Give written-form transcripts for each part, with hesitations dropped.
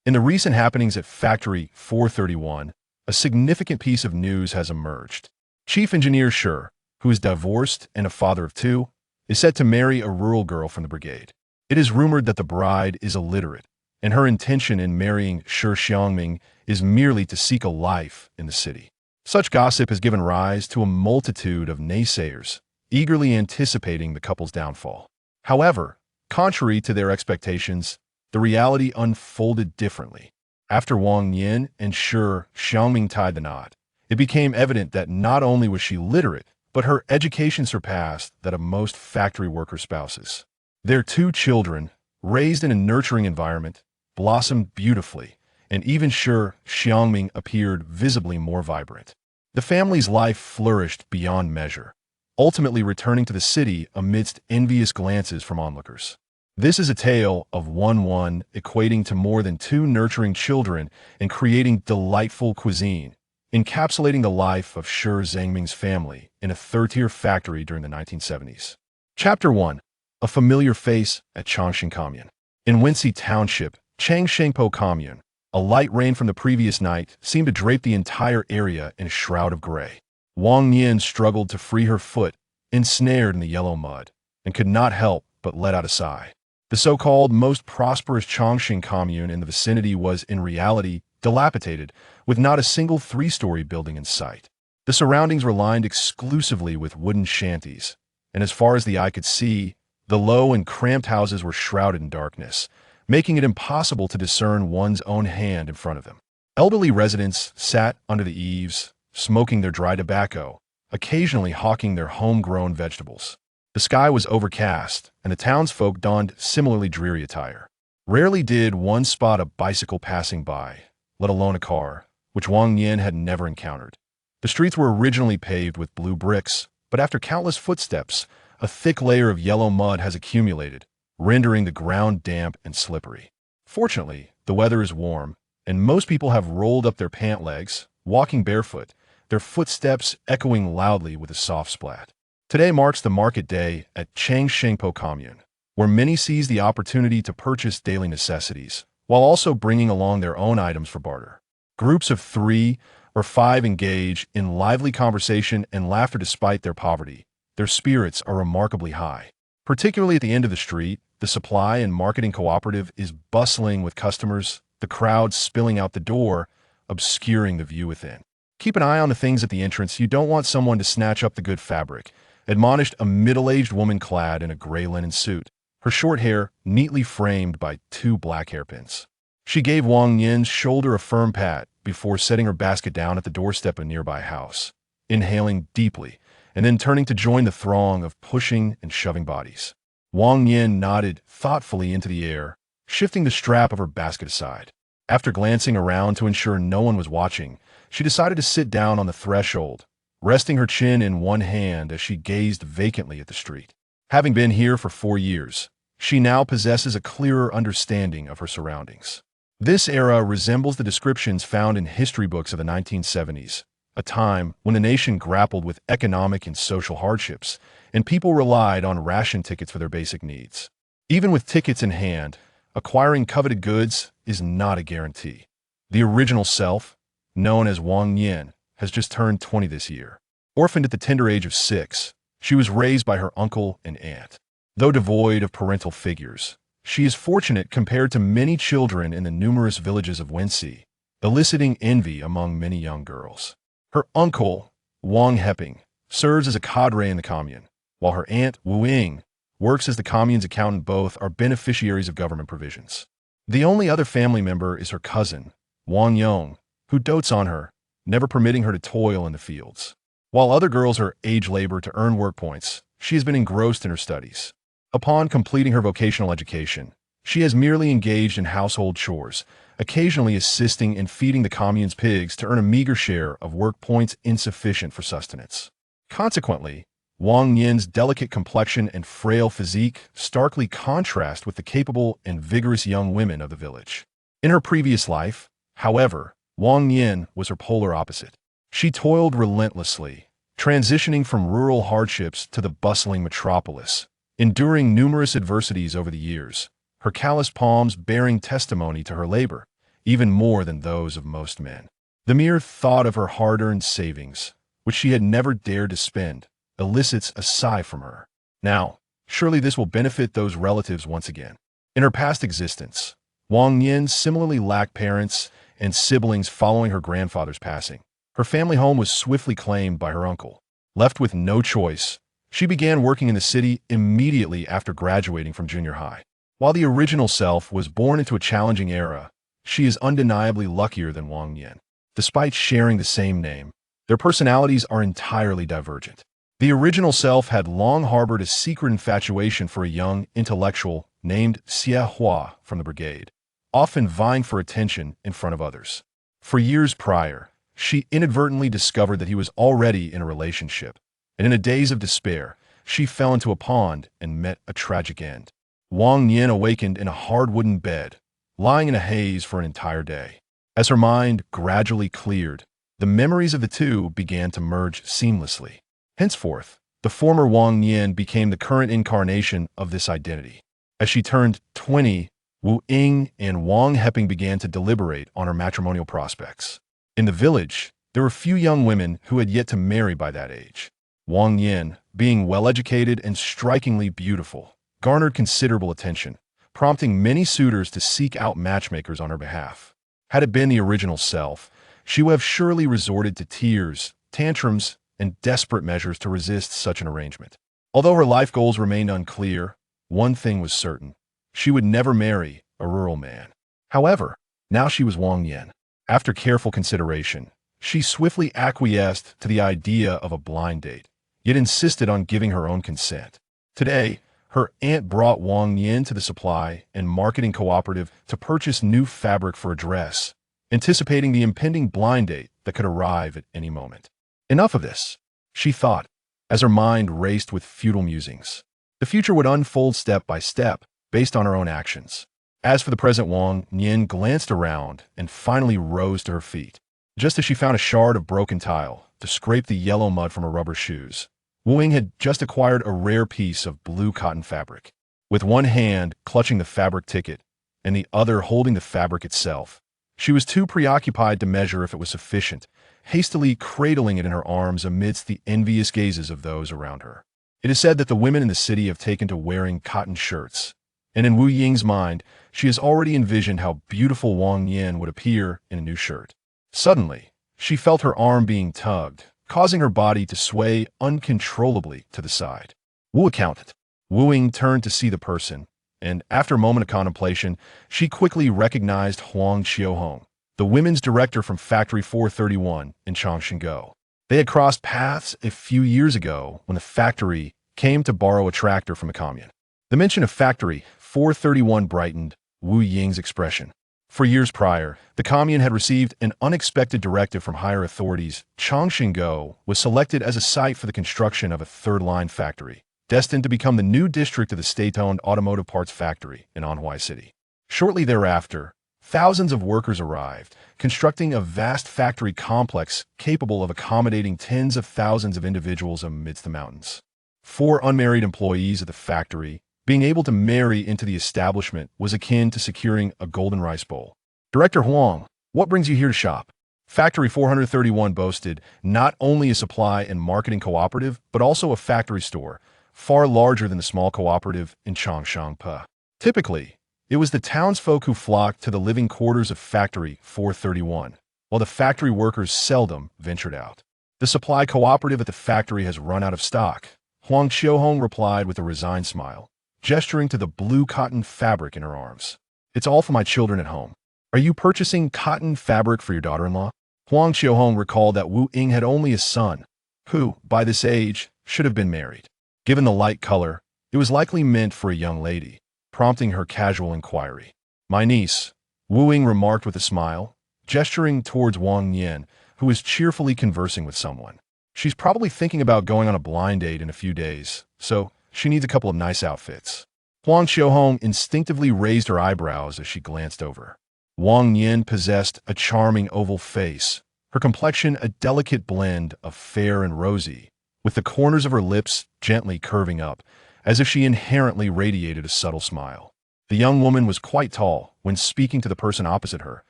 In the recent happenings at Factory 431, a significant piece of news has emerged. Chief Engineer Shi, who is divorced and a father of two, is set to marry a rural girl from the brigade. It is rumored that the bride is illiterate, and her intention in marrying Shi Xiangming is merely to seek a life in the city. Such gossip has given rise to a multitude of naysayers, eagerly anticipating the couple's downfall. However, contrary to their expectations, the reality unfolded differently. After Wang Nian and Shi Xiangming tied the knot, it became evident that not only was she literate, but her education surpassed that of most factory worker spouses. Their two children, raised in a nurturing environment, blossomed beautifully, and even Shi Xiangming appeared visibly more vibrant. The family's life flourished beyond measure, ultimately returning to the city amidst envious glances from onlookers. This is a tale of one equating to more than two nurturing children and creating delightful cuisine, encapsulating the life of Shi Xiangming's family in a third-tier factory during the 1970s. Chapter 1. A familiar face at Changxing Commune. In Wenxi Township, Changshengpo Commune, a light rain from the previous night seemed to drape the entire area in a shroud of gray. Wang Nian struggled to free her foot, ensnared in the yellow mud, and could not help but let out a sigh. The so-called most prosperous Changxing Commune in the vicinity was, in reality, dilapidated, with not a single three-story building in sight. The surroundings were lined exclusively with wooden shanties, and as far as the eye could see, the low and cramped houses were shrouded in darkness, making it impossible to discern one's own hand in front of them. Elderly residents sat under the eaves, smoking their dry tobacco, occasionally hawking their homegrown vegetables. The sky was overcast, and the townsfolk donned similarly dreary attire. Rarely did one spot a bicycle passing by, let alone a car, which Wang Nian had never encountered. The streets were originally paved with blue bricks, but after countless footsteps, a thick layer of yellow mud has accumulated, rendering the ground damp and slippery. Fortunately, the weather is warm, and most people have rolled up their pant legs, walking barefoot, their footsteps echoing loudly with a soft splat. Today marks the market day at Changshengpo Commune, where many seize the opportunity to purchase daily necessities, while also bringing along their own items for barter. Groups of 3 or 5 engage in lively conversation and laughter despite their poverty. Their spirits are remarkably high. Particularly at the end of the street, the supply and marketing cooperative is bustling with customers, the crowd spilling out the door, obscuring the view within. Keep an eye on the things at the entrance. You don't want someone to snatch up the good fabric, admonished a middle-aged woman clad in a gray linen suit, her short hair neatly framed by 2 black hairpins. She gave Wang Nian's shoulder a firm pat before setting her basket down at the doorstep of a nearby house, inhaling deeply, and then turning to join the throng of pushing and shoving bodies. Wang Nian nodded thoughtfully into the air, shifting the strap of her basket aside. After glancing around to ensure no one was watching, she decided to sit down on the threshold, resting her chin in one hand as she gazed vacantly at the street. Having been here for 4 years, she now possesses a clearer understanding of her surroundings. This era resembles the descriptions found in history books of the 1970s, a time when the nation grappled with economic and social hardships, and people relied on ration tickets for their basic needs. Even with tickets in hand, acquiring coveted goods is not a guarantee. The original self, known as Wang Nian, has just turned 20 this year. Orphaned at the tender age of 6, she was raised by her uncle and aunt. Though devoid of parental figures, she is fortunate compared to many children in the numerous villages of Wenxi, eliciting envy among many young girls. Her uncle, Wang Heping, serves as a cadre in the commune, while her aunt, Wu Ying, works as the commune's accountant. Both are beneficiaries of government provisions. The only other family member is her cousin, Wang Yong, who dotes on her, never permitting her to toil in the fields. While other girls are age labor to earn work points, she has been engrossed in her studies. Upon completing her vocational education, she has merely engaged in household chores, occasionally assisting in feeding the commune's pigs to earn a meager share of work points insufficient for sustenance. Consequently, Wang Nian's delicate complexion and frail physique starkly contrast with the capable and vigorous young women of the village. In her previous life, however, Wang Nian was her polar opposite. She toiled relentlessly, transitioning from rural hardships to the bustling metropolis, enduring numerous adversities over the years, her calloused palms bearing testimony to her labor. even more than those of most men. The mere thought of her hard-earned savings, which she had never dared to spend, elicits a sigh from her. Now, surely this will benefit those relatives once again. In her past existence, Wang Nian similarly lacked parents and siblings following her grandfather's passing. Her family home was swiftly claimed by her uncle. Left with no choice, she began working in the city immediately after graduating from junior high. While the original self was born into a challenging era, she is undeniably luckier than Wang Nian. Despite sharing the same name, their personalities are entirely divergent. The original self had long harbored a secret infatuation for a young intellectual named Xie Hua from the brigade, often vying for attention in front of others. For years prior, she inadvertently discovered that he was already in a relationship, and in a daze of despair, she fell into a pond and met a tragic end. Wang Nian awakened in a hard wooden bed, lying in a haze for an entire day. As her mind gradually cleared, the memories of the two began to merge seamlessly. Henceforth, the former Wang Nian became the current incarnation of this identity. As she turned 20, Wu Ying and Wang Heping began to deliberate on her matrimonial prospects. In the village, there were few young women who had yet to marry by that age. Wang Nian, being well-educated and strikingly beautiful, garnered considerable attention, prompting many suitors to seek out matchmakers on her behalf. Had it been the original self, she would have surely resorted to tears, tantrums, and desperate measures to resist such an arrangement. Although her life goals remained unclear, one thing was certain: she would never marry a rural man. However, now she was Wang Nian. After careful consideration, she swiftly acquiesced to the idea of a blind date, yet insisted on giving her own consent. Today, her aunt brought Wang Nian to the supply and marketing cooperative to purchase new fabric for a dress, anticipating the impending blind date that could arrive at any moment. Enough of this, she thought, as her mind raced with futile musings. The future would unfold step by step, based on her own actions. As for the present, Wang Nian glanced around and finally rose to her feet. Just as she found a shard of broken tile to scrape the yellow mud from her rubber shoes, Wu Ying had just acquired a rare piece of blue cotton fabric. With one hand clutching the fabric ticket and the other holding the fabric itself, she was too preoccupied to measure if it was sufficient, hastily cradling it in her arms amidst the envious gazes of those around her. It is said that the women in the city have taken to wearing cotton shirts, and in Wu Ying's mind, she has already envisioned how beautiful Wang Nian would appear in a new shirt. Suddenly, she felt her arm being tugged, causing her body to sway uncontrollably to the side. Wu accounted. Wu Ying turned to see the person, and after a moment of contemplation, she quickly recognized Huang Xiaohong, the women's director from Factory 431 in Changshengou. They had crossed paths a few years ago when the factory came to borrow a tractor from a commune. The mention of Factory 431 brightened Wu Ying's expression. For years prior, the commune had received an unexpected directive from higher authorities. Changshengou was selected as a site for the construction of a third-line factory, destined to become the new district of the state-owned automotive parts factory in Anhui City. Shortly thereafter, thousands of workers arrived, constructing a vast factory complex capable of accommodating tens of thousands of individuals amidst the mountains. 4 unmarried employees of the factory, being able to marry into the establishment was akin to securing a golden rice bowl. Director Huang, what brings you here to shop? Factory 431 boasted not only a supply and marketing cooperative, but also a factory store, far larger than the small cooperative in Changshengpu. Typically, it was the townsfolk who flocked to the living quarters of Factory 431, while the factory workers seldom ventured out. The supply cooperative at the factory has run out of stock, Huang Xiaohong replied with a resigned smile, gesturing to the blue cotton fabric in her arms. It's all for my children at home. Are you purchasing cotton fabric for your daughter-in-law? Huang Xiaohong recalled that Wu Ying had only a son, who, by this age, should have been married. Given the light color, it was likely meant for a young lady, prompting her casual inquiry. My niece, Wu Ying remarked with a smile, gesturing towards Wang Nian, who was cheerfully conversing with someone. She's probably thinking about going on a blind date in a few days, so she needs a couple of nice outfits. Huang Xiaohong instinctively raised her eyebrows as she glanced over. Wang Nian possessed a charming oval face, her complexion a delicate blend of fair and rosy, with the corners of her lips gently curving up, as if she inherently radiated a subtle smile. The young woman was quite tall. When speaking to the person opposite her,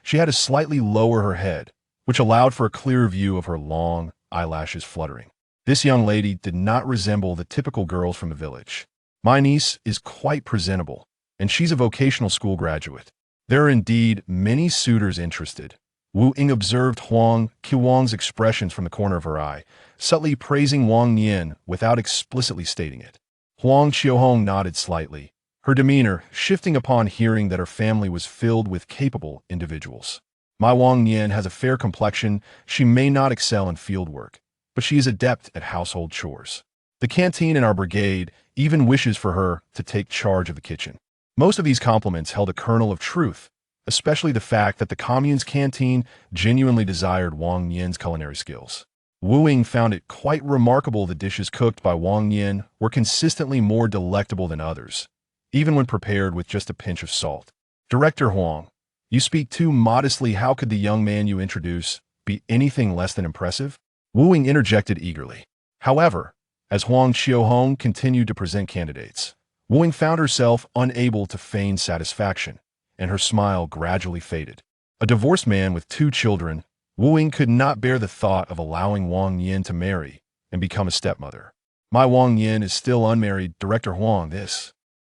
She had to slightly lower her head, which allowed for a clearer view of her long eyelashes fluttering. This young lady did not resemble the typical girls from the village. My niece is quite presentable, and she's a vocational school graduate. There are indeed many suitors interested. Wu Ying observed Huang Qiwang's expressions from the corner of her eye, subtly praising Wang Nian without explicitly stating it. Huang Qiuhong nodded slightly, her demeanor shifting upon hearing that her family was filled with capable individuals. My Wang Nian has a fair complexion. She may not excel in field work, but she is adept at household chores. The canteen in our brigade even wishes for her to take charge of the kitchen. Most of these compliments held a kernel of truth, especially the fact that the commune's canteen genuinely desired Wang Nian's culinary skills. Wu Ying found it quite remarkable the dishes cooked by Wang Nian were consistently more delectable than others, even when prepared with just a pinch of salt. Director Huang, you speak too modestly. How could the young man you introduce be anything less than impressive? Wu Ying interjected eagerly. However, as Huang Qiuhong continued to present candidates, Wu Ying found herself unable to feign satisfaction, and her smile gradually faded. A divorced man with 2 children, Wu Ying could not bear the thought of allowing Wang Nian to marry and become a stepmother. My Wang Nian is still unmarried, Director Huang.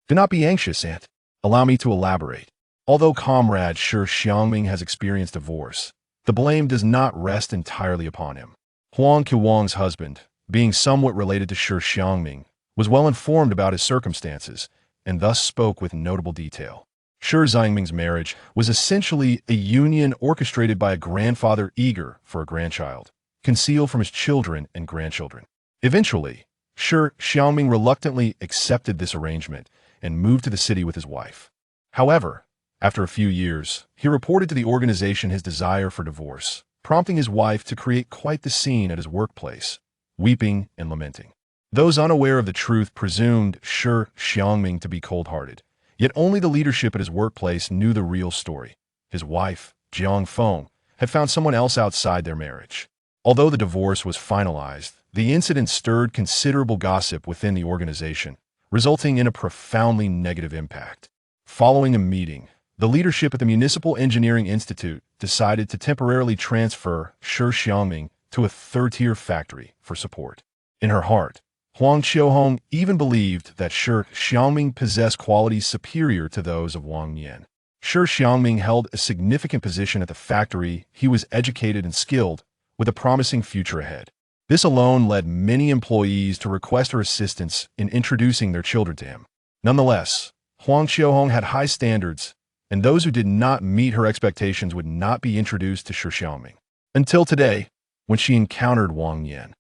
Do not be anxious, Aunt. Allow me to elaborate. Although Comrade Shi Xiangming has experienced divorce, the blame does not rest entirely upon him. Huang Qiwang's husband, being somewhat related to Shi Xiangming, was well informed about his circumstances and thus spoke with notable detail. Shi Xiangming's marriage was essentially a union orchestrated by a grandfather eager for a grandchild, concealed from his children and grandchildren. Eventually, Shi Xiangming reluctantly accepted this arrangement and moved to the city with his wife. However, after a few years, he reported to the organization his desire for divorce, prompting his wife to create quite the scene at his workplace, weeping and lamenting. Those unaware of the truth presumed Shi Xiangming to be cold-hearted, yet only the leadership at his workplace knew the real story. His wife, Jiang Feng, had found someone else outside their marriage. Although the divorce was finalized, the incident stirred considerable gossip within the organization, resulting in a profoundly negative impact. Following a meeting, the leadership at the Municipal Engineering Institute decided to temporarily transfer Shi Xiangming to a third-tier factory for support. In her heart, Huang Qiuhong even believed that Shi Xiangming possessed qualities superior to those of Wang Nian. Shi Xiangming held a significant position at the factory. He was educated and skilled, with a promising future ahead. This alone led many employees to request her assistance in introducing their children to him. Nonetheless, Huang Qiuhong had high standards, and those who did not meet her expectations would not be introduced to Shi Xiangming. Until today, when she encountered Wang Nian.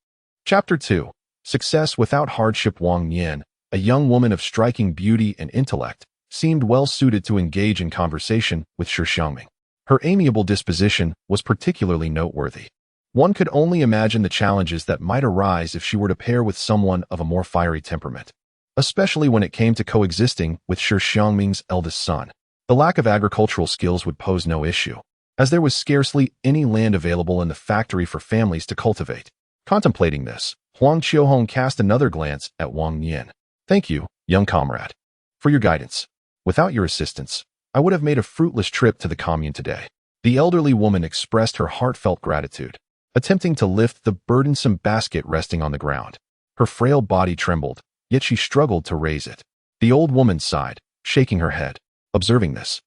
Chapter 2. Success without hardship. Wang Nian, a young woman of striking beauty and intellect, seemed well suited to engage in conversation with Shi Xiangming. Her amiable disposition was particularly noteworthy. One could only imagine the challenges that might arise if she were to pair with someone of a more fiery temperament, especially when it came to coexisting with Shi Xiangming's eldest son. The lack of agricultural skills would pose no issue, as there was scarcely any land available in the factory for families to cultivate. Contemplating this, Huang Qiuhong cast another glance at Wang Nian. Thank you, young comrade, for your guidance. Without your assistance, I would have made a fruitless trip to the commune today. The elderly woman expressed her heartfelt gratitude, attempting to lift the burdensome basket resting on the ground. Her frail body trembled, yet she struggled to raise it. The old woman sighed, shaking her head. Observing this,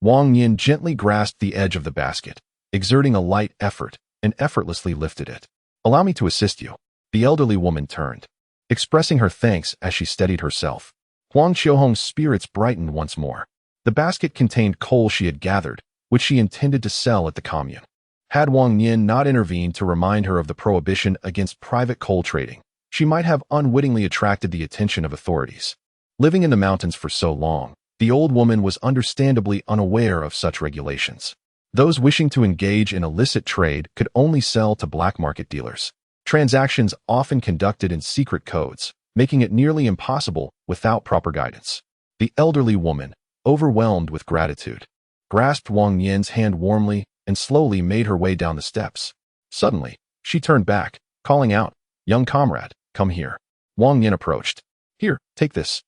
Wang Nian gently grasped the edge of the basket, exerting a light effort, and effortlessly lifted it. Allow me to assist you. The elderly woman turned, expressing her thanks as she steadied herself. Huang Qiuhong's spirits brightened once more. The basket contained coal she had gathered, which she intended to sell at the commune. Had Wang Nian not intervened to remind her of the prohibition against private coal trading, she might have unwittingly attracted the attention of authorities. Living in the mountains for so long, the old woman was understandably unaware of such regulations. Those wishing to engage in illicit trade could only sell to black market dealers. Transactions often conducted in secret codes, making it nearly impossible without proper guidance. The elderly woman, overwhelmed with gratitude, grasped Wang Nian's hand warmly and slowly made her way down the steps. Suddenly, she turned back, calling out, "Young comrade, come here." Wang Nian approached. "Here, take this."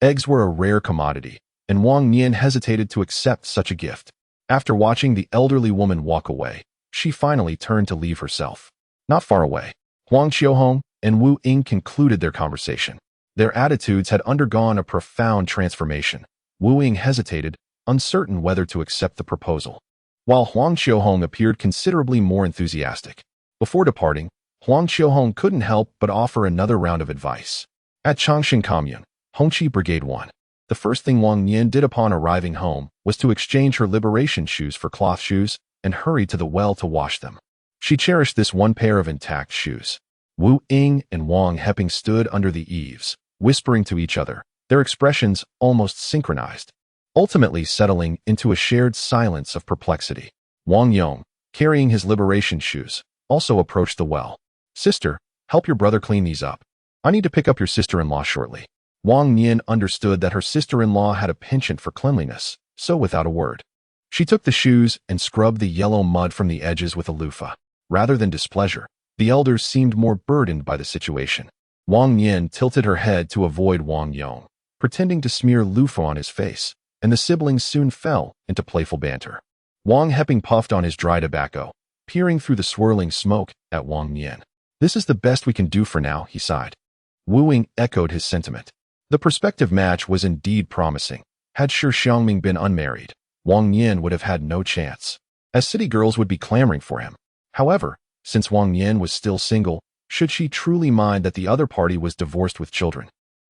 Eggs were a rare commodity, and Wang Nian hesitated to accept such a gift. After watching the elderly woman walk away, she finally turned to leave herself. Not far away, Huang Qiuhong and Wu Ying concluded their conversation. Their attitudes had undergone a profound transformation. Wu Ying hesitated, uncertain whether to accept the proposal, while Huang Qiuhong appeared considerably more enthusiastic. Before departing, Huang Qiuhong couldn't help but offer another round of advice. At Changxing Commune, Hongqi Brigade 1, the first thing Wang Nian did upon arriving home was to exchange her liberation shoes for cloth shoes and hurry to the well to wash them. She cherished this one pair of intact shoes. Wu Ying and Wang Heping stood under the eaves, whispering to each other, their expressions almost synchronized, ultimately settling into a shared silence of perplexity. Wang Yong, carrying his liberation shoes, also approached the well. "Sister, help your brother clean these up. I need to pick up your sister-in-law shortly." Wang Nian understood that her sister-in-law had a penchant for cleanliness, so without a word, she took the shoes and scrubbed the yellow mud from the edges with a loofah. Rather than displeasure, the elders seemed more burdened by the situation. Wang Nian tilted her head to avoid Wang Yong, pretending to smear loofah on his face, and the siblings soon fell into playful banter. Wang Heping puffed on his dry tobacco, peering through the swirling smoke at Wang Nian. "This is the best we can do for now," he sighed. Wu Ying echoed his sentiment. The prospective match was indeed promising. Had Shi Xiangming been unmarried, Wang Nian would have had no chance, as city girls would be clamoring for him. However, since Wang Nian was still single, should she truly mind that the other party was divorced with children?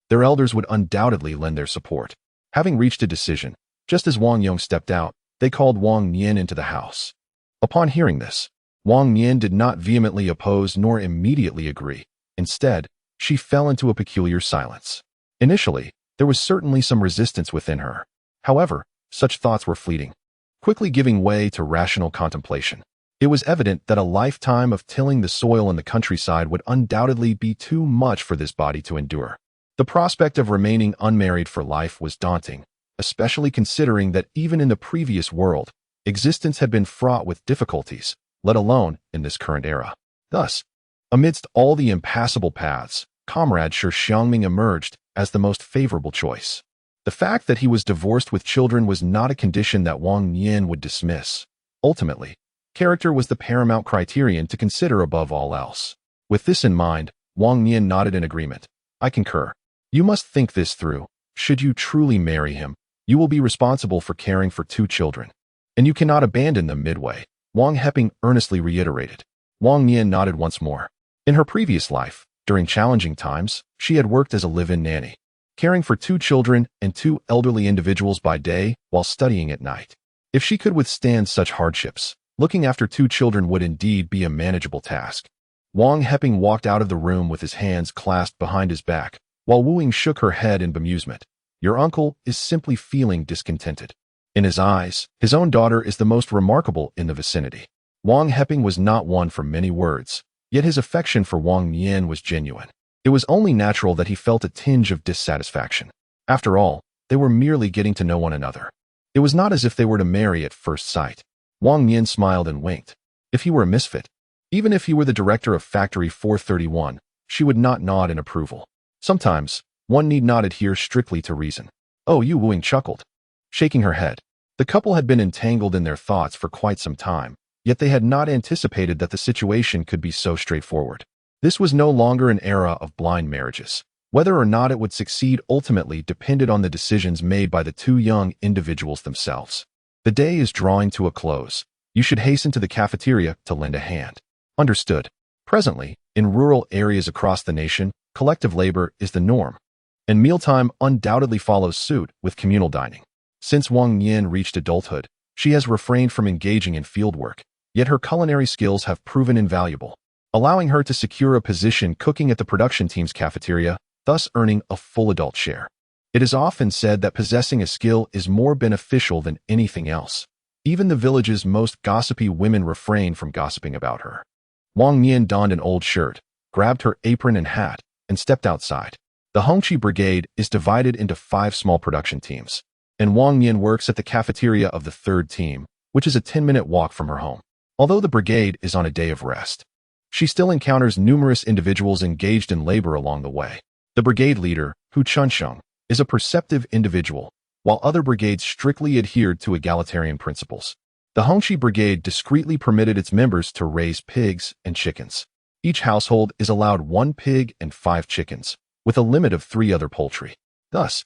Their elders would undoubtedly lend their support. Having reached a decision, just as Wang Yong stepped out, they called Wang Nian into the house. Upon hearing this, Wang Nian did not vehemently oppose nor immediately agree. Instead, she fell into a peculiar silence. Initially, there was certainly some resistance within her. However, such thoughts were fleeting, quickly giving way to rational contemplation. It was evident that a lifetime of tilling the soil in the countryside would undoubtedly be too much for this body to endure. The prospect of remaining unmarried for life was daunting, especially considering that even in the previous world, existence had been fraught with difficulties, let alone in this current era. Thus, amidst all the impassable paths, comrade Shi Xiangming emerged as the most favorable choice. The fact that he was divorced with children was not a condition that Wang Nian would dismiss. Ultimately, character was the paramount criterion to consider above all else. With this in mind, Wang Nian nodded in agreement. "I concur. You must think this through. Should you truly marry him, you will be responsible for caring for 2 children, and you cannot abandon them midway," Wang Heping earnestly reiterated. Wang Nian nodded once more. In her previous life, during challenging times, she had worked as a live-in nanny, caring for 2 children and 2 elderly individuals by day while studying at night. If she could withstand such hardships, looking after 2 children would indeed be a manageable task. Wang Heping walked out of the room with his hands clasped behind his back, while Wu Ying shook her head in bemusement. "Your uncle is simply feeling discontented. In his eyes, his own daughter is the most remarkable in the vicinity." Wang Heping was not one for many words, yet his affection for Wang Nian was genuine. It was only natural that he felt a tinge of dissatisfaction. After all, they were merely getting to know one another. It was not as if they were to marry at first sight. Wang Nian smiled and winked. If he were a misfit, even if he were the director of Factory 431, she would not nod in approval. Sometimes, one need not adhere strictly to reason. "Oh, you," Wu Ying chuckled, shaking her head. The couple had been entangled in their thoughts for quite some time, yet they had not anticipated that the situation could be so straightforward. This was no longer an era of blind marriages. Whether or not it would succeed ultimately depended on the decisions made by the 2 young individuals themselves. "The day is drawing to a close. You should hasten to the cafeteria to lend a hand." Understood. Presently, in rural areas across the nation, collective labor is the norm, and mealtime undoubtedly follows suit with communal dining. Since Wang Nian reached adulthood, she has refrained from engaging in fieldwork, yet her culinary skills have proven invaluable, allowing her to secure a position cooking at the production team's cafeteria, thus earning a full adult share. It is often said that possessing a skill is more beneficial than anything else. Even the village's most gossipy women refrain from gossiping about her. Wang Nian donned an old shirt, grabbed her apron and hat, and stepped outside. The Hongqi Brigade is divided into 5 small production teams, and Wang Nian works at the cafeteria of the 3rd team, which is a 10-minute walk from her home. Although the brigade is on a day of rest, she still encounters numerous individuals engaged in labor along the way. The brigade leader, Hu Chunsheng, is a perceptive individual, while other brigades strictly adhered to egalitarian principles. The Hongxi Brigade discreetly permitted its members to raise pigs and chickens. Each household is allowed 1 pig and 5 chickens, with a limit of 3 other poultry. Thus,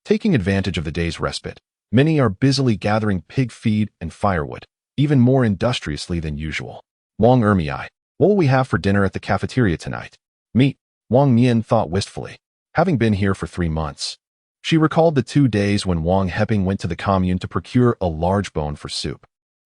taking advantage of the day's respite, many are busily gathering pig feed and firewood, even more industriously than usual. Wang Ermiai, what will we have for dinner at the cafeteria tonight? Meat, Wang Nian thought wistfully. Having been here for 3 months, she recalled the 2 days when Wang Heping went to the commune to procure a large bone for soup.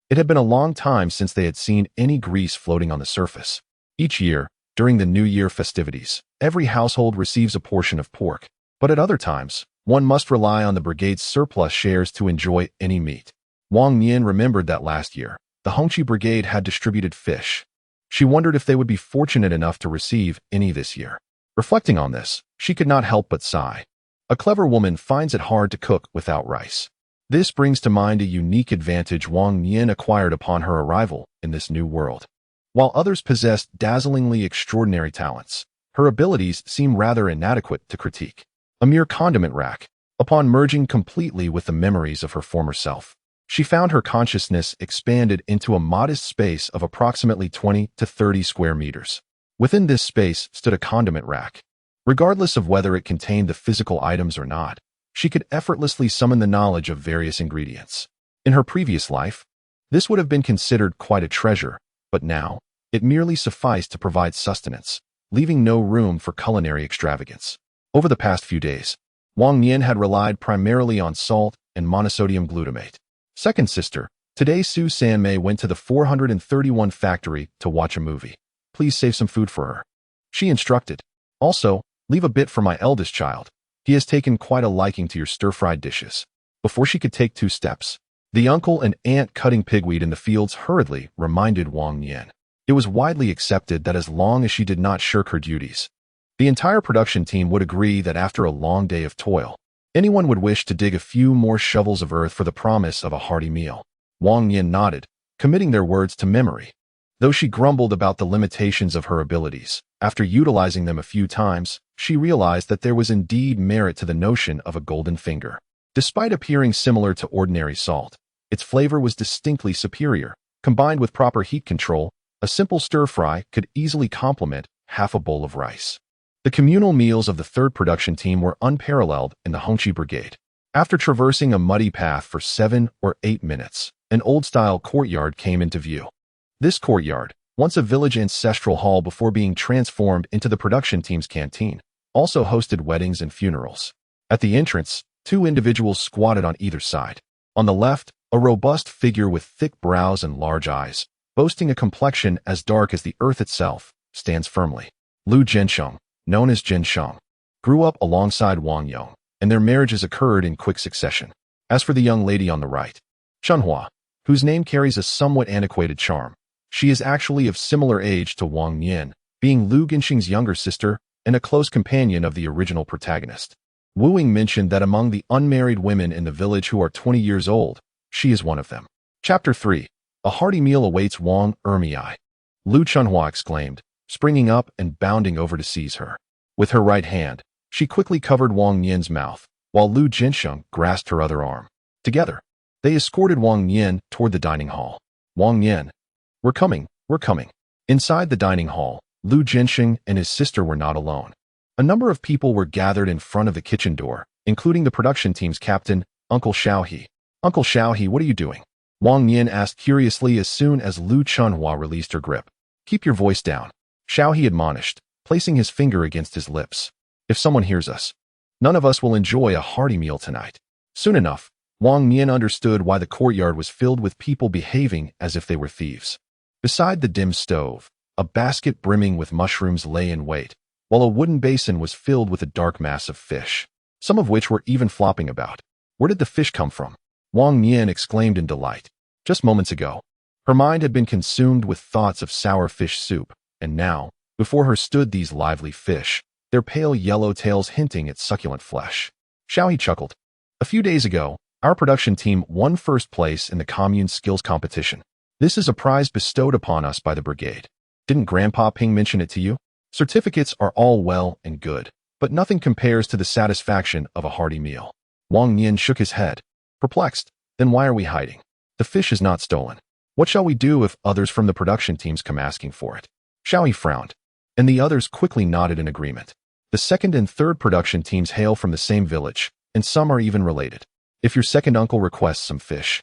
It had been a long time since they had seen any grease floating on the surface. Each year, during the New Year festivities, every household receives a portion of pork, but at other times, one must rely on the brigade's surplus shares to enjoy any meat. Wang Nian remembered that last year, the Hongxi Brigade had distributed fish. She wondered if they would be fortunate enough to receive any this year. Reflecting on this, she could not help but sigh. A clever woman finds it hard to cook without rice. This brings to mind a unique advantage Wang Nian acquired upon her arrival in this new world. While others possessed dazzlingly extraordinary talents, her abilities seem rather inadequate to critique. A mere condiment rack. Upon merging completely with the memories of her former self, she found her consciousness expanded into a modest space of approximately 20 to 30 square meters. Within this space stood a condiment rack. Regardless of whether it contained the physical items or not, she could effortlessly summon the knowledge of various ingredients. In her previous life, this would have been considered quite a treasure, but now, it merely sufficed to provide sustenance, leaving no room for culinary extravagance. Over the past few days, Wang Nian had relied primarily on salt and monosodium glutamate. Second sister, today Shi Xiangming went to the 431 factory to watch a movie. Please save some food for her. She instructed. Also, leave a bit for my eldest child. He has taken quite a liking to your stir-fried dishes. Before she could take 2 steps, the uncle and aunt cutting pigweed in the fields hurriedly reminded Wang Nian. It was widely accepted that as long as she did not shirk her duties, the entire production team would agree that after a long day of toil, anyone would wish to dig a few more shovels of earth for the promise of a hearty meal. Wang Nian nodded, committing their words to memory. Though she grumbled about the limitations of her abilities, after utilizing them a few times, she realized that there was indeed merit to the notion of a golden finger. Despite appearing similar to ordinary salt, its flavor was distinctly superior. Combined with proper heat control, a simple stir-fry could easily complement half a bowl of rice. The communal meals of the 3rd production team were unparalleled in the Hongxi Brigade. After traversing a muddy path for 7 or 8 minutes, an old-style courtyard came into view. This courtyard, once a village ancestral hall before being transformed into the production team's canteen, also hosted weddings and funerals. At the entrance, 2 individuals squatted on either side. On the left, a robust figure with thick brows and large eyes, boasting a complexion as dark as the earth itself, stands firmly. Lu Zhensheng, known as Zhensheng, grew up alongside Wang Yong, and their marriages occurred in quick succession. As for the young lady on the right, Chunhua, whose name carries a somewhat antiquated charm, she is actually of similar age to Wang Nian, being Lu Gensheng's younger sister and a close companion of the original protagonist. Wu Ying mentioned that among the unmarried women in the village who are 20 years old, she is one of them. Chapter 3. A hearty meal awaits Wang Ermiai. Lu Chunhua exclaimed, springing up and bounding over to seize her. With her right hand, she quickly covered Wang Nian's mouth, while Lu Zhensheng grasped her other arm. Together, they escorted Wang Nian toward the dining hall. Wang Nian, we're coming. Inside the dining hall, Lu Zhensheng and his sister were not alone. A number of people were gathered in front of the kitchen door, including the production team's captain, Uncle Xiaohe. Uncle Xiaohe, what are you doing? Wang Nian asked curiously as soon as Lu Chunhua released her grip. Keep your voice down, Xiaohe admonished, placing his finger against his lips. If someone hears us, none of us will enjoy a hearty meal tonight. Soon enough, Wang Nian understood why the courtyard was filled with people behaving as if they were thieves. Beside the dim stove, a basket brimming with mushrooms lay in wait, while a wooden basin was filled with a dark mass of fish, some of which were even flopping about. Where did the fish come from? Wang Nian exclaimed in delight. Just moments ago, her mind had been consumed with thoughts of sour fish soup, and now, before her stood these lively fish, their pale yellow tails hinting at succulent flesh. Xiaohe chuckled. A few days ago, our production team won first place in the commune skills competition. This is a prize bestowed upon us by the brigade. Didn't Grandpa Ping mention it to you? Certificates are all well and good, but nothing compares to the satisfaction of a hearty meal. Wang Nian shook his head, perplexed. Then why are we hiding? The fish is not stolen. What shall we do if others from the production teams come asking for it? Xiaohe frowned, and the others quickly nodded in agreement. The second and third production teams hail from the same village, and some are even related. If your second uncle requests some fish,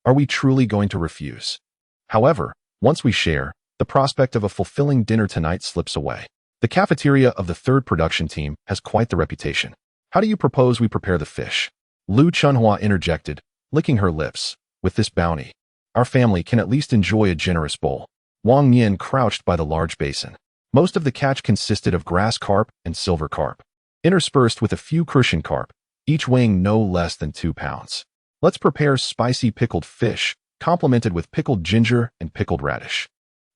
are we truly going to refuse? However, once we share, the prospect of a fulfilling dinner tonight slips away. The cafeteria of the third production team has quite the reputation. How do you propose we prepare the fish? Lu Chunhua interjected, licking her lips. With this bounty, our family can at least enjoy a generous bowl. Wang Nian crouched by the large basin. Most of the catch consisted of grass carp and silver carp, interspersed with a few crucian carp, each weighing no less than 2 pounds. Let's prepare spicy pickled fish, complemented with pickled ginger and pickled radish.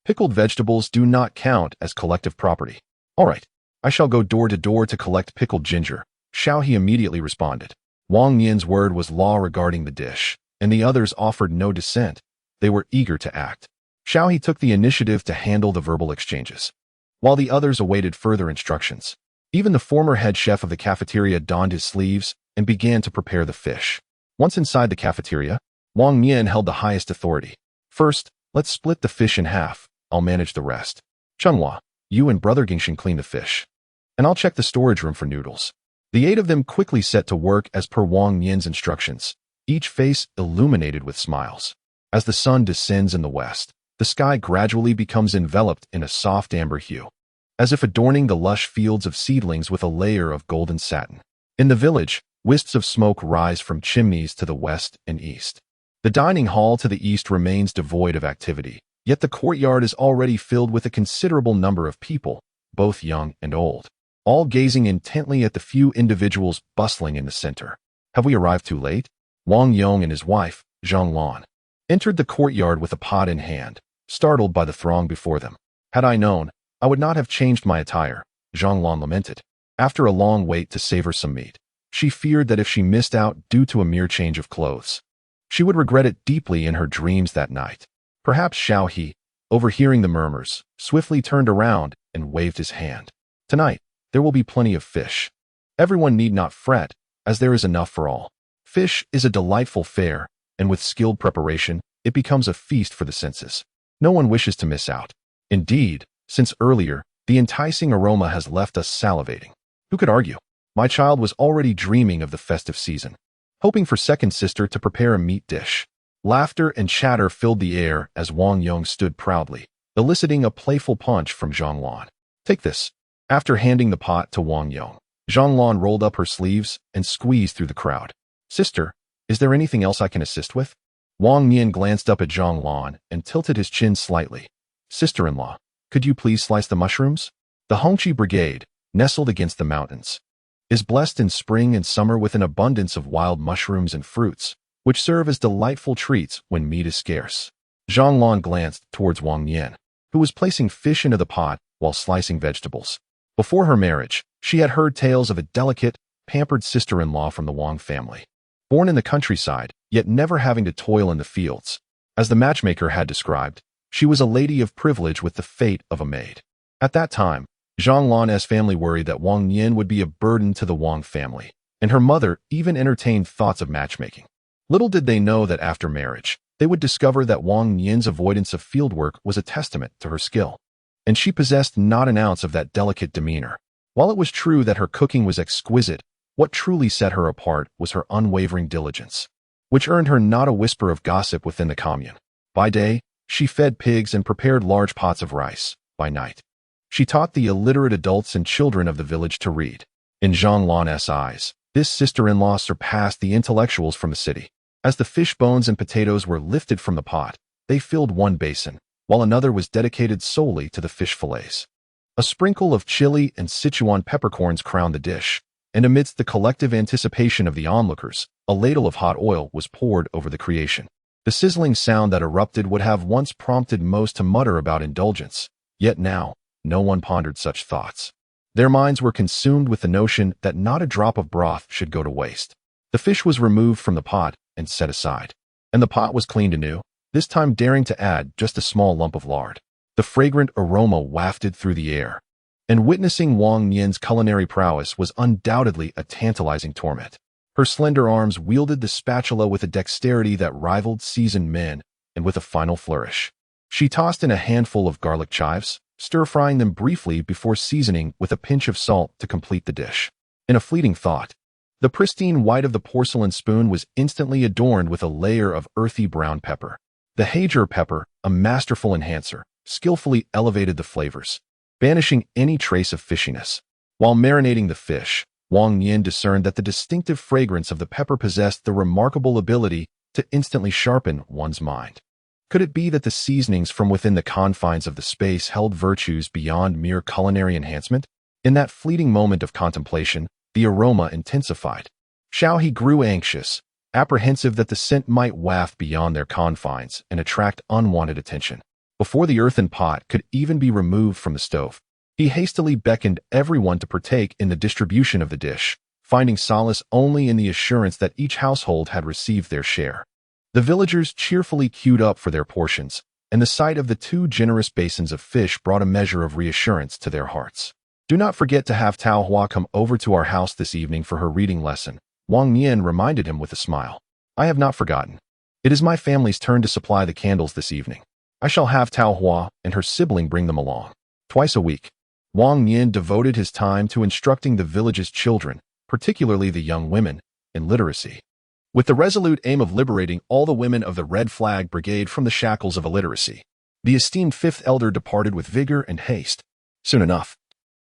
Pickled vegetables do not count as collective property. All right, I shall go door to door to collect pickled ginger, Xiaohe immediately responded. Wang Nian's word was law regarding the dish, and the others offered no dissent. They were eager to act. Xiaohe took the initiative to handle the verbal exchanges, while the others awaited further instructions. Even the former head chef of the cafeteria donned his sleeves and began to prepare the fish. Once inside the cafeteria, Wang Nian held the highest authority. First, let's split the fish in half. I'll manage the rest. Chunhua, you and Brother Gingshan clean the fish, and I'll check the storage room for noodles. The 8 of them quickly set to work as per Wang Nian's instructions, each face illuminated with smiles. As the sun descends in the west, the sky gradually becomes enveloped in a soft amber hue, as if adorning the lush fields of seedlings with a layer of golden satin. In the village, wisps of smoke rise from chimneys to the west and east. The dining hall to the east remains devoid of activity, yet the courtyard is already filled with a considerable number of people, both young and old, all gazing intently at the few individuals bustling in the center. Have we arrived too late? Wang Yong and his wife, Zhang Lan, entered the courtyard with a pot in hand, startled by the throng before them. Had I known, I would not have changed my attire, Zhang Lan lamented. After a long wait to savor some meat, she feared that if she missed out due to a mere change of clothes, she would regret it deeply in her dreams that night. Perhaps Xiaohe, overhearing the murmurs, swiftly turned around and waved his hand. Tonight, there will be plenty of fish. Everyone need not fret, as there is enough for all. Fish is a delightful fare, and with skilled preparation, it becomes a feast for the senses. No one wishes to miss out. Indeed, since earlier, the enticing aroma has left us salivating. Who could argue? My child was already dreaming of the festive season, hoping for second sister to prepare a meat dish. Laughter and chatter filled the air as Wang Yong stood proudly, eliciting a playful punch from Zhang Lan. Take this. After handing the pot to Wang Yong, Zhang Lan rolled up her sleeves and squeezed through the crowd. Sister, is there anything else I can assist with? Wang Nian glanced up at Zhang Lan and tilted his chin slightly. Sister-in-law, could you please slice the mushrooms? The Hongqi brigade, nestled against the mountains, is blessed in spring and summer with an abundance of wild mushrooms and fruits, which serve as delightful treats when meat is scarce. Zhang Lan glanced towards Wang Nian, who was placing fish into the pot while slicing vegetables. Before her marriage, she had heard tales of a delicate, pampered sister-in-law from the Wang family, born in the countryside, yet never having to toil in the fields. As the matchmaker had described, she was a lady of privilege with the fate of a maid. At that time, Zhang Lan's family worried that Wang Nian would be a burden to the Wang family, and her mother even entertained thoughts of matchmaking. Little did they know that after marriage, they would discover that Wang Nian's avoidance of fieldwork was a testament to her skill, and she possessed not an ounce of that delicate demeanor. While it was true that her cooking was exquisite, what truly set her apart was her unwavering diligence, which earned her not a whisper of gossip within the commune. By day, she fed pigs and prepared large pots of rice. By night, she taught the illiterate adults and children of the village to read. In Zhang Lan's eyes, this sister-in-law surpassed the intellectuals from the city. As the fish bones and potatoes were lifted from the pot, they filled one basin, while another was dedicated solely to the fish fillets. A sprinkle of chili and Sichuan peppercorns crowned the dish, and amidst the collective anticipation of the onlookers, a ladle of hot oil was poured over the creation. The sizzling sound that erupted would have once prompted most to mutter about indulgence, yet now, no one pondered such thoughts. Their minds were consumed with the notion that not a drop of broth should go to waste. The fish was removed from the pot and set aside, and the pot was cleaned anew, this time daring to add just a small lump of lard. The fragrant aroma wafted through the air, and witnessing Wang Nian's culinary prowess was undoubtedly a tantalizing torment. Her slender arms wielded the spatula with a dexterity that rivaled seasoned men, and with a final flourish, she tossed in a handful of garlic chives, stir-frying them briefly before seasoning with a pinch of salt to complete the dish. In a fleeting thought, the pristine white of the porcelain spoon was instantly adorned with a layer of earthy brown pepper. The Hager pepper, a masterful enhancer, skillfully elevated the flavors, banishing any trace of fishiness. While marinating the fish, Wang Nian discerned that the distinctive fragrance of the pepper possessed the remarkable ability to instantly sharpen one's mind. Could it be that the seasonings from within the confines of the space held virtues beyond mere culinary enhancement? In that fleeting moment of contemplation, the aroma intensified. Xiaohe grew anxious, apprehensive that the scent might waft beyond their confines and attract unwanted attention. Before the earthen pot could even be removed from the stove, he hastily beckoned everyone to partake in the distribution of the dish, finding solace only in the assurance that each household had received their share. The villagers cheerfully queued up for their portions, and the sight of the 2 generous basins of fish brought a measure of reassurance to their hearts. "Do not forget to have Tao Hua come over to our house this evening for her reading lesson," Wang Nian reminded him with a smile. "I have not forgotten. It is my family's turn to supply the candles this evening. I shall have Tao Hua and her sibling bring them along." Twice a week, Wang Nian devoted his time to instructing the village's children, particularly the young women, in literacy. With the resolute aim of liberating all the women of the Red Flag Brigade from the shackles of illiteracy, the esteemed 5th elder departed with vigor and haste. Soon enough,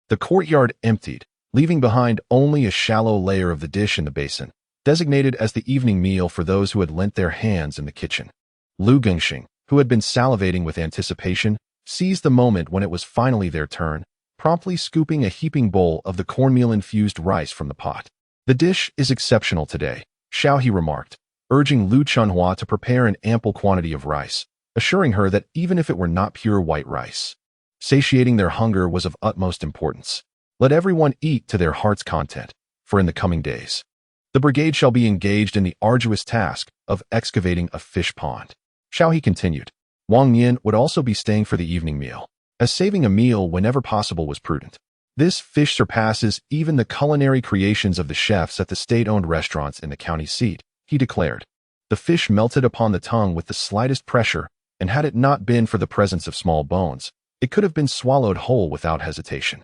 the courtyard emptied, leaving behind only a shallow layer of the dish in the basin, designated as the evening meal for those who had lent their hands in the kitchen. Lu Gengxing, who had been salivating with anticipation, seized the moment when it was finally their turn, promptly scooping a heaping bowl of the cornmeal-infused rice from the pot. "The dish is exceptional today," Xiaohe remarked, urging Lu Chunhua to prepare an ample quantity of rice, assuring her that even if it were not pure white rice, satiating their hunger was of utmost importance. "Let everyone eat to their heart's content, for in the coming days, the brigade shall be engaged in the arduous task of excavating a fish pond." Xiaohe continued. Wang Nian would also be staying for the evening meal, as saving a meal whenever possible was prudent. "This fish surpasses even the culinary creations of the chefs at the state-owned restaurants in the county seat," he declared. The fish melted upon the tongue with the slightest pressure, and had it not been for the presence of small bones, it could have been swallowed whole without hesitation.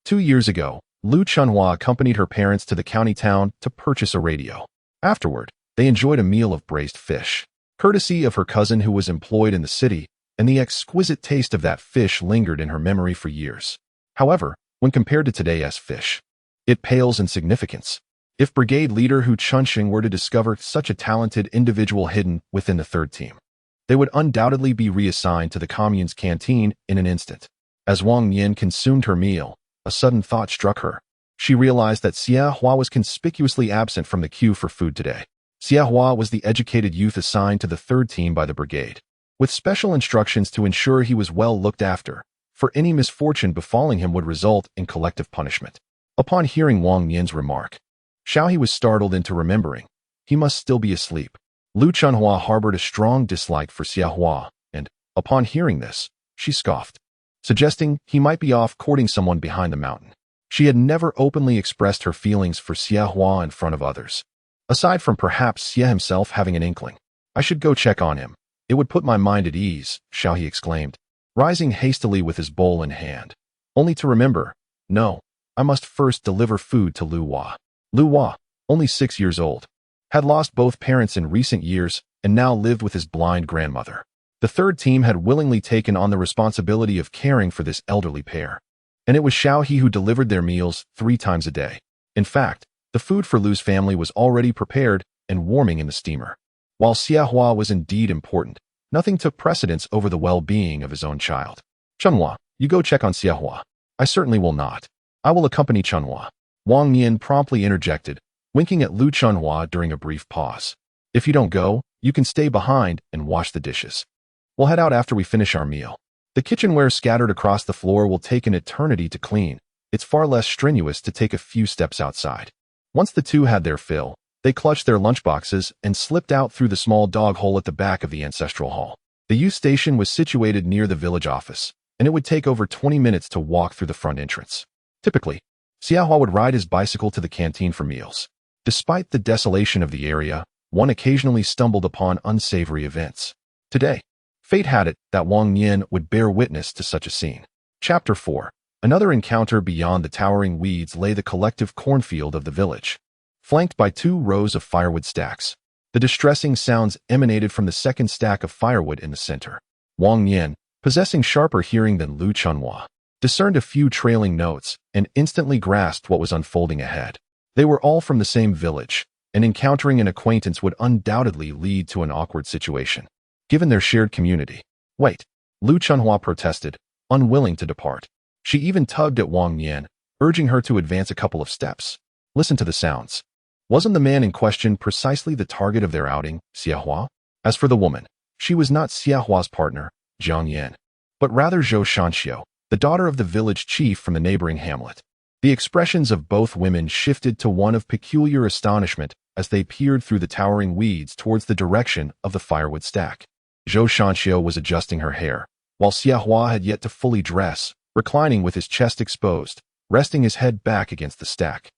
2 years ago, Lu Chunhua accompanied her parents to the county town to purchase a radio. Afterward, they enjoyed a meal of braised fish, courtesy of her cousin who was employed in the city, and the exquisite taste of that fish lingered in her memory for years. However, when compared to today's fish, it pales in significance. If brigade leader Hu Chunxing were to discover such a talented individual hidden within the 3rd team, they would undoubtedly be reassigned to the commune's canteen in an instant. As Wang Nian consumed her meal, a sudden thought struck her. She realized that Xia Hua was conspicuously absent from the queue for food today. Xia Hua was the educated youth assigned to the 3rd team by the brigade, with special instructions to ensure he was well looked after, for any misfortune befalling him would result in collective punishment. Upon hearing Wang Nian's remark, Xiaohe was startled into remembering he must still be asleep. Lu Chunhua harbored a strong dislike for Xia Hua, and, upon hearing this, she scoffed, suggesting he might be off courting someone behind the mountain. She had never openly expressed her feelings for Xia Hua in front of others, aside from perhaps Xia himself having an inkling. "I should go check on him. It would put my mind at ease," Xiaohe exclaimed, rising hastily with his bowl in hand, only to remember, "No, I must first deliver food to Lu Hua." Lu Hua, only 6 years old, had lost both parents in recent years and now lived with his blind grandmother. The 3rd team had willingly taken on the responsibility of caring for this elderly pair, and it was Xiaohe who delivered their meals 3 times a day. In fact, the food for Lu's family was already prepared and warming in the steamer. While Xia Hua was indeed important, nothing took precedence over the well-being of his own child. "Chunhua, you go check on Xia Hua." "I certainly will not. I will accompany Chunhua," Wang Nian promptly interjected, winking at Lu Chunhua during a brief pause. "If you don't go, you can stay behind and wash the dishes. We'll head out after we finish our meal. The kitchenware scattered across the floor will take an eternity to clean. It's far less strenuous to take a few steps outside." Once the two had their fill, they clutched their lunchboxes and slipped out through the small dog hole at the back of the ancestral hall. The youth station was situated near the village office, and it would take over 20 minutes to walk through the front entrance. Typically, Xia Hua would ride his bicycle to the canteen for meals. Despite the desolation of the area, one occasionally stumbled upon unsavory events. Today, Fate had it that Wang Nian would bear witness to such a scene. Chapter 4. Another encounter beyond the towering weeds lay the collective cornfield of the village, flanked by 2 rows of firewood stacks. The distressing sounds emanated from the second stack of firewood in the center. Wang Nian, possessing sharper hearing than Lu Chunhua, discerned a few trailing notes and instantly grasped what was unfolding ahead. They were all from the same village, and encountering an acquaintance would undoubtedly lead to an awkward situation, given their shared community. Wait, Lu Chunhua protested, unwilling to depart. She even tugged at Wang Nian, urging her to advance a couple of steps. Listen to the sounds. Wasn't the man in question precisely the target of their outing, Xiahua? As for the woman, she was not Xiahua's partner, Jiang Yan, but rather Zhou Shanxiu, the daughter of the village chief from the neighboring hamlet. The expressions of both women shifted to one of peculiar astonishment as they peered through the towering weeds towards the direction of the firewood stack. Zhou Shanxiu was adjusting her hair, while Xiahua had yet to fully dress, reclining with his chest exposed, resting his head back against the stack.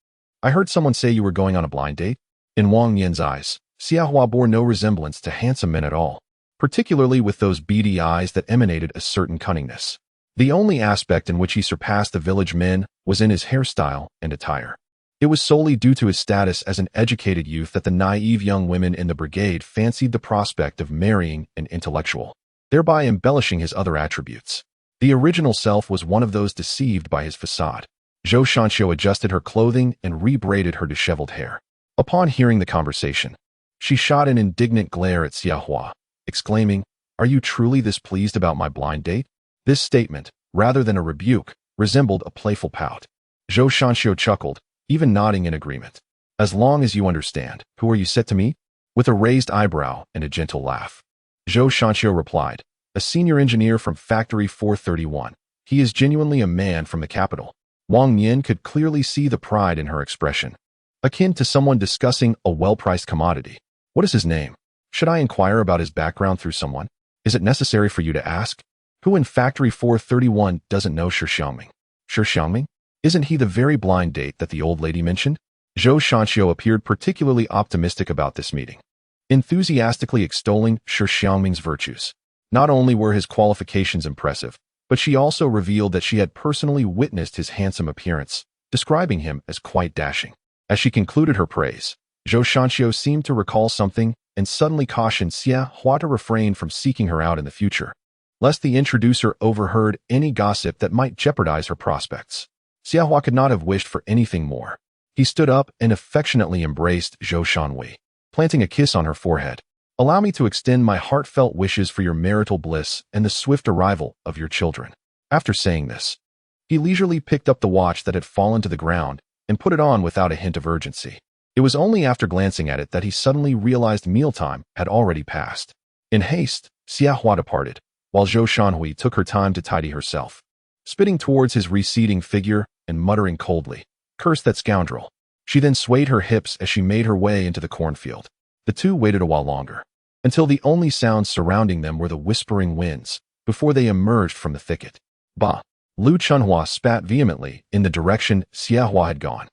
I heard someone say you were going on a blind date? In Wang Nian's eyes, Xiahua bore no resemblance to handsome men at all, particularly with those beady eyes that emanated a certain cunningness. The only aspect in which he surpassed the village men was in his hairstyle and attire. It was solely due to his status as an educated youth that the naive young women in the brigade fancied the prospect of marrying an intellectual, thereby embellishing his other attributes. The original self was one of those deceived by his facade. Zhou Shanxiu adjusted her clothing and rebraided her disheveled hair. Upon hearing the conversation, she shot an indignant glare at Xiahua, exclaiming, "Are you truly this pleased about my blind date?" This statement, rather than a rebuke, resembled a playful pout. Zhou Shanxiu chuckled, even nodding in agreement. "As long as you understand, who are you set to meet?" With a raised eyebrow and a gentle laugh, Zhou Shanxiu replied, "A senior engineer from Factory 431. He is genuinely a man from the capital." Wang Nian could clearly see the pride in her expression, akin to someone discussing a well-priced commodity. "What is his name? Should I inquire about his background through someone? Is it necessary for you to ask? Who in Factory 431 doesn't know Shi Xiangming? Shi Xiangming? Isn't he the very blind date that the old lady mentioned?" Zhou Shanxiu appeared particularly optimistic about this meeting, enthusiastically extolling Shi Xiangming's virtues. Not only were his qualifications impressive, but she also revealed that she had personally witnessed his handsome appearance, describing him as quite dashing. As she concluded her praise, Zhou Shanxiu seemed to recall something and suddenly cautioned Xiahua to refrain from seeking her out in the future, lest the introducer overheard any gossip that might jeopardize her prospects. Xiahua could not have wished for anything more. He stood up and affectionately embraced Zhou Shanhui, planting a kiss on her forehead. "Allow me to extend my heartfelt wishes for your marital bliss and the swift arrival of your children." After saying this, he leisurely picked up the watch that had fallen to the ground and put it on without a hint of urgency. It was only after glancing at it that he suddenly realized mealtime had already passed. In haste, Xiahua departed, while Zhou Shanhui took her time to tidy herself, spitting towards his receding figure and muttering coldly, "Curse that scoundrel." She then swayed her hips as she made her way into the cornfield. The two waited a while longer, until the only sounds surrounding them were the whispering winds, before they emerged from the thicket. "Bah!" Lu Chunhua spat vehemently in the direction Xiahua had gone.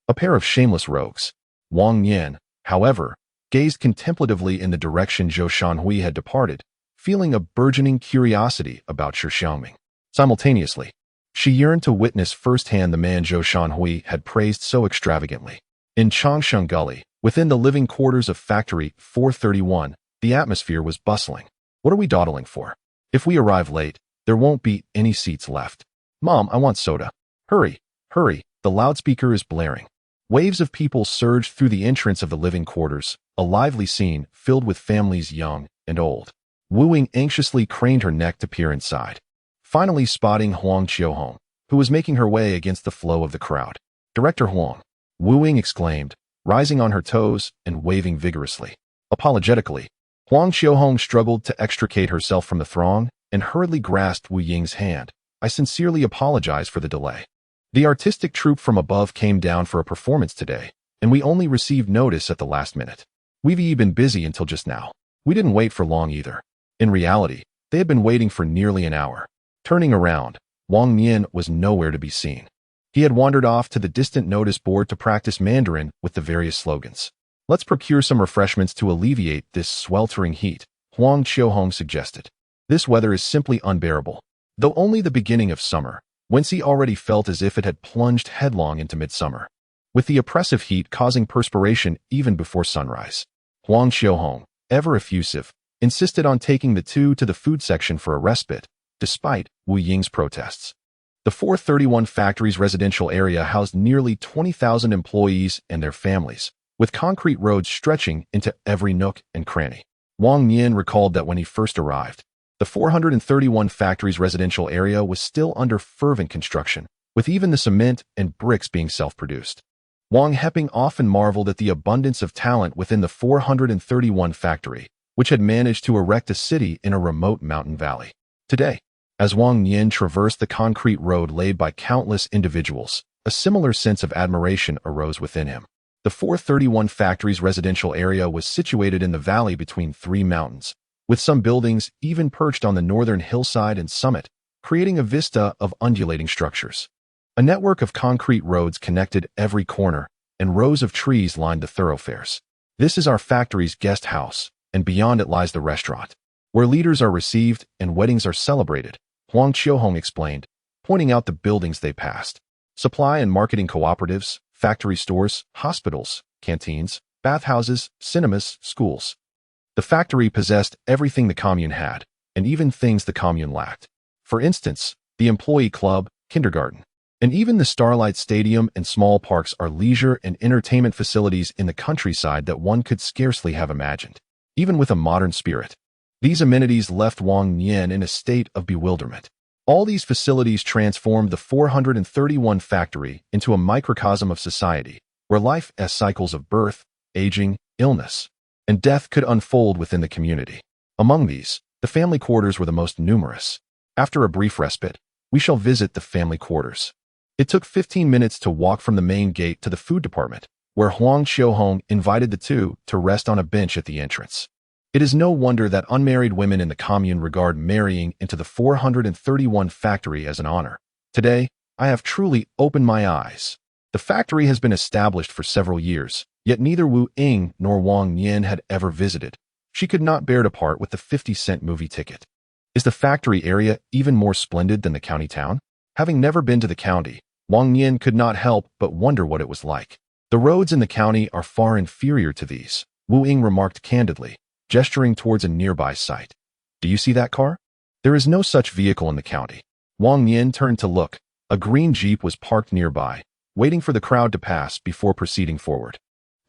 A pair of shameless rogues. Wang Nian, however, gazed contemplatively in the direction Zhou Shanhui had departed, feeling a burgeoning curiosity about Shi Xiangming. Simultaneously, she yearned to witness firsthand the man Zhou Shanhui had praised so extravagantly. In Changsheng Gully, within the living quarters of Factory 431, the atmosphere was bustling. "What are we dawdling for? If we arrive late, there won't be any seats left. Mom, I want soda. Hurry, hurry, the loudspeaker is blaring." Waves of people surged through the entrance of the living quarters, a lively scene filled with families young and old. Wu Ying anxiously craned her neck to peer inside, finally spotting Huang Qiuhong, who was making her way against the flow of the crowd. "Director Huang," Wu Ying exclaimed, rising on her toes and waving vigorously. Apologetically, Huang Qiuhong struggled to extricate herself from the throng and hurriedly grasped Wu Ying's hand. "I sincerely apologize for the delay. The artistic troupe from above came down for a performance today, and we only received notice at the last minute. We've been busy until just now. We didn't wait for long either." In reality, they had been waiting for nearly an hour. Turning around, Wang Nian was nowhere to be seen. He had wandered off to the distant notice board to practice Mandarin with the various slogans. "Let's procure some refreshments to alleviate this sweltering heat," Huang Qiuhong suggested. This weather is simply unbearable. Though only the beginning of summer, Wensi already felt as if it had plunged headlong into midsummer, with the oppressive heat causing perspiration even before sunrise. Huang Xiaohong, ever effusive, insisted on taking the two to the food section for a respite, despite Wu Ying's protests. The 431 factory's residential area housed nearly 20,000 employees and their families, with concrete roads stretching into every nook and cranny. Wang Nian recalled that when he first arrived, the 431 factory's residential area was still under fervent construction, with even the cement and bricks being self-produced. Wang Heping often marveled at the abundance of talent within the 431 factory, which had managed to erect a city in a remote mountain valley. Today, as Wang Nian traversed the concrete road laid by countless individuals, a similar sense of admiration arose within him. The 431 factory's residential area was situated in the valley between three mountains, with some buildings even perched on the northern hillside and summit, creating a vista of undulating structures. A network of concrete roads connected every corner, and rows of trees lined the thoroughfares. This is our factory's guest house, and beyond it lies the restaurant, where leaders are received and weddings are celebrated, Huang Xiaohong explained, pointing out the buildings they passed. Supply and marketing cooperatives, factory stores, hospitals, canteens, bathhouses, cinemas, schools. The factory possessed everything the commune had, and even things the commune lacked. For instance, the employee club, kindergarten, and even the Starlight Stadium and small parks are leisure and entertainment facilities in the countryside that one could scarcely have imagined, even with a modern spirit. These amenities left Wang Nian in a state of bewilderment. All these facilities transformed the 431 factory into a microcosm of society, where life as cycles of birth, aging, illness, and death could unfold within the community. Among these, the family quarters were the most numerous. After a brief respite, we shall visit the family quarters. It took 15 minutes to walk from the main gate to the food department, where Huang Xiaohong invited the two to rest on a bench at the entrance. It is no wonder that unmarried women in the commune regard marrying into the 431 factory as an honor. Today, I have truly opened my eyes. The factory has been established for several years, yet neither Wu Ying nor Wang Nian had ever visited. She could not bear to part with the 50-cent movie ticket. Is the factory area even more splendid than the county town? Having never been to the county, Wang Nian could not help but wonder what it was like. The roads in the county are far inferior to these, Wu Ying remarked candidly, gesturing towards a nearby site. Do you see that car? There is no such vehicle in the county. Wang Nian turned to look. A green Jeep was parked nearby, waiting for the crowd to pass before proceeding forward.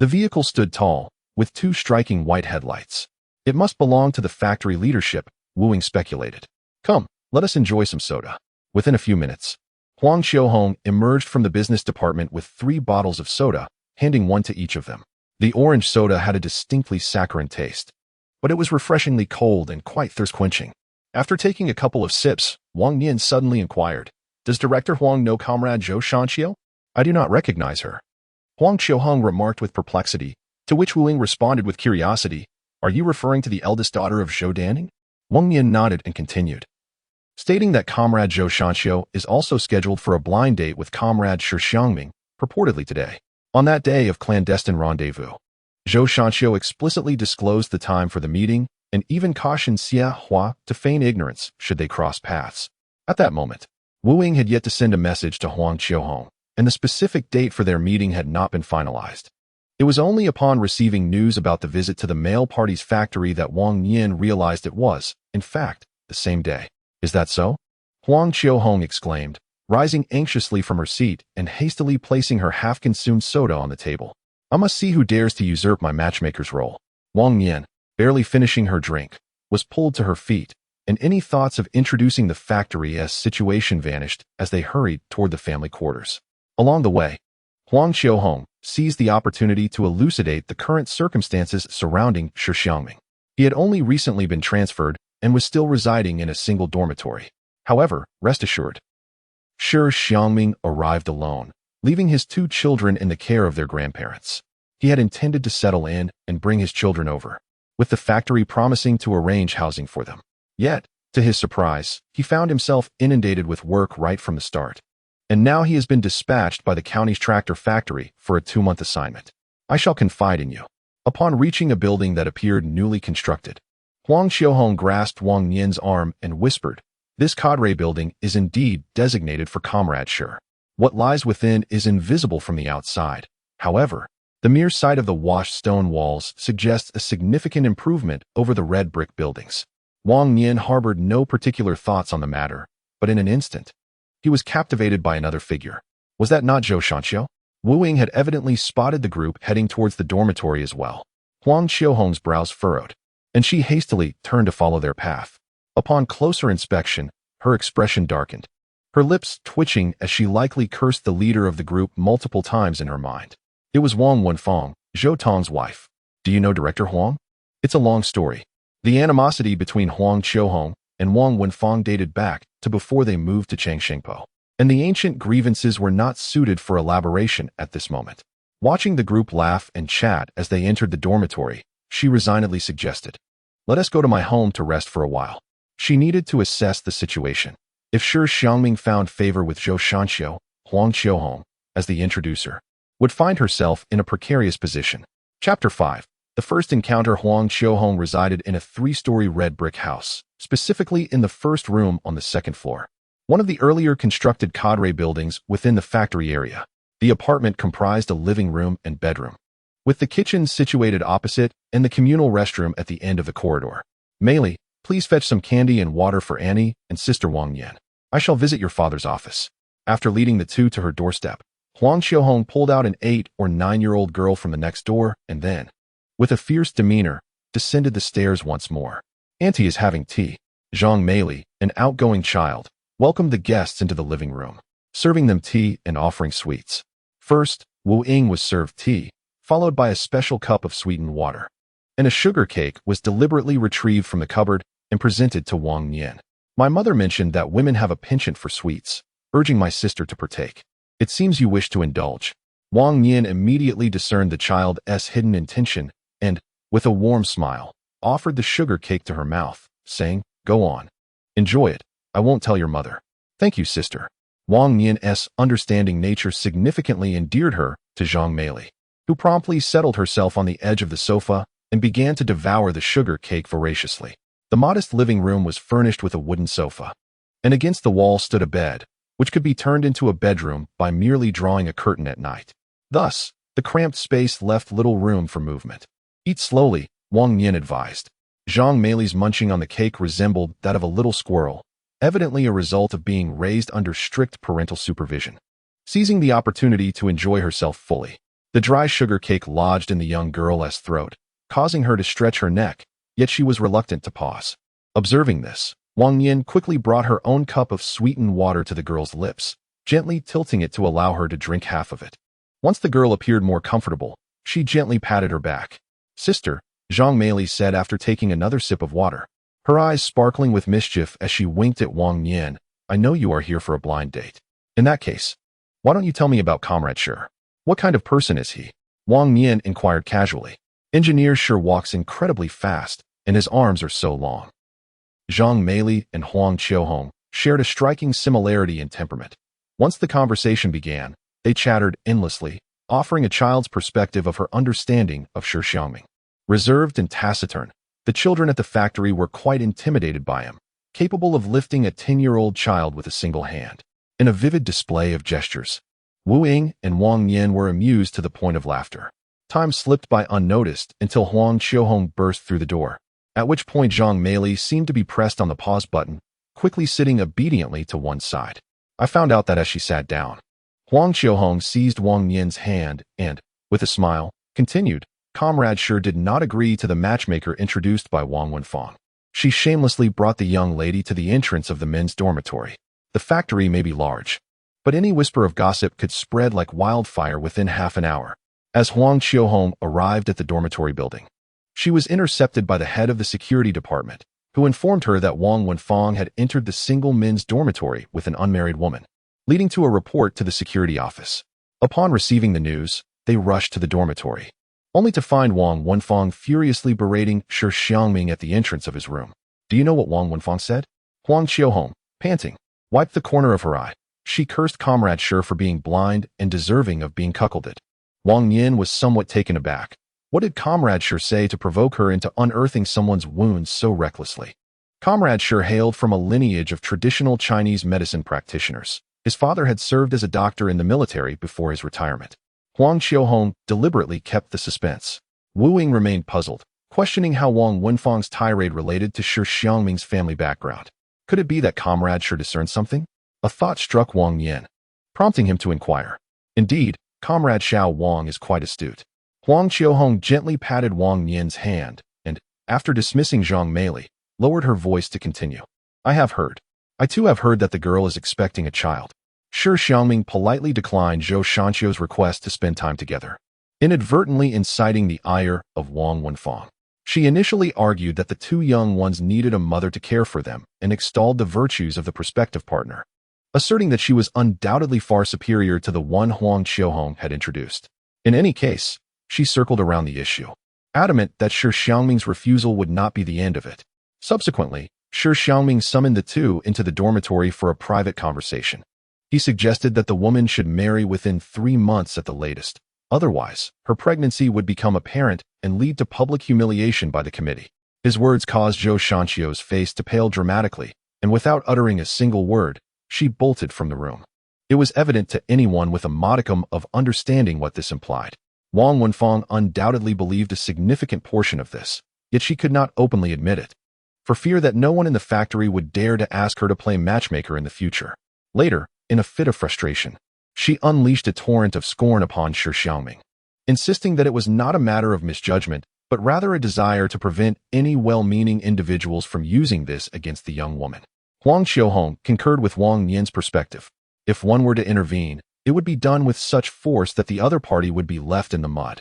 The vehicle stood tall, with two striking white headlights. It must belong to the factory leadership, Wu Ying speculated. Come, let us enjoy some soda. Within a few minutes, Huang Xiaohong emerged from the business department with 3 bottles of soda, handing one to each of them. The orange soda had a distinctly saccharine taste, but it was refreshingly cold and quite thirst-quenching. After taking a couple of sips, Wang Nian suddenly inquired, Does Director Huang know Comrade Zhou Shanqiu? I do not recognize her. Huang Xiaohong remarked with perplexity, to which Wu Ying responded with curiosity, Are you referring to the eldest daughter of Zhou Danning? Wang Nian nodded and continued, stating that Comrade Zhou Shanqiu is also scheduled for a blind date with Comrade Shi Xiangming, purportedly today. On that day of clandestine rendezvous, Zhou Shanqiu explicitly disclosed the time for the meeting and even cautioned Xia Hua to feign ignorance should they cross paths. At that moment, Wu Ying had yet to send a message to Huang Xiaohong, and the specific date for their meeting had not been finalized. It was only upon receiving news about the visit to the male party's factory that Wang Nian realized it was, in fact, the same day. Is that so? Huang Xiaohong exclaimed, rising anxiously from her seat and hastily placing her half-consumed soda on the table. I must see who dares to usurp my matchmaker's role. Wang Nian, barely finishing her drink, was pulled to her feet, and any thoughts of introducing the factory as situation vanished as they hurried toward the family quarters. Along the way, Huang Xiaohong seized the opportunity to elucidate the current circumstances surrounding Shi Xiangming. He had only recently been transferred and was still residing in a single dormitory. However, rest assured, Shi Xiangming arrived alone, leaving his 2 children in the care of their grandparents. He had intended to settle in and bring his children over, with the factory promising to arrange housing for them. Yet, to his surprise, he found himself inundated with work right from the start. And now he has been dispatched by the county's tractor factory for a 2-month assignment. I shall confide in you. Upon reaching a building that appeared newly constructed, Huang Xiaohong grasped Wang Nian's arm and whispered, "This cadre building is indeed designated for Comrade Shi. What lies within is invisible from the outside. However, the mere sight of the washed stone walls suggests a significant improvement over the red brick buildings." Wang Nian harbored no particular thoughts on the matter, but in an instant, he was captivated by another figure. Was that not Zhou Shanxiu? Wu Ying had evidently spotted the group heading towards the dormitory as well. Huang Xiaohong's brows furrowed, and she hastily turned to follow their path. Upon closer inspection, her expression darkened, her lips twitching as she likely cursed the leader of the group multiple times in her mind. It was Wang Wenfang, Zhou Tong's wife. "Do you know Director Huang?" "It's a long story." The animosity between Huang Xiaohong and Wang Wenfang dated back to before they moved to Changshengpo, and the ancient grievances were not suited for elaboration at this moment. Watching the group laugh and chat as they entered the dormitory, she resignedly suggested, "Let us go to my home to rest for a while." She needed to assess the situation. If Shi Xiangming found favor with Zhou Shanxiu, Huang Xiaohong, as the introducer, would find herself in a precarious position. Chapter 5. The first encounter. Huang Xiaohong resided in a 3-story red brick house, specifically in the first room on the second floor, one of the earlier constructed cadre buildings within the factory area. The apartment comprised a living room and bedroom, with the kitchen situated opposite and the communal restroom at the end of the corridor. "Meili, please fetch some candy and water for Annie and Sister Wang Yan. I shall visit your father's office." After leading the two to her doorstep, Huang Xiaohong pulled out an 8 or 9-year-old girl from the next door and then, with a fierce demeanor, descended the stairs once more. "Auntie is having tea." Zhang Meili, an outgoing child, welcomed the guests into the living room, serving them tea and offering sweets. First, Wu Ying was served tea, followed by a special cup of sweetened water, and a sugar cake was deliberately retrieved from the cupboard and presented to Wang Nian. "My mother mentioned that women have a penchant for sweets, urging my sister to partake. It seems you wish to indulge." Wang Nian immediately discerned the child's hidden intention and, with a warm smile, offered the sugar cake to her mouth, saying, "Go on. Enjoy it. I won't tell your mother." "Thank you, sister." Wang Nian's understanding nature significantly endeared her to Zhang Meili, who promptly settled herself on the edge of the sofa and began to devour the sugar cake voraciously. The modest living room was furnished with a wooden sofa, and against the wall stood a bed, which could be turned into a bedroom by merely drawing a curtain at night. Thus, the cramped space left little room for movement. "Eat slowly," Wang Nian advised. Zhang Meili's munching on the cake resembled that of a little squirrel, evidently a result of being raised under strict parental supervision. Seizing the opportunity to enjoy herself fully, the dry sugar cake lodged in the young girl's throat, causing her to stretch her neck, yet she was reluctant to pause. Observing this, Wang Nian quickly brought her own cup of sweetened water to the girl's lips, gently tilting it to allow her to drink half of it. Once the girl appeared more comfortable, she gently patted her back. "Sister," Zhang Meili said after taking another sip of water, her eyes sparkling with mischief as she winked at Wang Nian, "I know you are here for a blind date. In that case, why don't you tell me about Comrade Shi? What kind of person is he?" Wang Nian inquired casually. "Engineer Shi walks incredibly fast, and his arms are so long." Zhang Meili and Huang Xiaohong shared a striking similarity in temperament. Once the conversation began, they chattered endlessly, offering a child's perspective of her understanding of Shi Xiangming. Reserved and taciturn, the children at the factory were quite intimidated by him, capable of lifting a 10-year-old child with a single hand. In a vivid display of gestures, Wu Ying and Wang Nian were amused to the point of laughter. Time slipped by unnoticed until Huang Xiaohong burst through the door, at which point Zhang Meili seemed to be pressed on the pause button, quickly sitting obediently to one side. I found out that as she sat down. Huang Xiaohong seized Wang Nian's hand and, with a smile, continued, "Comrade Shi did not agree to the matchmaker introduced by Wang Wenfang. She shamelessly brought the young lady to the entrance of the men's dormitory. The factory may be large, but any whisper of gossip could spread like wildfire within half an hour." As Huang Xiaohong arrived at the dormitory building, she was intercepted by the head of the security department, who informed her that Wang Wenfang had entered the single men's dormitory with an unmarried woman, leading to a report to the security office. Upon receiving the news, they rushed to the dormitory, only to find Wang Wenfang furiously berating Shi Xiangming at the entrance of his room. "Do you know what Wang Wenfang said?" Huang Xiaohong, panting, wiped the corner of her eye. She cursed Comrade Shi for being blind and deserving of being cuckolded. Wang Nian was somewhat taken aback, What did Comrade Shi say to provoke her into unearthing someone's wounds so recklessly? Comrade Shi hailed from a lineage of traditional Chinese medicine practitioners. His father had served as a doctor in the military before his retirement. Huang Qiuhong deliberately kept the suspense. Wu Ying remained puzzled, questioning how Wang Wenfang's tirade related to Shi Xiangming's family background. Could it be that Comrade Shi discerned something? A thought struck Wang Nian, prompting him to inquire. Indeed, Comrade Xiao Wang is quite astute. Huang Qiuhong gently patted Wang Nian's hand and, after dismissing Zhang Meili, lowered her voice to continue. I too have heard that the girl is expecting a child. Shi Xiangming politely declined Zhou Shanqiu's request to spend time together, inadvertently inciting the ire of Wang Wenfang. She initially argued that the two young ones needed a mother to care for them and extolled the virtues of the prospective partner, asserting that she was undoubtedly far superior to the one Huang Qiuhong had introduced. In any case, she circled around the issue, adamant that Shi Xiangming's refusal would not be the end of it. Subsequently, Shi Xiangming summoned the two into the dormitory for a private conversation. He suggested that the woman should marry within 3 months at the latest. Otherwise, her pregnancy would become apparent and lead to public humiliation by the committee. His words caused Zhou Shanqiu's face to pale dramatically, and without uttering a single word, she bolted from the room. It was evident to anyone with a modicum of understanding what this implied. Wang Wenfang undoubtedly believed a significant portion of this, yet she could not openly admit it, for fear that no one in the factory would dare to ask her to play matchmaker in the future. Later, in a fit of frustration, she unleashed a torrent of scorn upon Shi Xiangming, insisting that it was not a matter of misjudgment, but rather a desire to prevent any well-meaning individuals from using this against the young woman. Huang Qiuhong concurred with Wang Nian's perspective. If one were to intervene, it would be done with such force that the other party would be left in the mud.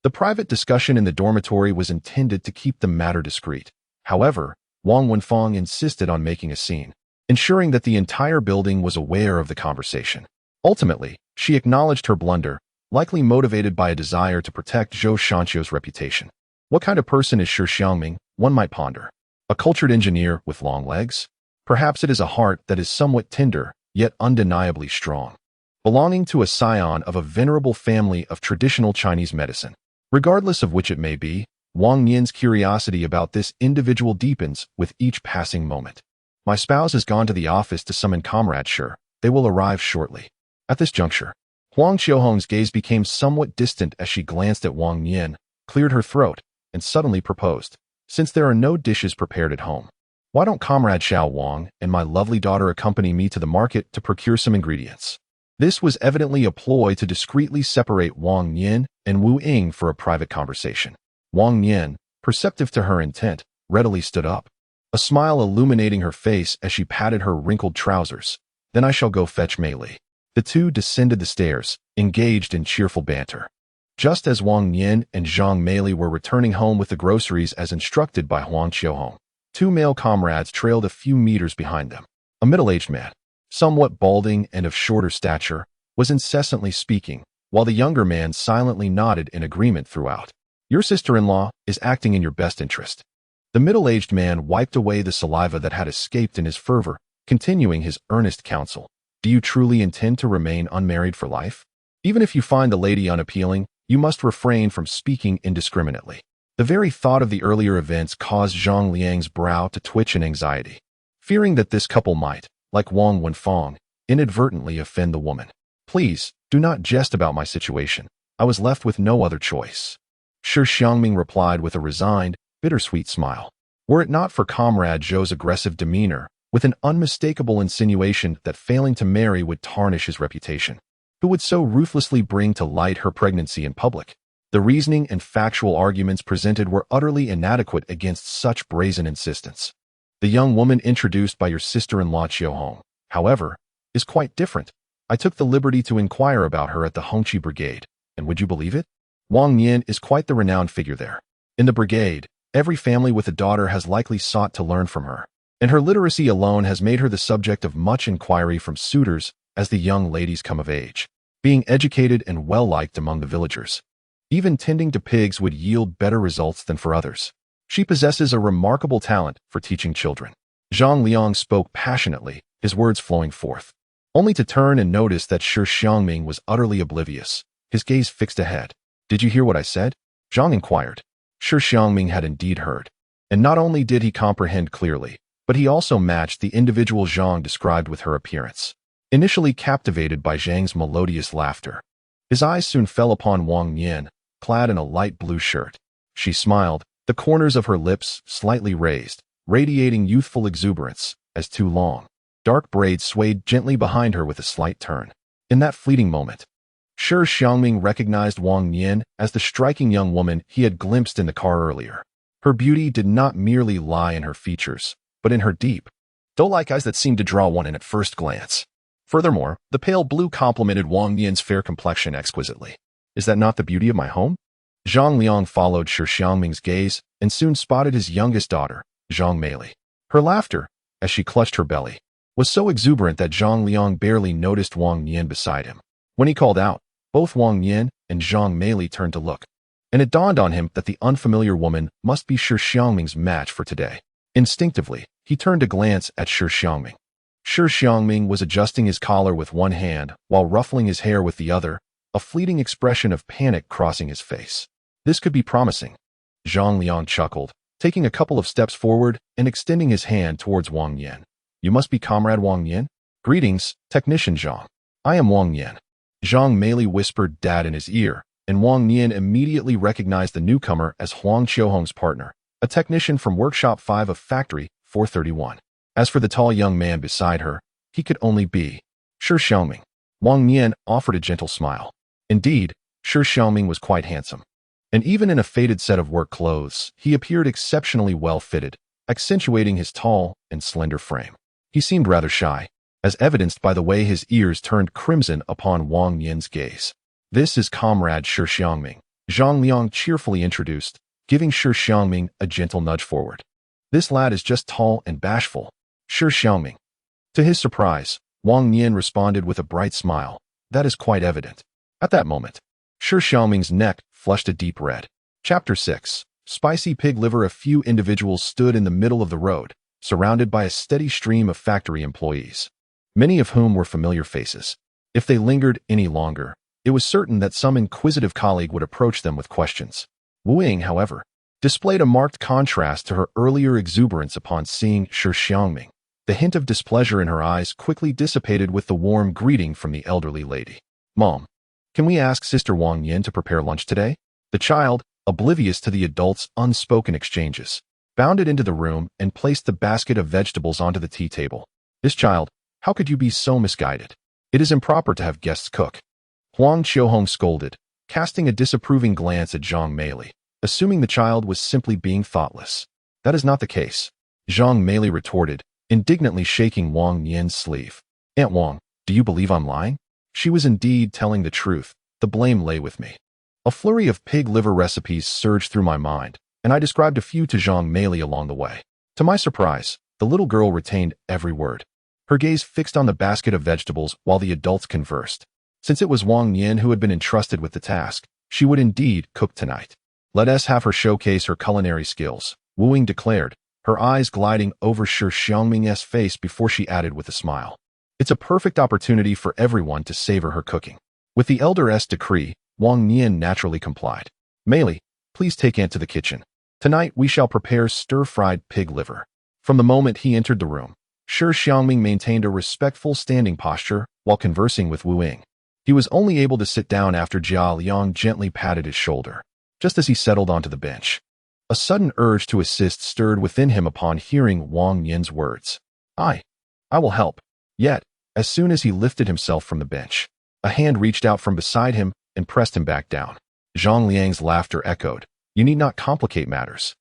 The private discussion in the dormitory was intended to keep the matter discreet. However, Wang Wenfang insisted on making a scene, ensuring that the entire building was aware of the conversation. Ultimately, she acknowledged her blunder, likely motivated by a desire to protect Zhou Shanqiu's reputation. What kind of person is Shi Xiangming, one might ponder? A cultured engineer with long legs? Perhaps it is a heart that is somewhat tender, yet undeniably strong, belonging to a scion of a venerable family of traditional Chinese medicine. Regardless of which it may be, Wang Nian's curiosity about this individual deepens with each passing moment. My spouse has gone to the office to summon Comrade Shi. They will arrive shortly. At this juncture, Huang Qiuhong's gaze became somewhat distant as she glanced at Wang Nian, cleared her throat, and suddenly proposed. Since there are no dishes prepared at home, why don't Comrade Xiao Wang and my lovely daughter accompany me to the market to procure some ingredients? This was evidently a ploy to discreetly separate Wang Nian and Wu Ying for a private conversation. Wang Nian, perceptive to her intent, readily stood up, a smile illuminating her face as she patted her wrinkled trousers. Then I shall go fetch Meili. The two descended the stairs, engaged in cheerful banter. Just as Wang Nian and Zhang Meili were returning home with the groceries as instructed by Huang Qiuhong, two male comrades trailed a few meters behind them. A middle-aged man, somewhat balding and of shorter stature, was incessantly speaking, while the younger man silently nodded in agreement throughout. Your sister-in-law is acting in your best interest. The middle-aged man wiped away the saliva that had escaped in his fervor, continuing his earnest counsel. Do you truly intend to remain unmarried for life? Even if you find the lady unappealing, you must refrain from speaking indiscriminately. The very thought of the earlier events caused Zhang Liang's brow to twitch in anxiety, fearing that this couple might, like Wang Wenfang, inadvertently offend the woman. Please, do not jest about my situation. I was left with no other choice. Shi Xiangming replied with a resigned, bittersweet smile. Were it not for Comrade Zhou's aggressive demeanor, with an unmistakable insinuation that failing to marry would tarnish his reputation, who would so ruthlessly bring to light her pregnancy in public? The reasoning and factual arguments presented were utterly inadequate against such brazen insistence. The young woman introduced by your sister-in-law Qiuhong, however, is quite different. I took the liberty to inquire about her at the Hongqi brigade, and would you believe it? Wang Nian is quite the renowned figure there. In the brigade, every family with a daughter has likely sought to learn from her, and her literacy alone has made her the subject of much inquiry from suitors as the young ladies come of age. Being educated and well-liked among the villagers, even tending to pigs would yield better results than for others. She possesses a remarkable talent for teaching children. Zhang Liang spoke passionately, his words flowing forth, only to turn and notice that Shi Xiangming was utterly oblivious, his gaze fixed ahead. Did you hear what I said? Zhang inquired. Shi Xiangming had indeed heard. And not only did he comprehend clearly, but he also matched the individual Zhang described with her appearance. Initially captivated by Zhang's melodious laughter, his eyes soon fell upon Wang Nian, clad in a light blue shirt. She smiled, the corners of her lips slightly raised, radiating youthful exuberance, as two long, dark braids swayed gently behind her with a slight turn. In that fleeting moment, Shi Xiangming recognized Wang Nian as the striking young woman he had glimpsed in the car earlier. Her beauty did not merely lie in her features, but in her deep, doe-like eyes that seemed to draw one in at first glance. Furthermore, the pale blue complemented Wang Nian's fair complexion exquisitely. Is that not the beauty of my home? Zhang Liang followed Shi Xiangming's gaze and soon spotted his youngest daughter, Zhang Meili. Her laughter, as she clutched her belly, was so exuberant that Zhang Liang barely noticed Wang Nian beside him. When he called out, both Wang Nian and Zhang Meili turned to look, and it dawned on him that the unfamiliar woman must be Shi Xiangming's match for today. Instinctively, he turned to glance at Shi Xiangming. Shi Xiangming was adjusting his collar with one hand while ruffling his hair with the other, a fleeting expression of panic crossing his face. This could be promising. Zhang Liang chuckled, taking a couple of steps forward and extending his hand towards Wang Nian. You must be Comrade Wang Nian? Greetings, Technician Zhang. I am Wang Nian. Zhang Meili whispered Dad in his ear, and Wang Nian immediately recognized the newcomer as Huang Qiuhong's partner, a technician from Workshop 5 of Factory 431. As for the tall young man beside her, he could only be Shi Xiangming. Wang Nian offered a gentle smile. Indeed, Shi Xiangming was quite handsome. And even in a faded set of work clothes, he appeared exceptionally well-fitted, accentuating his tall and slender frame. He seemed rather shy, as evidenced by the way his ears turned crimson upon Wang Nian's gaze. This is Comrade Shi Xiangming, Zhang Liang cheerfully introduced, giving Shi Xiangming a gentle nudge forward. This lad is just tall and bashful. Shi Xiangming. To his surprise, Wang Nian responded with a bright smile. That is quite evident. At that moment, Shi Xiangming's neck flushed a deep red. Chapter 6. Spicy pig liver. A few individuals stood in the middle of the road, surrounded by a steady stream of factory employees, many of whom were familiar faces. If they lingered any longer, it was certain that some inquisitive colleague would approach them with questions. Wang, however, displayed a marked contrast to her earlier exuberance upon seeing Shi Xiangming. The hint of displeasure in her eyes quickly dissipated with the warm greeting from the elderly lady. Mom, can we ask Sister Wang Nian to prepare lunch today? The child, oblivious to the adults' unspoken exchanges, bounded into the room and placed the basket of vegetables onto the tea table. This child, how could you be so misguided? It is improper to have guests cook. Huang Qiuhong scolded, casting a disapproving glance at Zhang Meili, assuming the child was simply being thoughtless. That is not the case. Zhang Meili retorted, indignantly shaking Wang Nian's sleeve. Aunt Wang, do you believe I'm lying? She was indeed telling the truth. The blame lay with me. A flurry of pig liver recipes surged through my mind, and I described a few to Zhang Meili along the way. To my surprise, the little girl retained every word, her gaze fixed on the basket of vegetables while the adults conversed. Since it was Wang Nian who had been entrusted with the task, she would indeed cook tonight. Let us have her showcase her culinary skills, Wang declared, her eyes gliding over Shi Xiangming's face before she added with a smile. It's a perfect opportunity for everyone to savor her cooking. With the elder's decree, Wang Nian naturally complied. Meili, please take Aunt to the kitchen. Tonight we shall prepare stir-fried pig liver. From the moment he entered the room, Shi Xiangming maintained a respectful standing posture while conversing with Wang. He was only able to sit down after Jia Liang gently patted his shoulder, just as he settled onto the bench. A sudden urge to assist stirred within him upon hearing Wang Nian's words. I will help. Yet, as soon as he lifted himself from the bench, a hand reached out from beside him and pressed him back down. Zhang Liang's laughter echoed. You need not complicate matters.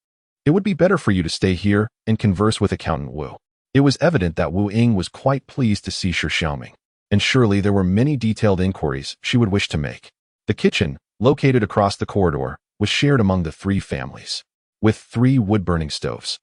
It would be better for you to stay here and converse with Accountant Wu. It was evident that Wang was quite pleased to see Shi Xiangming, and surely there were many detailed inquiries she would wish to make. The kitchen, located across the corridor, was shared among the three families, with 3 wood-burning stoves.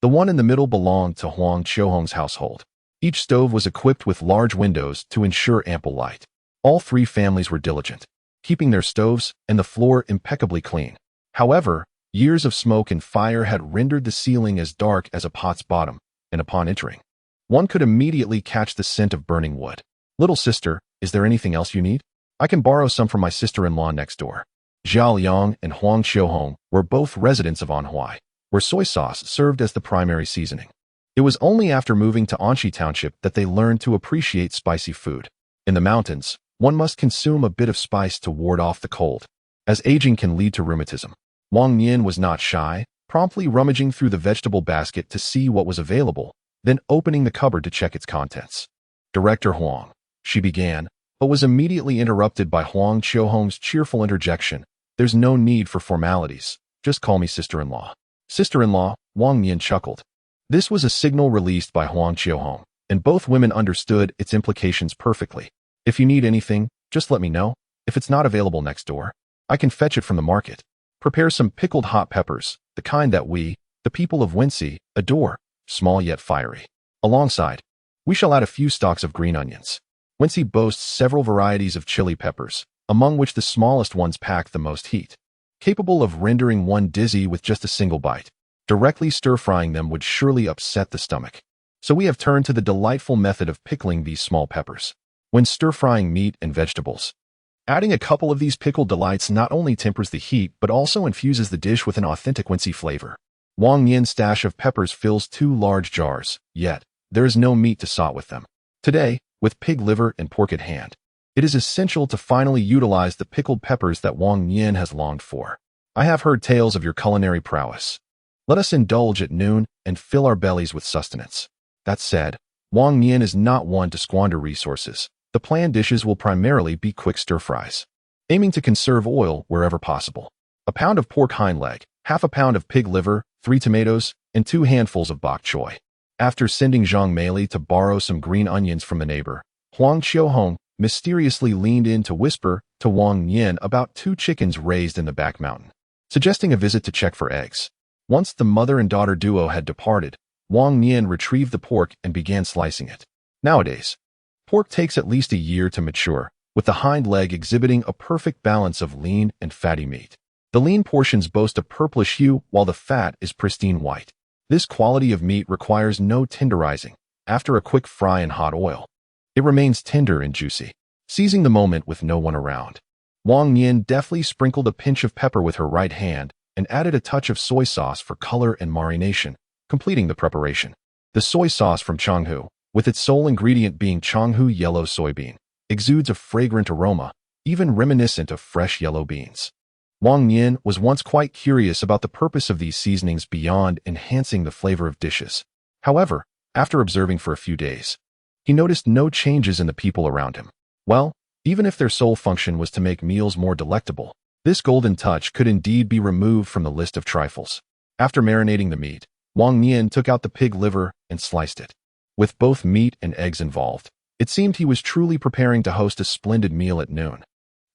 The one in the middle belonged to Huang Qiuhong's household. Each stove was equipped with large windows to ensure ample light. All 3 families were diligent, keeping their stoves and the floor impeccably clean. However, years of smoke and fire had rendered the ceiling as dark as a pot's bottom, and upon entering, one could immediately catch the scent of burning wood. Little sister, is there anything else you need? I can borrow some from my sister-in-law next door. Zhao Liang and Huang Xiaohong were both residents of Anhui, where soy sauce served as the primary seasoning. It was only after moving to Anxi Township that they learned to appreciate spicy food. In the mountains, one must consume a bit of spice to ward off the cold, as aging can lead to rheumatism. Wang Nian was not shy, promptly rummaging through the vegetable basket to see what was available, then opening the cupboard to check its contents. Director Huang, she began, but was immediately interrupted by Huang Xiaohong's cheerful interjection. There's no need for formalities. Just call me sister-in-law. Sister-in-law, Wang Nian chuckled. This was a signal released by Huang Xiaohong, and both women understood its implications perfectly. If you need anything, just let me know. If it's not available next door, I can fetch it from the market. Prepare some pickled hot peppers, the kind that we, the people of Wenxi, adore, small yet fiery. Alongside, we shall add a few stalks of green onions. Wenxi boasts several varieties of chili peppers, among which the smallest ones pack the most heat, capable of rendering one dizzy with just a single bite. Directly stir-frying them would surely upset the stomach. So we have turned to the delightful method of pickling these small peppers. When stir-frying meat and vegetables, adding a couple of these pickled delights not only tempers the heat but also infuses the dish with an authentic Wenxi flavor. Wang Nian's stash of peppers fills 2 large jars, yet there is no meat to saute with them. Today, with pig liver and pork at hand, it is essential to finally utilize the pickled peppers that Wang Nian has longed for. I have heard tales of your culinary prowess. Let us indulge at noon and fill our bellies with sustenance. That said, Wang Nian is not one to squander resources. The planned dishes will primarily be quick stir-fries, aiming to conserve oil wherever possible. A pound of pork hind leg, half a pound of pig liver, 3 tomatoes, and 2 handfuls of bok choy. After sending Zhang Meili to borrow some green onions from a neighbor, Huang Xiaohong mysteriously leaned in to whisper to Wang Nian about 2 chickens raised in the back mountain, suggesting a visit to check for eggs. Once the mother and daughter duo had departed, Wang Nian retrieved the pork and began slicing it. Nowadays, pork takes at least a year to mature, with the hind leg exhibiting a perfect balance of lean and fatty meat. The lean portions boast a purplish hue while the fat is pristine white. This quality of meat requires no tenderizing. After a quick fry in hot oil, it remains tender and juicy. Seizing the moment with no one around, Wang Nian deftly sprinkled a pinch of pepper with her right hand and added a touch of soy sauce for color and marination, completing the preparation. The soy sauce from Changhu, with its sole ingredient being Changhu yellow soybean, exudes a fragrant aroma, even reminiscent of fresh yellow beans. Wang Nian was once quite curious about the purpose of these seasonings beyond enhancing the flavor of dishes. However, after observing for a few days, he noticed no changes in the people around him. Well, even if their sole function was to make meals more delectable, this golden touch could indeed be removed from the list of trifles. After marinating the meat, Wang Nian took out the pig liver and sliced it. With both meat and eggs involved, it seemed he was truly preparing to host a splendid meal at noon.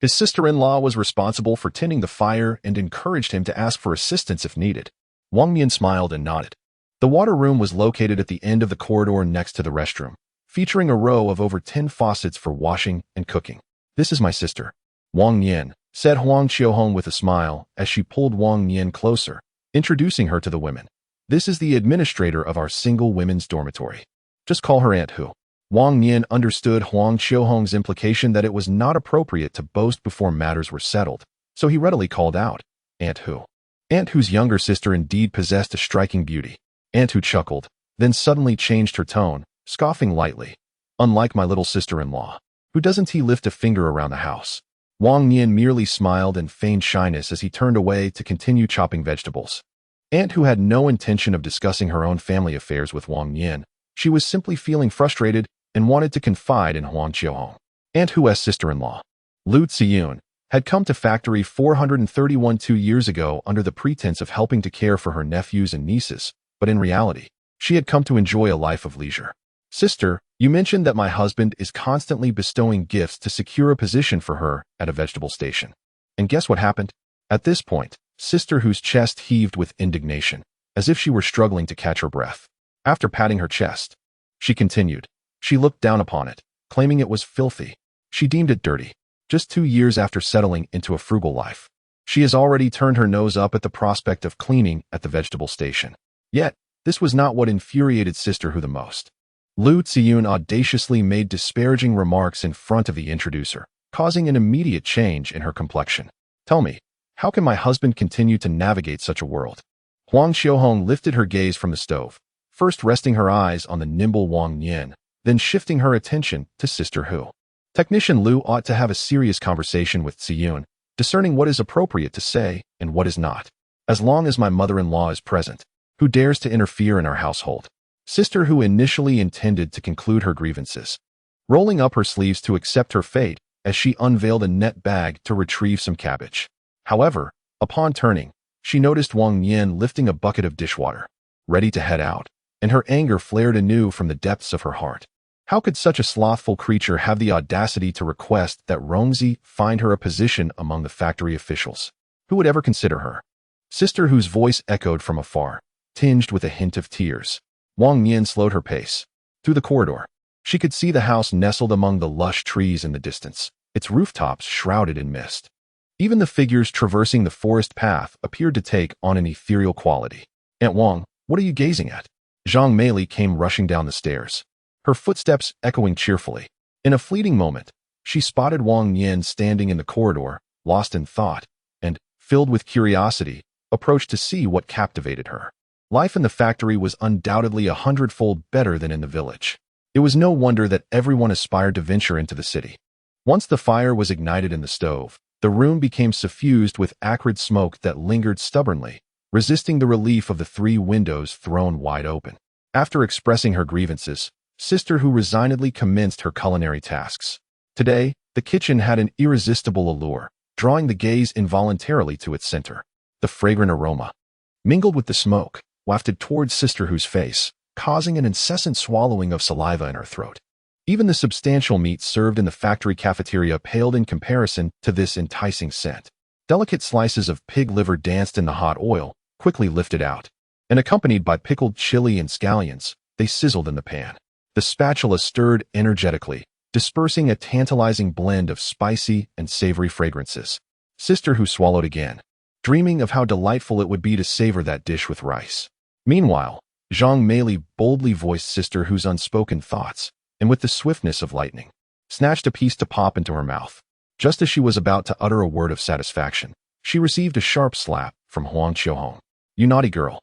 His sister-in-law was responsible for tending the fire and encouraged him to ask for assistance if needed. Wang Nian smiled and nodded. The water room was located at the end of the corridor next to the restroom, featuring a row of over 10 faucets for washing and cooking. This is my sister, Wang Nian, said Huang Xiaohong with a smile as she pulled Wang Nian closer, introducing her to the women. This is the administrator of our single women's dormitory. Just call her Aunt Hu. Wang Nian understood Huang Xiaohong's implication that it was not appropriate to boast before matters were settled, so he readily called out, Aunt Hu. Aunt Hu's younger sister indeed possessed a striking beauty. Aunt Hu chuckled, then suddenly changed her tone, scoffing lightly. Unlike my little sister-in-law, who doesn't he lift a finger around the house? Wang Nian merely smiled and feigned shyness as he turned away to continue chopping vegetables. Aunt Hu had no intention of discussing her own family affairs with Wang Nian. She was simply feeling frustrated and wanted to confide in Huang Xiaohong. Aunt Hu's sister-in-law, Lu Ziyun, had come to Factory 431 2 years ago under the pretense of helping to care for her nephews and nieces, but in reality, she had come to enjoy a life of leisure. Sister, you mentioned that my husband is constantly bestowing gifts to secure a position for her at a vegetable station. And guess what happened? At this point, Sister Hu's chest heaved with indignation, as if she were struggling to catch her breath. After patting her chest, she continued. She looked down upon it, claiming it was filthy. She deemed it dirty. Just 2 years after settling into a frugal life, she has already turned her nose up at the prospect of cleaning at the vegetable station. Yet, this was not what infuriated Sister Hu the most. Lu Ziyun audaciously made disparaging remarks in front of the introducer, causing an immediate change in her complexion. Tell me, How can my husband continue to navigate such a world? Huang Xiaohong lifted her gaze from the stove, first resting her eyes on the nimble Wang Nian, then shifting her attention to Sister Hu. Technician Liu ought to have a serious conversation with Ziyun, discerning what is appropriate to say and what is not. As long as my mother-in-law is present, who dares to interfere in our household? Sister Hu initially intended to conclude her grievances, rolling up her sleeves to accept her fate as she unveiled a net bag to retrieve some cabbage. However, upon turning, she noticed Wang Nian lifting a bucket of dishwater, ready to head out, and her anger flared anew from the depths of her heart. How could such a slothful creature have the audacity to request that Rongzi find her a position among the factory officials? Who would ever consider her? Sister Hu's voice echoed from afar, tinged with a hint of tears. Wang Nian slowed her pace. Through the corridor, she could see the house nestled among the lush trees in the distance, its rooftops shrouded in mist. Even the figures traversing the forest path appeared to take on an ethereal quality. Aunt Wang, what are you gazing at? Zhang Meili came rushing down the stairs, her footsteps echoing cheerfully. In a fleeting moment, she spotted Wang Nian standing in the corridor, lost in thought, and, filled with curiosity, approached to see what captivated her. Life in the factory was undoubtedly 100-fold better than in the village. It was no wonder that everyone aspired to venture into the city. Once the fire was ignited in the stove, the room became suffused with acrid smoke that lingered stubbornly, resisting the relief of the 3 windows thrown wide open. After expressing her grievances, Sister Hu resignedly commenced her culinary tasks. Today, the kitchen had an irresistible allure, drawing the gaze involuntarily to its center. The fragrant aroma, mingled with the smoke, wafted towards Sister Hu's face, causing an incessant swallowing of saliva in her throat. Even the substantial meat served in the factory cafeteria paled in comparison to this enticing scent. Delicate slices of pig liver danced in the hot oil, quickly lifted out, and accompanied by pickled chili and scallions, they sizzled in the pan. The spatula stirred energetically, dispersing a tantalizing blend of spicy and savory fragrances. Sister Hu swallowed again, dreaming of how delightful it would be to savor that dish with rice. Meanwhile, Zhang Meili boldly voiced Sister Hu's unspoken thoughts, and with the swiftness of lightning, snatched a piece to pop into her mouth. Just as she was about to utter a word of satisfaction, she received a sharp slap from Huang Xiaohong. You naughty girl.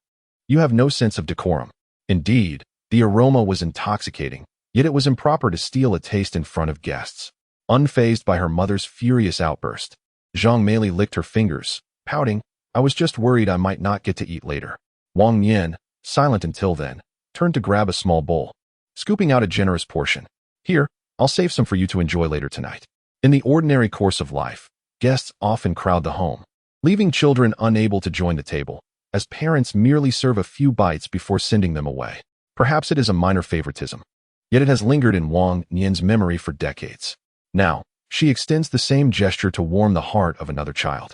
You have no sense of decorum. Indeed, the aroma was intoxicating, yet it was improper to steal a taste in front of guests. Unfazed by her mother's furious outburst, Zhang Meili licked her fingers, pouting, I was just worried I might not get to eat later. Wang Nian, silent until then, turned to grab a small bowl, scooping out a generous portion. Here, I'll save some for you to enjoy later tonight. In the ordinary course of life, guests often crowd the home, leaving children unable to join the table, as parents merely serve a few bites before sending them away. Perhaps it is a minor favoritism, yet it has lingered in Wang Nian's memory for decades. Now, she extends the same gesture to warm the heart of another child.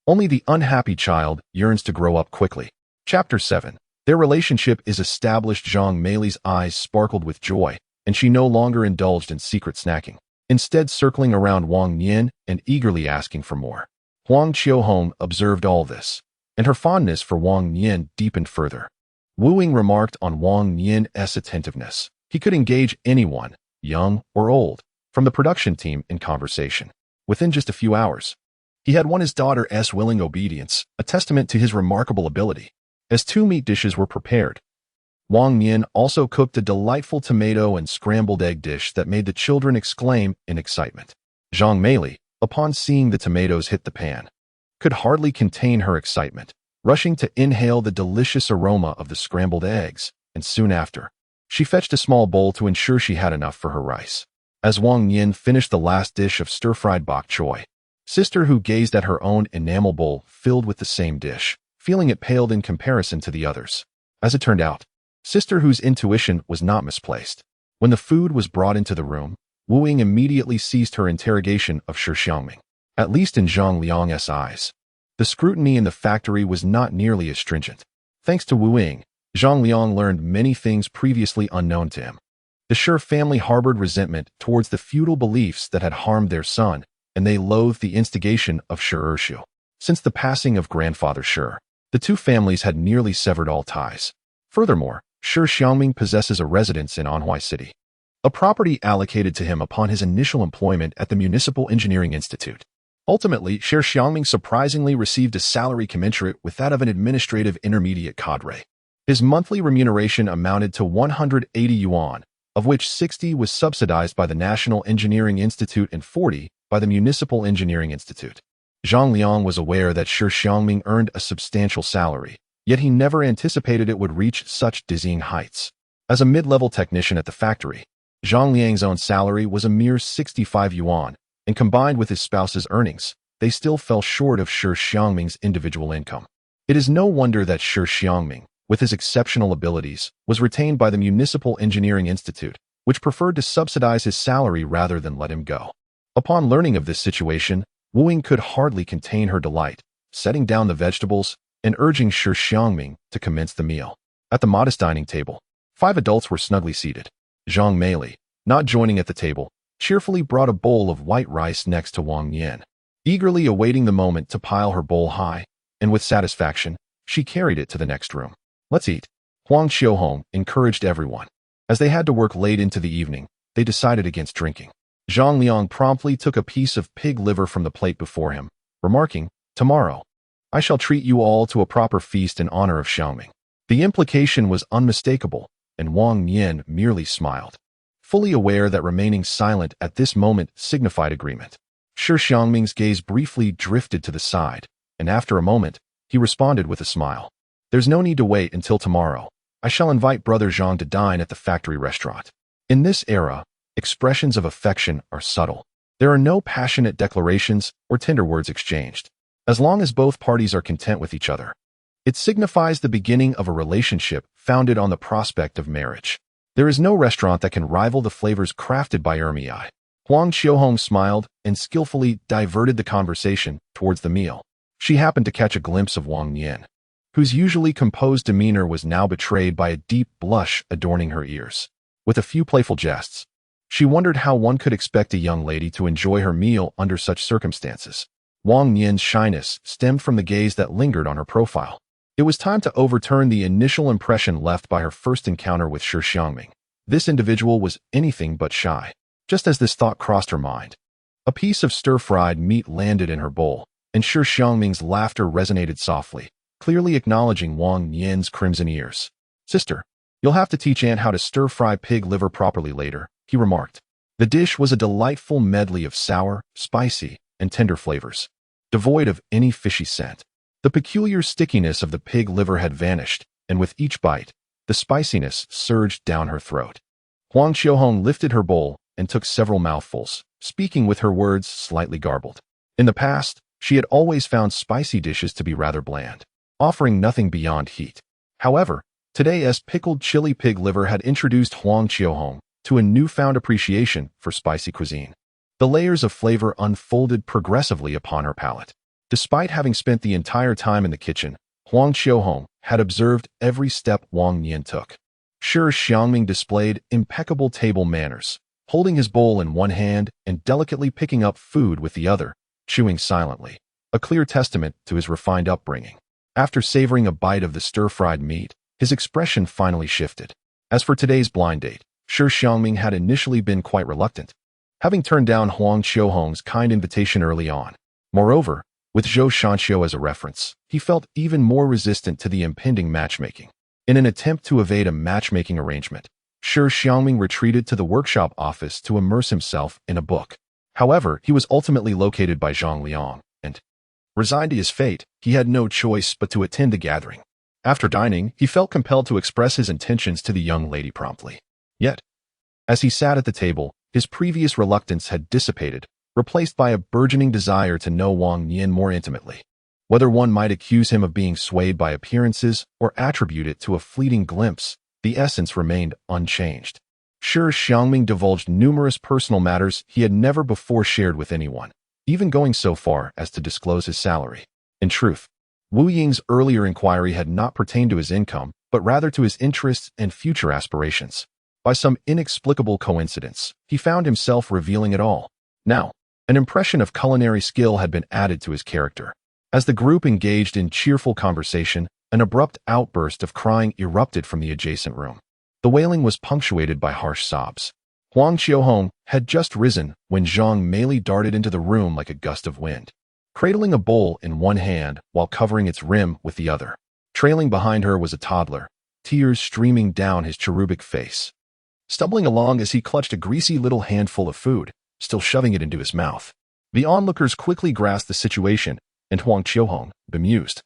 Only the unhappy child yearns to grow up quickly. Chapter 7. Their relationship is established. Zhang Meili's eyes sparkled with joy, and she no longer indulged in secret snacking, instead circling around Wang Nian and eagerly asking for more. Huang Xiaohong observed all this, and her fondness for Wang Nian deepened further. Wu remarked on Wang Nian's attentiveness. He could engage anyone, young or old, from the production team in conversation. Within just a few hours, he had won his daughter's willing obedience, a testament to his remarkable ability. As 2 meat dishes were prepared, Wang Nian also cooked a delightful tomato and scrambled egg dish that made the children exclaim in excitement. Zhang Meili, upon seeing the tomatoes hit the pan, could hardly contain her excitement, rushing to inhale the delicious aroma of the scrambled eggs, and soon after, she fetched a small bowl to ensure she had enough for her rice. As Wang Nian finished the last dish of stir-fried bok choy, Sister Hu gazed at her own enamel bowl filled with the same dish, feeling it paled in comparison to the others. As it turned out, Sister Hu's intuition was not misplaced. When the food was brought into the room, Wu immediately ceased her interrogation of Shi Xiangming. At least in Zhang Liang's eyes, the scrutiny in the factory was not nearly as stringent. Thanks to Wu, Zhang Liang learned many things previously unknown to him. The Shi family harbored resentment towards the feudal beliefs that had harmed their son, and they loathed the instigation of Shi Ershu. Since the passing of grandfather Shi, the 2 families had nearly severed all ties. Furthermore, Shi Xiangming possesses a residence in Anhui City, a property allocated to him upon his initial employment at the Municipal Engineering Institute. Ultimately, Shi Xiangming surprisingly received a salary commensurate with that of an administrative intermediate cadre. His monthly remuneration amounted to 180 yuan, of which 60 was subsidized by the National Engineering Institute and 40 by the Municipal Engineering Institute. Zhang Liang was aware that Shi Xiangming earned a substantial salary, yet he never anticipated it would reach such dizzying heights. As a mid-level technician at the factory, Zhang Liang's own salary was a mere 65 yuan, and combined with his spouse's earnings, they still fell short of Shi Xiangming's individual income. It is no wonder that Shi Xiangming, with his exceptional abilities, was retained by the Municipal Engineering Institute, which preferred to subsidize his salary rather than let him go. Upon learning of this situation, Wang could hardly contain her delight, setting down the vegetables and urging Shi Xiangming to commence the meal. At the modest dining table, 5 adults were snugly seated. Zhang Meili, not joining at the table, cheerfully brought a bowl of white rice next to Wang Nian, eagerly awaiting the moment to pile her bowl high, and with satisfaction, she carried it to the next room. "Let's eat." Huang Xiaohong encouraged everyone. As they had to work late into the evening, they decided against drinking. Zhang Liang promptly took a piece of pig liver from the plate before him, remarking, "Tomorrow, I shall treat you all to a proper feast in honor of Xiangming." The implication was unmistakable, and Wang Nian merely smiled, fully aware that remaining silent at this moment signified agreement. Shi Xiangming's gaze briefly drifted to the side, and after a moment, he responded with a smile. "There's no need to wait until tomorrow. I shall invite Brother Zhang to dine at the factory restaurant." In this era, expressions of affection are subtle. There are no passionate declarations or tender words exchanged. As long as both parties are content with each other, it signifies the beginning of a relationship founded on the prospect of marriage. There is no restaurant that can rival the flavors crafted by Ermiai. Huang Xiaohong smiled and skillfully diverted the conversation towards the meal. She happened to catch a glimpse of Wang Nian, whose usually composed demeanor was now betrayed by a deep blush adorning her ears. With a few playful jests, she wondered how one could expect a young lady to enjoy her meal under such circumstances. Wang Nian's shyness stemmed from the gaze that lingered on her profile. It was time to overturn the initial impression left by her first encounter with Shi Xiangming. This individual was anything but shy. Just as this thought crossed her mind, a piece of stir-fried meat landed in her bowl, and Shi Xiangming's laughter resonated softly, clearly acknowledging Wang Nian's crimson ears. "Sister, you'll have to teach Aunt how to stir-fry pig liver properly later," he remarked. The dish was a delightful medley of sour, spicy, and tender flavors, devoid of any fishy scent. The peculiar stickiness of the pig liver had vanished, and with each bite, the spiciness surged down her throat. Huang Xiaohong lifted her bowl and took several mouthfuls, speaking with her words slightly garbled. In the past, she had always found spicy dishes to be rather bland, offering nothing beyond heat. However, today's pickled chili pig liver had introduced Huang Xiaohong to a newfound appreciation for spicy cuisine. The layers of flavor unfolded progressively upon her palate. Despite having spent the entire time in the kitchen, Huang Xiaohong had observed every step Wang Nian took. Shi Xiangming displayed impeccable table manners, holding his bowl in one hand and delicately picking up food with the other, chewing silently, a clear testament to his refined upbringing. After savoring a bite of the stir-fried meat, his expression finally shifted. As for today's blind date, Shi Xiangming had initially been quite reluctant, having turned down Huang Xiaohong's kind invitation early on. Moreover, with Zhou Shanxiu as a reference, he felt even more resistant to the impending matchmaking. In an attempt to evade a matchmaking arrangement, Shi Xiangming retreated to the workshop office to immerse himself in a book. However, he was ultimately located by Zhang Liang, and, resigned to his fate, he had no choice but to attend the gathering. After dining, he felt compelled to express his intentions to the young lady promptly. Yet, as he sat at the table, his previous reluctance had dissipated, replaced by a burgeoning desire to know Wang Nian more intimately. Whether one might accuse him of being swayed by appearances or attribute it to a fleeting glimpse, the essence remained unchanged. Shi Xiangming divulged numerous personal matters he had never before shared with anyone, even going so far as to disclose his salary. In truth, Wu Ying's earlier inquiry had not pertained to his income, but rather to his interests and future aspirations. By some inexplicable coincidence, he found himself revealing it all. Now, an impression of culinary skill had been added to his character. As the group engaged in cheerful conversation, an abrupt outburst of crying erupted from the adjacent room. The wailing was punctuated by harsh sobs. Huang Xiaohong had just risen when Zhang Meili darted into the room like a gust of wind. cradling a bowl in one hand while covering its rim with the other. Trailing behind her was a toddler, tears streaming down his cherubic face, stumbling along as he clutched a greasy little handful of food, still shoving it into his mouth. The onlookers quickly grasped the situation, and Huang Qiuhong, bemused,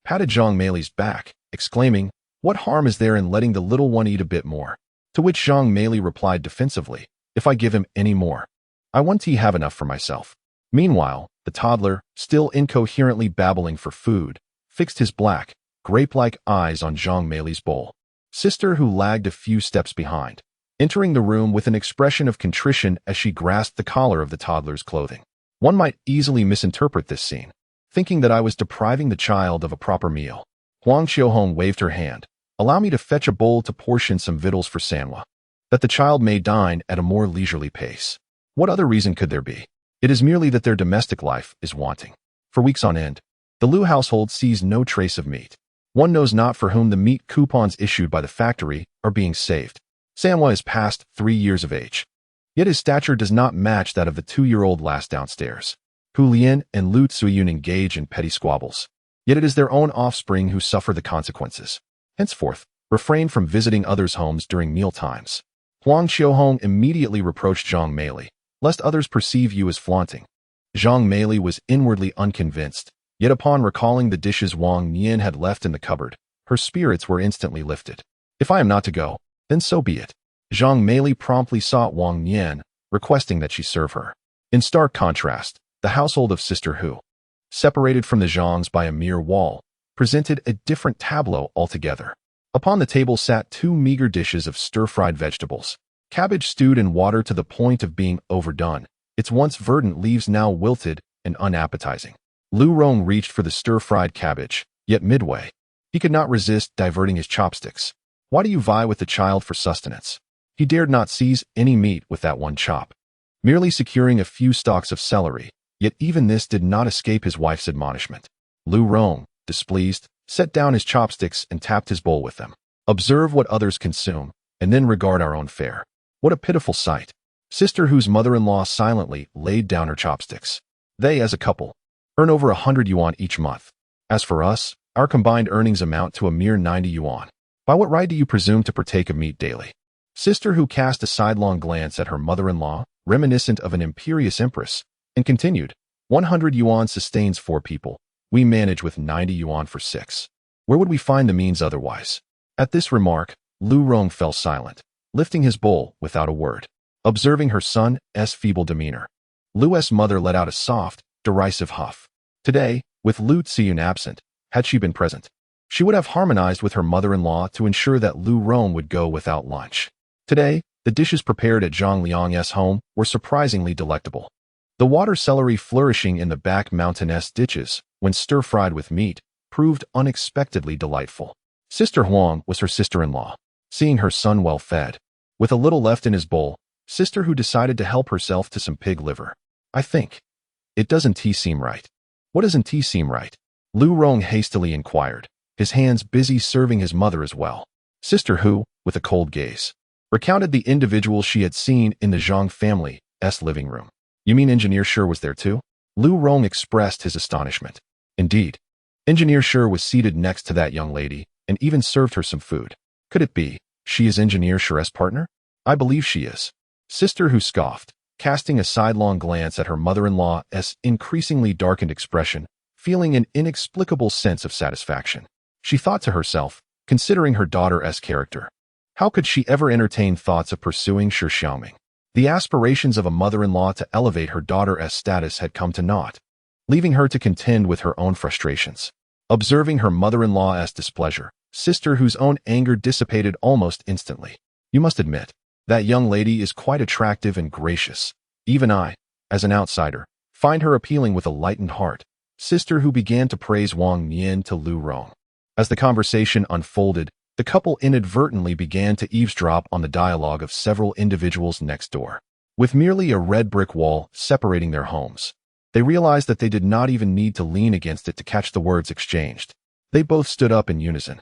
patted Zhang Mei's back, exclaiming, "What harm is there in letting the little one eat a bit more?" To which Zhang Mei replied defensively, "If I give him any more, I won't have enough for myself." Meanwhile, the toddler, still incoherently babbling for food, fixed his black, grape-like eyes on Zhang Mei's bowl. Sister, who lagged a few steps behind, entering the room with an expression of contrition as she grasped the collar of the toddler's clothing. One might easily misinterpret this scene, thinking that I was depriving the child of a proper meal. Huang Qiuhong waved her hand. "Allow me to fetch a bowl to portion some victuals for Sanhua, that the child may dine at a more leisurely pace." What other reason could there be? It is merely that their domestic life is wanting. For weeks on end, the Liu household sees no trace of meat. One knows not for whom the meat coupons issued by the factory are being saved. Sanhua is past 3 years of age, yet his stature does not match that of the 2-year-old lass downstairs. Hu Lian and Lu Tsuyun engage in petty squabbles, yet it is their own offspring who suffer the consequences. Henceforth, refrain from visiting others' homes during meal times. Huang Qiuhong immediately reproached Zhang Mei, lest others perceive you as flaunting. Zhang Mei was inwardly unconvinced, yet upon recalling the dishes Wang Nian had left in the cupboard, her spirits were instantly lifted. "If I am not to go, then so be it." Zhang Mei promptly sought Wang Nian, requesting that she serve her. In stark contrast, the household of Sister Hu, separated from the Zhangs by a mere wall, presented a different tableau altogether. Upon the table sat 2 meager dishes of stir-fried vegetables, cabbage stewed in water to the point of being overdone, its once verdant leaves now wilted and unappetizing. Lu Rong reached for the stir-fried cabbage, yet midway, he could not resist diverting his chopsticks. Why do you vie with the child for sustenance? He dared not seize any meat with that one chop, merely securing a few stalks of celery, yet even this did not escape his wife's admonishment. Lu Rong, displeased, set down his chopsticks and tapped his bowl with them. "Observe what others consume, and then regard our own fare." What a pitiful sight. Sister Hu's mother-in-law silently laid down her chopsticks. They, as a couple, earn over 100 yuan each month. As for us, our combined earnings amount to a mere 90 yuan. By what right do you presume to partake of meat daily? Sister Hu cast a sidelong glance at her mother-in-law, reminiscent of an imperious empress, and continued, 100 yuan sustains 4 people. We manage with 90 yuan for 6. Where would we find the means otherwise? At this remark, Lu Rong fell silent, lifting his bowl without a word. Observing her son's feeble demeanor, Lu's mother let out a soft, derisive huff. Today, with Lu Tsiyun absent, had she been present, she would have harmonized with her mother-in-law to ensure that Lu Rong would go without lunch. Today, the dishes prepared at Zhang Liang's home were surprisingly delectable. The water celery flourishing in the back mountainous ditches, when stir-fried with meat, proved unexpectedly delightful. Sister Huang was her sister-in-law. Seeing her son well fed, with a little left in his bowl, Sister Hu decided to help herself to some pig liver. "I think it doesn't seem right." "What doesn't seem right?" Lu Rong hastily inquired, his hands busy serving his mother as well. Sister Hu, with a cold gaze, recounted the individual she had seen in the Zhang family's living room. "You mean Engineer Shi was there too?" Lu Rong expressed his astonishment. Indeed, Engineer Shi was seated next to that young lady and even served her some food. Could it be she is Engineer Shi's partner? "I believe she is." Sister Hu scoffed, casting a sidelong glance at her mother-in-law's increasingly darkened expression, feeling an inexplicable sense of satisfaction. She thought to herself, considering her daughter's character, how could she ever entertain thoughts of pursuing Shi Xiangming? The aspirations of a mother-in-law to elevate her daughter's status had come to naught, leaving her to contend with her own frustrations. Observing her mother-in-law's displeasure, Sister Hu's own anger dissipated almost instantly. "You must admit, that young lady is quite attractive and gracious. Even I, as an outsider, find her appealing with a lightened heart." Sister Hu began to praise Wang Nian to Lu Rong. As the conversation unfolded, the couple inadvertently began to eavesdrop on the dialogue of several individuals next door. With merely a red brick wall separating their homes, they realized that they did not even need to lean against it to catch the words exchanged. They both stood up in unison,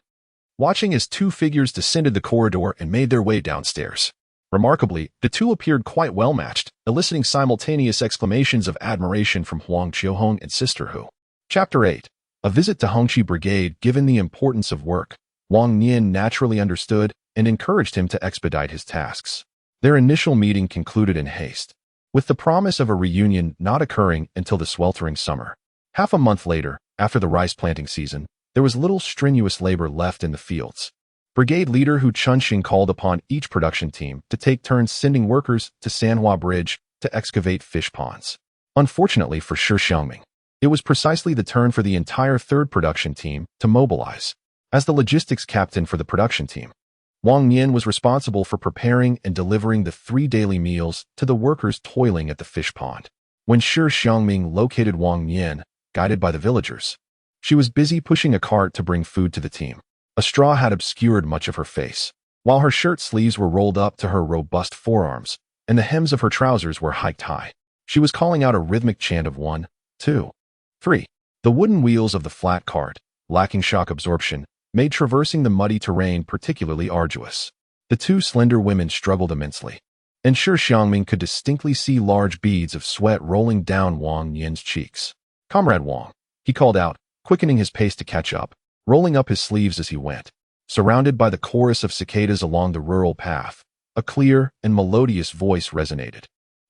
watching as 2 figures descended the corridor and made their way downstairs. Remarkably, the two appeared quite well matched, eliciting simultaneous exclamations of admiration from Huang Qiuhong and Sister Hu. Chapter 8. A visit to Hongqi Brigade. Given the importance of work, Wang Nian naturally understood and encouraged him to expedite his tasks. Their initial meeting concluded in haste, with the promise of a reunion not occurring until the sweltering summer. Half a month later, after the rice planting season, there was little strenuous labor left in the fields. Brigade leader Hu Chunxing called upon each production team to take turns sending workers to Sanhua Bridge to excavate fish ponds. Unfortunately for Shi Xiangming, it was precisely the turn for the entire third production team to mobilize. As the logistics captain for the production team, Wang Nian was responsible for preparing and delivering the 3 daily meals to the workers toiling at the fish pond. When Shi Xiangming located Wang Nian, guided by the villagers, she was busy pushing a cart to bring food to the team. A straw had obscured much of her face, while her shirt sleeves were rolled up to her robust forearms, and the hems of her trousers were hiked high. She was calling out a rhythmic chant of 1, 2, 3. The wooden wheels of the flat cart, lacking shock absorption, made traversing the muddy terrain particularly arduous. The 2 slender women struggled immensely, and Shi Xiangming could distinctly see large beads of sweat rolling down Wang Nian's cheeks. "Comrade Wang," he called out, quickening his pace to catch up, rolling up his sleeves as he went. Surrounded by the chorus of cicadas along the rural path, a clear and melodious voice resonated,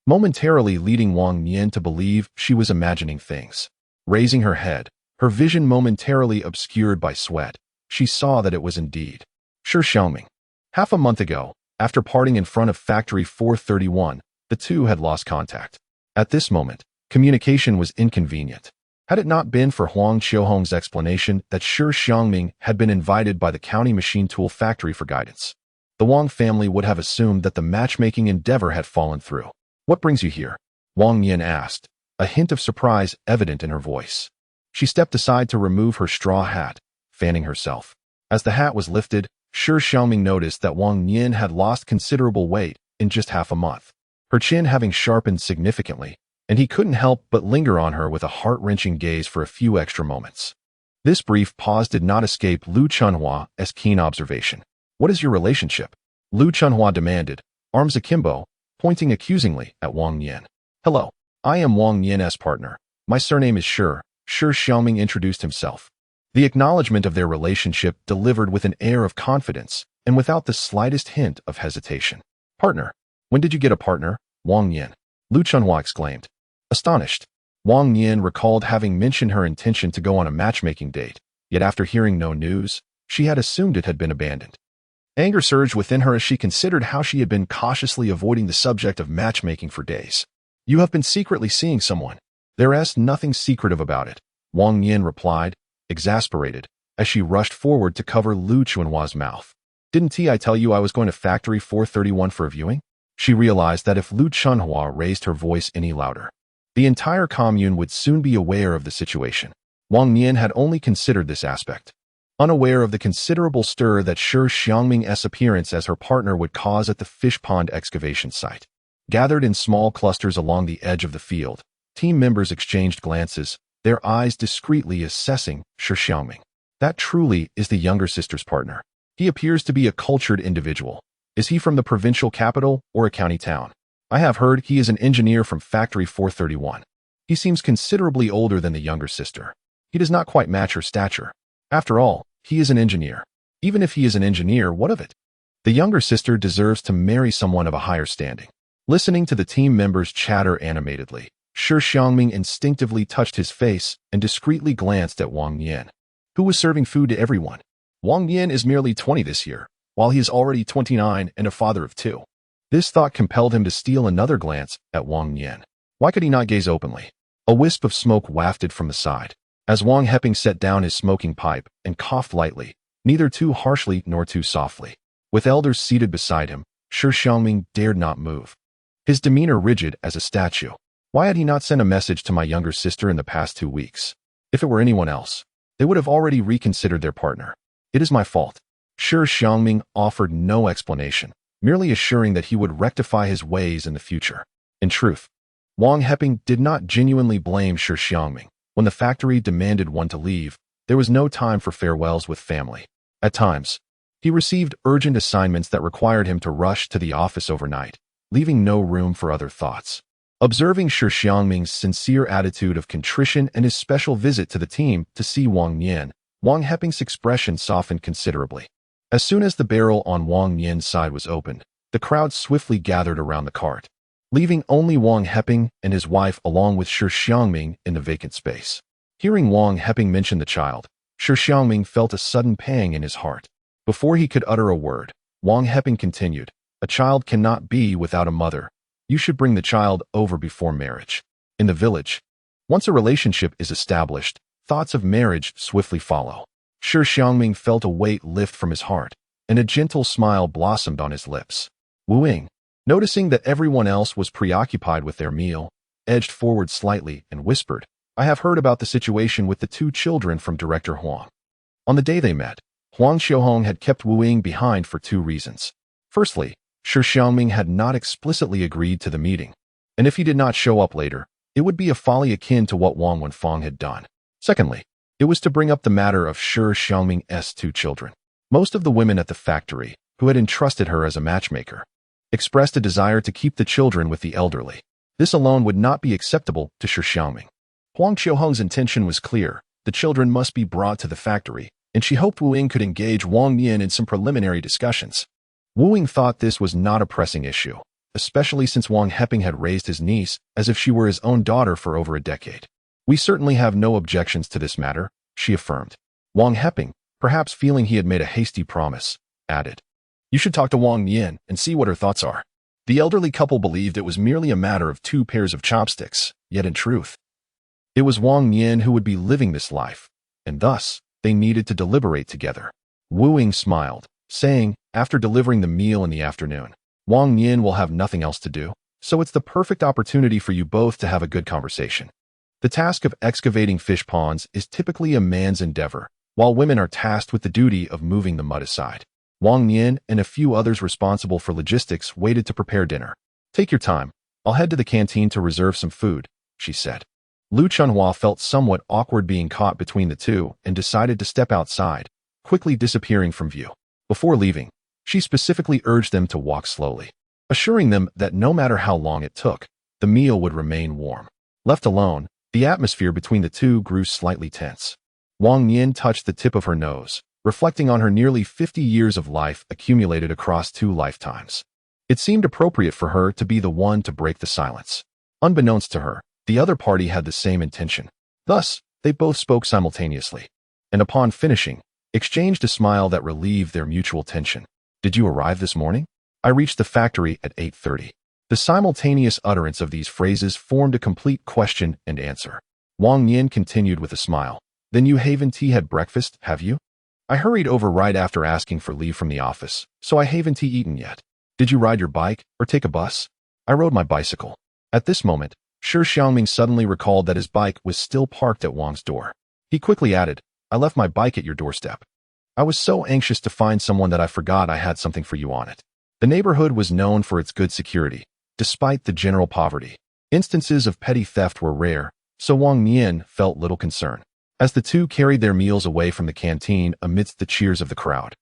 momentarily leading Wang Nian to believe she was imagining things. Raising her head, her vision momentarily obscured by sweat, she saw that it was indeed Shi Xiangming. Half a month ago, after parting in front of Factory 431, the two had lost contact. At this moment, communication was inconvenient. Had it not been for Huang Qiuhong's explanation that Shi Xiangming had been invited by the county machine tool factory for guidance, the Wang family would have assumed that the matchmaking endeavor had fallen through. "What brings you here?" Wang Nian asked, a hint of surprise evident in her voice. She stepped aside to remove her straw hat, fanning herself. As the hat was lifted, Shi Xiangming noticed that Wang Nian had lost considerable weight in just half a month, her chin having sharpened significantly, and he couldn't help but linger on her with a heart-wrenching gaze for a few extra moments. This brief pause did not escape Lu Chunhua's keen observation. "What is your relationship?" Lu Chunhua demanded, arms akimbo, pointing accusingly at Wang Nian. "Hello, I am Wang Nian's partner. My surname is Shi." Shi Xiangming introduced himself. The acknowledgement of their relationship delivered with an air of confidence and without the slightest hint of hesitation. "Partner? When did you get a partner, Wang Nian?" Lu Chunhua exclaimed. Astonished, Wang Nian recalled having mentioned her intention to go on a matchmaking date, yet after hearing no news, she had assumed it had been abandoned. Anger surged within her as she considered how she had been cautiously avoiding the subject of matchmaking for days. "You have been secretly seeing someone. There is nothing secretive about it," Wang Nian replied, exasperated, as she rushed forward to cover Lu Chunhua's mouth. "Didn't I tell you I was going to Factory 431 for a viewing?" She realized that if Lu Chunhua raised her voice any louder, the entire commune would soon be aware of the situation. Wang Nian had only considered this aspect, unaware of the considerable stir that Shi Xiangming's appearance as her partner would cause at the fish pond excavation site. Gathered in small clusters along the edge of the field, team members exchanged glances, their eyes discreetly assessing Shi Xiangming. "That truly is the younger sister's partner. He appears to be a cultured individual. Is he from the provincial capital or a county town? I have heard he is an engineer from Factory 431. He seems considerably older than the younger sister. He does not quite match her stature. After all, he is an engineer. Even if he is an engineer, what of it? The younger sister deserves to marry someone of a higher standing." Listening to the team members chatter animatedly, Shi Xiangming instinctively touched his face and discreetly glanced at Wang Nian, who was serving food to everyone. Wang Nian is merely 20 this year, while he is already 29 and a father of 2. This thought compelled him to steal another glance at Wang Nian. Why could he not gaze openly? A wisp of smoke wafted from the side, as Wang Heping set down his smoking pipe and coughed lightly, neither too harshly nor too softly. With elders seated beside him, Shi Xiangming dared not move, his demeanor rigid as a statue. Why had he not sent a message to my younger sister in the past 2 weeks? If it were anyone else, they would have already reconsidered their partner. "It is my fault." Shi Xiangming offered no explanation, merely assuring that he would rectify his ways in the future. In truth, Wang Heping did not genuinely blame Shi Xiangming. When the factory demanded one to leave, there was no time for farewells with family. At times, he received urgent assignments that required him to rush to the office overnight, leaving no room for other thoughts. Observing Shi Xiangming's sincere attitude of contrition and his special visit to the team to see Wang Nian, Wang Heping's expression softened considerably. As soon as the barrel on Wang Nian's side was opened, the crowd swiftly gathered around the cart, leaving only Wang Heping and his wife along with Shi Xiangming in the vacant space. Hearing Wang Heping mention the child, Shi Xiangming felt a sudden pang in his heart. Before he could utter a word, Wang Heping continued, "A child cannot be without a mother. You should bring the child over before marriage." In the village, once a relationship is established, thoughts of marriage swiftly follow. Shi Xiangming felt a weight lift from his heart, and a gentle smile blossomed on his lips. Wang, noticing that everyone else was preoccupied with their meal, edged forward slightly and whispered, "I have heard about the situation with the two children from Director Huang." On the day they met, Huang Xiaohong had kept Wang behind for two reasons. Firstly, Shi Xiangming had not explicitly agreed to the meeting, and if he did not show up later, it would be a folly akin to what Wang Wenfeng had done. Secondly, it was to bring up the matter of Shi Xiangming's two children. Most of the women at the factory, who had entrusted her as a matchmaker, expressed a desire to keep the children with the elderly. This alone would not be acceptable to Shi Xiangming. Huang Xiaohong's intention was clear. The children must be brought to the factory, and she hoped Wang could engage Wang Nian in some preliminary discussions. Wang thought this was not a pressing issue, especially since Wang Heping had raised his niece as if she were his own daughter for over a decade. "We certainly have no objections to this matter," she affirmed. Wang Heping, perhaps feeling he had made a hasty promise, added, "You should talk to Wang Nian and see what her thoughts are." The elderly couple believed it was merely a matter of two pairs of chopsticks, yet in truth, it was Wang Nian who would be living this life, and thus, they needed to deliberate together. Wang smiled, saying, "After delivering the meal in the afternoon, Wang Nian will have nothing else to do, so it's the perfect opportunity for you both to have a good conversation." The task of excavating fish ponds is typically a man's endeavor, while women are tasked with the duty of moving the mud aside. Wang Nian and a few others responsible for logistics waited to prepare dinner. "Take your time. I'll head to the canteen to reserve some food," she said. Lu Chunhua felt somewhat awkward being caught between the two and decided to step outside, quickly disappearing from view. Before leaving, she specifically urged them to walk slowly, assuring them that no matter how long it took, the meal would remain warm. Left alone, the atmosphere between the two grew slightly tense. Wang Nian touched the tip of her nose, reflecting on her nearly 50 years of life accumulated across 2 lifetimes. It seemed appropriate for her to be the one to break the silence. Unbeknownst to her, the other party had the same intention. Thus, they both spoke simultaneously, and upon finishing, exchanged a smile that relieved their mutual tension. "Did you arrive this morning?" "I reached the factory at 8:30. The simultaneous utterance of these phrases formed a complete question and answer. Wang Nian continued with a smile. "Then you haven't had breakfast, have you?" "I hurried over right after asking for leave from the office, so I haven't eaten yet." "Did you ride your bike or take a bus?" "I rode my bicycle." At this moment, Shi Xiangming suddenly recalled that his bike was still parked at Wang's door. He quickly added, "I left my bike at your doorstep. I was so anxious to find someone that I forgot I had something for you on it." The neighborhood was known for its good security, despite the general poverty. Instances of petty theft were rare, so Wang Nian felt little concern. As the two carried their meals away from the canteen amidst the cheers of the crowd,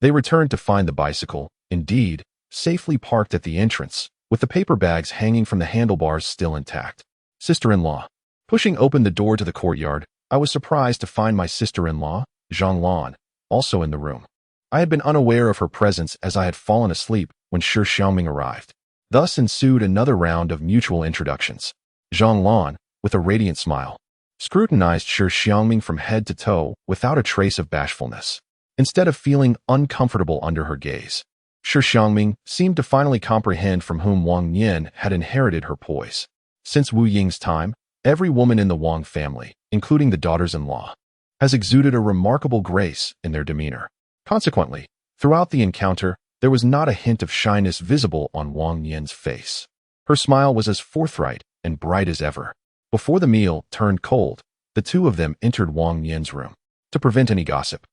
they returned to find the bicycle, indeed, safely parked at the entrance, with the paper bags hanging from the handlebars still intact. "Sister-in-law." Pushing open the door to the courtyard, I was surprised to find my sister-in-law, Zhang Lan, also in the room. I had been unaware of her presence as I had fallen asleep when Shi Xiangming arrived. Thus ensued another round of mutual introductions. Zhang Lan, with a radiant smile, scrutinized Shi Xiangming from head to toe without a trace of bashfulness. Instead of feeling uncomfortable under her gaze, Shi Xiangming seemed to finally comprehend from whom Wang Nian had inherited her poise. Since Wu Ying's time, every woman in the Wang family, including the daughters-in-law, has exuded a remarkable grace in their demeanor. Consequently, throughout the encounter, there was not a hint of shyness visible on Wang Nian's face. Her smile was as forthright and bright as ever. Before the meal turned cold, the two of them entered Wang Nian's room. To prevent any gossip,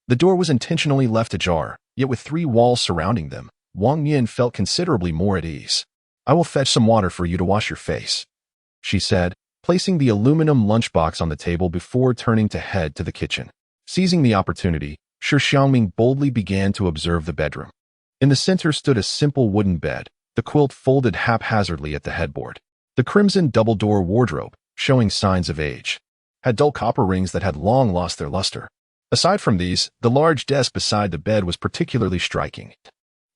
the door was intentionally left ajar, yet with 3 walls surrounding them, Wang Nian felt considerably more at ease. "I will fetch some water for you to wash your face," she said, placing the aluminum lunchbox on the table before turning to head to the kitchen. Seizing the opportunity, Shi Xiangming boldly began to observe the bedroom. In the center stood a simple wooden bed, the quilt folded haphazardly at the headboard. The crimson double-door wardrobe, showing signs of age, had dull copper rings that had long lost their luster. Aside from these, the large desk beside the bed was particularly striking,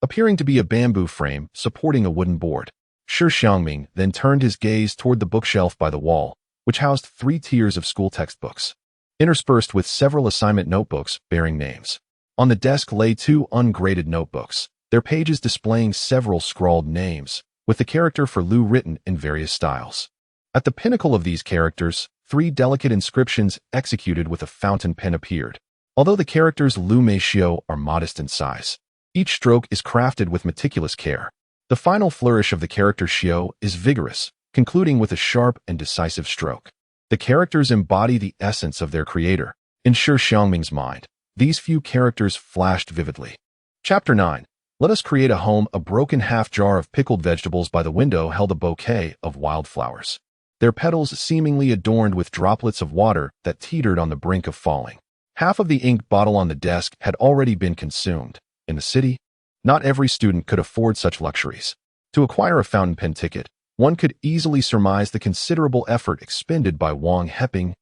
appearing to be a bamboo frame supporting a wooden board. Shi Xiangming then turned his gaze toward the bookshelf by the wall, which housed 3 tiers of school textbooks, interspersed with several assignment notebooks bearing names. On the desk lay 2 ungraded notebooks, their pages displaying several scrawled names, with the character for Lu written in various styles. At the pinnacle of these characters, 3 delicate inscriptions executed with a fountain pen appeared. Although the characters Lu Mei Xiu are modest in size, each stroke is crafted with meticulous care. The final flourish of the character Xiu is vigorous, concluding with a sharp and decisive stroke. The characters embody the essence of their creator. In Shi Xiangming's mind, these few characters flashed vividly. Chapter 9. Let us create a home. A broken half jar of pickled vegetables by the window held a bouquet of wildflowers, their petals seemingly adorned with droplets of water that teetered on the brink of falling. Half of the ink bottle on the desk had already been consumed. In the city, not every student could afford such luxuries. To acquire a fountain pen ticket, one could easily surmise the considerable effort expended by Wang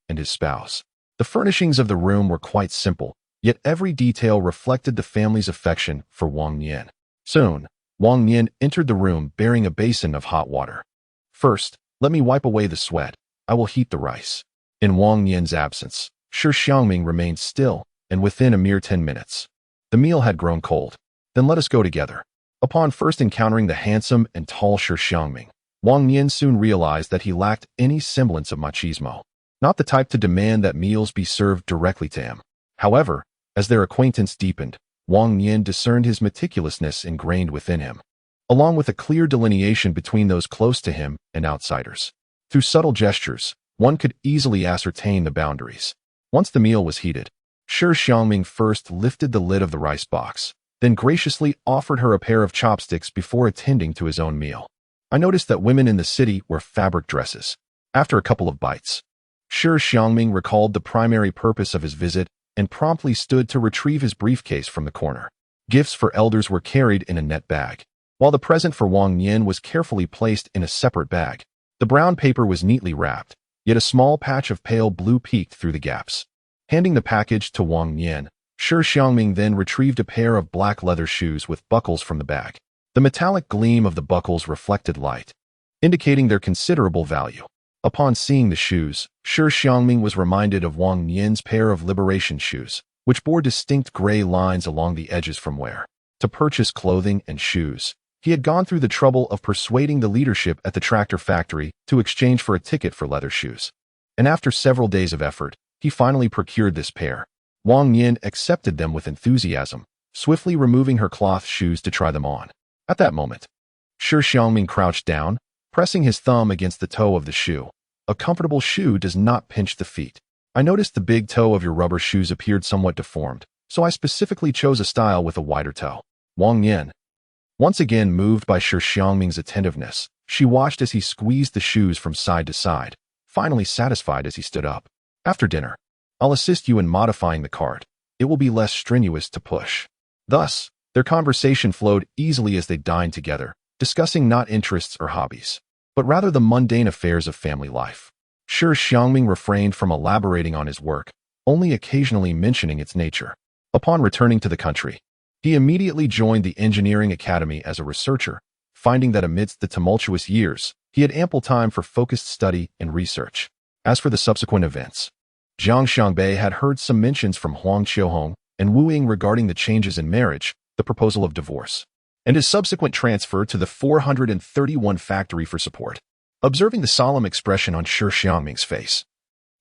and his spouse. The furnishings of the room were quite simple, yet every detail reflected the family's affection for Wang Nian. Soon, Wang Nian entered the room bearing a basin of hot water. First, let me wipe away the sweat. I will heat the rice. In Wang Nian's absence, Shi Xiangming remained still, and within a mere 10 minutes, the meal had grown cold. Then let us go together. Upon first encountering the handsome and tall Shi Xiangming, Wang Nian soon realized that he lacked any semblance of machismo, not the type to demand that meals be served directly to him. However, as their acquaintance deepened, Wang Nian discerned his meticulousness ingrained within him, along with a clear delineation between those close to him and outsiders. Through subtle gestures, one could easily ascertain the boundaries. Once the meal was heated, Shi Xiangming first lifted the lid of the rice box, then graciously offered her a pair of chopsticks before attending to his own meal. I noticed that women in the city wear fabric dresses. After a couple of bites, Shi Xiangming recalled the primary purpose of his visit and promptly stood to retrieve his briefcase from the corner. Gifts for elders were carried in a net bag, while the present for Wang Nian was carefully placed in a separate bag. The brown paper was neatly wrapped, yet a small patch of pale blue peeked through the gaps. Handing the package to Wang Nian, Shi Xiangming then retrieved a pair of black leather shoes with buckles from the bag. The metallic gleam of the buckles reflected light, indicating their considerable value. Upon seeing the shoes, Shi Xiangming was reminded of Wang Nian's pair of liberation shoes, which bore distinct gray lines along the edges from wear. To purchase clothing and shoes, he had gone through the trouble of persuading the leadership at the tractor factory to exchange for a ticket for leather shoes. And after several days of effort, he finally procured this pair. Wang Nian accepted them with enthusiasm, swiftly removing her cloth shoes to try them on. At that moment, Shi Xiangming crouched down, pressing his thumb against the toe of the shoe. A comfortable shoe does not pinch the feet. I noticed the big toe of your rubber shoes appeared somewhat deformed, so I specifically chose a style with a wider toe. Wang Nian, once again moved by Shi Xiangming's attentiveness, she watched as he squeezed the shoes from side to side, finally satisfied as he stood up. After dinner, I'll assist you in modifying the cart. It will be less strenuous to push. Thus, their conversation flowed easily as they dined together, discussing not interests or hobbies, but rather the mundane affairs of family life. Shi Xiangming refrained from elaborating on his work, only occasionally mentioning its nature. Upon returning to the country, he immediately joined the engineering academy as a researcher, finding that amidst the tumultuous years, he had ample time for focused study and research. As for the subsequent events, Jiang Xiangbei had heard some mentions from Huang Qiuhong and Wu Ying regarding the changes in marriage, the proposal of divorce, and his subsequent transfer to the 431 factory for support. Observing the solemn expression on Shi Xiangming's face,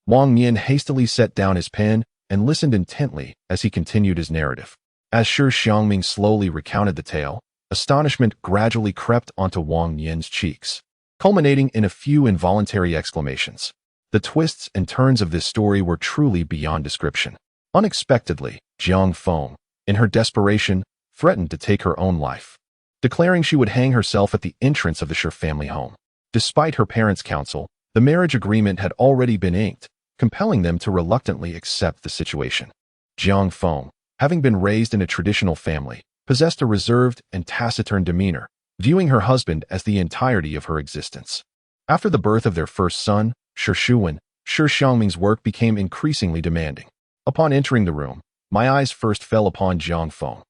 Wang Nian hastily set down his pen and listened intently as he continued his narrative. As Shi Xiangming slowly recounted the tale, astonishment gradually crept onto Wang Nian's cheeks, culminating in a few involuntary exclamations. The twists and turns of this story were truly beyond description. Unexpectedly, Jiang Feng, in her desperation, threatened to take her own life, declaring she would hang herself at the entrance of the Shi family home. Despite her parents' counsel, the marriage agreement had already been inked, compelling them to reluctantly accept the situation. Jiang Feng, having been raised in a traditional family, possessed a reserved and taciturn demeanor, viewing her husband as the entirety of her existence. After the birth of their first son, Shi Xiangming's work became increasingly demanding. Upon entering the room, my eyes first fell upon Jiang Feng.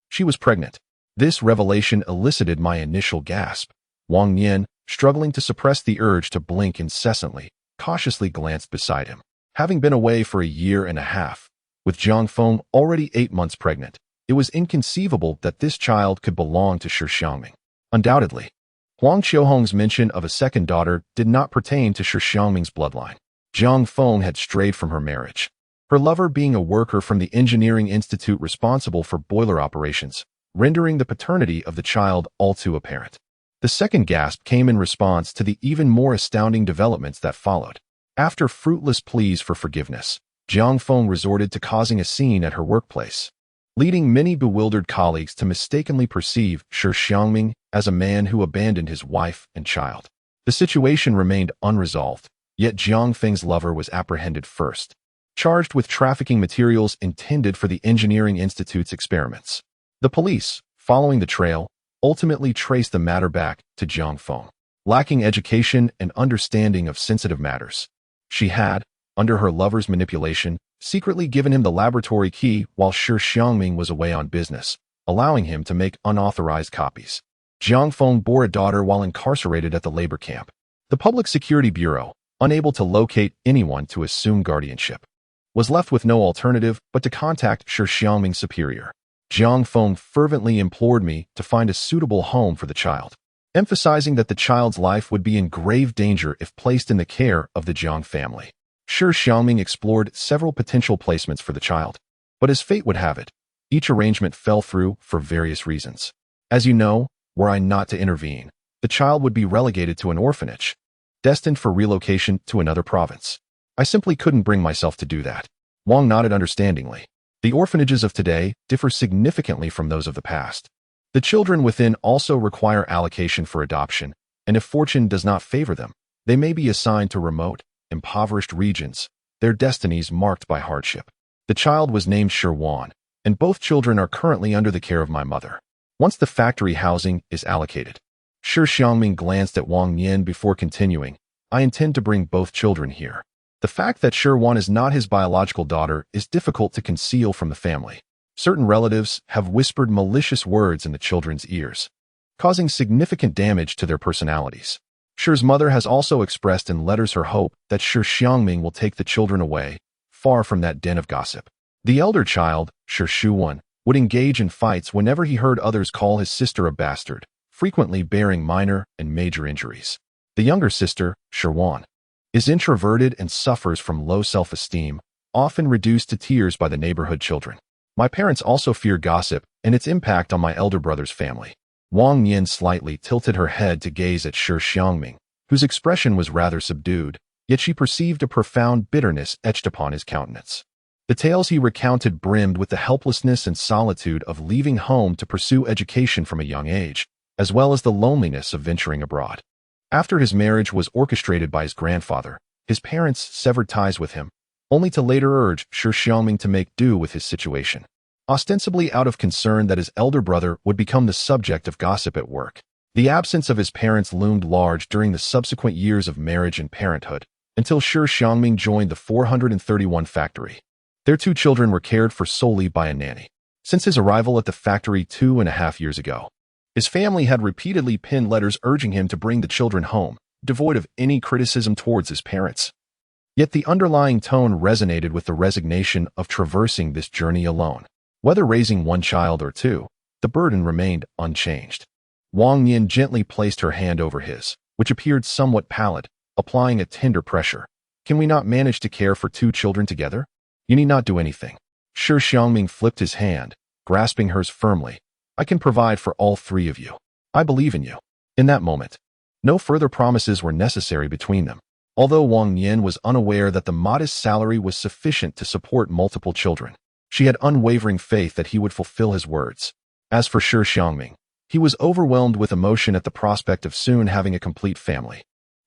She was pregnant. This revelation elicited my initial gasp. Wang Nian, struggling to suppress the urge to blink incessantly, cautiously glanced beside him. Having been away for a year and a half, with Jiang Feng already 8 months pregnant, it was inconceivable that this child could belong to Shi Xiangming. Undoubtedly, Huang Qiuhong's mention of a second daughter did not pertain to Shi Xiangming's bloodline. Jiang Feng had strayed from her marriage, her lover being a worker from the engineering institute responsible for boiler operations, rendering the paternity of the child all too apparent. The second gasp came in response to the even more astounding developments that followed. After fruitless pleas for forgiveness, Jiang Feng resorted to causing a scene at her workplace, leading many bewildered colleagues to mistakenly perceive Shi Xiangming as a man who abandoned his wife and child. The situation remained unresolved, yet Jiang Feng's lover was apprehended first, charged with trafficking materials intended for the Engineering Institute's experiments. The police, following the trail, ultimately traced the matter back to Jiang Feng. Lacking education and understanding of sensitive matters, she had, under her lover's manipulation, secretly given him the laboratory key while Shi Xiangming was away on business, allowing him to make unauthorized copies. Jiang Feng bore a daughter while incarcerated at the labor camp. The Public Security Bureau, unable to locate anyone to assume guardianship, was left with no alternative but to contact Shi Xiangming's superior. Jiang Feng fervently implored me to find a suitable home for the child, emphasizing that the child's life would be in grave danger if placed in the care of the Jiang family. Shi Xiangming explored several potential placements for the child, but as fate would have it, each arrangement fell through for various reasons. As you know, were I not to intervene, the child would be relegated to an orphanage, destined for relocation to another province. I simply couldn't bring myself to do that. Wang nodded understandingly. The orphanages of today differ significantly from those of the past. The children within also require allocation for adoption, and if fortune does not favor them, they may be assigned to remote, impoverished regions, their destinies marked by hardship. The child was named Shi Wan, and both children are currently under the care of my mother. Once the factory housing is allocated, Shi Xiangming glanced at Wang Nian before continuing, I intend to bring both children here. The fact that Shi Wan is not his biological daughter is difficult to conceal from the family. Certain relatives have whispered malicious words in the children's ears, causing significant damage to their personalities. Shi's mother has also expressed in letters her hope that Shi Xiangming will take the children away, far from that den of gossip. The elder child, Shi Xiuwan, would engage in fights whenever he heard others call his sister a bastard, frequently bearing minor and major injuries. The younger sister, Shi Wan, is introverted and suffers from low self-esteem, often reduced to tears by the neighborhood children. My parents also fear gossip and its impact on my elder brother's family. Wang Nian slightly tilted her head to gaze at Shi Xiangming, whose expression was rather subdued, yet she perceived a profound bitterness etched upon his countenance. The tales he recounted brimmed with the helplessness and solitude of leaving home to pursue education from a young age, as well as the loneliness of venturing abroad. After his marriage was orchestrated by his grandfather, his parents severed ties with him, only to later urge Shi Xiangming to make do with his situation, ostensibly out of concern that his elder brother would become the subject of gossip at work. The absence of his parents loomed large during the subsequent years of marriage and parenthood, until Shi Xiangming joined the 431 factory. Their 2 children were cared for solely by a nanny. Since his arrival at the factory 2.5 years ago, his family had repeatedly penned letters urging him to bring the children home, devoid of any criticism towards his parents. Yet the underlying tone resonated with the resignation of traversing this journey alone. Whether raising 1 child or 2, the burden remained unchanged. Wang Nian gently placed her hand over his, which appeared somewhat pallid, applying a tender pressure. Can we not manage to care for 2 children together? You need not do anything. Shi Xiangming flipped his hand, grasping hers firmly. I can provide for all 3 of you. I believe in you. In that moment, no further promises were necessary between them. Although Wang Nian was unaware that the modest salary was sufficient to support multiple children, she had unwavering faith that he would fulfill his words. As for Shi Xiangming, he was overwhelmed with emotion at the prospect of soon having a complete family.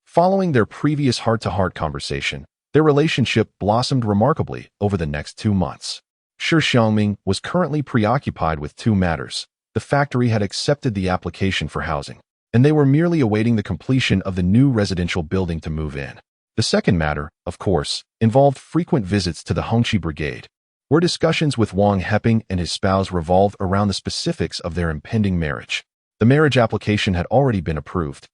Following their previous heart-to-heart conversation, their relationship blossomed remarkably over the next 2 months. Shi Xiangming was currently preoccupied with 2 matters. The factory had accepted the application for housing, and they were merely awaiting the completion of the new residential building to move in. The second matter, of course, involved frequent visits to the Hongqi brigade, where discussions with Wang Heping and his spouse revolved around the specifics of their impending marriage. The marriage application had already been approved,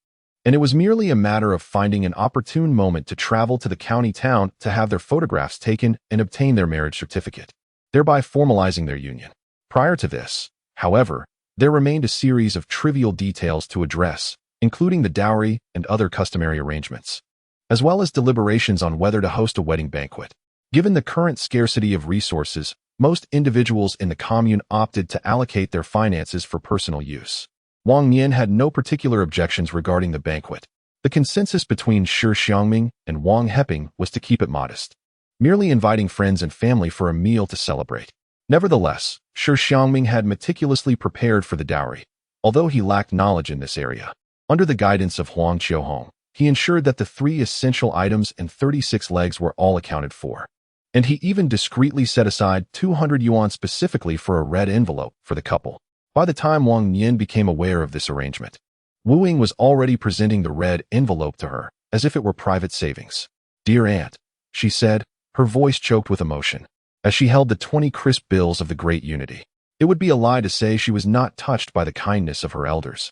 and it was merely a matter of finding an opportune moment to travel to the county town to have their photographs taken and obtain their marriage certificate, thereby formalizing their union. Prior to this, however, there remained a series of trivial details to address, including the dowry and other customary arrangements, as well as deliberations on whether to host a wedding banquet. Given the current scarcity of resources, most individuals in the commune opted to allocate their finances for personal use. Wang Nian had no particular objections regarding the banquet. The consensus between Shi Xiangming and Wang Heping was to keep it modest, merely inviting friends and family for a meal to celebrate. Nevertheless, Shi Xiangming had meticulously prepared for the dowry, although he lacked knowledge in this area. Under the guidance of Huang Qiuhong, he ensured that the 3 essential items and 36 legs were all accounted for. And he even discreetly set aside 200 yuan specifically for a red envelope for the couple. By the time Wang Nian became aware of this arrangement, Wu Ying was already presenting the red envelope to her, as if it were private savings. "Dear Aunt," she said, her voice choked with emotion, as she held the 20 crisp bills of the Great Unity. It would be a lie to say she was not touched by the kindness of her elders,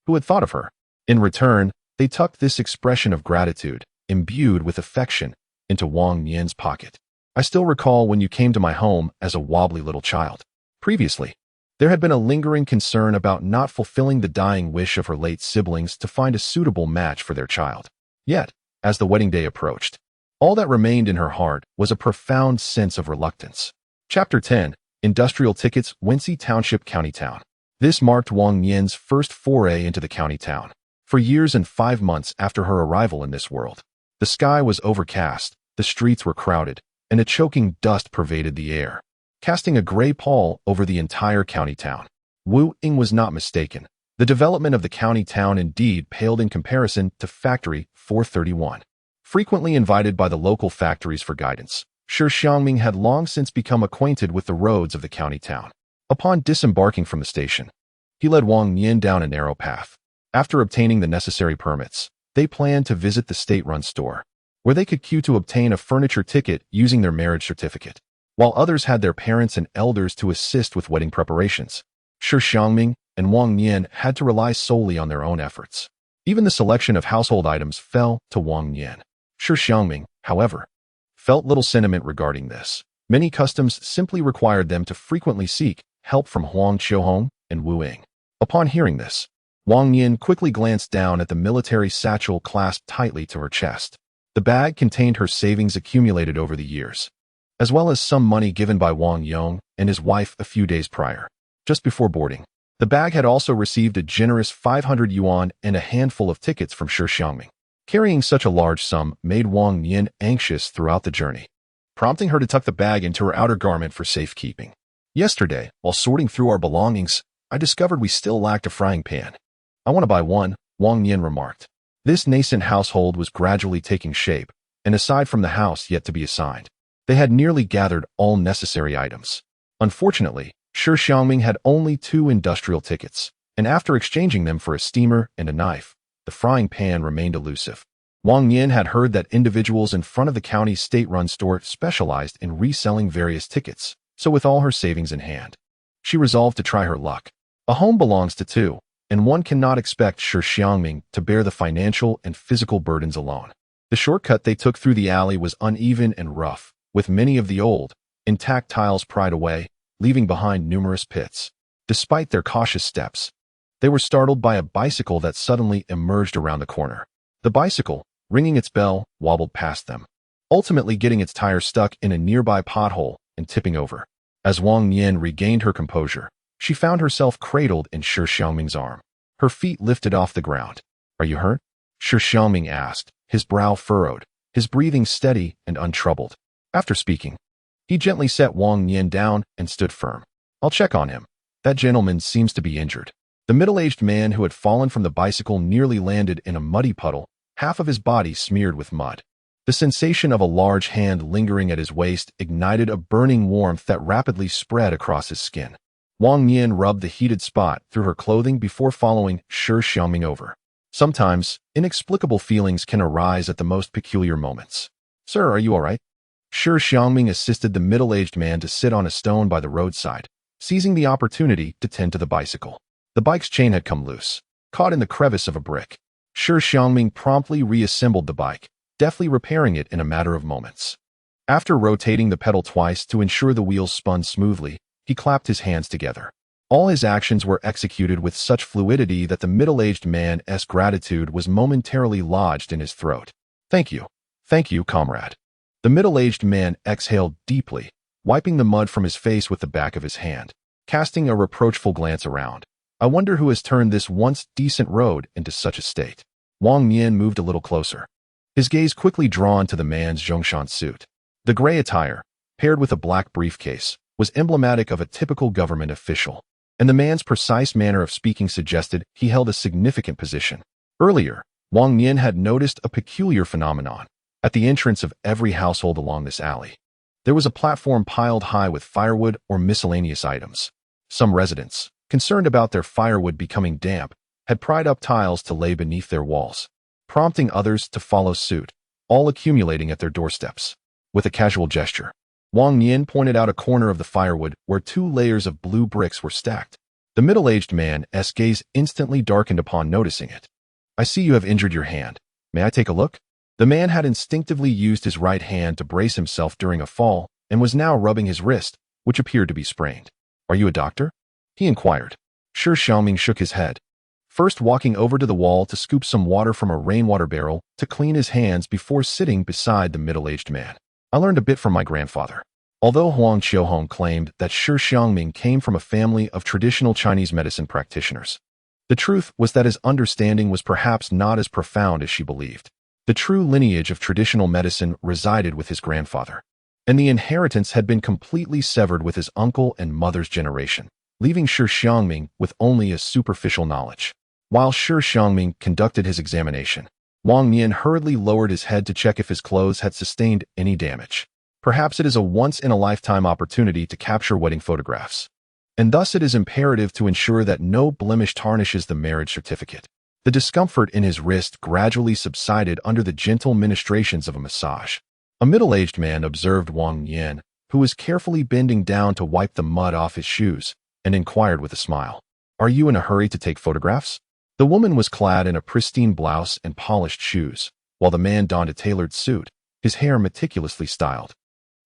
who had thought of her. In return, they tucked this expression of gratitude, imbued with affection, into Wang Nian's pocket. "I still recall when you came to my home as a wobbly little child." Previously, there had been a lingering concern about not fulfilling the dying wish of her late siblings to find a suitable match for their child. Yet, as the wedding day approached, all that remained in her heart was a profound sense of reluctance. Chapter 10. Industrial Tickets, Wenxi Township, County Town. This marked Wang Nian's first foray into the county town. For years and 5 months after her arrival in this world, the sky was overcast, the streets were crowded, and a choking dust pervaded the air, casting a gray pall over the entire county town. Wu Ying was not mistaken. The development of the county town indeed paled in comparison to Factory 431. Frequently invited by the local factories for guidance, Shi Xiangming had long since become acquainted with the roads of the county town. Upon disembarking from the station, he led Wang Nian down a narrow path. After obtaining the necessary permits, they planned to visit the state-run store, where they could queue to obtain a furniture ticket using their marriage certificate, while others had their parents and elders to assist with wedding preparations. Shi Xiangming and Wang Nian had to rely solely on their own efforts. Even the selection of household items fell to Wang Nian. Shi Xiangming, however, felt little sentiment regarding this. Many customs simply required them to frequently seek help from Huang Qiuhong and Wu Ying. Upon hearing this, Wang Nian quickly glanced down at the military satchel clasped tightly to her chest. The bag contained her savings accumulated over the years, as well as some money given by Wang Yong and his wife a few days prior. Just before boarding, the bag had also received a generous 500 yuan and a handful of tickets from Shi Xiangming. Carrying such a large sum made Wang Nian anxious throughout the journey, prompting her to tuck the bag into her outer garment for safekeeping. "Yesterday, while sorting through our belongings, I discovered we still lacked a frying pan. I want to buy one," Wang Nian remarked. This nascent household was gradually taking shape, and aside from the house yet to be assigned, they had nearly gathered all necessary items. Unfortunately, Shi Xiangming had only 2 industrial tickets, and after exchanging them for a steamer and a knife, the frying pan remained elusive. Wang Nian had heard that individuals in front of the county's state-run store specialized in reselling various tickets, so with all her savings in hand, she resolved to try her luck. A home belongs to 2, and one cannot expect Shi Xiangming to bear the financial and physical burdens alone. The shortcut they took through the alley was uneven and rough, with many of the old, intact tiles pried away, leaving behind numerous pits. Despite their cautious steps, they were startled by a bicycle that suddenly emerged around the corner. The bicycle, ringing its bell, wobbled past them, ultimately getting its tire stuck in a nearby pothole and tipping over. As Wang Nian regained her composure, she found herself cradled in Shi Xiangming's arm, her feet lifted off the ground. "Are you hurt?" Shi Xiangming asked, his brow furrowed, his breathing steady and untroubled. After speaking, he gently set Wang Nian down and stood firm. "I'll check on him. That gentleman seems to be injured." The middle-aged man who had fallen from the bicycle nearly landed in a muddy puddle, half of his body smeared with mud. The sensation of a large hand lingering at his waist ignited a burning warmth that rapidly spread across his skin. Wang Nian rubbed the heated spot through her clothing before following Shi Xiangming over. Sometimes, inexplicable feelings can arise at the most peculiar moments. Sir, are you all right? Shi Xiangming assisted the middle-aged man to sit on a stone by the roadside, seizing the opportunity to tend to the bicycle. The bike's chain had come loose, caught in the crevice of a brick. Shi Xiangming promptly reassembled the bike, deftly repairing it in a matter of moments. After rotating the pedal twice to ensure the wheels spun smoothly, he clapped his hands together. All his actions were executed with such fluidity that the middle-aged man's gratitude was momentarily lodged in his throat. Thank you, comrade. The middle-aged man exhaled deeply, wiping the mud from his face with the back of his hand, casting a reproachful glance around. I wonder who has turned this once decent road into such a state. Wang Nian moved a little closer, his gaze quickly drawn to the man's Zhongshan suit. The gray attire, paired with a black briefcase, was emblematic of a typical government official, and the man's precise manner of speaking suggested he held a significant position. Earlier, Wang Nian had noticed a peculiar phenomenon. At the entrance of every household along this alley, there was a platform piled high with firewood or miscellaneous items. Some residents, concerned about their firewood becoming damp, had pried up tiles to lay beneath their walls, prompting others to follow suit, all accumulating at their doorsteps. With a casual gesture, Wang Nian pointed out a corner of the firewood where 2 layers of blue bricks were stacked. The middle-aged man's gaze instantly darkened upon noticing it. I see you have injured your hand. May I take a look? The man had instinctively used his right hand to brace himself during a fall and was now rubbing his wrist, which appeared to be sprained. Are you a doctor? He inquired. Shi Xiangming shook his head, first walking over to the wall to scoop some water from a rainwater barrel to clean his hands before sitting beside the middle-aged man. I learned a bit from my grandfather. Although Huang Qiuhong claimed that Shi Xiangming came from a family of traditional Chinese medicine practitioners, the truth was that his understanding was perhaps not as profound as she believed. The true lineage of traditional medicine resided with his grandfather, and the inheritance had been completely severed with his uncle and mother's generation, leaving Shi Xiangming with only a superficial knowledge. While Shi Xiangming conducted his examination, Wang Nian hurriedly lowered his head to check if his clothes had sustained any damage. Perhaps it is a once-in-a-lifetime opportunity to capture wedding photographs, and thus it is imperative to ensure that no blemish tarnishes the marriage certificate. The discomfort in his wrist gradually subsided under the gentle ministrations of a massage. A middle-aged man observed Wang Nian, who was carefully bending down to wipe the mud off his shoes, and inquired with a smile, "Are you in a hurry to take photographs?" The woman was clad in a pristine blouse and polished shoes, while the man donned a tailored suit, his hair meticulously styled,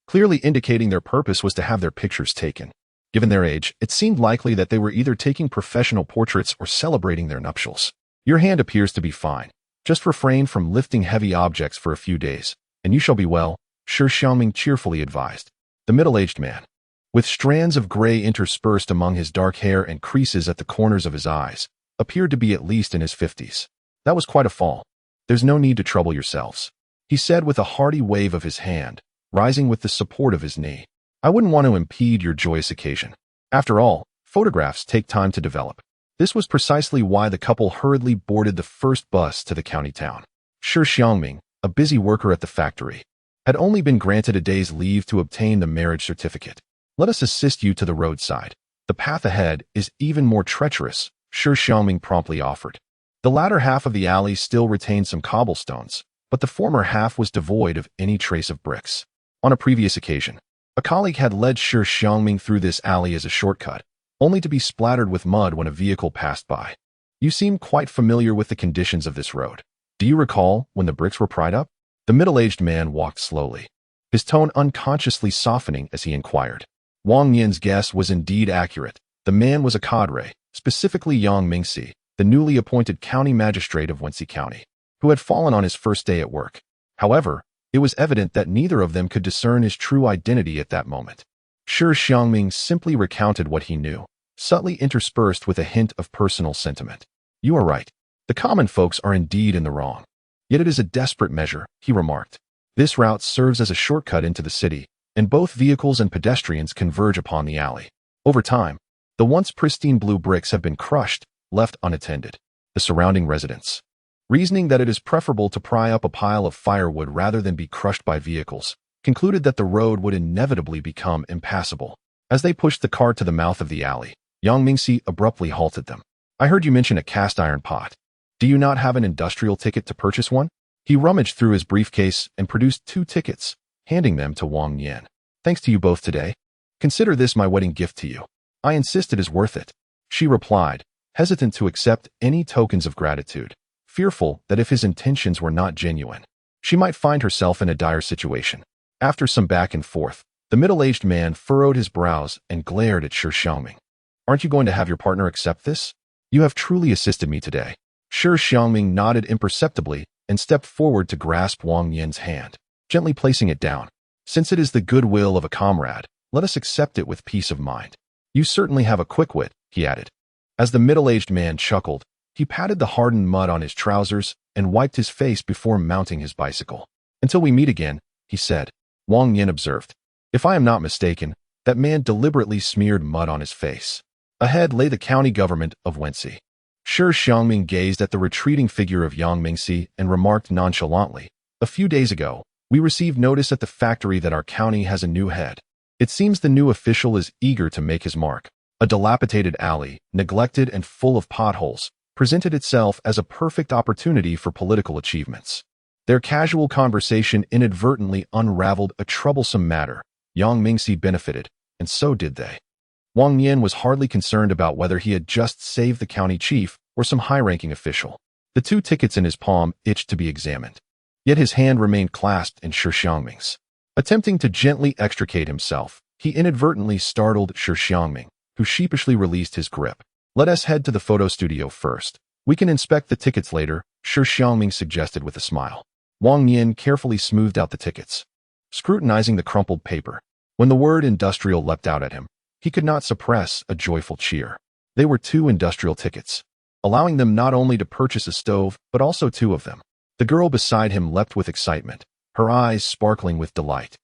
clearly indicating their purpose was to have their pictures taken. Given their age, it seemed likely that they were either taking professional portraits or celebrating their nuptials. Your hand appears to be fine. Just refrain from lifting heavy objects for a few days, and you shall be well, Shi Xiangming cheerfully advised. The middle-aged man, with strands of gray interspersed among his dark hair and creases at the corners of his eyes, appeared to be at least in his 50s. That was quite a fall. There's no need to trouble yourselves, he said with a hearty wave of his hand, rising with the support of his knee. I wouldn't want to impede your joyous occasion. After all, photographs take time to develop. This was precisely why the couple hurriedly boarded the first bus to the county town. Shi Xiangming, a busy worker at the factory, had only been granted a day's leave to obtain the marriage certificate. Let us assist you to the roadside. The path ahead is even more treacherous, Shi Xiangming promptly offered. The latter half of the alley still retained some cobblestones, but the former half was devoid of any trace of bricks. On a previous occasion, a colleague had led Shi Xiangming through this alley as a shortcut, only to be splattered with mud when a vehicle passed by. You seem quite familiar with the conditions of this road. Do you recall when the bricks were pried up? The middle-aged man walked slowly, his tone unconsciously softening as he inquired. Wang Nian's guess was indeed accurate. The man was a cadre, specifically Yang Mingxi, the newly appointed county magistrate of Wenxi County, who had fallen on his first day at work. However, it was evident that neither of them could discern his true identity at that moment. Shi Xiangming simply recounted what he knew, subtly interspersed with a hint of personal sentiment. You are right. The common folks are indeed in the wrong. Yet it is a desperate measure, he remarked. This route serves as a shortcut into the city, and both vehicles and pedestrians converge upon the alley. Over time, the once pristine blue bricks have been crushed, left unattended. The surrounding residents, reasoning that it is preferable to pry up a pile of firewood rather than be crushed by vehicles, concluded that the road would inevitably become impassable. As they pushed the cart to the mouth of the alley, Yang Mingxi abruptly halted them. I heard you mention a cast iron pot. Do you not have an industrial ticket to purchase one? He rummaged through his briefcase and produced 2 tickets, handing them to Wang Nian. Thanks to you both today. Consider this my wedding gift to you. I insist it is worth it. She replied, hesitant to accept any tokens of gratitude, fearful that if his intentions were not genuine, she might find herself in a dire situation. After some back and forth, the middle-aged man furrowed his brows and glared at Shi Xiangming. Aren't you going to have your partner accept this? You have truly assisted me today. Shi Xiangming nodded imperceptibly and stepped forward to grasp Wang Nian's hand, gently placing it down. Since it is the goodwill of a comrade, let us accept it with peace of mind. You certainly have a quick wit, he added. As the middle-aged man chuckled, he patted the hardened mud on his trousers and wiped his face before mounting his bicycle. Until we meet again, he said. Wang Nian observed. If I am not mistaken, that man deliberately smeared mud on his face. Ahead lay the county government of Wenxi. Shi Xiangming gazed at the retreating figure of Yang Mingxi and remarked nonchalantly, a few days ago, we received notice at the factory that our county has a new head. It seems the new official is eager to make his mark. A dilapidated alley, neglected and full of potholes, presented itself as a perfect opportunity for political achievements. Their casual conversation inadvertently unraveled a troublesome matter. Yang Mingxi benefited, and so did they. Wang Nian was hardly concerned about whether he had just saved the county chief or some high-ranking official. The 2 tickets in his palm itched to be examined. Yet his hand remained clasped in Shi Xiangming's. Attempting to gently extricate himself, he inadvertently startled Shi Xiangming, who sheepishly released his grip. Let us head to the photo studio first. We can inspect the tickets later, Shi Xiangming suggested with a smile. Wang Nian carefully smoothed out the tickets, scrutinizing the crumpled paper. When the word industrial leapt out at him, he could not suppress a joyful cheer. They were 2 industrial tickets, allowing them not only to purchase a stove, but also 2 of them. The girl beside him leapt with excitement, her eyes sparkling with delight,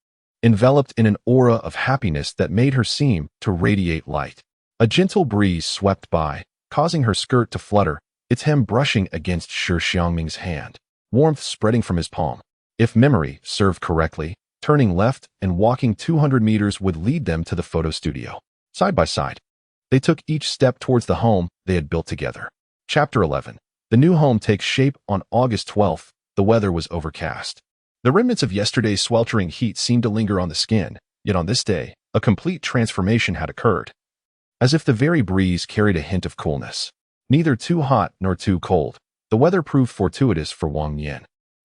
enveloped in an aura of happiness that made her seem to radiate light. A gentle breeze swept by, causing her skirt to flutter, its hem brushing against Shi Xiangming's hand, warmth spreading from his palm. If memory served correctly, turning left and walking 200 meters would lead them to the photo studio. Side by side, they took each step towards the home they had built together. Chapter 11. The new home takes shape on August 12th. The weather was overcast. The remnants of yesterday's sweltering heat seemed to linger on the skin, yet on this day, a complete transformation had occurred. As if the very breeze carried a hint of coolness. Neither too hot nor too cold, the weather proved fortuitous for Wang Nian,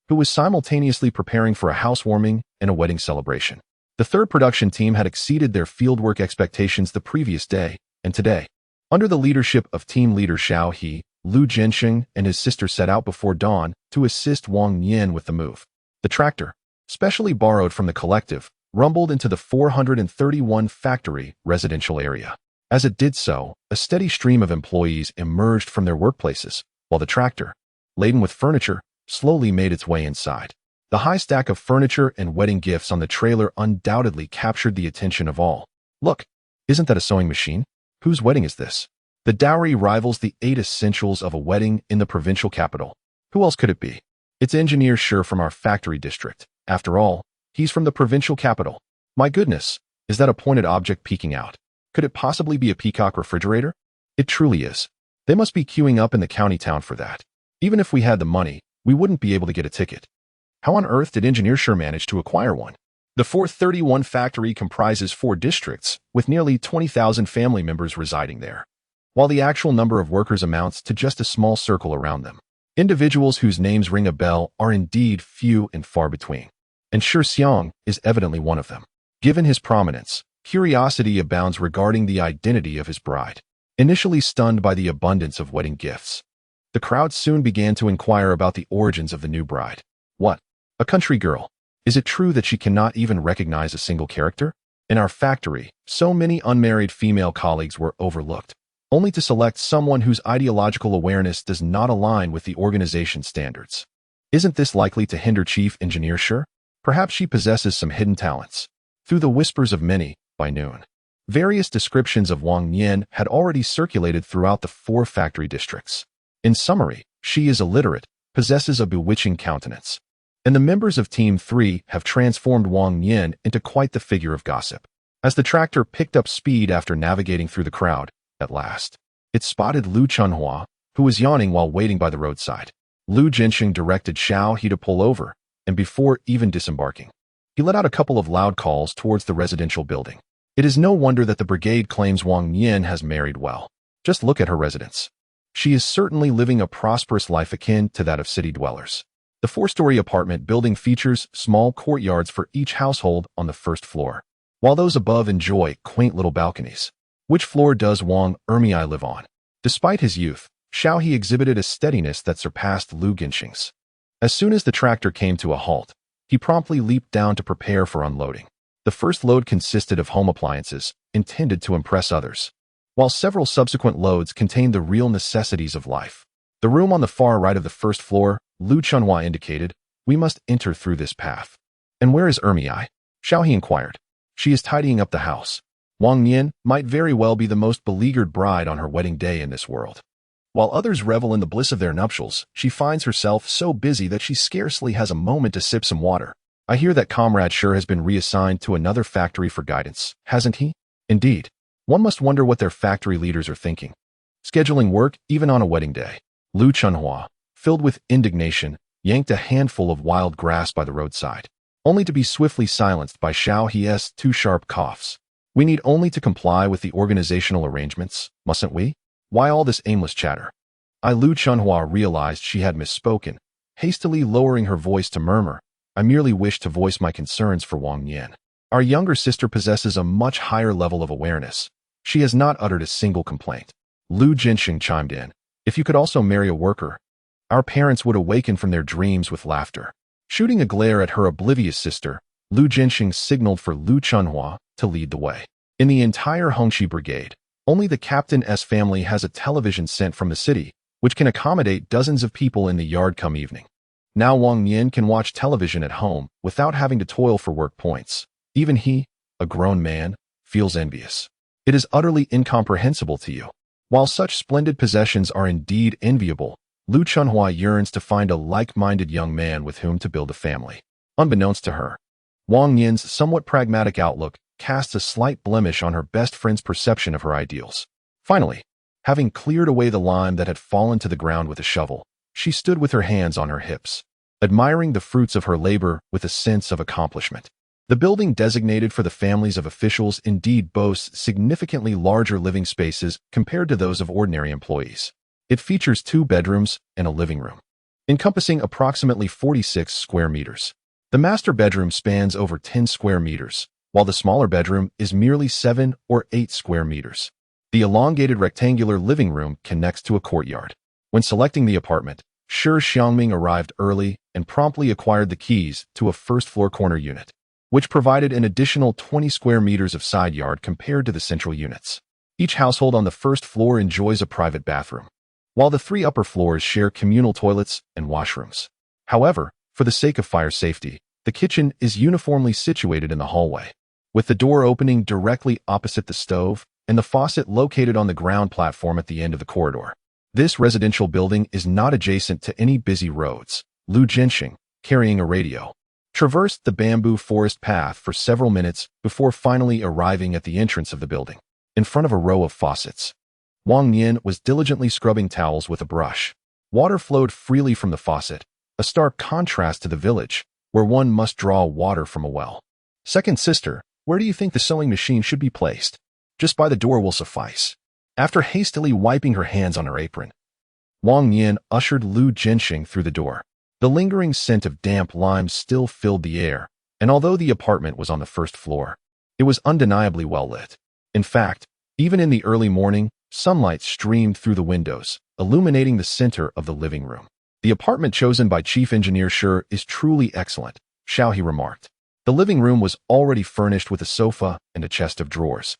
who was simultaneously preparing for a housewarming and a wedding celebration. The 3rd production team had exceeded their fieldwork expectations the previous day, and today, under the leadership of team leader Xiao He, Lu Jiansheng and his sister set out before dawn to assist Wang Nian with the move. The tractor, specially borrowed from the collective, rumbled into the 431 factory residential area. As it did so, a steady stream of employees emerged from their workplaces, while the tractor, laden with furniture, slowly made its way inside. The high stack of furniture and wedding gifts on the trailer undoubtedly captured the attention of all. Look, isn't that a sewing machine? Whose wedding is this? The dowry rivals the 8 essentials of a wedding in the provincial capital. Who else could it be? It's Engineer Shi from our factory district. After all, he's from the provincial capital. My goodness, is that a pointed object peeking out? Could it possibly be a peacock refrigerator? It truly is. They must be queuing up in the county town for that. Even if we had the money, we wouldn't be able to get a ticket. How on earth did Engineer Shi manage to acquire one? The 431 factory comprises 4 districts, with nearly 20,000 family members residing there, while the actual number of workers amounts to just a small circle around them. Individuals whose names ring a bell are indeed few and far between, and Shi Xiang is evidently one of them. Given his prominence, curiosity abounds regarding the identity of his bride. Initially stunned by the abundance of wedding gifts, the crowd soon began to inquire about the origins of the new bride. What? A country girl? Is it true that she cannot even recognize a single character? In our factory, so many unmarried female colleagues were overlooked, only to select someone whose ideological awareness does not align with the organization's standards. Isn't this likely to hinder Chief Engineer Shi? Perhaps she possesses some hidden talents. Through the whispers of many, by noon, various descriptions of Wang Nian had already circulated throughout the 4 factory districts. In summary, she is illiterate, possesses a bewitching countenance, and the members of Team 3 have transformed Wang Nian into quite the figure of gossip. As the tractor picked up speed after navigating through the crowd, at last. It spotted Lu Chunhua, who was yawning while waiting by the roadside. Lu Jinxing directed Xiao He to pull over, and before even disembarking, he let out a couple of loud calls towards the residential building. It is no wonder that the brigade claims Wang Nian has married well. Just look at her residence. She is certainly living a prosperous life akin to that of city dwellers. The four-story apartment building features small courtyards for each household on the first floor, while those above enjoy quaint little balconies. Which floor does Wang Ermei live on? Despite his youth, Xiao He exhibited a steadiness that surpassed Lu Jinxing's. As soon as the tractor came to a halt, he promptly leaped down to prepare for unloading. The first load consisted of home appliances, intended to impress others, while several subsequent loads contained the real necessities of life. The room on the far right of the first floor, Lu Chunhua indicated, "We must enter through this path." "And where is Ermei?" Xiao He inquired. "She is tidying up the house." Wang Nian might very well be the most beleaguered bride on her wedding day in this world. While others revel in the bliss of their nuptials, she finds herself so busy that she scarcely has a moment to sip some water. "I hear that Comrade Shi has been reassigned to another factory for guidance, hasn't he?" "Indeed. One must wonder what their factory leaders are thinking. Scheduling work even on a wedding day." Lu Chunhua, filled with indignation, yanked a handful of wild grass by the roadside, only to be swiftly silenced by Xiao He's two sharp coughs. "We need only to comply with the organizational arrangements, mustn't we? Why all this aimless chatter?" Lu Chunhua realized she had misspoken, hastily lowering her voice to murmur, "I merely wish to voice my concerns for Wang Nian. Our younger sister possesses a much higher level of awareness. She has not uttered a single complaint." Lu Jinxing chimed in, "If you could also marry a worker, our parents would awaken from their dreams with laughter." Shooting a glare at her oblivious sister, Lu Jinxing signaled for Lu Chunhua to lead the way. In the entire Hongxi brigade, only the captain's family has a television sent from the city, which can accommodate dozens of people in the yard come evening. Now Wang Nian can watch television at home without having to toil for work points. Even he, a grown man, feels envious. It is utterly incomprehensible to you. While such splendid possessions are indeed enviable, Lu Chunhua yearns to find a like-minded young man with whom to build a family. Unbeknownst to her, Wang Nian's somewhat pragmatic outlook casts a slight blemish on her best friend's perception of her ideals. Finally, having cleared away the lime that had fallen to the ground with a shovel, she stood with her hands on her hips, admiring the fruits of her labor with a sense of accomplishment. The building designated for the families of officials indeed boasts significantly larger living spaces compared to those of ordinary employees. It features 2 bedrooms and a living room, encompassing approximately 46 square meters. The master bedroom spans over 10 square meters, while the smaller bedroom is merely 7 or 8 square meters. The elongated rectangular living room connects to a courtyard. When selecting the apartment, Shi Xiangming arrived early and promptly acquired the keys to a first-floor corner unit, which provided an additional 20 square meters of side yard compared to the central units. Each household on the first floor enjoys a private bathroom, while the 3 upper floors share communal toilets and washrooms. However, for the sake of fire safety, the kitchen is uniformly situated in the hallway, with the door opening directly opposite the stove and the faucet located on the ground platform at the end of the corridor. This residential building is not adjacent to any busy roads. Lu Jinxing, carrying a radio, traversed the bamboo forest path for several minutes before finally arriving at the entrance of the building. In front of a row of faucets, Wang Nian was diligently scrubbing towels with a brush. Water flowed freely from the faucet, a stark contrast to the village, where one must draw water from a well. "Second sister, where do you think the sewing machine should be placed?" "Just by the door will suffice." After hastily wiping her hands on her apron, Wang Nian ushered Lu Jinxing through the door. The lingering scent of damp lime still filled the air, and although the apartment was on the first floor, it was undeniably well lit. In fact, even in the early morning, sunlight streamed through the windows, illuminating the center of the living room. "The apartment chosen by Chief Engineer Shi is truly excellent," Xiao He remarked. The living room was already furnished with a sofa and a chest of drawers,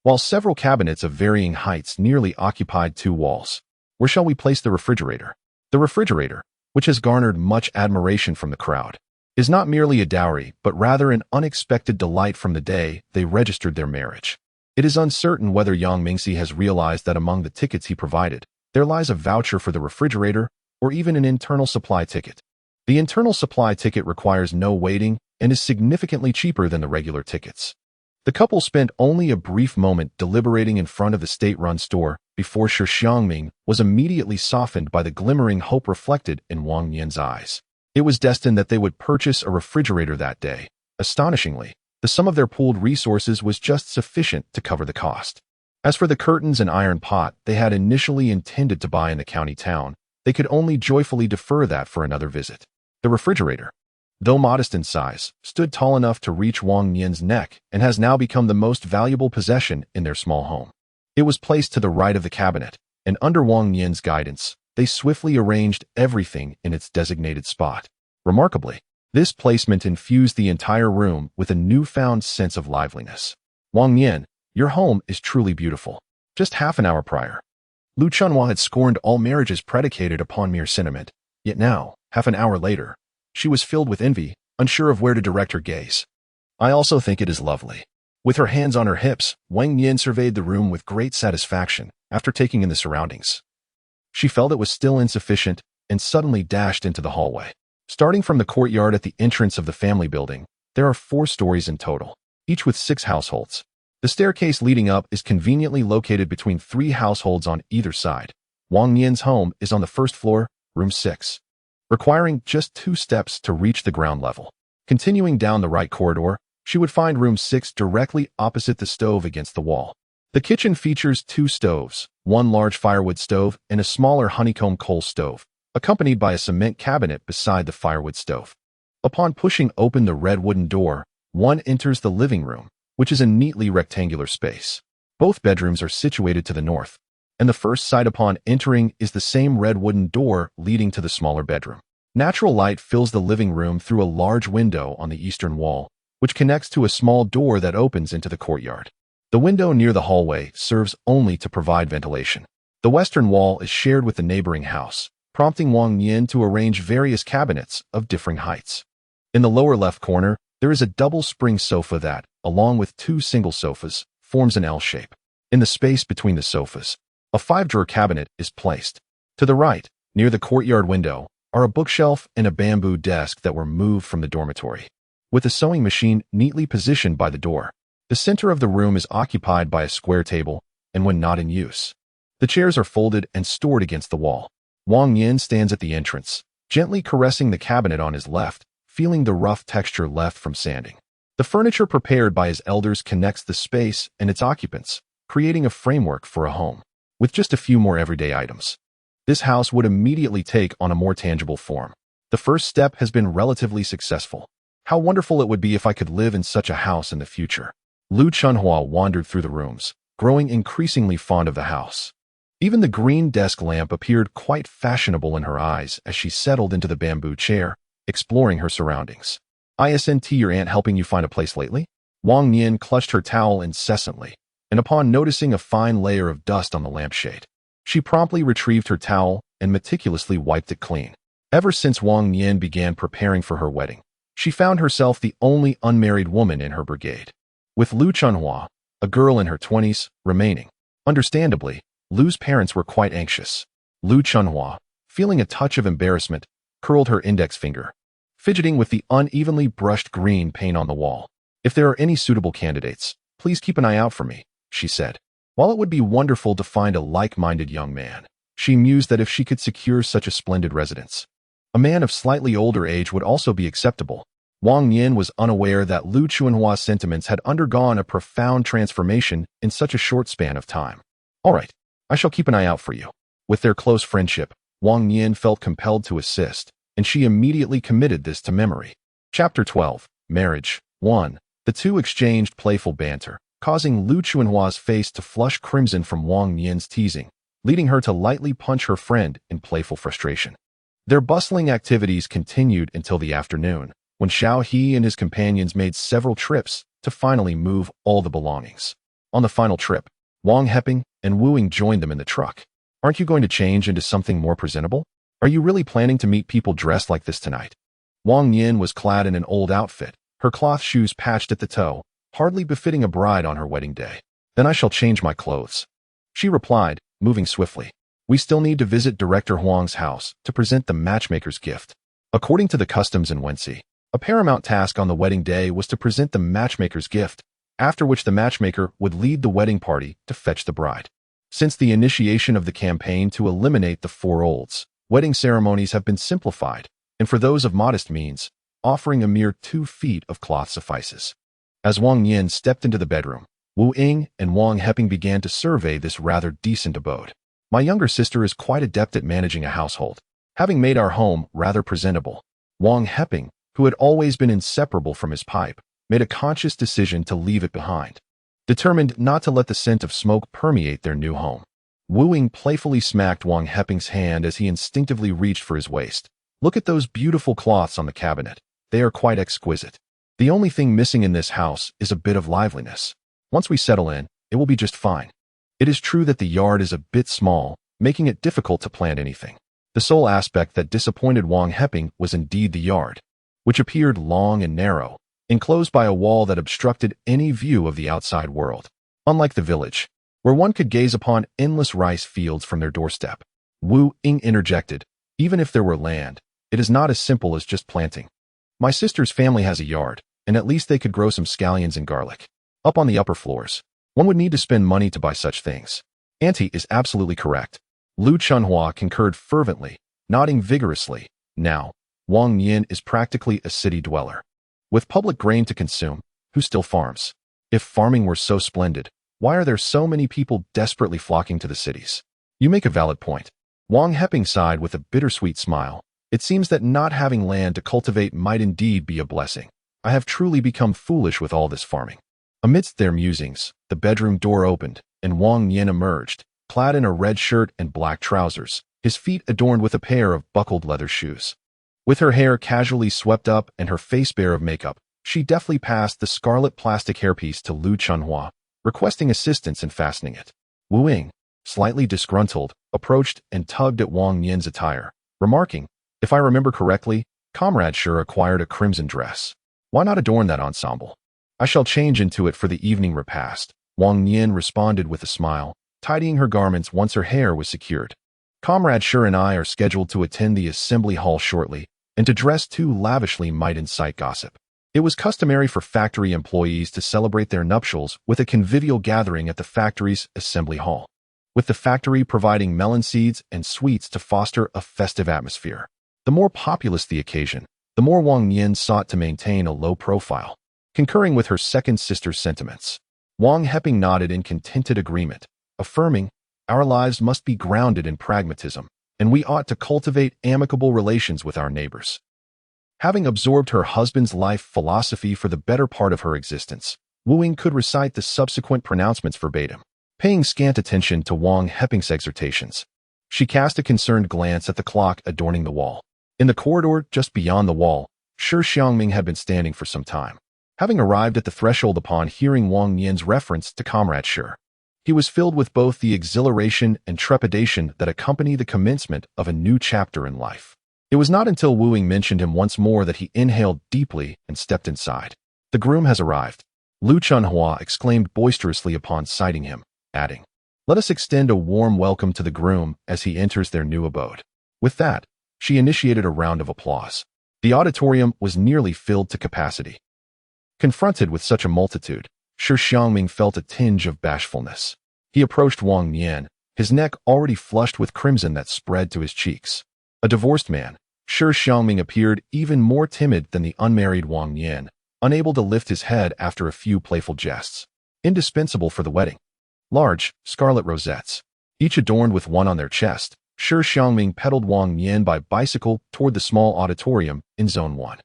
while several cabinets of varying heights nearly occupied 2 walls. "Where shall we place the refrigerator?" The refrigerator, which has garnered much admiration from the crowd, is not merely a dowry, but rather an unexpected delight from the day they registered their marriage. It is uncertain whether Yang Mingxi has realized that among the tickets he provided, there lies a voucher for the refrigerator or even an internal supply ticket. The internal supply ticket requires no waiting and is significantly cheaper than the regular tickets. The couple spent only a brief moment deliberating in front of the state-run store before Shi Xiangming was immediately softened by the glimmering hope reflected in Wang Nian's eyes. It was destined that they would purchase a refrigerator that day. Astonishingly, the sum of their pooled resources was just sufficient to cover the cost. As for the curtains and iron pot they had initially intended to buy in the county town, they could only joyfully defer that for another visit. The refrigerator, though modest in size, stood tall enough to reach Wang Nian's neck and has now become the most valuable possession in their small home. It was placed to the right of the cabinet, and under Wang Nian's guidance, they swiftly arranged everything in its designated spot. Remarkably, this placement infused the entire room with a newfound sense of liveliness. Wang Nian, your home is truly beautiful. Just half an hour prior, Lu Chunhua had scorned all marriages predicated upon mere sentiment, yet now, half an hour later, she was filled with envy, unsure of where to direct her gaze. I also think it is lovely. With her hands on her hips, Wang Nian surveyed the room with great satisfaction after taking in the surroundings. She felt it was still insufficient and suddenly dashed into the hallway. Starting from the courtyard at the entrance of the family building, there are 4 stories in total, each with 6 households. The staircase leading up is conveniently located between 3 households on either side. Wang Nian's home is on the first floor, room 6. Requiring just 2 steps to reach the ground level. Continuing down the right corridor, she would find room 6 directly opposite the stove against the wall. The kitchen features 2 stoves, one large firewood stove and a smaller honeycomb coal stove, accompanied by a cement cabinet beside the firewood stove. Upon pushing open the red wooden door, one enters the living room, which is a neatly rectangular space. Both bedrooms are situated to the north, and the first sight upon entering is the same red wooden door leading to the smaller bedroom. Natural light fills the living room through a large window on the eastern wall, which connects to a small door that opens into the courtyard. The window near the hallway serves only to provide ventilation. The western wall is shared with the neighboring house, prompting Wang Nian to arrange various cabinets of differing heights. In the lower left corner, there is a double spring sofa that, along with 2 single sofas, forms an L shape. In the space between the sofas, a 5-drawer cabinet is placed. To the right, near the courtyard window, are a bookshelf and a bamboo desk that were moved from the dormitory. With a sewing machine neatly positioned by the door, the center of the room is occupied by a square table, and when not in use, the chairs are folded and stored against the wall. Wang Nian stands at the entrance, gently caressing the cabinet on his left, feeling the rough texture left from sanding. The furniture prepared by his elders connects the space and its occupants, creating a framework for a home. With just a few more everyday items, this house would immediately take on a more tangible form. The first step has been relatively successful. How wonderful it would be if I could live in such a house in the future. Lu Chunhua wandered through the rooms, growing increasingly fond of the house. Even the green desk lamp appeared quite fashionable in her eyes as she settled into the bamboo chair, exploring her surroundings. Isn't your aunt helping you find a place lately? Wang Nian clutched her towel incessantly, and upon noticing a fine layer of dust on the lampshade, she promptly retrieved her towel and meticulously wiped it clean. Ever since Wang Nian began preparing for her wedding, she found herself the only unmarried woman in her brigade, with Lu Chunhua, a girl in her 20s, remaining. Understandably, Lu's parents were quite anxious. Lu Chunhua, feeling a touch of embarrassment, curled her index finger, fidgeting with the unevenly brushed green paint on the wall. If there are any suitable candidates, please keep an eye out for me, she said. While it would be wonderful to find a like-minded young man, she mused that if she could secure such a splendid residence, a man of slightly older age would also be acceptable. Wang Nian was unaware that Lu Chunhua's sentiments had undergone a profound transformation in such a short span of time. All right, I shall keep an eye out for you. With their close friendship, Wang Nian felt compelled to assist, and she immediately committed this to memory. Chapter 12, Marriage 1. The two exchanged playful banter, causing Lu Chunhua's face to flush crimson from Wang Nian's teasing, leading her to lightly punch her friend in playful frustration. Their bustling activities continued until the afternoon, when Xiao He and his companions made several trips to finally move all the belongings. On the final trip, Wang Heping and Wu Ying joined them in the truck. Aren't you going to change into something more presentable? Are you really planning to meet people dressed like this tonight? Wang Nian was clad in an old outfit, her cloth shoes patched at the toe, hardly befitting a bride on her wedding day. Then I shall change my clothes, she replied, moving swiftly. We still need to visit Director Huang's house to present the matchmaker's gift. According to the customs in Wenxi, a paramount task on the wedding day was to present the matchmaker's gift. after which the matchmaker would lead the wedding party to fetch the bride. Since the initiation of the campaign to eliminate the four olds, wedding ceremonies have been simplified, and for those of modest means, offering a mere 2 feet of cloth suffices. As Wang Nian stepped into the bedroom, Wu Ying and Wang Heping began to survey this rather decent abode. My younger sister is quite adept at managing a household, having made our home rather presentable. Wang Heping, who had always been inseparable from his pipe, made a conscious decision to leave it behind, determined not to let the scent of smoke permeate their new home. Wu Ying playfully smacked Wang Heping's hand as he instinctively reached for his waist. Look at those beautiful cloths on the cabinet. They are quite exquisite. The only thing missing in this house is a bit of liveliness. Once we settle in, it will be just fine. It is true that the yard is a bit small, making it difficult to plant anything. The sole aspect that disappointed Wang Heping was indeed the yard, which appeared long and narrow, enclosed by a wall that obstructed any view of the outside world. Unlike the village, where one could gaze upon endless rice fields from their doorstep, Wu Ying interjected, even if there were land, it is not as simple as just planting. My sister's family has a yard, and at least they could grow some scallions and garlic. Up on the upper floors, one would need to spend money to buy such things. Auntie is absolutely correct. Lu Chunhua concurred fervently, nodding vigorously. Now, Wang Nian is practically a city dweller. With public grain to consume, who still farms? If farming were so splendid, why are there so many people desperately flocking to the cities? You make a valid point. Wang Heping sighed with a bittersweet smile. It seems that not having land to cultivate might indeed be a blessing. I have truly become foolish with all this farming. Amidst their musings, the bedroom door opened, and Wang Nian emerged, clad in a red shirt and black trousers, his feet adorned with a pair of buckled leather shoes. With her hair casually swept up and her face bare of makeup, she deftly passed the scarlet plastic hairpiece to Lu Chunhua, requesting assistance in fastening it. Wu Ying, slightly disgruntled, approached and tugged at Wang Nian's attire, remarking, "If I remember correctly, Comrade Shi acquired a crimson dress. Why not adorn that ensemble? I shall change into it for the evening repast." Wang Nian responded with a smile, tidying her garments once her hair was secured. "Comrade Shi and I are scheduled to attend the assembly hall shortly, and to dress too lavishly might incite gossip. It was customary for factory employees to celebrate their nuptials with a convivial gathering at the factory's assembly hall, with the factory providing melon seeds and sweets to foster a festive atmosphere. The more populous the occasion, the more Wang Nian sought to maintain a low profile, concurring with her second sister's sentiments. Wang Heping nodded in contented agreement, affirming, "Our lives must be grounded in pragmatism, and we ought to cultivate amicable relations with our neighbors." Having absorbed her husband's life philosophy for the better part of her existence, Wu Ying could recite the subsequent pronouncements verbatim, paying scant attention to Wang Heping's exhortations. She cast a concerned glance at the clock adorning the wall. In the corridor just beyond the wall, Shi Xiangming had been standing for some time, having arrived at the threshold upon hearing Wang Nian's reference to Comrade Shi. He was filled with both the exhilaration and trepidation that accompany the commencement of a new chapter in life. It was not until Wu Ying mentioned him once more that he inhaled deeply and stepped inside. "The groom has arrived," Lu Chunhua exclaimed boisterously upon sighting him, adding, "Let us extend a warm welcome to the groom as he enters their new abode." With that, she initiated a round of applause. The auditorium was nearly filled to capacity. Confronted with such a multitude, Shi Xiangming felt a tinge of bashfulness. He approached Wang Nian, his neck already flushed with crimson that spread to his cheeks. A divorced man, Shi Xiangming appeared even more timid than the unmarried Wang Nian, unable to lift his head after a few playful jests. Indispensable for the wedding. Large, scarlet rosettes, each adorned with one on their chest, Shi Xiangming pedaled Wang Nian by bicycle toward the small auditorium in Zone 1.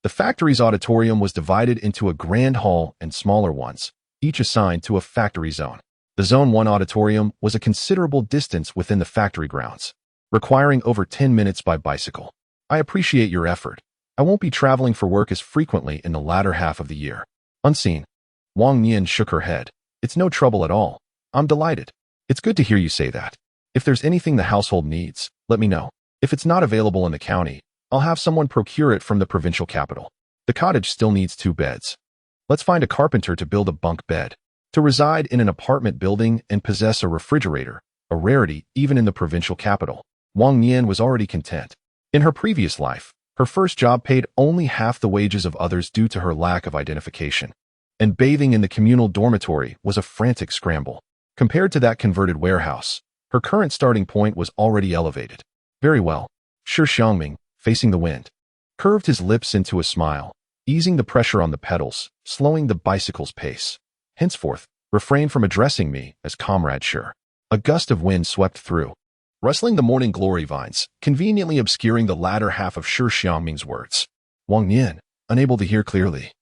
The factory's auditorium was divided into a grand hall and smaller ones, each assigned to a factory zone. The Zone 1 auditorium was a considerable distance within the factory grounds, requiring over 10 minutes by bicycle. "I appreciate your effort. I won't be traveling for work as frequently in the latter half of the year." Unseen, Wang Nian shook her head. "It's no trouble at all. I'm delighted. It's good to hear you say that. If there's anything the household needs, let me know. If it's not available in the county, I'll have someone procure it from the provincial capital. The cottage still needs 2 beds. Let's find a carpenter to build a bunk bed." To reside in an apartment building and possess a refrigerator, a rarity even in the provincial capital, Wang Nian was already content. In her previous life, her first job paid only half the wages of others due to her lack of identification. and bathing in the communal dormitory was a frantic scramble. Compared to that converted warehouse, her current starting point was already elevated. Very well. Shi Xiangming, facing the wind, curved his lips into a smile, easing the pressure on the pedals, slowing the bicycle's pace. Henceforth, refrain from addressing me as Comrade Shi. A gust of wind swept through, rustling the morning glory vines, conveniently obscuring the latter half of Shi Xiangming's words. Wang Nian, unable to hear clearly,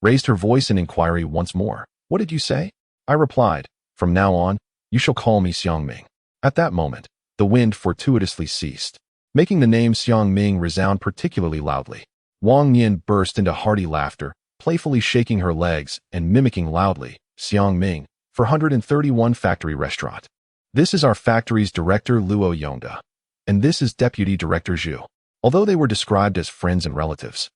raised her voice in inquiry once more. What did you say? I replied, from now on, you shall call me Xiangming. At that moment, the wind fortuitously ceased, making the name Xiangming resound particularly loudly. Wang Nian burst into hearty laughter, playfully shaking her legs and mimicking loudly, Xiangming, 431 Factory Restaurant. This is our factory's director Luo Yongda, and this is Deputy Director Zhu. Although they were described as friends and relatives,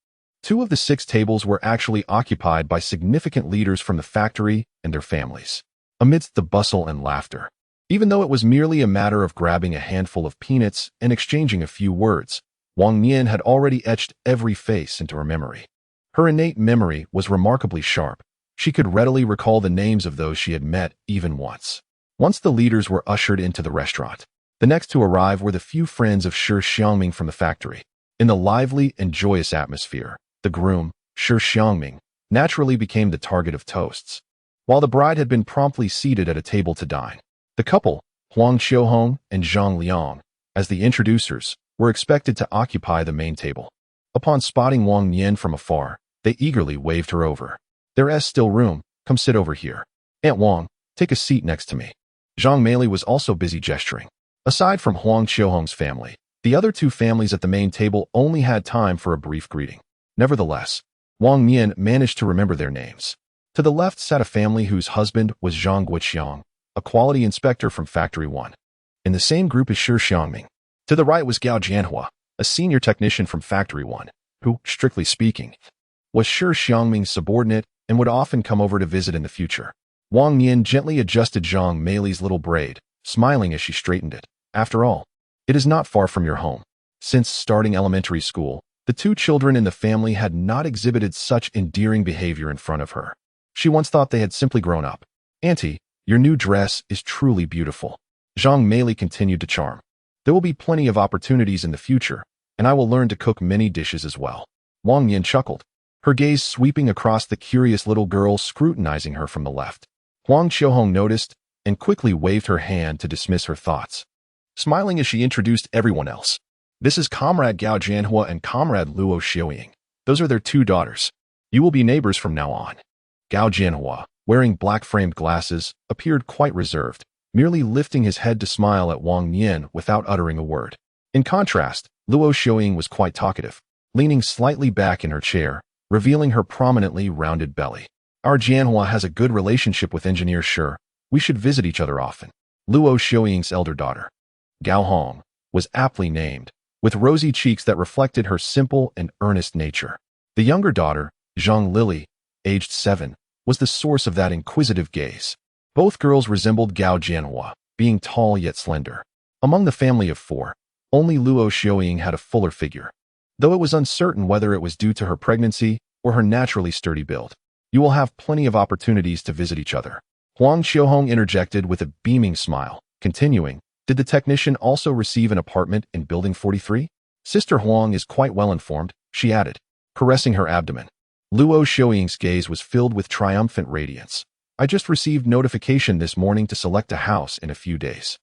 2 of the 6 tables were actually occupied by significant leaders from the factory and their families. Amidst the bustle and laughter, even though it was merely a matter of grabbing a handful of peanuts and exchanging a few words, Wang Nian had already etched every face into her memory. Her innate memory was remarkably sharp. She could readily recall the names of those she had met even once. Once the leaders were ushered into the restaurant, the next to arrive were the few friends of Shi Xiangming from the factory. In the lively and joyous atmosphere, the groom, Shi Xiangming, naturally became the target of toasts, while the bride had been promptly seated at a table to dine. The couple, Huang Qiuhong and Zhang Liang, as the introducers, were expected to occupy the main table. Upon spotting Wang Nian from afar, they eagerly waved her over. There's still room, come sit over here. Aunt Wang, take a seat next to me. Zhang Meili was also busy gesturing. Aside from Huang Qiuhong's family, the other 2 families at the main table only had time for a brief greeting. Nevertheless, Wang Nian managed to remember their names. To the left sat a family whose husband was Zhang Guiqiang, a quality inspector from Factory 1, in the same group as Shi Xiangming. To the right was Gao Jianhua, a senior technician from Factory 1, who, strictly speaking, was Shi Xiangming's subordinate and would often come over to visit in the future. Wang Nian gently adjusted Zhang Meili's little braid, smiling as she straightened it. After all, it is not far from your home. Since starting elementary school, the 2 children in the family had not exhibited such endearing behavior in front of her. She once thought they had simply grown up. Auntie, your new dress is truly beautiful. Zhang Meili continued to charm. There will be plenty of opportunities in the future, and I will learn to cook many dishes as well. Wang Nian chuckled, her gaze sweeping across the curious little girl scrutinizing her from the left. Huang Qiuhong noticed and quickly waved her hand to dismiss her thoughts, smiling as she introduced everyone else. This is Comrade Gao Jianhua and Comrade Luo Xiuying. Those are their 2 daughters. You will be neighbors from now on. Gao Jianhua, wearing black-framed glasses, appeared quite reserved, merely lifting his head to smile at Wang Nian without uttering a word. In contrast, Luo Xiuying was quite talkative, leaning slightly back in her chair, revealing her prominently rounded belly. Our Jianhua has a good relationship with Engineer Shi. We should visit each other often. Luo Xiuying's elder daughter, Gao Hong, was aptly named, with rosy cheeks that reflected her simple and earnest nature. The younger daughter, Zhang Lili, aged 7, was the source of that inquisitive gaze. Both girls resembled Gao Jianhua, being tall yet slender. Among the family of 4, only Luo Xiuying had a fuller figure, though it was uncertain whether it was due to her pregnancy or her naturally sturdy build. You will have plenty of opportunities to visit each other. Huang Qiuhong interjected with a beaming smile, continuing, did the technician also receive an apartment in Building 43? Sister Huang is quite well informed, she added, caressing her abdomen. Luo Xiuying's gaze was filled with triumphant radiance. I just received notification this morning to select a house in a few days.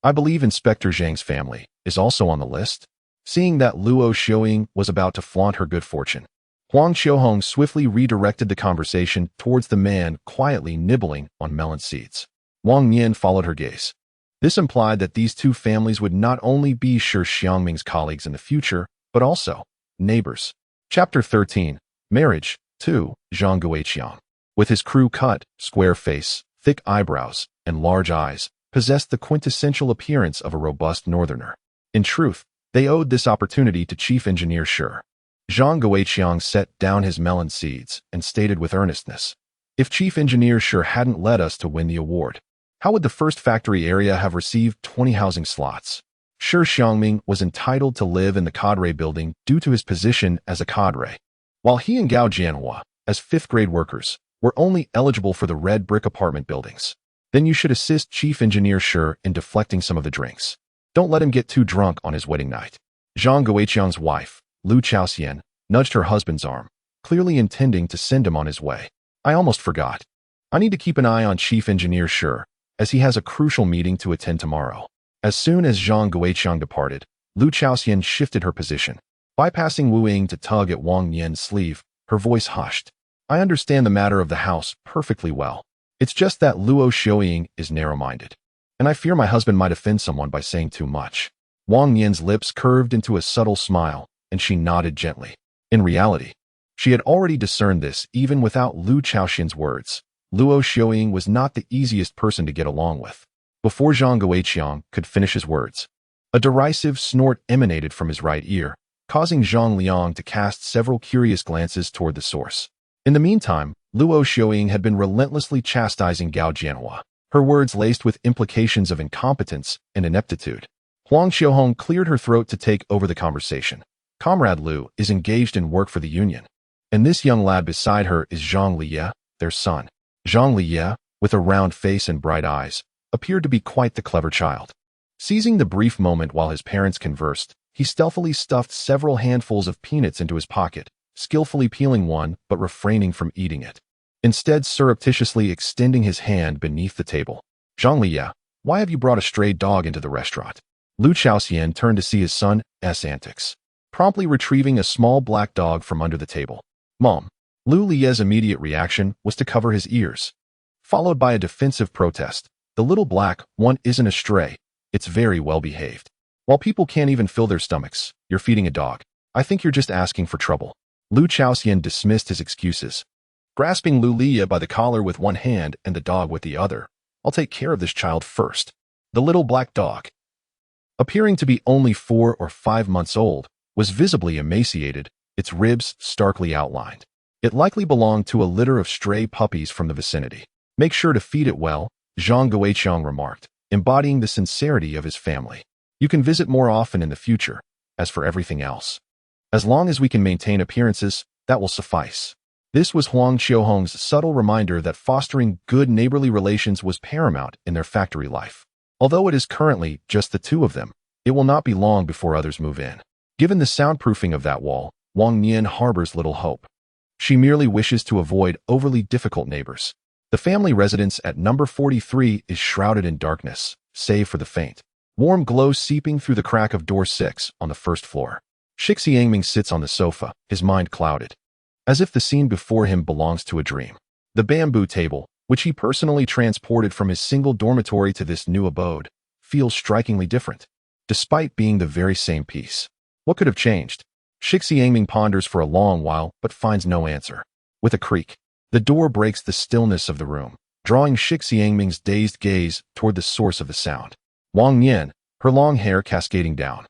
I believe Inspector Zhang's family is also on the list. Seeing that Luo Xiuying was about to flaunt her good fortune, Huang Qiuhong swiftly redirected the conversation towards the man quietly nibbling on melon seeds. Wang Nian followed her gaze. This implied that these 2 families would not only be Shi Xiangming's colleagues in the future, but also neighbors. Chapter 13, Marriage, 2, Zhang Guiqiang, with his crew-cut, square face, thick eyebrows, and large eyes, possessed the quintessential appearance of a robust northerner. In truth, they owed this opportunity to Chief Engineer Shi. Zhang Guiqiang set down his melon seeds and stated with earnestness, if Chief Engineer Shi hadn't led us to win the award, how would the first factory area have received 20 housing slots? Shi Xiangming was entitled to live in the cadre building due to his position as a cadre, while he and Gao Jianhua, as 5th-grade workers, We're only eligible for the red brick apartment buildings. Then you should assist Chief Engineer Shi in deflecting some of the drinks. Don't let him get too drunk on his wedding night. Zhang Guiqiang's wife, Lu Chaoxian, nudged her husband's arm, clearly intending to send him on his way. I almost forgot. I need to keep an eye on Chief Engineer Shi, as he has a crucial meeting to attend tomorrow. As soon as Zhang Guiqiang departed, Lu Chaoxian shifted her position. Bypassing Wu Ying to tug at Wang Nian's sleeve, her voice hushed. I understand the matter of the house perfectly well. It's just that Luo Xiaoying is narrow-minded, and I fear my husband might offend someone by saying too much. Wang Nian's lips curved into a subtle smile, and she nodded gently. In reality, she had already discerned this even without Lu Chaoxian's words. Luo Xiaoying was not the easiest person to get along with. Before Zhang Guiqiang could finish his words, a derisive snort emanated from his right ear, causing Zhang Liang to cast several curious glances toward the source. In the meantime, Luo Xiaoying had been relentlessly chastising Gao Jianhua, her words laced with implications of incompetence and ineptitude. Huang Xiaohong cleared her throat to take over the conversation. Comrade Lu is engaged in work for the Union, and this young lad beside her is Zhang Liye, their son. Zhang Liye, with a round face and bright eyes, appeared to be quite the clever child. Seizing the brief moment while his parents conversed, he stealthily stuffed several handfuls of peanuts into his pocket, skillfully peeling one but refraining from eating it. Instead, surreptitiously extending his hand beneath the table. Zhang Liye, why have you brought a stray dog into the restaurant? Lu Chaoxian turned to see his son's antics, promptly retrieving a small black dog from under the table. Mom. Lu Liye's immediate reaction was to cover his ears, followed by a defensive protest. The little black one isn't a stray. It's very well behaved. While people can't even fill their stomachs, you're feeding a dog. I think you're just asking for trouble. Lu Chaoxian dismissed his excuses. Grasping Lu Liye by the collar with one hand and the dog with the other, I'll take care of this child first. The little black dog, appearing to be only 4 or 5 months old, was visibly emaciated, its ribs starkly outlined. It likely belonged to a litter of stray puppies from the vicinity. Make sure to feed it well, Zhang Guiqiang remarked, embodying the sincerity of his family. You can visit more often in the future. As for everything else, as long as we can maintain appearances, that will suffice. This was Huang Xiaohong's subtle reminder that fostering good neighborly relations was paramount in their factory life. Although it is currently just the two of them, it will not be long before others move in. Given the soundproofing of that wall, Wang Nian harbors little hope. She merely wishes to avoid overly difficult neighbors. The family residence at number 43 is shrouded in darkness, save for the faint warm glow seeping through the crack of door 6 on the first floor. Shi Xiangming sits on the sofa, his mind clouded, as if the scene before him belongs to a dream. The bamboo table, which he personally transported from his single dormitory to this new abode, feels strikingly different, despite being the very same piece. What could have changed? Shi Xiangming ponders for a long while but finds no answer. With a creak, the door breaks the stillness of the room, drawing Shi Xiangming's dazed gaze toward the source of the sound. Wang Nian, her long hair cascading down,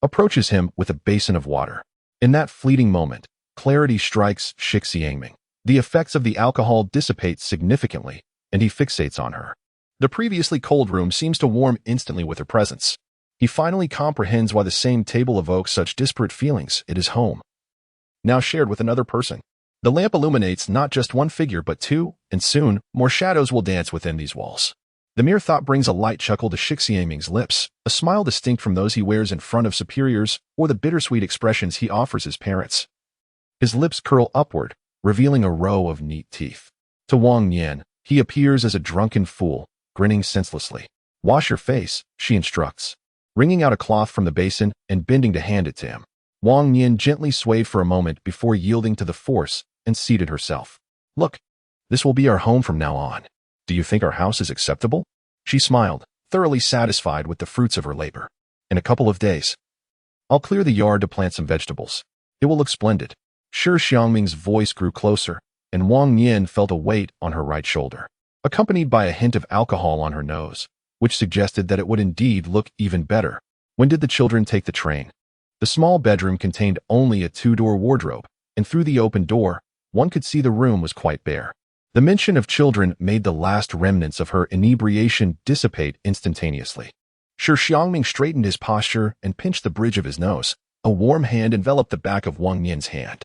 approaches him with a basin of water. In that fleeting moment, clarity strikes Shi Xiangming. The effects of the alcohol dissipate significantly, and he fixates on her. The previously cold room seems to warm instantly with her presence. He finally comprehends why the same table evokes such disparate feelings. It is home, now shared with another person. The lamp illuminates not just one figure but two, and soon, more shadows will dance within these walls. The mere thought brings a light chuckle to Shi Xiangming's lips, a smile distinct from those he wears in front of superiors or the bittersweet expressions he offers his parents. His lips curl upward, revealing a row of neat teeth. To Wang Nian, he appears as a drunken fool, grinning senselessly. Wash your face, she instructs, wringing out a cloth from the basin and bending to hand it to him. Wang Nian gently swayed for a moment before yielding to the force and seated herself. Look, this will be our home from now on. Do you think our house is acceptable? She smiled, thoroughly satisfied with the fruits of her labor. In a couple of days, I'll clear the yard to plant some vegetables. It will look splendid. Shi Xiangming's voice grew closer, and Wang Nian felt a weight on her right shoulder, accompanied by a hint of alcohol on her nose, which suggested that it would indeed look even better. When did the children take the train? The small bedroom contained only a 2-door wardrobe, and through the open door, one could see the room was quite bare. The mention of children made the last remnants of her inebriation dissipate instantaneously. Shi Xiangming straightened his posture and pinched the bridge of his nose. A warm hand enveloped the back of Wang Nian's hand.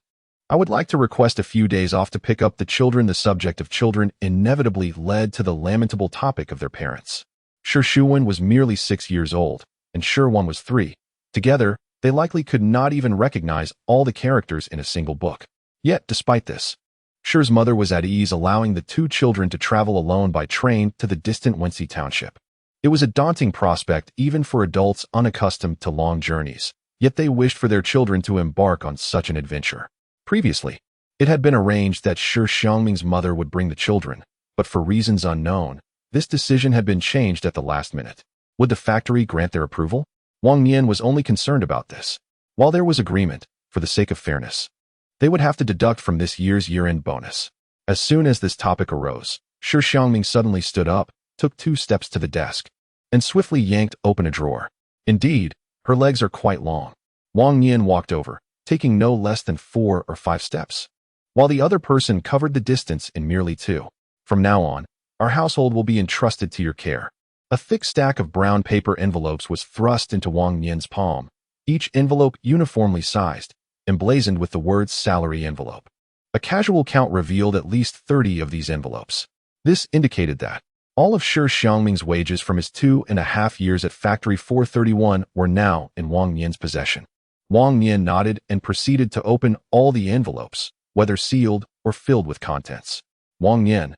I would like to request a few days off to pick up the children. The subject of children inevitably led to the lamentable topic of their parents. Shi Xiangming was merely 6 years old, and Shi Wan was 3. Together, they likely could not even recognize all the characters in a single book. Yet, despite this, Shi's mother was at ease allowing the 2 children to travel alone by train to the distant Wenxi township. It was a daunting prospect even for adults unaccustomed to long journeys, yet they wished for their children to embark on such an adventure. Previously, it had been arranged that Shi Xiangming's mother would bring the children, but for reasons unknown, this decision had been changed at the last minute. Would the factory grant their approval? Wang Nian was only concerned about this. While there was agreement, for the sake of fairness, they would have to deduct from this year's year-end bonus. As soon as this topic arose, Shi Xiangming suddenly stood up, took 2 steps to the desk, and swiftly yanked open a drawer. Indeed, her legs are quite long. Wang Nian walked over, taking no less than 4 or 5 steps, while the other person covered the distance in merely 2. From now on, our household will be entrusted to your care. A thick stack of brown paper envelopes was thrust into Wang Nian's palm, each envelope uniformly sized, emblazoned with the words salary envelope. A casual count revealed at least 30 of these envelopes. This indicated that all of Shi Xiangming's wages from his 2.5 years at Factory 431 were now in Wang Nian's possession. Wang Nian nodded and proceeded to open all the envelopes, whether sealed or filled with contents. Wang Nian.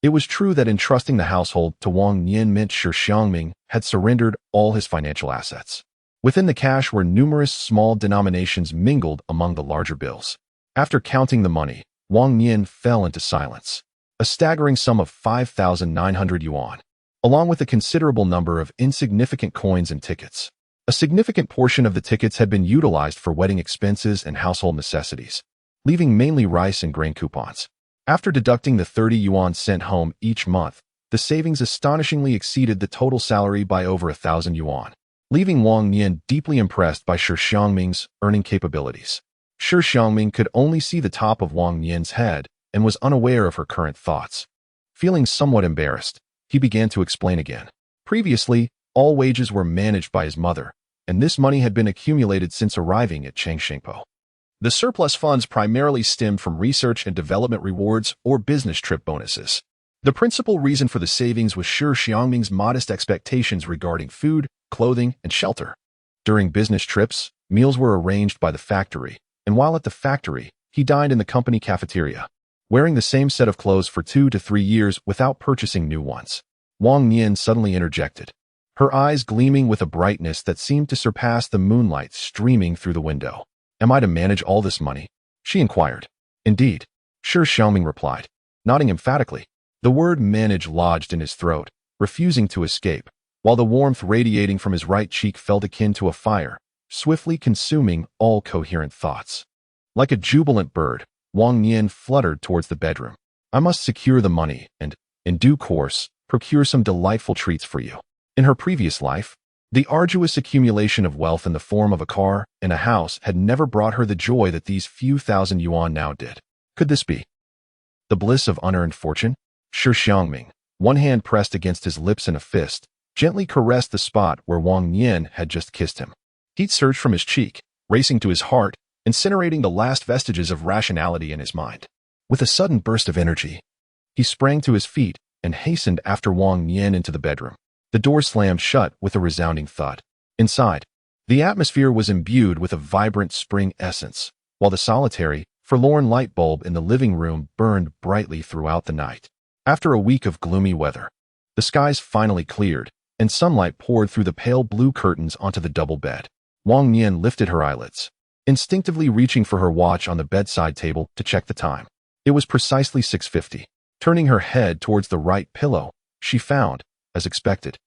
It was true that entrusting the household to Wang Nian meant Shi Xiangming had surrendered all his financial assets. Within the cash were numerous small denominations mingled among the larger bills. After counting the money, Wang Nian fell into silence. A staggering sum of 5,900 yuan, along with a considerable number of insignificant coins and tickets. A significant portion of the tickets had been utilized for wedding expenses and household necessities, leaving mainly rice and grain coupons. After deducting the 30 yuan sent home each month, the savings astonishingly exceeded the total salary by over 1,000 yuan, leaving Wang Nian deeply impressed by Shi Xiangming's earning capabilities. Shi Xiangming could only see the top of Wang Nian's head and was unaware of her current thoughts. Feeling somewhat embarrassed, he began to explain again. Previously, all wages were managed by his mother, and this money had been accumulated since arriving at Changshengpo. The surplus funds primarily stemmed from research and development rewards or business trip bonuses. The principal reason for the savings was Shi Xiangming's modest expectations regarding food, clothing, and shelter. During business trips, meals were arranged by the factory, and while at the factory, he dined in the company cafeteria, wearing the same set of clothes for 2 to 3 years without purchasing new ones. Wang Nian suddenly interjected, her eyes gleaming with a brightness that seemed to surpass the moonlight streaming through the window. Am I to manage all this money? She inquired. Indeed, Shi Xiangming replied, nodding emphatically. The word manage lodged in his throat, refusing to escape, while the warmth radiating from his right cheek felt akin to a fire, swiftly consuming all coherent thoughts. Like a jubilant bird, Wang Nian fluttered towards the bedroom. I must secure the money and, in due course, procure some delightful treats for you. In her previous life, the arduous accumulation of wealth in the form of a car and a house had never brought her the joy that these few thousand yuan now did. Could this be the bliss of unearned fortune? Shi Xiangming, one hand pressed against his lips in a fist, gently caressed the spot where Wang Nian had just kissed him. Heat surged from his cheek, racing to his heart, incinerating the last vestiges of rationality in his mind. With a sudden burst of energy, he sprang to his feet and hastened after Wang Nian into the bedroom. The door slammed shut with a resounding thud. Inside, the atmosphere was imbued with a vibrant spring essence, while the solitary, forlorn light bulb in the living room burned brightly throughout the night. After a week of gloomy weather, the skies finally cleared, and sunlight poured through the pale blue curtains onto the double bed. Wang Nian lifted her eyelids, instinctively reaching for her watch on the bedside table to check the time. It was precisely 6:50. Turning her head towards the right pillow, she found, as expected,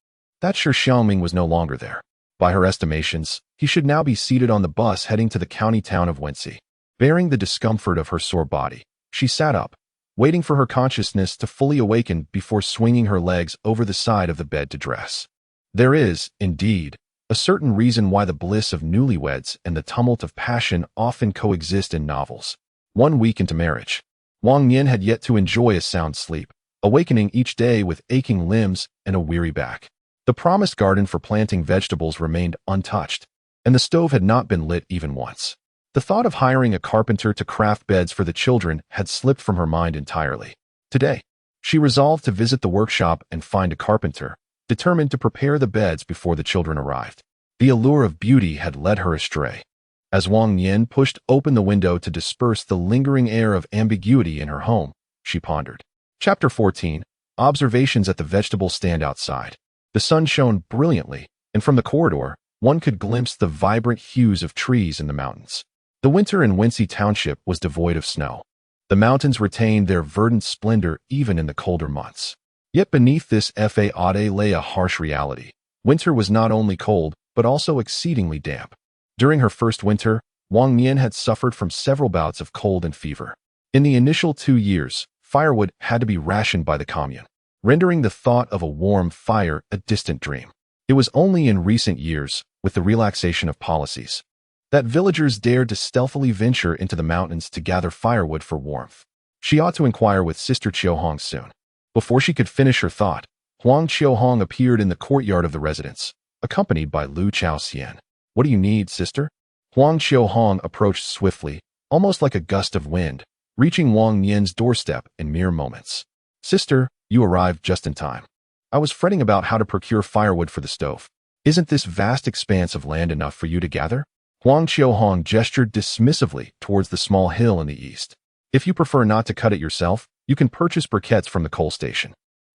that Shi Xiangming was no longer there. By her estimations, he should now be seated on the bus heading to the county town of Wenxi. Bearing the discomfort of her sore body, she sat up, waiting for her consciousness to fully awaken before swinging her legs over the side of the bed to dress. There is, indeed, a certain reason why the bliss of newlyweds and the tumult of passion often coexist in novels. 1 week into marriage, Wang Nian had yet to enjoy a sound sleep, awakening each day with aching limbs and a weary back. The promised garden for planting vegetables remained untouched, and the stove had not been lit even once. The thought of hiring a carpenter to craft beds for the children had slipped from her mind entirely. Today, she resolved to visit the workshop and find a carpenter, determined to prepare the beds before the children arrived. The allure of beauty had led her astray. As Wang Nian pushed open the window to disperse the lingering air of ambiguity in her home, she pondered. Chapter 14. Observations at the vegetable stand outside. The sun shone brilliantly, and from the corridor, one could glimpse the vibrant hues of trees in the mountains. The winter in Wenxi Township was devoid of snow. The mountains retained their verdant splendor even in the colder months. Yet beneath this facade lay a harsh reality. Winter was not only cold, but also exceedingly damp. During her first winter, Wang Nian had suffered from several bouts of cold and fever. In the initial 2 years, firewood had to be rationed by the commune, rendering the thought of a warm fire a distant dream. It was only in recent years, with the relaxation of policies, that villagers dared to stealthily venture into the mountains to gather firewood for warmth. She ought to inquire with Sister Qiuhong soon. Before she could finish her thought, Huang Qiuhong appeared in the courtyard of the residence, accompanied by Lu Chaoxian. What do you need, sister? Huang Qiuhong approached swiftly, almost like a gust of wind, reaching Wang Nian's doorstep in mere moments. Sister, you arrived just in time. I was fretting about how to procure firewood for the stove. Isn't this vast expanse of land enough for you to gather? Huang Qiuhong gestured dismissively towards the small hill in the east. If you prefer not to cut it yourself, you can purchase briquettes from the coal station.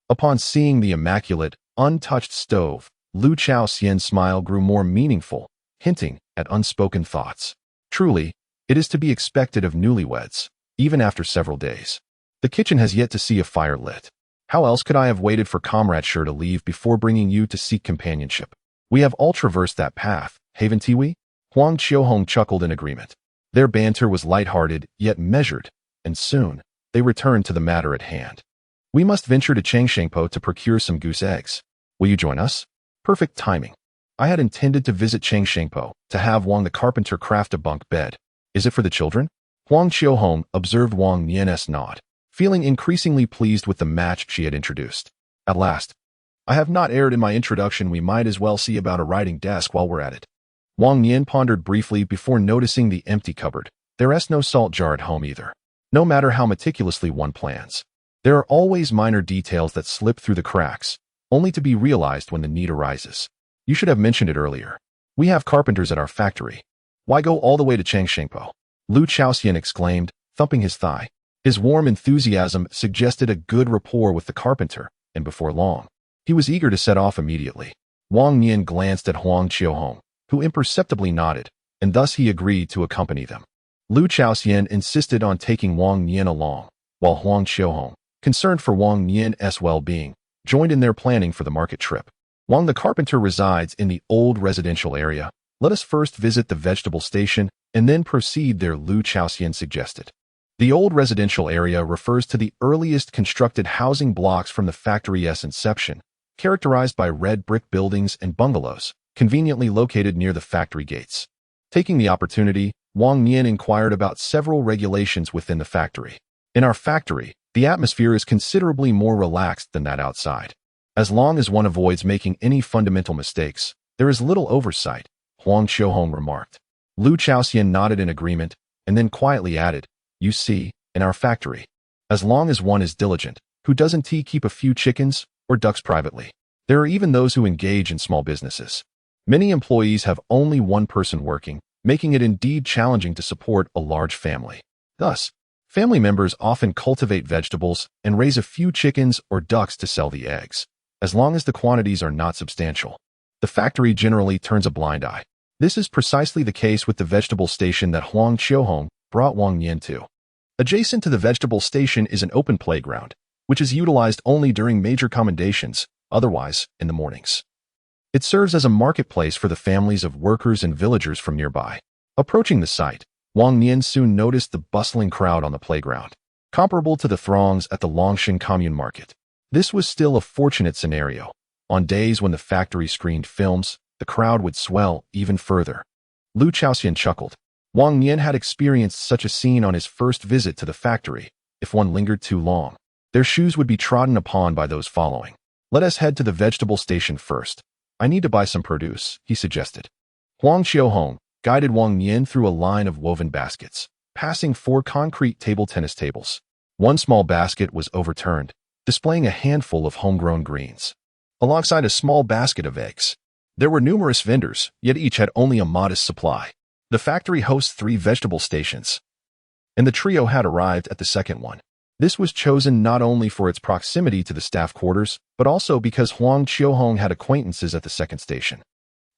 Upon seeing the immaculate, untouched stove, Lu Chaoxian's smile grew more meaningful, hinting at unspoken thoughts. Truly, it is to be expected of newlyweds, even after several days. The kitchen has yet to see a fire lit. How else could I have waited for Comrade Shi to leave before bringing you to seek companionship? We have all traversed that path, haven't we? Huang Qiuhong chuckled in agreement. Their banter was light-hearted, yet measured, and soon, they returned to the matter at hand. We must venture to Changshengpo to procure some goose eggs. Will you join us? Perfect timing. I had intended to visit Changshengpo to have Wang the carpenter craft a bunk bed. Is it for the children? Huang Qiuhong observed Wang Nian's nod, feeling increasingly pleased with the match she had introduced. At last, I have not erred in my introduction. We might as well see about a writing desk while we're at it. Wang Nian pondered briefly before noticing the empty cupboard. There is no salt jar at home either. No matter how meticulously one plans, there are always minor details that slip through the cracks, only to be realized when the need arises. You should have mentioned it earlier. We have carpenters at our factory. Why go all the way to Changshengpo? Lu Chaoxian exclaimed, thumping his thigh. His warm enthusiasm suggested a good rapport with the carpenter, and before long, he was eager to set off immediately. Wang Nian glanced at Huang Qiuhong, who imperceptibly nodded, and thus he agreed to accompany them. Lu Chaoxian insisted on taking Wang Nian along, while Huang Qiuhong, concerned for Wang Nian's well-being, joined in their planning for the market trip. Wang the carpenter resides in the old residential area. Let us first visit the vegetable station and then proceed there, Lu Chaoxian suggested. The old residential area refers to the earliest constructed housing blocks from the factory's inception, characterized by red brick buildings and bungalows, conveniently located near the factory gates. Taking the opportunity, Wang Nian inquired about several regulations within the factory. In our factory, the atmosphere is considerably more relaxed than that outside. As long as one avoids making any fundamental mistakes, there is little oversight, Huang Qiuhong remarked. Lu Chaoxian nodded in agreement, and then quietly added, you see, in our factory, as long as one is diligent, who doesn't keep a few chickens or ducks privately? There are even those who engage in small businesses. Many employees have only one person working, making it indeed challenging to support a large family. Thus, family members often cultivate vegetables and raise a few chickens or ducks to sell the eggs. As long as the quantities are not substantial, the factory generally turns a blind eye. This is precisely the case with the vegetable station that Huang Qiuhong brought Wang Nian to. Adjacent to the vegetable station is an open playground, which is utilized only during major commendations, otherwise in the mornings. It serves as a marketplace for the families of workers and villagers from nearby. Approaching the site, Wang Nian soon noticed the bustling crowd on the playground, comparable to the throngs at the Longshan commune market. This was still a fortunate scenario. On days when the factory screened films, the crowd would swell even further. Lu Chaoxian chuckled. Wang Nian had experienced such a scene on his first visit to the factory. If one lingered too long, their shoes would be trodden upon by those following. Let us head to the vegetable station first. I need to buy some produce, he suggested. Huang Qiuhong, guided Wang Nian through a line of woven baskets, passing 4 concrete table tennis tables. One small basket was overturned, displaying a handful of homegrown greens, alongside a small basket of eggs. There were numerous vendors, yet each had only a modest supply. The factory hosts 3 vegetable stations, and the trio had arrived at the second one. This was chosen not only for its proximity to the staff quarters, but also because Huang Qiuhong had acquaintances at the second station,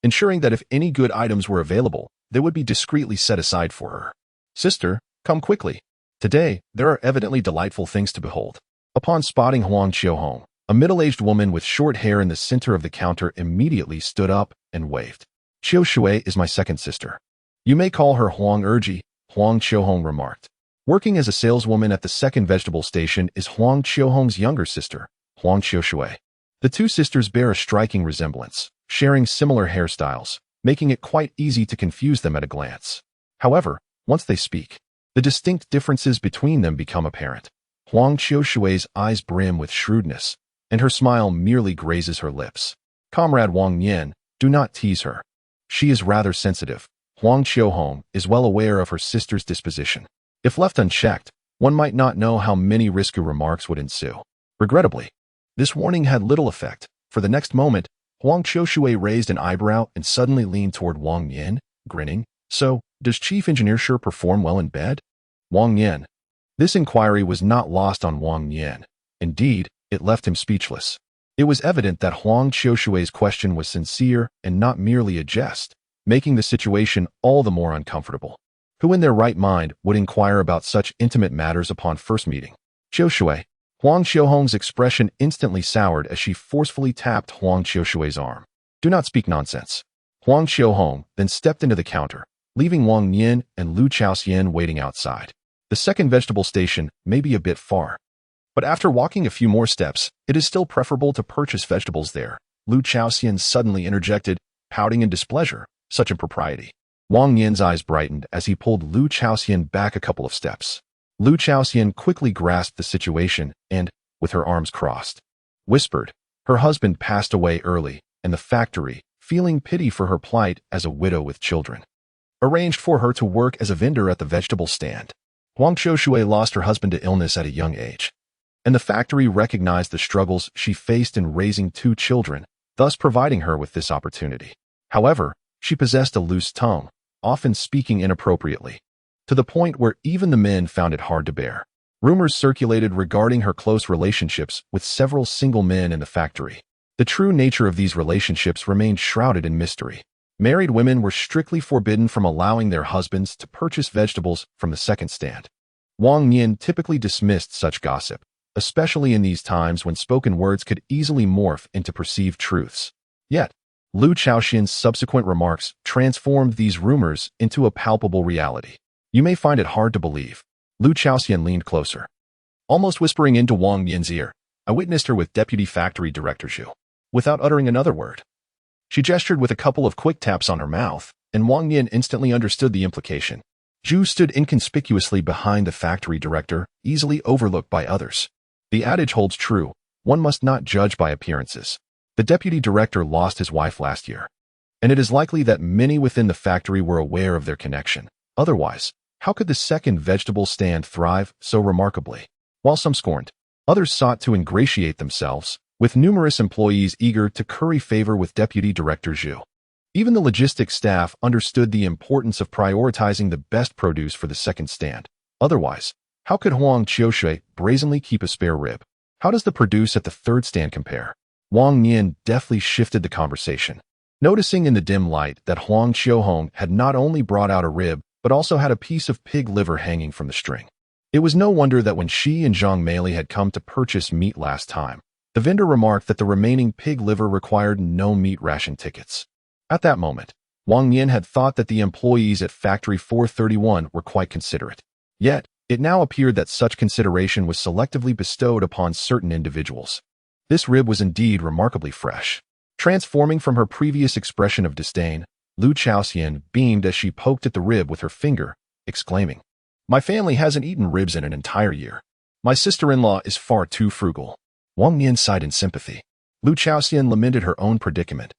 ensuring that if any good items were available, they would be discreetly set aside for her. "Sister, come quickly. Today, there are evidently delightful things to behold." Upon spotting Huang Qiuhong, a middle-aged woman with short hair in the center of the counter immediately stood up and waved. "Qiu Shui is my second sister. You may call her Huang Erji," Huang Qiuhong remarked. Working as a saleswoman at the second vegetable station is Huang Qiuhong's younger sister, Huang Qiushui. The two sisters bear a striking resemblance, sharing similar hairstyles, making it quite easy to confuse them at a glance. However, once they speak, the distinct differences between them become apparent. Huang Qiushui's eyes brim with shrewdness, and her smile merely grazes her lips. "Comrade Wang Nian, do not tease her. She is rather sensitive." Huang Qiuhong is well aware of her sister's disposition. If left unchecked, one might not know how many risky remarks would ensue. Regrettably, this warning had little effect. For the next moment, Huang Qiushui raised an eyebrow and suddenly leaned toward Wang Nian, grinning. "So, does Chief Engineer Shi perform well in bed?" Wang Nian. This inquiry was not lost on Wang Nian. Indeed, it left him speechless. It was evident that Huang Qiushui's question was sincere and not merely a jest, making the situation all the more uncomfortable. Who in their right mind would inquire about such intimate matters upon first meeting? "Qiushui." Huang Qiuhong's expression instantly soured as she forcefully tapped Huang Qiushui's arm. "Do not speak nonsense." Huang Qiuhong then stepped into the counter, leaving Wang Nian and Lu Chaoxian waiting outside. The second vegetable station may be a bit far, but after walking a few more steps, it is still preferable to purchase vegetables there. Lu Chaoxian suddenly interjected, pouting in displeasure. Such impropriety. Wang Nian's eyes brightened as he pulled Lu Chaoxian back a couple of steps. Lu Chaoxian quickly grasped the situation and, with her arms crossed, whispered, "Her husband passed away early, and the factory, feeling pity for her plight as a widow with children, arranged for her to work as a vendor at the vegetable stand." Huang Qiushui lost her husband to illness at a young age, and the factory recognized the struggles she faced in raising 2 children, thus providing her with this opportunity. However, she possessed a loose tongue, often speaking inappropriately, to the point where even the men found it hard to bear. Rumors circulated regarding her close relationships with several single men in the factory. The true nature of these relationships remained shrouded in mystery. Married women were strictly forbidden from allowing their husbands to purchase vegetables from the second stand. Wang Nian typically dismissed such gossip, especially in these times when spoken words could easily morph into perceived truths. Yet, Lu Chaoxian's subsequent remarks transformed these rumors into a palpable reality. "You may find it hard to believe." Lu Chaoxian leaned closer, almost whispering into Wang Nian's ear. "I witnessed her with Deputy Factory Director Zhu." Without uttering another word, she gestured with a couple of quick taps on her mouth, and Wang Nian instantly understood the implication. Zhu stood inconspicuously behind the factory director, easily overlooked by others. The adage holds true: one must not judge by appearances. The deputy director lost his wife last year, and it is likely that many within the factory were aware of their connection. Otherwise, how could the second vegetable stand thrive so remarkably? While some scorned, others sought to ingratiate themselves, with numerous employees eager to curry favor with Deputy Director Zhu. Even the logistics staff understood the importance of prioritizing the best produce for the second stand. Otherwise, how could Huang Qiushui brazenly keep a spare rib? How does the produce at the third stand compare? Wang Nian deftly shifted the conversation, noticing in the dim light that Huang Qiuhong had not only brought out a rib, but also had a piece of pig liver hanging from the string. It was no wonder that when Shi and Zhang Meili had come to purchase meat last time, the vendor remarked that the remaining pig liver required no meat ration tickets. At that moment, Wang Nian had thought that the employees at Factory 431 were quite considerate. Yet, it now appeared that such consideration was selectively bestowed upon certain individuals. This rib was indeed remarkably fresh. Transforming from her previous expression of disdain, Lu Chaoxian beamed as she poked at the rib with her finger, exclaiming, "My family hasn't eaten ribs in an entire year. My sister-in-law is far too frugal." Wang Nian sighed in sympathy. Lu Chaoxian lamented her own predicament.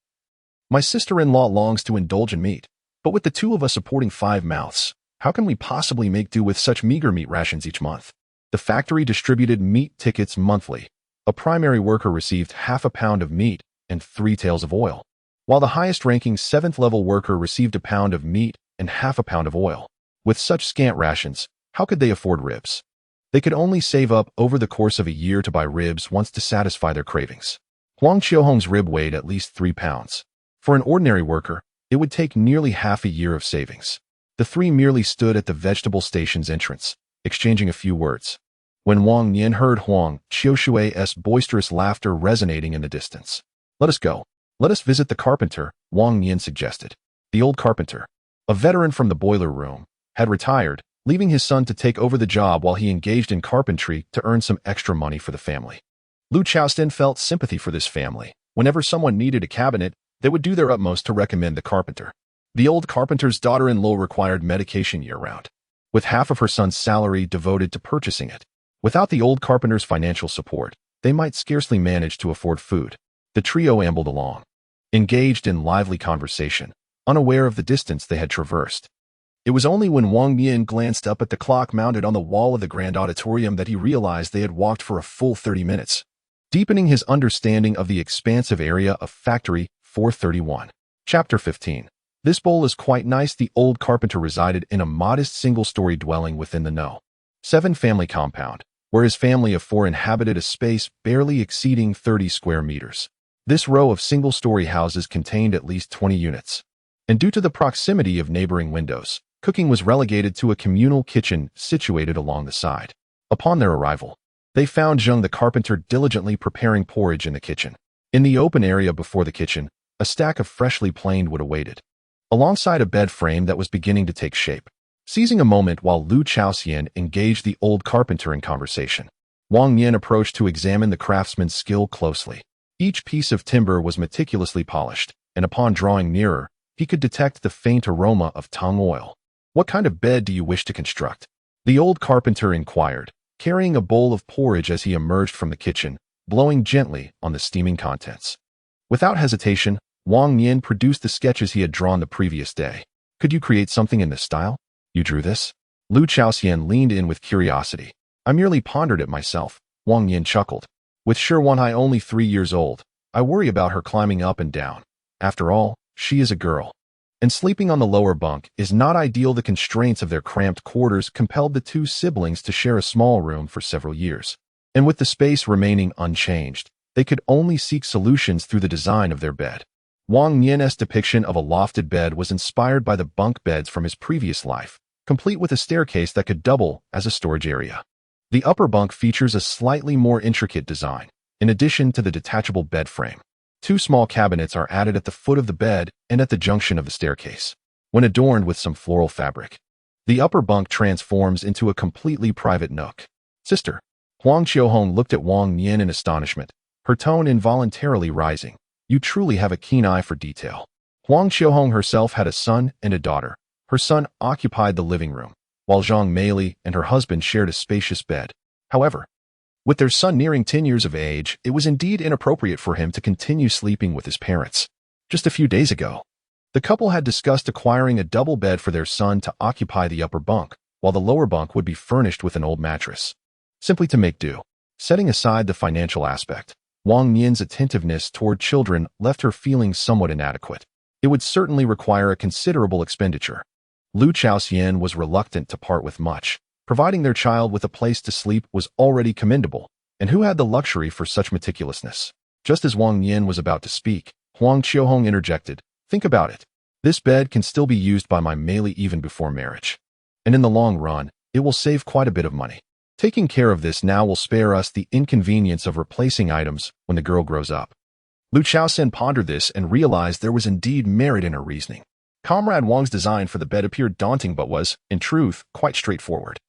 "My sister-in-law longs to indulge in meat, But with the two of us supporting 5 mouths, how can we possibly make do with such meager meat rations each month? The factory distributed meat tickets monthly. A primary worker received half a pound of meat and 3 taels of oil, while the highest-ranking 7th-level worker received a pound of meat and half a pound of oil. With such scant rations, how could they afford ribs? They could only save up over the course of a year to buy ribs once to satisfy their cravings. Wang Qiuhong's rib weighed at least 3 pounds. For an ordinary worker, it would take nearly half a year of savings. The three merely stood at the vegetable station's entrance, exchanging a few words, when Wang Nian heard Huang Qiushui's boisterous laughter resonating in the distance. "Let us go. Let us visit the carpenter," Wang Nian suggested. The old carpenter, a veteran from the boiler room, had retired, leaving his son to take over the job while he engaged in carpentry to earn some extra money for the family. Lu Chaosten felt sympathy for this family. Whenever someone needed a cabinet, they would do their utmost to recommend the carpenter. The old carpenter's daughter-in-law required medication year-round, with half of her son's salary devoted to purchasing it. Without the old carpenter's financial support, they might scarcely manage to afford food. The trio ambled along, engaged in lively conversation, unaware of the distance they had traversed. It was only when Wang Nian glanced up at the clock mounted on the wall of the grand auditorium that he realized they had walked for a full 30 minutes, deepening his understanding of the expansive area of Factory 431. Chapter 15. This bowl is quite nice. The old carpenter resided in a modest single-story dwelling within the No. 7 family compound, where his family of 4 inhabited a space barely exceeding 30 square meters. This row of single-story houses contained at least 20 units, and due to the proximity of neighboring windows, cooking was relegated to a communal kitchen situated along the side. Upon their arrival, they found Zheng the carpenter diligently preparing porridge in the kitchen. In the open area before the kitchen, a stack of freshly planed wood awaited, alongside a bed frame that was beginning to take shape. Seizing a moment while Lu Chaoxian engaged the old carpenter in conversation, Wang Nian approached to examine the craftsman's skill closely. Each piece of timber was meticulously polished, and upon drawing nearer, he could detect the faint aroma of tung oil. "What kind of bed do you wish to construct?" the old carpenter inquired, carrying a bowl of porridge as he emerged from the kitchen, blowing gently on the steaming contents. Without hesitation, Wang Nian produced the sketches he had drawn the previous day. "Could you create something in this style? You drew this?" Lu Chaoxian leaned in with curiosity. "I merely pondered it myself," Wang Nian chuckled. "With sure one I only 3 years old, I worry about her climbing up and down. After all, she is a girl, and sleeping on the lower bunk is not ideal." The constraints of their cramped quarters compelled the 2 siblings to share a small room for several years, and with the space remaining unchanged, they could only seek solutions through the design of their bed. Wang Nian's depiction of a lofted bed was inspired by the bunk beds from his previous life, complete with a staircase that could double as a storage area. The upper bunk features a slightly more intricate design, in addition to the detachable bed frame. 2 small cabinets are added at the foot of the bed and at the junction of the staircase, when adorned with some floral fabric. The upper bunk transforms into a completely private nook. "Sister." Huang Qiuhong looked at Wang Nian in astonishment, her tone involuntarily rising. "You truly have a keen eye for detail." Huang Qiuhong herself had a son and a daughter. Her son occupied the living room, while Zhang Meili and her husband shared a spacious bed. However, with their son nearing 10 years of age, it was indeed inappropriate for him to continue sleeping with his parents. Just a few days ago, the couple had discussed acquiring a double bed for their son to occupy the upper bunk, while the lower bunk would be furnished with an old mattress, simply to make do. Setting aside the financial aspect, Wang Nian's attentiveness toward children left her feeling somewhat inadequate. It would certainly require a considerable expenditure. Lu Chaoxian was reluctant to part with much. Providing their child with a place to sleep was already commendable, and who had the luxury for such meticulousness? Just as Wang Nian was about to speak, Huang Qiuhong interjected, "Think about it. This bed can still be used by my Meili even before marriage. And in the long run, it will save quite a bit of money. Taking care of this now will spare us the inconvenience of replacing items when the girl grows up." Lu Chaosen pondered this and realized there was indeed merit in her reasoning. Comrade Wang's design for the bed appeared daunting but was, in truth, quite straightforward.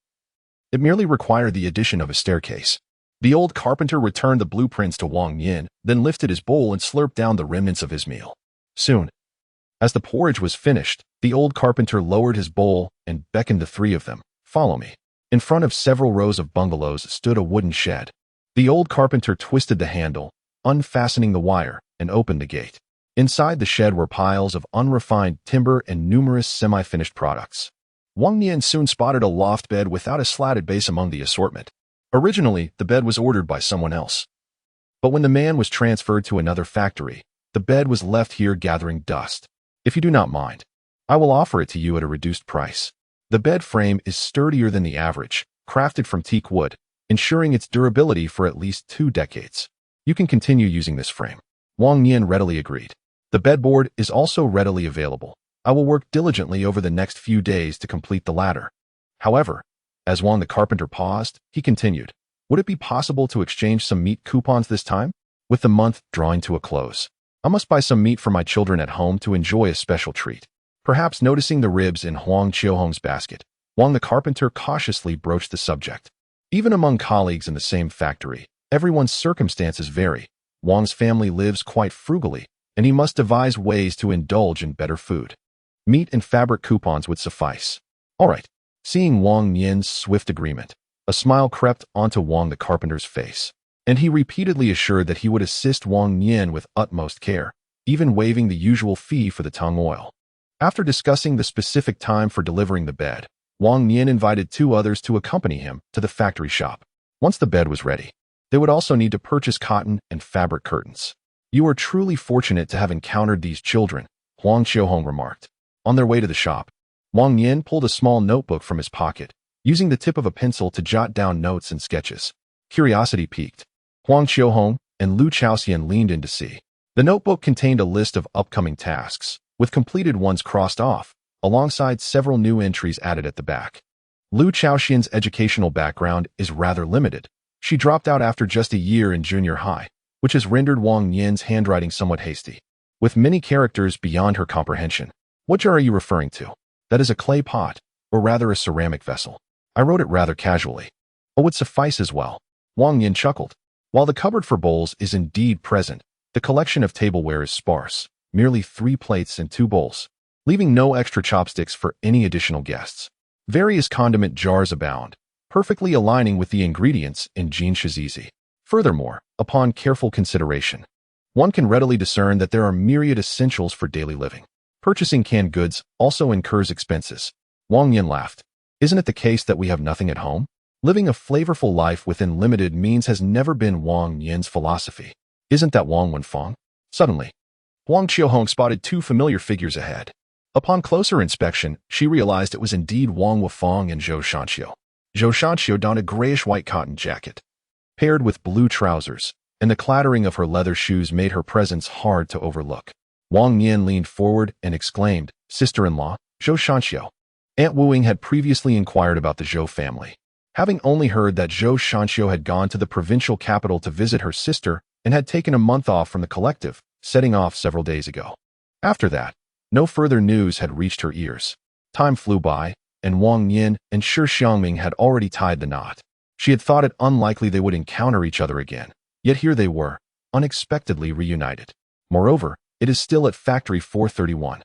It merely required the addition of a staircase. The old carpenter returned the blueprints to Wang Nian, then lifted his bowl and slurped down the remnants of his meal. Soon, as the porridge was finished, the old carpenter lowered his bowl and beckoned the 3 of them, "Follow me." In front of several rows of bungalows stood a wooden shed. The old carpenter twisted the handle, unfastening the wire, and opened the gate. Inside the shed were piles of unrefined timber and numerous semi-finished products. Wang Nian soon spotted a loft bed without a slatted base among the assortment. Originally, the bed was ordered by someone else. But when the man was transferred to another factory, the bed was left here gathering dust. If you do not mind, I will offer it to you at a reduced price. The bed frame is sturdier than the average, crafted from teak wood, ensuring its durability for at least 2 decades. You can continue using this frame. Wang Nian readily agreed. The bedboard is also readily available. I will work diligently over the next few days to complete the latter. However, as Wang the carpenter paused, he continued, would it be possible to exchange some meat coupons this time? With the month drawing to a close, I must buy some meat for my children at home to enjoy a special treat. Perhaps noticing the ribs in Huang Qiuhong's basket, Wang the carpenter cautiously broached the subject. Even among colleagues in the same factory, everyone's circumstances vary. Wang's family lives quite frugally, and he must devise ways to indulge in better food. Meat and fabric coupons would suffice. All right. Seeing Wang Nian's swift agreement, a smile crept onto Wang the carpenter's face, and he repeatedly assured that he would assist Wang Nian with utmost care, even waiving the usual fee for the tung oil. After discussing the specific time for delivering the bed, Wang Nian invited 2 others to accompany him to the factory shop. Once the bed was ready, they would also need to purchase cotton and fabric curtains. You are truly fortunate to have encountered these children, Huang Qiuhong remarked. On their way to the shop, Wang Nian pulled a small notebook from his pocket, using the tip of a pencil to jot down notes and sketches. Curiosity piqued. Huang Qiuhong and Lu Chaoxian leaned in to see. The notebook contained a list of upcoming tasks, with completed ones crossed off, alongside several new entries added at the back. Lu Chaoxian's educational background is rather limited. She dropped out after just a year in junior high, which has rendered Wang Nian's handwriting somewhat hasty, with many characters beyond her comprehension. What jar are you referring to? That is a clay pot, or rather a ceramic vessel. I wrote it rather casually. It would suffice as well. Wang Nian chuckled. While the cupboard for bowls is indeed present, the collection of tableware is sparse, merely 3 plates and 2 bowls, leaving no extra chopsticks for any additional guests. Various condiment jars abound, perfectly aligning with the ingredients in Jin Shizizi. Furthermore, upon careful consideration, one can readily discern that there are myriad essentials for daily living. Purchasing canned goods also incurs expenses. Wang Nian laughed. Isn't it the case that we have nothing at home? Living a flavorful life within limited means has never been Wang Nian's philosophy. Isn't that Wang Wenfang? Suddenly, Huang Qiuhong spotted 2 familiar figures ahead. Upon closer inspection, she realized it was indeed Wang Wenfang and Zhou Shanqiu. Zhou Shanqiu donned a grayish-white cotton jacket, paired with blue trousers, and the clattering of her leather shoes made her presence hard to overlook. Wang Nian leaned forward and exclaimed, "Sister-in-law, Zhou Shanqiu." Aunt Wu Ying had previously inquired about the Zhou family. Having only heard that Zhou Shanqiu had gone to the provincial capital to visit her sister and had taken a month off from the collective, setting off several days ago. After that, no further news had reached her ears. Time flew by, and Wang Nian and Shi Xiangming had already tied the knot. She had thought it unlikely they would encounter each other again, yet here they were, unexpectedly reunited. Moreover, it is still at Factory 431.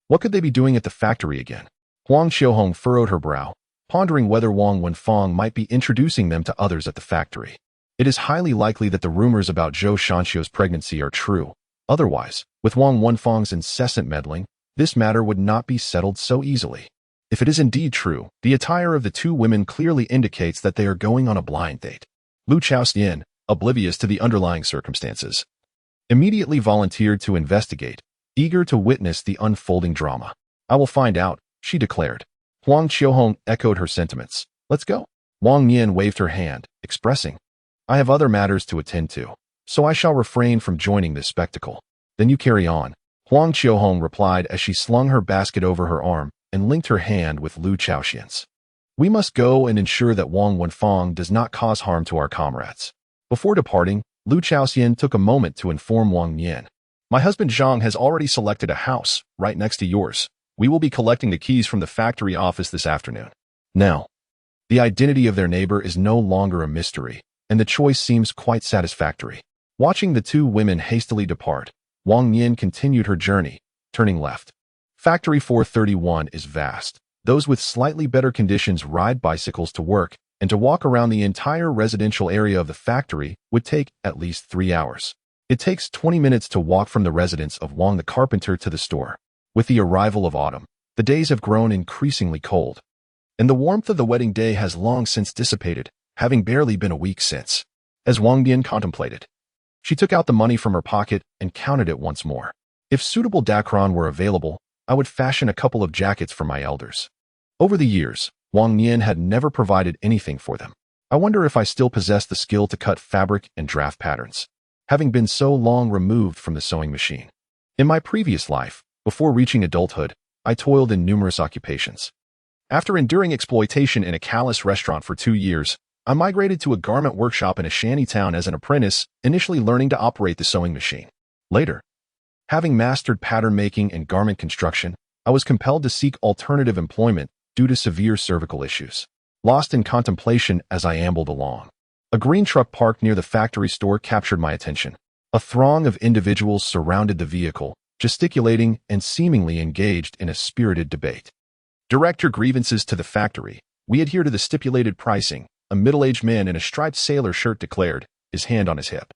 What could they be doing at the factory again? Huang Qiuhong furrowed her brow, pondering whether Wang Wenfang might be introducing them to others at the factory. It is highly likely that the rumors about Zhou Shanqiu's pregnancy are true. Otherwise, with Wang Wenfang's incessant meddling, this matter would not be settled so easily. If it is indeed true, the attire of the 2 women clearly indicates that they are going on a blind date. Lu Chaoxian, oblivious to the underlying circumstances, immediately volunteered to investigate, eager to witness the unfolding drama. I will find out, she declared. Huang Qiuhong echoed her sentiments. Let's go. Wang Nian waved her hand, expressing, I have other matters to attend to, so I shall refrain from joining this spectacle. Then you carry on. Huang Qiuhong replied as she slung her basket over her arm and linked her hand with Lu Chaoxian's. We must go and ensure that Wang Wenfang does not cause harm to our comrades. Before departing, Lu Chaoxian took a moment to inform Wang Nian. My husband Zhang has already selected a house, right next to yours. We will be collecting the keys from the factory office this afternoon. Now, the identity of their neighbor is no longer a mystery, and the choice seems quite satisfactory. Watching the 2 women hastily depart, Wang Nian continued her journey, turning left. Factory 431 is vast. Those with slightly better conditions ride bicycles to work, and to walk around the entire residential area of the factory would take at least 3 hours. It takes 20 minutes to walk from the residence of Wang the carpenter to the store. With the arrival of autumn, the days have grown increasingly cold, and the warmth of the wedding day has long since dissipated, having barely been a week since. As Wang Nian contemplated, she took out the money from her pocket and counted it once more. If suitable dacron were available, I would fashion a couple of jackets for my elders. Over the years, Wang Nian had never provided anything for them. I wonder if I still possess the skill to cut fabric and draft patterns, having been so long removed from the sewing machine. In my previous life, before reaching adulthood, I toiled in numerous occupations. After enduring exploitation in a callous restaurant for 2 years, I migrated to a garment workshop in a shanty town as an apprentice, initially learning to operate the sewing machine. Later, having mastered pattern making and garment construction, I was compelled to seek alternative employment due to severe cervical issues. Lost in contemplation as I ambled along, a green truck parked near the factory store captured my attention. A throng of individuals surrounded the vehicle, gesticulating and seemingly engaged in a spirited debate. Direct your grievances to the factory. We adhere to the stipulated pricing, a middle-aged man in a striped sailor shirt declared, his hand on his hip.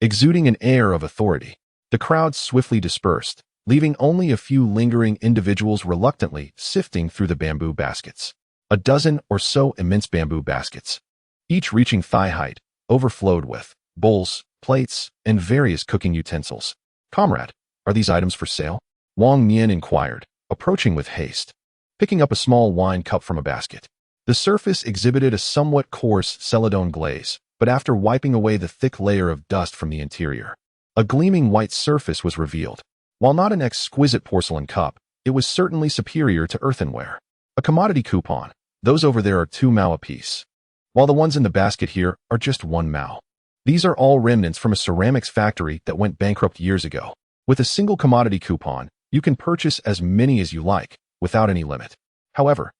Exuding an air of authority, the crowd swiftly dispersed, leaving only a few lingering individuals reluctantly sifting through the bamboo baskets. A dozen or so immense bamboo baskets, each reaching thigh height, overflowed with bowls, plates, and various cooking utensils. "Comrade, are these items for sale?" Wang Nian inquired, approaching with haste. Picking up a small wine cup from a basket. The surface exhibited a somewhat coarse celadone glaze, but after wiping away the thick layer of dust from the interior, a gleaming white surface was revealed. While not an exquisite porcelain cup, it was certainly superior to earthenware. A commodity coupon. Those over there are 2 mao apiece, while the ones in the basket here are just 1 mao. These are all remnants from a ceramics factory that went bankrupt years ago. With a single commodity coupon, you can purchase as many as you like, without any limit. However,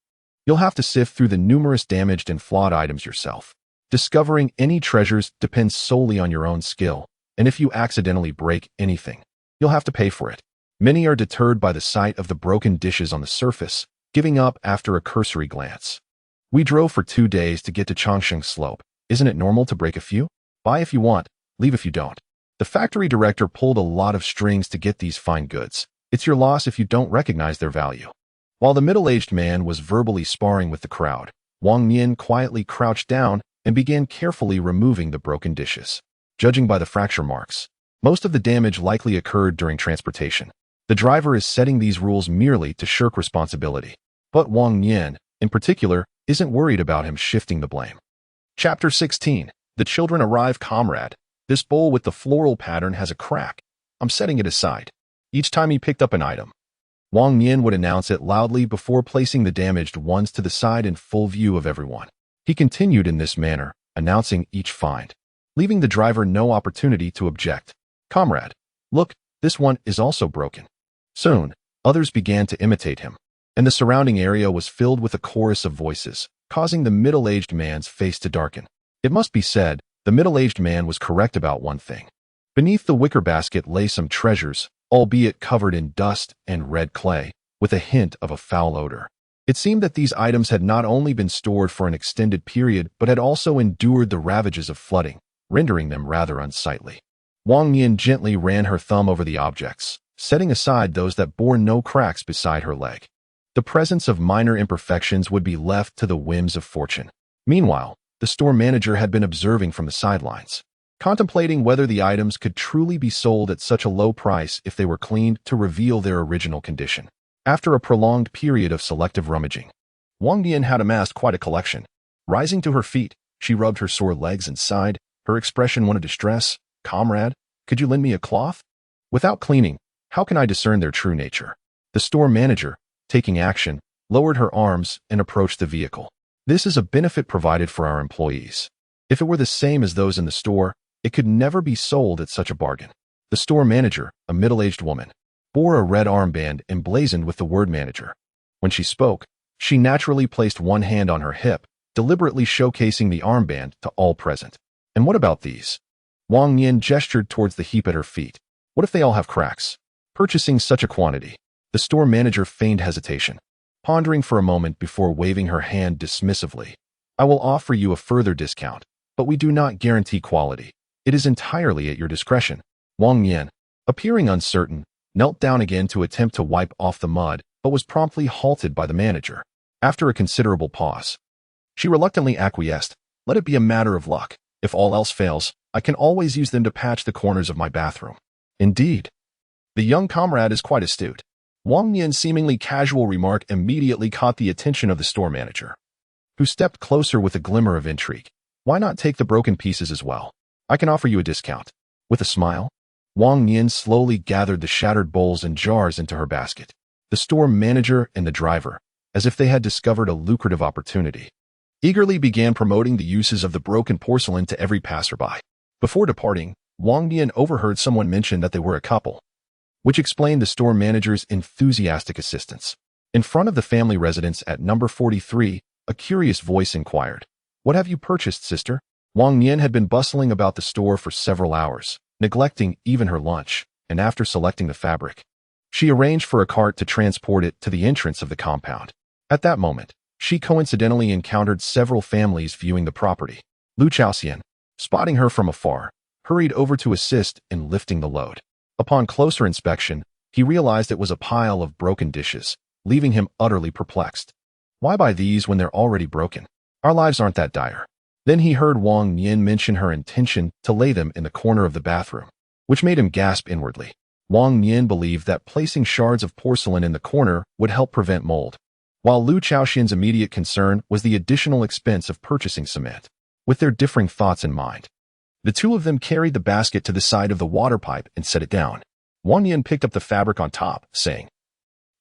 you'll have to sift through the numerous damaged and flawed items yourself. Discovering any treasures depends solely on your own skill, and if you accidentally break anything, you'll have to pay for it. Many are deterred by the sight of the broken dishes on the surface, giving up after a cursory glance. We drove for 2 days to get to Chongsheng Slope. Isn't it normal to break a few? Buy if you want, leave if you don't. The factory director pulled a lot of strings to get these fine goods. It's your loss if you don't recognize their value. While the middle-aged man was verbally sparring with the crowd, Wang Nian quietly crouched down and began carefully removing the broken dishes. Judging by the fracture marks, most of the damage likely occurred during transportation. The driver is setting these rules merely to shirk responsibility. But Wang Nian, in particular, isn't worried about him shifting the blame. Chapter 16. The children arrive. "Comrade, this bowl with the floral pattern has a crack. I'm setting it aside." Each time he picked up an item, Wang Nian would announce it loudly before placing the damaged ones to the side in full view of everyone. He continued in this manner, announcing each find, leaving the driver no opportunity to object. "Comrade, look, this one is also broken." Soon, others began to imitate him, and the surrounding area was filled with a chorus of voices, causing the middle-aged man's face to darken. It must be said, the middle-aged man was correct about one thing. Beneath the wicker basket lay some treasures, albeit covered in dust and red clay, with a hint of a foul odor. It seemed that these items had not only been stored for an extended period but had also endured the ravages of flooding, rendering them rather unsightly. Wang Nian gently ran her thumb over the objects, setting aside those that bore no cracks beside her leg. The presence of minor imperfections would be left to the whims of fortune. Meanwhile, the store manager had been observing from the sidelines, contemplating whether the items could truly be sold at such a low price if they were cleaned to reveal their original condition. After a prolonged period of selective rummaging, Wang Nian had amassed quite a collection. Rising to her feet, she rubbed her sore legs and sighed, her expression one of distress. "Comrade, could you lend me a cloth? Without cleaning, how can I discern their true nature?" The store manager, taking action, lowered her arms and approached the vehicle. "This is a benefit provided for our employees. If it were the same as those in the store, it could never be sold at such a bargain." The store manager, a middle-aged woman, bore a red armband emblazoned with the word manager. When she spoke, she naturally placed one hand on her hip, deliberately showcasing the armband to all present. "And what about these?" Wang Nian gestured towards the heap at her feet. "What if they all have cracks?" Purchasing such a quantity, the store manager feigned hesitation, pondering for a moment before waving her hand dismissively. "I will offer you a further discount, but we do not guarantee quality. It is entirely at your discretion." Wang Nian, appearing uncertain, knelt down again to attempt to wipe off the mud, but was promptly halted by the manager. After a considerable pause, she reluctantly acquiesced. Let it be a matter of luck. If all else fails, I can always use them to patch the corners of my bathroom. Indeed. The young comrade is quite astute. Wang Nian's seemingly casual remark immediately caught the attention of the store manager, who stepped closer with a glimmer of intrigue. Why not take the broken pieces as well? I can offer you a discount. With a smile, Wang Nian slowly gathered the shattered bowls and jars into her basket. The store manager and the driver, as if they had discovered a lucrative opportunity, eagerly began promoting the uses of the broken porcelain to every passerby. Before departing, Wang Nian overheard someone mention that they were a couple, which explained the store manager's enthusiastic assistance. In front of the family residence at number 43, a curious voice inquired, "What have you purchased, sister?" Wang Nian had been bustling about the store for several hours, neglecting even her lunch, and after selecting the fabric, she arranged for a cart to transport it to the entrance of the compound. At that moment, she coincidentally encountered several families viewing the property. Lu Chaoxian, spotting her from afar, hurried over to assist in lifting the load. Upon closer inspection, he realized it was a pile of broken dishes, leaving him utterly perplexed. Why buy these when they're already broken? Our lives aren't that dire. Then he heard Wang Nian mention her intention to lay them in the corner of the bathroom, which made him gasp inwardly. Wang Nian believed that placing shards of porcelain in the corner would help prevent mold, while Lu Chaoxian's immediate concern was the additional expense of purchasing cement. With their differing thoughts in mind, the two of them carried the basket to the side of the water pipe and set it down. Wang Nian picked up the fabric on top, saying,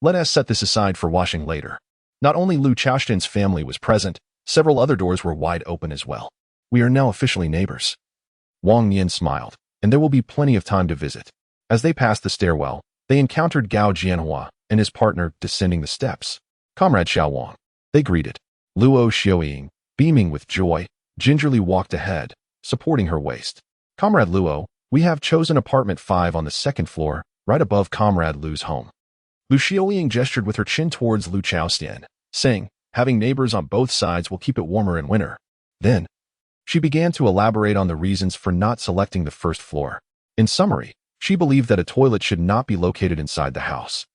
"Let us set this aside for washing later." Not only Lu Chaoxian's family was present, several other doors were wide open as well. We are now officially neighbors. Wang Nian smiled, and there will be plenty of time to visit. As they passed the stairwell, they encountered Gao Jianhua and his partner descending the steps. "Comrade Xiao Wang," they greeted. Luo Xiaoying, beaming with joy, gingerly walked ahead, supporting her waist. "Comrade Luo, we have chosen apartment 5 on the 2nd floor, right above Comrade Lu's home." Lu Xiaoying gestured with her chin towards Lu Chaoxian, saying, "Having neighbors on both sides will keep it warmer in winter." Then, she began to elaborate on the reasons for not selecting the 1st floor. In summary, she believed that a toilet should not be located inside the house,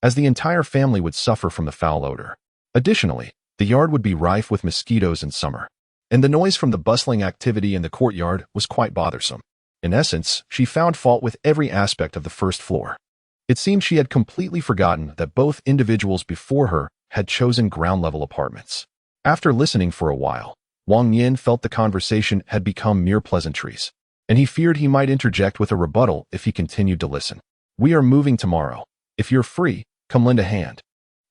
as the entire family would suffer from the foul odor. Additionally, the yard would be rife with mosquitoes in summer, and the noise from the bustling activity in the courtyard was quite bothersome. In essence, she found fault with every aspect of the 1st floor. It seemed she had completely forgotten that both individuals before her had chosen ground-level apartments. After listening for a while, Wang Nian felt the conversation had become mere pleasantries, and he feared he might interject with a rebuttal if he continued to listen. "We are moving tomorrow. If you're free, come lend a hand."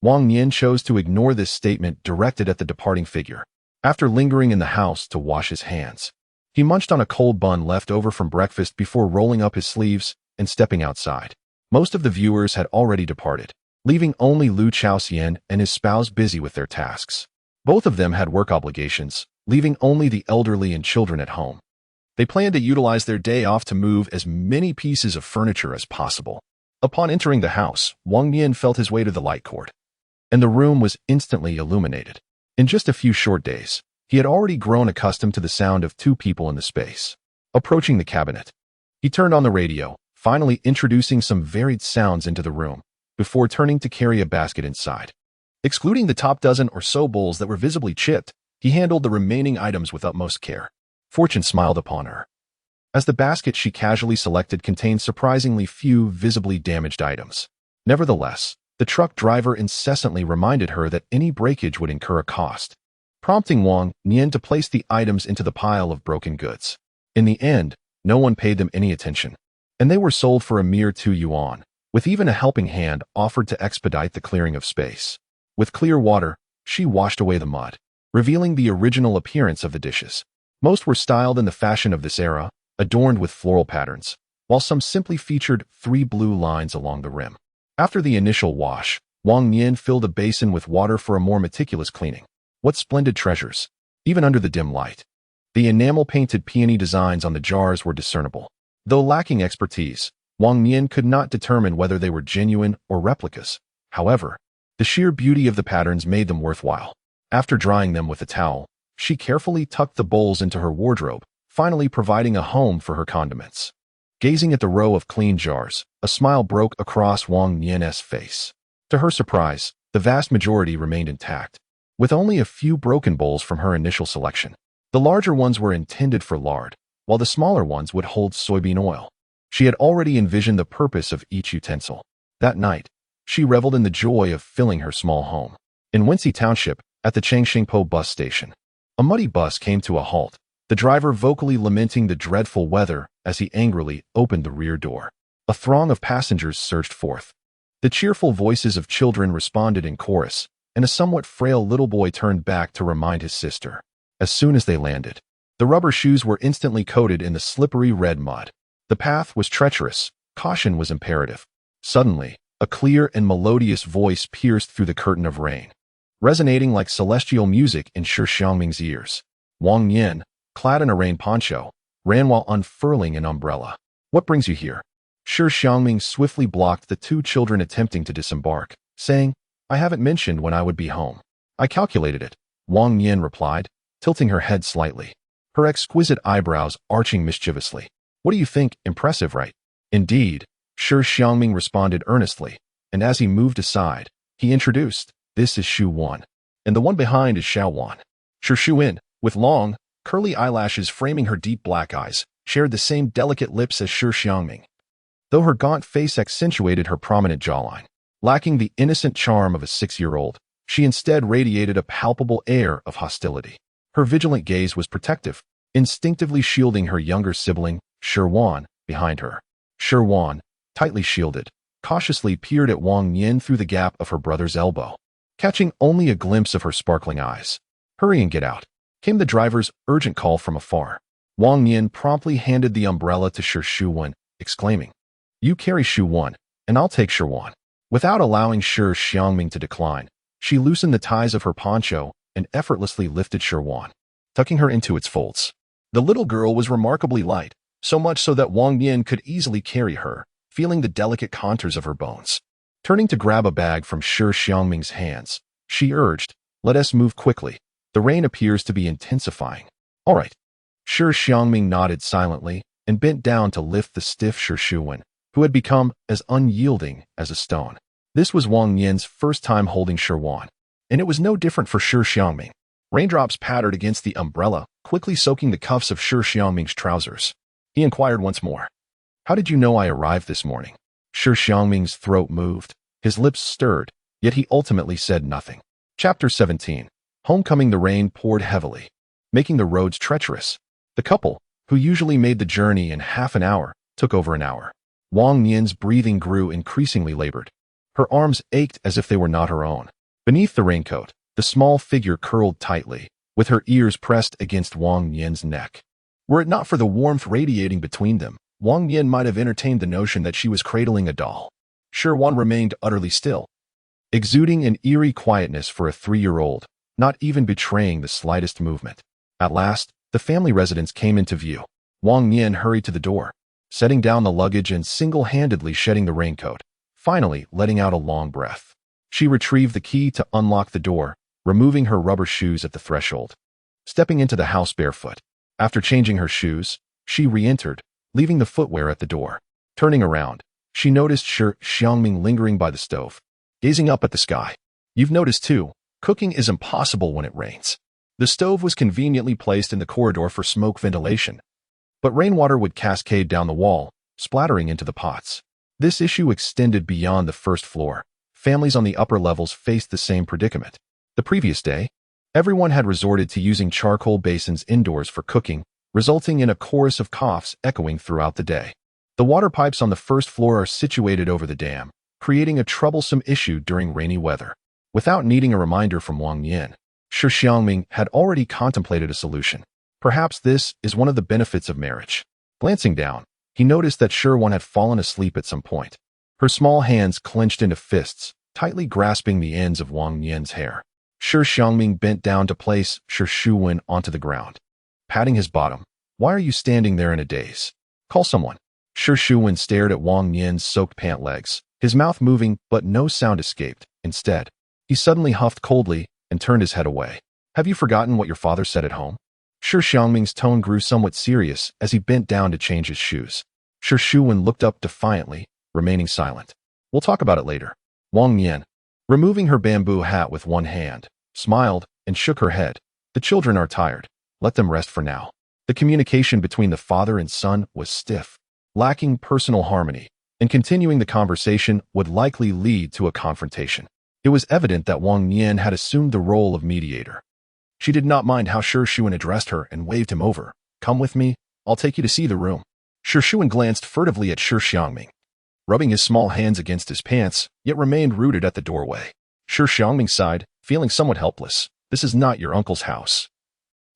Wang Nian chose to ignore this statement directed at the departing figure. After lingering in the house to wash his hands, he munched on a cold bun left over from breakfast before rolling up his sleeves and stepping outside. Most of the viewers had already departed, leaving only Lu Chaoxian and his spouse busy with their tasks. Both of them had work obligations, leaving only the elderly and children at home. They planned to utilize their day off to move as many pieces of furniture as possible. Upon entering the house, Wang Nian felt his way to the light cord, and the room was instantly illuminated. In just a few short days, he had already grown accustomed to the sound of 2 people in the space. Approaching the cabinet, he turned on the radio, finally introducing some varied sounds into the room, before turning to carry a basket inside. Excluding the top dozen or so bowls that were visibly chipped, he handled the remaining items with utmost care. Fortune smiled upon her, as the basket she casually selected contained surprisingly few visibly damaged items. Nevertheless, the truck driver incessantly reminded her that any breakage would incur a cost, prompting Wang Nian to place the items into the pile of broken goods. In the end, no one paid them any attention, and they were sold for a mere 2 yuan, with even a helping hand offered to expedite the clearing of space. With clear water, she washed away the mud, revealing the original appearance of the dishes. Most were styled in the fashion of this era, adorned with floral patterns, while some simply featured 3 blue lines along the rim. After the initial wash, Wang Nian filled a basin with water for a more meticulous cleaning. What splendid treasures! Even under the dim light, the enamel-painted peony designs on the jars were discernible. Though lacking expertise, Wang Nian could not determine whether they were genuine or replicas. However, the sheer beauty of the patterns made them worthwhile. After drying them with a towel, she carefully tucked the bowls into her wardrobe, finally providing a home for her condiments. Gazing at the row of clean jars, a smile broke across Wang Nian's face. To her surprise, the vast majority remained intact, with only a few broken bowls from her initial selection. The larger ones were intended for lard, while the smaller ones would hold soybean oil. She had already envisioned the purpose of each utensil. That night, she reveled in the joy of filling her small home. In Wenxi Township, at the Changxingpo bus station, a muddy bus came to a halt, the driver vocally lamenting the dreadful weather as he angrily opened the rear door. A throng of passengers surged forth. The cheerful voices of children responded in chorus, and a somewhat frail little boy turned back to remind his sister. As soon as they landed, the rubber shoes were instantly coated in the slippery red mud. The path was treacherous, caution was imperative. Suddenly, a clear and melodious voice pierced through the curtain of rain, resonating like celestial music in Shi Xiangming's ears. Wang Nian, clad in a rain poncho, ran while unfurling an umbrella. "What brings you here?" Shi Xiangming swiftly blocked the two children attempting to disembark, saying, "I haven't mentioned when I would be home." "I calculated it," Wang Nian replied, tilting her head slightly, her exquisite eyebrows arching mischievously. "What do you think? Impressive, right?" "Indeed," Shi Xiangming responded earnestly, and as he moved aside, he introduced, "This is Shu Wan, and the one behind is Xiao Wan." Shi Xuan, with long, curly eyelashes framing her deep black eyes, shared the same delicate lips as Shi Xiangming, though her gaunt face accentuated her prominent jawline. Lacking the innocent charm of a 6-year-old, she instead radiated a palpable air of hostility. Her vigilant gaze was protective, instinctively shielding her younger sibling, Shi Wan, behind her. Shi Wan, tightly shielded, cautiously peered at Wang Nian through the gap of her brother's elbow, catching only a glimpse of her sparkling eyes. "Hurry and get out," came the driver's urgent call from afar. Wang Nian promptly handed the umbrella to Shi Xuan, exclaiming, "You carry Shu Wan, and I'll take Shi Wan." Without allowing Shi Xiangming to decline, she loosened the ties of her poncho and effortlessly lifted Shi Wan, tucking her into its folds. The little girl was remarkably light, so much so that Wang Nian could easily carry her, feeling the delicate contours of her bones. Turning to grab a bag from Shi Xiangming's hands, she urged, "Let us move quickly. The rain appears to be intensifying." "All right." Shi Xiangming nodded silently and bent down to lift the stiff Shi Xuan, who had become as unyielding as a stone. This was Wang Nian's first time holding Shi Wan, and it was no different for Shi Xiangming. Raindrops pattered against the umbrella, quickly soaking the cuffs of Shi Xiangming's trousers. He inquired once more, "How did you know I arrived this morning?" Shi Xiangming's throat moved, his lips stirred, yet he ultimately said nothing. Chapter 17. Homecoming. The rain poured heavily, making the roads treacherous. The couple, who usually made the journey in half an hour, took over an hour. Wang Nian's breathing grew increasingly labored. Her arms ached as if they were not her own. Beneath the raincoat, the small figure curled tightly, with her ears pressed against Wang Nian's neck. Were it not for the warmth radiating between them, Wang Nian might have entertained the notion that she was cradling a doll. Shi Wan remained utterly still, exuding an eerie quietness for a 3-year-old, not even betraying the slightest movement. At last, the family residence came into view. Wang Nian hurried to the door, setting down the luggage and single-handedly shedding the raincoat, finally letting out a long breath. She retrieved the key to unlock the door, removing her rubber shoes at the threshold. Stepping into the house barefoot, after changing her shoes, she re-entered, leaving the footwear at the door. Turning around, she noticed Shi Xiangming lingering by the stove, gazing up at the sky. "You've noticed too, cooking is impossible when it rains." The stove was conveniently placed in the corridor for smoke ventilation, but rainwater would cascade down the wall, splattering into the pots. This issue extended beyond the first floor. Families on the upper levels faced the same predicament. The previous day, everyone had resorted to using charcoal basins indoors for cooking, resulting in a chorus of coughs echoing throughout the day. The water pipes on the first floor are situated over the dam, creating a troublesome issue during rainy weather. Without needing a reminder from Wang Nian, Shi Xiangming had already contemplated a solution. Perhaps this is one of the benefits of marriage. Glancing down, he noticed that Shi Wan had fallen asleep at some point. Her small hands clenched into fists, tightly grasping the ends of Wang Nian's hair. Shi Xiangming bent down to place Shi Xuan onto the ground, patting his bottom. "Why are you standing there in a daze? Call someone." Shi Xuan stared at Wang Nian's soaked pant legs, his mouth moving, but no sound escaped. Instead, he suddenly huffed coldly and turned his head away. "Have you forgotten what your father said at home?" Shi Xiangming's tone grew somewhat serious as he bent down to change his shoes. Shi Xiangming looked up defiantly, remaining silent. We'll talk about it later. Wang Nian, removing her bamboo hat with one hand, smiled and shook her head. The children are tired. Let them rest for now. The communication between the father and son was stiff, lacking personal harmony, and continuing the conversation would likely lead to a confrontation. It was evident that Wang Nian had assumed the role of mediator. She did not mind how Shi Xiangming addressed her and waved him over. Come with me, I'll take you to see the room. Shi Xiangming glanced furtively at Shi Xiangming, rubbing his small hands against his pants, yet remained rooted at the doorway. Shi Xiangming sighed, feeling somewhat helpless. This is not your uncle's house.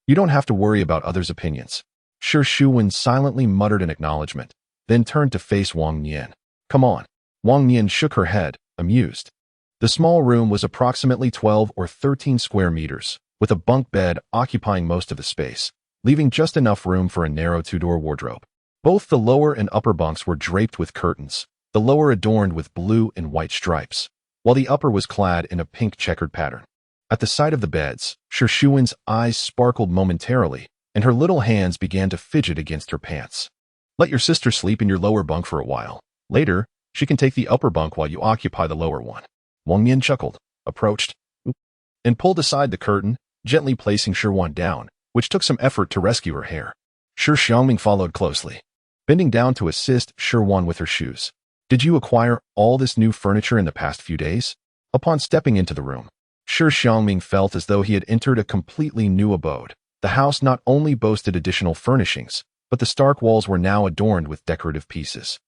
You don't have to worry about others' opinions. Shi Xiangming silently muttered an acknowledgement, then turned to face Wang Nian. Come on. Wang Nian shook her head, amused. The small room was approximately 12 or 13 square meters, with a bunk bed occupying most of the space, leaving just enough room for a narrow two-door wardrobe. Both the lower and upper bunks were draped with curtains, the lower adorned with blue and white stripes, while the upper was clad in a pink checkered pattern. At the sight of the beds, Shi Xiangming's eyes sparkled momentarily, and her little hands began to fidget against her pants. Let your sister sleep in your lower bunk for a while. Later, she can take the upper bunk while you occupy the lower one. Wang Nian chuckled, approached, and pulled aside the curtain, gently placing Shi Xiangming down, which took some effort to rescue her hair. Shi Xiangming followed closely, bending down to assist Shi Xiangming with her shoes. Did you acquire all this new furniture in the past few days? Upon stepping into the room, Shi Xiangming felt as though he had entered a completely new abode. The house not only boasted additional furnishings, but the stark walls were now adorned with decorative pieces.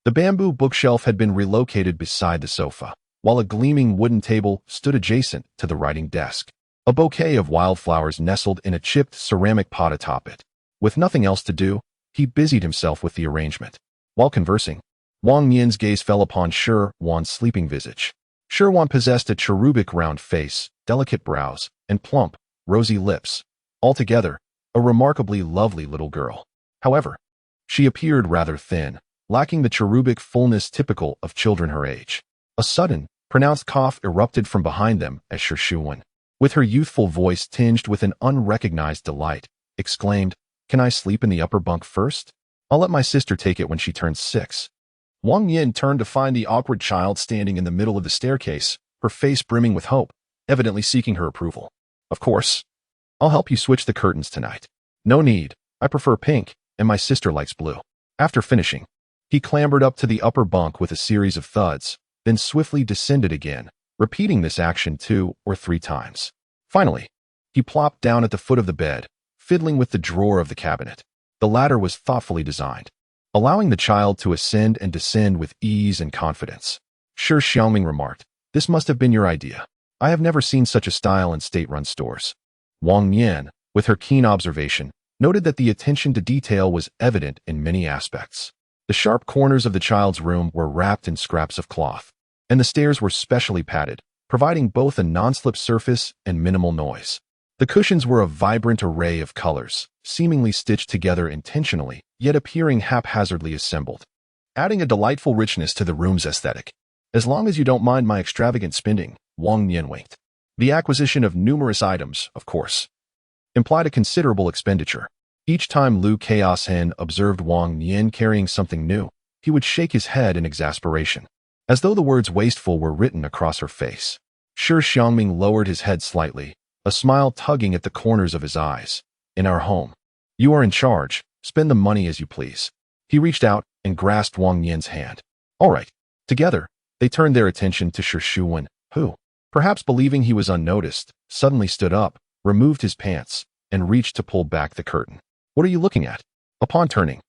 The bamboo bookshelf had been relocated beside the sofa, while a gleaming wooden table stood adjacent to the writing desk. A bouquet of wildflowers nestled in a chipped ceramic pot atop it. With nothing else to do, he busied himself with the arrangement. While conversing, Wang Nian's gaze fell upon Shi Xiangming's sleeping visage. Shi Xiangming possessed a cherubic round face, delicate brows, and plump, rosy lips. Altogether, a remarkably lovely little girl. However, she appeared rather thin, lacking the cherubic fullness typical of children her age. A sudden, pronounced cough erupted from behind them as Shi Xiangming, with her youthful voice tinged with an unrecognized delight, exclaimed, Can I sleep in the upper bunk first? I'll let my sister take it when she turns 6. Wang Nian turned to find the awkward child standing in the middle of the staircase, her face brimming with hope, evidently seeking her approval. Of course. I'll help you switch the curtains tonight. No need. I prefer pink, and my sister likes blue. After finishing, he clambered up to the upper bunk with a series of thuds, then swiftly descended again, repeating this action 2 or 3 times. Finally, he plopped down at the foot of the bed, fiddling with the drawer of the cabinet. The latter was thoughtfully designed, allowing the child to ascend and descend with ease and confidence. Shi Xiangming remarked, This must have been your idea. I have never seen such a style in state-run stores. Wang Nian, with her keen observation, noted that the attention to detail was evident in many aspects. The sharp corners of the child's room were wrapped in scraps of cloth, and the stairs were specially padded, providing both a non-slip surface and minimal noise. The cushions were a vibrant array of colors, seemingly stitched together intentionally, yet appearing haphazardly assembled, adding a delightful richness to the room's aesthetic. As long as you don't mind my extravagant spending, Wang Nian winked. The acquisition of numerous items, of course, implied a considerable expenditure. Each time Lu Chaos Hen observed Wang Nian carrying something new, he would shake his head in exasperation, as though the words wasteful were written across her face. Shi Xiangming lowered his head slightly, a smile tugging at the corners of his eyes. In our home, you are in charge. Spend the money as you please. He reached out and grasped Wang Nian's hand. All right. Together, they turned their attention to Shi Xiangming, who, perhaps believing he was unnoticed, suddenly stood up, removed his pants, and reached to pull back the curtain. What are you looking at? Upon turning,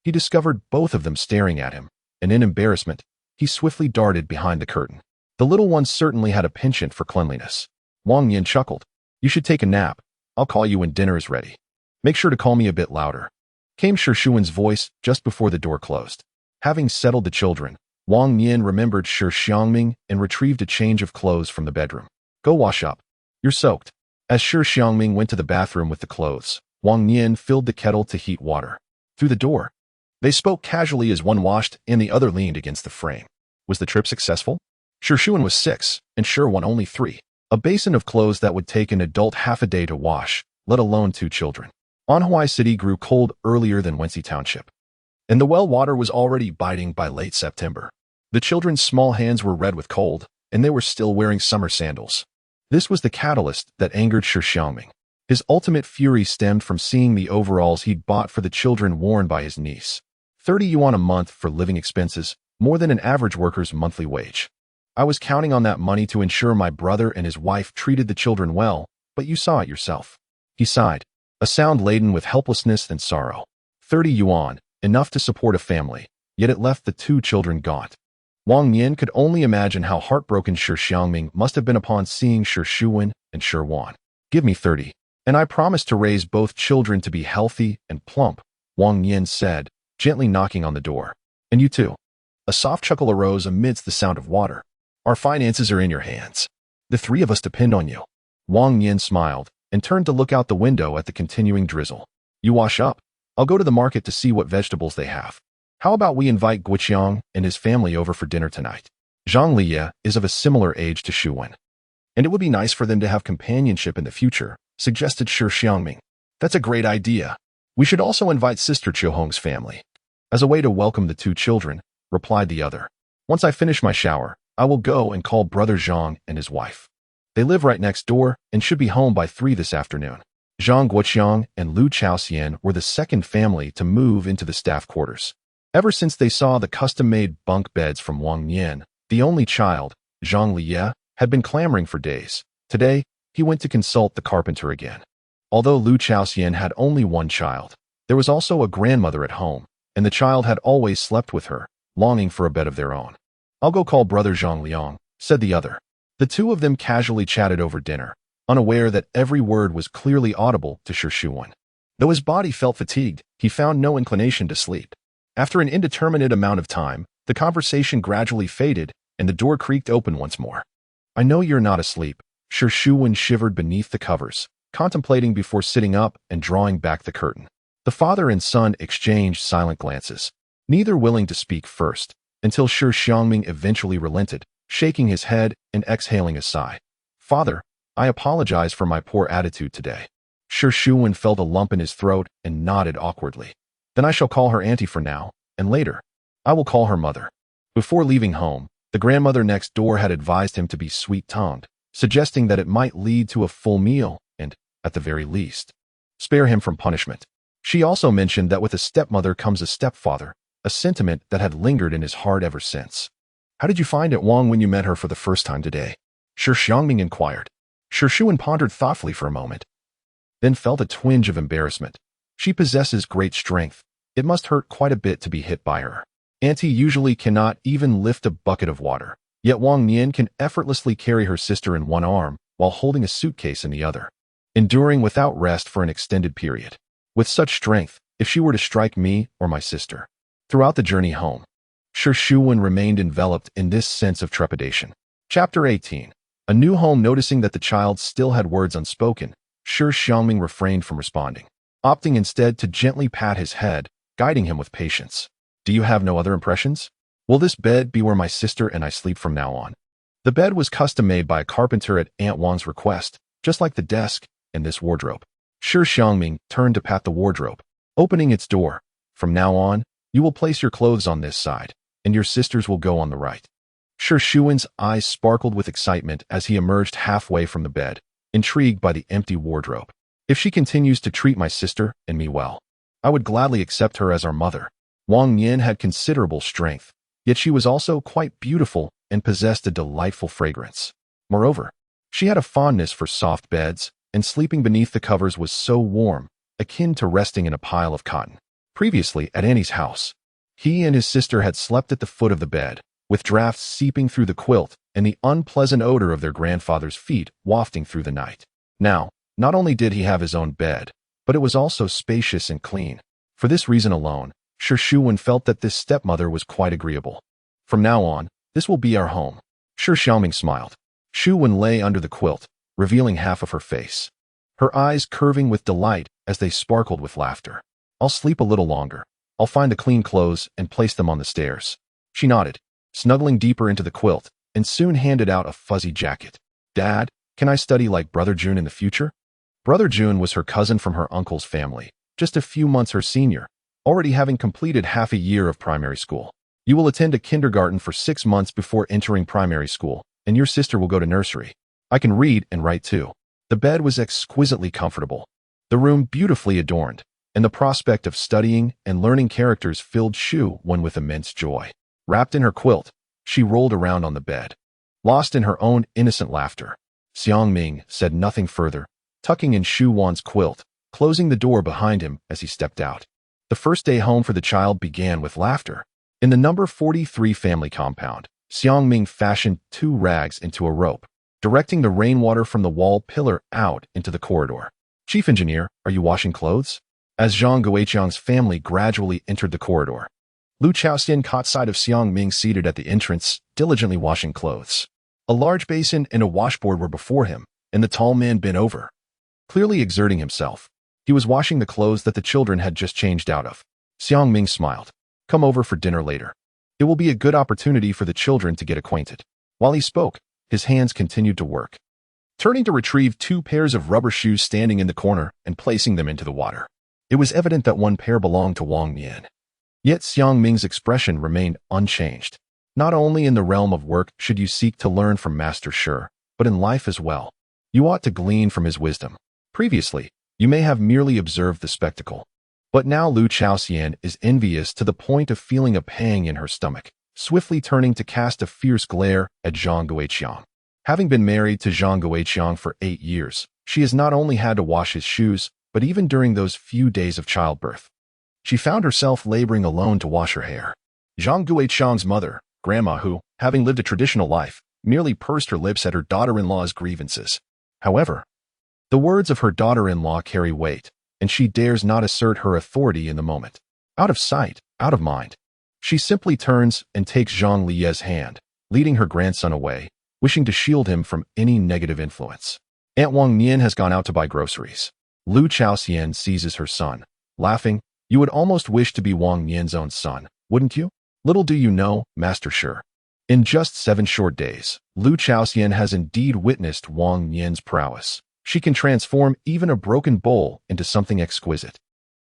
he discovered both of them staring at him, and in embarrassment, he swiftly darted behind the curtain. The little one certainly had a penchant for cleanliness. Wang Nian chuckled. You should take a nap. I'll call you when dinner is ready. Make sure to call me a bit louder. Came Shi Xiangming's voice just before the door closed. Having settled the children, Wang Nian remembered Shi Xiangming and retrieved a change of clothes from the bedroom. Go wash up. You're soaked. As Shi Xiangming went to the bathroom with the clothes, Wang Nian filled the kettle to heat water. Through the door, they spoke casually as one washed and the other leaned against the frame. Was the trip successful? Shi Xiangming was 6, and Shi Xiangming only 3. A basin of clothes that would take an adult half a day to wash, let alone 2 children. Anhui City grew cold earlier than Wensi Township. and the well water was already biting by late September. The children's small hands were red with cold, and they were still wearing summer sandals. This was the catalyst that angered Shi Xiangming. His ultimate fury stemmed from seeing the overalls he'd bought for the children worn by his niece. 30 yuan a month for living expenses, more than an average worker's monthly wage. I was counting on that money to ensure my brother and his wife treated the children well, but you saw it yourself. He sighed, a sound laden with helplessness and sorrow. 30 yuan, enough to support a family, yet it left the two children gaunt. Wang Nian could only imagine how heartbroken Shi Xiangming must have been upon seeing Shi Xiangming and Shi Wan. Give me 30, and I promise to raise both children to be healthy and plump, Wang Nian said, gently knocking on the door. And you too. A soft chuckle arose amidst the sound of water. Our finances are in your hands. The three of us depend on you. Wang Nian smiled and turned to look out the window at the continuing drizzle. You wash up. I'll go to the market to see what vegetables they have. How about we invite Guiqiang and his family over for dinner tonight? Zhang Liye is of a similar age to Shu Wen. And it would be nice for them to have companionship in the future, suggested Shi Xiangming. That's a great idea. We should also invite Sister Chihong's family. As a way to welcome the two children, replied the other. Once I finish my shower, I will go and call Brother Zhang and his wife. They live right next door and should be home by 3 this afternoon. Zhang Guoqiang and Lu Chaoxian were the second family to move into the staff quarters. Ever since they saw the custom-made bunk beds from Wang Nian, the only child, Zhang Liye, had been clamoring for days. Today, he went to consult the carpenter again. Although Lu Chaoxian had only one child, there was also a grandmother at home, and the child had always slept with her, longing for a bed of their own. I'll go call Brother Zhang Liang, said the other. The two of them casually chatted over dinner, unaware that every word was clearly audible to Shi Xiangming. Though his body felt fatigued, he found no inclination to sleep. After an indeterminate amount of time, the conversation gradually faded, and the door creaked open once more. I know you're not asleep. Shi Xiangming shivered beneath the covers, contemplating before sitting up and drawing back the curtain. The father and son exchanged silent glances, neither willing to speak first, until Shi Xiangming eventually relented, shaking his head and exhaling a sigh. Father, I apologize for my poor attitude today. Shi Xiangming felt a lump in his throat and nodded awkwardly. Then I shall call her auntie for now, and later, I will call her mother. Before leaving home, the grandmother next door had advised him to be sweet-tongued, suggesting that it might lead to a full meal and, at the very least, spare him from punishment. She also mentioned that with a stepmother comes a stepfather, a sentiment that had lingered in his heart ever since. How did you find it, Wang, when you met her for the first time today? Shi Xiangming inquired. Shi Xiangming pondered thoughtfully for a moment, then felt a twinge of embarrassment. She possesses great strength. It must hurt quite a bit to be hit by her. Auntie usually cannot even lift a bucket of water, yet Wang Nian can effortlessly carry her sister in one arm while holding a suitcase in the other, enduring without rest for an extended period. With such strength, if she were to strike me or my sister. Throughout the journey home, Shi Xiangming remained enveloped in this sense of trepidation. Chapter 18. A new home. Noticing that the child still had words unspoken, Shi Xiangming refrained from responding, opting instead to gently pat his head, guiding him with patience. Do you have no other impressions? Will this bed be where my sister and I sleep from now on? The bed was custom-made by a carpenter at Aunt Wang's request, just like the desk and this wardrobe. Shi Xiangming turned to pat the wardrobe, opening its door. From now on, you will place your clothes on this side, and your sisters will go on the right. Shi Xiangming's eyes sparkled with excitement as he emerged halfway from the bed, intrigued by the empty wardrobe. If she continues to treat my sister and me well, I would gladly accept her as our mother. Wang Nian had considerable strength, yet she was also quite beautiful and possessed a delightful fragrance. Moreover, she had a fondness for soft beds, and sleeping beneath the covers was so warm, akin to resting in a pile of cotton. Previously, at Annie's house, he and his sister had slept at the foot of the bed, with drafts seeping through the quilt and the unpleasant odor of their grandfather's feet wafting through the night. Now, not only did he have his own bed, but it was also spacious and clean. For this reason alone, Shi Xiangming felt that this stepmother was quite agreeable. From now on, this will be our home. Shi Xiangming smiled. Shu Wen lay under the quilt, revealing half of her face, her eyes curving with delight as they sparkled with laughter. I'll sleep a little longer. I'll find the clean clothes and place them on the stairs. She nodded, snuggling deeper into the quilt, and soon handed out a fuzzy jacket. Dad, can I study like Brother Jun in the future? Brother Jun was her cousin from her uncle's family, just a few months her senior, already having completed half a year of primary school. You will attend a kindergarten for 6 months before entering primary school, and your sister will go to nursery. I can read and write too. The bed was exquisitely comfortable, the room beautifully adorned, and the prospect of studying and learning characters filled Shu Wen with immense joy. Wrapped in her quilt, she rolled around on the bed, lost in her own innocent laughter. Xiangming said nothing further, tucking in Shu Wan's quilt, closing the door behind him as he stepped out. The first day home for the child began with laughter. In the number 43 family compound, Xiangming fashioned 2 rags into a rope, directing the rainwater from the wall pillar out into the corridor. Chief Engineer, are you washing clothes? As Zhang Guiqiang's family gradually entered the corridor, Lu Chaoxian caught sight of Xiangming seated at the entrance, diligently washing clothes. A large basin and a washboard were before him, and the tall man bent over, clearly exerting himself. He was washing the clothes that the children had just changed out of. Xiangming smiled. Come over for dinner later. It will be a good opportunity for the children to get acquainted. While he spoke, his hands continued to work, turning to retrieve 2 pairs of rubber shoes standing in the corner and placing them into the water. It was evident that one pair belonged to Wang Nian. Yet Xiangming's expression remained unchanged. Not only in the realm of work should you seek to learn from Master Shi, but in life as well. You ought to glean from his wisdom. Previously, you may have merely observed the spectacle, but now Lu Chaoxian is envious to the point of feeling a pang in her stomach, swiftly turning to cast a fierce glare at Zhang Guiqiang. Having been married to Zhang Guiqiang for 8 years, she has not only had to wash his shoes, but even during those few days of childbirth, she found herself laboring alone to wash her hair. Zhang Guiqiang's mother, Grandma, who, having lived a traditional life, merely pursed her lips at her daughter-in-law's grievances. However, the words of her daughter-in-law carry weight, and she dares not assert her authority in the moment. Out of sight, out of mind, she simply turns and takes Zhang Lie's hand, leading her grandson away, wishing to shield him from any negative influence. Aunt Wang Nian has gone out to buy groceries. Lu Chaoxian seizes her son, laughing. You would almost wish to be Wang Nian's own son, wouldn't you? Little do you know, Master Shi. In just 7 short days, Lu Chaoxian has indeed witnessed Wang Nian's prowess. She can transform even a broken bowl into something exquisite.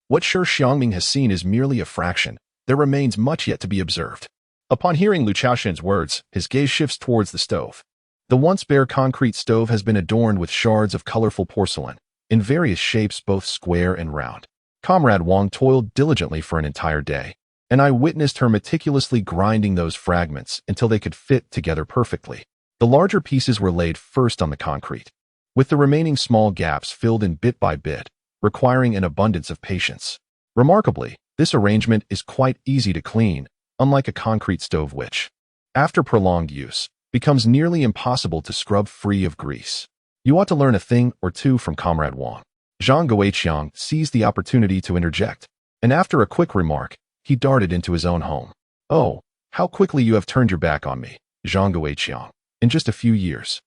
What Shi Xiangming has seen is merely a fraction. There remains much yet to be observed. Upon hearing Lu Chaoxian's words, his gaze shifts towards the stove. The once bare concrete stove has been adorned with shards of colorful porcelain, in various shapes both square and round. Comrade Wang toiled diligently for an entire day, and I witnessed her meticulously grinding those fragments until they could fit together perfectly. The larger pieces were laid first on the concrete, with the remaining small gaps filled in bit by bit, requiring an abundance of patience. Remarkably, this arrangement is quite easy to clean, unlike a concrete stove which, after prolonged use, becomes nearly impossible to scrub free of grease. You ought to learn a thing or two from Comrade Wang. Zhang Guiqiang seized the opportunity to interject, and after a quick remark, he darted into his own home. Oh, how quickly you have turned your back on me, Zhang Guiqiang. In just a few years.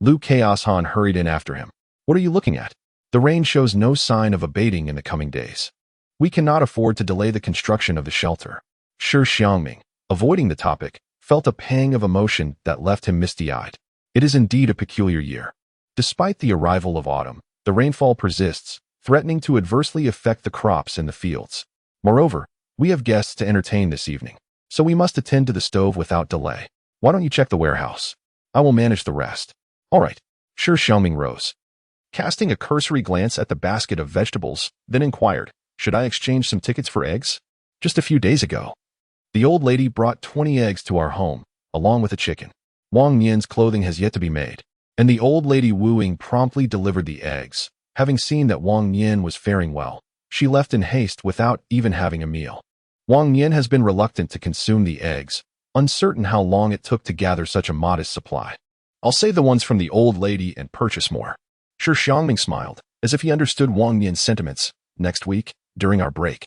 Lu Chaoshan hurried in after him. What are you looking at? The rain shows no sign of abating in the coming days. We cannot afford to delay the construction of the shelter. Shi Xiangming, avoiding the topic, felt a pang of emotion that left him misty-eyed. It is indeed a peculiar year. Despite the arrival of autumn, the rainfall persists, threatening to adversely affect the crops in the fields. Moreover, we have guests to entertain this evening, so we must attend to the stove without delay. Why don't you check the warehouse? I will manage the rest. All right. Shi Xiangming rose, casting a cursory glance at the basket of vegetables, then inquired, should I exchange some tickets for eggs? Just a few days ago, the old lady brought 20 eggs to our home, along with a chicken. Wang Nian's clothing has yet to be made, and the old lady wooing promptly delivered the eggs. Having seen that Wang Nian was faring well, she left in haste without even having a meal. Wang Nian has been reluctant to consume the eggs, uncertain how long it took to gather such a modest supply. I'll save the ones from the old lady and purchase more. Shi Xiangming smiled, as if he understood Wang Nian's sentiments. Next week, during our break,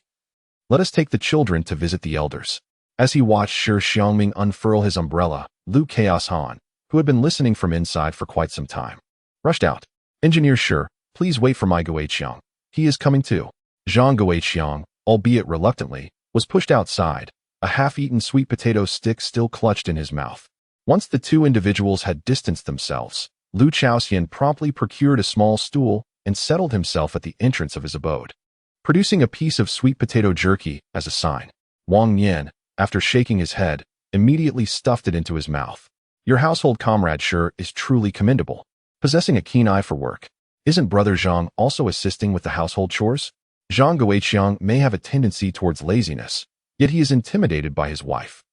let us take the children to visit the elders. As he watched Shi Xiangming unfurl his umbrella, Lu Chaoshan, who had been listening from inside for quite some time, rushed out. Engineer Shi, please wait for my Guiqiang. He is coming too. Zhang Guiqiang, albeit reluctantly, was pushed outside, a half-eaten sweet potato stick still clutched in his mouth. Once the two individuals had distanced themselves, Lu Chaoxian promptly procured a small stool and settled himself at the entrance of his abode. producing a piece of sweet potato jerky as a sign. Wang Nian, after shaking his head, immediately stuffed it into his mouth. Your household comrade Shi is truly commendable, possessing a keen eye for work. Isn't Brother Zhang also assisting with the household chores? Zhang Guiqiang may have a tendency towards laziness, yet he is intimidated by his wife.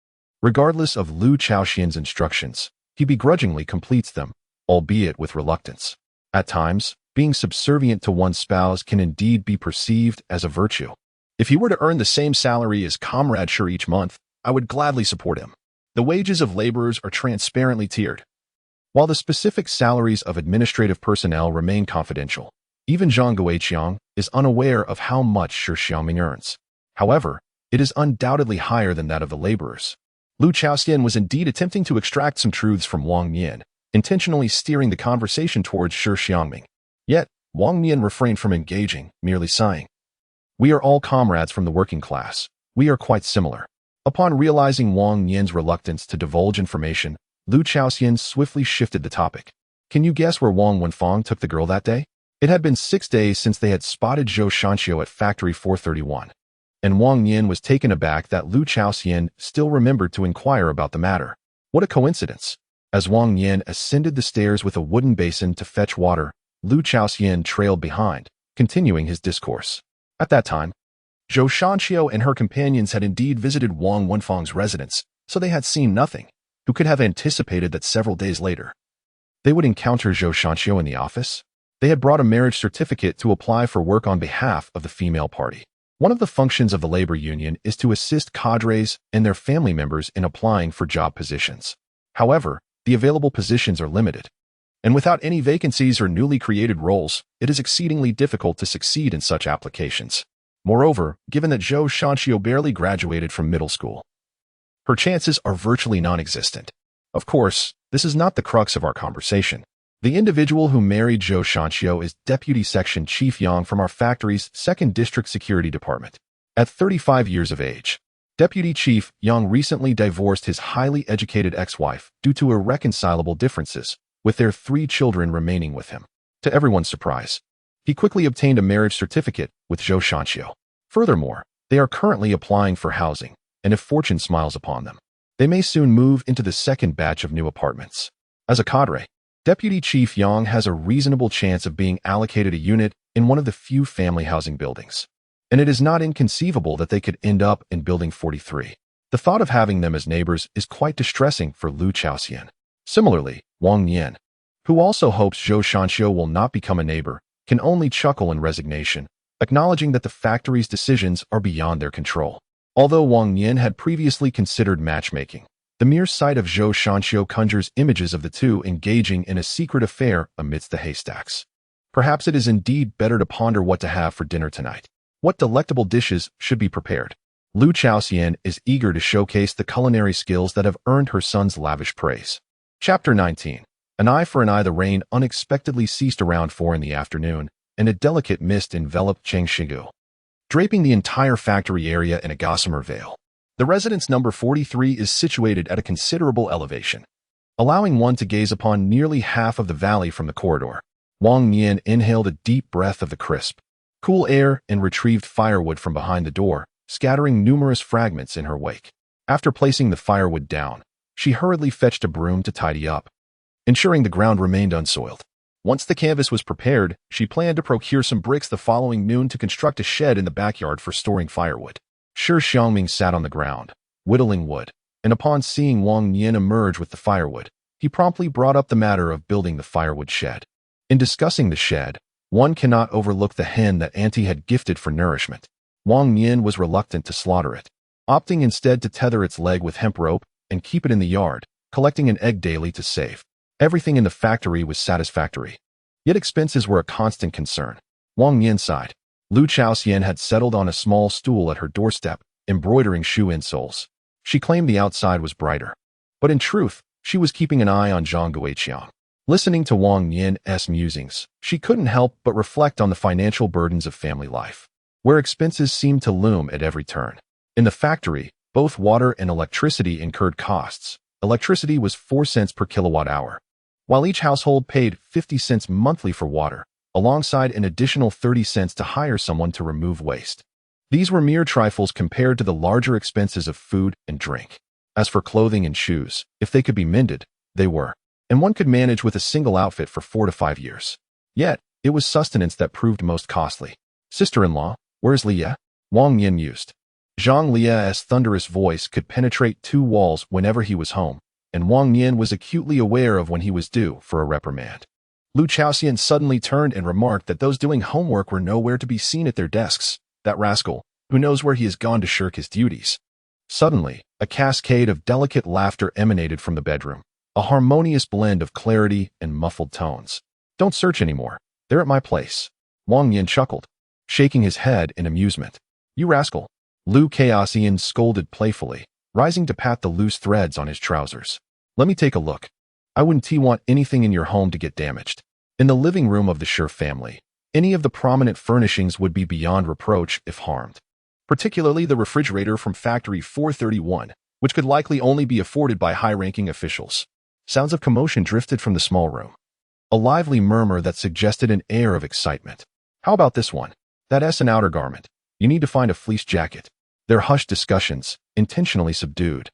Regardless of Lu Chaoxian's instructions, he begrudgingly completes them, albeit with reluctance. At times, being subservient to one's spouse can indeed be perceived as a virtue. If he were to earn the same salary as Comrade Shi each month, I would gladly support him. The wages of laborers are transparently tiered, while the specific salaries of administrative personnel remain confidential. Even Zhang Guiqiang is unaware of how much Shi Xiangming earns. However, it is undoubtedly higher than that of the laborers. Lu Chaoxian was indeed attempting to extract some truths from Wang Nian, intentionally steering the conversation towards Shi Xiangming. Yet, Wang Nian refrained from engaging, merely sighing. We are all comrades from the working class. We are quite similar. Upon realizing Wang Nian's reluctance to divulge information, Lu Chaoxian swiftly shifted the topic. Can you guess where Wang Wenfang took the girl that day? It had been 6 days since they had spotted Zhou Shanqiu at Factory 431, and Wang Nian was taken aback that Lu Chaoxian still remembered to inquire about the matter. What a coincidence! As Wang Nian ascended the stairs with a wooden basin to fetch water, Lu Chaoxian trailed behind, continuing his discourse. At that time, Zhou Shanqiu and her companions had indeed visited Wang Wenfang's residence, so they had seen nothing. Who could have anticipated that several days later they would encounter Zhou Shanqiu in the office? They had brought a marriage certificate to apply for work on behalf of the female party. One of the functions of the labor union is to assist cadres and their family members in applying for job positions. However, the available positions are limited, and without any vacancies or newly created roles, it is exceedingly difficult to succeed in such applications. Moreover, given that Zhou Shanqiu barely graduated from middle school, her chances are virtually non-existent. Of course, this is not the crux of our conversation. The individual who married Zhou Shanqiu is Deputy Section Chief Yang from our factory's 2nd District Security Department. At 35 years of age, Deputy Chief Yang recently divorced his highly educated ex-wife due to irreconcilable differences, with their 3 children remaining with him. To everyone's surprise, he quickly obtained a marriage certificate with Zhou Shanqiu. Furthermore, they are currently applying for housing, and if fortune smiles upon them, they may soon move into the 2nd batch of new apartments. As a cadre, Deputy Chief Yang has a reasonable chance of being allocated a unit in one of the few family housing buildings, and it is not inconceivable that they could end up in Building 43. The thought of having them as neighbors is quite distressing for Lu Chaoxian. Similarly, Wang Nian, who also hopes Zhou Shanqiu will not become a neighbor, can only chuckle in resignation, acknowledging that the factory's decisions are beyond their control. Although Wang Nian had previously considered matchmaking, the mere sight of Zhou Shanqiu conjures images of the two engaging in a secret affair amidst the haystacks. Perhaps it is indeed better to ponder what to have for dinner tonight. What delectable dishes should be prepared? Lu Chaoxian is eager to showcase the culinary skills that have earned her son's lavish praise. Chapter 19. An eye for an eye. The rain unexpectedly ceased around 4 in the afternoon, and a delicate mist enveloped Chengshigu, draping the entire factory area in a gossamer veil. The residence number 43 is situated at a considerable elevation, allowing one to gaze upon nearly half of the valley from the corridor. Wang Nian inhaled a deep breath of the crisp, cool air and retrieved firewood from behind the door, scattering numerous fragments in her wake. After placing the firewood down, she hurriedly fetched a broom to tidy up, ensuring the ground remained unsoiled. Once the canvas was prepared, she planned to procure some bricks the following noon to construct a shed in the backyard for storing firewood. Shi Xiangming sat on the ground, whittling wood, and upon seeing Wang Nian emerge with the firewood, he promptly brought up the matter of building the firewood shed. In discussing the shed, one cannot overlook the hen that Auntie had gifted for nourishment. Wang Nian was reluctant to slaughter it, opting instead to tether its leg with hemp rope and keep it in the yard, collecting an egg daily to save. Everything in the factory was satisfactory, yet expenses were a constant concern. Wang Nian sighed. Lu Chaoxian had settled on a small stool at her doorstep, embroidering shoe insoles. She claimed the outside was brighter, but in truth, she was keeping an eye on Zhang Guiqiang. Listening to Wang Nian's musings, she couldn't help but reflect on the financial burdens of family life, where expenses seemed to loom at every turn. In the factory, both water and electricity incurred costs. Electricity was 4 cents per kilowatt hour, while each household paid 50 cents monthly for water. alongside an additional 30 cents to hire someone to remove waste. These were mere trifles compared to the larger expenses of food and drink. As for clothing and shoes, if they could be mended, they were, and one could manage with a single outfit for 4 to 5 years. Yet, it was sustenance that proved most costly. Sister-in-law, where's Leah? Wang Nian mused. Zhang Lia's thunderous voice could penetrate 2 walls whenever he was home, and Wang Nian was acutely aware of when he was due for a reprimand. Lu Chaoxian suddenly turned and remarked that those doing homework were nowhere to be seen at their desks. That rascal, who knows where he has gone to shirk his duties? Suddenly, a cascade of delicate laughter emanated from the bedroom, a harmonious blend of clarity and muffled tones. Don't search anymore. They're at my place. Wang Nian chuckled, shaking his head in amusement. You rascal. Lu Chaoxian scolded playfully, rising to pat the loose threads on his trousers. Let me take a look. I wouldn't want anything in your home to get damaged. In the living room of the Shi family, any of the prominent furnishings would be beyond reproach if harmed. Particularly the refrigerator from Factory 431, which could likely only be afforded by high-ranking officials. Sounds of commotion drifted from the small room. A lively murmur that suggested an air of excitement. How about this one? That's an outer garment. You need to find a fleece jacket. Their hushed discussions, intentionally subdued,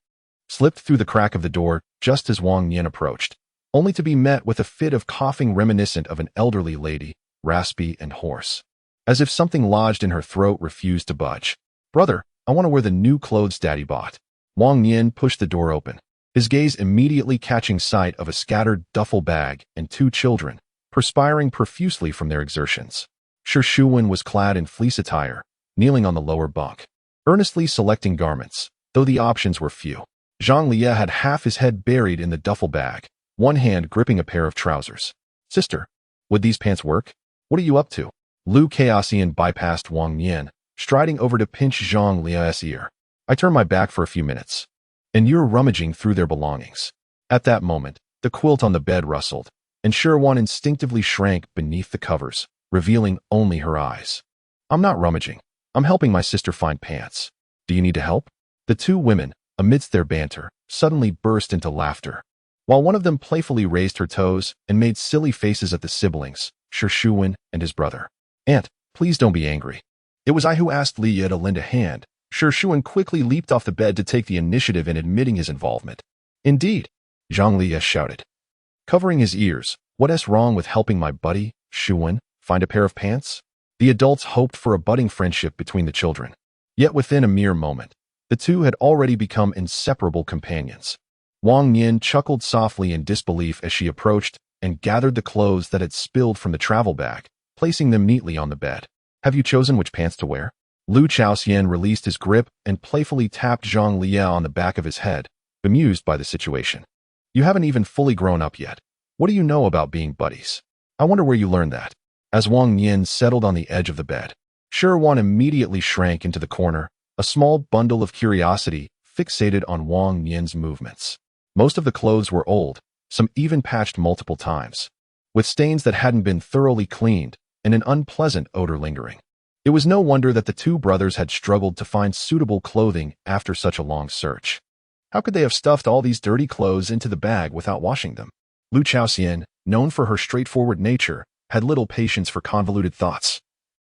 slipped through the crack of the door just as Wang Nian approached, only to be met with a fit of coughing reminiscent of an elderly lady, raspy and hoarse. As if something lodged in her throat refused to budge. Brother, I want to wear the new clothes Daddy bought. Wang Nian pushed the door open, his gaze immediately catching sight of a scattered duffel bag and 2 children, perspiring profusely from their exertions. Shi Xiangming was clad in fleece attire, kneeling on the lower bunk, earnestly selecting garments, though the options were few. Zhang Lia had half his head buried in the duffel bag, one hand gripping a pair of trousers. Sister, would these pants work? What are you up to? Lu Chaoxian bypassed Wang Nian, striding over to pinch Zhang Lia's ear. I turned my back for a few minutes. And you're rummaging through their belongings. At that moment, the quilt on the bed rustled, and Shi instinctively shrank beneath the covers, revealing only her eyes. I'm not rummaging. I'm helping my sister find pants. Do you need to help? The 2 women, amidst their banter, suddenly burst into laughter, while one of them playfully raised her toes and made silly faces at the siblings, Shi Xiangming and his brother. Aunt, please don't be angry. It was I who asked Leah to lend a hand. Shi Xiangming quickly leaped off the bed to take the initiative in admitting his involvement. Indeed, Zhang Lia shouted, covering his ears. What's wrong with helping my buddy, Xiangming, find a pair of pants? The adults hoped for a budding friendship between the children. Yet within a mere moment, the 2 had already become inseparable companions. Wang Nian chuckled softly in disbelief as she approached and gathered the clothes that had spilled from the travel bag, placing them neatly on the bed. Have you chosen which pants to wear? Lu Chaoxian released his grip and playfully tapped Zhang Lia on the back of his head, bemused by the situation. You haven't even fully grown up yet. What do you know about being buddies? I wonder where you learned that. As Wang Nian settled on the edge of the bed, Shi immediately shrank into the corner, a small bundle of curiosity fixated on Wang Nian's movements. Most of the clothes were old, some even patched multiple times, with stains that hadn't been thoroughly cleaned and an unpleasant odor lingering. It was no wonder that the 2 brothers had struggled to find suitable clothing after such a long search. How could they have stuffed all these dirty clothes into the bag without washing them? Lu Chaoxian, known for her straightforward nature, had little patience for convoluted thoughts.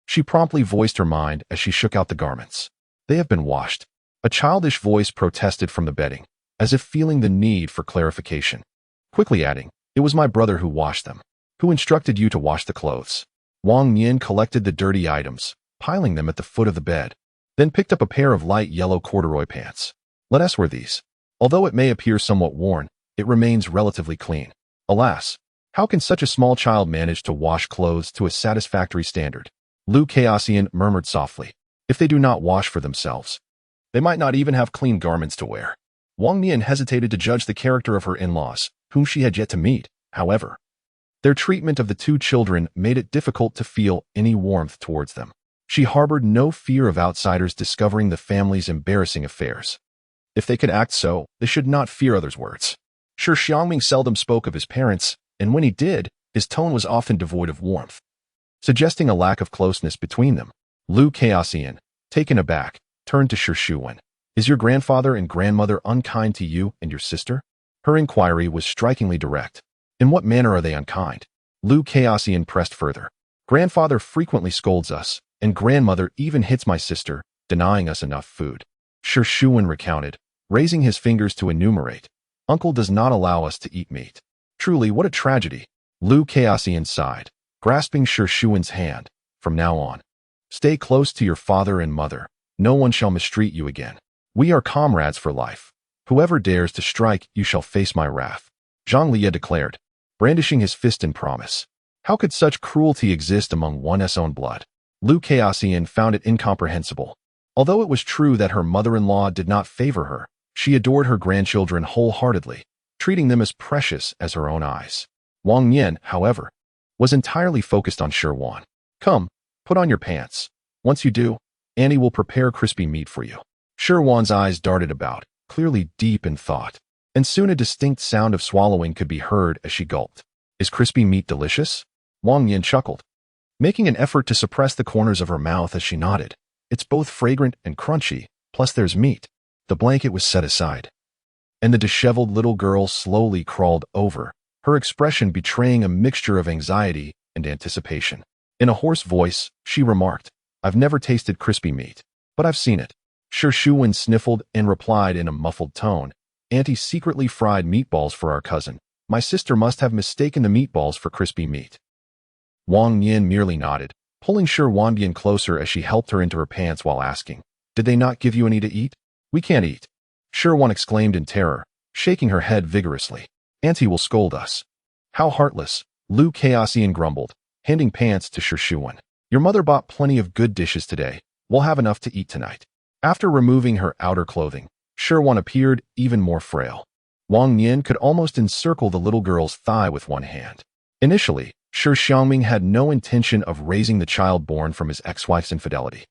She promptly voiced her mind as she shook out the garments. They have been washed. A childish voice protested from the bedding, as if feeling the need for clarification. Quickly adding, it was my brother who washed them. Who instructed you to wash the clothes? Wang Nian collected the dirty items, piling them at the foot of the bed, then picked up a pair of light yellow corduroy pants. Let us wear these. Although it may appear somewhat worn, it remains relatively clean. Alas, how can such a small child manage to wash clothes to a satisfactory standard? Lu Chaoxian murmured softly. If they do not wash for themselves, they might not even have clean garments to wear. Wang Nian hesitated to judge the character of her in-laws, whom she had yet to meet, however. Their treatment of the 2 children made it difficult to feel any warmth towards them. She harbored no fear of outsiders discovering the family's embarrassing affairs. If they could act so, they should not fear others' words. Shi Xiangming seldom spoke of his parents, and when he did, his tone was often devoid of warmth, suggesting a lack of closeness between them. Lu Chaoxian, taken aback, turned to Shi Xiangming. Is your grandfather and grandmother unkind to you and your sister? Her inquiry was strikingly direct. In what manner are they unkind? Lu Chaoxian pressed further. Grandfather frequently scolds us, and grandmother even hits my sister, denying us enough food. Shi Xiangming recounted, raising his fingers to enumerate. Uncle does not allow us to eat meat. Truly, what a tragedy. Lu Caosian sighed, grasping Shi Xiangming's hand. From now on, stay close to your father and mother. No one shall mistreat you again. We are comrades for life. Whoever dares to strike you shall face my wrath. Zhang Liye declared, brandishing his fist in promise. How could such cruelty exist among one's own blood? Lu Caosian found it incomprehensible. Although it was true that her mother-in-law did not favor her, she adored her grandchildren wholeheartedly, treating them as precious as her own eyes. Wang Nian, however, was entirely focused on Shi Xiangming. Come, put on your pants. Once you do, Annie will prepare crispy meat for you. Shi Xiangming's eyes darted about, clearly deep in thought, and soon a distinct sound of swallowing could be heard as she gulped. Is crispy meat delicious? Wang Nian chuckled, making an effort to suppress the corners of her mouth as she nodded. It's both fragrant and crunchy, plus there's meat. The blanket was set aside, and the disheveled little girl slowly crawled over, her expression betraying a mixture of anxiety and anticipation. In a hoarse voice, she remarked, I've never tasted crispy meat, but I've seen it. Shi Xiangming sniffled and replied in a muffled tone, Auntie secretly fried meatballs for our cousin. My sister must have mistaken the meatballs for crispy meat. Wang Nian merely nodded, pulling Shi Xiangming closer as she helped her into her pants while asking, Did they not give you any to eat? We can't eat. Shi Xiangming exclaimed in terror, shaking her head vigorously. Auntie will scold us. How heartless, Lu Caosian grumbled, handing pants to Shi Xiangming. Your mother bought plenty of good dishes today. We'll have enough to eat tonight. After removing her outer clothing, Shi Xiangming appeared even more frail. Wang Nian could almost encircle the little girl's thigh with one hand. Initially, Shi Xiangming had no intention of raising the child born from his ex-wife's infidelity.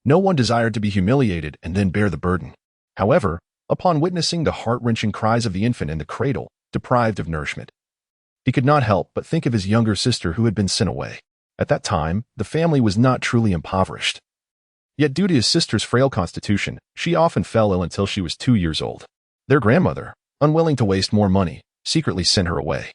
No one desired to be humiliated and then bear the burden. However, upon witnessing the heart-wrenching cries of the infant in the cradle, deprived of nourishment, he could not help but think of his younger sister who had been sent away. At that time, the family was not truly impoverished. Yet due to his sister's frail constitution, she often fell ill until she was 2 years old. Their grandmother, unwilling to waste more money, secretly sent her away.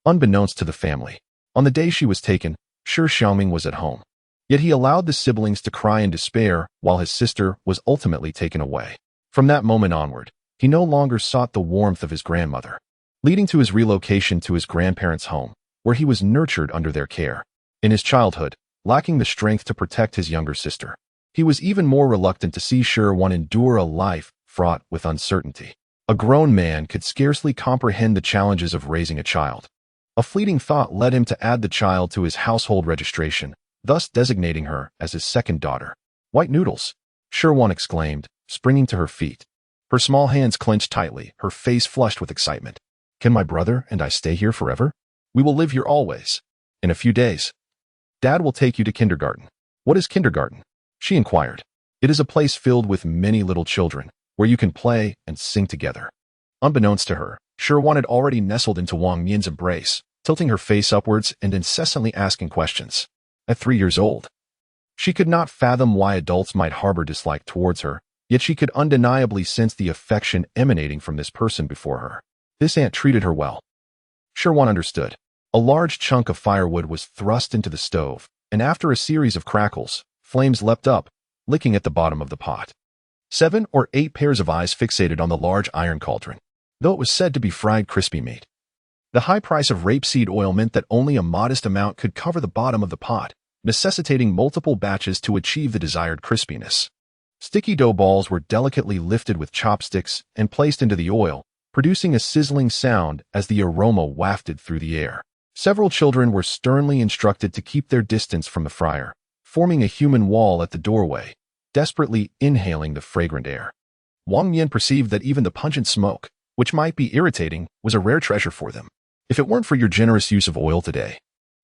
Unbeknownst to the family, on the day she was taken, Shi Xiangming was at home. Yet he allowed the siblings to cry in despair while his sister was ultimately taken away. From that moment onward, he no longer sought the warmth of his grandmother, leading to his relocation to his grandparents' home, where he was nurtured under their care. In his childhood, lacking the strength to protect his younger sister, he was even more reluctant to see Shi Xiangming endure a life fraught with uncertainty. A grown man could scarcely comprehend the challenges of raising a child. A fleeting thought led him to add the child to his household registration, thus designating her as his second daughter. White noodles, Shi Xiangming exclaimed, springing to her feet. Her small hands clenched tightly, her face flushed with excitement. Can my brother and I stay here forever? We will live here always. In a few days, Dad will take you to kindergarten. What is kindergarten? She inquired. It is a place filled with many little children, where you can play and sing together. Unbeknownst to her, Shi Xiangming had already nestled into Wang Nian's embrace, tilting her face upwards and incessantly asking questions. At 3 years old, she could not fathom why adults might harbor dislike towards her, yet she could undeniably sense the affection emanating from this person before her. This aunt treated her well. Shi Xiangming understood. A large chunk of firewood was thrust into the stove, and after a series of crackles, flames leapt up, licking at the bottom of the pot. 7 or 8 pairs of eyes fixated on the large iron cauldron, though it was said to be fried crispy meat. The high price of rapeseed oil meant that only a modest amount could cover the bottom of the pot, necessitating multiple batches to achieve the desired crispiness. Sticky dough balls were delicately lifted with chopsticks and placed into the oil, producing a sizzling sound as the aroma wafted through the air. Several children were sternly instructed to keep their distance from the fryer, forming a human wall at the doorway, desperately inhaling the fragrant air. Wang Nian perceived that even the pungent smoke, which might be irritating, was a rare treasure for them. If it weren't for your generous use of oil today,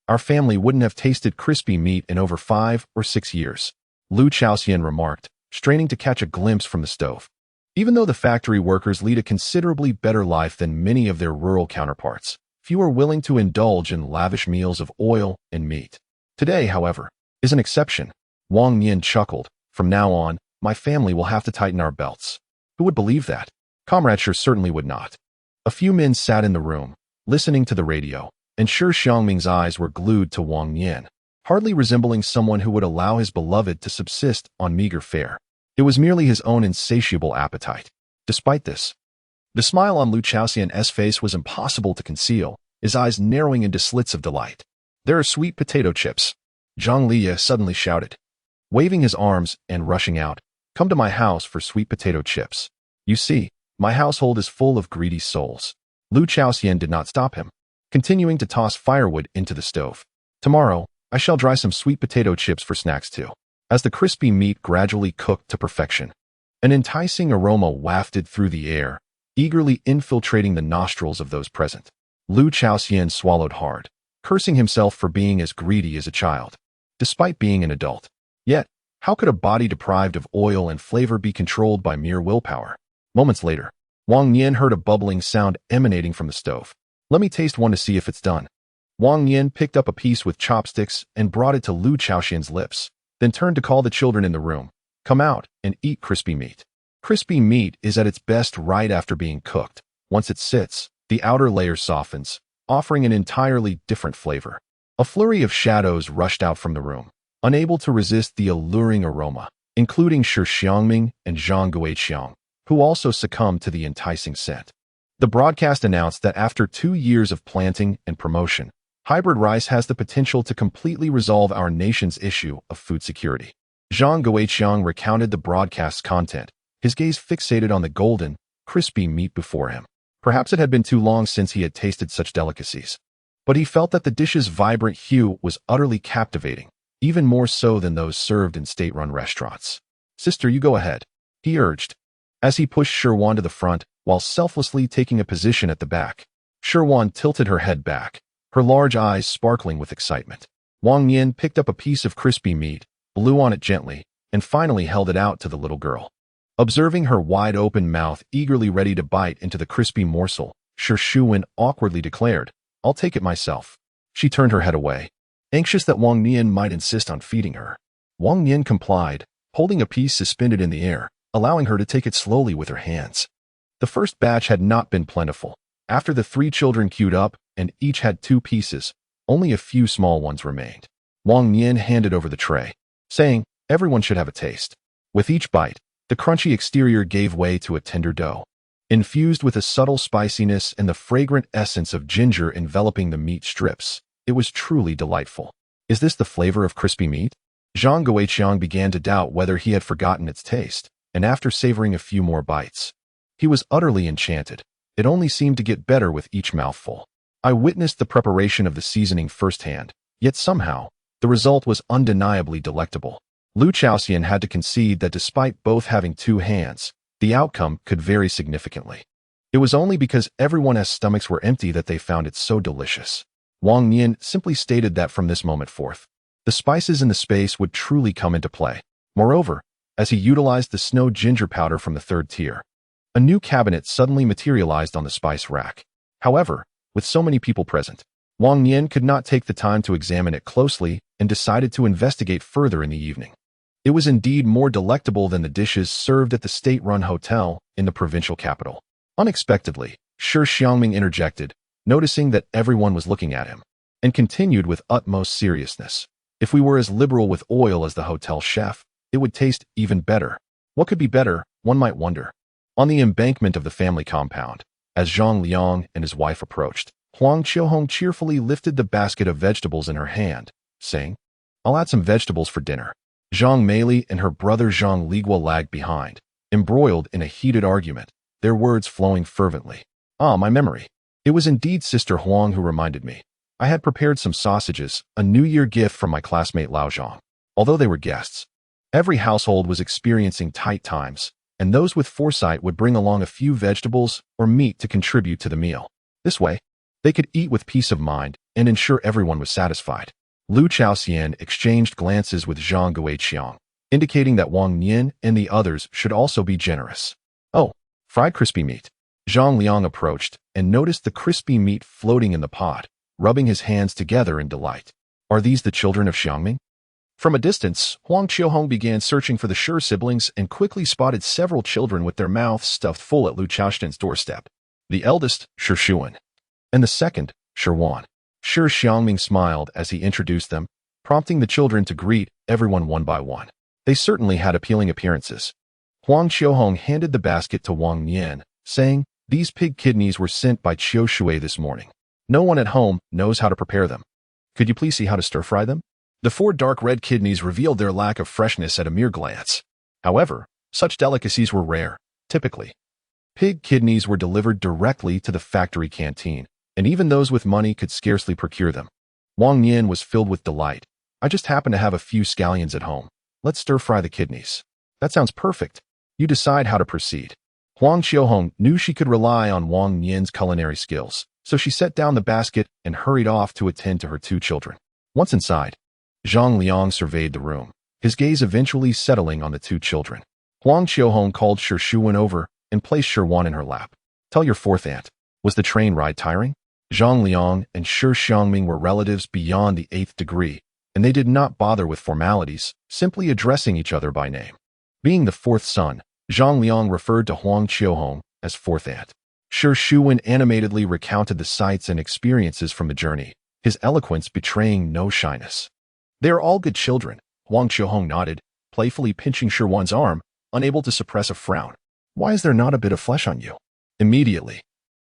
our family wouldn't have tasted crispy meat in over 5 or 6 years, Lu Caosian remarked, straining to catch a glimpse from the stove. Even though the factory workers lead a considerably better life than many of their rural counterparts, few are willing to indulge in lavish meals of oil and meat. Today, however, is an exception. Wang Nian chuckled. From now on, my family will have to tighten our belts. Who would believe that? Comrade Shi certainly would not. A few men sat in the room, listening to the radio, and Shi Xiangming's eyes were glued to Wang Nian. hardly resembling someone who would allow his beloved to subsist on meager fare. It was merely his own insatiable appetite. Despite this, the smile on Lu Chaoxian's face was impossible to conceal, his eyes narrowing into slits of delight. "There are sweet potato chips," Zhang Liye suddenly shouted, waving his arms and rushing out. "Come to my house for sweet potato chips. You see, my household is full of greedy souls." Lu Chaoxian did not stop him, continuing to toss firewood into the stove. "Tomorrow, I shall dry some sweet potato chips for snacks too." As the crispy meat gradually cooked to perfection, an enticing aroma wafted through the air, eagerly infiltrating the nostrils of those present. Lu Chaoxian swallowed hard, cursing himself for being as greedy as a child, despite being an adult. Yet, how could a body deprived of oil and flavor be controlled by mere willpower? Moments later, Wang Nian heard a bubbling sound emanating from the stove. "Let me taste one to see if it's done." Wang Nian picked up a piece with chopsticks and brought it to Lu Chaoxian's lips, then turned to call the children in the room. "Come out and eat crispy meat." Crispy meat is at its best right after being cooked. Once it sits, the outer layer softens, offering an entirely different flavor. A flurry of shadows rushed out from the room, unable to resist the alluring aroma, including Shi Xiangming and Zhang Guiqiang, who also succumbed to the enticing scent. The broadcast announced that after 2 years of planting and promotion, hybrid rice has the potential to completely resolve our nation's issue of food security. Zhang Guiqiang recounted the broadcast's content, his gaze fixated on the golden, crispy meat before him. Perhaps it had been too long since he had tasted such delicacies, but he felt that the dish's vibrant hue was utterly captivating, even more so than those served in state-run restaurants. "Sister, you go ahead," he urged, as he pushed Shirwan to the front while selflessly taking a position at the back. Shirwan tilted her head back, her large eyes sparkling with excitement. Wang Nian picked up a piece of crispy meat, blew on it gently, and finally held it out to the little girl. Observing her wide-open mouth eagerly ready to bite into the crispy morsel, Shi Xiangming awkwardly declared, "I'll take it myself." She turned her head away, anxious that Wang Nian might insist on feeding her. Wang Nian complied, holding a piece suspended in the air, allowing her to take it slowly with her hands. The first batch had not been plentiful. After the 3 children queued up and each had 2 pieces, only a few small ones remained. Wang Nian handed over the tray, saying, "Everyone should have a taste." With each bite, the crunchy exterior gave way to a tender dough, infused with a subtle spiciness and the fragrant essence of ginger enveloping the meat strips. It was truly delightful. "Is this the flavor of crispy meat?" Zhang Guiqiang began to doubt whether he had forgotten its taste, and after savoring a few more bites, he was utterly enchanted. It only seemed to get better with each mouthful. I witnessed the preparation of the seasoning firsthand, yet somehow, the result was undeniably delectable. Lu Chaoxian had to concede that despite both having 2 hands, the outcome could vary significantly. It was only because everyone's stomachs were empty that they found it so delicious. Wang Nian simply stated that from this moment forth, the spices in the space would truly come into play. Moreover, as he utilized the snow ginger powder from the 3rd tier, a new cabinet suddenly materialized on the spice rack. However, with so many people present, Wang Nian could not take the time to examine it closely and decided to investigate further in the evening. It was indeed more delectable than the dishes served at the state-run hotel in the provincial capital. Unexpectedly, Shi Xiangming interjected, noticing that everyone was looking at him, and continued with utmost seriousness. "If we were as liberal with oil as the hotel chef, it would taste even better." What could be better, one might wonder. On the embankment of the family compound, as Zhang Liang and his wife approached, Huang Qiuhong cheerfully lifted the basket of vegetables in her hand, saying, "I'll add some vegetables for dinner." Zhang Meili and her brother Zhang Ligua lagged behind, embroiled in a heated argument, their words flowing fervently. "Ah, my memory. It was indeed Sister Huang who reminded me. I had prepared some sausages, a New Year gift from my classmate Lao Zhang." Although they were guests, every household was experiencing tight times, and those with foresight would bring along a few vegetables or meat to contribute to the meal. This way, they could eat with peace of mind and ensure everyone was satisfied. Lu Chaoxian exchanged glances with Zhang Guiqiang, indicating that Wang Nian and the others should also be generous. "Oh, fried crispy meat." Zhang Liang approached and noticed the crispy meat floating in the pot, rubbing his hands together in delight. "Are these the children of Xiangming?" From a distance, Huang Qiuhong began searching for the Shi siblings and quickly spotted several children with their mouths stuffed full at Lu Chaoxian's doorstep. The eldest, Shi Xiangming, and the second, Shirwan. Shi Xiangming smiled as he introduced them, prompting the children to greet everyone one by one. They certainly had appealing appearances. Huang Qiuhong handed the basket to Wang Nian, saying, "These pig kidneys were sent by Qiu Shui this morning. No one at home knows how to prepare them. Could you please see how to stir-fry them?" The 4 dark red kidneys revealed their lack of freshness at a mere glance. However, such delicacies were rare. Typically, pig kidneys were delivered directly to the factory canteen, and even those with money could scarcely procure them. Wang Nian was filled with delight. "I just happen to have a few scallions at home. Let's stir-fry the kidneys." "That sounds perfect. You decide how to proceed." Huang Qiuhong knew she could rely on Wang Nian's culinary skills, so she set down the basket and hurried off to attend to her 2 children. Once inside, Zhang Liang surveyed the room, his gaze eventually settling on the 2 children. Huang Qiuhong called Shi Xiangming over and placed Shi Wan in her lap. "Tell your 4th aunt, was the train ride tiring?" Zhang Liang and Shi Xiangming were relatives beyond the 8th degree, and they did not bother with formalities, simply addressing each other by name. Being the 4th son, Zhang Liang referred to Huang Qiuhong as 4th aunt. Shi Xiangming animatedly recounted the sights and experiences from the journey, his eloquence betraying no shyness. "They are all good children," Huang Qiuhong nodded, playfully pinching Shi Wan's arm, unable to suppress a frown. "Why is there not a bit of flesh on you?" Immediately,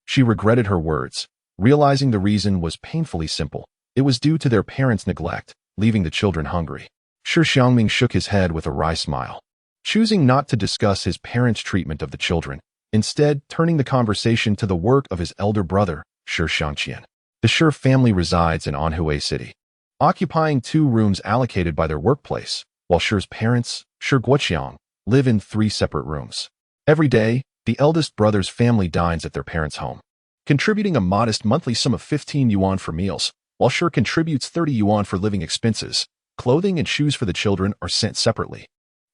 she regretted her words, realizing the reason was painfully simple. It was due to their parents' neglect, leaving the children hungry. Shi Xiangming shook his head with a wry smile, choosing not to discuss his parents' treatment of the children, instead turning the conversation to the work of his elder brother, Shi Xiangqian. The Shi family resides in Anhui City, occupying 2 rooms allocated by their workplace, while Shi's parents, Shi Guoqiang, live in 3 separate rooms. Every day, the eldest brother's family dines at their parents' home, contributing a modest monthly sum of 15 yuan for meals, while Shi contributes 30 yuan for living expenses. Clothing and shoes for the children are sent separately.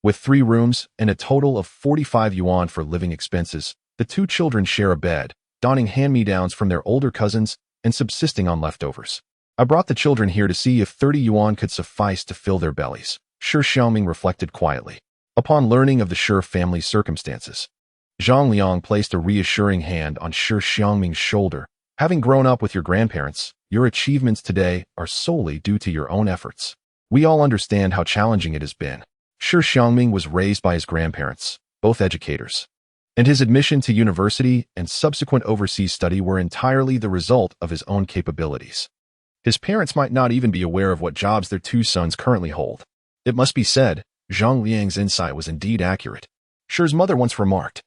With 3 rooms and a total of 45 yuan for living expenses, the 2 children share a bed, donning hand-me-downs from their older cousins and subsisting on leftovers. "I brought the children here to see if 30 yuan could suffice to fill their bellies," Shi Xiangming reflected quietly. Upon learning of the Shi family's circumstances, Zhang Liang placed a reassuring hand on Shi Xiangming's shoulder. "Having grown up with your grandparents, your achievements today are solely due to your own efforts. We all understand how challenging it has been." Shi Xiangming was raised by his grandparents, both educators, and his admission to university and subsequent overseas study were entirely the result of his own capabilities. His parents might not even be aware of what jobs their 2 sons currently hold. It must be said, Zhang Liang's insight was indeed accurate. Shi's mother once remarked,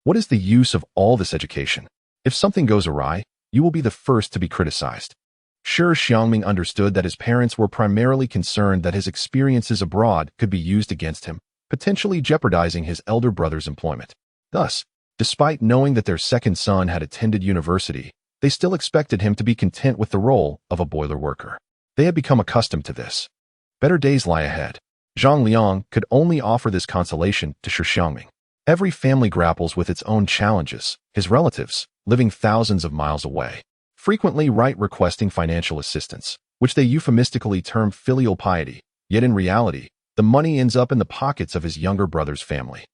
"What is the use of all this education? If something goes awry, you will be the first to be criticized." Shi Xiangming understood that his parents were primarily concerned that his experiences abroad could be used against him, potentially jeopardizing his elder brother's employment. Thus, despite knowing that their 2nd son had attended university, they still expected him to be content with the role of a boiler worker. They had become accustomed to this. Better days lie ahead. Zhang Liang could only offer this consolation to Shi Xiangming. Every family grapples with its own challenges. His relatives, living thousands of miles away, frequently write requesting financial assistance, which they euphemistically term filial piety, yet in reality, the money ends up in the pockets of his younger brother's family.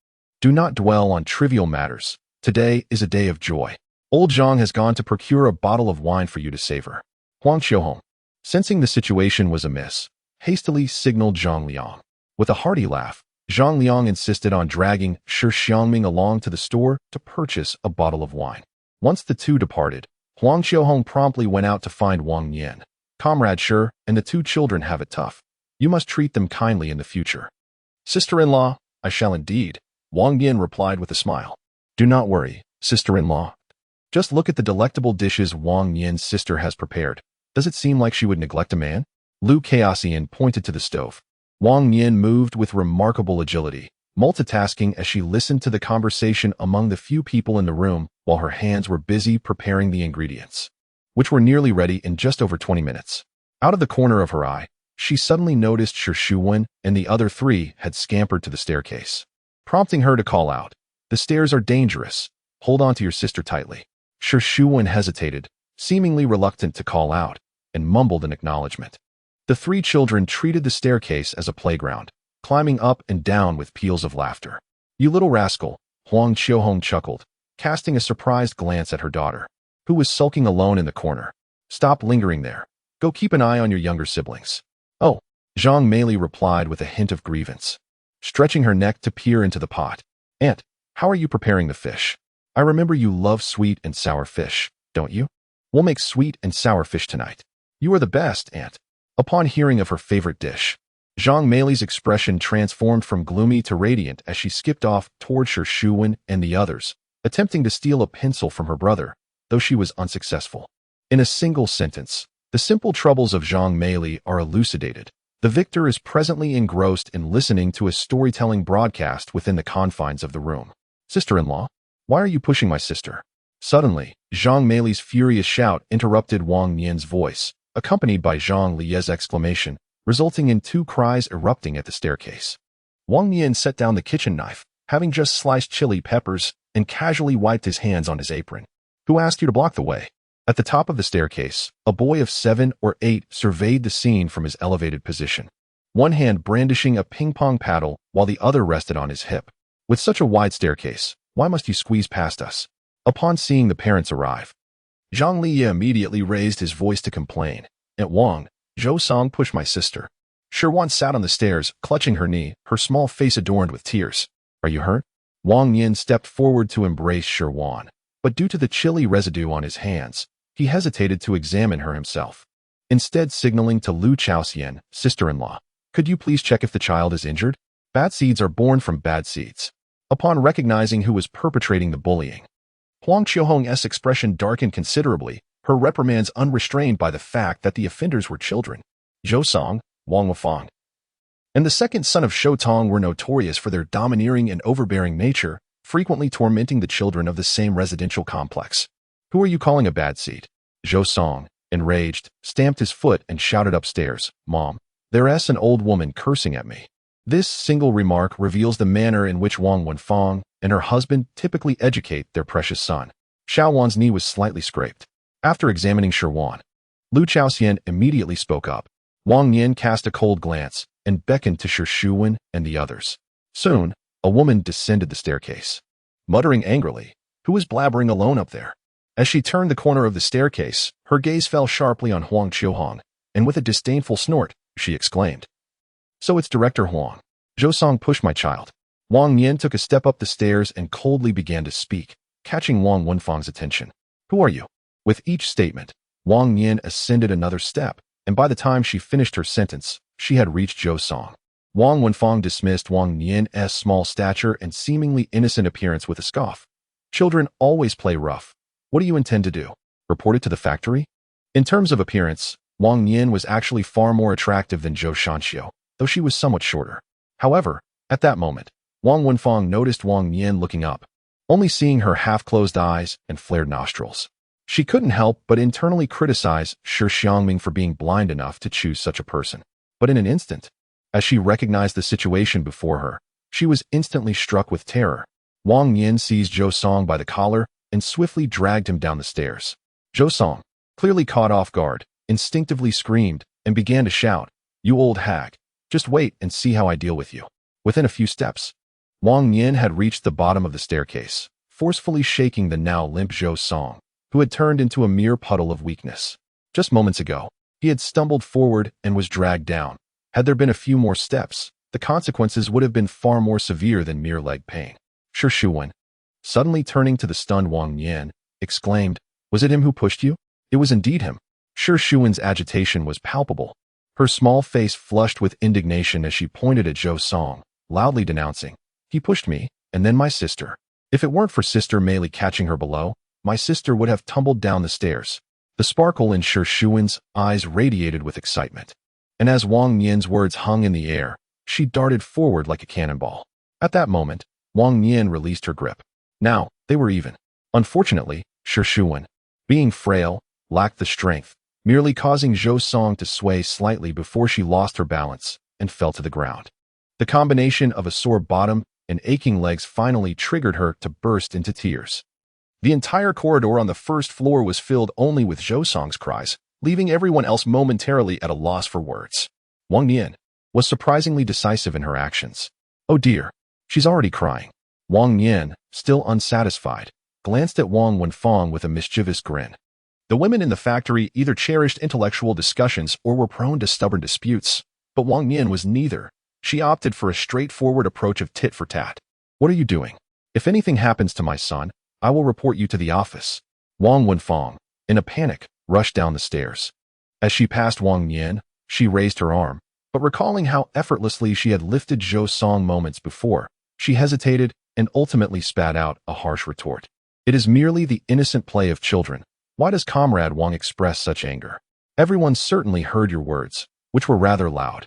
Do not dwell on trivial matters. Today is a day of joy. Old Zhang has gone to procure a bottle of wine for you to savor. Huang Qiuhong, sensing the situation was amiss, hastily signaled Zhang Liang. With a hearty laugh, Zhang Liang insisted on dragging Shi Xiangming along to the store to purchase a bottle of wine. Once the 2 departed, Huang Qiuhong promptly went out to find Wang Nian. "Comrade Shi and the 2 children have it tough. You must treat them kindly in the future." "Sister-in-law, I shall indeed," Wang Nian replied with a smile. "Do not worry, sister-in-law. Just look at the delectable dishes Wang Nian's sister has prepared. Does it seem like she would neglect a man?" Lu Caosian pointed to the stove. Wang Nian moved with remarkable agility, multitasking as she listened to the conversation among the few people in the room while her hands were busy preparing the ingredients, which were nearly ready in just over 20 minutes. Out of the corner of her eye, she suddenly noticed Shi Xiangming and the other 3 had scampered to the staircase, prompting her to call out, "The stairs are dangerous. Hold on to your sister tightly." Shi Xiangming hesitated, seemingly reluctant to call out, and mumbled an acknowledgement. The 3 children treated the staircase as a playground, climbing up and down with peals of laughter. "You little rascal," Huang Qiuhong chuckled, casting a surprised glance at her daughter, who was sulking alone in the corner. "Stop lingering there. Go keep an eye on your younger siblings." "Oh, Zhang Meili replied with a hint of grievance, stretching her neck to peer into the pot. Aunt, how are you preparing the fish? I remember you love sweet and sour fish, don't you? We'll make sweet and sour fish tonight. You are the best, Aunt. Upon hearing of her favorite dish, Zhang Meili's expression transformed from gloomy to radiant as she skipped off toward Shi Xiangming and the others, attempting to steal a pencil from her brother, though she was unsuccessful. In a single sentence, the simple troubles of Zhang Meili are elucidated. The victor is presently engrossed in listening to a storytelling broadcast within the confines of the room. Sister-in-law, why are you pushing my sister? Suddenly, Zhang Meili's furious shout interrupted Wang Nian's voice, accompanied by Zhang Lie's exclamation, resulting in two cries erupting at the staircase. Wang Nian set down the kitchen knife, having just sliced chili peppers, and casually wiped his hands on his apron. Who asked you to block the way? At the top of the staircase, a boy of 7 or 8 surveyed the scene from his elevated position, one hand brandishing a ping-pong paddle while the other rested on his hip. With such a wide staircase, why must you squeeze past us? Upon seeing the parents arrive, Zhang Liye immediately raised his voice to complain. At Wang, Zhou Song pushed my sister. Shi Wan sat on the stairs, clutching her knee, her small face adorned with tears. Are you hurt? Wang Nian stepped forward to embrace Shi Wan, but due to the chili residue on his hands, he hesitated to examine her himself. Instead signaling to Lu Chaoxian, sister-in-law, could you please check if the child is injured? Bad seeds are born from bad seeds. Upon recognizing who was perpetrating the bullying, Huang Qiuhong's expression darkened considerably, her reprimands unrestrained by the fact that the offenders were children. Zhou Song, Wang Wafang, and the second son of Shou Tong were notorious for their domineering and overbearing nature, frequently tormenting the children of the same residential complex. Who are you calling a bad seed? Zhou Song, enraged, stamped his foot and shouted upstairs, Mom, there's an old woman cursing at me. This single remark reveals the manner in which Wang Wenfang and her husband typically educate their precious son. Xiao Wan's knee was slightly scraped. After examining Shi Wan, Lu Chaoxian immediately spoke up. Wang Nian cast a cold glance and beckoned to Shi Xiangming and the others. Soon, a woman descended the staircase, muttering angrily, who is blabbering alone up there? As she turned the corner of the staircase, her gaze fell sharply on Huang Qiuhong, and with a disdainful snort, she exclaimed, So it's Director Huang. Zhou Song pushed my child. Wang Nian took a step up the stairs and coldly began to speak, catching Wang Wenfang's attention. Who are you? With each statement, Wang Nian ascended another step, and by the time she finished her sentence, she had reached Zhou Song. Wang Wenfang dismissed Wang Nian's small stature and seemingly innocent appearance with a scoff. Children always play rough. What do you intend to do? Report it to the factory? In terms of appearance, Wang Nian was actually far more attractive than Zhou Shanxiu, though she was somewhat shorter. However, at that moment, Wang Wenfang noticed Wang Nian looking up, only seeing her half-closed eyes and flared nostrils. She couldn't help but internally criticize Shi Xiangming for being blind enough to choose such a person. But in an instant, as she recognized the situation before her, she was instantly struck with terror. Wang Nian seized Zhou Song by the collar and swiftly dragged him down the stairs. Zhou Song, clearly caught off guard, instinctively screamed and began to shout, You old hag, just wait and see how I deal with you. Within a few steps, Wang Nian had reached the bottom of the staircase, forcefully shaking the now limp Zhou Song, who had turned into a mere puddle of weakness. Just moments ago, he had stumbled forward and was dragged down. Had there been a few more steps, the consequences would have been far more severe than mere leg pain. Shi Xiangming, suddenly turning to the stunned Wang Nian, exclaimed, Was it him who pushed you? It was indeed him. Shi Xiangming's agitation was palpable. Her small face flushed with indignation as she pointed at Zhou Song, loudly denouncing, He pushed me, and then my sister. If it weren't for Sister Meili catching her below, my sister would have tumbled down the stairs. The sparkle in Shi Xiangming's eyes radiated with excitement. And as Wang Nian's words hung in the air, she darted forward like a cannonball. At that moment, Wang Nian released her grip. Now, they were even. Unfortunately, Shi Xiangming, being frail, lacked the strength, merely causing Zhou Song to sway slightly before she lost her balance and fell to the ground. The combination of a sore bottom and aching legs finally triggered her to burst into tears. The entire corridor on the first floor was filled only with Zhou Song's cries, leaving everyone else momentarily at a loss for words. Wang Nian was surprisingly decisive in her actions. Oh dear, she's already crying. Wang Nian, still unsatisfied, glanced at Wang Wenfang with a mischievous grin. The women in the factory either cherished intellectual discussions or were prone to stubborn disputes. But Wang Nian was neither. She opted for a straightforward approach of tit for tat. What are you doing? If anything happens to my son, I will report you to the office. Wang Wenfang, in a panic, rushed down the stairs. As she passed Wang Nian, she raised her arm, but recalling how effortlessly she had lifted Zhou Song moments before, she hesitated and ultimately spat out a harsh retort. It is merely the innocent play of children. Why does Comrade Wang express such anger? Everyone certainly heard your words, which were rather loud.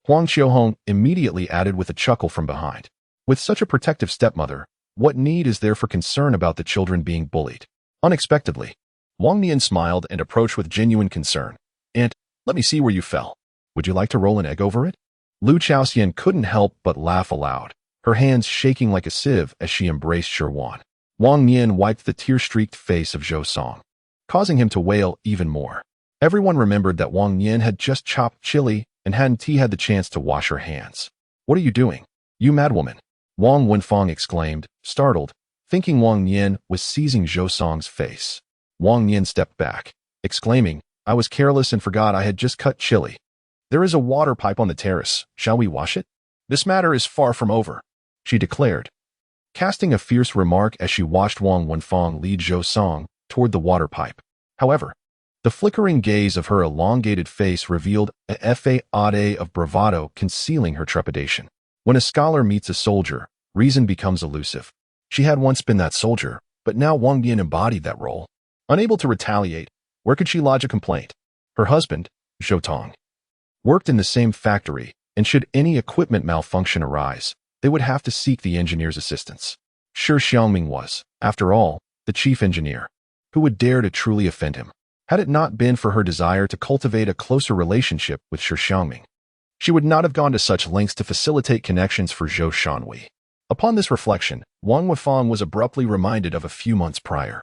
Huang Qiuhong immediately added with a chuckle from behind. With such a protective stepmother, what need is there for concern about the children being bullied? Unexpectedly, Wang Nian smiled and approached with genuine concern. Aunt, let me see where you fell. Would you like to roll an egg over it? Lu Chaoxian couldn't help but laugh aloud, her hands shaking like a sieve as she embraced Shi Wan. Wang Nian wiped the tear-streaked face of Zhou Song, causing him to wail even more. Everyone remembered that Wang Nian had just chopped chili and hadn't had the chance to wash her hands. What are you doing? You madwoman! Wang Wenfang exclaimed, startled, thinking Wang Nian was seizing Zhou Song's face. Wang Nian stepped back, exclaiming, I was careless and forgot I had just cut chili. There is a water pipe on the terrace. Shall we wash it? This matter is far from over, she declared, casting a fierce remark as she watched Wang Wenfang lead Zhou Song toward the water pipe. However, the flickering gaze of her elongated face revealed a facade of bravado concealing her trepidation. When a scholar meets a soldier, reason becomes elusive. She had once been that soldier, but now Wang Nian embodied that role. Unable to retaliate, where could she lodge a complaint? Her husband, Zhou Tong, worked in the same factory, and should any equipment malfunction arise, they would have to seek the engineer's assistance. Shi Xiangming was, after all, the chief engineer. Who would dare to truly offend him? Had it not been for her desire to cultivate a closer relationship with Shi Xiangming, she would not have gone to such lengths to facilitate connections for Zhou Shanhui. Upon this reflection, Wang Wenfang was abruptly reminded of a few months prior,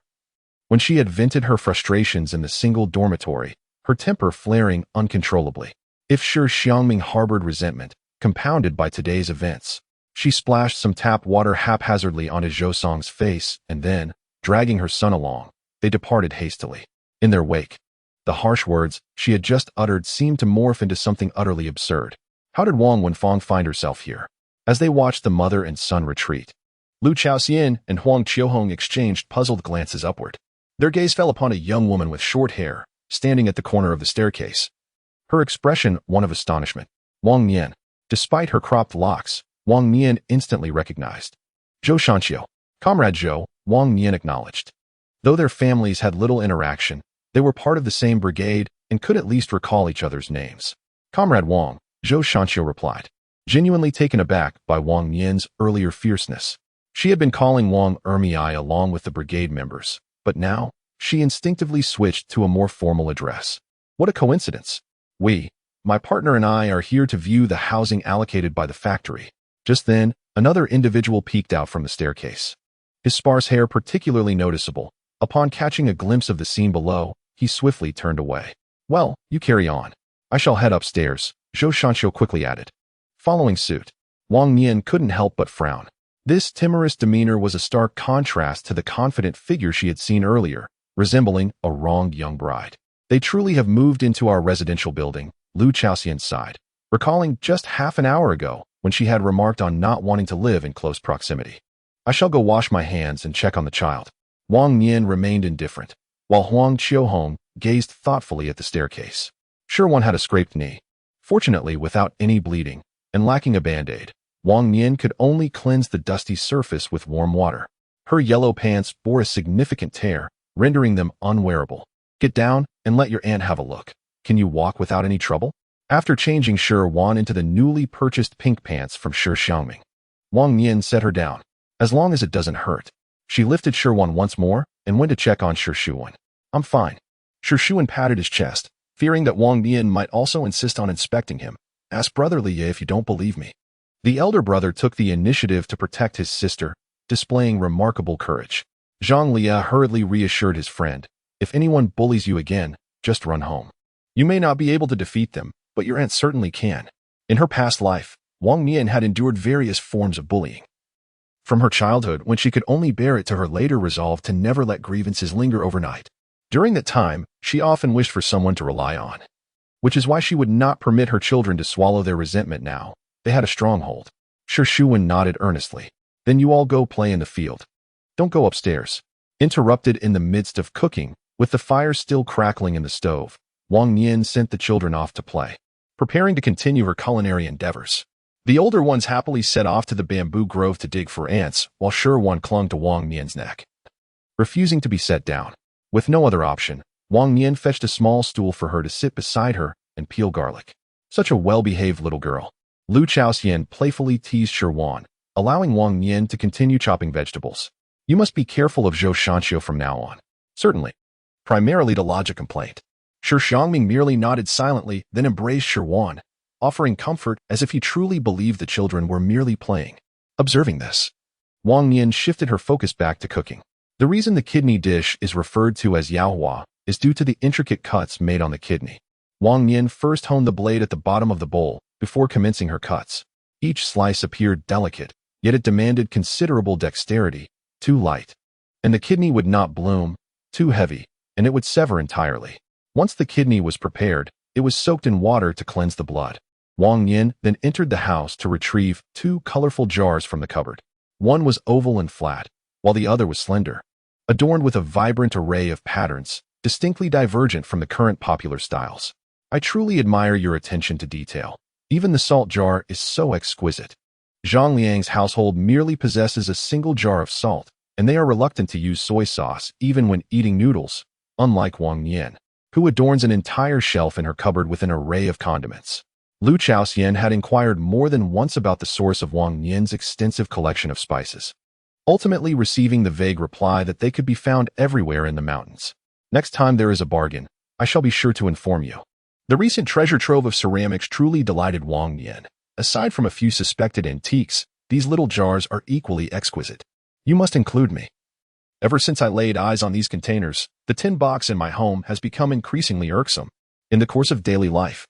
when she had vented her frustrations in the single dormitory, her temper flaring uncontrollably. If Shi Xiangming harbored resentment, compounded by today's events, she splashed some tap water haphazardly onto Zhou Song's face and then, dragging her son along, they departed hastily. In their wake, the harsh words she had just uttered seemed to morph into something utterly absurd. How did Wang Wenfang find herself here? As they watched the mother and son retreat, Lu Chaoxian and Huang Qiuhong exchanged puzzled glances upward. Their gaze fell upon a young woman with short hair, standing at the corner of the staircase. Her expression one of astonishment. Wang Nian. Despite her cropped locks, Wang Nian instantly recognized. Zhou Shanqiu. Comrade Zhou, Wang Nian acknowledged. Though their families had little interaction, they were part of the same brigade and could at least recall each other's names. Comrade Wang, Zhou Shanqiu replied, genuinely taken aback by Wang Nian's earlier fierceness. She had been calling Wang Ermei along with the brigade members, but now, she instinctively switched to a more formal address. What a coincidence. My partner and I are here to view the housing allocated by the factory. Just then, another individual peeked out from the staircase. His sparse hair particularly noticeable. Upon catching a glimpse of the scene below, he swiftly turned away. Well, you carry on. I shall head upstairs, Zhou Shanqiu quickly added. Following suit, Wang Nian couldn't help but frown. This timorous demeanor was a stark contrast to the confident figure she had seen earlier, resembling a wronged young bride. They truly have moved into our residential building, Lu Chaoxian sighed, recalling just half an hour ago when she had remarked on not wanting to live in close proximity. I shall go wash my hands and check on the child. Wang Nian remained indifferent, while Huang Qiuhong gazed thoughtfully at the staircase. Shi Wan had a scraped knee. Fortunately, without any bleeding, and lacking a band-aid, Wang Nian could only cleanse the dusty surface with warm water. Her yellow pants bore a significant tear, rendering them unwearable. Get down and let your aunt have a look. Can you walk without any trouble? After changing Shi Wan into the newly purchased pink pants from Shi Xiangming, Wang Nian set her down. As long as it doesn't hurt. She lifted Shi Wan once more and went to check on Shi Xiuan. I'm fine. Shi Xiuan patted his chest, fearing that Wang Nian might also insist on inspecting him. Ask Brother Liye if you don't believe me. The elder brother took the initiative to protect his sister, displaying remarkable courage. Zhang Liye hurriedly reassured his friend. If anyone bullies you again, just run home. You may not be able to defeat them, but your aunt certainly can. In her past life, Wang Nian had endured various forms of bullying. From her childhood, when she could only bear it, to her later resolve to never let grievances linger overnight. During that time, she often wished for someone to rely on. which is why she would not permit her children to swallow their resentment now. They had a stronghold. Shi Xiangming nodded earnestly. Then you all go play in the field. Don't go upstairs. Interrupted in the midst of cooking, with the fire still crackling in the stove, Wang Nian sent the children off to play, preparing to continue her culinary endeavors. The older ones happily set off to the bamboo grove to dig for ants, while Shi Xiangming clung to Wang Nian's neck, refusing to be set down. With no other option, Wang Nian fetched a small stool for her to sit beside her and peel garlic. Such a well-behaved little girl. Lu Chaoxian playfully teased Shi Xiangming, allowing Wang Nian to continue chopping vegetables. You must be careful of Zhou Shanqiu from now on. Certainly. Primarily to lodge a complaint. Shi Xiangming merely nodded silently, then embraced Shi Xiangming, offering comfort as if he truly believed the children were merely playing. Observing this, Wang Nian shifted her focus back to cooking. The reason the kidney dish is referred to as yaohua is due to the intricate cuts made on the kidney. Wang Nian first honed the blade at the bottom of the bowl before commencing her cuts. Each slice appeared delicate, yet it demanded considerable dexterity. Too light, and the kidney would not bloom. Too heavy, and it would sever entirely. Once the kidney was prepared, it was soaked in water to cleanse the blood. Wang Nian then entered the house to retrieve 2 colorful jars from the cupboard. One was oval and flat, while the other was slender, adorned with a vibrant array of patterns, distinctly divergent from the current popular styles. I truly admire your attention to detail. Even the salt jar is so exquisite. Zhang Liang's household merely possesses a single jar of salt, and they are reluctant to use soy sauce even when eating noodles, unlike Wang Nian, who adorns an entire shelf in her cupboard with an array of condiments. Lu Chaoxian had inquired more than once about the source of Wang Nian's extensive collection of spices, ultimately receiving the vague reply that they could be found everywhere in the mountains. Next time there is a bargain, I shall be sure to inform you. The recent treasure trove of ceramics truly delighted Wang Nian. Aside from a few suspected antiques, these little jars are equally exquisite. You must include me. Ever since I laid eyes on these containers, the tin box in my home has become increasingly irksome. In the course of daily life,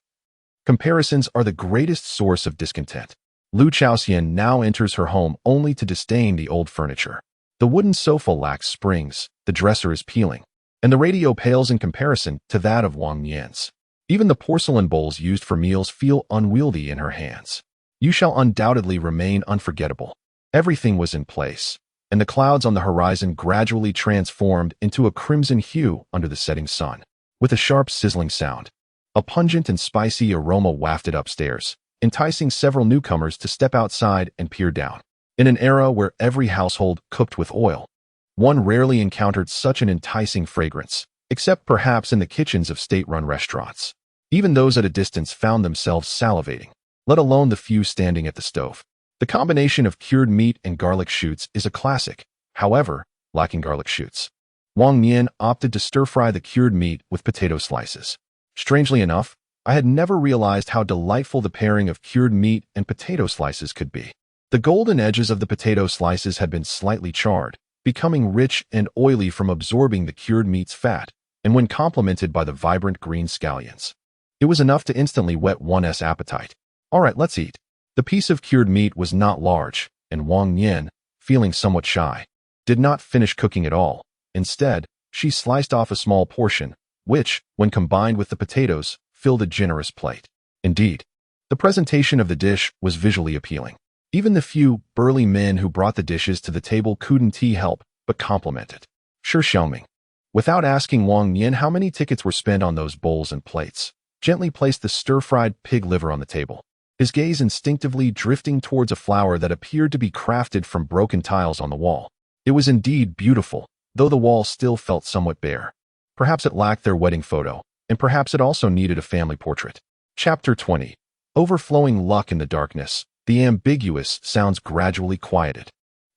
comparisons are the greatest source of discontent. Lu Chaoxian now enters her home only to disdain the old furniture. The wooden sofa lacks springs, the dresser is peeling, and the radio pales in comparison to that of Wang Nian's. Even the porcelain bowls used for meals feel unwieldy in her hands. You shall undoubtedly remain unforgettable. Everything was in place, and the clouds on the horizon gradually transformed into a crimson hue under the setting sun. With a sharp sizzling sound, a pungent and spicy aroma wafted upstairs, enticing several newcomers to step outside and peer down. In an era where every household cooked with oil, one rarely encountered such an enticing fragrance, except perhaps in the kitchens of state-run restaurants. Even those at a distance found themselves salivating, let alone the few standing at the stove. The combination of cured meat and garlic shoots is a classic, however, lacking garlic shoots. Wang Nian opted to stir-fry the cured meat with potato slices. Strangely enough, I had never realized how delightful the pairing of cured meat and potato slices could be. The golden edges of the potato slices had been slightly charred, becoming rich and oily from absorbing the cured meat's fat, and when complemented by the vibrant green scallions, it was enough to instantly whet one's appetite. All right, let's eat. The piece of cured meat was not large, and Wang Nian, feeling somewhat shy, did not finish cooking at all. Instead, she sliced off a small portion, which, when combined with the potatoes, filled a generous plate. Indeed, the presentation of the dish was visually appealing. Even the few burly men who brought the dishes to the table couldn't help but compliment it. Shi Xiangming, without asking Wang Nian how many tickets were spent on those bowls and plates, gently placed the stir-fried pig liver on the table, his gaze instinctively drifting towards a flower that appeared to be crafted from broken tiles on the wall. It was indeed beautiful, though the wall still felt somewhat bare. Perhaps it lacked their wedding photo, and perhaps it also needed a family portrait. Chapter 20. Overflowing luck in the darkness, the ambiguous sounds gradually quieted.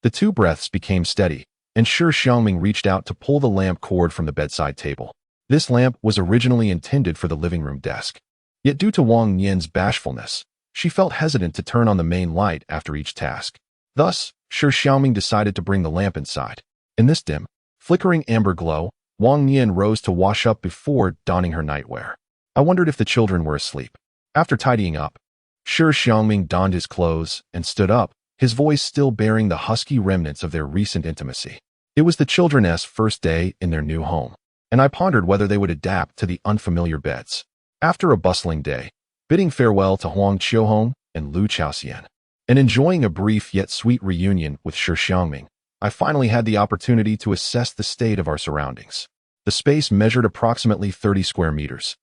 The 2 breaths became steady, and Shi Xiangming reached out to pull the lamp cord from the bedside table. This lamp was originally intended for the living room desk. Yet due to Wang Nian's bashfulness, she felt hesitant to turn on the main light after each task. Thus, Shi Xiangming decided to bring the lamp inside. In this dim, flickering amber glow, Wang Nian rose to wash up before donning her nightwear. I wondered if the children were asleep. After tidying up, Shi Xiangming donned his clothes and stood up, his voice still bearing the husky remnants of their recent intimacy. It was the children's first day in their new home, and I pondered whether they would adapt to the unfamiliar beds. After a bustling day, bidding farewell to Huang Qiuhong and Lu Chaoxian, and enjoying a brief yet sweet reunion with Shi Xiangming, I finally had the opportunity to assess the state of our surroundings. The space measured approximately 30 square meters,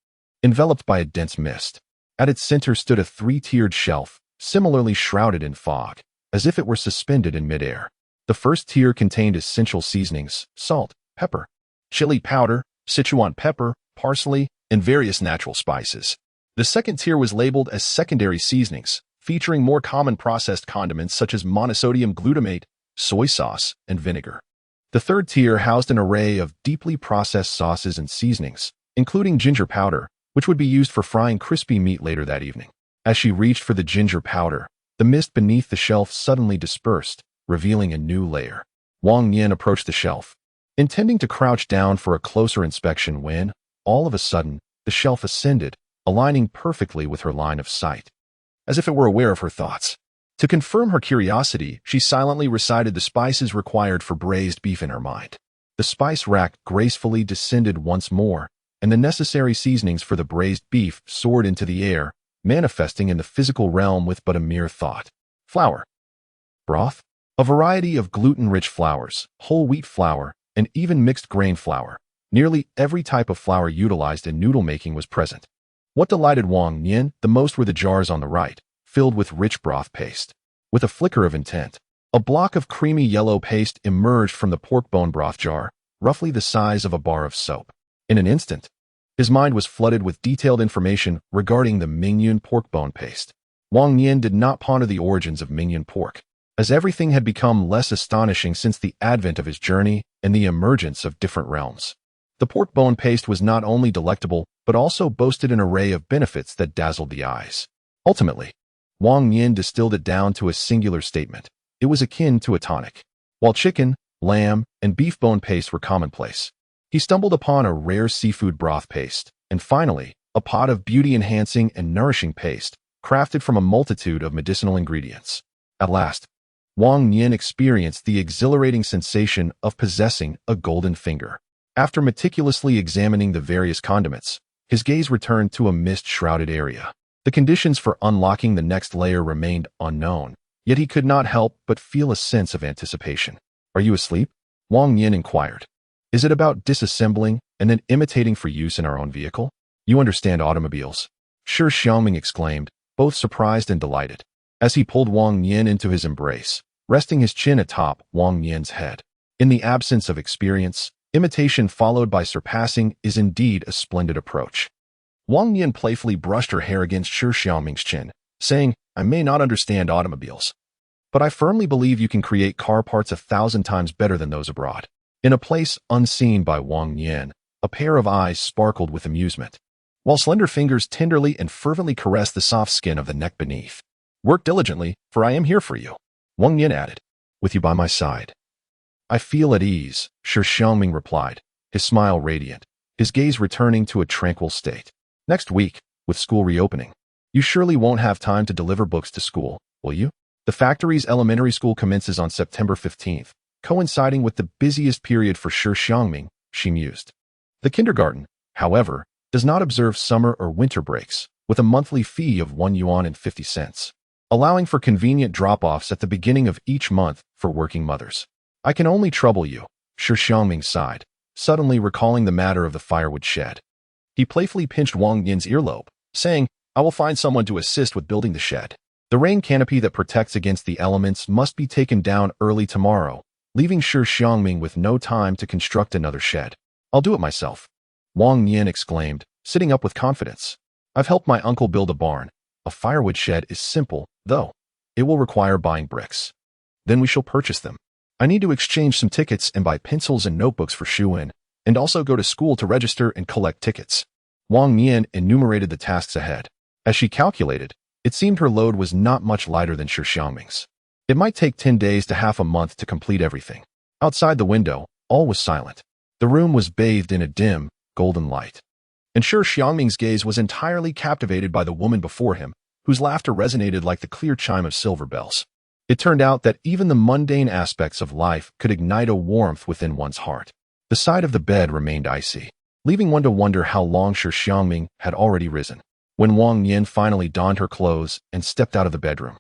enveloped by a dense mist. At its center stood a three-tiered shelf, similarly shrouded in fog, as if it were suspended in midair. The first tier contained essential seasonings: salt, pepper, chili powder, Sichuan pepper, parsley, and various natural spices. The second tier was labeled as secondary seasonings, featuring more common processed condiments such as monosodium glutamate, soy sauce, and vinegar. The third tier housed an array of deeply processed sauces and seasonings, including ginger powder, which would be used for frying crispy meat later that evening. As she reached for the ginger powder, the mist beneath the shelf suddenly dispersed, revealing a new layer. Wang Nian approached the shelf, intending to crouch down for a closer inspection when, all of a sudden, the shelf ascended, aligning perfectly with her line of sight, as if it were aware of her thoughts. To confirm her curiosity, she silently recited the spices required for braised beef in her mind. The spice rack gracefully descended once more, and the necessary seasonings for the braised beef soared into the air, manifesting in the physical realm with but a mere thought. Flour. Broth. A variety of gluten-rich flours, whole wheat flour, and even mixed grain flour. Nearly every type of flour utilized in noodle making was present. What delighted Wang Nian the most were the jars on the right, filled with rich broth paste. With a flicker of intent, a block of creamy yellow paste emerged from the pork bone broth jar, roughly the size of a bar of soap. In an instant, his mind was flooded with detailed information regarding the Mingyun pork bone paste. Wang Nian did not ponder the origins of Mingyun pork, as everything had become less astonishing since the advent of his journey and the emergence of different realms. The pork bone paste was not only delectable, but also boasted an array of benefits that dazzled the eyes. Ultimately, Wang Nian distilled it down to a singular statement. It was akin to a tonic. While chicken, lamb, and beef bone paste were commonplace, he stumbled upon a rare seafood broth paste, and finally, a pot of beauty-enhancing and nourishing paste, crafted from a multitude of medicinal ingredients. At last, Wang Nian experienced the exhilarating sensation of possessing a golden finger. After meticulously examining the various condiments, his gaze returned to a mist-shrouded area. The conditions for unlocking the next layer remained unknown, yet he could not help but feel a sense of anticipation. "Are you asleep?" Wang Nian inquired. "Is it about disassembling and then imitating for use in our own vehicle? You understand automobiles?" Shi Xiangming exclaimed, both surprised and delighted, as he pulled Wang Nian into his embrace, resting his chin atop Wang Nian's head. In the absence of experience, imitation followed by surpassing is indeed a splendid approach. Wang Nian playfully brushed her hair against Shi Xiangming's chin, saying, "I may not understand automobiles, but I firmly believe you can create car parts 1,000 times better than those abroad." In a place unseen by Wang Nian, a pair of eyes sparkled with amusement, while slender fingers tenderly and fervently caressed the soft skin of the neck beneath. "Work diligently, for I am here for you," Wang Nian added, "with you by my side." "I feel at ease," Shi Xiangming replied, his smile radiant, his gaze returning to a tranquil state. "Next week, with school reopening, you surely won't have time to deliver books to school, will you? The factory's elementary school commences on September 15th, coinciding with the busiest period for Shi Xiangming, she mused. The kindergarten, however, does not observe summer or winter breaks, with a monthly fee of 1 yuan and 50 cents, allowing for convenient drop-offs at the beginning of each month for working mothers. "I can only trouble you," Shi Xiangming sighed, suddenly recalling the matter of the firewood shed. He playfully pinched Wang Nian's earlobe, saying, "I will find someone to assist with building the shed. The rain canopy that protects against the elements must be taken down early tomorrow, leaving Shi Xiangming with no time to construct another shed. I'll do it myself," Wang Nian exclaimed, sitting up with confidence. "I've helped my uncle build a barn. A firewood shed is simple, though. It will require buying bricks. Then we shall purchase them. I need to exchange some tickets and buy pencils and notebooks for Shuin, and also go to school to register and collect tickets." Wang Nian enumerated the tasks ahead. As she calculated, it seemed her load was not much lighter than Shi Xiangming's. It might take 10 days to half a month to complete everything. Outside the window, all was silent. The room was bathed in a dim, golden light. And Shi Xiangming's gaze was entirely captivated by the woman before him, whose laughter resonated like the clear chime of silver bells. It turned out that even the mundane aspects of life could ignite a warmth within one's heart. The side of the bed remained icy. leaving one to wonder how long Shi Xiangming had already risen. When Wang Nian finally donned her clothes and stepped out of the bedroom,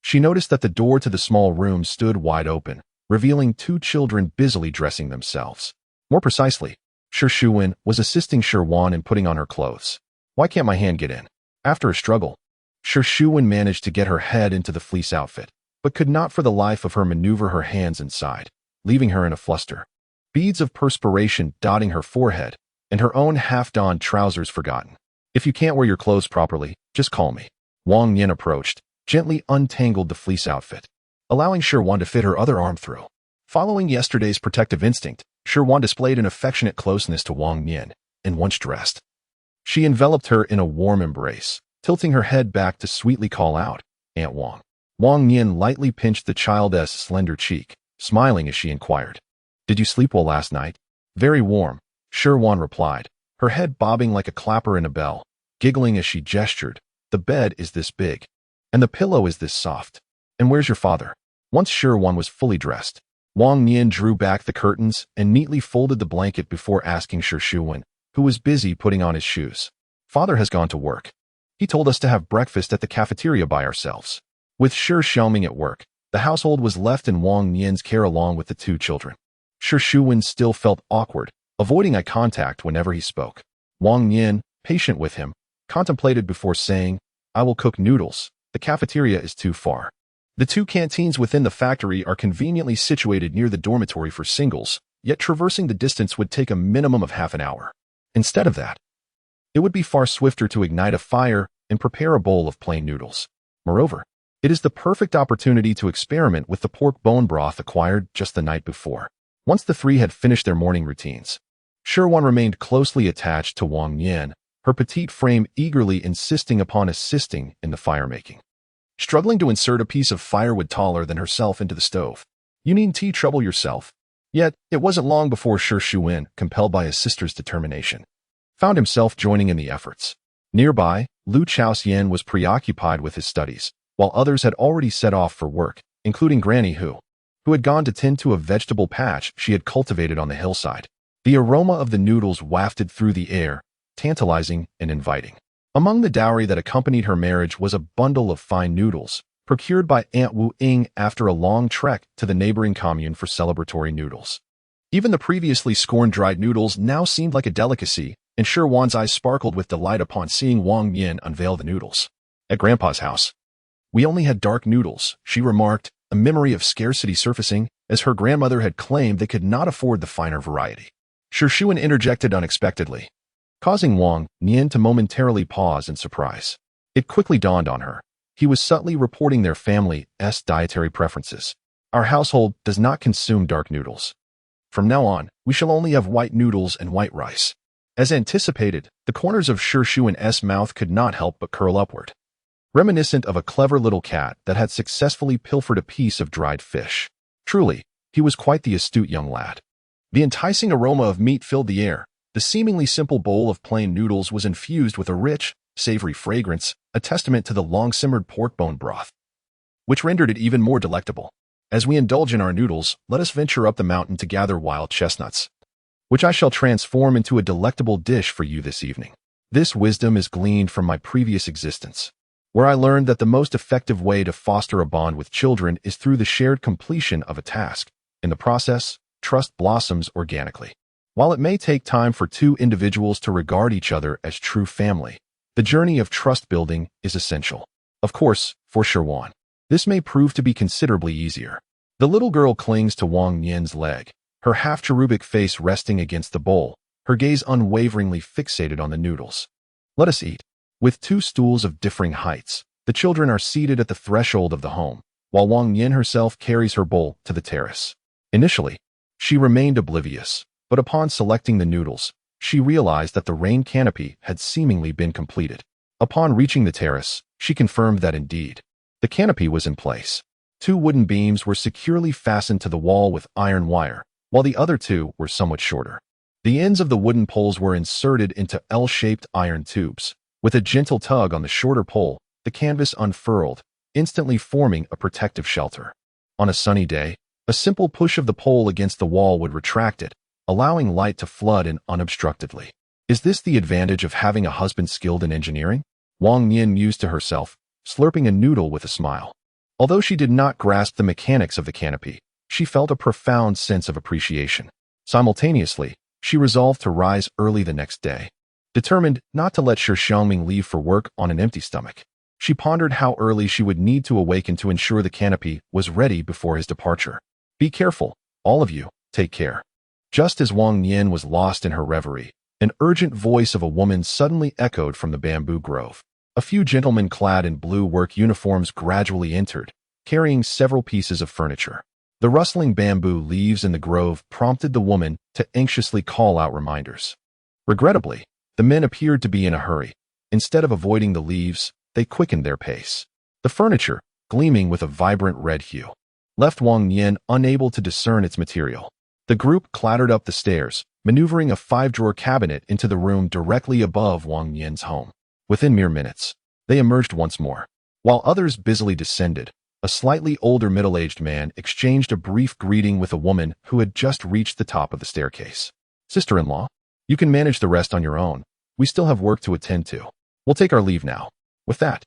she noticed that the door to the small room stood wide open, revealing two children busily dressing themselves. More precisely, Shi Xiangming was assisting Shi Wan in putting on her clothes. "Why can't my hand get in?" After a struggle, Shi Xiangming managed to get her head into the fleece outfit, but could not for the life of her maneuver her hands inside, leaving her in a fluster. Beads of perspiration dotting her forehead, and her own half-donned trousers forgotten. "If you can't wear your clothes properly, just call me." Wang Nian approached, gently untangled the fleece outfit, allowing Shi Wan to fit her other arm through. Following yesterday's protective instinct, Shi Wan displayed an affectionate closeness to Wang Nian, and once dressed, she enveloped her in a warm embrace, tilting her head back to sweetly call out, "Aunt Wang." Wang Nian lightly pinched the child's slender cheek, smiling as she inquired, "Did you sleep well last night?" "Very warm," Shi Wan replied, her head bobbing like a clapper in a bell, giggling as she gestured. "The bed is this big, and the pillow is this soft. And where's your father?" Once Shi Wan was fully dressed, Wang Nian drew back the curtains and neatly folded the blanket before asking Shi Xiangming, who was busy putting on his shoes. "Father has gone to work. He told us to have breakfast at the cafeteria by ourselves." With Shi Xiangming at work, the household was left in Wang Nian's care along with the two children. Shi Xiangming still felt awkward, avoiding eye contact whenever he spoke. Wang Nian, patient with him, contemplated before saying, "I will cook noodles. The cafeteria is too far." The two canteens within the factory are conveniently situated near the dormitory for singles, yet traversing the distance would take a minimum of half an hour. Instead of that, it would be far swifter to ignite a fire and prepare a bowl of plain noodles. Moreover, it is the perfect opportunity to experiment with the pork bone broth acquired just the night before. Once the three had finished their morning routines, Shi Wan remained closely attached to Wang Nian, her petite frame eagerly insisting upon assisting in the fire-making. Struggling to insert a piece of firewood taller than herself into the stove. "You needn't trouble yourself." Yet, it wasn't long before Shi Xiangming, compelled by his sister's determination, found himself joining in the efforts. Nearby, Lu Chaoxian was preoccupied with his studies, while others had already set off for work, including Granny who had gone to tend to a vegetable patch she had cultivated on the hillside. The aroma of the noodles wafted through the air, tantalizing and inviting. Among the dowry that accompanied her marriage was a bundle of fine noodles, procured by Aunt Wu Ying after a long trek to the neighboring commune for celebratory noodles. Even the previously scorned dried noodles now seemed like a delicacy, and Shi Wan's eyes sparkled with delight upon seeing Wang Nian unveil the noodles. "At Grandpa's house, we only had dark noodles," she remarked, a memory of scarcity surfacing, as her grandmother had claimed they could not afford the finer variety. Shi Xiangming interjected unexpectedly, causing Wang Nian to momentarily pause in surprise. It quickly dawned on her. He was subtly reporting their family's dietary preferences. "Our household does not consume dark noodles. From now on, we shall only have white noodles and white rice." As anticipated, the corners of Shi Xiangming's mouth could not help but curl upward, reminiscent of a clever little cat that had successfully pilfered a piece of dried fish. Truly, he was quite the astute young lad. The enticing aroma of meat filled the air. The seemingly simple bowl of plain noodles was infused with a rich, savory fragrance, a testament to the long-simmered pork bone broth, which rendered it even more delectable. "As we indulge in our noodles, let us venture up the mountain to gather wild chestnuts, which I shall transform into a delectable dish for you this evening. This wisdom is gleaned from my previous existence, where I learned that the most effective way to foster a bond with children is through the shared completion of a task. In the process, trust blossoms organically. While it may take time for two individuals to regard each other as true family, the journey of trust building is essential. Of course, for Shi Wan, this may prove to be considerably easier." The little girl clings to Wang Nian's leg, her half-cherubic face resting against the bowl, her gaze unwaveringly fixated on the noodles. "Let us eat." With two stools of differing heights, the children are seated at the threshold of the home, while Wang Nian herself carries her bowl to the terrace. Initially, she remained oblivious, but upon selecting the noodles, she realized that the rain canopy had seemingly been completed. Upon reaching the terrace, she confirmed that indeed, the canopy was in place. Two wooden beams were securely fastened to the wall with iron wire, while the other two were somewhat shorter. The ends of the wooden poles were inserted into L-shaped iron tubes. With a gentle tug on the shorter pole, the canvas unfurled, instantly forming a protective shelter. On a sunny day, a simple push of the pole against the wall would retract it, allowing light to flood in unobstructedly. Is this the advantage of having a husband skilled in engineering? Wang Nian mused to herself, slurping a noodle with a smile. Although she did not grasp the mechanics of the canopy, she felt a profound sense of appreciation. Simultaneously, she resolved to rise early the next day. Determined not to let Shi Xiangming leave for work on an empty stomach, she pondered how early she would need to awaken to ensure the canopy was ready before his departure. Be careful, all of you, take care. Just as Wang Nian was lost in her reverie, an urgent voice of a woman suddenly echoed from the bamboo grove. A few gentlemen clad in blue work uniforms gradually entered, carrying several pieces of furniture. The rustling bamboo leaves in the grove prompted the woman to anxiously call out reminders. Regrettably, the men appeared to be in a hurry. Instead of avoiding the leaves, they quickened their pace. The furniture, gleaming with a vibrant red hue, left Wang Nian unable to discern its material. The group clattered up the stairs, maneuvering a 5-drawer cabinet into the room directly above Wang Nian's home. Within mere minutes, they emerged once more. While others busily descended, a slightly older middle-aged man exchanged a brief greeting with a woman who had just reached the top of the staircase. Sister-in-law, you can manage the rest on your own. We still have work to attend to. We'll take our leave now. With that,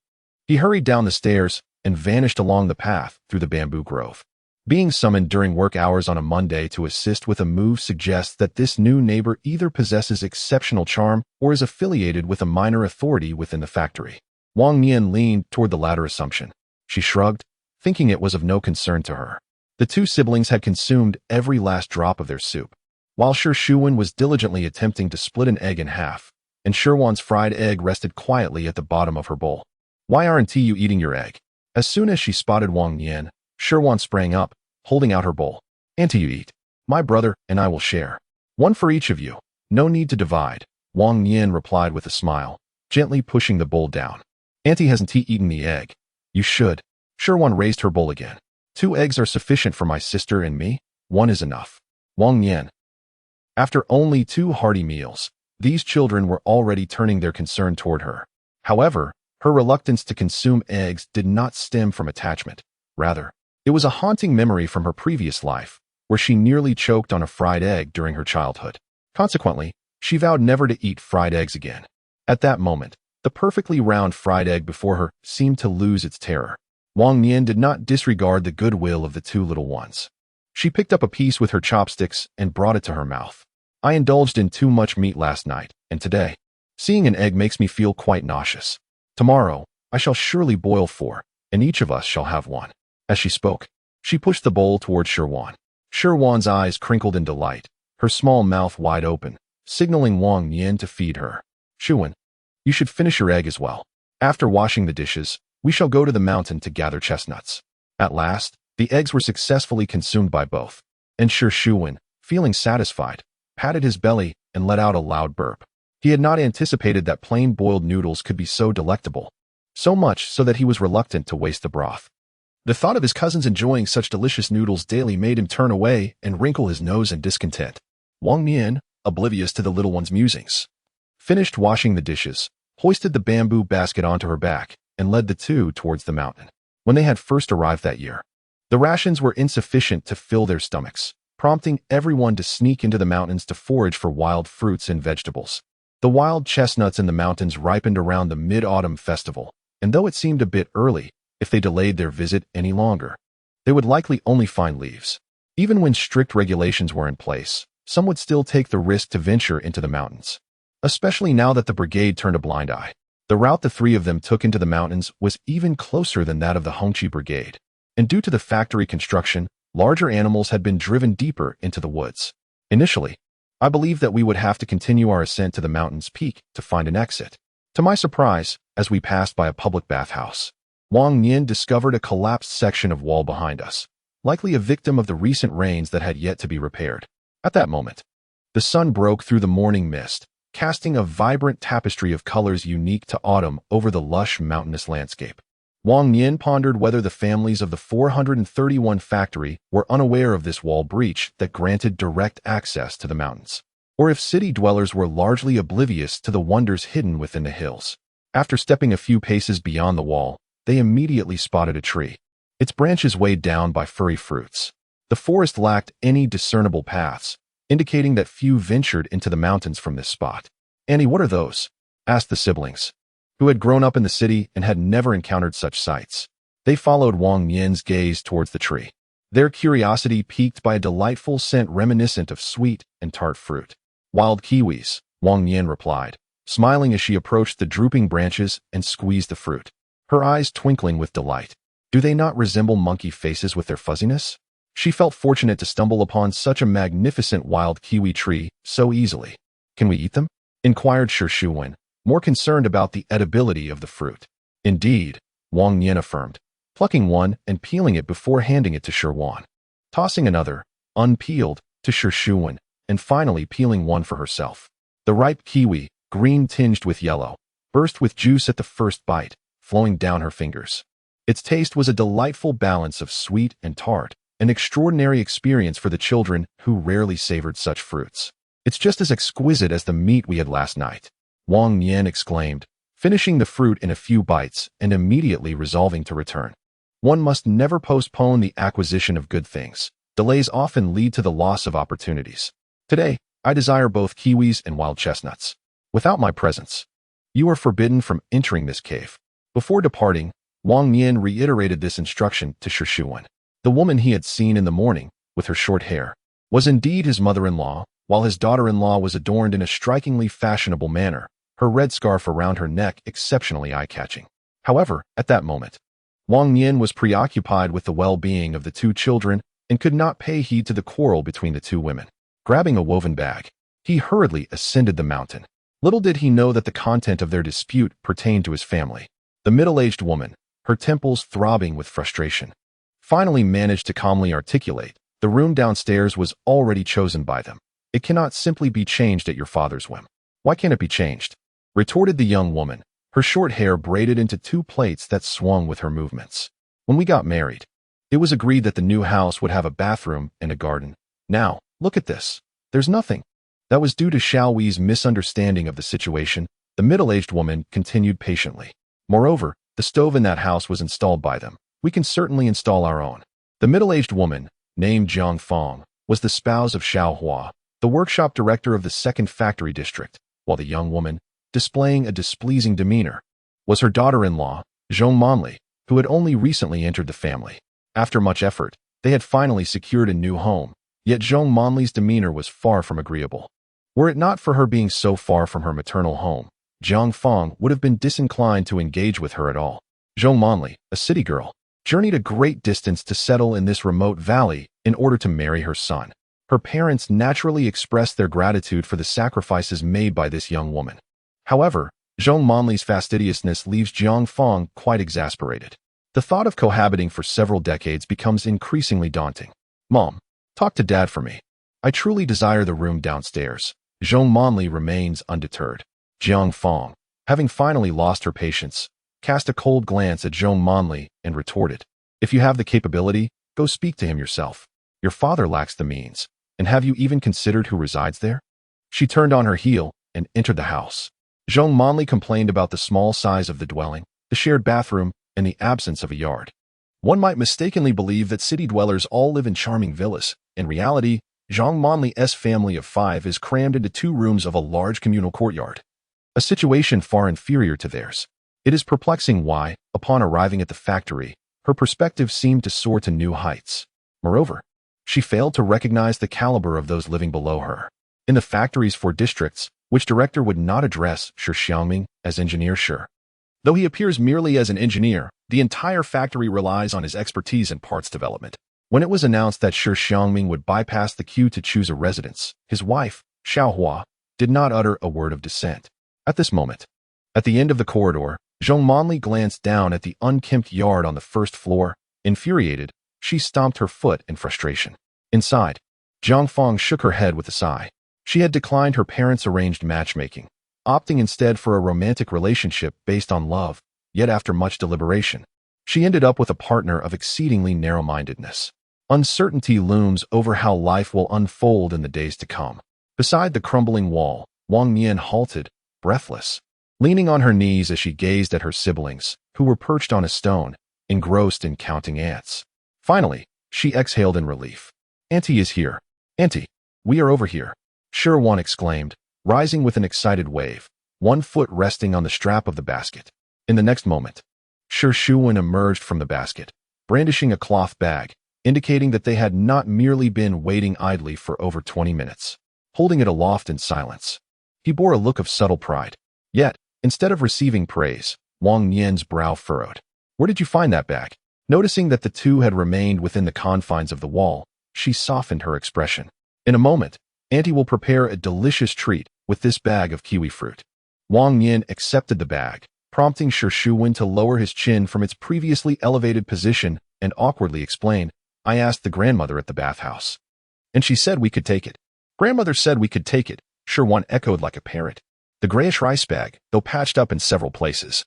he hurried down the stairs and vanished along the path through the bamboo grove. Being summoned during work hours on a Monday to assist with a move suggests that this new neighbor either possesses exceptional charm or is affiliated with a minor authority within the factory. Wang Nian leaned toward the latter assumption. She shrugged, thinking it was of no concern to her. The two siblings had consumed every last drop of their soup, while Shi Xiangming was diligently attempting to split an egg in half, and Shirwan's fried egg rested quietly at the bottom of her bowl. Why aren't you eating your egg? As soon as she spotted Wang Nian, Shirwan sprang up, holding out her bowl. Auntie, you eat. My brother and I will share. One for each of you. No need to divide, Wang Nian replied with a smile, gently pushing the bowl down. Auntie hasn't eaten the egg. You should. Shirwan raised her bowl again. 2 eggs are sufficient for my sister and me. 1 is enough. Wang Nian. After only 2 hearty meals, these children were already turning their concern toward her. However, her reluctance to consume eggs did not stem from attachment. Rather, it was a haunting memory from her previous life, where she nearly choked on a fried egg during her childhood. Consequently, she vowed never to eat fried eggs again. At that moment, the perfectly round fried egg before her seemed to lose its terror. Wang Nian did not disregard the goodwill of the 2 little ones. She picked up a piece with her chopsticks and brought it to her mouth. I indulged in too much meat last night, and today, seeing an egg makes me feel quite nauseous. Tomorrow, I shall surely boil 4, and each of us shall have 1. As she spoke, she pushed the bowl toward Shirwan. Shirwan's eyes crinkled in delight, her small mouth wide open, signaling Wang Nian to feed her. Shirwan, you should finish your egg as well. After washing the dishes, we shall go to the mountain to gather chestnuts. At last, the eggs were successfully consumed by both, and Shi Xiangming, feeling satisfied, patted his belly and let out a loud burp. He had not anticipated that plain boiled noodles could be so delectable, so much so that he was reluctant to waste the broth. The thought of his cousins enjoying such delicious noodles daily made him turn away and wrinkle his nose in discontent. Wang Nian, oblivious to the little one's musings, finished washing the dishes, hoisted the bamboo basket onto her back, and led the 2 towards the mountain. When they had first arrived that year, the rations were insufficient to fill their stomachs, prompting everyone to sneak into the mountains to forage for wild fruits and vegetables. The wild chestnuts in the mountains ripened around the Mid-Autumn Festival, and though it seemed a bit early, if they delayed their visit any longer, they would likely only find leaves. Even when strict regulations were in place, some would still take the risk to venture into the mountains. Especially now that the brigade turned a blind eye. The route the 3 of them took into the mountains was even closer than that of the Hongqi brigade, and due to the factory construction, larger animals had been driven deeper into the woods. Initially, I believed that we would have to continue our ascent to the mountain's peak to find an exit. To my surprise, as we passed by a public bathhouse, Wang Nian discovered a collapsed section of wall behind us, likely a victim of the recent rains that had yet to be repaired. At that moment, the sun broke through the morning mist, casting a vibrant tapestry of colors unique to autumn over the lush mountainous landscape. Wang Nian pondered whether the families of the 431 factory were unaware of this wall breach that granted direct access to the mountains, or if city dwellers were largely oblivious to the wonders hidden within the hills. After stepping a few paces beyond the wall, they immediately spotted a tree, its branches weighed down by furry fruits. The forest lacked any discernible paths, indicating that few ventured into the mountains from this spot. "Annie, what are those?" asked the siblings, who had grown up in the city and had never encountered such sights. They followed Wang Nian's gaze towards the tree, their curiosity piqued by a delightful scent reminiscent of sweet and tart fruit. "Wild kiwis," Wang Nian replied, smiling as she approached the drooping branches and squeezed the fruit, her eyes twinkling with delight. "Do they not resemble monkey faces with their fuzziness?" She felt fortunate to stumble upon such a magnificent wild kiwi tree so easily. "Can we eat them?" inquired Shi Xiangming, more concerned about the edibility of the fruit. "Indeed," Wang Nian affirmed, plucking one and peeling it before handing it to Shi Wan, tossing another, unpeeled, to Shi Xiangming, and finally peeling one for herself. The ripe kiwi, green tinged with yellow, burst with juice at the first bite, flowing down her fingers. Its taste was a delightful balance of sweet and tart, an extraordinary experience for the children who rarely savored such fruits. "It's just as exquisite as the meat we had last night," Wang Nian exclaimed, finishing the fruit in a few bites and immediately resolving to return. One must never postpone the acquisition of good things. Delays often lead to the loss of opportunities. "Today, I desire both kiwis and wild chestnuts. Without my presence, you are forbidden from entering this cave." Before departing, Wang Nian reiterated this instruction to Shi Xiangming. The woman he had seen in the morning, with her short hair, was indeed his mother-in-law, while his daughter-in-law was adorned in a strikingly fashionable manner, her red scarf around her neck exceptionally eye-catching. However, at that moment, Wang Nian was preoccupied with the well-being of the two children and could not pay heed to the quarrel between the two women. Grabbing a woven bag, he hurriedly ascended the mountain. Little did he know that the content of their dispute pertained to his family. The middle-aged woman, her temples throbbing with frustration, finally managed to calmly articulate, "The room downstairs was already chosen by them. It cannot simply be changed at your father's whim." "Why can't it be changed?" retorted the young woman, her short hair braided into two plaits that swung with her movements. "When we got married, it was agreed that the new house would have a bathroom and a garden. Now, look at this. There's nothing." That was due to Xiao Wei's misunderstanding of the situation, the middle-aged woman continued patiently. "Moreover, the stove in that house was installed by them. We can certainly install our own." The middle-aged woman, named Jiang Fong, was the spouse of Xiao Hua, the workshop director of the second factory district, while the young woman, displaying a displeasing demeanor, was her daughter-in-law, Zhong Monli, who had only recently entered the family. After much effort, they had finally secured a new home, yet Zhong Monli's demeanor was far from agreeable. Were it not for her being so far from her maternal home, Jiang Fong would have been disinclined to engage with her at all. Zhong Monli, a city girl, journeyed a great distance to settle in this remote valley in order to marry her son. Her parents naturally expressed their gratitude for the sacrifices made by this young woman. However, Zhong Monli's fastidiousness leaves Jiang Fong quite exasperated. The thought of cohabiting for several decades becomes increasingly daunting. "Mom, talk to Dad for me. I truly desire the room downstairs." Zhong Monli remains undeterred. Jiang Fong, having finally lost her patience, cast a cold glance at Zhong Monli and retorted, "If you have the capability, go speak to him yourself. Your father lacks the means, and have you even considered who resides there?" She turned on her heel and entered the house. Zhong Monli complained about the small size of the dwelling, the shared bathroom, and the absence of a yard. One might mistakenly believe that city dwellers all live in charming villas. In reality, Zhong Monli's family of 5 is crammed into 2 rooms of a large communal courtyard, a situation far inferior to theirs. It is perplexing why, upon arriving at the factory, her perspective seemed to soar to new heights. Moreover, she failed to recognize the caliber of those living below her. In the factory's 4 districts, which director would not address Shi Xiangming as Engineer Shi? Though he appears merely as an engineer, the entire factory relies on his expertise in parts development. When it was announced that Shi Xiangming would bypass the queue to choose a residence, his wife, Xiao Hua, did not utter a word of dissent. At this moment, at the end of the corridor, Zhong Monli glanced down at the unkempt yard on the first floor. Infuriated, she stomped her foot in frustration. Inside, Jiang Fong shook her head with a sigh. She had declined her parents' arranged matchmaking, opting instead for a romantic relationship based on love, yet after much deliberation, she ended up with a partner of exceedingly narrow-mindedness. Uncertainty looms over how life will unfold in the days to come. Beside the crumbling wall, Wang Nian halted, breathless, leaning on her knees as she gazed at her siblings, who were perched on a stone, engrossed in counting ants. Finally, she exhaled in relief. "Auntie is here. Auntie, we are over here," Shi Wan exclaimed, rising with an excited wave, one foot resting on the strap of the basket. In the next moment, Shi Xiangming emerged from the basket, brandishing a cloth bag, indicating that they had not merely been waiting idly for over 20 minutes. Holding it aloft in silence, he bore a look of subtle pride. Yet, instead of receiving praise, Wang Nian's brow furrowed. "Where did you find that bag?" Noticing that the two had remained within the confines of the wall, she softened her expression. "In a moment, Auntie will prepare a delicious treat with this bag of kiwi fruit." Wang Nian accepted the bag, prompting Shi Xiangming to lower his chin from its previously elevated position and awkwardly explain, "I asked the grandmother at the bathhouse, and she said we could take it." "Grandmother said we could take it," Shi Xiangming echoed like a parrot. The grayish rice bag, though patched up in several places,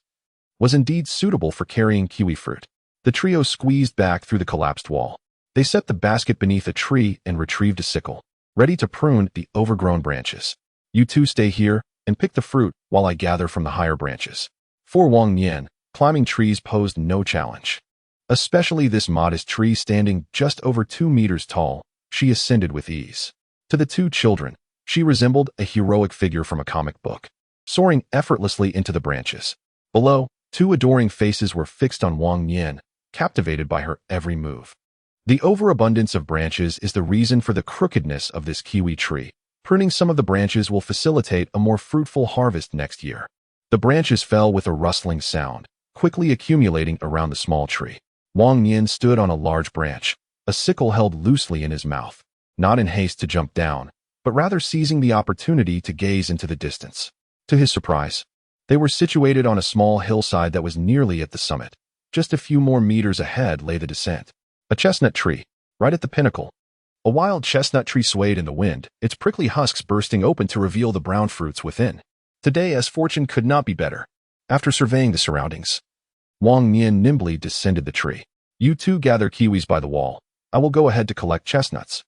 was indeed suitable for carrying kiwi fruit. The trio squeezed back through the collapsed wall. They set the basket beneath a tree and retrieved a sickle, ready to prune the overgrown branches. "You two stay here and pick the fruit while I gather from the higher branches." For Wang Nian, climbing trees posed no challenge. Especially this modest tree standing just over 2 meters tall, she ascended with ease. To the two children, she resembled a heroic figure from a comic book, soaring effortlessly into the branches. Below, two adoring faces were fixed on Wang Nian, captivated by her every move. The overabundance of branches is the reason for the crookedness of this kiwi tree. Pruning some of the branches will facilitate a more fruitful harvest next year. The branches fell with a rustling sound, quickly accumulating around the small tree. Wang Nian stood on a large branch, a sickle held loosely in his mouth, not in haste to jump down, but rather seizing the opportunity to gaze into the distance. To his surprise, they were situated on a small hillside that was nearly at the summit. Just a few more meters ahead lay the descent. A chestnut tree, right at the pinnacle. A wild chestnut tree swayed in the wind, its prickly husks bursting open to reveal the brown fruits within. Today, as fortune could not be better. After surveying the surroundings, Wang Nian nimbly descended the tree. "You two gather kiwis by the wall. I will go ahead to collect chestnuts."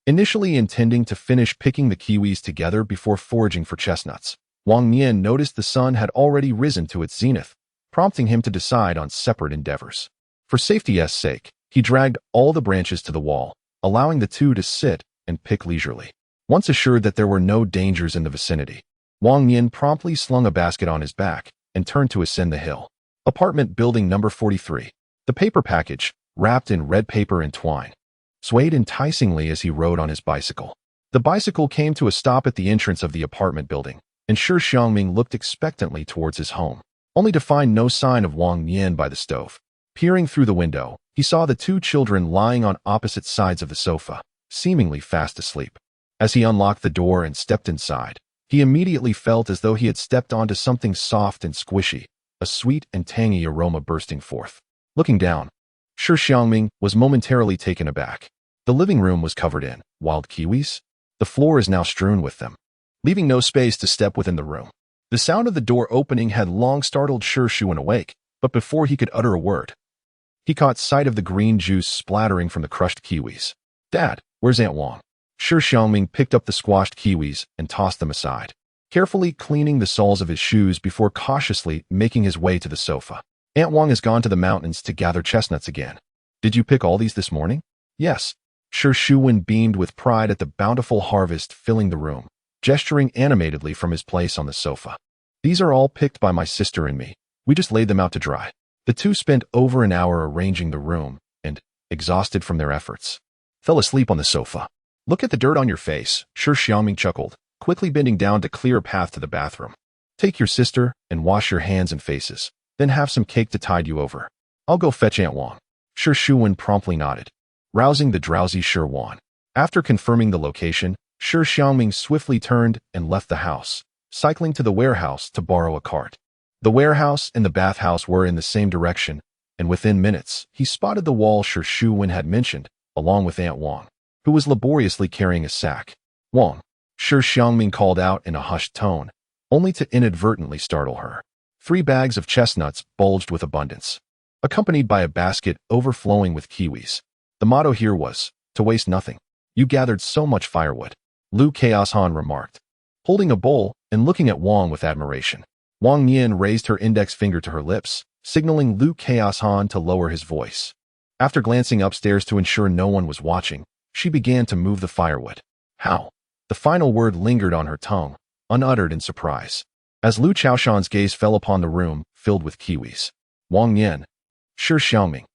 Initially intending to finish picking the kiwis together before foraging for chestnuts, Wang Nian noticed the sun had already risen to its zenith, prompting him to decide on separate endeavors. For safety's sake, he dragged all the branches to the wall, allowing the two to sit and pick leisurely. Once assured that there were no dangers in the vicinity, Wang Nian promptly slung a basket on his back and turned to ascend the hill. Apartment building number 43. The paper package, wrapped in red paper and twine, swayed enticingly as he rode on his bicycle. The bicycle came to a stop at the entrance of the apartment building, and Shi Xiangming looked expectantly towards his home, only to find no sign of Wang Nian by the stove. Peering through the window, he saw the two children lying on opposite sides of the sofa, seemingly fast asleep. As he unlocked the door and stepped inside, he immediately felt as though he had stepped onto something soft and squishy, a sweet and tangy aroma bursting forth. Looking down, Shi Xiangming was momentarily taken aback. The living room was covered in wild kiwis. The floor is now strewn with them, leaving no space to step within the room. The sound of the door opening had long startled Shi Xiangming awake, but before he could utter a word, he caught sight of the green juice splattering from the crushed kiwis. "Dad, where's Aunt Wang?" Shi Xiangming picked up the squashed kiwis and tossed them aside, carefully cleaning the soles of his shoes before cautiously making his way to the sofa. "Aunt Wang has gone to the mountains to gather chestnuts again. Did you pick all these this morning?" "Yes." Shi Xiangming beamed with pride at the bountiful harvest filling the room, gesturing animatedly from his place on the sofa. "These are all picked by my sister and me. We just laid them out to dry." The two spent over an hour arranging the room and, exhausted from their efforts, fell asleep on the sofa. "Look at the dirt on your face," Shi Xiangming chuckled, quickly bending down to clear a path to the bathroom. "Take your sister and wash your hands and faces, then have some cake to tide you over. I'll go fetch Aunt Wang." Shi Xiangming promptly nodded, rousing the drowsy Shi Wan. After confirming the location, Shi Xiangming swiftly turned and left the house, cycling to the warehouse to borrow a cart. The warehouse and the bathhouse were in the same direction, and within minutes, he spotted the wall Shi Xiangming had mentioned, along with Aunt Wang, who was laboriously carrying a sack. "Wang," Shi Xiangming called out in a hushed tone, only to inadvertently startle her. 3 bags of chestnuts bulged with abundance, accompanied by a basket overflowing with kiwis. The motto here was, "To waste nothing." "You gathered so much firewood," Lu Chaoshan remarked, holding a bowl and looking at Wang with admiration. Wang Nian raised her index finger to her lips, signaling Lu Chaoshan to lower his voice. After glancing upstairs to ensure no one was watching, she began to move the firewood. "How?" The final word lingered on her tongue, unuttered in surprise. As Lu Chaoshan's gaze fell upon the room filled with kiwis, Wang Nian, Shi Xiangming.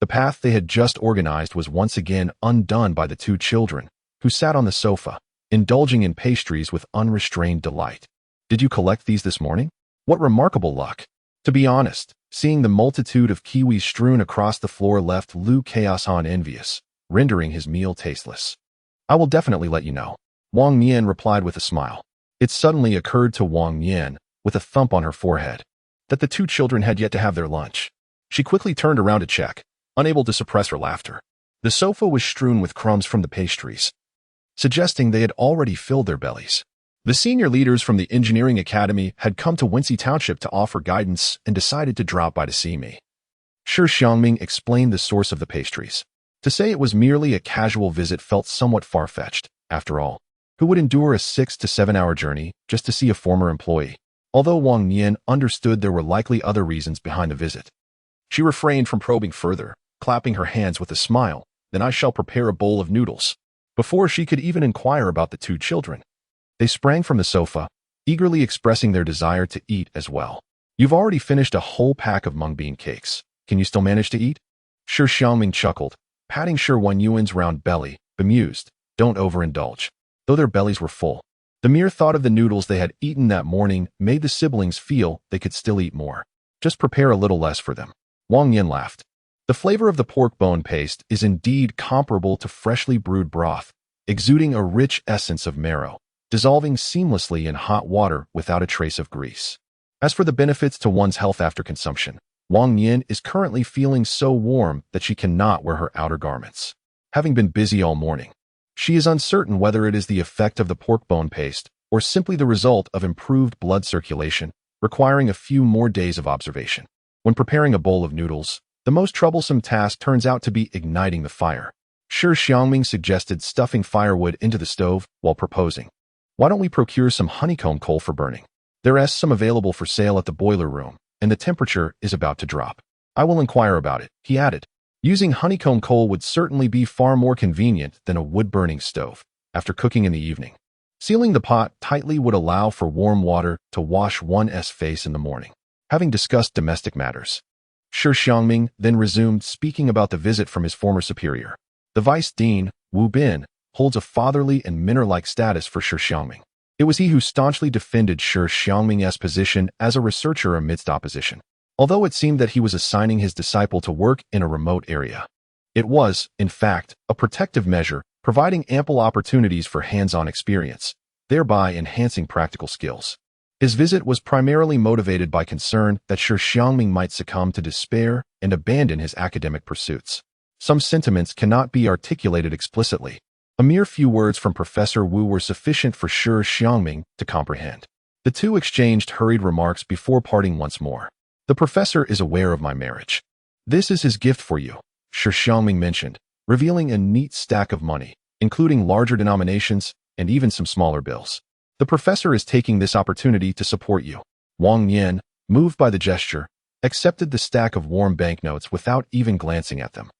The path they had just organized was once again undone by the two children, who sat on the sofa, indulging in pastries with unrestrained delight. Did you collect these this morning? What remarkable luck! To be honest, seeing the multitude of kiwis strewn across the floor left Lu Chaoshan envious, rendering his meal tasteless. I will definitely let you know, Wang Nian replied with a smile. It suddenly occurred to Wang Nian, with a thump on her forehead, that the two children had yet to have their lunch. She quickly turned around to check, unable to suppress her laughter. The sofa was strewn with crumbs from the pastries, suggesting they had already filled their bellies. The senior leaders from the engineering academy had come to Wincy Township to offer guidance and decided to drop by to see me. Shi Xiangming explained the source of the pastries. To say it was merely a casual visit felt somewhat far-fetched. After all, who would endure a 6 to 7 hour journey just to see a former employee? Although Wang Nian understood there were likely other reasons behind the visit, she refrained from probing further, clapping her hands with a smile. Then I shall prepare a bowl of noodles. Before she could even inquire about the two children, they sprang from the sofa, eagerly expressing their desire to eat as well. You've already finished a whole pack of mung bean cakes. Can you still manage to eat? Shi Xiangming chuckled, patting Shi Yuan's round belly, bemused. Don't overindulge. Though their bellies were full, the mere thought of the noodles they had eaten that morning made the siblings feel they could still eat more. Just prepare a little less for them. Wang Nian laughed. The flavor of the pork bone paste is indeed comparable to freshly brewed broth, exuding a rich essence of marrow, dissolving seamlessly in hot water without a trace of grease. As for the benefits to one's health after consumption, Wang Nian is currently feeling so warm that she cannot wear her outer garments. Having been busy all morning, she is uncertain whether it is the effect of the pork bone paste or simply the result of improved blood circulation, requiring a few more days of observation. When preparing a bowl of noodles, the most troublesome task turns out to be igniting the fire. Shi Xiangming suggested stuffing firewood into the stove while proposing, why don't we procure some honeycomb coal for burning? There is some available for sale at the boiler room, and the temperature is about to drop. I will inquire about it, he added. Using honeycomb coal would certainly be far more convenient than a wood-burning stove after cooking in the evening. Sealing the pot tightly would allow for warm water to wash one's face in the morning. Having discussed domestic matters, Shi Xiangming then resumed speaking about the visit from his former superior. The vice dean, Wu Bin, holds a fatherly and mentor-like status for Shi Xiangming. It was he who staunchly defended Shi Xiangming's position as a researcher amidst opposition. Although it seemed that he was assigning his disciple to work in a remote area, it was, in fact, a protective measure, providing ample opportunities for hands-on experience, thereby enhancing practical skills. His visit was primarily motivated by concern that Shi Xiangming might succumb to despair and abandon his academic pursuits. Some sentiments cannot be articulated explicitly. A mere few words from Professor Wu were sufficient for Shi Xiangming to comprehend. The two exchanged hurried remarks before parting once more. The professor is aware of my marriage. This is his gift for you, Shi Xiangming mentioned, revealing a neat stack of money, including larger denominations and even some smaller bills. The professor is taking this opportunity to support you. Wang Nian, moved by the gesture, accepted the stack of warm banknotes without even glancing at them,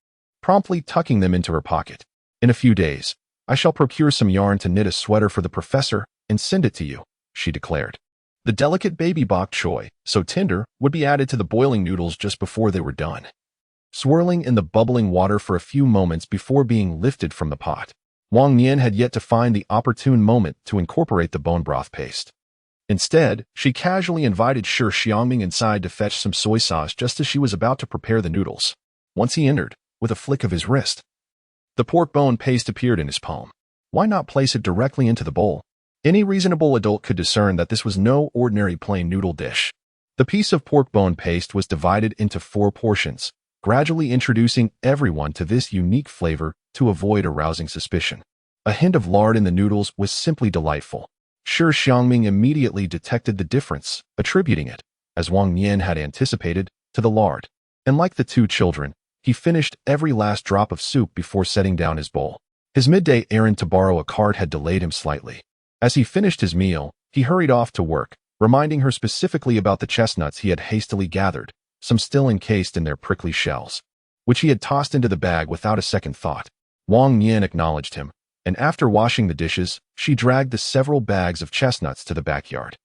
promptly tucking them into her pocket. In a few days, I shall procure some yarn to knit a sweater for the professor and send it to you, she declared. The delicate baby bok choy, so tender, would be added to the boiling noodles just before they were done, swirling in the bubbling water for a few moments before being lifted from the pot. Wang Nian had yet to find the opportune moment to incorporate the bone broth paste. Instead, she casually invited Shi Xiangming inside to fetch some soy sauce just as she was about to prepare the noodles. Once he entered, with a flick of his wrist, the pork bone paste appeared in his palm. Why not place it directly into the bowl? Any reasonable adult could discern that this was no ordinary plain noodle dish. The piece of pork bone paste was divided into 4 portions, gradually introducing everyone to this unique flavor to avoid arousing suspicion. A hint of lard in the noodles was simply delightful. Shi Xiangming immediately detected the difference, attributing it, as Wang Nian had anticipated, to the lard. And like the two children, he finished every last drop of soup before setting down his bowl. His midday errand to borrow a cart had delayed him slightly. As he finished his meal, he hurried off to work, reminding her specifically about the chestnuts he had hastily gathered, some still encased in their prickly shells, which he had tossed into the bag without a second thought. Wang Nian acknowledged him, and after washing the dishes, she dragged the several bags of chestnuts to the backyard.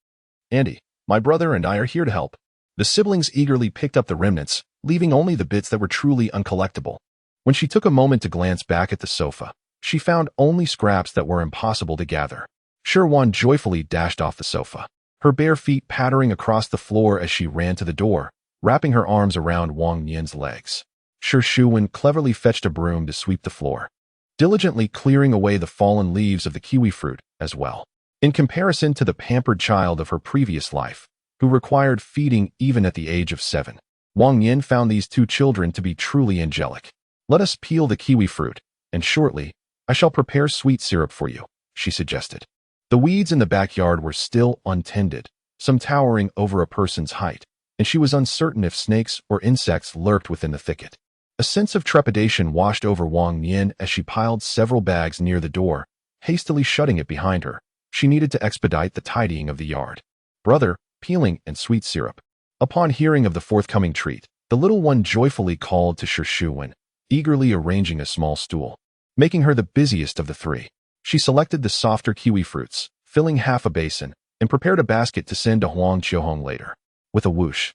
"Andy, my brother and I are here to help." The siblings eagerly picked up the remnants, leaving only the bits that were truly uncollectible. When she took a moment to glance back at the sofa, she found only scraps that were impossible to gather. Shi Xiangming joyfully dashed off the sofa, her bare feet pattering across the floor as she ran to the door, wrapping her arms around Wang Nian's legs. Shi Xiangming cleverly fetched a broom to sweep the floor, diligently clearing away the fallen leaves of the kiwi fruit as well. In comparison to the pampered child of her previous life, who required feeding even at the age of 7, Wang Nian found these two children to be truly angelic. "Let us peel the kiwi fruit, and shortly, I shall prepare sweet syrup for you," she suggested. The weeds in the backyard were still untended, some towering over a person's height, and she was uncertain if snakes or insects lurked within the thicket. A sense of trepidation washed over Wang Nian as she piled several bags near the door, hastily shutting it behind her. She needed to expedite the tidying of the yard. "Brother, peeling and sweet syrup." Upon hearing of the forthcoming treat, the little one joyfully called to Shi Xiangming, eagerly arranging a small stool. Making her the busiest of the three, she selected the softer kiwi fruits, filling half a basin, and prepared a basket to send to Huang Qiuhong later. With a whoosh,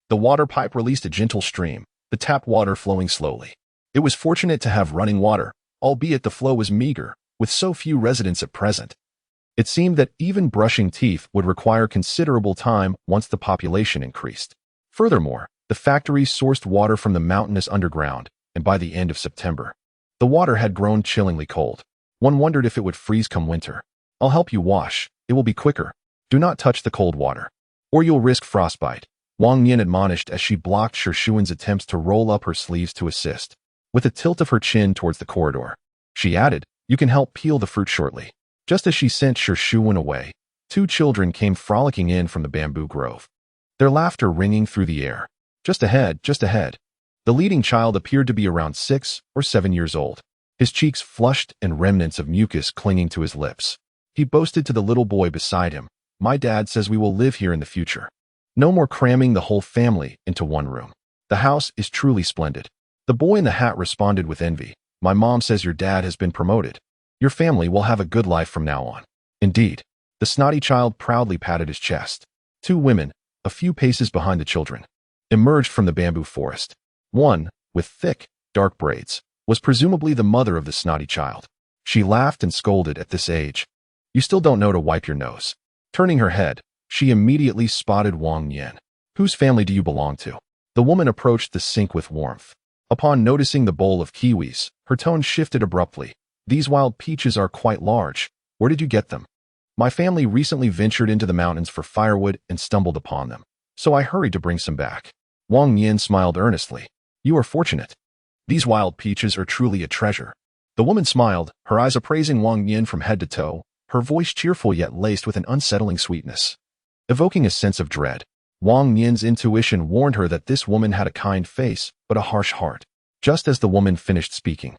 the water pipe released a gentle stream, the tap water flowing slowly. It was fortunate to have running water, albeit the flow was meager, with so few residents at present. It seemed that even brushing teeth would require considerable time once the population increased. Furthermore, the factory sourced water from the mountainous underground, and by the end of September, the water had grown chillingly cold. One wondered if it would freeze come winter. "I'll help you wash. It will be quicker. Do not touch the cold water, or you'll risk frostbite," Wang Nian admonished as she blocked Shi Xiangming's attempts to roll up her sleeves to assist. With a tilt of her chin towards the corridor, she added, "You can help peel the fruit shortly." Just as she sent Shi Xiangming away, two children came frolicking in from the bamboo grove, their laughter ringing through the air. Just ahead, just ahead." The leading child appeared to be around 6 or 7 years old, his cheeks flushed and remnants of mucus clinging to his lips. He boasted to the little boy beside him, "My dad says we will live here in the future. No more cramming the whole family into one room. The house is truly splendid." The boy in the hat responded with envy, "My mom says your dad has been promoted. Your family will have a good life from now on." Indeed, the snotty child proudly patted his chest. Two women, a few paces behind the children, emerged from the bamboo forest. One, with thick, dark braids, was presumably the mother of the snotty child. She laughed and scolded at this age. "You still don't know to wipe your nose." Turning her head, she immediately spotted Wang Nian. "Whose family do you belong to?" The woman approached the sink with warmth. Upon noticing the bowl of kiwis, her tone shifted abruptly. "These wild peaches are quite large. Where did you get them?" "My family recently ventured into the mountains for firewood and stumbled upon them, so I hurried to bring some back." Wang Nian smiled earnestly. "You are fortunate. These wild peaches are truly a treasure." The woman smiled, her eyes appraising Wang Nian from head to toe, her voice cheerful yet laced with an unsettling sweetness. Evoking a sense of dread, Wang Nian's intuition warned her that this woman had a kind face, but a harsh heart. Just as the woman finished speaking,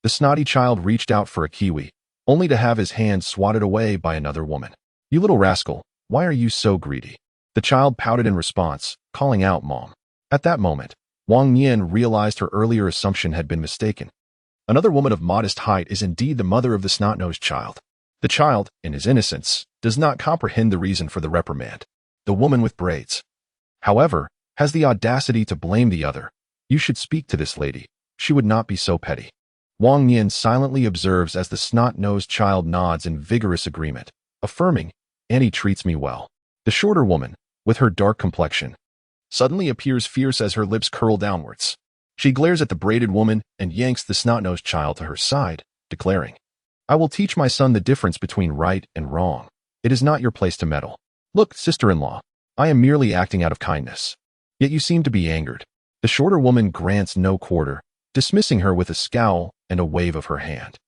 the snotty child reached out for a kiwi, only to have his hand swatted away by another woman. "You little rascal, why are you so greedy?" The child pouted in response, calling out, "Mom." At that moment, Wang Nian realized her earlier assumption had been mistaken. Another woman of modest height is indeed the mother of the snot-nosed child. The child, in his innocence, does not comprehend the reason for the reprimand. The woman with braids, however, has the audacity to blame the other. "You should speak to this lady. She would not be so petty." Wang Nian silently observes as the snot-nosed child nods in vigorous agreement, affirming, "Annie treats me well." The shorter woman, with her dark complexion, suddenly appears fierce as her lips curl downwards. She glares at the braided woman and yanks the snot-nosed child to her side, declaring, "I will teach my son the difference between right and wrong. It is not your place to meddle. Look, sister-in-law, I am merely acting out of kindness. Yet you seem to be angered." The shorter woman grants no quarter, dismissing her with a scowl and a wave of her hand.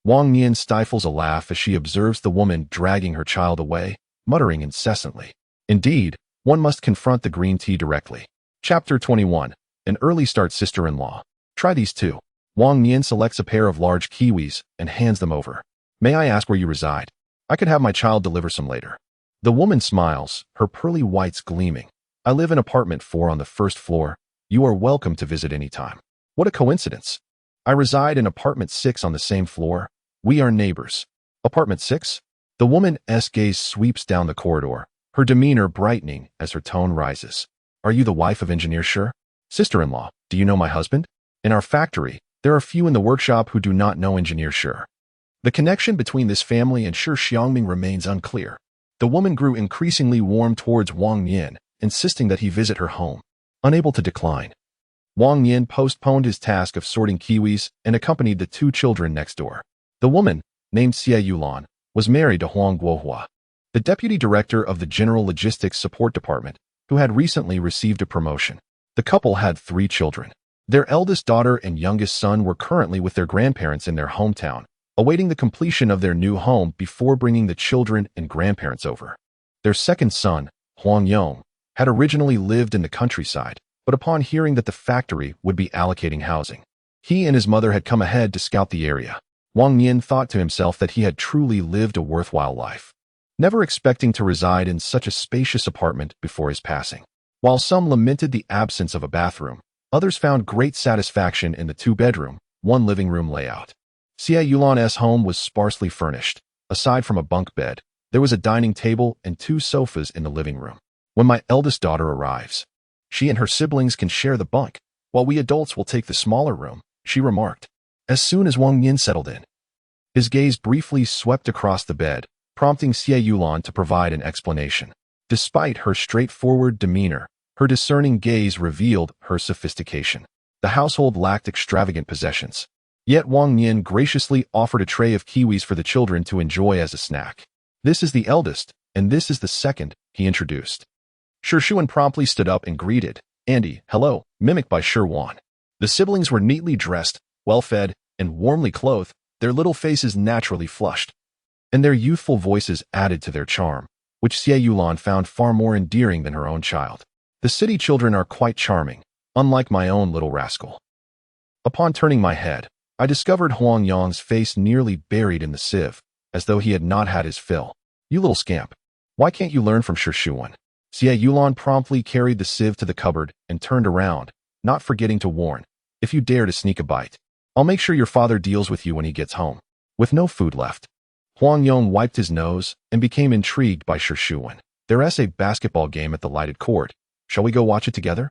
Wang Nian stifles a laugh as she observes the woman dragging her child away, muttering incessantly, "Indeed, one must confront the green tea directly." Chapter 21. An early start, sister-in-law. "Try these too." Wang Nian selects a pair of large kiwis and hands them over. "May I ask where you reside? I could have my child deliver some later." The woman smiles, her pearly whites gleaming. "I live in apartment 4 on the first floor. You are welcome to visit any time." "What a coincidence. I reside in apartment 6 on the same floor." We are neighbors. Apartment 6? The woman's gaze sweeps down the corridor, her demeanor brightening as her tone rises. Are you the wife of Engineer Shi? Sister-in-law, do you know my husband? In our factory, there are few in the workshop who do not know Engineer Shi. The connection between this family and Shi Xiangming remains unclear. The woman grew increasingly warm towards Wang Nian, insisting that he visit her home. Unable to decline, Wang Nian postponed his task of sorting kiwis and accompanied the two children next door. The woman, named Xie Yulan, was married to Huang Guohua, the deputy director of the General Logistics Support Department, who had recently received a promotion. The couple had 3 children. Their eldest daughter and youngest son were currently with their grandparents in their hometown, awaiting the completion of their new home before bringing the children and grandparents over. Their second son, Huang Yong, had originally lived in the countryside, but upon hearing that the factory would be allocating housing, he and his mother had come ahead to scout the area. Wang Nian thought to himself that he had truly lived a worthwhile life, never expecting to reside in such a spacious apartment before his passing. While some lamented the absence of a bathroom, others found great satisfaction in the 2-bedroom, 1 living room layout. Xie Yulan's home was sparsely furnished. Aside from a bunk bed, there was a dining table and 2 sofas in the living room. When my eldest daughter arrives, she and her siblings can share the bunk, while we adults will take the smaller room, she remarked. As soon as Wang Nian settled in, his gaze briefly swept across the bed, prompting Xie Yulan to provide an explanation. Despite her straightforward demeanor, her discerning gaze revealed her sophistication. The household lacked extravagant possessions. Yet Wang Nian graciously offered a tray of kiwis for the children to enjoy as a snack. This is the eldest, and this is the second, he introduced. Shi Xiangming promptly stood up and greeted, Andy, hello, mimicked by Shi Wan. The siblings were neatly dressed, well-fed, and warmly clothed, their little faces naturally flushed, and their youthful voices added to their charm, which Xie Yulan found far more endearing than her own child. The city children are quite charming, unlike my own little rascal. Upon turning my head, I discovered Huang Yong's face nearly buried in the sieve, as though he had not had his fill. You little scamp. Why can't you learn from Shi Xiangming? Xie Yulan promptly carried the sieve to the cupboard and turned around, not forgetting to warn, if you dare to sneak a bite, I'll make sure your father deals with you when he gets home. With no food left, Huang Yong wiped his nose and became intrigued by Shi Xiangming. There's a basketball game at the lighted court. Shall we go watch it together?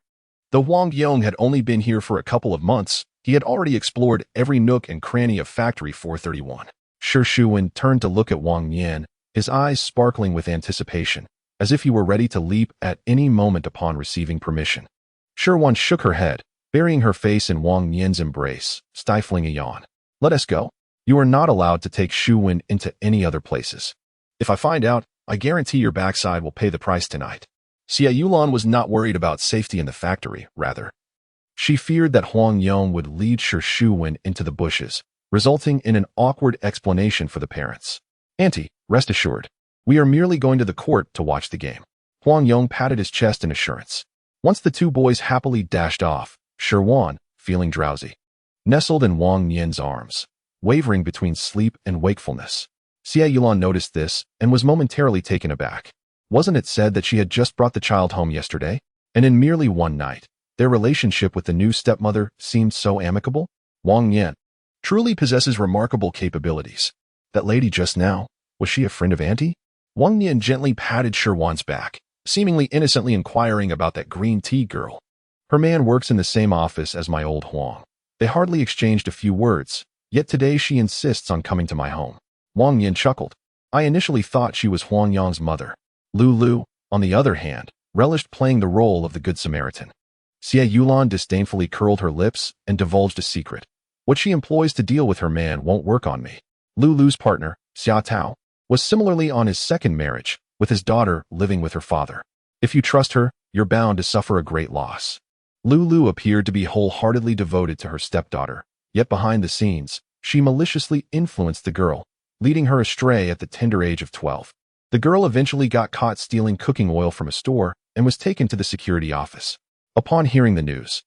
Though Wang Yong had only been here for a couple of months, he had already explored every nook and cranny of Factory 431. Shi Xiangming turned to look at Wang Nian, his eyes sparkling with anticipation, as if he were ready to leap at any moment upon receiving permission. Shi Wan shook her head, burying her face in Wang Nian's embrace, stifling a yawn. Let us go. You are not allowed to take Shi Wen into any other places. If I find out, I guarantee your backside will pay the price tonight. Xie Yulan was not worried about safety in the factory, rather. She feared that Huang Yong would lead Shi Xiangming into the bushes, resulting in an awkward explanation for the parents. Auntie, rest assured, we are merely going to the court to watch the game. Huang Yong patted his chest in assurance. Once the 2 boys happily dashed off, Shi Wan, feeling drowsy, nestled in Wang Nian's arms, wavering between sleep and wakefulness. Xie Yulan noticed this and was momentarily taken aback. Wasn't it said that she had just brought the child home yesterday? And in merely one night, their relationship with the new stepmother seemed so amicable? Wang Nian truly possesses remarkable capabilities. That lady just now, was she a friend of Auntie? Wang Nian gently patted Shi Wan's back, seemingly innocently inquiring about that green tea girl. Her man works in the same office as my old Huang. They hardly exchanged a few words, yet today she insists on coming to my home. Wang Nian chuckled. I initially thought she was Huang Yong's mother. Lulu, on the other hand, relished playing the role of the Good Samaritan. Xie Yulan disdainfully curled her lips and divulged a secret. What she employs to deal with her man won't work on me. Lulu's partner, Xia Tao, was similarly on his second marriage, with his daughter living with her father. If you trust her, you're bound to suffer a great loss. Lulu appeared to be wholeheartedly devoted to her stepdaughter, yet behind the scenes, she maliciously influenced the girl, leading her astray at the tender age of 12. The girl eventually got caught stealing cooking oil from a store and was taken to the security office. Upon hearing the news,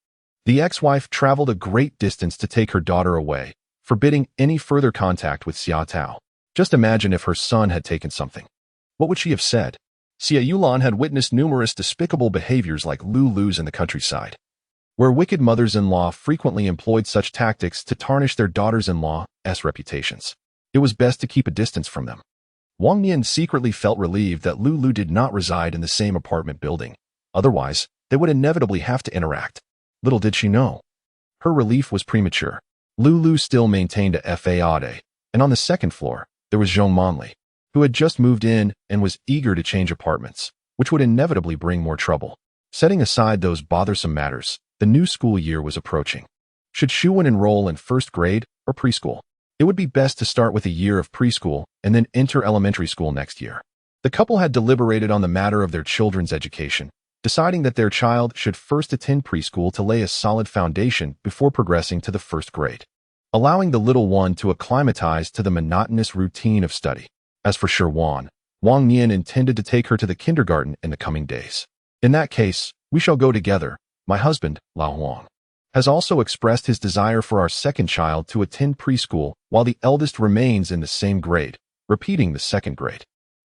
the ex-wife traveled a great distance to take her daughter away, forbidding any further contact with Xia Tao. Just imagine if her son had taken something. What would she have said? Xie Yulan had witnessed numerous despicable behaviors like Lulu's in the countryside, where wicked mothers-in-law frequently employed such tactics to tarnish their daughters-in-law's reputations. It was best to keep a distance from them. Wang Nian secretly felt relieved that Lulu did not reside in the same apartment building. Otherwise, they would inevitably have to interact. Little did she know. Her relief was premature. Lulu still maintained a fade, and on the second floor, there was Zhong Monli, who had just moved in and was eager to change apartments, which would inevitably bring more trouble. Setting aside those bothersome matters, the new school year was approaching. Should Shuwen enroll in first grade or preschool? It would be best to start with a year of preschool and then enter elementary school next year. The couple had deliberated on the matter of their children's education, deciding that their child should first attend preschool to lay a solid foundation before progressing to the first grade, allowing the little one to acclimatize to the monotonous routine of study. As for Shi Xiangming, Wang Nian intended to take her to the kindergarten in the coming days. In that case, we shall go together. My husband, Lao Huang, has also expressed his desire for our second child to attend preschool while the eldest remains in the same grade, repeating the second grade.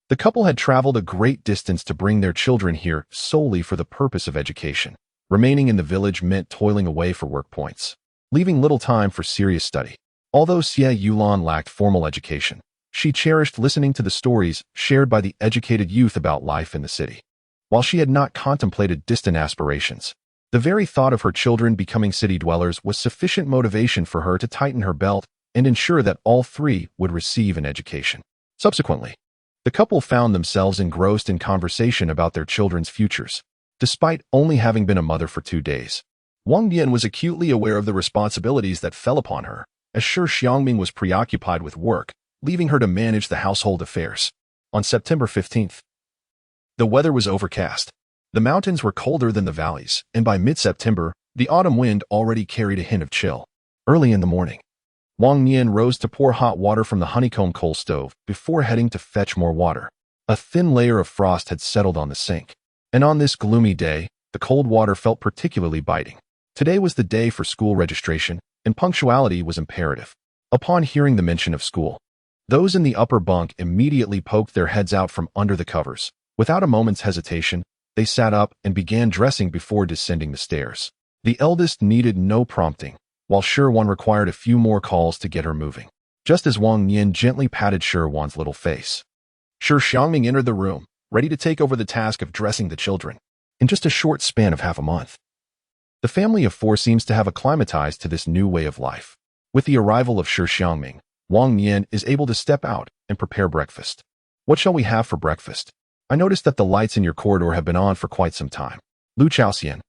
The couple had traveled a great distance to bring their children here solely for the purpose of education. Remaining in the village meant toiling away for work points, leaving little time for serious study. Although Xie Yulan lacked formal education, she cherished listening to the stories shared by the educated youth about life in the city. While she had not contemplated distant aspirations, the very thought of her children becoming city dwellers was sufficient motivation for her to tighten her belt and ensure that all three would receive an education. Subsequently, the couple found themselves engrossed in conversation about their children's futures. Despite only having been a mother for 2 days, Wang Nian was acutely aware of the responsibilities that fell upon her, as Shi Xiangming was preoccupied with work, leaving her to manage the household affairs. On September 15th, the weather was overcast. The mountains were colder than the valleys, and by mid-September, the autumn wind already carried a hint of chill. Early in the morning, Wang Nian rose to pour hot water from the honeycomb coal stove before heading to fetch more water. A thin layer of frost had settled on the sink, and on this gloomy day, the cold water felt particularly biting. Today was the day for school registration, and punctuality was imperative. Upon hearing the mention of school, those in the upper bunk immediately poked their heads out from under the covers. Without a moment's hesitation, they sat up and began dressing before descending the stairs. The eldest needed no prompting, while Shi Wan required a few more calls to get her moving. Just as Wang Nian gently patted Shi Wan's little face, Shi Xiangming entered the room, ready to take over the task of dressing the children. In just a short span of half a month, the family of 4 seems to have acclimatized to this new way of life. With the arrival of Shi Xiangming, Wang Nian is able to step out and prepare breakfast. What shall we have for breakfast? I noticed that the lights in your corridor have been on for quite some time. Lu Chaoxian,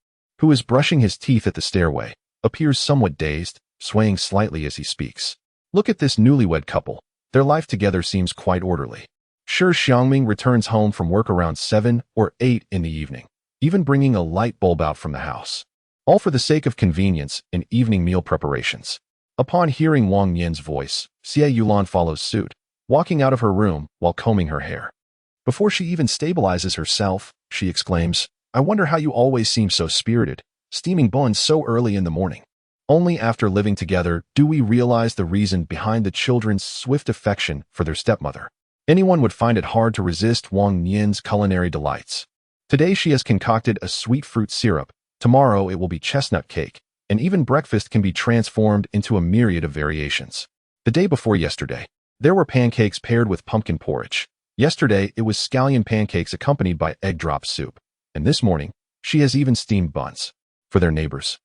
who is brushing his teeth at the stairway, appears somewhat dazed, swaying slightly as he speaks. Look at this newlywed couple. Their life together seems quite orderly. Shi Xiangming returns home from work around 7 or 8 in the evening, even bringing a light bulb out from the house. All for the sake of convenience in evening meal preparations. Upon hearing Wang Nian's voice, Xie Yulan follows suit, walking out of her room while combing her hair. Before she even stabilizes herself, she exclaims, I wonder how you always seem so spirited, steaming buns so early in the morning. Only after living together do we realize the reason behind the children's swift affection for their stepmother. Anyone would find it hard to resist Wang Nian's culinary delights. Today she has concocted a sweet fruit syrup, tomorrow it will be chestnut cake, and even breakfast can be transformed into a myriad of variations. The day before yesterday, there were pancakes paired with pumpkin porridge. Yesterday, it was scallion pancakes accompanied by egg drop soup. And this morning, she has even steamed buns for their neighbors.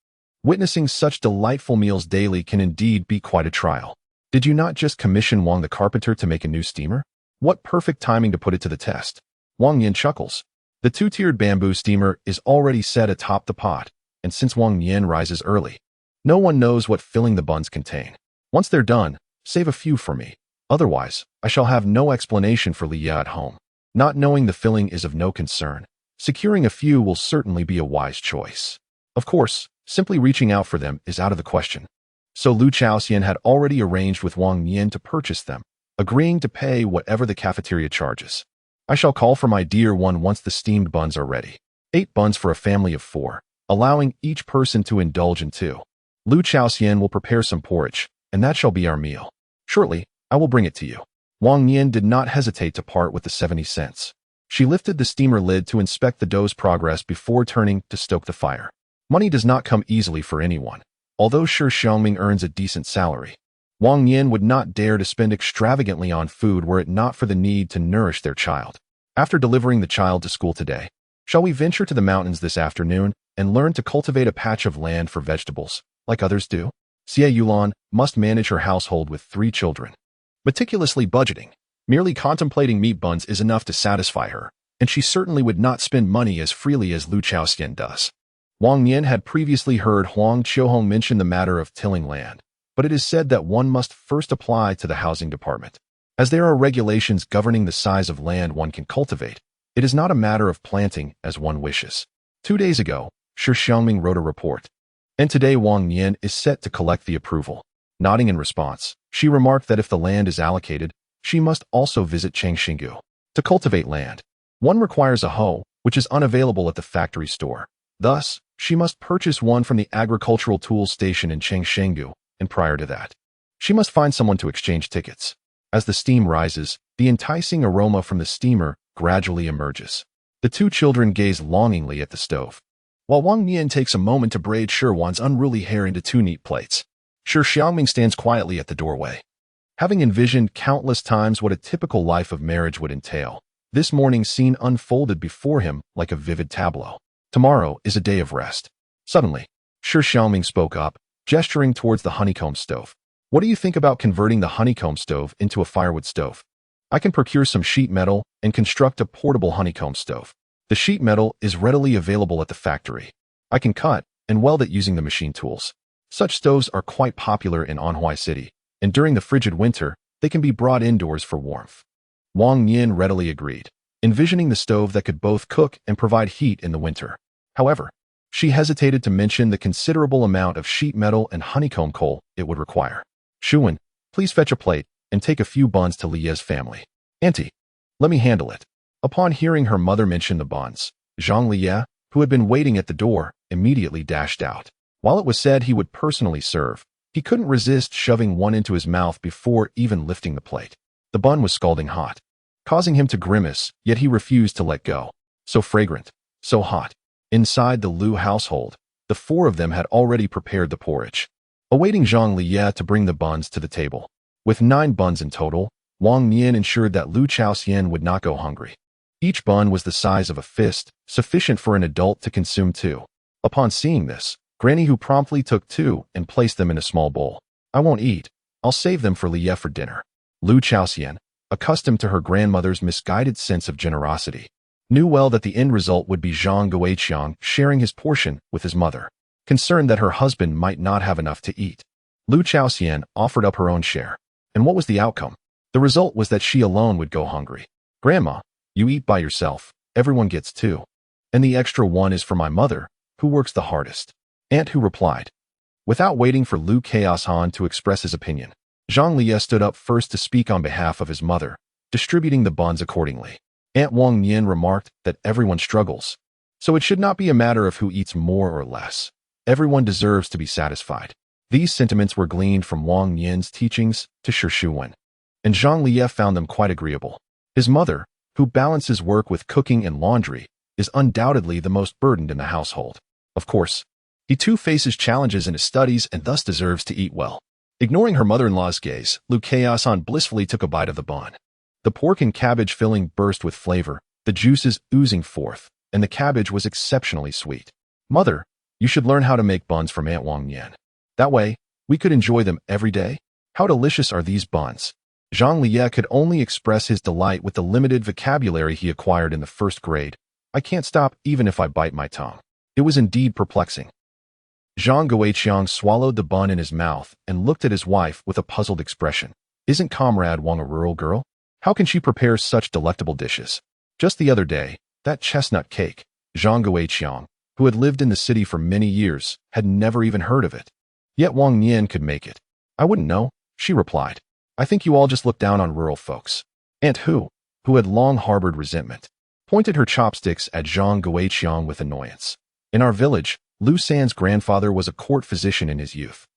Witnessing such delightful meals daily can indeed be quite a trial. Did you not just commission Wang the carpenter to make a new steamer? What perfect timing to put it to the test. Wang Nian chuckles. The 2-tiered bamboo steamer is already set atop the pot, and since Wang Nian rises early, no one knows what filling the buns contain. Once they're done, save a few for me. Otherwise, I shall have no explanation for Liya at home. Not knowing the filling is of no concern. Securing a few will certainly be a wise choice. Of course, simply reaching out for them is out of the question. So Lu Chaoxian had already arranged with Wang Nian to purchase them, agreeing to pay whatever the cafeteria charges. I shall call for my dear one once the steamed buns are ready. 8 buns for a family of 4, allowing each person to indulge in 2. Lu Chaoxian will prepare some porridge, and that shall be our meal. Shortly, I will bring it to you. Wang Nian did not hesitate to part with the 70 cents. She lifted the steamer lid to inspect the dough's progress before turning to stoke the fire. Money does not come easily for anyone. Although Shi Xiangming earns a decent salary, Wang Nian would not dare to spend extravagantly on food were it not for the need to nourish their child. After delivering the child to school today, shall we venture to the mountains this afternoon and learn to cultivate a patch of land for vegetables, like others do? Xie Yulan must manage her household with 3 children. Meticulously budgeting, merely contemplating meat buns is enough to satisfy her, and she certainly would not spend money as freely as Lu Chaoxian does. Wang Nian had previously heard Huang Qiuhong mention the matter of tilling land, but it is said that one must first apply to the housing department. As there are regulations governing the size of land one can cultivate, it is not a matter of planting as one wishes. 2 days ago, Shi Xiangming wrote a report, and today Wang Nian is set to collect the approval. Nodding in response, she remarked that if the land is allocated, she must also visit Changshingu. To cultivate land, one requires a hoe, which is unavailable at the factory store. Thus, she must purchase one from the agricultural tools station in Changshingu, and prior to that, she must find someone to exchange tickets. As the steam rises, the enticing aroma from the steamer gradually emerges. The 2 children gaze longingly at the stove, while Wang Nian takes a moment to braid Shi Wan's unruly hair into 2 neat plaits. Shi Xiangming stands quietly at the doorway. Having envisioned countless times what a typical life of marriage would entail, this morning's scene unfolded before him like a vivid tableau. Tomorrow is a day of rest. Suddenly, Shi Xiangming spoke up, gesturing towards the honeycomb stove. What do you think about converting the honeycomb stove into a firewood stove? I can procure some sheet metal and construct a portable honeycomb stove. The sheet metal is readily available at the factory. I can cut and weld it using the machine tools. Such stoves are quite popular in Anhui City, and during the frigid winter, they can be brought indoors for warmth. Wang Nian readily agreed, envisioning the stove that could both cook and provide heat in the winter. However, she hesitated to mention the considerable amount of sheet metal and honeycomb coal it would require. Shuwen, please fetch a plate and take a few buns to Lie's family. Auntie, let me handle it. Upon hearing her mother mention the buns, Zhang Lie, who had been waiting at the door, immediately dashed out. While it was said he would personally serve, he couldn't resist shoving one into his mouth before even lifting the plate. The bun was scalding hot, causing him to grimace, yet he refused to let go. So fragrant, so hot. Inside the Lu household, the 4 of them had already prepared the porridge, awaiting Zhang Lie to bring the buns to the table. With 9 buns in total, Wang Nian ensured that Lu Chaoxian would not go hungry. Each bun was the size of a fist, sufficient for an adult to consume 2. Upon seeing this, Granny Hu promptly took 2 and placed them in a small bowl. I won't eat. I'll save them for Lie for dinner. Lu Chaoxian, accustomed to her grandmother's misguided sense of generosity, knew well that the end result would be Zhang Guiqiang sharing his portion with his mother. Concerned that her husband might not have enough to eat, Lu Chaoxian offered up her own share. And what was the outcome? The result was that she alone would go hungry. Grandma, you eat by yourself. Everyone gets 2. And the extra 1 is for my mother, who works the hardest. Aunt Hu replied. Without waiting for Lu Chaoshan to express his opinion, Zhang Lie stood up first to speak on behalf of his mother, distributing the buns accordingly. Aunt Wang Nian remarked that everyone struggles, so it should not be a matter of who eats more or less. Everyone deserves to be satisfied. These sentiments were gleaned from Wang Nian's teachings to Shi Xiangming, and Zhang Lie found them quite agreeable. His mother, who balances work with cooking and laundry, is undoubtedly the most burdened in the household. Of course, he too faces challenges in his studies and thus deserves to eat well. Ignoring her mother-in-law's gaze, Lu Chaosan blissfully took a bite of the bun. The pork and cabbage filling burst with flavor, the juices oozing forth, and the cabbage was exceptionally sweet. Mother, you should learn how to make buns from Aunt Wang Nian. That way, we could enjoy them every day. How delicious are these buns? Zhang Lie could only express his delight with the limited vocabulary he acquired in the 1st grade. I can't stop even if I bite my tongue. It was indeed perplexing. Zhang Guiqiang swallowed the bun in his mouth and looked at his wife with a puzzled expression. Isn't Comrade Wang a rural girl? How can she prepare such delectable dishes? Just the other day, that chestnut cake, Zhang Guiqiang, who had lived in the city for many years, had never even heard of it. Yet Wang Nian could make it. I wouldn't know, she replied. I think you all just look down on rural folks. Aunt Hu, who had long harbored resentment, pointed her chopsticks at Zhang Guiqiang with annoyance. In our village, Lu San's grandfather was a court physician in his youth.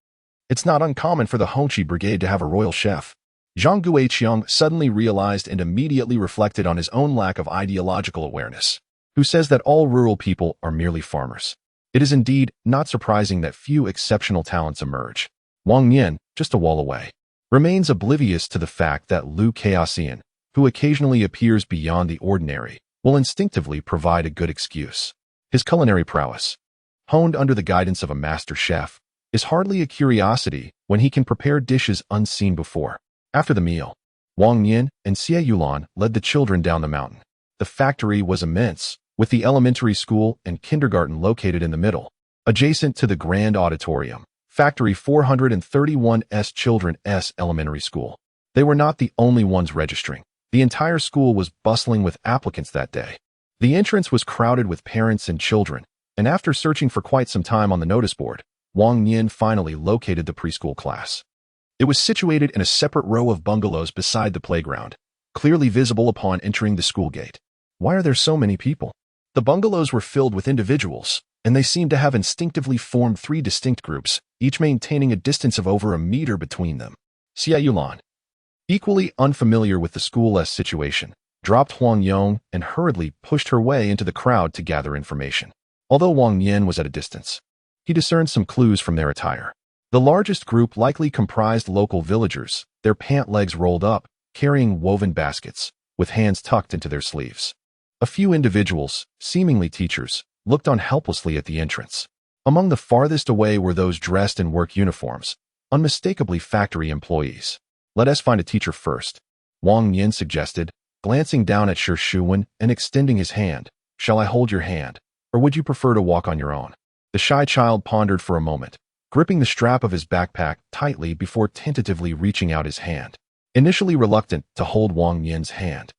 It's not uncommon for the Hongqi brigade to have a royal chef. Zhang Guiqiang suddenly realized and immediately reflected on his own lack of ideological awareness. Who says that all rural people are merely farmers? It is indeed not surprising that few exceptional talents emerge. Wang Nian, just a wall away. remains oblivious to the fact that Liu Chaosian, who occasionally appears beyond the ordinary, will instinctively provide a good excuse. His culinary prowess, honed under the guidance of a master chef, is hardly a curiosity when he can prepare dishes unseen before. After the meal, Wang, Nian, and Xie Yulan led the children down the mountain. The factory was immense, with the elementary school and kindergarten located in the middle. Adjacent to the grand auditorium, Factory 431's Children's Elementary School. They were not the only ones registering. The entire school was bustling with applicants that day. The entrance was crowded with parents and children, and after searching for quite some time on the notice board, Wang Nian finally located the preschool class. It was situated in a separate row of bungalows beside the playground, clearly visible upon entering the school gate. Why are there so many people? The bungalows were filled with individuals, and they seemed to have instinctively formed 3 distinct groups, each maintaining a distance of over a meter between them. Xie Yulan, equally unfamiliar with the school's situation, dropped Huang Yong and hurriedly pushed her way into the crowd to gather information. Although Wang Nian was at a distance, he discerned some clues from their attire. The largest group likely comprised local villagers, their pant legs rolled up, carrying woven baskets, with hands tucked into their sleeves. A few individuals, seemingly teachers, looked on helplessly at the entrance. Among the farthest away were those dressed in work uniforms, unmistakably factory employees. Let us find a teacher first, Wang Nian suggested, glancing down at Shi Xiangming and extending his hand. Shall I hold your hand, or would you prefer to walk on your own? The shy child pondered for a moment, gripping the strap of his backpack tightly before tentatively reaching out his hand. Initially reluctant to hold Wang Nian's hand,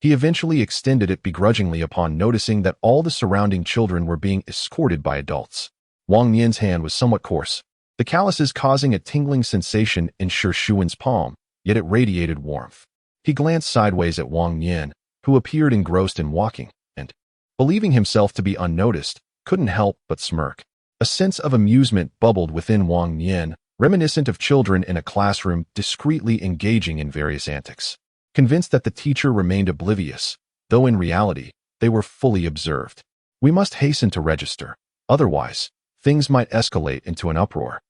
he eventually extended it begrudgingly upon noticing that all the surrounding children were being escorted by adults. Wang Nian's hand was somewhat coarse, the calluses causing a tingling sensation in Shi Xiangming's palm, yet it radiated warmth. He glanced sideways at Wang Nian, who appeared engrossed in walking, and, believing himself to be unnoticed, couldn't help but smirk. A sense of amusement bubbled within Wang Nian, reminiscent of children in a classroom discreetly engaging in various antics. Convinced that the teacher remained oblivious, though in reality, they were fully observed. We must hasten to register, otherwise, things might escalate into an uproar.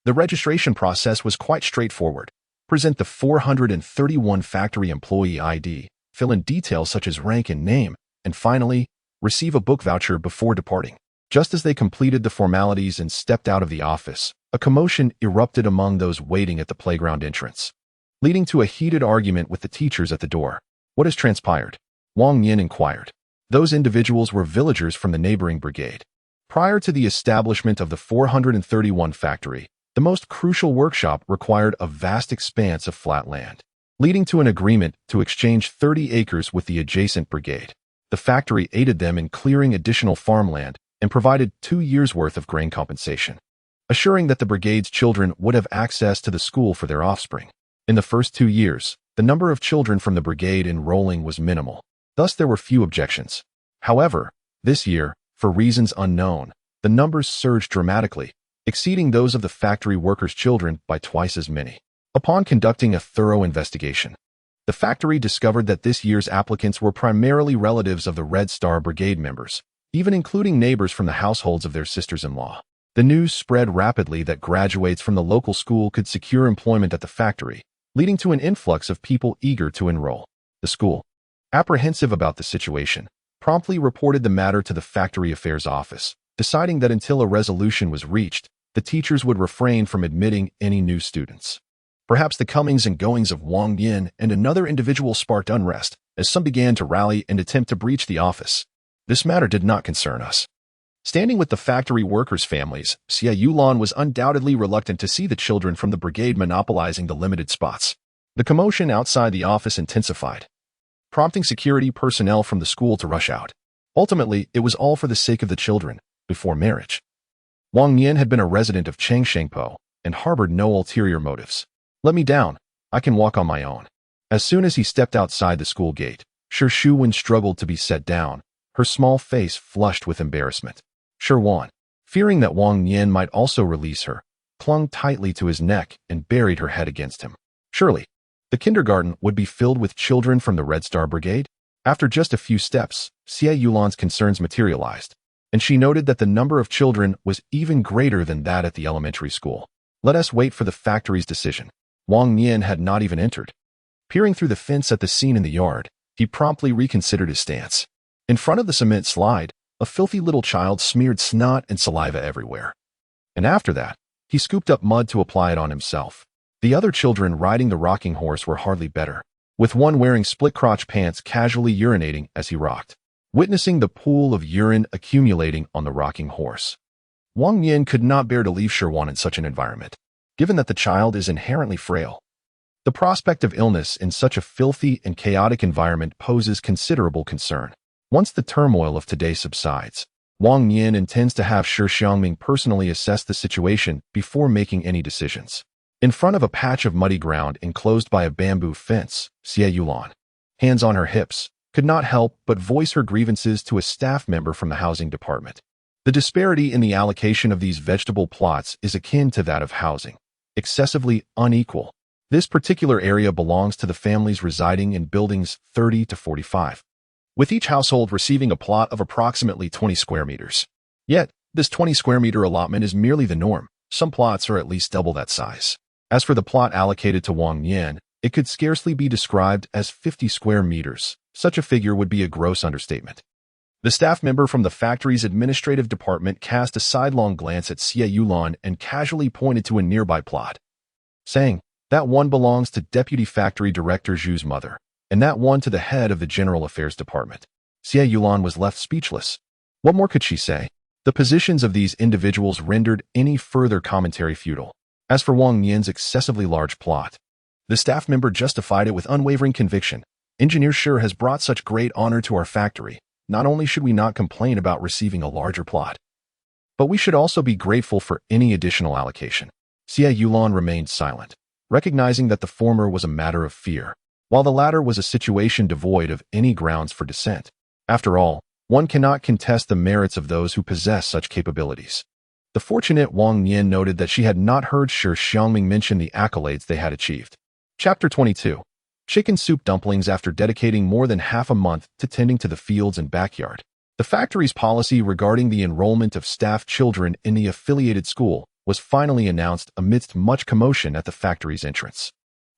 The registration process was quite straightforward. Present the 431 factory employee ID, fill in details such as rank and name, and finally, receive a book voucher before departing. Just as they completed the formalities and stepped out of the office, a commotion erupted among those waiting at the playground entrance, leading to a heated argument with the teachers at the door. What has transpired? Wang Nian inquired. Those individuals were villagers from the neighboring brigade. Prior to the establishment of the 431 factory, the most crucial workshop required a vast expanse of flat land, leading to an agreement to exchange 30 acres with the adjacent brigade. The factory aided them in clearing additional farmland and provided 2 years' worth of grain compensation, assuring that the brigade's children would have access to the school for their offspring. In the first 2 years, the number of children from the brigade enrolling was minimal. Thus, there were few objections. However, this year, for reasons unknown, the numbers surged dramatically, exceeding those of the factory workers' children by twice as many. Upon conducting a thorough investigation, the factory discovered that this year's applicants were primarily relatives of the Red Star Brigade members, even including neighbors from the households of their sisters-in-law. The news spread rapidly that graduates from the local school could secure employment at the factory, leading to an influx of people eager to enroll. The school, apprehensive about the situation, promptly reported the matter to the factory affairs office, deciding that until a resolution was reached, the teachers would refrain from admitting any new students. Perhaps the comings and goings of Wang Nian and another individual sparked unrest, as some began to rally and attempt to breach the office. This matter did not concern us. Standing with the factory workers' families, Xie Yulan was undoubtedly reluctant to see the children from the brigade monopolizing the limited spots. The commotion outside the office intensified, prompting security personnel from the school to rush out. Ultimately, it was all for the sake of the children, before marriage. Wang Nian had been a resident of Changshengpo and harbored no ulterior motives. Let me down. I can walk on my own. As soon as he stepped outside the school gate, Shi Xiangming struggled to be set down, her small face flushed with embarrassment. Shi Wan, fearing that Wang Nian might also release her, clung tightly to his neck and buried her head against him. Surely, the kindergarten would be filled with children from the Red Star Brigade? After just a few steps, Xie Yulan's concerns materialized, and she noted that the number of children was even greater than that at the elementary school. Let us wait for the factory's decision. Wang Nian had not even entered. Peering through the fence at the scene in the yard, he promptly reconsidered his stance. In front of the cement slide, a filthy little child smeared snot and saliva everywhere. And after that, he scooped up mud to apply it on himself. The other children riding the rocking horse were hardly better, with one wearing split-crotch pants casually urinating as he rocked, witnessing the pool of urine accumulating on the rocking horse. Wang Nian could not bear to leave Shi Xiangming in such an environment, given that the child is inherently frail. The prospect of illness in such a filthy and chaotic environment poses considerable concern. Once the turmoil of today subsides, Wang Nian intends to have Shi Xiangming personally assess the situation before making any decisions. In front of a patch of muddy ground enclosed by a bamboo fence, Shi Xiangming, hands on her hips, could not help but voice her grievances to a staff member from the housing department. The disparity in the allocation of these vegetable plots is akin to that of housing, excessively unequal. This particular area belongs to the families residing in buildings 30 to 45, with each household receiving a plot of approximately 20 square meters. Yet, this 20 square meter allotment is merely the norm. Some plots are at least double that size. As for the plot allocated to Wang Nian, it could scarcely be described as 50 square meters. Such a figure would be a gross understatement. The staff member from the factory's administrative department cast a sidelong glance at Shi Xiangming and casually pointed to a nearby plot, saying, "That one belongs to Deputy Factory Director Zhu's mother, and that one to the head of the General Affairs Department." Shi Xiangming was left speechless. What more could she say? The positions of these individuals rendered any further commentary futile. As for Wang Nian's excessively large plot, the staff member justified it with unwavering conviction. "Engineer Shi has brought such great honor to our factory. Not only should we not complain about receiving a larger plot, but we should also be grateful for any additional allocation." Shi Xiangming remained silent, recognizing that the former was a matter of fear, while the latter was a situation devoid of any grounds for dissent. After all, one cannot contest the merits of those who possess such capabilities. The fortunate Wang Nian noted that she had not heard Shi Xiangming mention the accolades they had achieved. Chapter 22. Chicken soup dumplings. After dedicating more than half a month to tending to the fields and backyard, the factory's policy regarding the enrollment of staff children in the affiliated school was finally announced amidst much commotion at the factory's entrance.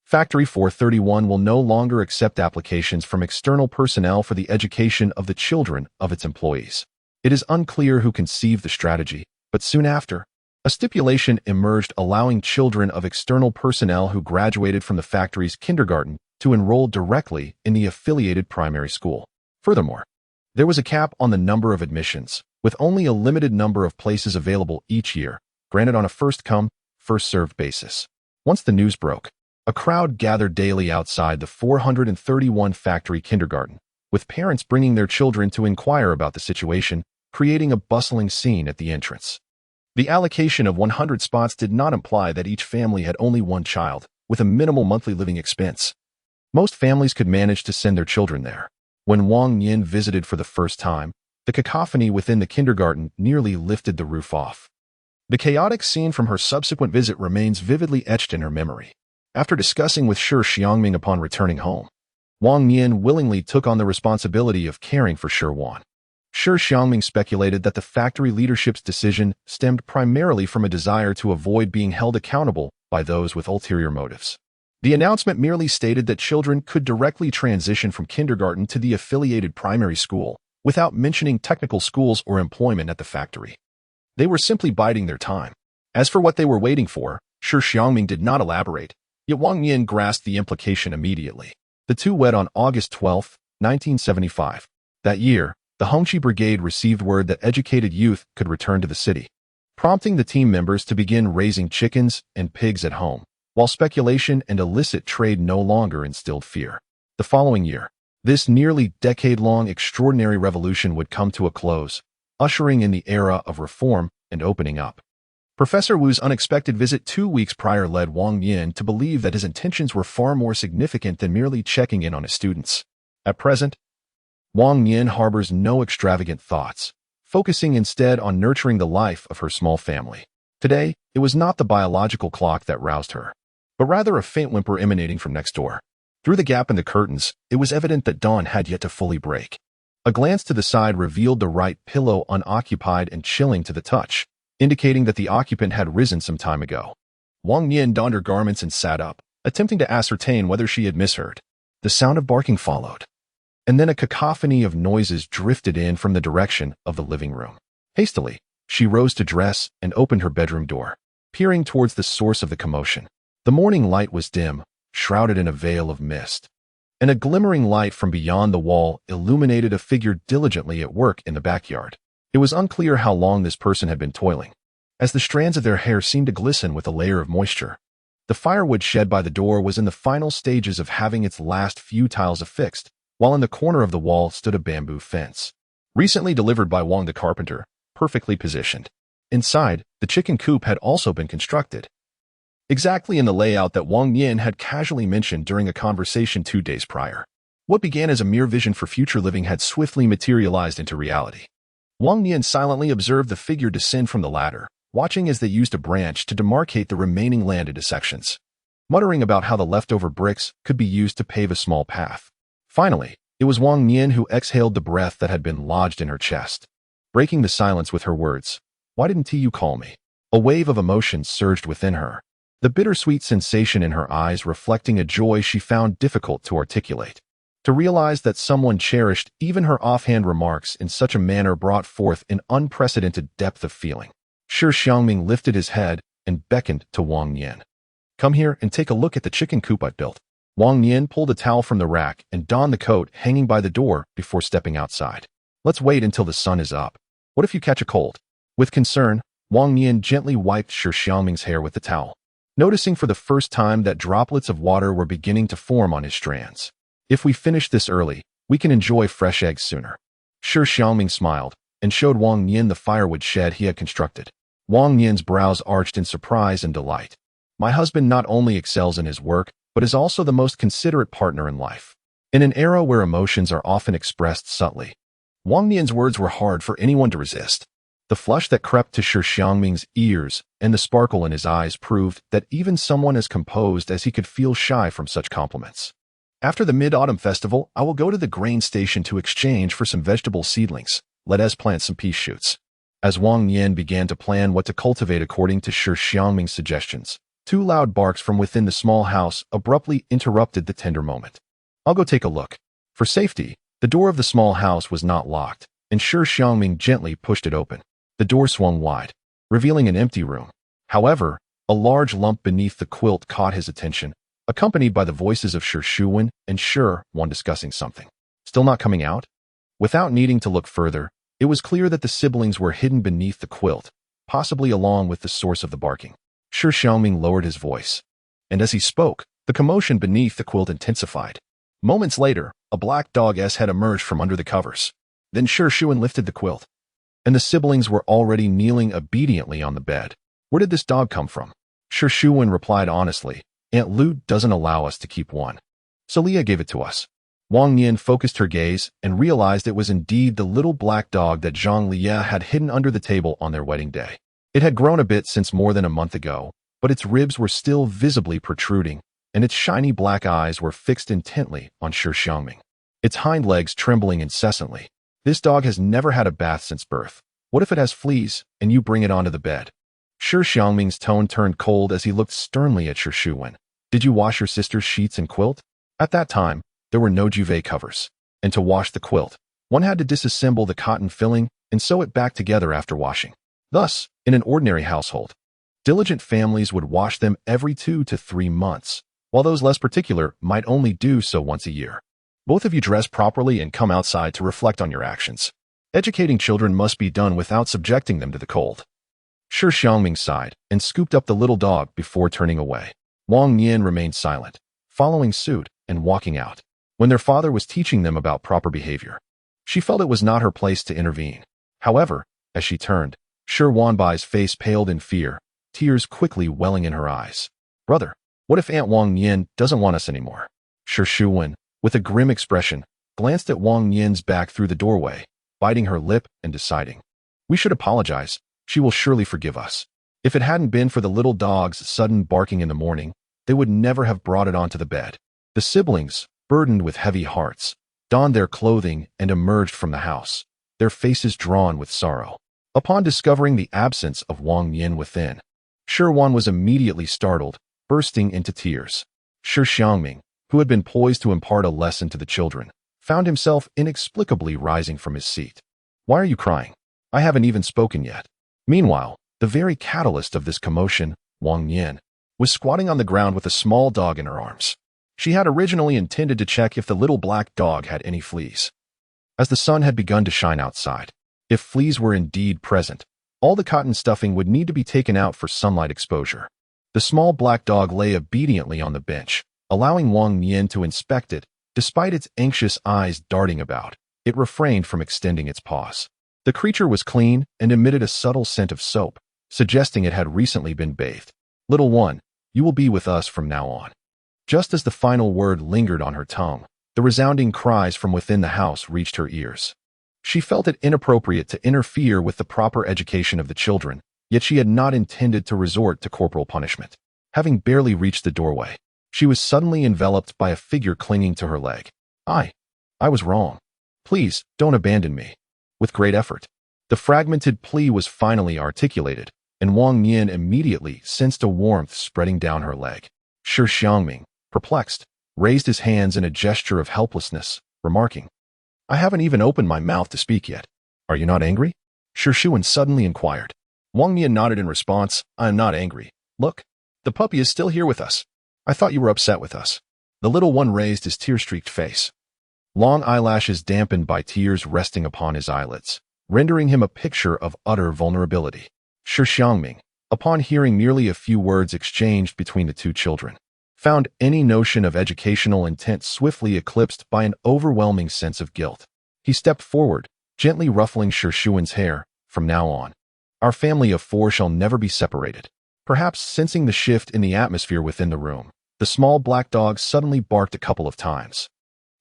Factory 431 will no longer accept applications from external personnel for the education of the children of its employees. It is unclear who conceived the strategy, but soon after, a stipulation emerged allowing children of external personnel who graduated from the factory's kindergarten to enroll directly in the affiliated primary school. Furthermore, there was a cap on the number of admissions, with only a limited number of places available each year, granted on a first-come, first-served basis. Once the news broke, a crowd gathered daily outside the 431 factory kindergarten, with parents bringing their children to inquire about the situation, creating a bustling scene at the entrance. The allocation of 100 spots did not imply that each family had only one child, with a minimal monthly living expense. Most families could manage to send their children there. When Wang Nian visited for the first time, the cacophony within the kindergarten nearly lifted the roof off. The chaotic scene from her subsequent visit remains vividly etched in her memory. After discussing with Shi Xiangming upon returning home, Wang Nian willingly took on the responsibility of caring for Shi Xiangming. Shi Xiangming speculated that the factory leadership's decision stemmed primarily from a desire to avoid being held accountable by those with ulterior motives. The announcement merely stated that children could directly transition from kindergarten to the affiliated primary school without mentioning technical schools or employment at the factory. They were simply biding their time. As for what they were waiting for, Shi Xiangming did not elaborate, yet Wang Nian grasped the implication immediately. The two wed on August 12, 1975. That year, the Hongqi Brigade received word that educated youth could return to the city, prompting the team members to begin raising chickens and pigs at home, while speculation and illicit trade no longer instilled fear. The following year, this nearly decade-long extraordinary revolution would come to a close, ushering in the era of reform and opening up. Professor Wu's unexpected visit 2 weeks prior led Wang Nian to believe that his intentions were far more significant than merely checking in on his students. At present, Wang Nian harbors no extravagant thoughts, focusing instead on nurturing the life of her small family. Today, it was not the biological clock that roused her, but rather a faint whimper emanating from next door. Through the gap in the curtains, it was evident that dawn had yet to fully break. A glance to the side revealed the right pillow unoccupied and chilling to the touch, indicating that the occupant had risen some time ago. Wang Nian donned her garments and sat up, attempting to ascertain whether she had misheard. The sound of barking followed, and then a cacophony of noises drifted in from the direction of the living room. Hastily, she rose to dress and opened her bedroom door, peering towards the source of the commotion. The morning light was dim, shrouded in a veil of mist, and a glimmering light from beyond the wall illuminated a figure diligently at work in the backyard. It was unclear how long this person had been toiling, as the strands of their hair seemed to glisten with a layer of moisture. The firewood shed by the door was in the final stages of having its last few tiles affixed, while in the corner of the wall stood a bamboo fence, recently delivered by Wang the carpenter, perfectly positioned. Inside, the chicken coop had also been constructed, exactly in the layout that Wang Nian had casually mentioned during a conversation 2 days prior. What began as a mere vision for future living had swiftly materialized into reality. Wang Nian silently observed the figure descend from the ladder, watching as they used a branch to demarcate the remaining land into sections, muttering about how the leftover bricks could be used to pave a small path. Finally, it was Wang Nian who exhaled the breath that had been lodged in her chest, breaking the silence with her words, "Why didn't you call me?" A wave of emotion surged within her, the bittersweet sensation in her eyes reflecting a joy she found difficult to articulate. To realize that someone cherished even her offhand remarks in such a manner brought forth an unprecedented depth of feeling. Shi Xiangming lifted his head and beckoned to Wang Nian. "Come here and take a look at the chicken coop I built." Wang Nian pulled a towel from the rack and donned the coat hanging by the door before stepping outside. "Let's wait until the sun is up. What if you catch a cold?" With concern, Wang Nian gently wiped Shi Xiangming's hair with the towel, noticing for the first time that droplets of water were beginning to form on his strands. "If we finish this early, we can enjoy fresh eggs sooner." Shi Xiangming smiled and showed Wang Nian the firewood shed he had constructed. Wang Nian's brows arched in surprise and delight. "My husband not only excels in his work, but is also the most considerate partner in life." In an era where emotions are often expressed subtly, Wang Nian's words were hard for anyone to resist. The flush that crept to Shi Xiangming's ears and the sparkle in his eyes proved that even someone as composed as he could feel shy from such compliments. "After the Mid-Autumn Festival, I will go to the grain station to exchange for some vegetable seedlings. Let us plant some pea shoots." As Wang Nian began to plan what to cultivate according to Shi Xiangming's suggestions, 2 loud barks from within the small house abruptly interrupted the tender moment. "I'll go take a look." For safety, the door of the small house was not locked, and Shi Xiangming gently pushed it open. The door swung wide, revealing an empty room. However, a large lump beneath the quilt caught his attention, accompanied by the voices of Shi Xiangming and Shi Wan discussing something. Still not coming out? Without needing to look further, it was clear that the siblings were hidden beneath the quilt, possibly along with the source of the barking. Shi Xiangming lowered his voice, and as he spoke, the commotion beneath the quilt intensified. Moments later, a black dog's head emerged from under the covers. Then Shi Xiangming lifted the quilt, and the siblings were already kneeling obediently on the bed. "Where did this dog come from?" Shi Xiangming replied honestly, "Aunt Lu doesn't allow us to keep one, so Leah gave it to us." Wang Nian focused her gaze and realized it was indeed the little black dog that Zhang Liya had hidden under the table on their wedding day. It had grown a bit since more than a month ago, but its ribs were still visibly protruding, and its shiny black eyes were fixed intently on Shi Xiangming, its hind legs trembling incessantly. "This dog has never had a bath since birth. What if it has fleas, and you bring it onto the bed?" Shi Xiangming's tone turned cold as he looked sternly at Shi Xiangming. "Did you wash your sister's sheets and quilt?" At that time, there were no duvet covers, and to wash the quilt, one had to disassemble the cotton filling and sew it back together after washing. Thus, in an ordinary household, diligent families would wash them every 2 to 3 months, while those less particular might only do so once a year. "Both of you dress properly and come outside to reflect on your actions. Educating children must be done without subjecting them to the cold." Shi Xiangming sighed and scooped up the little dog before turning away. Wang Nian remained silent, following suit and walking out. When their father was teaching them about proper behavior, she felt it was not her place to intervene. However, as she turned, Shi Wanbai's face paled in fear, tears quickly welling in her eyes. "Brother, what if Aunt Wang Nian doesn't want us anymore?" Shi Xiangming, with a grim expression, glanced at Wang Nian's back through the doorway, biting her lip and deciding, "We should apologize. She will surely forgive us." If it hadn't been for the little dog's sudden barking in the morning, they would never have brought it onto the bed. The siblings, burdened with heavy hearts, donned their clothing and emerged from the house, their faces drawn with sorrow. Upon discovering the absence of Wang Nian within, Shi Wan was immediately startled, bursting into tears. Shi Xiangming, who had been poised to impart a lesson to the children, found himself inexplicably rising from his seat. "Why are you crying? I haven't even spoken yet." Meanwhile, the very catalyst of this commotion, Wang Nian, was squatting on the ground with a small dog in her arms. She had originally intended to check if the little black dog had any fleas. As the sun had begun to shine outside, if fleas were indeed present, all the cotton stuffing would need to be taken out for sunlight exposure. The small black dog lay obediently on the bench, allowing Wang Nian to inspect it. Despite its anxious eyes darting about, it refrained from extending its paws. The creature was clean and emitted a subtle scent of soap, suggesting it had recently been bathed. "Little one, you will be with us from now on." Just as the final word lingered on her tongue, the resounding cries from within the house reached her ears. She felt it inappropriate to interfere with the proper education of the children, yet she had not intended to resort to corporal punishment. Having barely reached the doorway, she was suddenly enveloped by a figure clinging to her leg. I was wrong. Please, don't abandon me." With great effort, the fragmented plea was finally articulated, and Wang Nian immediately sensed a warmth spreading down her leg. Shi Xiangming, perplexed, raised his hands in a gesture of helplessness, remarking, "I haven't even opened my mouth to speak yet. Are you not angry?" Shi Xiangming suddenly inquired. Wang Nian nodded in response. "I am not angry. Look, the puppy is still here with us. I thought you were upset with us." The little one raised his tear-streaked face. Long eyelashes dampened by tears resting upon his eyelids, rendering him a picture of utter vulnerability. Shi Xiangming, upon hearing merely a few words exchanged between the two children, found any notion of educational intent swiftly eclipsed by an overwhelming sense of guilt. He stepped forward, gently ruffling Shi Xiangming's hair. "From now on, our family of four shall never be separated." Perhaps sensing the shift in the atmosphere within the room, the small black dog suddenly barked a couple of times,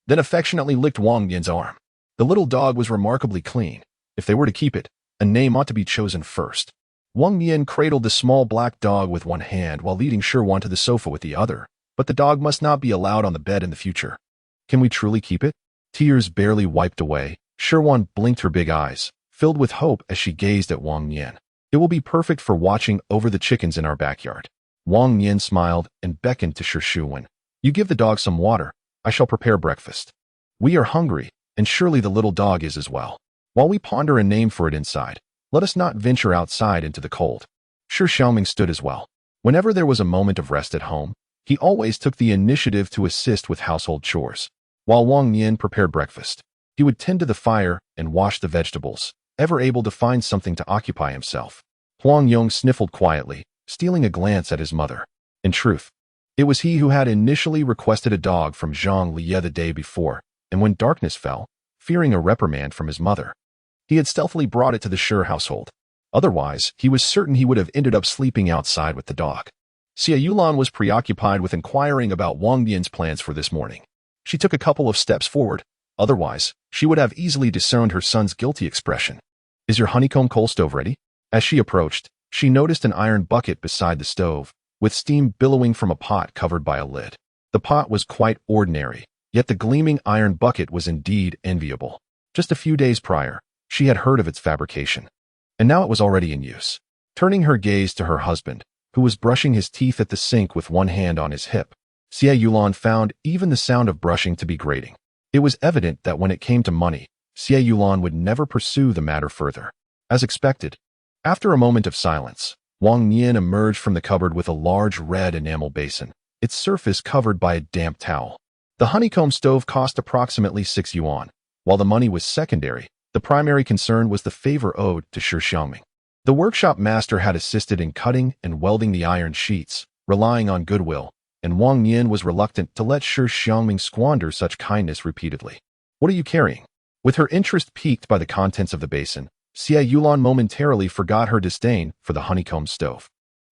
then affectionately licked Wang Nian's arm. The little dog was remarkably clean. If they were to keep it, a name ought to be chosen first. Wang Nian cradled the small black dog with one hand while leading Shi Wan to the sofa with the other, but the dog must not be allowed on the bed in the future. Can we truly keep it? Tears barely wiped away, Shi Wan blinked her big eyes, filled with hope as she gazed at Wang Nian. "It will be perfect for watching over the chickens in our backyard." Wang Nian smiled and beckoned to Shi Xiangming. "You give the dog some water. I shall prepare breakfast. We are hungry, and surely the little dog is as well. While we ponder a name for it inside, let us not venture outside into the cold." Shi Xiangming stood as well. Whenever there was a moment of rest at home, he always took the initiative to assist with household chores. While Wang Nian prepared breakfast, he would tend to the fire and wash the vegetables, ever able to find something to occupy himself. Huang Yong sniffled quietly, stealing a glance at his mother. In truth, it was he who had initially requested a dog from Zhang Liye the day before, and when darkness fell, fearing a reprimand from his mother, he had stealthily brought it to the Shi household. Otherwise, he was certain he would have ended up sleeping outside with the dog. Xie Yulan was preoccupied with inquiring about Wang Nian's plans for this morning. She took a couple of steps forward. Otherwise, she would have easily discerned her son's guilty expression. "Is your honeycomb coal stove ready?" As she approached, she noticed an iron bucket beside the stove, with steam billowing from a pot covered by a lid. The pot was quite ordinary, yet the gleaming iron bucket was indeed enviable. Just a few days prior, she had heard of its fabrication, and now it was already in use. Turning her gaze to her husband, who was brushing his teeth at the sink with one hand on his hip, Xie Yulan found even the sound of brushing to be grating. It was evident that when it came to money, Xie Yulan would never pursue the matter further. As expected, after a moment of silence, Wang Nian emerged from the cupboard with a large red enamel basin, its surface covered by a damp towel. The honeycomb stove cost approximately 6 yuan. While the money was secondary, the primary concern was the favor owed to Shi Xiangming. The workshop master had assisted in cutting and welding the iron sheets, relying on goodwill, and Wang Nian was reluctant to let Shi Xiangming squander such kindness repeatedly. "What are you carrying?" With her interest piqued by the contents of the basin, Xie Yulan momentarily forgot her disdain for the honeycomb stove.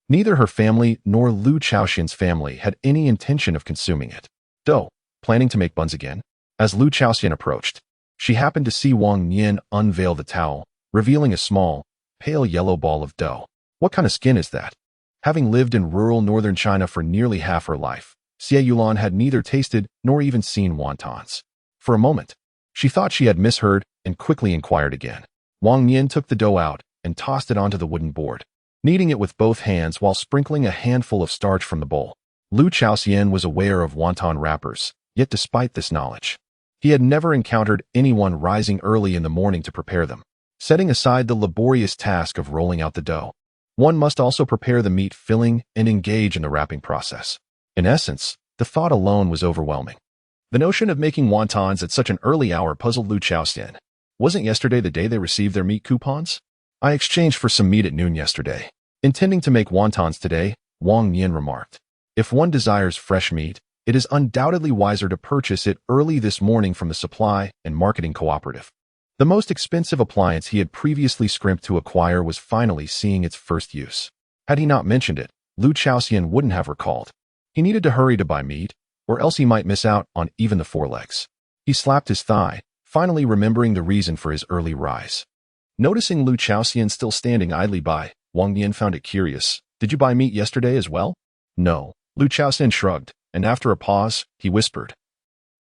Neither her family nor Lu Chaoxian's family had any intention of consuming it. Dough, planning to make buns again? As Lu Chaoxian approached, she happened to see Wang Nian unveil the towel, revealing a small, pale yellow ball of dough. What kind of skin is that? Having lived in rural northern China for nearly half her life, Xie Yulan had neither tasted nor even seen wontons. For a moment, she thought she had misheard and quickly inquired again. Wang Nian took the dough out and tossed it onto the wooden board, kneading it with both hands while sprinkling a handful of starch from the bowl. Lu Chaoxian was aware of wonton wrappers, yet despite this knowledge, he had never encountered anyone rising early in the morning to prepare them. Setting aside the laborious task of rolling out the dough, one must also prepare the meat filling and engage in the wrapping process. In essence, the thought alone was overwhelming. The notion of making wontons at such an early hour puzzled Lu Chaoxian. Wasn't yesterday the day they received their meat coupons? I exchanged for some meat at noon yesterday. Intending to make wontons today, Wang Nian remarked. If one desires fresh meat, it is undoubtedly wiser to purchase it early this morning from the supply and marketing cooperative. The most expensive appliance he had previously scrimped to acquire was finally seeing its first use. Had he not mentioned it, Lu Chaoxian wouldn't have recalled. He needed to hurry to buy meat, or else he might miss out on even the forelegs. He slapped his thigh, finally remembering the reason for his early rise. Noticing Lu Chaoxian still standing idly by, Wang Nian found it curious. Did you buy meat yesterday as well? No. Lu Chaoxian shrugged, and after a pause, he whispered.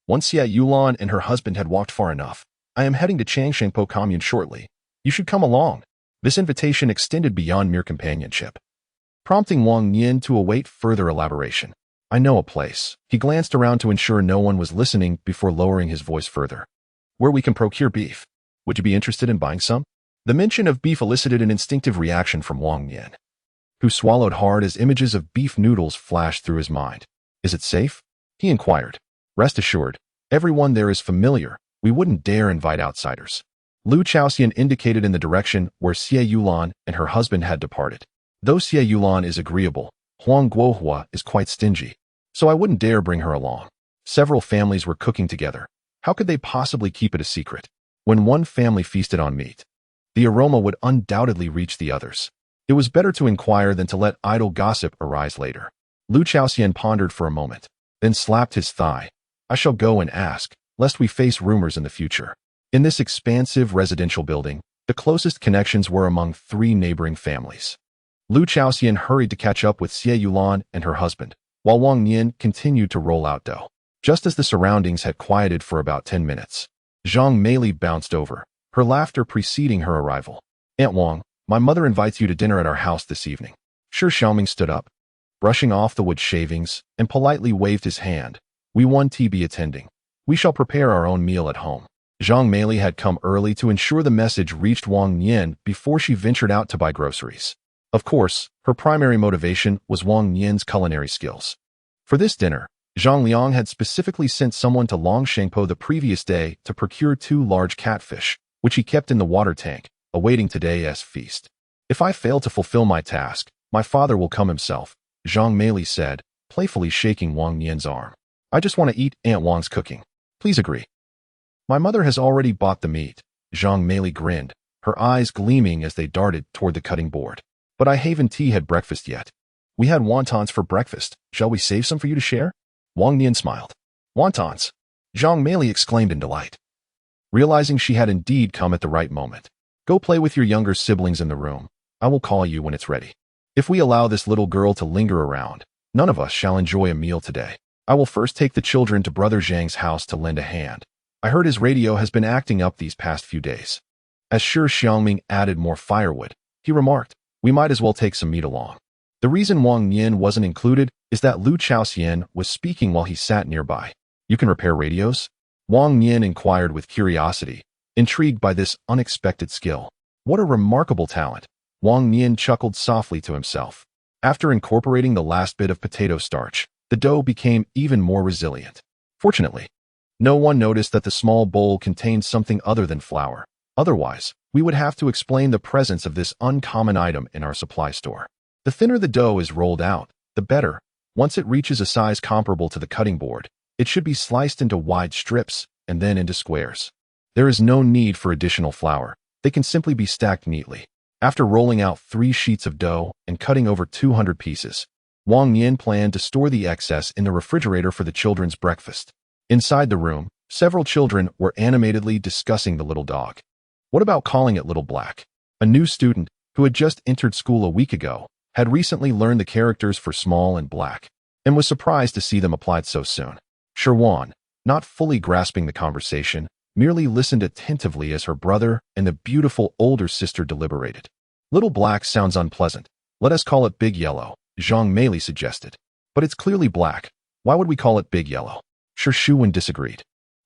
Once Xie Yulan and her husband had walked far enough, I am heading to Changshengpo commune shortly. You should come along. This invitation extended beyond mere companionship, prompting Wang Nian to await further elaboration. I know a place. He glanced around to ensure no one was listening before lowering his voice further. Where we can procure beef. Would you be interested in buying some? The mention of beef elicited an instinctive reaction from Wang Nian, who swallowed hard as images of beef noodles flashed through his mind. Is it safe? He inquired. Rest assured, everyone there is familiar. We wouldn't dare invite outsiders. Lu Chaoxian indicated in the direction where Xie Yulan and her husband had departed. Though Xie Yulan is agreeable, Huang Guohua is quite stingy, so I wouldn't dare bring her along. Several families were cooking together. How could they possibly keep it a secret? When one family feasted on meat, the aroma would undoubtedly reach the others. It was better to inquire than to let idle gossip arise later. Lu Chaoxian pondered for a moment, then slapped his thigh. I shall go and ask, lest we face rumors in the future. In this expansive residential building, the closest connections were among 3 neighboring families. Lu Chaoxian hurried to catch up with Xie Yulan and her husband, while Wang Nian continued to roll out dough. Just as the surroundings had quieted for about 10 minutes, Zhang Meili bounced over, her laughter preceding her arrival. Aunt Wang, my mother invites you to dinner at our house this evening. Shi Xiangming stood up, brushing off the wood shavings, and politely waved his hand. We won't be attending. We shall prepare our own meal at home. Zhang Meili had come early to ensure the message reached Wang Nian before she ventured out to buy groceries. Of course, her primary motivation was Wang Nian's culinary skills. For this dinner, Zhang Liang had specifically sent someone to Longshengpo the previous day to procure 2 large catfish, which he kept in the water tank, awaiting today's feast. If I fail to fulfill my task, my father will come himself, Zhang Meili said, playfully shaking Wang Nian's arm. I just want to eat Aunt Wang's cooking. Please agree. My mother has already bought the meat, Zhang Meili grinned, her eyes gleaming as they darted toward the cutting board. But I haven't had breakfast yet. We had wontons for breakfast. Shall we save some for you to share? Wang Nian smiled. Wontons! Zhang Meili exclaimed in delight, realizing she had indeed come at the right moment. Go play with your younger siblings in the room. I will call you when it's ready. If we allow this little girl to linger around, none of us shall enjoy a meal today. I will first take the children to Brother Zhang's house to lend a hand. I heard his radio has been acting up these past few days. As Shi Xiangming added more firewood, he remarked, we might as well take some meat along. The reason Wang Nian wasn't included is that Lu Chaoxian was speaking while he sat nearby. You can repair radios? Wang Nian inquired with curiosity, intrigued by this unexpected skill. What a remarkable talent. Wang Nian chuckled softly to himself. After incorporating the last bit of potato starch, the dough became even more resilient. Fortunately, no one noticed that the small bowl contained something other than flour. Otherwise, we would have to explain the presence of this uncommon item in our supply store. The thinner the dough is rolled out, the better. Once it reaches a size comparable to the cutting board, it should be sliced into wide strips and then into squares. There is no need for additional flour. They can simply be stacked neatly. After rolling out 3 sheets of dough and cutting over 200 pieces, Wang Nian planned to store the excess in the refrigerator for the children's breakfast. Inside the room, several children were animatedly discussing the little dog. What about calling it Little Black? A new student, who had just entered school a week ago, had recently learned the characters for small and black, and was surprised to see them applied so soon. Sherwan, not fully grasping the conversation, merely listened attentively as her brother and the beautiful older sister deliberated. Little Black sounds unpleasant. Let us call it Big Yellow, Zhang Meili suggested. But it's clearly black. Why would we call it Big Yellow? Shi Xiangming disagreed.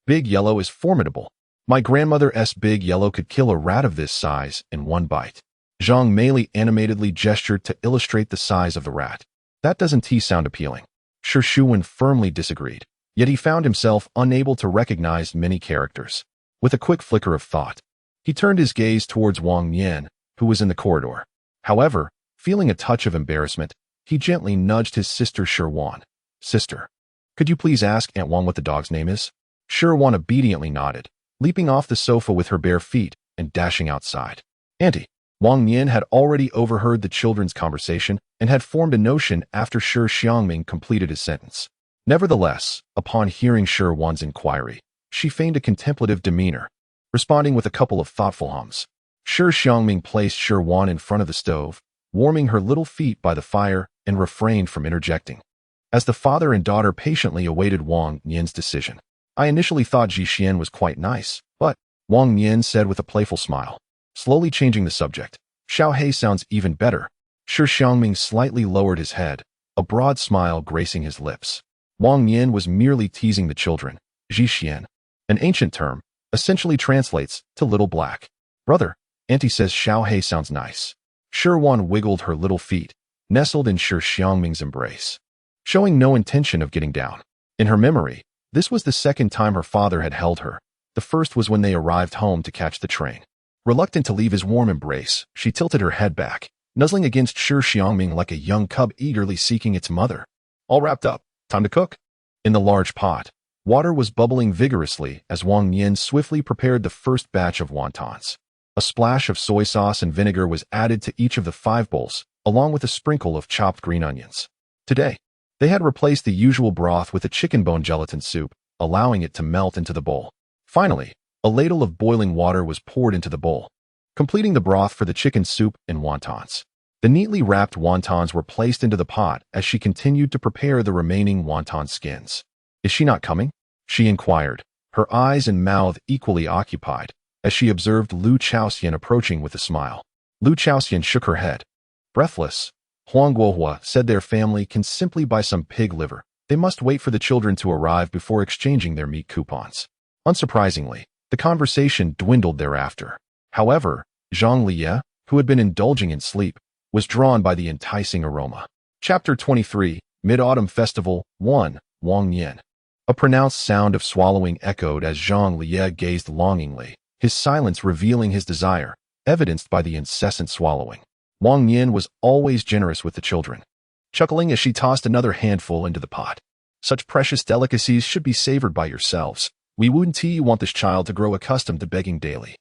Big Yellow is formidable. My grandmother's Big Yellow could kill a rat of this size in one bite. Zhang Meili animatedly gestured to illustrate the size of the rat. That doesn't sound appealing. Shi Xiangming firmly disagreed, yet he found himself unable to recognize many characters. With a quick flicker of thought, he turned his gaze towards Wang Nian, who was in the corridor. However, feeling a touch of embarrassment, he gently nudged his sister Shi Wan. Sister, could you please ask Aunt Wang what the dog's name is? Shi Wan obediently nodded, leaping off the sofa with her bare feet and dashing outside. Auntie. Wang Nian had already overheard the children's conversation and had formed a notion after Shi Xiangming completed his sentence. Nevertheless, upon hearing Shi Wan's inquiry, she feigned a contemplative demeanor, responding with a couple of thoughtful hums. Shi Xiangming placed Shi Wan in front of the stove, warming her little feet by the fire, and refrained from interjecting. As the father and daughter patiently awaited Wang Nian's decision, I initially thought Shi Xian was quite nice, but, Wang Nian said with a playful smile, slowly changing the subject. Xiao He sounds even better. Shi Xiangming slightly lowered his head, a broad smile gracing his lips. Wang Nian was merely teasing the children. Shi Xian, an ancient term, essentially translates to little black. Brother, Auntie says Xiao He sounds nice. Shi Wan wiggled her little feet, nestled in Shi Xiangming's embrace, showing no intention of getting down. In her memory, this was the second time her father had held her. The first was when they arrived home to catch the train. Reluctant to leave his warm embrace, she tilted her head back, nuzzling against Shi Xiangming like a young cub eagerly seeking its mother. All wrapped up. Time to cook. In the large pot, water was bubbling vigorously as Wang Nian swiftly prepared the first batch of wontons. A splash of soy sauce and vinegar was added to each of the 5 bowls, along with a sprinkle of chopped green onions. Today, they had replaced the usual broth with a chicken bone gelatin soup, allowing it to melt into the bowl. Finally, a ladle of boiling water was poured into the bowl, completing the broth for the chicken soup and wontons. The neatly wrapped wontons were placed into the pot as she continued to prepare the remaining wonton skins. Is she not coming? She inquired, her eyes and mouth equally occupied, as she observed Lu Chaoxian approaching with a smile. Lu Chaoxian shook her head. Breathless, Huang Guohua said their family can simply buy some pig liver. They must wait for the children to arrive before exchanging their meat coupons. Unsurprisingly, the conversation dwindled thereafter. However, Zhang Liye, who had been indulging in sleep, was drawn by the enticing aroma. Chapter 23, Mid-Autumn Festival 1, Wang Nian. A pronounced sound of swallowing echoed as Zhang Liye gazed longingly, his silence revealing his desire, evidenced by the incessant swallowing. Wang Nian was always generous with the children, chuckling as she tossed another handful into the pot. Such precious delicacies should be savored by yourselves. We wouldn't want this child to grow accustomed to begging daily.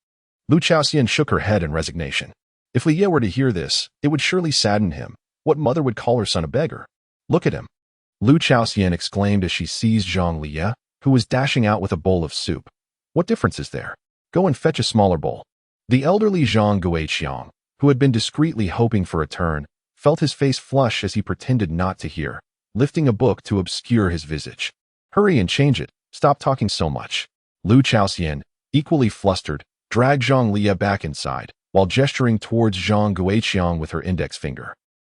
Lu Chaoxian shook her head in resignation. If Liye were to hear this, it would surely sadden him. What mother would call her son a beggar? Look at him. Lu Chaoxian exclaimed as she seized Zhang Liye, who was dashing out with a bowl of soup. What difference is there? Go and fetch a smaller bowl. The elderly Zhang Guiqiang, who had been discreetly hoping for a turn, felt his face flush as he pretended not to hear, lifting a book to obscure his visage. Hurry and change it. Stop talking so much. Lu Chaoxian, equally flustered, dragged Zhang Liye back inside, while gesturing towards Zhang Guiqiang with her index finger.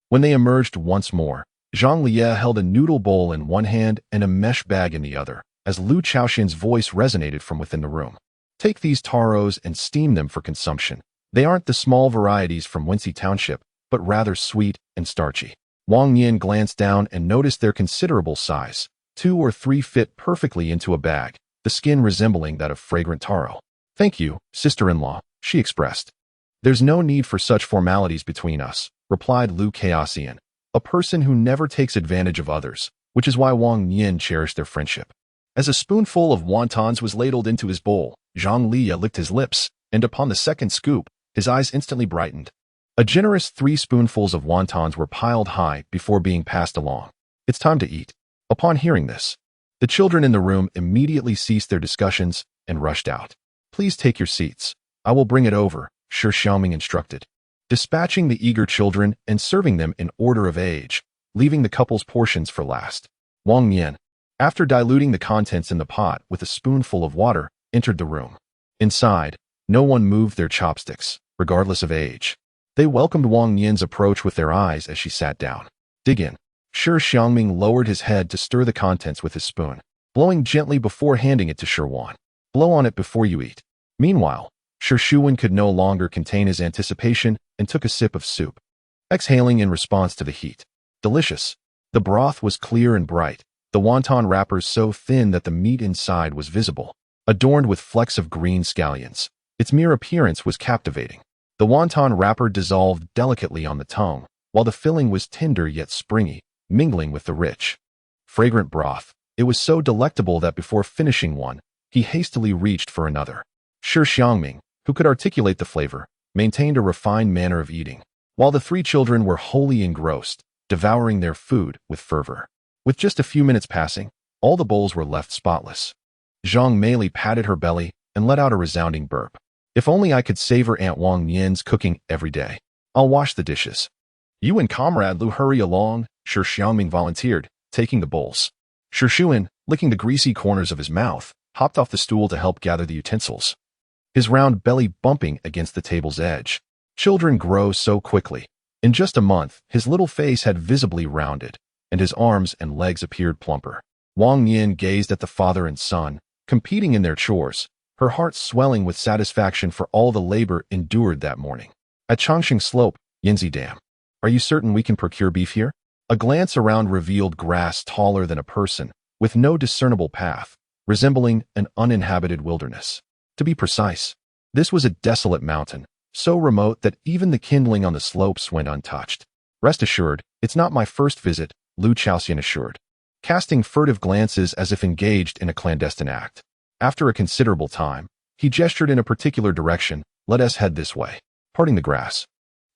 When they emerged once more, Zhang Liye held a noodle bowl in one hand and a mesh bag in the other, as Lu Chaoxian's voice resonated from within the room. Take these taros and steam them for consumption. They aren't the small varieties from Wenxi Township, but rather sweet and starchy. Wang Nian glanced down and noticed their considerable size. 2 or 3 fit perfectly into a bag, the skin resembling that of fragrant taro. Thank you, sister-in-law, she expressed. There's no need for such formalities between us, replied Lu Chaoxian, a person who never takes advantage of others, which is why Wang Nian cherished their friendship. As a spoonful of wontons was ladled into his bowl, Zhang Liye licked his lips, and upon the second scoop, his eyes instantly brightened. A generous 3 spoonfuls of wontons were piled high before being passed along. It's time to eat. Upon hearing this, the children in the room immediately ceased their discussions and rushed out. Please take your seats. I will bring it over, Shi Xiangming instructed, dispatching the eager children and serving them in order of age, leaving the couple's portions for last. Wang Nian, after diluting the contents in the pot with a spoonful of water, entered the room. Inside, no one moved their chopsticks, regardless of age. They welcomed Wang Nian's approach with their eyes as she sat down. Dig in. Shi Xiangming lowered his head to stir the contents with his spoon, blowing gently before handing it to Shi Wan. Blow on it before you eat. Meanwhile, Shi Xiangming could no longer contain his anticipation and took a sip of soup, exhaling in response to the heat. Delicious. The broth was clear and bright, the wonton wrappers so thin that the meat inside was visible, adorned with flecks of green scallions. Its mere appearance was captivating. The wonton wrapper dissolved delicately on the tongue, while the filling was tender yet springy, mingling with the rich, fragrant broth. It was so delectable that before finishing one, he hastily reached for another. Shi Xiangming, who could articulate the flavor, maintained a refined manner of eating, while the three children were wholly engrossed, devouring their food with fervor. With just a few minutes passing, all the bowls were left spotless. Zhang Meili patted her belly and let out a resounding burp. If only I could savor Aunt Wang Nian's cooking every day. I'll wash the dishes. You and Comrade Lu hurry along, Shi Xiangming volunteered, taking the bowls. Shi Xiangming, licking the greasy corners of his mouth, hopped off the stool to help gather the utensils, his round belly bumping against the table's edge. Children grow so quickly. In just a month, his little face had visibly rounded, and his arms and legs appeared plumper. Wang Nian gazed at the father and son, competing in their chores, her heart swelling with satisfaction for all the labor endured that morning. At Changxing Slope, Yinzi Dam. Are you certain we can procure beef here? A glance around revealed grass taller than a person, with no discernible path, resembling an uninhabited wilderness. To be precise, this was a desolate mountain, so remote that even the kindling on the slopes went untouched. Rest assured, it's not my first visit, Lu Chaoxian assured, casting furtive glances as if engaged in a clandestine act. After a considerable time, he gestured in a particular direction. Let us head this way. Parting the grass,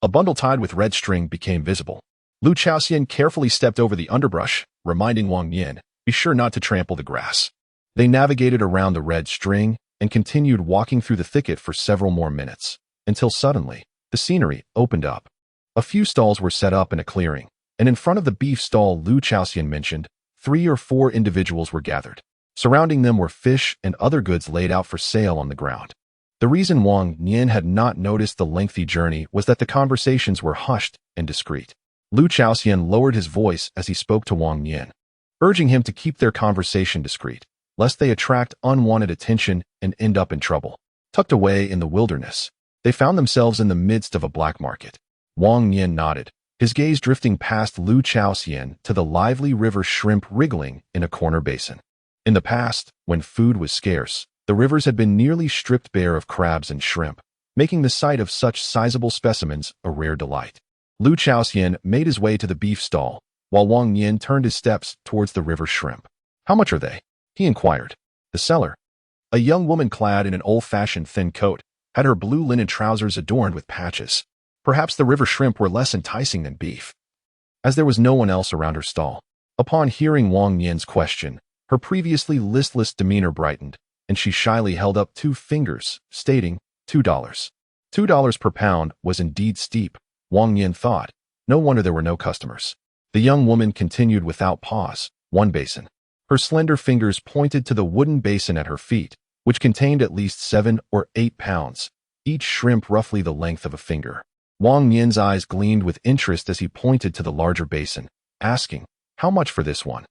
a bundle tied with red string became visible. Lu Chaoxian carefully stepped over the underbrush, reminding Wang Nian, be sure not to trample the grass. They navigated around the red string and continued walking through the thicket for several more minutes, until suddenly, the scenery opened up. A few stalls were set up in a clearing, and in front of the beef stall Lu Chaoxian mentioned, 3 or 4 individuals were gathered. Surrounding them were fish and other goods laid out for sale on the ground. The reason Wang Nian had not noticed the lengthy journey was that the conversations were hushed and discreet. Lu Chaoxian lowered his voice as he spoke to Wang Nian, urging him to keep their conversation discreet, lest they attract unwanted attention and end up in trouble. Tucked away in the wilderness, they found themselves in the midst of a black market. Wang Nian nodded, his gaze drifting past Lu Chaoxian to the lively river shrimp wriggling in a corner basin. In the past, when food was scarce, the rivers had been nearly stripped bare of crabs and shrimp, making the sight of such sizable specimens a rare delight. Lu Chaoxian made his way to the beef stall, while Wang Nian turned his steps towards the river shrimp. How much are they? He inquired. The seller, a young woman clad in an old-fashioned thin coat, had her blue linen trousers adorned with patches. Perhaps the river shrimp were less enticing than beef. As there was no one else around her stall, upon hearing Wang Nian's question, her previously listless demeanor brightened, and she shyly held up 2 fingers, stating, $2. $2 per pound was indeed steep, Wang Nian thought. No wonder there were no customers. The young woman continued without pause. 1 basin. Her slender fingers pointed to the wooden basin at her feet, which contained at least 7 or 8 pounds, each shrimp roughly the length of a finger. Wang Nian's eyes gleamed with interest as he pointed to the larger basin, asking, how much for this one?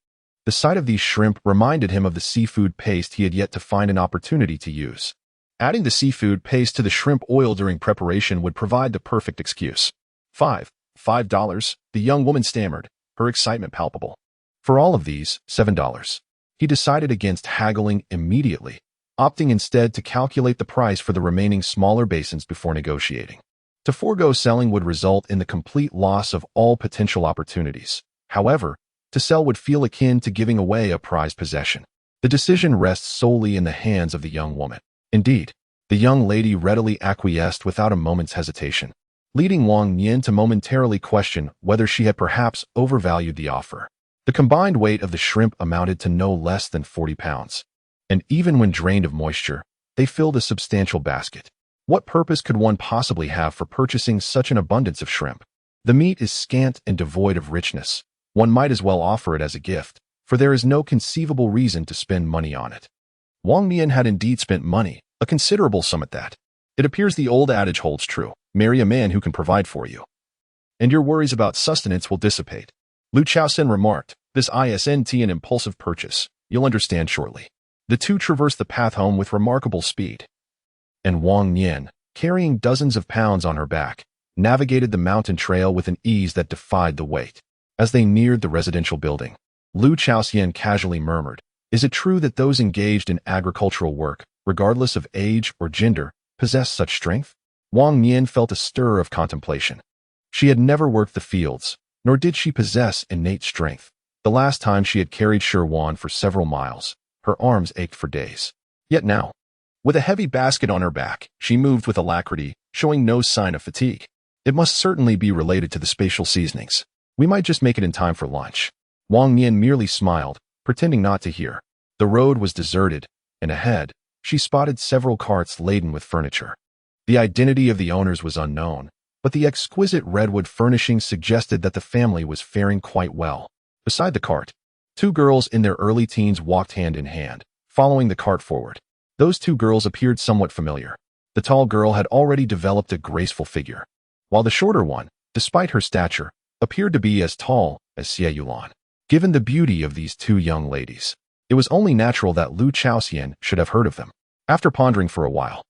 The sight of these shrimp reminded him of the seafood paste he had yet to find an opportunity to use. Adding the seafood paste to the shrimp oil during preparation would provide the perfect excuse. $5, the young woman stammered, her excitement palpable. For all of these, $7. He decided against haggling immediately, opting instead to calculate the price for the remaining smaller basins before negotiating. To forego selling would result in the complete loss of all potential opportunities. However, to sell would feel akin to giving away a prized possession. The decision rests solely in the hands of the young woman. Indeed, the young lady readily acquiesced without a moment's hesitation, leading Wang Nian to momentarily question whether she had perhaps overvalued the offer. The combined weight of the shrimp amounted to no less than 40 pounds, and even when drained of moisture, they filled a substantial basket. What purpose could one possibly have for purchasing such an abundance of shrimp? The meat is scant and devoid of richness. One might as well offer it as a gift, for there is no conceivable reason to spend money on it. Wang Nian had indeed spent money, a considerable sum at that. It appears the old adage holds true, marry a man who can provide for you, and your worries about sustenance will dissipate. Lu Chaosen remarked, "This isn't an impulsive purchase. You'll understand shortly." The two traversed the path home with remarkable speed. And Wang Nian, carrying dozens of pounds on her back, navigated the mountain trail with an ease that defied the weight. As they neared the residential building, Lu Chaoxian casually murmured, "Is it true that those engaged in agricultural work, regardless of age or gender, possess such strength?" Wang Nian felt a stir of contemplation. She had never worked the fields, nor did she possess innate strength. The last time she had carried Shi Xiangming for several miles, her arms ached for days. Yet now, with a heavy basket on her back, she moved with alacrity, showing no sign of fatigue. It must certainly be related to the spatial seasonings. We might just make it in time for lunch. Wang Nian merely smiled, pretending not to hear. The road was deserted, and ahead, she spotted several carts laden with furniture. The identity of the owners was unknown, but the exquisite redwood furnishings suggested that the family was faring quite well. Beside the cart, two girls in their early teens walked hand in hand, following the cart forward. Those two girls appeared somewhat familiar. The tall girl had already developed a graceful figure, while the shorter one, despite her stature, appeared to be as tall as Xie Yulan. Given the beauty of these two young ladies, it was only natural that Lu Chaoxian should have heard of them. After pondering for a while,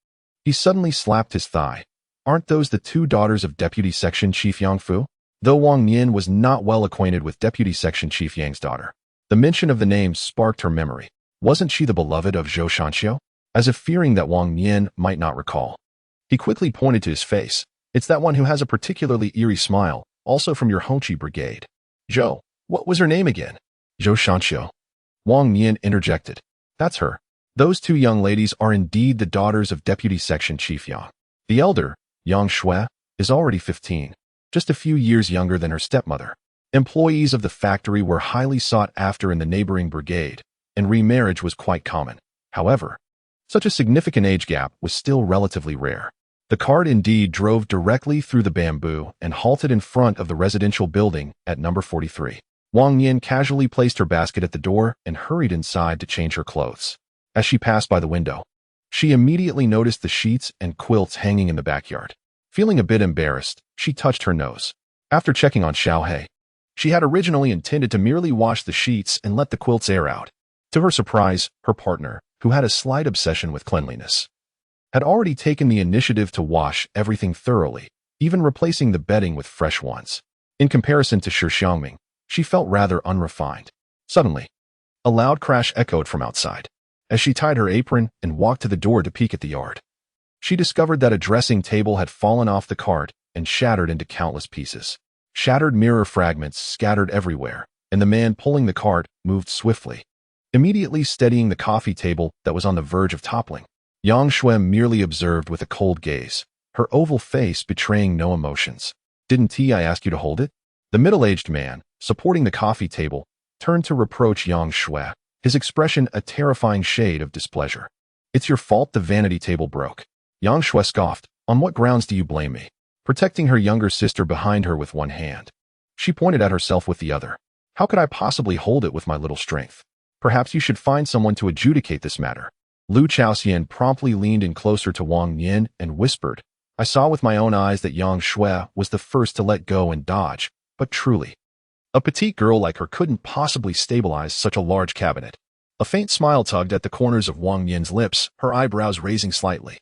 he suddenly slapped his thigh. "Aren't those the two daughters of Deputy Section Chief Yangfu?" Though Wang Nian was not well acquainted with Deputy Section Chief Yang's daughter, the mention of the name sparked her memory. Wasn't she the beloved of Zhou Shanxiu? As if fearing that Wang Nian might not recall, he quickly pointed to his face. "It's that one who has a particularly eerie smile, also from your Hongqi brigade." "Zhou, what was her name again?" "Zhou Shanxiu." Wang Nian interjected. "That's her. Those two young ladies are indeed the daughters of Deputy Section Chief Yang. The elder, Yang Shui, is already 15, just a few years younger than her stepmother. Employees of the factory were highly sought after in the neighboring brigade, and remarriage was quite common. However, such a significant age gap was still relatively rare. The cart indeed drove directly through the bamboo and halted in front of the residential building at number 43. Wang Nian casually placed her basket at the door and hurried inside to change her clothes. As she passed by the window, she immediately noticed the sheets and quilts hanging in the backyard. Feeling a bit embarrassed, she touched her nose. After checking on Xiaohei, she had originally intended to merely wash the sheets and let the quilts air out. To her surprise, her partner, who had a slight obsession with cleanliness, had already taken the initiative to wash everything thoroughly, even replacing the bedding with fresh ones. In comparison to Shi Xiangming, she felt rather unrefined. Suddenly, a loud crash echoed from outside. As she tied her apron and walked to the door to peek at the yard, she discovered that a dressing table had fallen off the cart and shattered into countless pieces. Shattered mirror fragments scattered everywhere, and the man pulling the cart moved swiftly, immediately steadying the coffee table that was on the verge of toppling. Yang Shui merely observed with a cold gaze, her oval face betraying no emotions. "Didn't I ask you to hold it?" The middle-aged man, supporting the coffee table, turned to reproach Yang Shui, his expression a terrifying shade of displeasure. "It's your fault the vanity table broke." Yang Shui scoffed. "On what grounds do you blame me?" Protecting her younger sister behind her with one hand, she pointed at herself with the other. "How could I possibly hold it with my little strength? Perhaps you should find someone to adjudicate this matter." Lu Chaoxian promptly leaned in closer to Wang Nian and whispered, "I saw with my own eyes that Yang Shui was the first to let go and dodge, but truly, a petite girl like her couldn't possibly stabilize such a large cabinet." A faint smile tugged at the corners of Wang Nian's lips, her eyebrows raising slightly.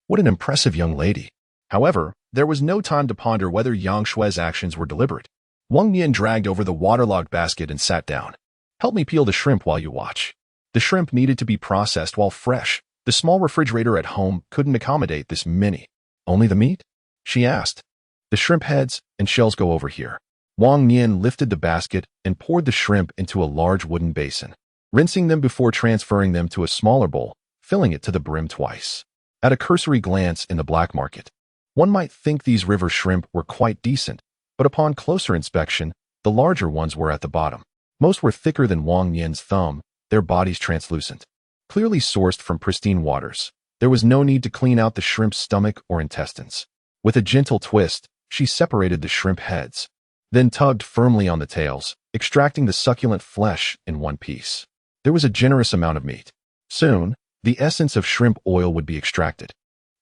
What an impressive young lady. However, there was no time to ponder whether Yang Shui's actions were deliberate. Wang Nian dragged over the waterlogged basket and sat down. "Help me peel the shrimp while you watch." The shrimp needed to be processed while fresh. The small refrigerator at home couldn't accommodate this many. "Only the meat?" she asked. "The shrimp heads and shells go over here." Wang Nian lifted the basket and poured the shrimp into a large wooden basin, rinsing them before transferring them to a smaller bowl, filling it to the brim twice. At a cursory glance in the black market, one might think these river shrimp were quite decent, but upon closer inspection, the larger ones were at the bottom. Most were thicker than Wang Nian's thumb, their bodies translucent. Clearly sourced from pristine waters, there was no need to clean out the shrimp's stomach or intestines. With a gentle twist, she separated the shrimp heads, then tugged firmly on the tails, extracting the succulent flesh in one piece. There was a generous amount of meat. Soon, the essence of shrimp oil would be extracted,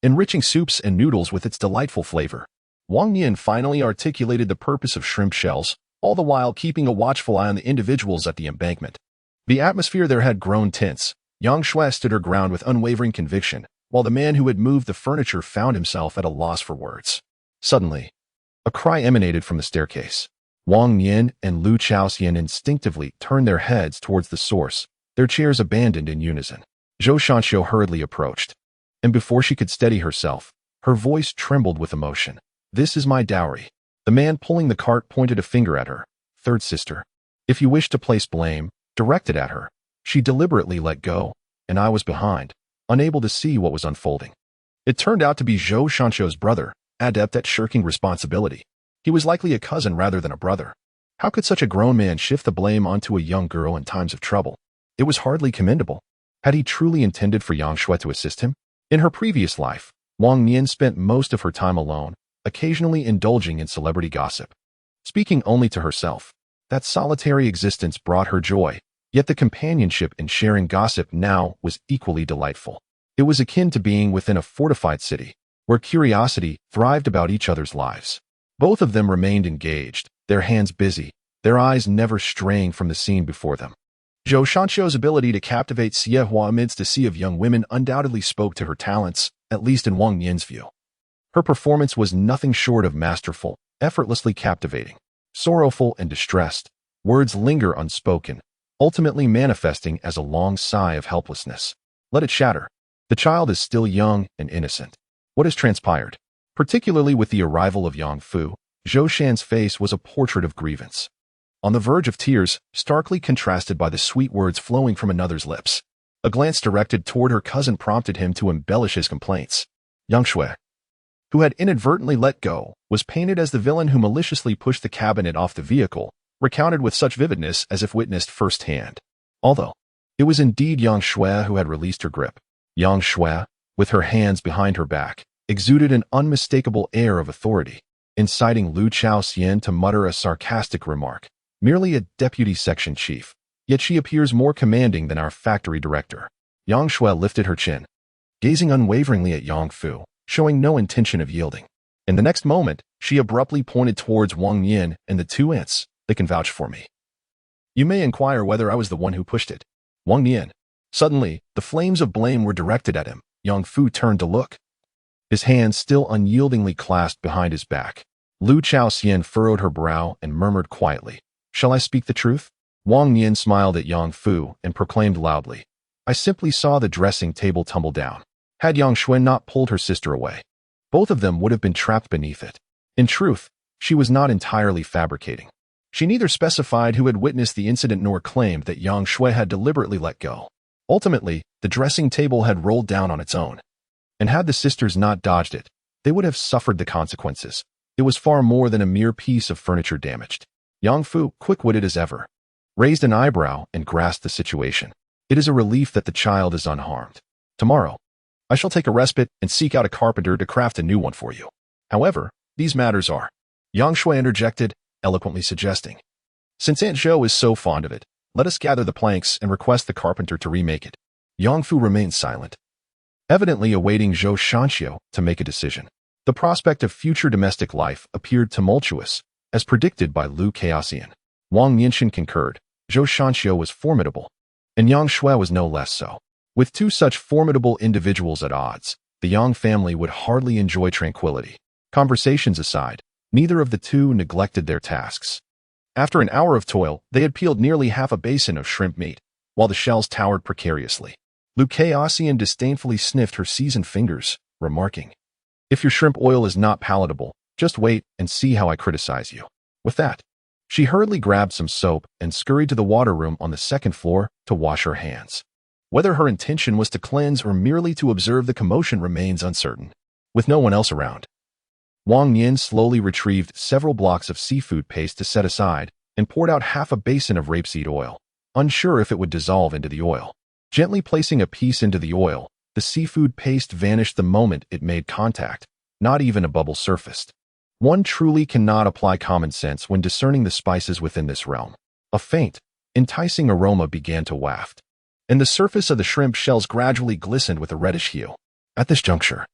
enriching soups and noodles with its delightful flavor. Wang Nian finally articulated the purpose of shrimp shells, all the while keeping a watchful eye on the individuals at the embankment. The atmosphere there had grown tense. Yang Shui stood her ground with unwavering conviction, while the man who had moved the furniture found himself at a loss for words. Suddenly, a cry emanated from the staircase. Wang, Nian, and Lu Chaoxian instinctively turned their heads towards the source, their chairs abandoned in unison. Zhou Shanxiu hurriedly approached, and before she could steady herself, her voice trembled with emotion. "This is my dowry." The man pulling the cart pointed a finger at her. "Third sister, if you wish to place blame, direct it at her." She deliberately let go, and I was behind, unable to see what was unfolding. It turned out to be Zhou Shanxiu's brother, adept at shirking responsibility. He was likely a cousin rather than a brother. How could such a grown man shift the blame onto a young girl in times of trouble? It was hardly commendable. Had he truly intended for Yang Shui to assist him? In her previous life, Wang Nian spent most of her time alone, occasionally indulging in celebrity gossip. Speaking only to herself, that solitary existence brought her joy, yet the companionship in sharing gossip now was equally delightful. It was akin to being within a fortified city, where curiosity thrived about each other's lives. Both of them remained engaged, their hands busy, their eyes never straying from the scene before them. Zhou Shanxiu's ability to captivate Xie Hua amidst a sea of young women undoubtedly spoke to her talents, at least in Wang Nian's view. Her performance was nothing short of masterful, effortlessly captivating. Sorrowful and distressed, words linger unspoken, ultimately manifesting as a long sigh of helplessness. Let it shatter. The child is still young and innocent. What has transpired? Particularly with the arrival of Yang Fu, Zhou Shan's face was a portrait of grievance. On the verge of tears, starkly contrasted by the sweet words flowing from another's lips. A glance directed toward her cousin prompted him to embellish his complaints. Yang Shui, who had inadvertently let go, was painted as the villain who maliciously pushed the cabinet off the vehicle, recounted with such vividness as if witnessed firsthand. Although it was indeed Yang Shui who had released her grip. Yang Shui, with her hands behind her back, exuded an unmistakable air of authority, inciting Lu Chaoxian to mutter a sarcastic remark. Merely a deputy section chief, yet she appears more commanding than our factory director. Yang Shui lifted her chin, gazing unwaveringly at Yang Fu, showing no intention of yielding. In the next moment, she abruptly pointed towards Wang Nian and the two aunts. "They can vouch for me. You may inquire whether I was the one who pushed it." Wang Nian. Suddenly, the flames of blame were directed at him. Yang Fu turned to look, his hands still unyieldingly clasped behind his back. Lu Chaoxian furrowed her brow and murmured quietly, "Shall I speak the truth?" Wang Nian smiled at Yang Fu and proclaimed loudly, "I simply saw the dressing table tumble down. Had Yang Shui not pulled her sister away, both of them would have been trapped beneath it." In truth, she was not entirely fabricating. She neither specified who had witnessed the incident nor claimed that Yang Shui had deliberately let go. Ultimately, the dressing table had rolled down on its own. And had the sisters not dodged it, they would have suffered the consequences. It was far more than a mere piece of furniture damaged. Yang Fu, quick-witted as ever, raised an eyebrow and grasped the situation. "It is a relief that the child is unharmed. Tomorrow, I shall take a respite and seek out a carpenter to craft a new one for you. However, these matters are," Yang Shui interjected, eloquently suggesting, "since Aunt Zhou is so fond of it, let us gather the planks and request the carpenter to remake it." Yang Fu remained silent, evidently awaiting Zhou Shanxiu to make a decision. The prospect of future domestic life appeared tumultuous, as predicted by Lu Chaoxian. Wang Nianxin concurred. Zhou Shanxiu was formidable, and Yang Shui was no less so. With two such formidable individuals at odds, the Yang family would hardly enjoy tranquility. Conversations aside, neither of the two neglected their tasks. After an hour of toil, they had peeled nearly half a basin of shrimp meat, while the shells towered precariously. Lu Chaoxian disdainfully sniffed her seasoned fingers, remarking, "If your shrimp oil is not palatable, just wait and see how I criticize you." With that, she hurriedly grabbed some soap and scurried to the water room on the second floor to wash her hands. Whether her intention was to cleanse or merely to observe the commotion remains uncertain. With no one else around, Wang Nian slowly retrieved several blocks of seafood paste to set aside and poured out half a basin of rapeseed oil, unsure if it would dissolve into the oil. Gently placing a piece into the oil, the seafood paste vanished the moment it made contact, not even a bubble surfaced. One truly cannot apply common sense when discerning the spices within this realm. A faint, enticing aroma began to waft, and the surface of the shrimp shells gradually glistened with a reddish hue. At this juncture,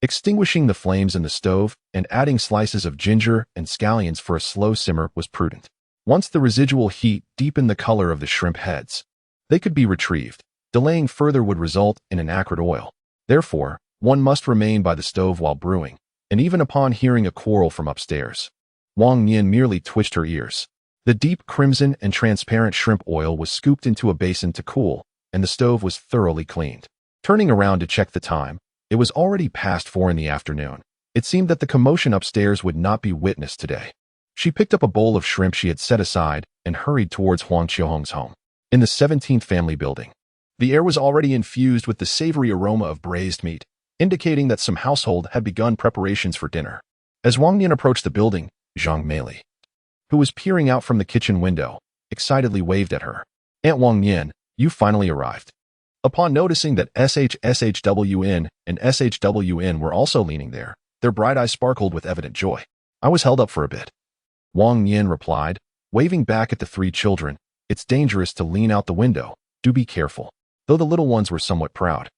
extinguishing the flames in the stove and adding slices of ginger and scallions for a slow simmer was prudent. Once the residual heat deepened the color of the shrimp heads, they could be retrieved. Delaying further would result in an acrid oil. Therefore, one must remain by the stove while brewing, and even upon hearing a quarrel from upstairs. Wang Nian merely twitched her ears. The deep crimson and transparent shrimp oil was scooped into a basin to cool, and the stove was thoroughly cleaned. Turning around to check the time, it was already past 4 in the afternoon. It seemed that the commotion upstairs would not be witnessed today. She picked up a bowl of shrimp she had set aside and hurried towards Huang Xiaohong's home. In the 17th family building, the air was already infused with the savory aroma of braised meat, indicating that some household had begun preparations for dinner. As Wang Nian approached the building, Zhang Meili, who was peering out from the kitchen window, excitedly waved at her. "Aunt Wang Nian, you finally arrived." Upon noticing that SHWN and SHWN were also leaning there, their bright eyes sparkled with evident joy. "I was held up for a bit," Wang Nian replied, waving back at the 3 children. "It's dangerous to lean out the window. Do be careful." Though the little ones were somewhat proud,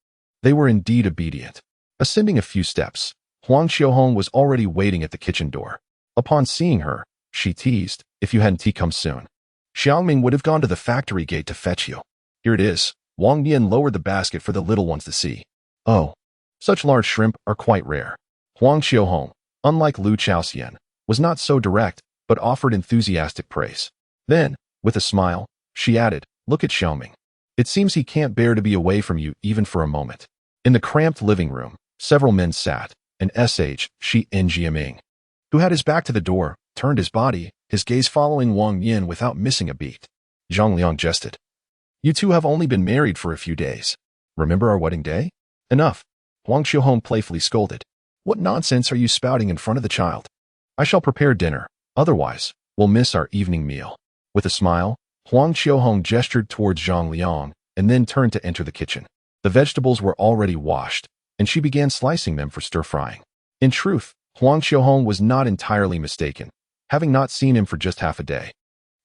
they were indeed obedient. Ascending a few steps, Huang Xiaohong was already waiting at the kitchen door. Upon seeing her, she teased, "If you hadn't come soon, Xiangming would have gone to the factory gate to fetch you." "Here it is." Wang Nian lowered the basket for the little ones to see. "Oh, such large shrimp are quite rare." Huang Xiaohong, unlike Lu Chaoxian, was not so direct, but offered enthusiastic praise. Then, with a smile, she added, "Look at Xiangming. It seems he can't bear to be away from you even for a moment." In the cramped living room, several men sat, and Shi Xiangming, who had his back to the door, turned his body, his gaze following Wang Nian without missing a beat. Zhang Liang jested. "You two have only been married for a few days. Remember our wedding day?" "Enough," Huang Xiaohong playfully scolded. "What nonsense are you spouting in front of the child? I shall prepare dinner, otherwise we'll miss our evening meal." With a smile, Huang Xiaohong gestured towards Zhang Liang and then turned to enter the kitchen. The vegetables were already washed, and she began slicing them for stir-frying. In truth, Huang Xiaohong was not entirely mistaken, having not seen him for just half a day.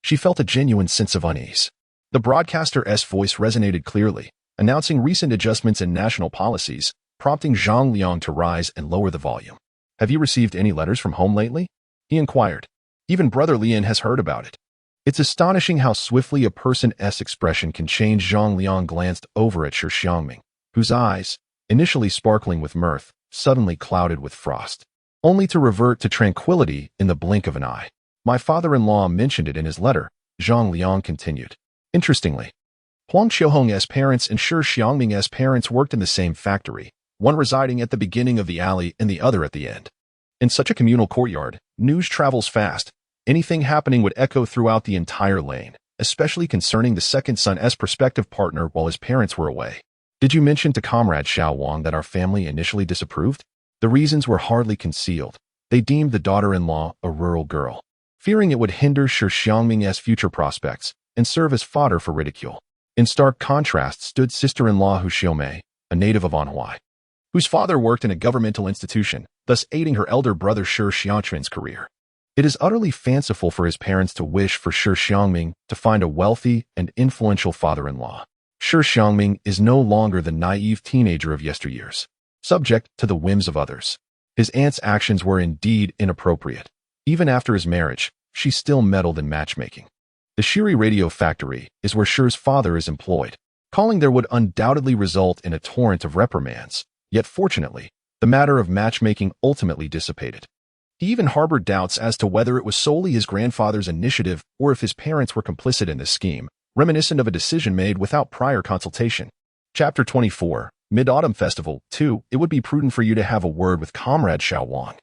She felt a genuine sense of unease. The broadcaster's voice resonated clearly, announcing recent adjustments in national policies, prompting Zhang Liang to rise and lower the volume. "Have you received any letters from home lately?" he inquired. "Even Brother Lian has heard about it." It's astonishing how swiftly a person's expression can change. Zhang Liang glanced over at Shi Xiangming, whose eyes, initially sparkling with mirth, suddenly clouded with frost, only to revert to tranquility in the blink of an eye. "My father-in-law mentioned it in his letter," Zhang Liang continued. Interestingly, Huang Xiaohong's parents and Shi Xiangming's parents worked in the same factory, one residing at the beginning of the alley and the other at the end. In such a communal courtyard, news travels fast. Anything happening would echo throughout the entire lane, especially concerning the second son's prospective partner while his parents were away. "Did you mention to Comrade Xiao Wang that our family initially disapproved?" The reasons were hardly concealed. They deemed the daughter-in-law a rural girl, fearing it would hinder Shi Xiangming's future prospects and serve as fodder for ridicule. In stark contrast stood sister-in-law Hu Xiaomei, a native of Anhui, whose father worked in a governmental institution, thus aiding her elder brother Shi Xiangming's career. It is utterly fanciful for his parents to wish for Shi Xiangming to find a wealthy and influential father-in-law. Shi Xiangming is no longer the naive teenager of yesteryears, subject to the whims of others. His aunt's actions were indeed inappropriate. Even after his marriage, she still meddled in matchmaking. The Shiri radio factory is where Shi's father is employed. Calling there would undoubtedly result in a torrent of reprimands, yet fortunately, the matter of matchmaking ultimately dissipated. He even harbored doubts as to whether it was solely his grandfather's initiative or if his parents were complicit in this scheme, reminiscent of a decision made without prior consultation. Chapter 24, Mid-Autumn Festival 2. It would be prudent for you to have a word with Comrade Xiao Wang,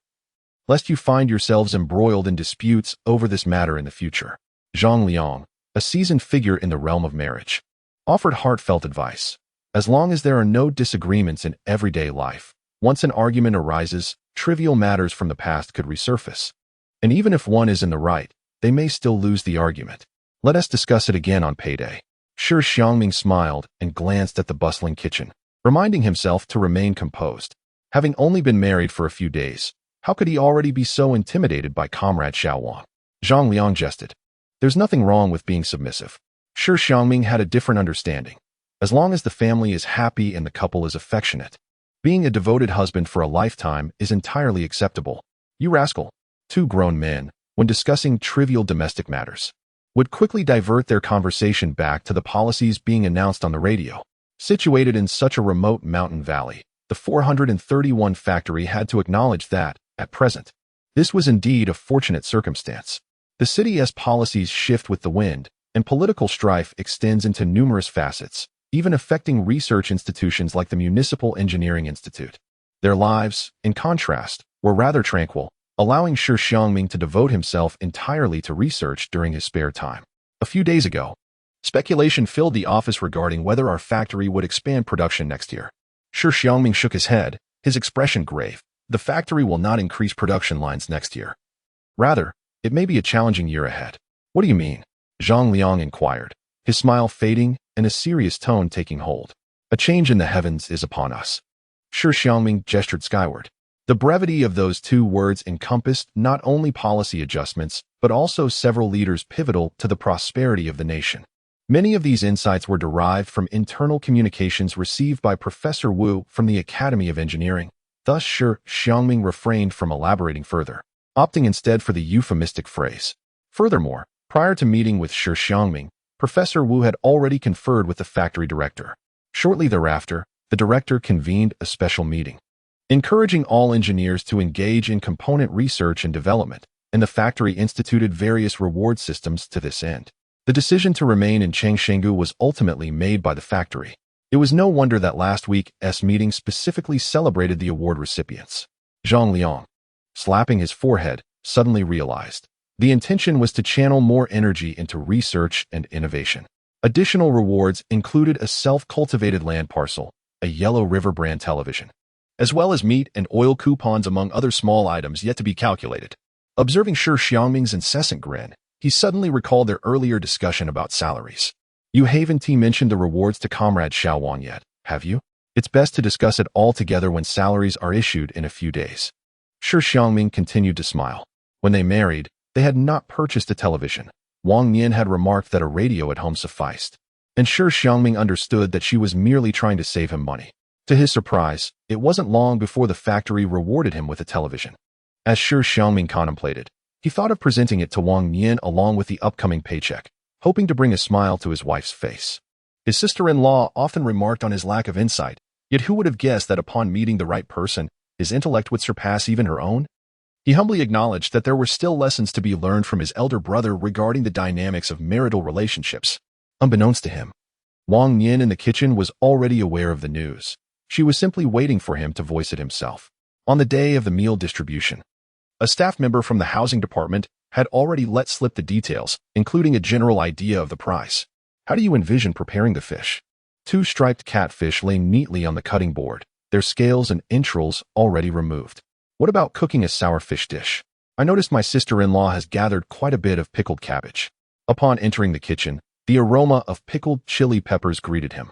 lest you find yourselves embroiled in disputes over this matter in the future. Zhang Liang, a seasoned figure in the realm of marriage, offered heartfelt advice. As long as there are no disagreements in everyday life, once an argument arises, trivial matters from the past could resurface. And even if one is in the right, they may still lose the argument. Let us discuss it again on payday. Shi Xiangming smiled and glanced at the bustling kitchen, reminding himself to remain composed. Having only been married for a few days, how could he already be so intimidated by Comrade Xiao Wang? Zhang Liang jested. There's nothing wrong with being submissive. Shi Xiangming had a different understanding. As long as the family is happy and the couple is affectionate, being a devoted husband for a lifetime is entirely acceptable. You rascal. Two grown men, when discussing trivial domestic matters, would quickly divert their conversation back to the policies being announced on the radio. Situated in such a remote mountain valley, the 431 factory had to acknowledge that, at present, this was indeed a fortunate circumstance. The city's policies shift with the wind, and political strife extends into numerous facets, even affecting research institutions like the Municipal Engineering Institute. Their lives, in contrast, were rather tranquil, allowing Shi Xiangming to devote himself entirely to research during his spare time. A few days ago, speculation filled the office regarding whether our factory would expand production next year. Shi Xiangming shook his head, his expression grave. The factory will not increase production lines next year. Rather, it may be a challenging year ahead. What do you mean? Zhang Liang inquired, his smile fading and a serious tone taking hold. A change in the heavens is upon us. Shi Xiangming gestured skyward. The brevity of those two words encompassed not only policy adjustments, but also several leaders pivotal to the prosperity of the nation. Many of these insights were derived from internal communications received by Professor Wu from the Academy of Engineering. Thus, Shi Xiangming refrained from elaborating further, opting instead for the euphemistic phrase. Furthermore, prior to meeting with Shi Xiangming, Professor Wu had already conferred with the factory director. Shortly thereafter, the director convened a special meeting, encouraging all engineers to engage in component research and development, and the factory instituted various reward systems to this end. The decision to remain in Changshenggu was ultimately made by the factory. It was no wonder that last week's meeting specifically celebrated the award recipients. Zhang Liang, slapping his forehead, suddenly realized the intention was to channel more energy into research and innovation. Additional rewards included a self-cultivated land parcel, a Yellow River brand television, as well as meat and oil coupons among other small items yet to be calculated. Observing Shi Xiangming's incessant grin, he suddenly recalled their earlier discussion about salaries. You haven't mentioned the rewards to Comrade Xiao Wang yet, have you? It's best to discuss it all together when salaries are issued in a few days. Shi Xiangming continued to smile. When they married, they had not purchased a television. Wang Nian had remarked that a radio at home sufficed, and Shi Xiangming understood that she was merely trying to save him money. To his surprise, it wasn't long before the factory rewarded him with a television. As Shi Xiangming contemplated, he thought of presenting it to Wang Nian along with the upcoming paycheck, hoping to bring a smile to his wife's face. His sister-in-law often remarked on his lack of insight, yet who would have guessed that upon meeting the right person, his intellect would surpass even her own? He humbly acknowledged that there were still lessons to be learned from his elder brother regarding the dynamics of marital relationships. Unbeknownst to him, Wang Nian in the kitchen was already aware of the news. She was simply waiting for him to voice it himself. On the day of the meal distribution, a staff member from the housing department had already let slip the details, including a general idea of the price. How do you envision preparing the fish? 2 striped catfish laying neatly on the cutting board, their scales and entrails already removed. What about cooking a sour fish dish? I noticed my sister-in-law has gathered quite a bit of pickled cabbage. Upon entering the kitchen, the aroma of pickled chili peppers greeted him.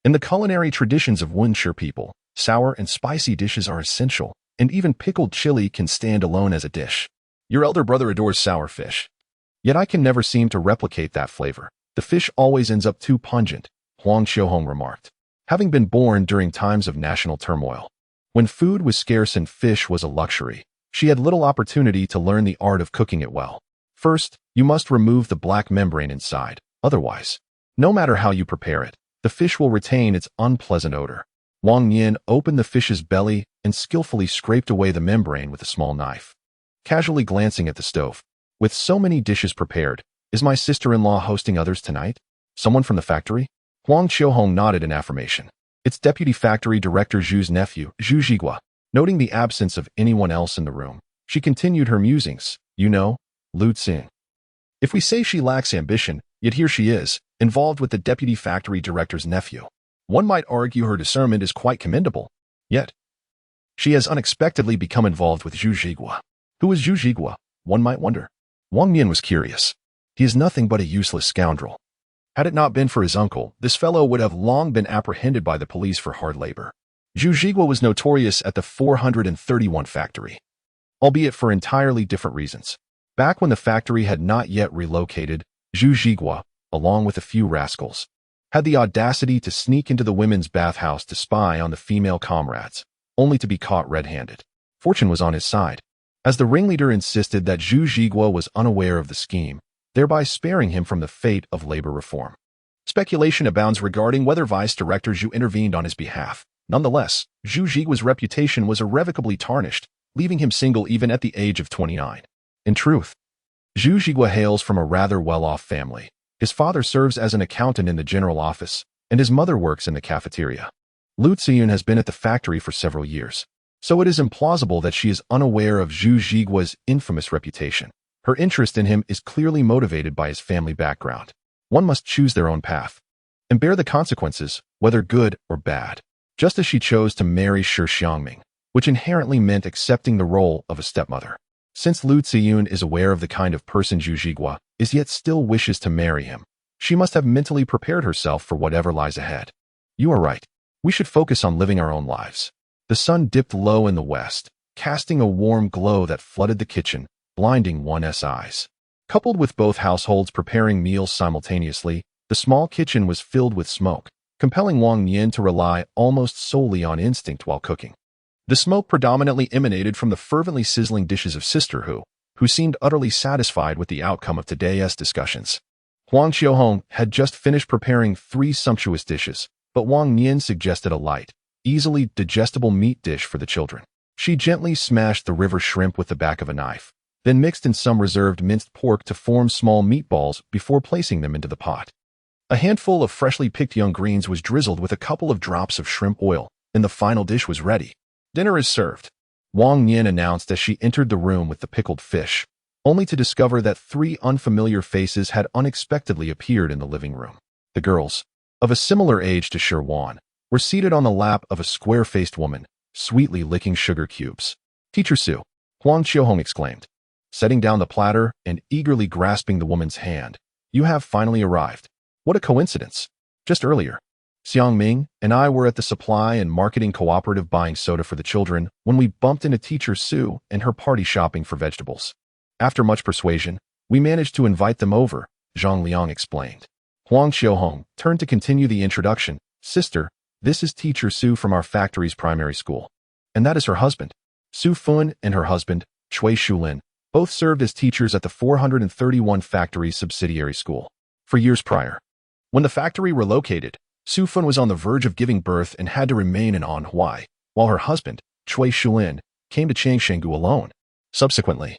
In the culinary traditions of Wunshi people, sour and spicy dishes are essential, and even pickled chili can stand alone as a dish. Your elder brother adores sour fish. Yet I can never seem to replicate that flavor. The fish always ends up too pungent, Huang Qiuhong remarked. Having been born during times of national turmoil, when food was scarce and fish was a luxury, she had little opportunity to learn the art of cooking it well. First, you must remove the black membrane inside. Otherwise, no matter how you prepare it, the fish will retain its unpleasant odor. Wang Nian opened the fish's belly and skillfully scraped away the membrane with a small knife. Casually glancing at the stove, with so many dishes prepared, is my sister-in-law hosting others tonight? Someone from the factory? Huang Qiuhong nodded in affirmation. It's Deputy Factory Director Zhu's nephew, Zhu Zhigua. Noting the absence of anyone else in the room, she continued her musings. You know, Lu Tsing. If we say she lacks ambition, yet here she is, involved with the Deputy Factory Director's nephew. One might argue her discernment is quite commendable. Yet, she has unexpectedly become involved with Zhu Zhigua. Who is Zhu Zhigua, one might wonder. Wang Nian was curious. He is nothing but a useless scoundrel. Had it not been for his uncle, this fellow would have long been apprehended by the police for hard labor. Zhu Zhigua was notorious at the 431 factory, albeit for entirely different reasons. Back when the factory had not yet relocated, Zhu Zhigua, along with a few rascals, had the audacity to sneak into the women's bathhouse to spy on the female comrades, only to be caught red-handed. Fortune was on his side. As the ringleader insisted that Zhu Zhigua was unaware of the scheme, thereby sparing him from the fate of labor reform. Speculation abounds regarding whether Vice Director Zhu intervened on his behalf. Nonetheless, Zhu Zhigua's reputation was irrevocably tarnished, leaving him single even at the age of 29. In truth, Zhu Zhigua hails from a rather well-off family. His father serves as an accountant in the general office, and his mother works in the cafeteria. Lu Ziyun has been at the factory for several years, so it is implausible that she is unaware of Zhu Zhigua's infamous reputation. Her interest in him is clearly motivated by his family background. One must choose their own path and bear the consequences, whether good or bad. Just as she chose to marry Shi Xiangming, which inherently meant accepting the role of a stepmother. Since Lu Ziyun is aware of the kind of person Zhu Zhigua is yet still wishes to marry him, she must have mentally prepared herself for whatever lies ahead. You are right. We should focus on living our own lives. The sun dipped low in the west, casting a warm glow that flooded the kitchen, blinding one's eyes. Coupled with both households preparing meals simultaneously, the small kitchen was filled with smoke, compelling Wang Nian to rely almost solely on instinct while cooking. The smoke predominantly emanated from the fervently sizzling dishes of Sister who seemed utterly satisfied with the outcome of today's discussions. Huang Xiaohong had just finished preparing 3 sumptuous dishes, but Wang Nian suggested a light, easily digestible meat dish for the children. She gently smashed the river shrimp with the back of a knife, then mixed in some reserved minced pork to form small meatballs before placing them into the pot. A handful of freshly picked young greens was drizzled with a couple of drops of shrimp oil, and the final dish was ready. Dinner is served, Wang Nian announced as she entered the room with the pickled fish, only to discover that 3 unfamiliar faces had unexpectedly appeared in the living room. The girls, of a similar age to Shi Wan, were seated on the lap of a square-faced woman, sweetly licking sugar cubes. Teacher Su, Huang Xiaohong exclaimed, setting down the platter and eagerly grasping the woman's hand. You have finally arrived. What a coincidence. Just earlier, Xiangming and I were at the supply and marketing cooperative buying soda for the children when we bumped into Teacher Su and her party shopping for vegetables. After much persuasion, we managed to invite them over, Zhang Liang explained. Huang Xiaohong turned to continue the introduction. Sister, this is Teacher Su from our factory's primary school. And that is her husband. Su Fun and her husband, Cui Shulin, both served as teachers at the 431 factory subsidiary school. For years prior, when the factory relocated, Su Fun was on the verge of giving birth and had to remain in Anhui, while her husband, Cui Shulin, came to Changshangu alone. Subsequently,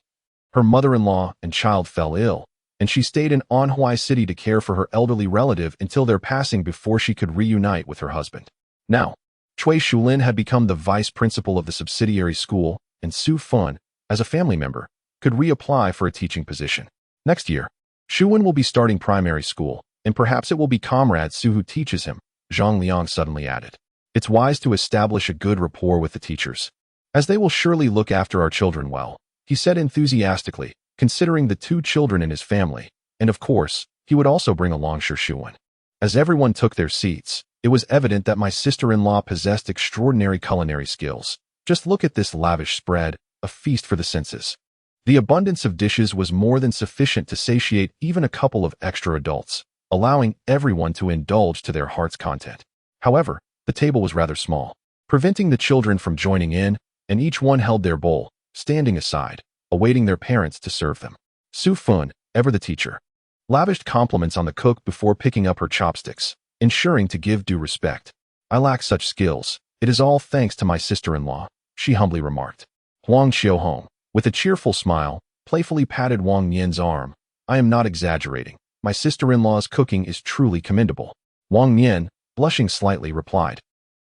her mother-in-law and child fell ill, and she stayed in Anhui City to care for her elderly relative until their passing before she could reunite with her husband. Now, Cui Shulin had become the vice principal of the subsidiary school, and Su Fun, as a family member, could reapply for a teaching position. Next year, Shuwen will be starting primary school, and perhaps it will be Comrade Su who teaches him, Zhang Liang suddenly added. It's wise to establish a good rapport with the teachers, as they will surely look after our children well, he said enthusiastically, considering the 2 children in his family, and of course, he would also bring along Shi Xiangming. As everyone took their seats, it was evident that my sister-in-law possessed extraordinary culinary skills. Just look at this lavish spread, a feast for the senses. The abundance of dishes was more than sufficient to satiate even a couple of extra adults, allowing everyone to indulge to their heart's content. However, the table was rather small, preventing the children from joining in, and each one held their bowl, standing aside, awaiting their parents to serve them. Su Fun, ever the teacher, lavished compliments on the cook before picking up her chopsticks, ensuring to give due respect. I lack such skills. It is all thanks to my sister-in-law, she humbly remarked. Huang Xiaohong, with a cheerful smile, playfully patted Wang Nian's arm. I am not exaggerating. My sister-in-law's cooking is truly commendable. Wang Nian, blushing slightly, replied.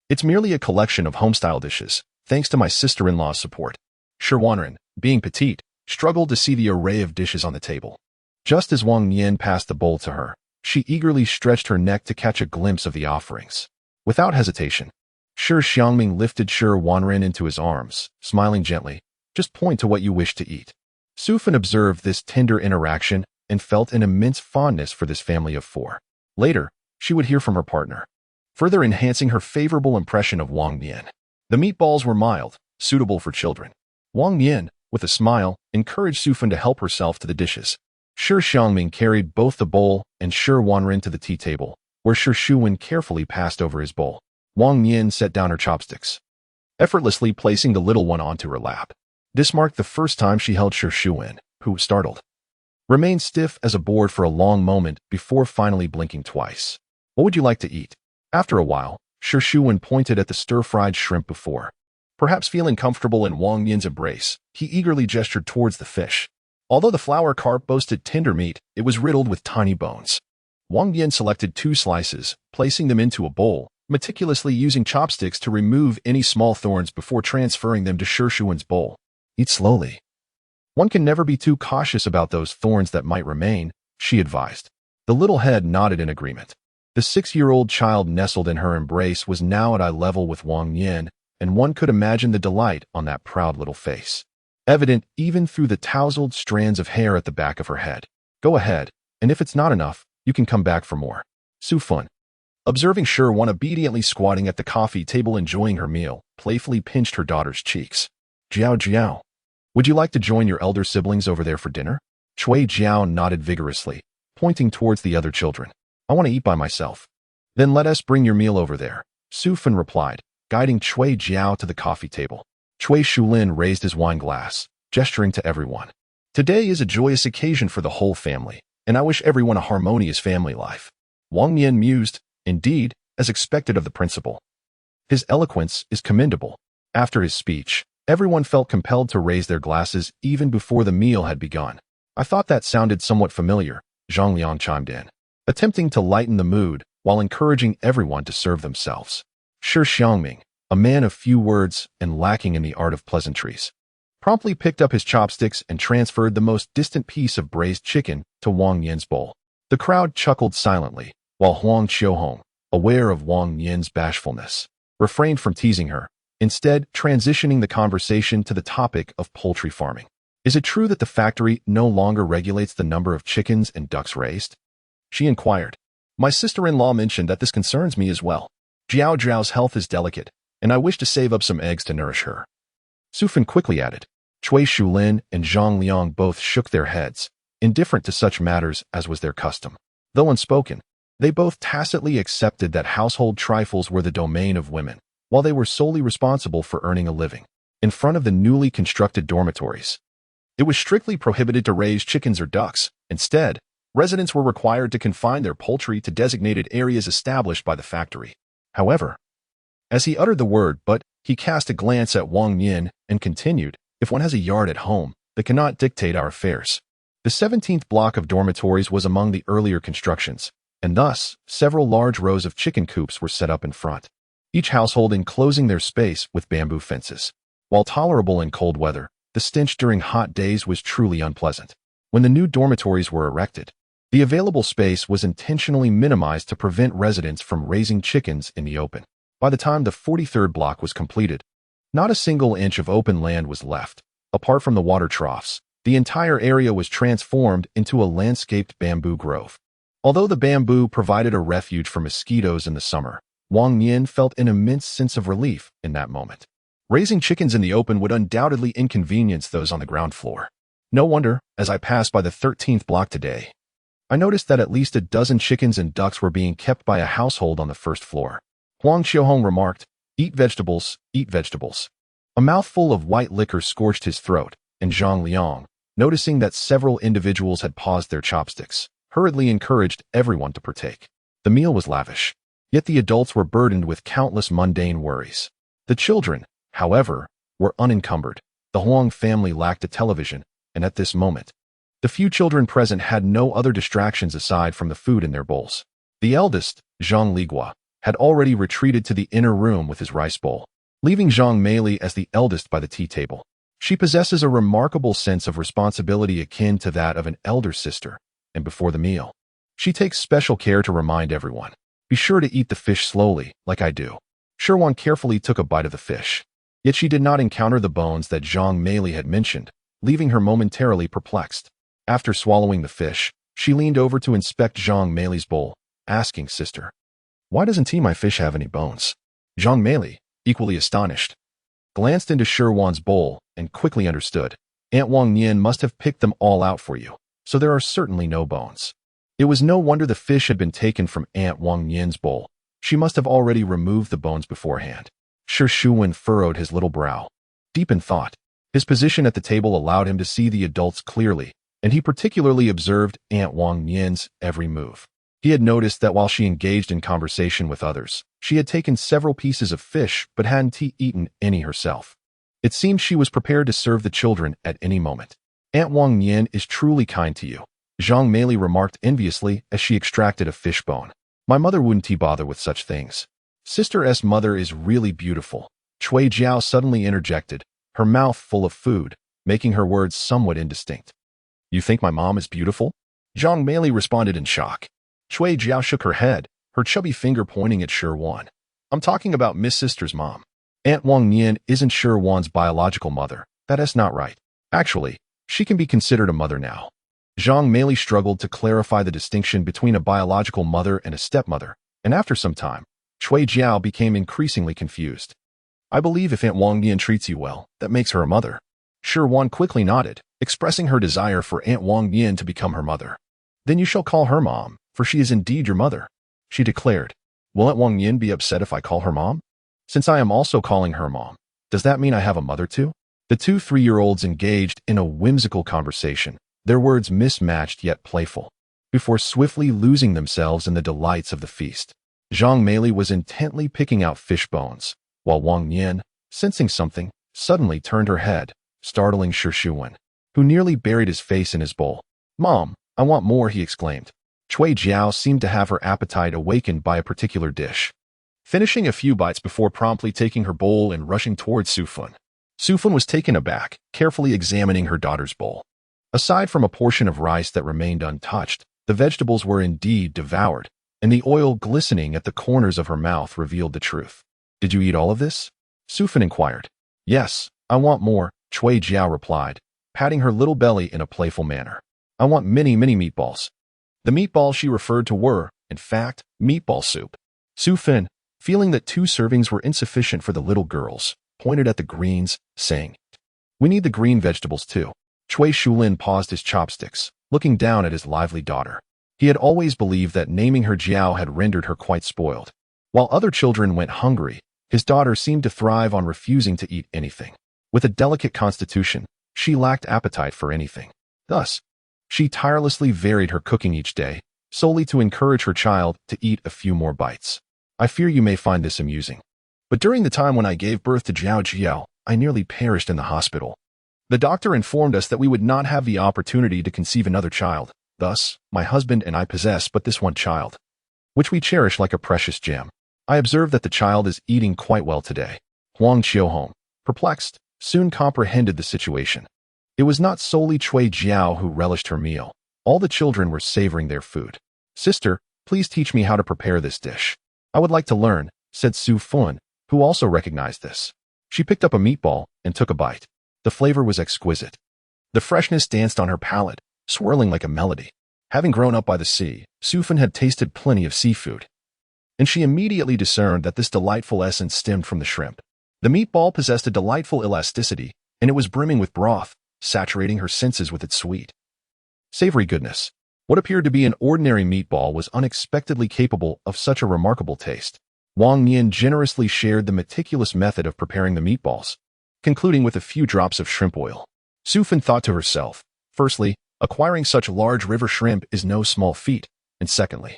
It's merely a collection of home-style dishes, thanks to my sister-in-law's support. Shi Wanren, being petite, struggled to see the array of dishes on the table. Just as Wang Nian passed the bowl to her, she eagerly stretched her neck to catch a glimpse of the offerings. Without hesitation, Shi Xiangming lifted Shi Wanren into his arms, smiling gently. Just point to what you wish to eat. Su Fan observed this tender interaction and felt an immense fondness for this family of 4. Later, she would hear from her partner, further enhancing her favorable impression of Wang Nian. The meatballs were mild, suitable for children. Wang Nian, with a smile, encouraged Su Fan to help herself to the dishes. Shi Xiangming carried both the bowl and Shi Wanren to the tea table, where Shi Shuwen carefully passed over his bowl. Wang Nian set down her chopsticks, effortlessly placing the little one onto her lap. This marked the first time she held Shi Shuwen, who was startled. remained stiff as a board for a long moment before finally blinking twice. What would you like to eat? After a while, Shi Xiangming pointed at the stir-fried shrimp before. Perhaps feeling comfortable in Wang Yin's embrace, he eagerly gestured towards the fish. Although the flower carp boasted tender meat, it was riddled with tiny bones. Wang Yin selected 2 slices, placing them into a bowl, meticulously using chopsticks to remove any small thorns before transferring them to Shi Xiangming's bowl. Eat slowly. One can never be too cautious about those thorns that might remain, she advised. The little head nodded in agreement. The 6-year-old child nestled in her embrace was now at eye level with Wang Yin, and one could imagine the delight on that proud little face, evident even through the tousled strands of hair at the back of her head. Go ahead, and if it's not enough, you can come back for more. Su Fun, observing Shi Xiangming obediently squatting at the coffee table enjoying her meal, playfully pinched her daughter's cheeks. Jiao Jiao, would you like to join your elder siblings over there for dinner? Cui Jiao nodded vigorously, pointing towards the other children. I want to eat by myself. Then let us bring your meal over there, Su Fun replied, guiding Cui Jiao to the coffee table. Cui Shulin raised his wine glass, gesturing to everyone. Today is a joyous occasion for the whole family, and I wish everyone a harmonious family life. Wang Yin mused, indeed, as expected of the principal. His eloquence is commendable. After his speech, everyone felt compelled to raise their glasses even before the meal had begun. I thought that sounded somewhat familiar, Zhang Liang chimed in, attempting to lighten the mood while encouraging everyone to serve themselves. Shi Xiangming, a man of few words and lacking in the art of pleasantries, promptly picked up his chopsticks and transferred the most distant piece of braised chicken to Wang Yin's bowl. The crowd chuckled silently, while Huang Qiuhong, aware of Wang Yin's bashfulness, refrained from teasing her, instead transitioning the conversation to the topic of poultry farming. Is it true that the factory no longer regulates the number of chickens and ducks raised? She inquired. My sister-in-law mentioned that this concerns me as well. Jiao Zhao's health is delicate, and I wish to save up some eggs to nourish her. Su Fun quickly added. Cui Shulin and Zhang Liang both shook their heads, indifferent to such matters as was their custom. Though unspoken, they both tacitly accepted that household trifles were the domain of women, while they were solely responsible for earning a living. In front of the newly constructed dormitories, it was strictly prohibited to raise chickens or ducks. Instead, residents were required to confine their poultry to designated areas established by the factory. However, as he uttered the word but, he cast a glance at Wang Yin and continued, if one has a yard at home, that cannot dictate our affairs. The 17th block of dormitories was among the earlier constructions, and thus, several large rows of chicken coops were set up in front, each household enclosing their space with bamboo fences. While tolerable in cold weather, the stench during hot days was truly unpleasant. When the new dormitories were erected, the available space was intentionally minimized to prevent residents from raising chickens in the open. By the time the 43rd block was completed, not a single inch of open land was left. Apart from the water troughs, the entire area was transformed into a landscaped bamboo grove. Although the bamboo provided a refuge for mosquitoes in the summer, Wang Yin felt an immense sense of relief in that moment. Raising chickens in the open would undoubtedly inconvenience those on the ground floor. No wonder, as I passed by the 13th block today, I noticed that at least a dozen chickens and ducks were being kept by a household on the first floor. Huang Qiuhong remarked, eat vegetables, eat vegetables. A mouthful of white liquor scorched his throat, and Zhang Liang, noticing that several individuals had paused their chopsticks, hurriedly encouraged everyone to partake. The meal was lavish, yet the adults were burdened with countless mundane worries. The children, however, were unencumbered. The Huang family lacked a television, and at this moment, the few children present had no other distractions aside from the food in their bowls. The eldest, Zhang Ligua, had already retreated to the inner room with his rice bowl, leaving Zhang Meili as the eldest by the tea table. She possesses a remarkable sense of responsibility akin to that of an elder sister, and before the meal, she takes special care to remind everyone, be sure to eat the fish slowly, like I do. Shi Xiangming carefully took a bite of the fish, yet she did not encounter the bones that Zhang Meili had mentioned, leaving her momentarily perplexed. After swallowing the fish, she leaned over to inspect Zhang Meili's bowl, asking sister, why doesn't my fish have any bones? Zhang Meili, equally astonished, glanced into Shi Xiangming's bowl and quickly understood. Aunt Wang Nian must have picked them all out for you, so there are certainly no bones. It was no wonder the fish had been taken from Aunt Wang Nian's bowl. She must have already removed the bones beforehand. Shi Xiangming furrowed his little brow, deep in thought. His position at the table allowed him to see the adults clearly, and he particularly observed Aunt Wang Nian's every move. He had noticed that while she engaged in conversation with others, she had taken several pieces of fish but hadn't eaten any herself. It seemed she was prepared to serve the children at any moment. Aunt Wang Nian is truly kind to you, Zhang Meili remarked enviously as she extracted a fish bone. My mother wouldn't bother with such things. Sister's mother is really beautiful, Cui Jiao suddenly interjected, her mouth full of food, making her words somewhat indistinct. You think my mom is beautiful? Zhang Meili responded in shock. Cui Jiao shook her head, her chubby finger pointing at Shi Wan. I'm talking about Miss Sister's mom. Aunt Wang Nian isn't Shi Wan's biological mother. That's not right. Actually, she can be considered a mother now. Zhang Meili struggled to clarify the distinction between a biological mother and a stepmother, and after some time, Cui Jiao became increasingly confused. I believe if Aunt Wang Nian treats you well, that makes her a mother. Shi Wan quickly nodded, expressing her desire for Aunt Wang Nian to become her mother. Then you shall call her mom, for she is indeed your mother, she declared. Will Aunt Wang Nian be upset if I call her mom? Since I am also calling her mom, does that mean I have a mother too? The two 3-year-olds engaged in a whimsical conversation, their words mismatched yet playful, before swiftly losing themselves in the delights of the feast. Zhang Meili was intently picking out fish bones, while Wang Nian, sensing something, suddenly turned her head, startling Shi Xiangming, who nearly buried his face in his bowl. Mom, I want more, he exclaimed. Cui Jiao seemed to have her appetite awakened by a particular dish, finishing a few bites before promptly taking her bowl and rushing towards Su Fun. Su Fun was taken aback, carefully examining her daughter's bowl. Aside from a portion of rice that remained untouched, the vegetables were indeed devoured, and the oil glistening at the corners of her mouth revealed the truth. Did you eat all of this? Su Fun inquired. Yes, I want more, Cui Jiao replied, patting her little belly in a playful manner. I want many meatballs. The meatballs she referred to were, in fact, meatball soup. Su Fun, feeling that 2 servings were insufficient for the little girls, pointed at the greens, saying, We need the green vegetables too. Cui Shulin paused his chopsticks, looking down at his lively daughter. He had always believed that naming her Jiao had rendered her quite spoiled. While other children went hungry, his daughter seemed to thrive on refusing to eat anything. With a delicate constitution, she lacked appetite for anything. Thus, she tirelessly varied her cooking each day, solely to encourage her child to eat a few more bites. I fear you may find this amusing. But during the time when I gave birth to Jiao Jiao, I nearly perished in the hospital. The doctor informed us that we would not have the opportunity to conceive another child. Thus, my husband and I possess but this one child, which we cherish like a precious gem. I observe that the child is eating quite well today. Huang Qiuhong, perplexed, soon comprehended the situation. It was not solely Cui Jiao who relished her meal. All the children were savoring their food. Sister, please teach me how to prepare this dish. I would like to learn, said Su Fun, who also recognized this. She picked up a meatball and took a bite. The flavor was exquisite. The freshness danced on her palate, swirling like a melody. Having grown up by the sea, Su Fun had tasted plenty of seafood, and she immediately discerned that this delightful essence stemmed from the shrimp. The meatball possessed a delightful elasticity, and it was brimming with broth, saturating her senses with its sweet, savory goodness. What appeared to be an ordinary meatball was unexpectedly capable of such a remarkable taste. Wang Nian generously shared the meticulous method of preparing the meatballs, concluding with a few drops of shrimp oil. Su Fun thought to herself, firstly, acquiring such large river shrimp is no small feat, and secondly,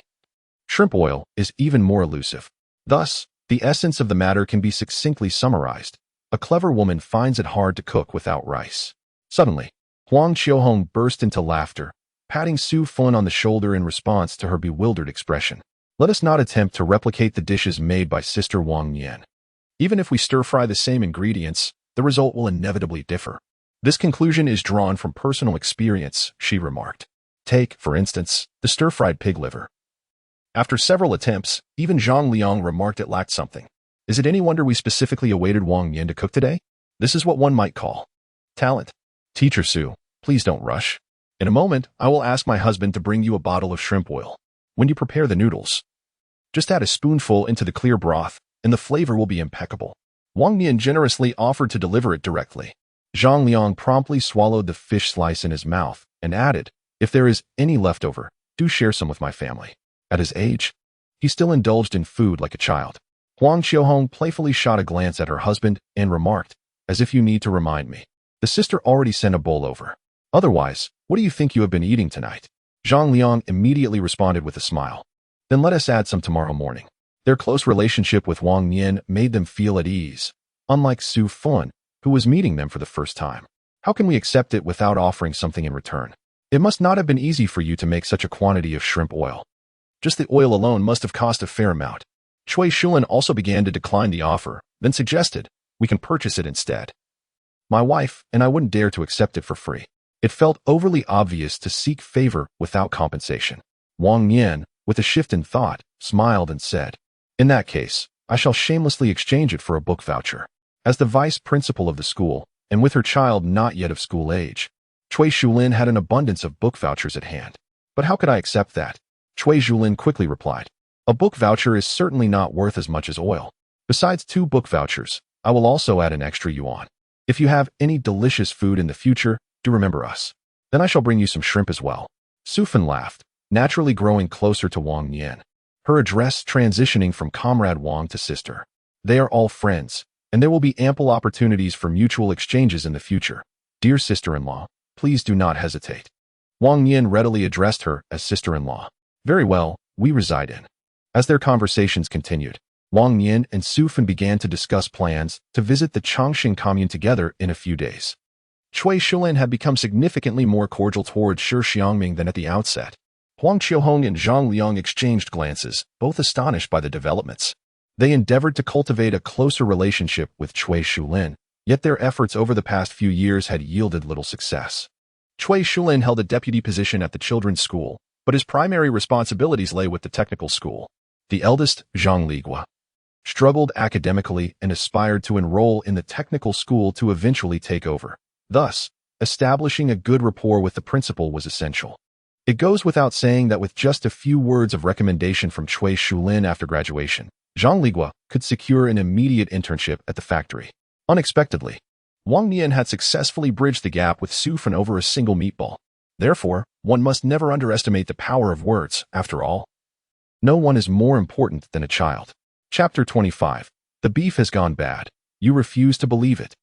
shrimp oil is even more elusive. Thus, the essence of the matter can be succinctly summarized. A clever woman finds it hard to cook without rice. Suddenly, Huang Qiuhong burst into laughter, patting Su Fun on the shoulder in response to her bewildered expression. Let us not attempt to replicate the dishes made by Sister Wang Nian. Even if we stir-fry the same ingredients, the result will inevitably differ. This conclusion is drawn from personal experience, she remarked. Take, for instance, the stir-fried pig liver. After several attempts, even Zhang Liang remarked it lacked something. Is it any wonder we specifically awaited Wang Nian to cook today? This is what one might call talent. Teacher Su, please don't rush. In a moment, I will ask my husband to bring you a bottle of shrimp oil. When you prepare the noodles, just add a spoonful into the clear broth, and the flavor will be impeccable. Wang Nian generously offered to deliver it directly. Zhang Liang promptly swallowed the fish slice in his mouth and added, if there is any left over, do share some with my family. At his age, he still indulged in food like a child. Huang Qiuhong playfully shot a glance at her husband and remarked, as if you need to remind me. The sister already sent a bowl over. Otherwise, What do you think you have been eating tonight? Zhang Liang immediately responded with a smile. Then let us add some tomorrow morning. Their close relationship with Wang Nian made them feel at ease, unlike Su Fun, who was meeting them for the first time. How can we accept it without offering something in return? It must not have been easy for you to make such a quantity of shrimp oil. Just the oil alone must have cost a fair amount. Cui Shulin also began to decline the offer, then suggested, we can purchase it instead. My wife and I wouldn't dare to accept it for free. It felt overly obvious to seek favor without compensation. Wang Nian, with a shift in thought, smiled and said, in that case, I shall shamelessly exchange it for a book voucher. As the vice principal of the school, and with her child not yet of school age, Cui Shulin had an abundance of book vouchers at hand. But how could I accept that? Cui Shulin quickly replied, a book voucher is certainly not worth as much as oil. Besides 2 book vouchers, I will also add an extra yuan. If you have any delicious food in the future, do remember us. Then I shall bring you some shrimp as well. Su Fan laughed, naturally growing closer to Wang Nian, her address transitioning from Comrade Wang to sister. They are all friends, and there will be ample opportunities for mutual exchanges in the future. Dear sister-in-law, please do not hesitate. Wang Nian readily addressed her as sister-in-law. Very well, we reside in. As their conversations continued, Wang Nian and Su Fan began to discuss plans to visit the Chongqing commune together in a few days. Cui Shulin had become significantly more cordial towards Shi Xiangming than at the outset. Huang Qiuhong and Zhang Liang exchanged glances, both astonished by the developments. They endeavored to cultivate a closer relationship with Cui Shulin, yet their efforts over the past few years had yielded little success. Cui Shulin held a deputy position at the children's school, but his primary responsibilities lay with the technical school. The eldest, Zhang Ligua, struggled academically and aspired to enroll in the technical school to eventually take over. Thus, establishing a good rapport with the principal was essential. It goes without saying that with just a few words of recommendation from Cui Shulin after graduation, Zhang Ligua could secure an immediate internship at the factory. Unexpectedly, Wang Nian had successfully bridged the gap with Su Fan over a single meatball. Therefore, one must never underestimate the power of words, after all. No one is more important than a child. Chapter 25. The beef has gone bad. You refuse to believe it.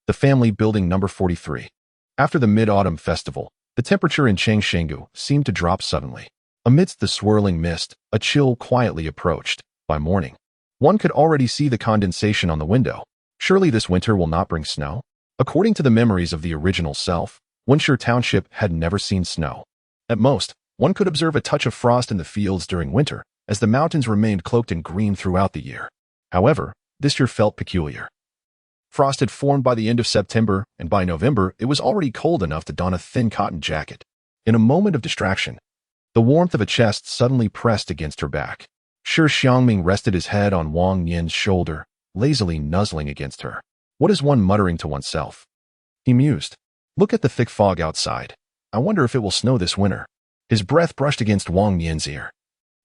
The family building number 43. After the Mid-Autumn Festival, the temperature in Changshangu seemed to drop suddenly. Amidst the swirling mist, a chill quietly approached. By morning, one could already see the condensation on the window. Surely this winter will not bring snow? According to the memories of the original self, Wenshire Township had never seen snow. At most, one could observe a touch of frost in the fields during winter, as the mountains remained cloaked in green throughout the year. However, this year felt peculiar. Frost had formed by the end of September, and by November it was already cold enough to don a thin cotton jacket. In a moment of distraction, the warmth of a chest suddenly pressed against her back. Shi Xiangming rested his head on Wang Nian's shoulder, lazily nuzzling against her. What is one muttering to oneself? He mused. Look at the thick fog outside. I wonder if it will snow this winter. His breath brushed against Wang Nian's ear,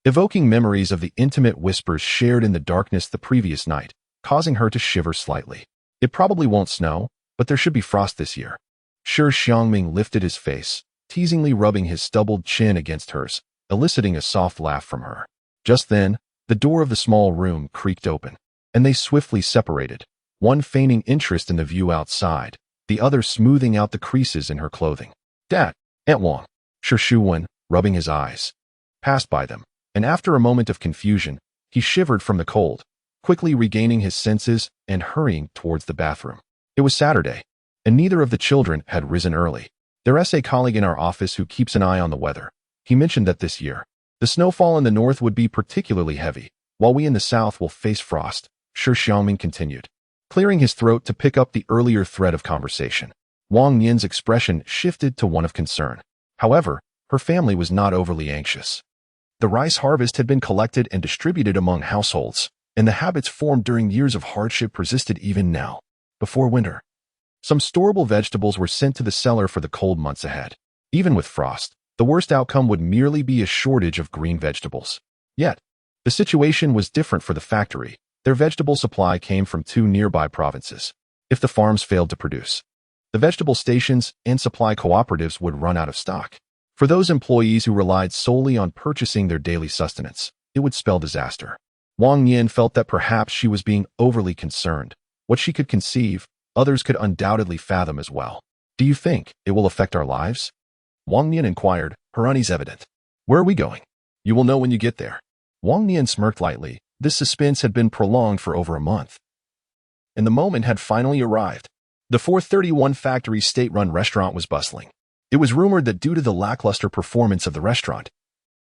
evoking memories of the intimate whispers shared in the darkness the previous night, causing her to shiver slightly. It probably won't snow, but there should be frost this year. Shi Xiangming lifted his face, teasingly rubbing his stubbled chin against hers, eliciting a soft laugh from her. Just then, the door of the small room creaked open, and they swiftly separated, one feigning interest in the view outside, the other smoothing out the creases in her clothing. Dad, Aunt Wang, Shi Xiangming, rubbing his eyes, passed by them, and after a moment of confusion, he shivered from the cold, quickly regaining his senses and hurrying towards the bathroom. It was Saturday, and neither of the children had risen early. Their essay colleague in our office who keeps an eye on the weather, he mentioned that this year, the snowfall in the north would be particularly heavy, while we in the south will face frost, Shi Xiangming continued, clearing his throat to pick up the earlier thread of conversation. Wang Nian's expression shifted to one of concern. However, her family was not overly anxious. The rice harvest had been collected and distributed among households, and the habits formed during years of hardship persisted even now. Before winter, some storable vegetables were sent to the cellar for the cold months ahead. Even with frost, the worst outcome would merely be a shortage of green vegetables. Yet, the situation was different for the factory. Their vegetable supply came from 2 nearby provinces. If the farms failed to produce, the vegetable stations and supply cooperatives would run out of stock. For those employees who relied solely on purchasing their daily sustenance, it would spell disaster. Wang Nian felt that perhaps she was being overly concerned. What she could conceive, others could undoubtedly fathom as well. Do you think it will affect our lives? Wang Nian inquired, her unease evident. Where are we going? You will know when you get there. Wang Nian smirked lightly. This suspense had been prolonged for over a month, and the moment had finally arrived. The 431 Factory's state-run restaurant was bustling. It was rumored that due to the lackluster performance of the restaurant,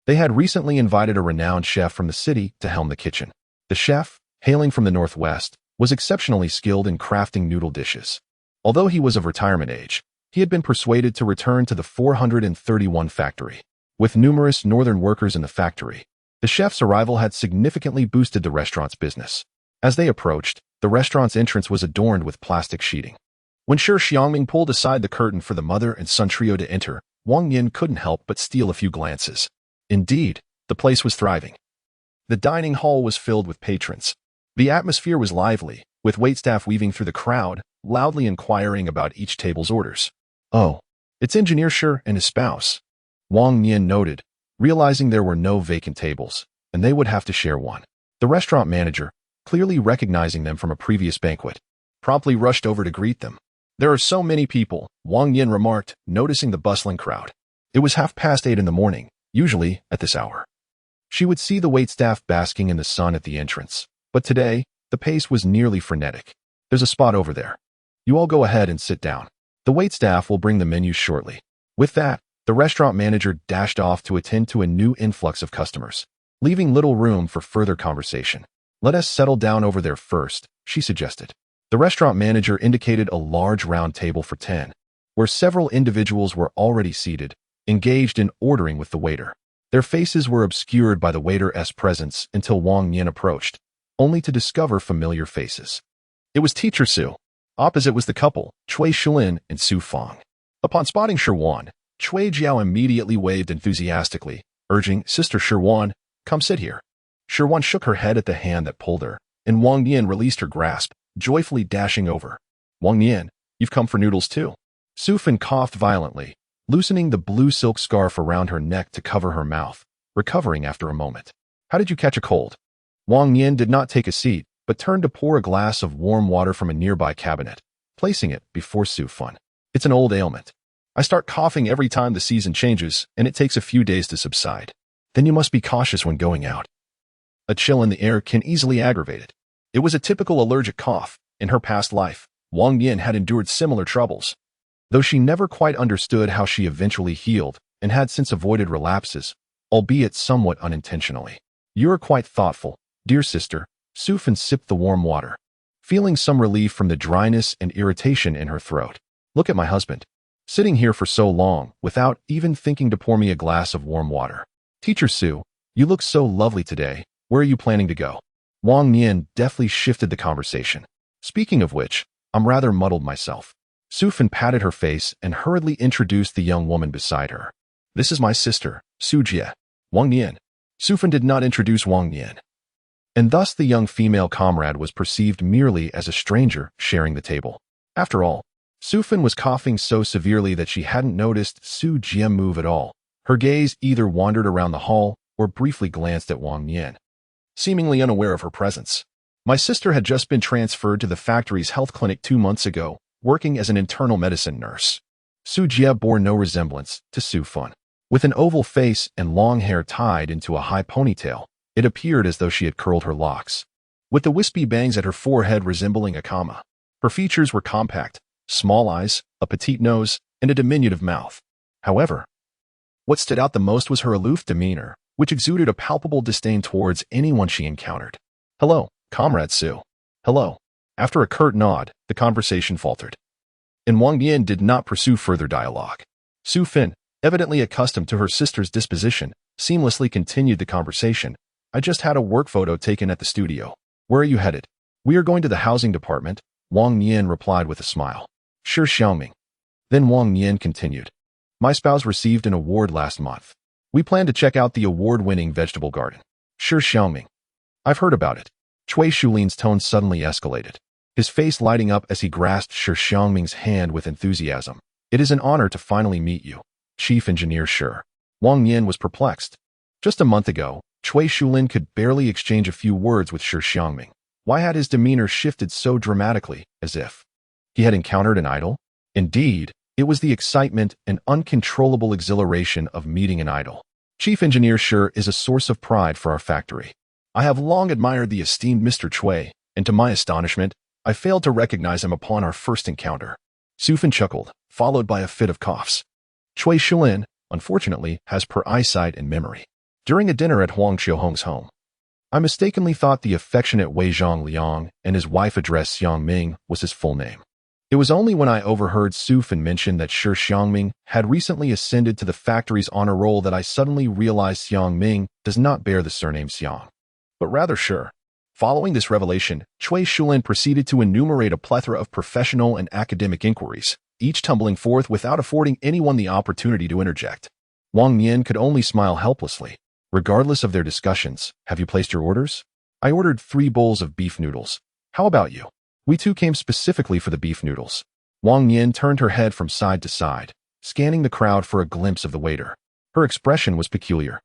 they had recently invited a renowned chef from the city to helm the kitchen. The chef, hailing from the Northwest, was exceptionally skilled in crafting noodle dishes. Although he was of retirement age, he had been persuaded to return to the 431 Factory. With numerous northern workers in the factory, the chef's arrival had significantly boosted the restaurant's business. As they approached, the restaurant's entrance was adorned with plastic sheeting. When Shi Xiangming pulled aside the curtain for the mother and son trio to enter, Wang Nian couldn't help but steal a few glances. Indeed, the place was thriving. The dining hall was filled with patrons. The atmosphere was lively, with waitstaff weaving through the crowd, loudly inquiring about each table's orders. Oh, it's Engineer Shi and his spouse, Wang Nian noted, realizing there were no vacant tables, and they would have to share one. The restaurant manager, clearly recognizing them from a previous banquet, promptly rushed over to greet them. There are so many people, Wang Nian remarked, noticing the bustling crowd. It was 8:30 in the morning, usually at this hour. She would see the waitstaff basking in the sun at the entrance, but today, the pace was nearly frenetic. There's a spot over there. You all go ahead and sit down. The waitstaff will bring the menus shortly. With that, the restaurant manager dashed off to attend to a new influx of customers, leaving little room for further conversation. Let us settle down over there first, she suggested. The restaurant manager indicated a large round table for 10, where several individuals were already seated, engaged in ordering with the waiter. Their faces were obscured by the waiter's presence until Wang Nian approached, only to discover familiar faces. It was Teacher Su. Opposite was the couple, Cui Shulin and Su Fang. Upon spotting Shi Wan, Cui Jiao immediately waved enthusiastically, urging, Sister Shi Wan, come sit here. Shi Wan shook her head at the hand that pulled her, and Wang Nian released her grasp, joyfully dashing over. Wang Nian, you've come for noodles too. Su Fan coughed violently, loosening the blue silk scarf around her neck to cover her mouth, recovering after a moment. How did you catch a cold? Wang Nian did not take a seat, but turned to pour a glass of warm water from a nearby cabinet, placing it before Su Fan. It's an old ailment. I start coughing every time the season changes, and it takes a few days to subside. Then you must be cautious when going out. A chill in the air can easily aggravate it. It was a typical allergic cough. In her past life, Wang Nian had endured similar troubles. Though she never quite understood how she eventually healed and had since avoided relapses, albeit somewhat unintentionally. You are quite thoughtful, dear sister. Su Fan sipped the warm water, feeling some relief from the dryness and irritation in her throat. Look at my husband, sitting here for so long without even thinking to pour me a glass of warm water. Teacher Su, you look so lovely today. Where are you planning to go? Wang Nian deftly shifted the conversation. Speaking of which, I'm rather muddled myself. Su Fan patted her face and hurriedly introduced the young woman beside her. This is my sister, Su Jie. Wang Nian. Su Fan did not introduce Wang Nian, and thus the young female comrade was perceived merely as a stranger sharing the table. After all, Su Fan was coughing so severely that she hadn't noticed Su Jie move at all. Her gaze either wandered around the hall or briefly glanced at Wang Nian, seemingly unaware of her presence. My sister had just been transferred to the factory's health clinic 2 months ago, working as an internal medicine nurse. Su Jie bore no resemblance to Su Fan. With an oval face and long hair tied into a high ponytail, it appeared as though she had curled her locks, with the wispy bangs at her forehead resembling a comma. Her features were compact, small eyes, a petite nose, and a diminutive mouth. However, what stood out the most was her aloof demeanor, which exuded a palpable disdain towards anyone she encountered. Hello, Comrade Su. Hello. After a curt nod, the conversation faltered, and Wang Nian did not pursue further dialogue. Su Fan, evidently accustomed to her sister's disposition, seamlessly continued the conversation. I just had a work photo taken at the studio. Where are you headed? We are going to the housing department, Wang Nian replied with a smile. Shi Xiangming. Then Wang Nian continued. My spouse received an award last month. We plan to check out the award-winning vegetable garden. Shi Xiangming. I've heard about it. Cui Shulin's tone suddenly escalated, his face lighting up as he grasped Shi Xiangming's hand with enthusiasm. It is an honor to finally meet you, Chief Engineer Shi. Wang Nian was perplexed. Just a month ago, Cui Shulin could barely exchange a few words with Shi Xiangming. Why had his demeanor shifted so dramatically, as if he had encountered an idol? Indeed, It was the excitement and uncontrollable exhilaration of meeting an idol. Chief Engineer Shi is a source of pride for our factory. I have long admired the esteemed Mr. Cui, and to my astonishment, I failed to recognize him upon our first encounter. Su Fan chuckled, followed by a fit of coughs. Cui Shulin, unfortunately, has poor eyesight and memory. During a dinner at Huang Xiaohong's home, I mistakenly thought the affectionate Wei Zhongliang and his wife addressed Xiangming was his full name. It was only when I overheard Su Fan mention that Shi Xiangming had recently ascended to the factory's honor roll that I suddenly realized Xiangming does not bear the surname Xiang, but rather Shi. Following this revelation, Cui Shulin proceeded to enumerate a plethora of professional and academic inquiries, each tumbling forth without affording anyone the opportunity to interject. Wang Nian could only smile helplessly. Regardless of their discussions, have you placed your orders? I ordered 3 bowls of beef noodles. How about you? We too came specifically for the beef noodles. Wang Nian turned her head from side to side, scanning the crowd for a glimpse of the waiter. Her expression was peculiar.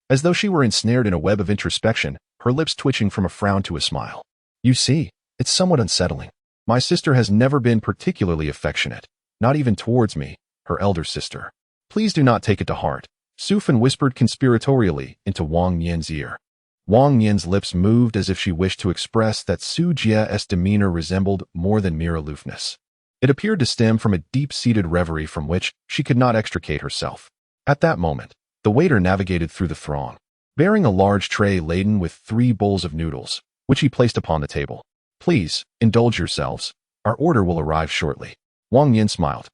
As though she were ensnared in a web of introspection, her lips twitching from a frown to a smile. You see, it's somewhat unsettling. My sister has never been particularly affectionate, not even towards me, her elder sister. Please do not take it to heart. Su Fan whispered conspiratorially into Wang Nian's ear. Wang Nian's lips moved as if she wished to express that Su Jia's demeanor resembled more than mere aloofness. It appeared to stem from a deep-seated reverie from which she could not extricate herself. At that moment, the waiter navigated through the throng, bearing a large tray laden with 3 bowls of noodles, which he placed upon the table. Please, indulge yourselves. Our order will arrive shortly. Wang Nian smiled,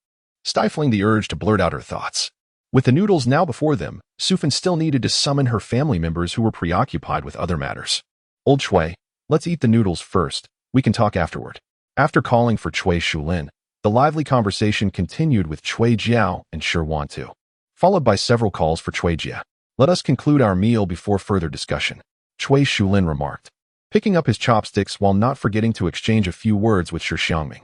stifling the urge to blurt out her thoughts. With the noodles now before them, Su Fan still needed to summon her family members who were preoccupied with other matters. Old Cui, let's eat the noodles first. We can talk afterward. After calling for Cui Shulin, the lively conversation continued with Cui Jiao and Shi Wantu, followed by several calls for Cui Jia. Let us conclude our meal before further discussion, Cui Shulin remarked, picking up his chopsticks while not forgetting to exchange a few words with Shi Xiangming.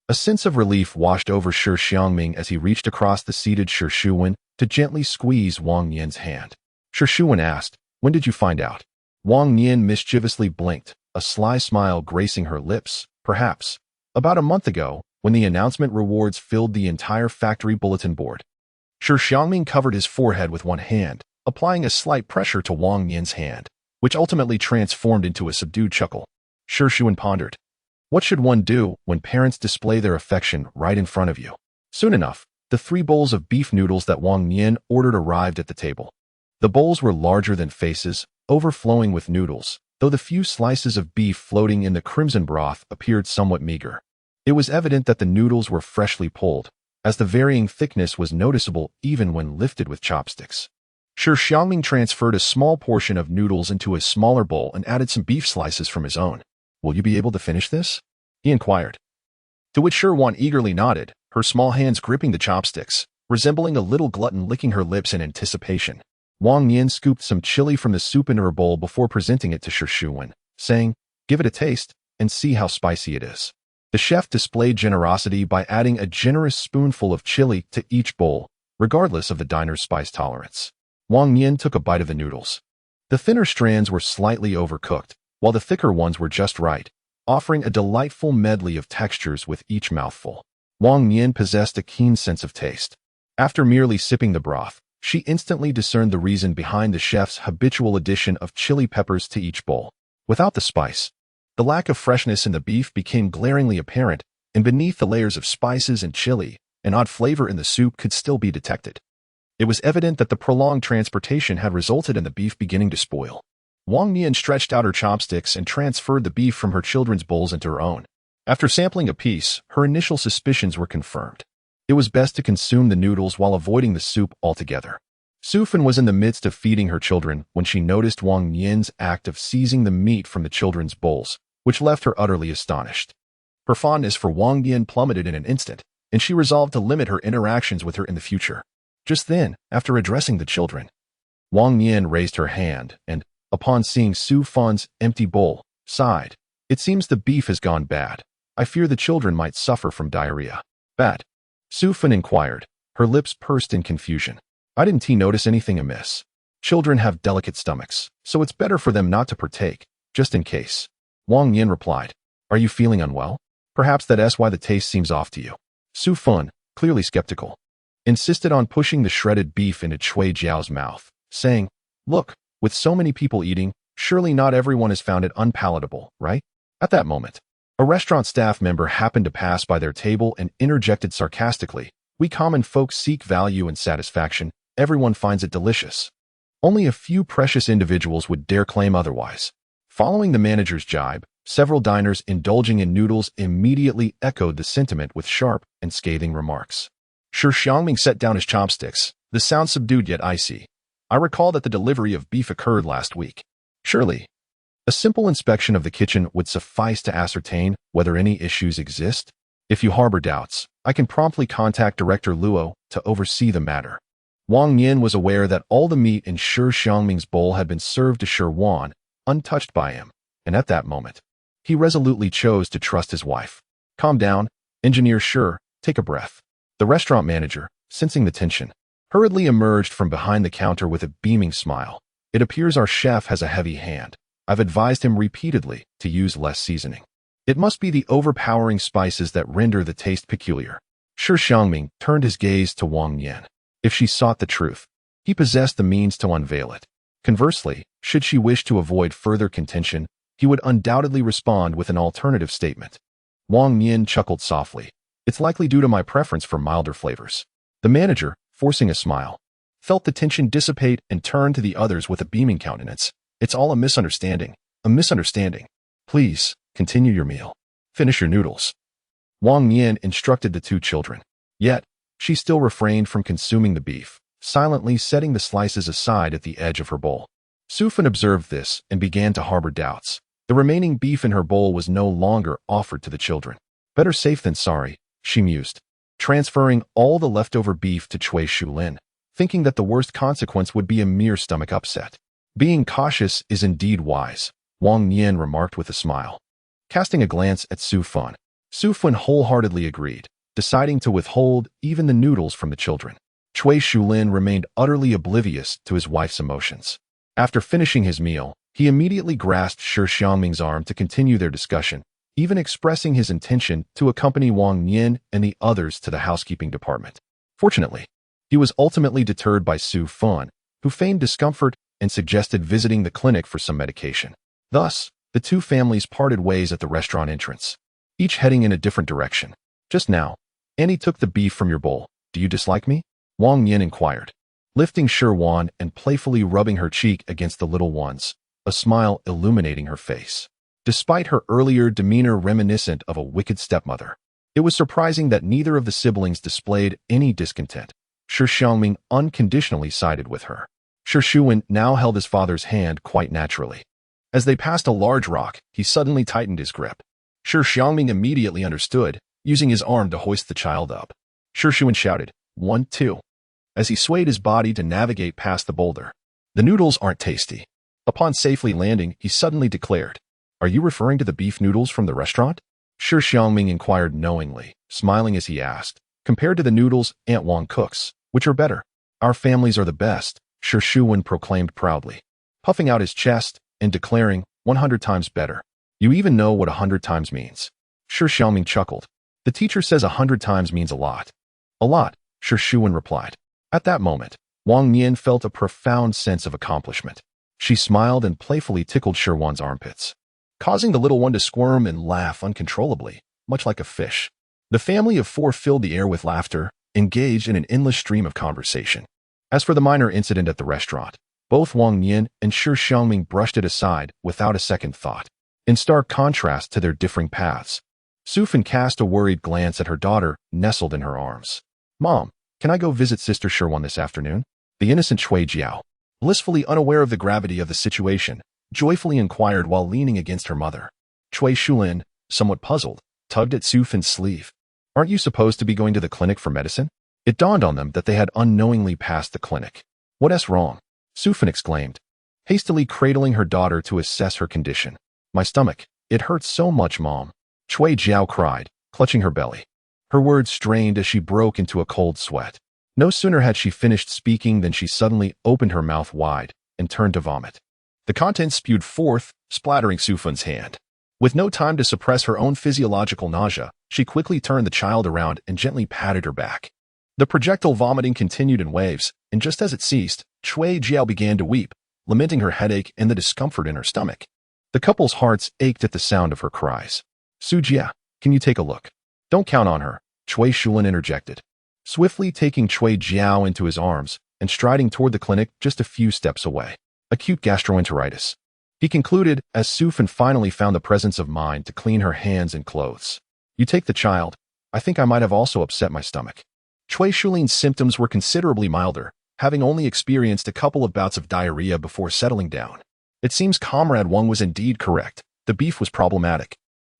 A sense of relief washed over Shi Xiangming as he reached across the seated Shi Shuwen to gently squeeze Wang Nian's hand. Shi Shuwen asked, when did you find out? Wang Nian mischievously blinked, a sly smile gracing her lips. Perhaps. About a month ago, when the announcement rewards filled the entire factory bulletin board. Shi Xiangming covered his forehead with one hand, applying a slight pressure to Wang Nian's hand, which ultimately transformed into a subdued chuckle. Shi Shuwen pondered. What should one do when parents display their affection right in front of you? Soon enough, the 3 bowls of beef noodles that Wang Nian ordered arrived at the table. The bowls were larger than faces, overflowing with noodles, though the few slices of beef floating in the crimson broth appeared somewhat meager. It was evident that the noodles were freshly pulled, as the varying thickness was noticeable even when lifted with chopsticks. Shi Xiangming transferred a small portion of noodles into a smaller bowl and added some beef slices from his own. Will you be able to finish this? He inquired. To which Shi Wan eagerly nodded, her small hands gripping the chopsticks, resembling a little glutton licking her lips in anticipation. Wang Nian scooped some chili from the soup into her bowl before presenting it to Shi Shuwen, saying, give it a taste and see how spicy it is. The chef displayed generosity by adding a generous spoonful of chili to each bowl, regardless of the diner's spice tolerance. Wang Nian took a bite of the noodles. The thinner strands were slightly overcooked, while the thicker ones were just right, offering a delightful medley of textures with each mouthful. Wang Nian possessed a keen sense of taste. After merely sipping the broth, she instantly discerned the reason behind the chef's habitual addition of chili peppers to each bowl. Without the spice, the lack of freshness in the beef became glaringly apparent, and beneath the layers of spices and chili, an odd flavor in the soup could still be detected. It was evident that the prolonged transportation had resulted in the beef beginning to spoil. Wang Nian stretched out her chopsticks and transferred the beef from her children's bowls into her own. After sampling a piece, her initial suspicions were confirmed. It was best to consume the noodles while avoiding the soup altogether. Su Fan was in the midst of feeding her children when she noticed Wang Nian's act of seizing the meat from the children's bowls, which left her utterly astonished. Her fondness for Wang Nian plummeted in an instant, and she resolved to limit her interactions with her in the future. Just then, after addressing the children, Wang Nian raised her hand and, upon seeing Su Fan's empty bowl, sighed. It seems the beef has gone bad. I fear the children might suffer from diarrhea. Bad? Su Fan inquired, her lips pursed in confusion. I didn't notice anything amiss. Children have delicate stomachs, so it's better for them not to partake, just in case. Wang Nian replied, are you feeling unwell? Perhaps that's why the taste seems off to you. Su Fan, clearly skeptical, insisted on pushing the shredded beef into Cui Jiao's mouth, saying, "Look, with so many people eating, surely not everyone has found it unpalatable, right?" At that moment, a restaurant staff member happened to pass by their table and interjected sarcastically, "We common folks seek value and satisfaction. Everyone finds it delicious. Only a few precious individuals would dare claim otherwise." Following the manager's jibe, several diners indulging in noodles immediately echoed the sentiment with sharp and scathing remarks. Shi Xiangming set down his chopsticks, the sound subdued yet icy. "I recall that the delivery of beef occurred last week. Surely, a simple inspection of the kitchen would suffice to ascertain whether any issues exist? If you harbor doubts, I can promptly contact Director Luo to oversee the matter." Wang Nian was aware that all the meat in Shi Xiangming's bowl had been served to Shi Wan, untouched by him, and at that moment, he resolutely chose to trust his wife. "Calm down, Engineer Shi, take a breath." The restaurant manager, sensing the tension, hurriedly emerged from behind the counter with a beaming smile. "It appears our chef has a heavy hand. I've advised him repeatedly to use less seasoning. It must be the overpowering spices that render the taste peculiar." Shi Xiangming turned his gaze to Wang Nian. If she sought the truth, he possessed the means to unveil it. Conversely, should she wish to avoid further contention, he would undoubtedly respond with an alternative statement. Wang Nian chuckled softly. "It's likely due to my preference for milder flavors." The manager, forcing a smile, felt the tension dissipate and turned to the others with a beaming countenance. "It's all a misunderstanding. A misunderstanding. Please, continue your meal. Finish your noodles." Wang Nian instructed the two children. Yet, she still refrained from consuming the beef, silently setting the slices aside at the edge of her bowl. Su Fan observed this and began to harbor doubts. The remaining beef in her bowl was no longer offered to the children. "Better safe than sorry," she mused, transferring all the leftover beef to Cui Shulin, thinking that the worst consequence would be a mere stomach upset. "Being cautious is indeed wise," Wang Nian remarked with a smile. Casting a glance at Su Fan wholeheartedly agreed, deciding to withhold even the noodles from the children. Cui Shulin remained utterly oblivious to his wife's emotions. After finishing his meal, he immediately grasped Shi Xiangming's arm to continue their discussion, even expressing his intention to accompany Wang Nian and the others to the housekeeping department. Fortunately, he was ultimately deterred by Su Fan, who feigned discomfort and suggested visiting the clinic for some medication. Thus, the two families parted ways at the restaurant entrance, each heading in a different direction. "Just now, Annie took the beef from your bowl. Do you dislike me?" Wang Nian inquired, lifting Shi Wan and playfully rubbing her cheek against the little one's, a smile illuminating her face. Despite her earlier demeanor reminiscent of a wicked stepmother, it was surprising that neither of the siblings displayed any discontent. Shi Xiangming unconditionally sided with her. Shi Shuwen now held his father's hand quite naturally. As they passed a large rock, he suddenly tightened his grip. Shi Xiangming immediately understood, using his arm to hoist the child up. Shi Shuwen shouted, "1, 2," as he swayed his body to navigate past the boulder. "The noodles aren't tasty." Upon safely landing, he suddenly declared, "Are you referring to the beef noodles from the restaurant?" Shi Xiangming inquired knowingly, smiling as he asked, "Compared to the noodles Aunt Wang cooks, which are better?" "Our families are the best," Shi Shuwen proclaimed proudly, puffing out his chest and declaring, 100 times better. "You even know what 100 times means." Shi Xiangming chuckled. "The teacher says 100 times means a lot." "A lot," Shi Shuwen replied. At that moment, Wang Nian felt a profound sense of accomplishment. She smiled and playfully tickled Shi Wan's armpits, causing the little one to squirm and laugh uncontrollably, much like a fish. The family of four filled the air with laughter, engaged in an endless stream of conversation. As for the minor incident at the restaurant, both Wang Nian and Shi Xiangming brushed it aside without a second thought. In stark contrast to their differing paths, Su Fan cast a worried glance at her daughter nestled in her arms. "Mom, can I go visit Sister Shi Wan this afternoon?" The innocent Cui Jiao, blissfully unaware of the gravity of the situation, joyfully inquired while leaning against her mother. Cui Shulin, somewhat puzzled, tugged at Su Fan's sleeve. "Aren't you supposed to be going to the clinic for medicine?" It dawned on them that they had unknowingly passed the clinic. "What's wrong?" Su Fan exclaimed, hastily cradling her daughter to assess her condition. "My stomach. It hurts so much, Mom." Cui Jiao cried, clutching her belly. Her words strained as she broke into a cold sweat. No sooner had she finished speaking than she suddenly opened her mouth wide and turned to vomit. The contents spewed forth, splattering Su Fan's hand. With no time to suppress her own physiological nausea, She quickly turned the child around and gently patted her back. The projectile vomiting continued in waves, and just as it ceased, Cui Jiao began to weep, lamenting her headache and the discomfort in her stomach. The couple's hearts ached at the sound of her cries. Su Jia, can you take a look? Don't count on her, Cui Shulin interjected. Swiftly taking Cui Jiao into his arms and striding toward the clinic just a few steps away. Acute gastroenteritis. He concluded as Su Fan finally found the presence of mind to clean her hands and clothes. You take the child. I think I might have also upset my stomach. Cui Shulin's symptoms were considerably milder, having only experienced a couple of bouts of diarrhea before settling down. It seems Comrade Wang was indeed correct. The beef was problematic.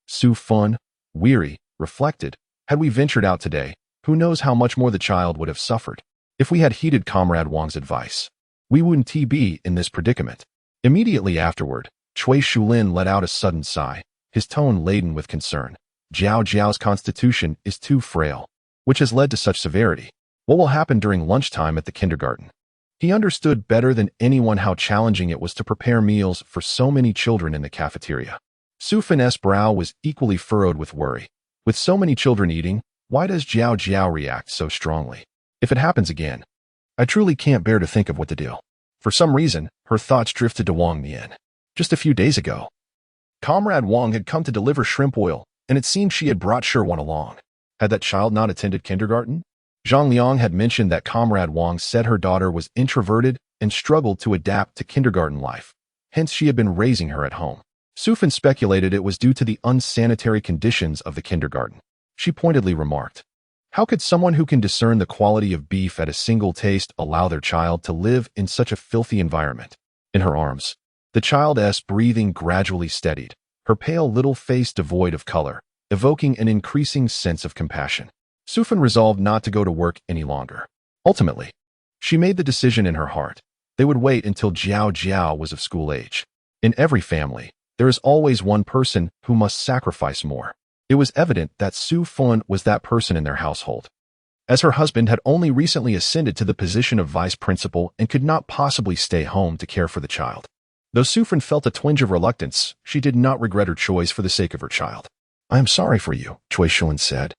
Su Fan, weary, reflected, had we ventured out today, who knows how much more the child would have suffered. If we had heeded Comrade Wang's advice, we wouldn't be in this predicament. Immediately afterward, Cui Shulin let out a sudden sigh, his tone laden with concern. Jiao Jiao's constitution is too frail, which has led to such severity. What will happen during lunchtime at the kindergarten? He understood better than anyone how challenging it was to prepare meals for so many children in the cafeteria. Su Fan's brow was equally furrowed with worry. With so many children eating, why does Jiao Jiao react so strongly? If it happens again, I truly can't bear to think of what to do. For some reason, her thoughts drifted to Wang Nian. Just a few days ago, Comrade Wang had come to deliver shrimp oil, and it seemed she had brought one along. Had that child not attended kindergarten? Zhang Liang had mentioned that Comrade Wang said her daughter was introverted and struggled to adapt to kindergarten life. Hence, she had been raising her at home. Su Fan speculated it was due to the unsanitary conditions of the kindergarten. She pointedly remarked, how could someone who can discern the quality of beef at a single taste allow their child to live in such a filthy environment? In her arms, the child's breathing gradually steadied, her pale little face devoid of color, evoking an increasing sense of compassion. Su Fan resolved not to go to work any longer. Ultimately, she made the decision in her heart. They would wait until Jiao Jiao was of school age. In every family, there is always one person who must sacrifice more. It was evident that Su Fan was that person in their household, as her husband had only recently ascended to the position of vice principal and could not possibly stay home to care for the child. Though Su Fan felt a twinge of reluctance, she did not regret her choice for the sake of her child. I am sorry for you, Cui Shulin said,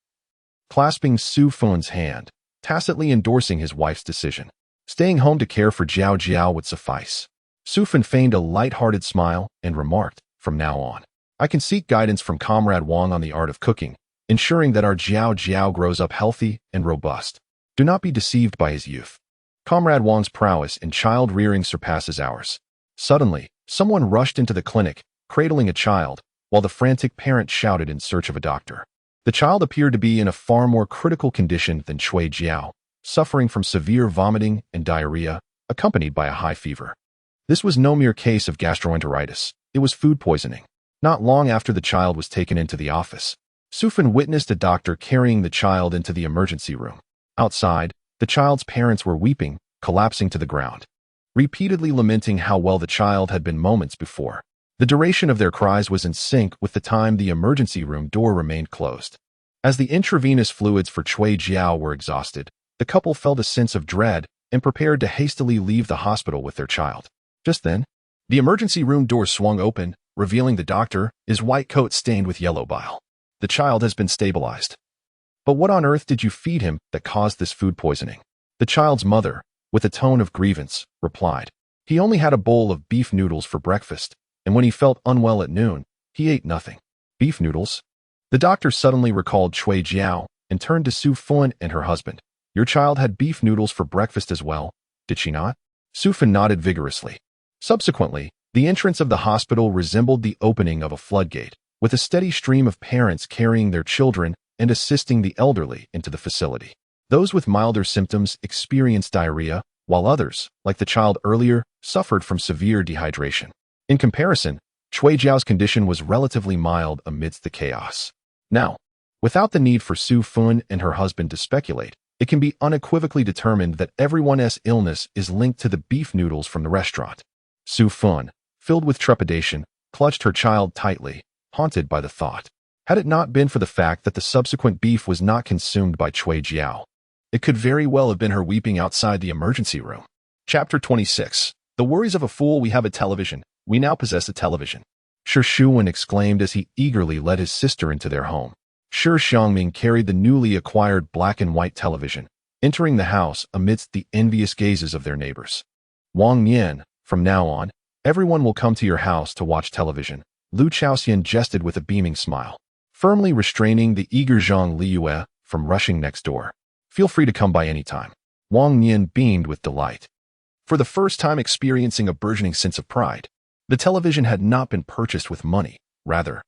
clasping Su Fan's hand, tacitly endorsing his wife's decision. Staying home to care for Jiao Jiao would suffice. Su Fan feigned a light-hearted smile and remarked, from now on, I can seek guidance from Comrade Wang on the art of cooking, ensuring that our Jiao Jiao grows up healthy and robust. Do not be deceived by his youth. Comrade Wang's prowess in child-rearing surpasses ours. Suddenly, someone rushed into the clinic, cradling a child, while the frantic parent shouted in search of a doctor. The child appeared to be in a far more critical condition than Cui Jiao, suffering from severe vomiting and diarrhea, accompanied by a high fever. This was no mere case of gastroenteritis. It was food poisoning. Not long after the child was taken into the office, Su Fan witnessed a doctor carrying the child into the emergency room. Outside, the child's parents were weeping, collapsing to the ground, repeatedly lamenting how well the child had been moments before. The duration of their cries was in sync with the time the emergency room door remained closed. As the intravenous fluids for Cui Jiao were exhausted, the couple felt a sense of dread and prepared to hastily leave the hospital with their child. Just then, the emergency room door swung open, revealing the doctor, his white coat stained with yellow bile. The child has been stabilized. But what on earth did you feed him that caused this food poisoning? The child's mother, with a tone of grievance, replied, he only had a bowl of beef noodles for breakfast, and when he felt unwell at noon, he ate nothing. Beef noodles? The doctor suddenly recalled Cui Jiao and turned to Su Fan and her husband. Your child had beef noodles for breakfast as well, did she not? Su Fan nodded vigorously. Subsequently, the entrance of the hospital resembled the opening of a floodgate, with a steady stream of parents carrying their children and assisting the elderly into the facility. Those with milder symptoms experienced diarrhea, while others, like the child earlier, suffered from severe dehydration. In comparison, Cui Jiao's condition was relatively mild amidst the chaos. Now, without the need for Su Fan and her husband to speculate, it can be unequivocally determined that everyone's illness is linked to the beef noodles from the restaurant. Su Fan, filled with trepidation, clutched her child tightly, haunted by the thought. Had it not been for the fact that the subsequent beef was not consumed by Cui Jiao, it could very well have been her weeping outside the emergency room. Chapter 26. The worries of a fool. We have a television. We now possess a television. Shi Xiangming exclaimed as he eagerly led his sister into their home. Shi Xiangming carried the newly acquired black and white television, entering the house amidst the envious gazes of their neighbors. Wang Nian, from now on, everyone will come to your house to watch television, Lu Chaoxian jested with a beaming smile, firmly restraining the eager Zhang Liyue from rushing next door. Feel free to come by any time. Wang Nian beamed with delight. For the first time experiencing a burgeoning sense of pride, the television had not been purchased with money. Rather,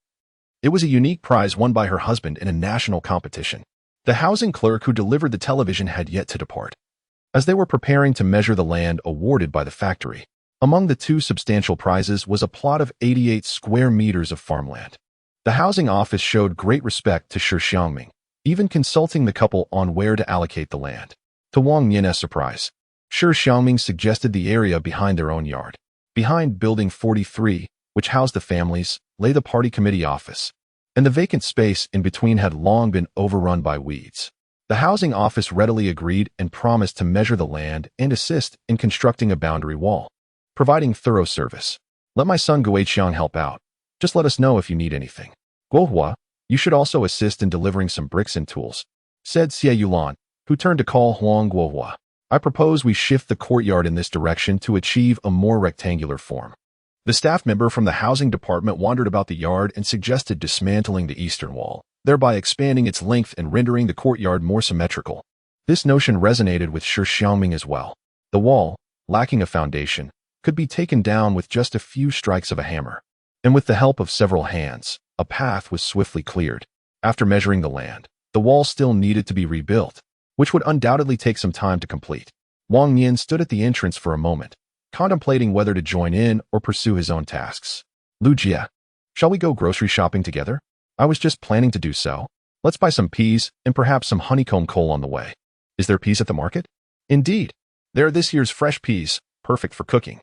it was a unique prize won by her husband in a national competition. The housing clerk who delivered the television had yet to depart. As they were preparing to measure the land awarded by the factory, among the two substantial prizes was a plot of 88 square meters of farmland. The housing office showed great respect to Shi Xiangming, even consulting the couple on where to allocate the land. To Wang Nian's surprise, Shi Xiangming suggested the area behind their own yard. Behind Building 43, which housed the families, lay the party committee office, and the vacant space in between had long been overrun by weeds. The housing office readily agreed and promised to measure the land and assist in constructing a boundary wall, providing thorough service. Let my son Guoqiang help out. Just let us know if you need anything. Guohua, you should also assist in delivering some bricks and tools, said Xie Yulan, who turned to call Huang Guohua. I propose we shift the courtyard in this direction to achieve a more rectangular form. The staff member from the housing department wandered about the yard and suggested dismantling the eastern wall, thereby expanding its length and rendering the courtyard more symmetrical. This notion resonated with Shi Xiangming as well. The wall, lacking a foundation, could be taken down with just a few strikes of a hammer. And with the help of several hands, a path was swiftly cleared. After measuring the land, the wall still needed to be rebuilt, which would undoubtedly take some time to complete. Wang Nian stood at the entrance for a moment, contemplating whether to join in or pursue his own tasks. Lu Jie, shall we go grocery shopping together? I was just planning to do so. Let's buy some peas and perhaps some honeycomb coal on the way. Is there peas at the market? Indeed. There are this year's fresh peas, perfect for cooking.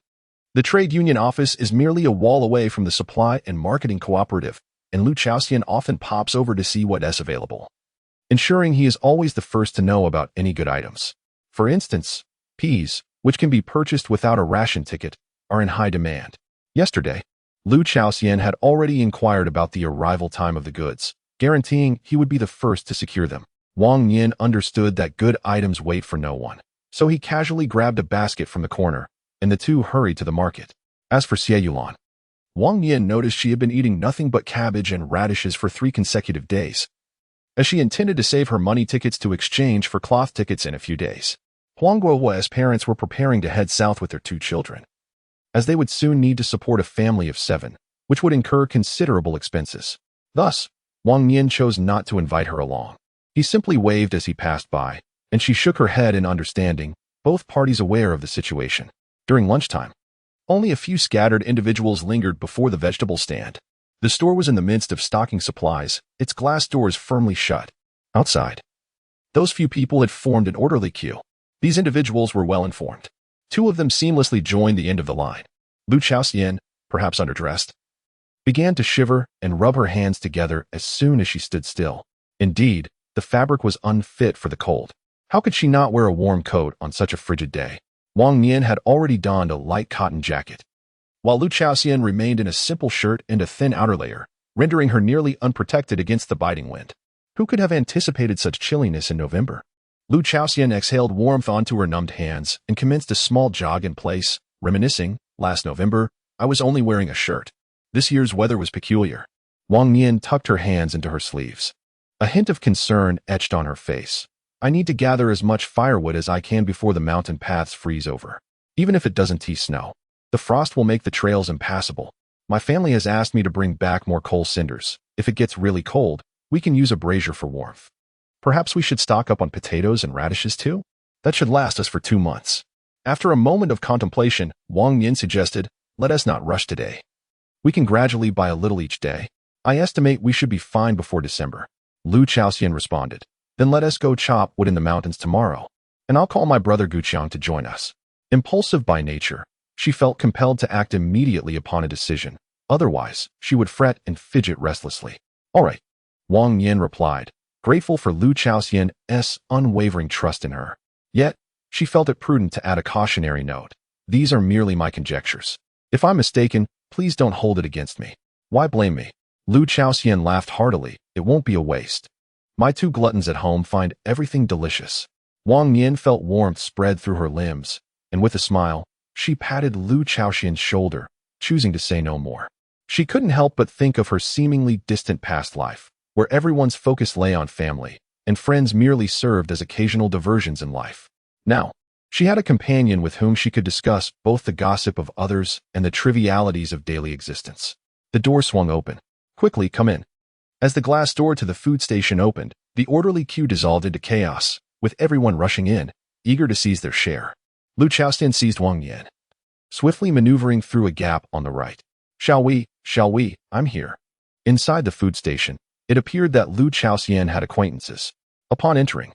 The trade union office is merely a wall away from the supply and marketing cooperative, and Lu Chaoxian often pops over to see what is available, ensuring he is always the first to know about any good items. For instance, peas, which can be purchased without a ration ticket, are in high demand. Yesterday, Lu Chaoxian had already inquired about the arrival time of the goods, guaranteeing he would be the first to secure them. Wang Nian understood that good items wait for no one, so he casually grabbed a basket from the corner, and the two hurried to the market. As for Xie Yulan, Wang Nian noticed she had been eating nothing but cabbage and radishes for 3 consecutive days, as she intended to save her money tickets to exchange for cloth tickets in a few days. Huang Guohua's parents were preparing to head south with their 2 children, as they would soon need to support a family of 7, which would incur considerable expenses. Thus, Wang Nian chose not to invite her along. He simply waved as he passed by, and she shook her head in understanding, both parties aware of the situation. During lunchtime, only a few scattered individuals lingered before the vegetable stand. The store was in the midst of stocking supplies, its glass doors firmly shut. Outside, those few people had formed an orderly queue. These individuals were well informed. 2 of them seamlessly joined the end of the line. Lu Chaoxian, perhaps underdressed, began to shiver and rub her hands together as soon as she stood still. Indeed, the fabric was unfit for the cold. How could she not wear a warm coat on such a frigid day? Wang Nian had already donned a light cotton jacket, while Lu Chaoxian remained in a simple shirt and a thin outer layer, rendering her nearly unprotected against the biting wind. Who could have anticipated such chilliness in November? Lu Chaoxian exhaled warmth onto her numbed hands and commenced a small jog in place, reminiscing, last November, I was only wearing a shirt. This year's weather was peculiar. Wang Nian tucked her hands into her sleeves. A hint of concern etched on her face. I need to gather as much firewood as I can before the mountain paths freeze over. Even if it doesn't tease snow, the frost will make the trails impassable. My family has asked me to bring back more coal cinders. If it gets really cold, we can use a brazier for warmth. Perhaps we should stock up on potatoes and radishes too? That should last us for 2 months. After a moment of contemplation, Wang Nian suggested, let us not rush today. We can gradually buy a little each day. I estimate we should be fine before December. Lu Chaoxian responded. Then let us go chop wood in the mountains tomorrow, and I'll call my brother Guqiang to join us. Impulsive by nature, she felt compelled to act immediately upon a decision. Otherwise, she would fret and fidget restlessly. All right, Wang Nian replied, grateful for Lu Chaoxian's unwavering trust in her. Yet, she felt it prudent to add a cautionary note. These are merely my conjectures. If I'm mistaken, please don't hold it against me. Why blame me? Lu Chaoxian laughed heartily. It won't be a waste. My two gluttons at home find everything delicious. Wang Nian felt warmth spread through her limbs, and with a smile, she patted Lu Chaoxian's shoulder, choosing to say no more. She couldn't help but think of her seemingly distant past life, where everyone's focus lay on family, and friends merely served as occasional diversions in life. Now, she had a companion with whom she could discuss both the gossip of others and the trivialities of daily existence. The door swung open. Quickly, come in. As the glass door to the food station opened, the orderly queue dissolved into chaos, with everyone rushing in, eager to seize their share. Lu Chaoxian seized Wang Nian, swiftly maneuvering through a gap on the right. Shall we, I'm here. Inside the food station, it appeared that Lu Chaoxian had acquaintances. Upon entering,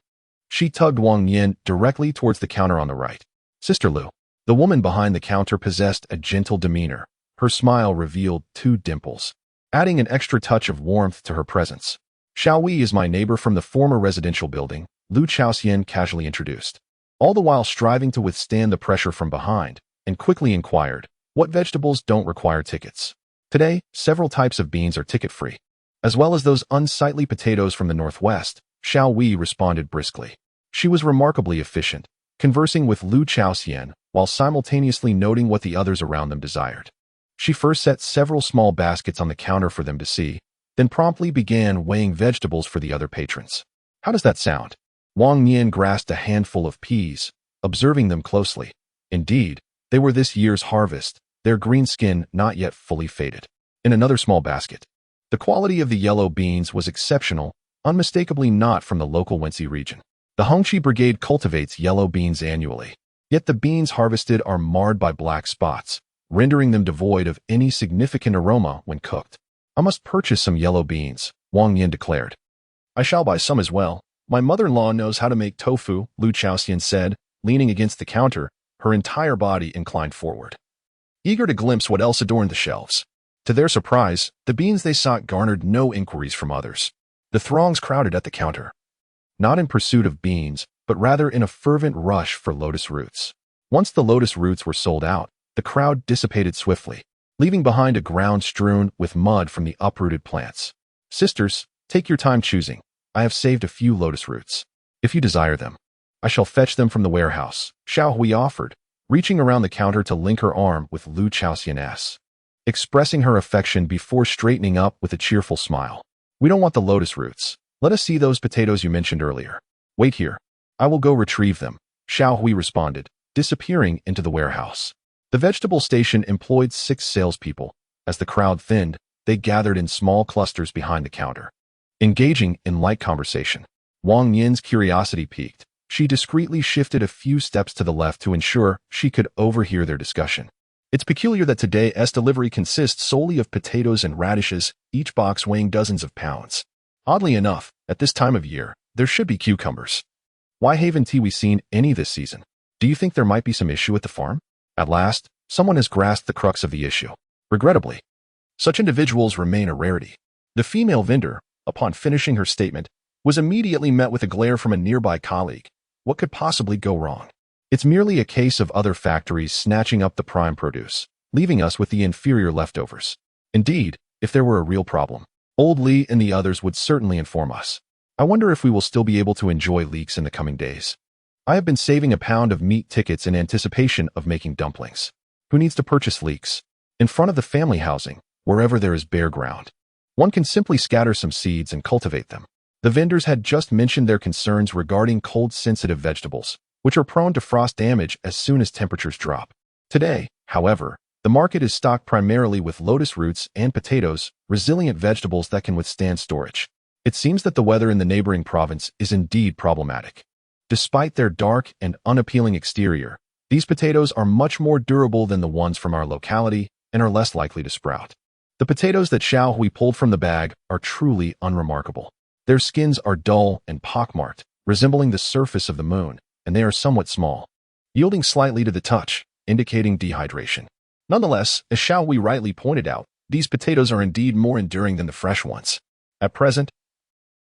she tugged Wang Nian directly towards the counter on the right. Sister Lu. The woman behind the counter possessed a gentle demeanor. Her smile revealed 2 dimples, adding an extra touch of warmth to her presence. Xiaowei is my neighbor from the former residential building, Lu Chaoxian casually introduced, all the while striving to withstand the pressure from behind, and quickly inquired, what vegetables don't require tickets? Today, several types of beans are ticket-free, as well as those unsightly potatoes from the northwest, Xiaowei responded briskly. She was remarkably efficient, conversing with Lu Chaoxian while simultaneously noting what the others around them desired. She first set several small baskets on the counter for them to see, then promptly began weighing vegetables for the other patrons. How does that sound? Wang Nian grasped a handful of peas, observing them closely. Indeed, they were this year's harvest, their green skin not yet fully faded. In another small basket, the quality of the yellow beans was exceptional, unmistakably not from the local Wenxi region. The Hongxi Brigade cultivates yellow beans annually, yet the beans harvested are marred by black spots, rendering them devoid of any significant aroma when cooked. I must purchase some yellow beans, Wang Nian declared. I shall buy some as well. My mother-in-law knows how to make tofu, Lu Chaoxian said, leaning against the counter, her entire body inclined forward, eager to glimpse what else adorned the shelves. To their surprise, the beans they sought garnered no inquiries from others. The throngs crowded at the counter, not in pursuit of beans, but rather in a fervent rush for lotus roots. Once the lotus roots were sold out, the crowd dissipated swiftly, leaving behind a ground strewn with mud from the uprooted plants. Sisters, take your time choosing. I have saved a few lotus roots. If you desire them, I shall fetch them from the warehouse, Xiaohui offered, reaching around the counter to link her arm with Lu Chaoxian, expressing her affection before straightening up with a cheerful smile. We don't want the lotus roots. Let us see those potatoes you mentioned earlier. Wait here. I will go retrieve them, Xiaohui responded, disappearing into the warehouse. The vegetable station employed 6 salespeople. As the crowd thinned, they gathered in small clusters behind the counter, engaging in light conversation. Wang Nian's curiosity piqued. She discreetly shifted a few steps to the left to ensure she could overhear their discussion. It's peculiar that today's delivery consists solely of potatoes and radishes, each box weighing dozens of pounds. Oddly enough, at this time of year, there should be cucumbers. Why haven't we seen any this season? Do you think there might be some issue at the farm? At last, someone has grasped the crux of the issue. Regrettably, such individuals remain a rarity. The female vendor, upon finishing her statement, was immediately met with a glare from a nearby colleague. What could possibly go wrong? It's merely a case of other factories snatching up the prime produce, leaving us with the inferior leftovers. Indeed, if there were a real problem, Old Li and the others would certainly inform us. I wonder if we will still be able to enjoy leeks in the coming days. I have been saving a pound of meat tickets in anticipation of making dumplings. Who needs to purchase leeks? In front of the family housing, wherever there is bare ground, one can simply scatter some seeds and cultivate them. The vendors had just mentioned their concerns regarding cold-sensitive vegetables, which are prone to frost damage as soon as temperatures drop. Today, however, the market is stocked primarily with lotus roots and potatoes, resilient vegetables that can withstand storage. It seems that the weather in the neighboring province is indeed problematic. Despite their dark and unappealing exterior, these potatoes are much more durable than the ones from our locality and are less likely to sprout. The potatoes that Xiaohui pulled from the bag are truly unremarkable. Their skins are dull and pockmarked, resembling the surface of the moon, and they are somewhat small, yielding slightly to the touch, indicating dehydration. Nonetheless, as Xiaohui rightly pointed out, these potatoes are indeed more enduring than the fresh ones. At present,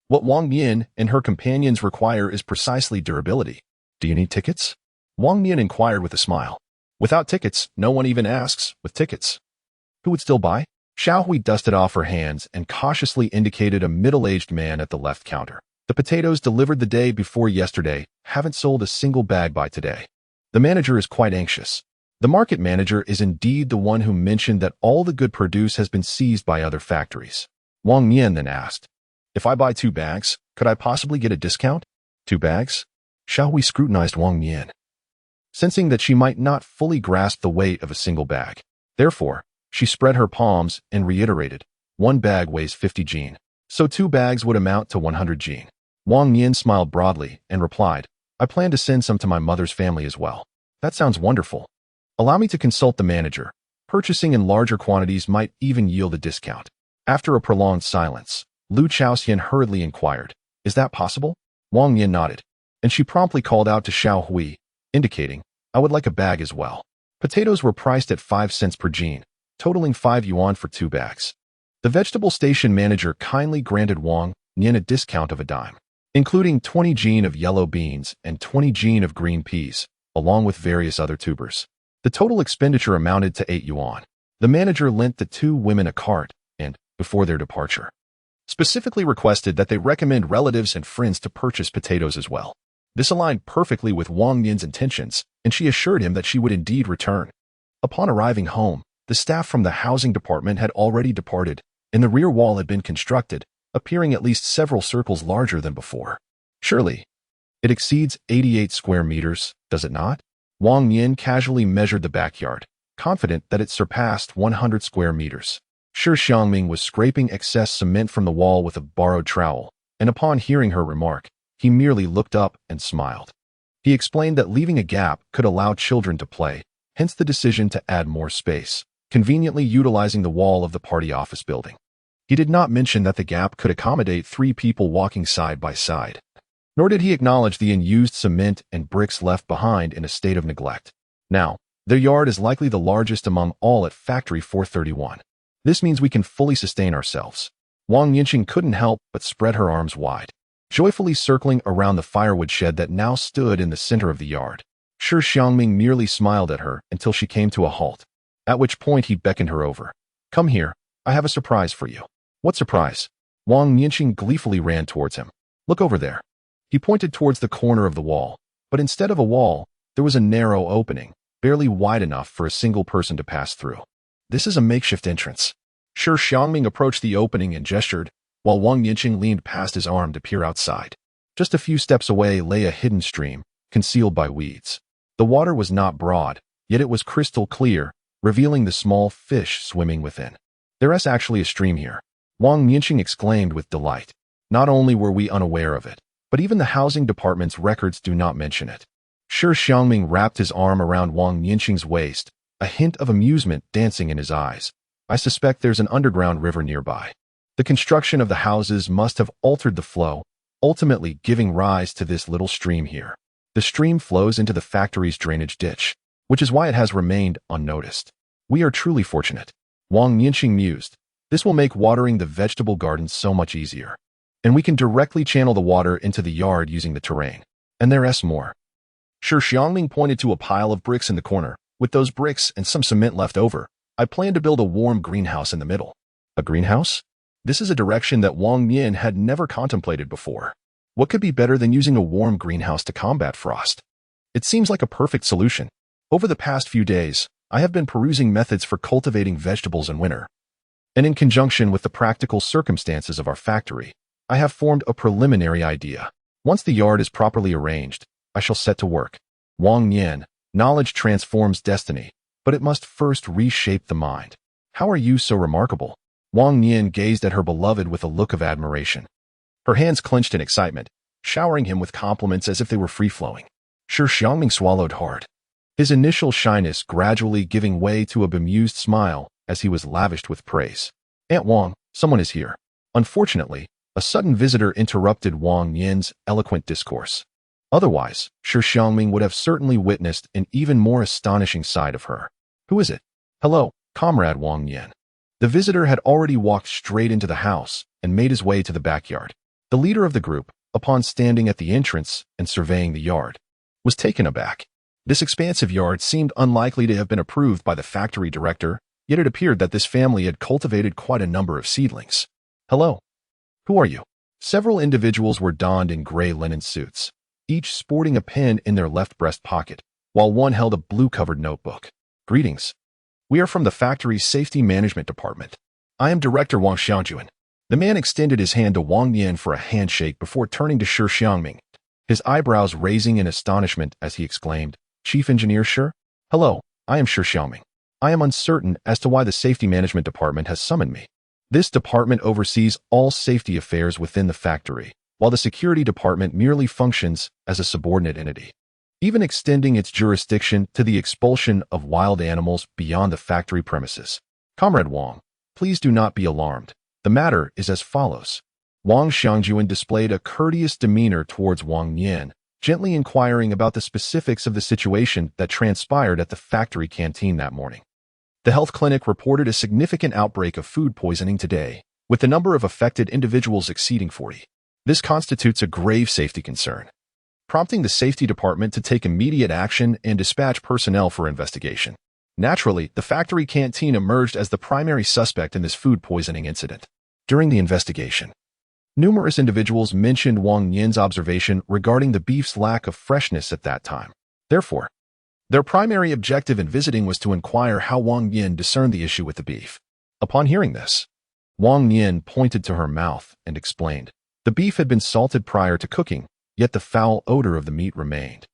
what Wang Nian and her companions require is precisely durability. Do you need tickets? Wang Nian inquired with a smile. Without tickets, no one even asks. With tickets, who would still buy? Xiao Hui dusted off her hands and cautiously indicated a middle-aged man at the left counter. The potatoes delivered the day before yesterday haven't sold a single bag by today. The manager is quite anxious. The market manager is indeed the one who mentioned that all the good produce has been seized by other factories. Wang Nian then asked, "If I buy 2 bags, could I possibly get a discount?" 2 bags? Xiao Hui scrutinized Wang Nian, sensing that she might not fully grasp the weight of a single bag. Therefore, she spread her palms and reiterated, 1 bag weighs 50 jin, so 2 bags would amount to 100 jin. Wang Nian smiled broadly and replied, "I plan to send some to my mother's family as well." "That sounds wonderful. Allow me to consult the manager. Purchasing in larger quantities might even yield a discount." After a prolonged silence, Lu Chaoxian hurriedly inquired, "Is that possible?" Wang Nian nodded, and she promptly called out to Xiao Hui, indicating, "I would like a bag as well." Potatoes were priced at 5 cents per jin, totaling 5 yuan for 2 bags. The vegetable station manager kindly granted Wang Nian a discount of a dime, including 20 jin of yellow beans and 20 jin of green peas, along with various other tubers. The total expenditure amounted to 8 yuan. The manager lent the 2 women a cart and, before their departure, specifically requested that they recommend relatives and friends to purchase potatoes as well. This aligned perfectly with Wang Nian's intentions, and she assured him that she would indeed return. Upon arriving home, the staff from the housing department had already departed, and the rear wall had been constructed, appearing at least several circles larger than before. Surely, it exceeds 88 square meters, does it not? Wang Nian casually measured the backyard, confident that it surpassed 100 square meters. Shi Xiangming was scraping excess cement from the wall with a borrowed trowel, and upon hearing her remark, he merely looked up and smiled. He explained that leaving a gap could allow children to play, hence the decision to add more space, conveniently utilizing the wall of the party office building. He did not mention that the gap could accommodate 3 people walking side by side. Nor did he acknowledge the unused cement and bricks left behind in a state of neglect. Now, their yard is likely the largest among all at Factory 431. This means we can fully sustain ourselves. Wang Yinqing couldn't help but spread her arms wide, joyfully circling around the firewood shed that now stood in the center of the yard. Shi Xiangming merely smiled at her until she came to a halt, at which point he beckoned her over. "Come here, I have a surprise for you." "What surprise?" Wang Yinqing gleefully ran towards him. "Look over there." He pointed towards the corner of the wall, but instead of a wall, there was a narrow opening, barely wide enough for a single person to pass through. "This is a makeshift entrance." Shi Xiangming approached the opening and gestured, while Wang Yinqing leaned past his arm to peer outside. Just a few steps away lay a hidden stream, concealed by weeds. The water was not broad, yet it was crystal clear, revealing the small fish swimming within. "There is actually a stream here," Wang Yinqing exclaimed with delight. "Not only were we unaware of it, but even the housing department's records do not mention it." Shi Xiangming wrapped his arm around Wang Yinqing's waist, a hint of amusement dancing in his eyes. "I suspect there's an underground river nearby. The construction of the houses must have altered the flow, ultimately giving rise to this little stream here. The stream flows into the factory's drainage ditch, which is why it has remained unnoticed. We are truly fortunate." Wang Yinqing mused. "This will make watering the vegetable gardens so much easier. And we can directly channel the water into the yard using the terrain. And there's more." Shi Xiangming pointed to a pile of bricks in the corner. "With those bricks and some cement left over, I plan to build a warm greenhouse in the middle." "A greenhouse?" This is a direction that Wang Nian had never contemplated before. What could be better than using a warm greenhouse to combat frost? It seems like a perfect solution. Over the past few days, I have been perusing methods for cultivating vegetables in winter. And in conjunction with the practical circumstances of our factory, I have formed a preliminary idea. Once the yard is properly arranged, I shall set to work. Wang Nian, knowledge transforms destiny, but it must first reshape the mind. How are you so remarkable? Wang Nian gazed at her beloved with a look of admiration. Her hands clenched in excitement, showering him with compliments as if they were free-flowing. Shi Xiangming swallowed hard, his initial shyness gradually giving way to a bemused smile as he was lavished with praise. "Aunt Wang, someone is here." Unfortunately, a sudden visitor interrupted Wang Nian's eloquent discourse. Otherwise, Shi Xiangming would have certainly witnessed an even more astonishing side of her. "Who is it?" "Hello, comrade Wang Nian." The visitor had already walked straight into the house and made his way to the backyard. The leader of the group, upon standing at the entrance and surveying the yard, was taken aback. This expansive yard seemed unlikely to have been approved by the factory director, Yet it appeared that this family had cultivated quite a number of seedlings. Hello. Who are you? Several individuals were donned in gray linen suits, each sporting a pen in their left breast pocket, while one held a blue-covered notebook. Greetings. We are from the factory's safety management department. I am Director Wang Xiangjuan. The man extended his hand to Wang Nian for a handshake before turning to Shi Xiangming, his eyebrows raising in astonishment as he exclaimed, Chief Engineer Shi? Hello, I am Shi Xiangming. I am uncertain as to why the safety management department has summoned me. This department oversees all safety affairs within the factory, while the security department merely functions as a subordinate entity, even extending its jurisdiction to the expulsion of wild animals beyond the factory premises. Comrade Wang, please do not be alarmed. The matter is as follows. Wang Xiangjuan displayed a courteous demeanor towards Wang Nian, gently inquiring about the specifics of the situation that transpired at the factory canteen that morning. The health clinic reported a significant outbreak of food poisoning today, with the number of affected individuals exceeding 40. This constitutes a grave safety concern, prompting the safety department to take immediate action and dispatch personnel for investigation. Naturally, the factory canteen emerged as the primary suspect in this food poisoning incident. During the investigation, numerous individuals mentioned Wang Nian's observation regarding the beef's lack of freshness at that time. Therefore, their primary objective in visiting was to inquire how Wang Nian discerned the issue with the beef. Upon hearing this, Wang Nian pointed to her mouth and explained, the beef had been salted prior to cooking, yet the foul odor of the meat remained,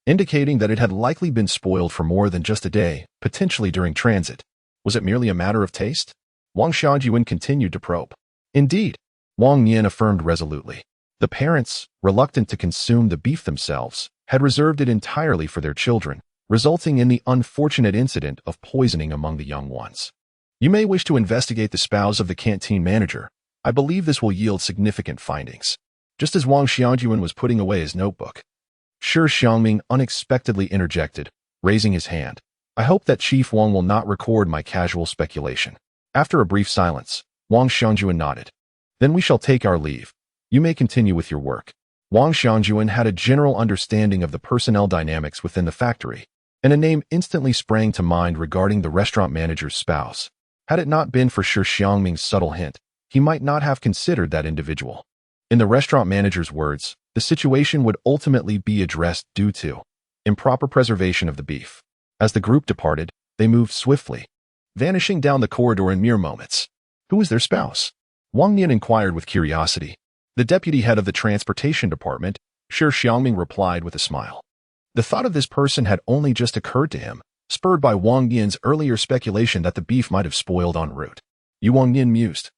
indicating that it had likely been spoiled for more than just a day, potentially during transit. Was it merely a matter of taste? Wang Xiangjuan continued to probe. Indeed, Wang Nian affirmed resolutely. The parents, reluctant to consume the beef themselves, had reserved it entirely for their children, resulting in the unfortunate incident of poisoning among the young ones. You may wish to investigate the spouse of the canteen manager. I believe this will yield significant findings. Just as Wang Xiangjuan was putting away his notebook, Shi Xiangming unexpectedly interjected, raising his hand. I hope that Chief Wang will not record my casual speculation. After a brief silence, Wang Xiangjuan nodded. Then we shall take our leave. You may continue with your work. Wang Xiangjuan had a general understanding of the personnel dynamics within the factory, and a name instantly sprang to mind regarding the restaurant manager's spouse. Had it not been for Shi Xiangming's subtle hint, he might not have considered that individual. In the restaurant manager's words, the situation would ultimately be addressed due to improper preservation of the beef. As the group departed, they moved swiftly, vanishing down the corridor in mere moments. Who is their spouse? Wang Nian inquired with curiosity. The deputy head of the transportation department, Shi Xiangming replied with a smile. The thought of this person had only just occurred to him, spurred by Wang Nian's earlier speculation that the beef might have spoiled en route. Wang Nian mused,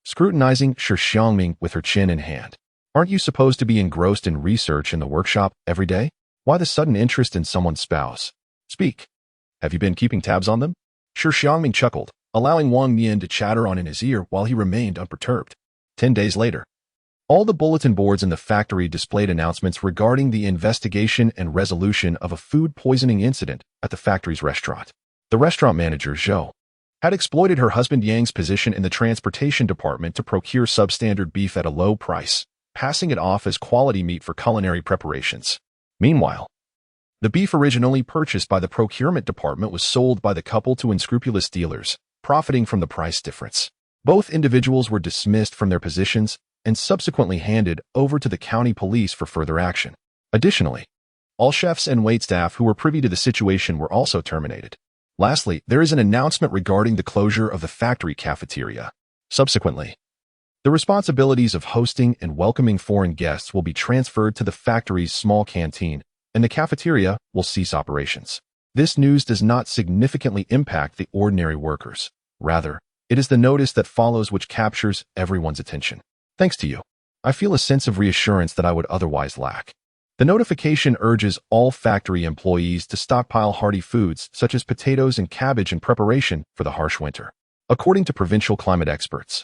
scrutinizing Shi Xiangming with her chin in hand. Aren't you supposed to be engrossed in research in the workshop every day? Why the sudden interest in someone's spouse? Speak. Have you been keeping tabs on them? Shi Xiangming chuckled, allowing Wang Nian to chatter on in his ear while he remained unperturbed. 10 days later, all the bulletin boards in the factory displayed announcements regarding the investigation and resolution of a food poisoning incident at the factory's restaurant. The restaurant manager, Zhou, had exploited her husband Yang's position in the transportation department to procure substandard beef at a low price, passing it off as quality meat for culinary preparations. Meanwhile, the beef originally purchased by the procurement department was sold by the couple to unscrupulous dealers, profiting from the price difference. Both individuals were dismissed from their positions and subsequently handed over to the county police for further action. Additionally, all chefs and waitstaff who were privy to the situation were also terminated. Lastly, there is an announcement regarding the closure of the factory cafeteria. Subsequently, the responsibilities of hosting and welcoming foreign guests will be transferred to the factory's small canteen, and the cafeteria will cease operations. This news does not significantly impact the ordinary workers. Rather, it is the notice that follows which captures everyone's attention. Thanks to you, I feel a sense of reassurance that I would otherwise lack. The notification urges all factory employees to stockpile hearty foods such as potatoes and cabbage in preparation for the harsh winter. According to provincial climate experts,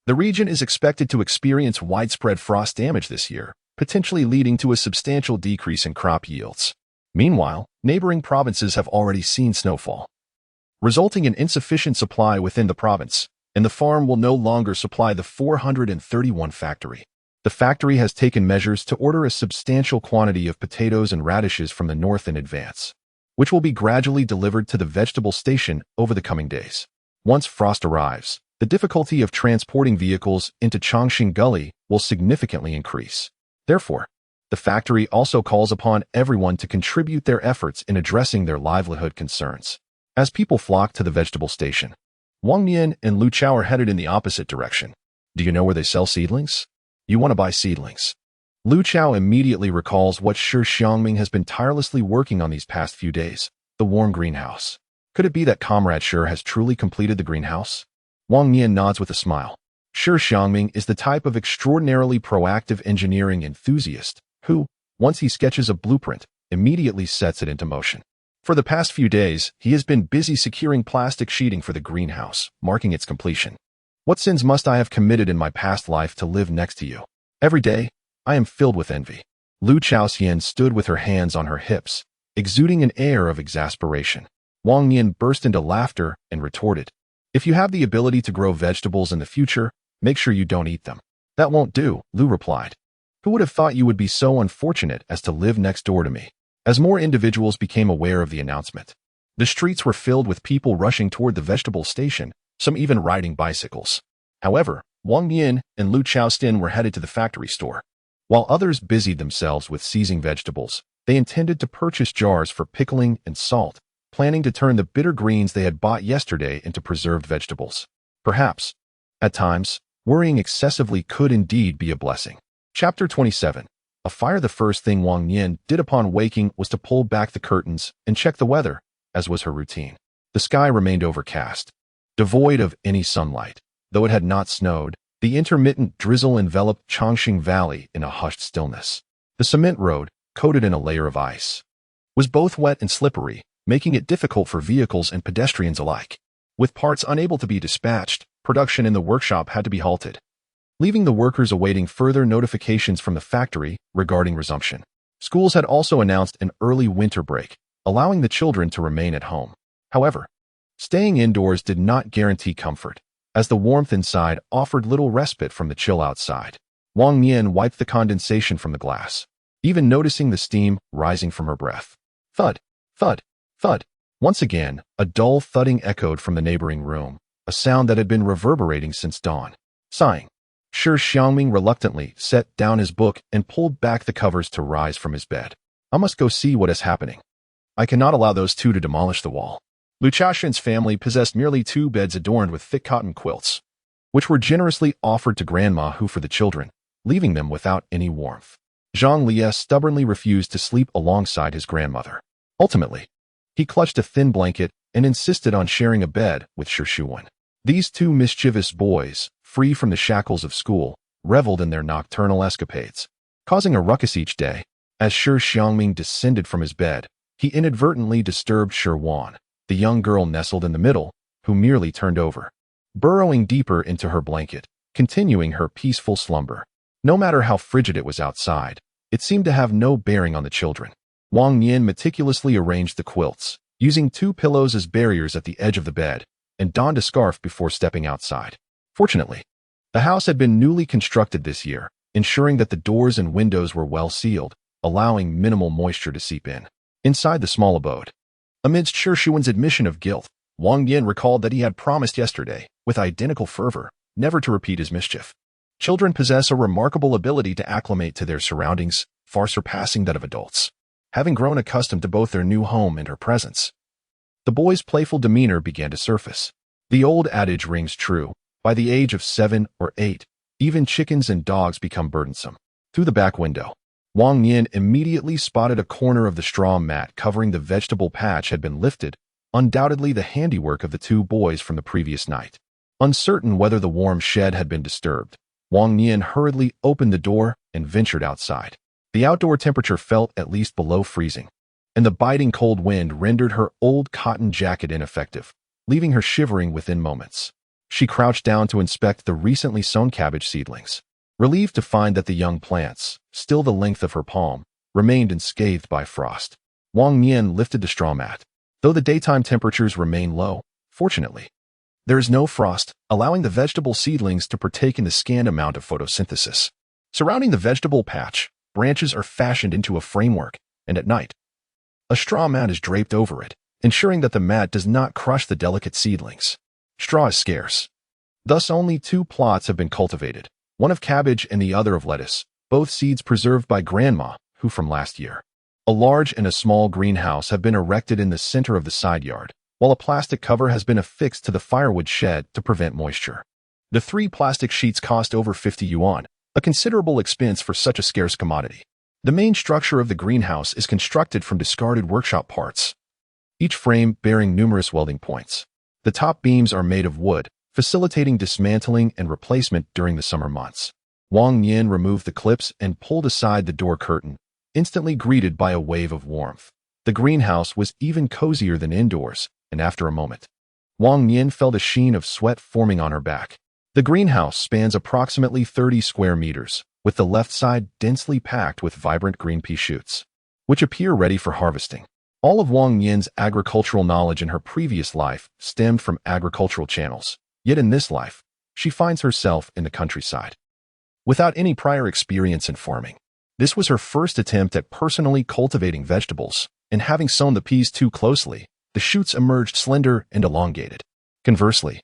the region is expected to experience widespread frost damage this year, potentially leading to a substantial decrease in crop yields. Meanwhile, neighboring provinces have already seen snowfall, resulting in insufficient supply within the province, and the farm will no longer supply the 431 factory. The factory has taken measures to order a substantial quantity of potatoes and radishes from the north in advance, which will be gradually delivered to the vegetable station over the coming days. Once frost arrives, the difficulty of transporting vehicles into Changxing Gully will significantly increase. Therefore, the factory also calls upon everyone to contribute their efforts in addressing their livelihood concerns. As people flock to the vegetable station, Wang, Nian, and Lu Chao are headed in the opposite direction. Do you know where they sell seedlings? You want to buy seedlings. Lu Chao immediately recalls what Shi Xiangming has been tirelessly working on these past few days, the warm greenhouse. Could it be that Comrade Shi has truly completed the greenhouse? Wang Nian nods with a smile. Shi Xiangming is the type of extraordinarily proactive engineering enthusiast who, once he sketches a blueprint, immediately sets it into motion. For the past few days, he has been busy securing plastic sheeting for the greenhouse, marking its completion. What sins must I have committed in my past life to live next to you? Every day, I am filled with envy. Lu Chaoxian stood with her hands on her hips, exuding an air of exasperation. Wang Nian burst into laughter and retorted, "If you have the ability to grow vegetables in the future, make sure you don't eat them." "That won't do," Lu replied. "Who would have thought you would be so unfortunate as to live next door to me?" As more individuals became aware of the announcement, the streets were filled with people rushing toward the vegetable station, some even riding bicycles. However, Wang Nian and Lu Chaostin were headed to the factory store. While others busied themselves with seizing vegetables, they intended to purchase jars for pickling and salt, planning to turn the bitter greens they had bought yesterday into preserved vegetables. Perhaps, at times, worrying excessively could indeed be a blessing. Chapter 27. A fire. The first thing Wang Nian did upon waking was to pull back the curtains and check the weather, as was her routine. The sky remained overcast, devoid of any sunlight. Though it had not snowed, the intermittent drizzle enveloped Changxing Valley in a hushed stillness. The cement road, coated in a layer of ice, was both wet and slippery, making it difficult for vehicles and pedestrians alike. With parts unable to be dispatched, production in the workshop had to be halted, leaving the workers awaiting further notifications from the factory regarding resumption. Schools had also announced an early winter break, allowing the children to remain at home. However, staying indoors did not guarantee comfort, as the warmth inside offered little respite from the chill outside. Wang Nian wiped the condensation from the glass, even noticing the steam rising from her breath. Thud, thud, thud. Once again, a dull thudding echoed from the neighboring room, a sound that had been reverberating since dawn. Sighing, Shi Xiangming reluctantly set down his book and pulled back the covers to rise from his bed. I must go see what is happening. I cannot allow those two to demolish the wall. Lu Chaoshin's family possessed merely 2 beds adorned with thick cotton quilts, which were generously offered to Grandma Hu for the children, leaving them without any warmth. Zhang Liye stubbornly refused to sleep alongside his grandmother. Ultimately, he clutched a thin blanket and insisted on sharing a bed with Shi Xiangming. These 2 mischievous boys, free from the shackles of school, reveled in their nocturnal escapades, causing a ruckus each day. As Shi Xiangming descended from his bed, he inadvertently disturbed Shi Wan, the young girl nestled in the middle, who merely turned over, burrowing deeper into her blanket, continuing her peaceful slumber. No matter how frigid it was outside, it seemed to have no bearing on the children. Wang Nian meticulously arranged the quilts, using 2 pillows as barriers at the edge of the bed, and donned a scarf before stepping outside. Fortunately, the house had been newly constructed this year, ensuring that the doors and windows were well sealed, allowing minimal moisture to seep in. Inside the small abode, amidst Shi Xiangming's admission of guilt, Wang Nian recalled that he had promised yesterday, with identical fervor, never to repeat his mischief. Children possess a remarkable ability to acclimate to their surroundings, far surpassing that of adults. Having grown accustomed to both their new home and her presence, the boy's playful demeanor began to surface. The old adage rings true: by the age of 7 or 8, even chickens and dogs become burdensome. Through the back window, Wang Nian immediately spotted a corner of the straw mat covering the vegetable patch had been lifted, undoubtedly the handiwork of the 2 boys from the previous night. Uncertain whether the warm shed had been disturbed, Wang Nian hurriedly opened the door and ventured outside. The outdoor temperature felt at least below freezing, and the biting cold wind rendered her old cotton jacket ineffective, leaving her shivering within moments. She crouched down to inspect the recently sown cabbage seedlings, relieved to find that the young plants, still the length of her palm, remained unscathed by frost. Wang Nian lifted the straw mat. Though the daytime temperatures remain low, fortunately, there is no frost, allowing the vegetable seedlings to partake in the scant amount of photosynthesis. Surrounding the vegetable patch, branches are fashioned into a framework, and at night, a straw mat is draped over it, ensuring that the mat does not crush the delicate seedlings. Straw is scarce. Thus only 2 plots have been cultivated, one of cabbage and the other of lettuce, both seeds preserved by Grandma, who from last year. A large and a small greenhouse have been erected in the center of the side yard, while a plastic cover has been affixed to the firewood shed to prevent moisture. The 3 plastic sheets cost over 50 yuan, a considerable expense for such a scarce commodity. The main structure of the greenhouse is constructed from discarded workshop parts, each frame bearing numerous welding points. The top beams are made of wood, facilitating dismantling and replacement during the summer months. Wang Nian removed the clips and pulled aside the door curtain, instantly greeted by a wave of warmth. The greenhouse was even cozier than indoors, and after a moment, Wang Nian felt a sheen of sweat forming on her back. The greenhouse spans approximately 30 square meters, with the left side densely packed with vibrant green pea shoots, which appear ready for harvesting. All of Wang Nian's agricultural knowledge in her previous life stemmed from agricultural channels. Yet in this life, she finds herself in the countryside, without any prior experience in farming. This was her first attempt at personally cultivating vegetables, and having sown the peas too closely, the shoots emerged slender and elongated. Conversely,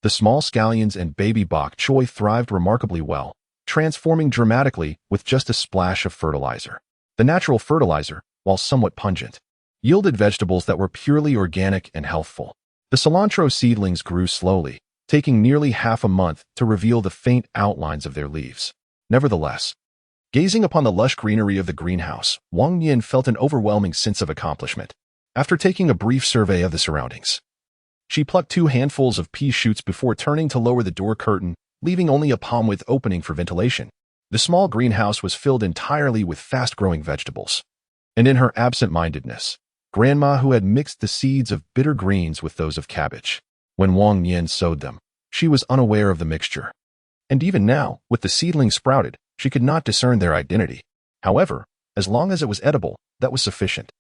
the small scallions and baby bok choy thrived remarkably well, transforming dramatically with just a splash of fertilizer. The natural fertilizer, while somewhat pungent, yielded vegetables that were purely organic and healthful. The cilantro seedlings grew slowly, taking nearly half a month to reveal the faint outlines of their leaves. Nevertheless, gazing upon the lush greenery of the greenhouse, Wang Nian felt an overwhelming sense of accomplishment. After taking a brief survey of the surroundings, she plucked 2 handfuls of pea shoots before turning to lower the door curtain, leaving only a palm-width opening for ventilation. The small greenhouse was filled entirely with fast-growing vegetables. And in her absent-mindedness, Grandma, who had mixed the seeds of bitter greens with those of cabbage, when Wang Nian sowed them, she was unaware of the mixture. And even now, with the seedlings sprouted, she could not discern their identity. However, as long as it was edible, that was sufficient.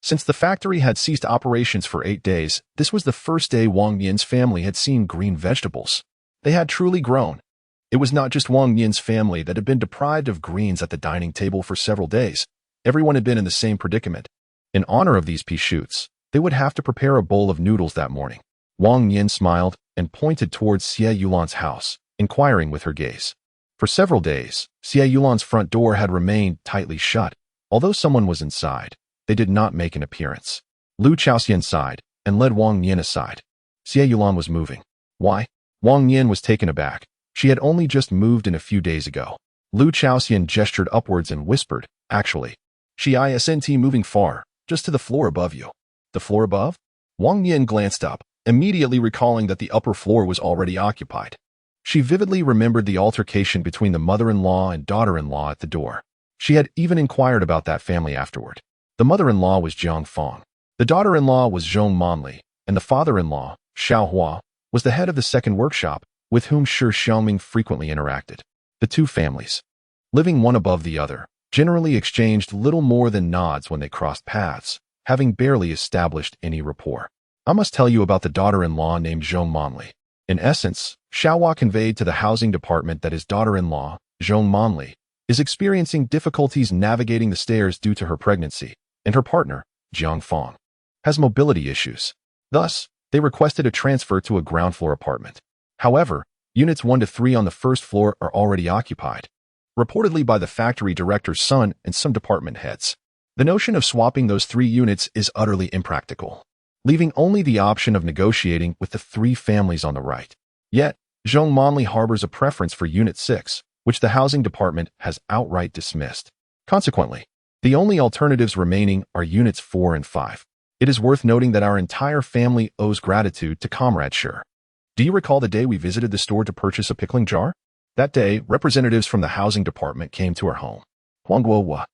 Since the factory had ceased operations for 8 days, this was the first day Wang Nian's family had seen green vegetables. They had truly grown. It was not just Wang Nian's family that had been deprived of greens at the dining table for several days. Everyone had been in the same predicament. In honor of these pea shoots, they would have to prepare a bowl of noodles that morning. Wang Nian smiled and pointed towards Xie Yulan's house, inquiring with her gaze. For several days, Xie Yulan's front door had remained tightly shut. Although someone was inside, they did not make an appearance. Lu Chaoxian sighed and led Wang Nian aside. Xie Yulan was moving. Why? Wang Nian was taken aback. She had only just moved in a few days ago. Lu Chaoxian gestured upwards and whispered, "Actually, she isn't moving far, just to the floor above you." The floor above? Wang Nian glanced up, immediately recalling that the upper floor was already occupied. She vividly remembered the altercation between the mother-in-law and daughter-in-law at the door. She had even inquired about that family afterward. The mother-in-law was Jiang Fang. The daughter-in-law was Zhong Monli, and the father-in-law, Xiao Hua, was the head of the second workshop, with whom Shi Xiangming frequently interacted. The 2 families, living one above the other, generally exchanged little more than nods when they crossed paths, having barely established any rapport. I must tell you about the daughter-in-law named Zhong Monli. In essence, Xiaohua conveyed to the housing department that his daughter-in-law, Zhong Monli, is experiencing difficulties navigating the stairs due to her pregnancy, and her partner, Jiang Fang, has mobility issues. Thus, they requested a transfer to a ground-floor apartment. However, units 1 to 3 on the first floor are already occupied, reportedly by the factory director's son and some department heads. The notion of swapping those 3 units is utterly impractical, leaving only the option of negotiating with the 3 families on the right. Yet, Zhong Monli harbors a preference for Unit 6, which the housing department has outright dismissed. Consequently, the only alternatives remaining are Units 4 and 5. It is worth noting that our entire family owes gratitude to Comrade Shi. Do you recall the day we visited the store to purchase a pickling jar? That day, representatives from the housing department came to our home. Huang Guohua,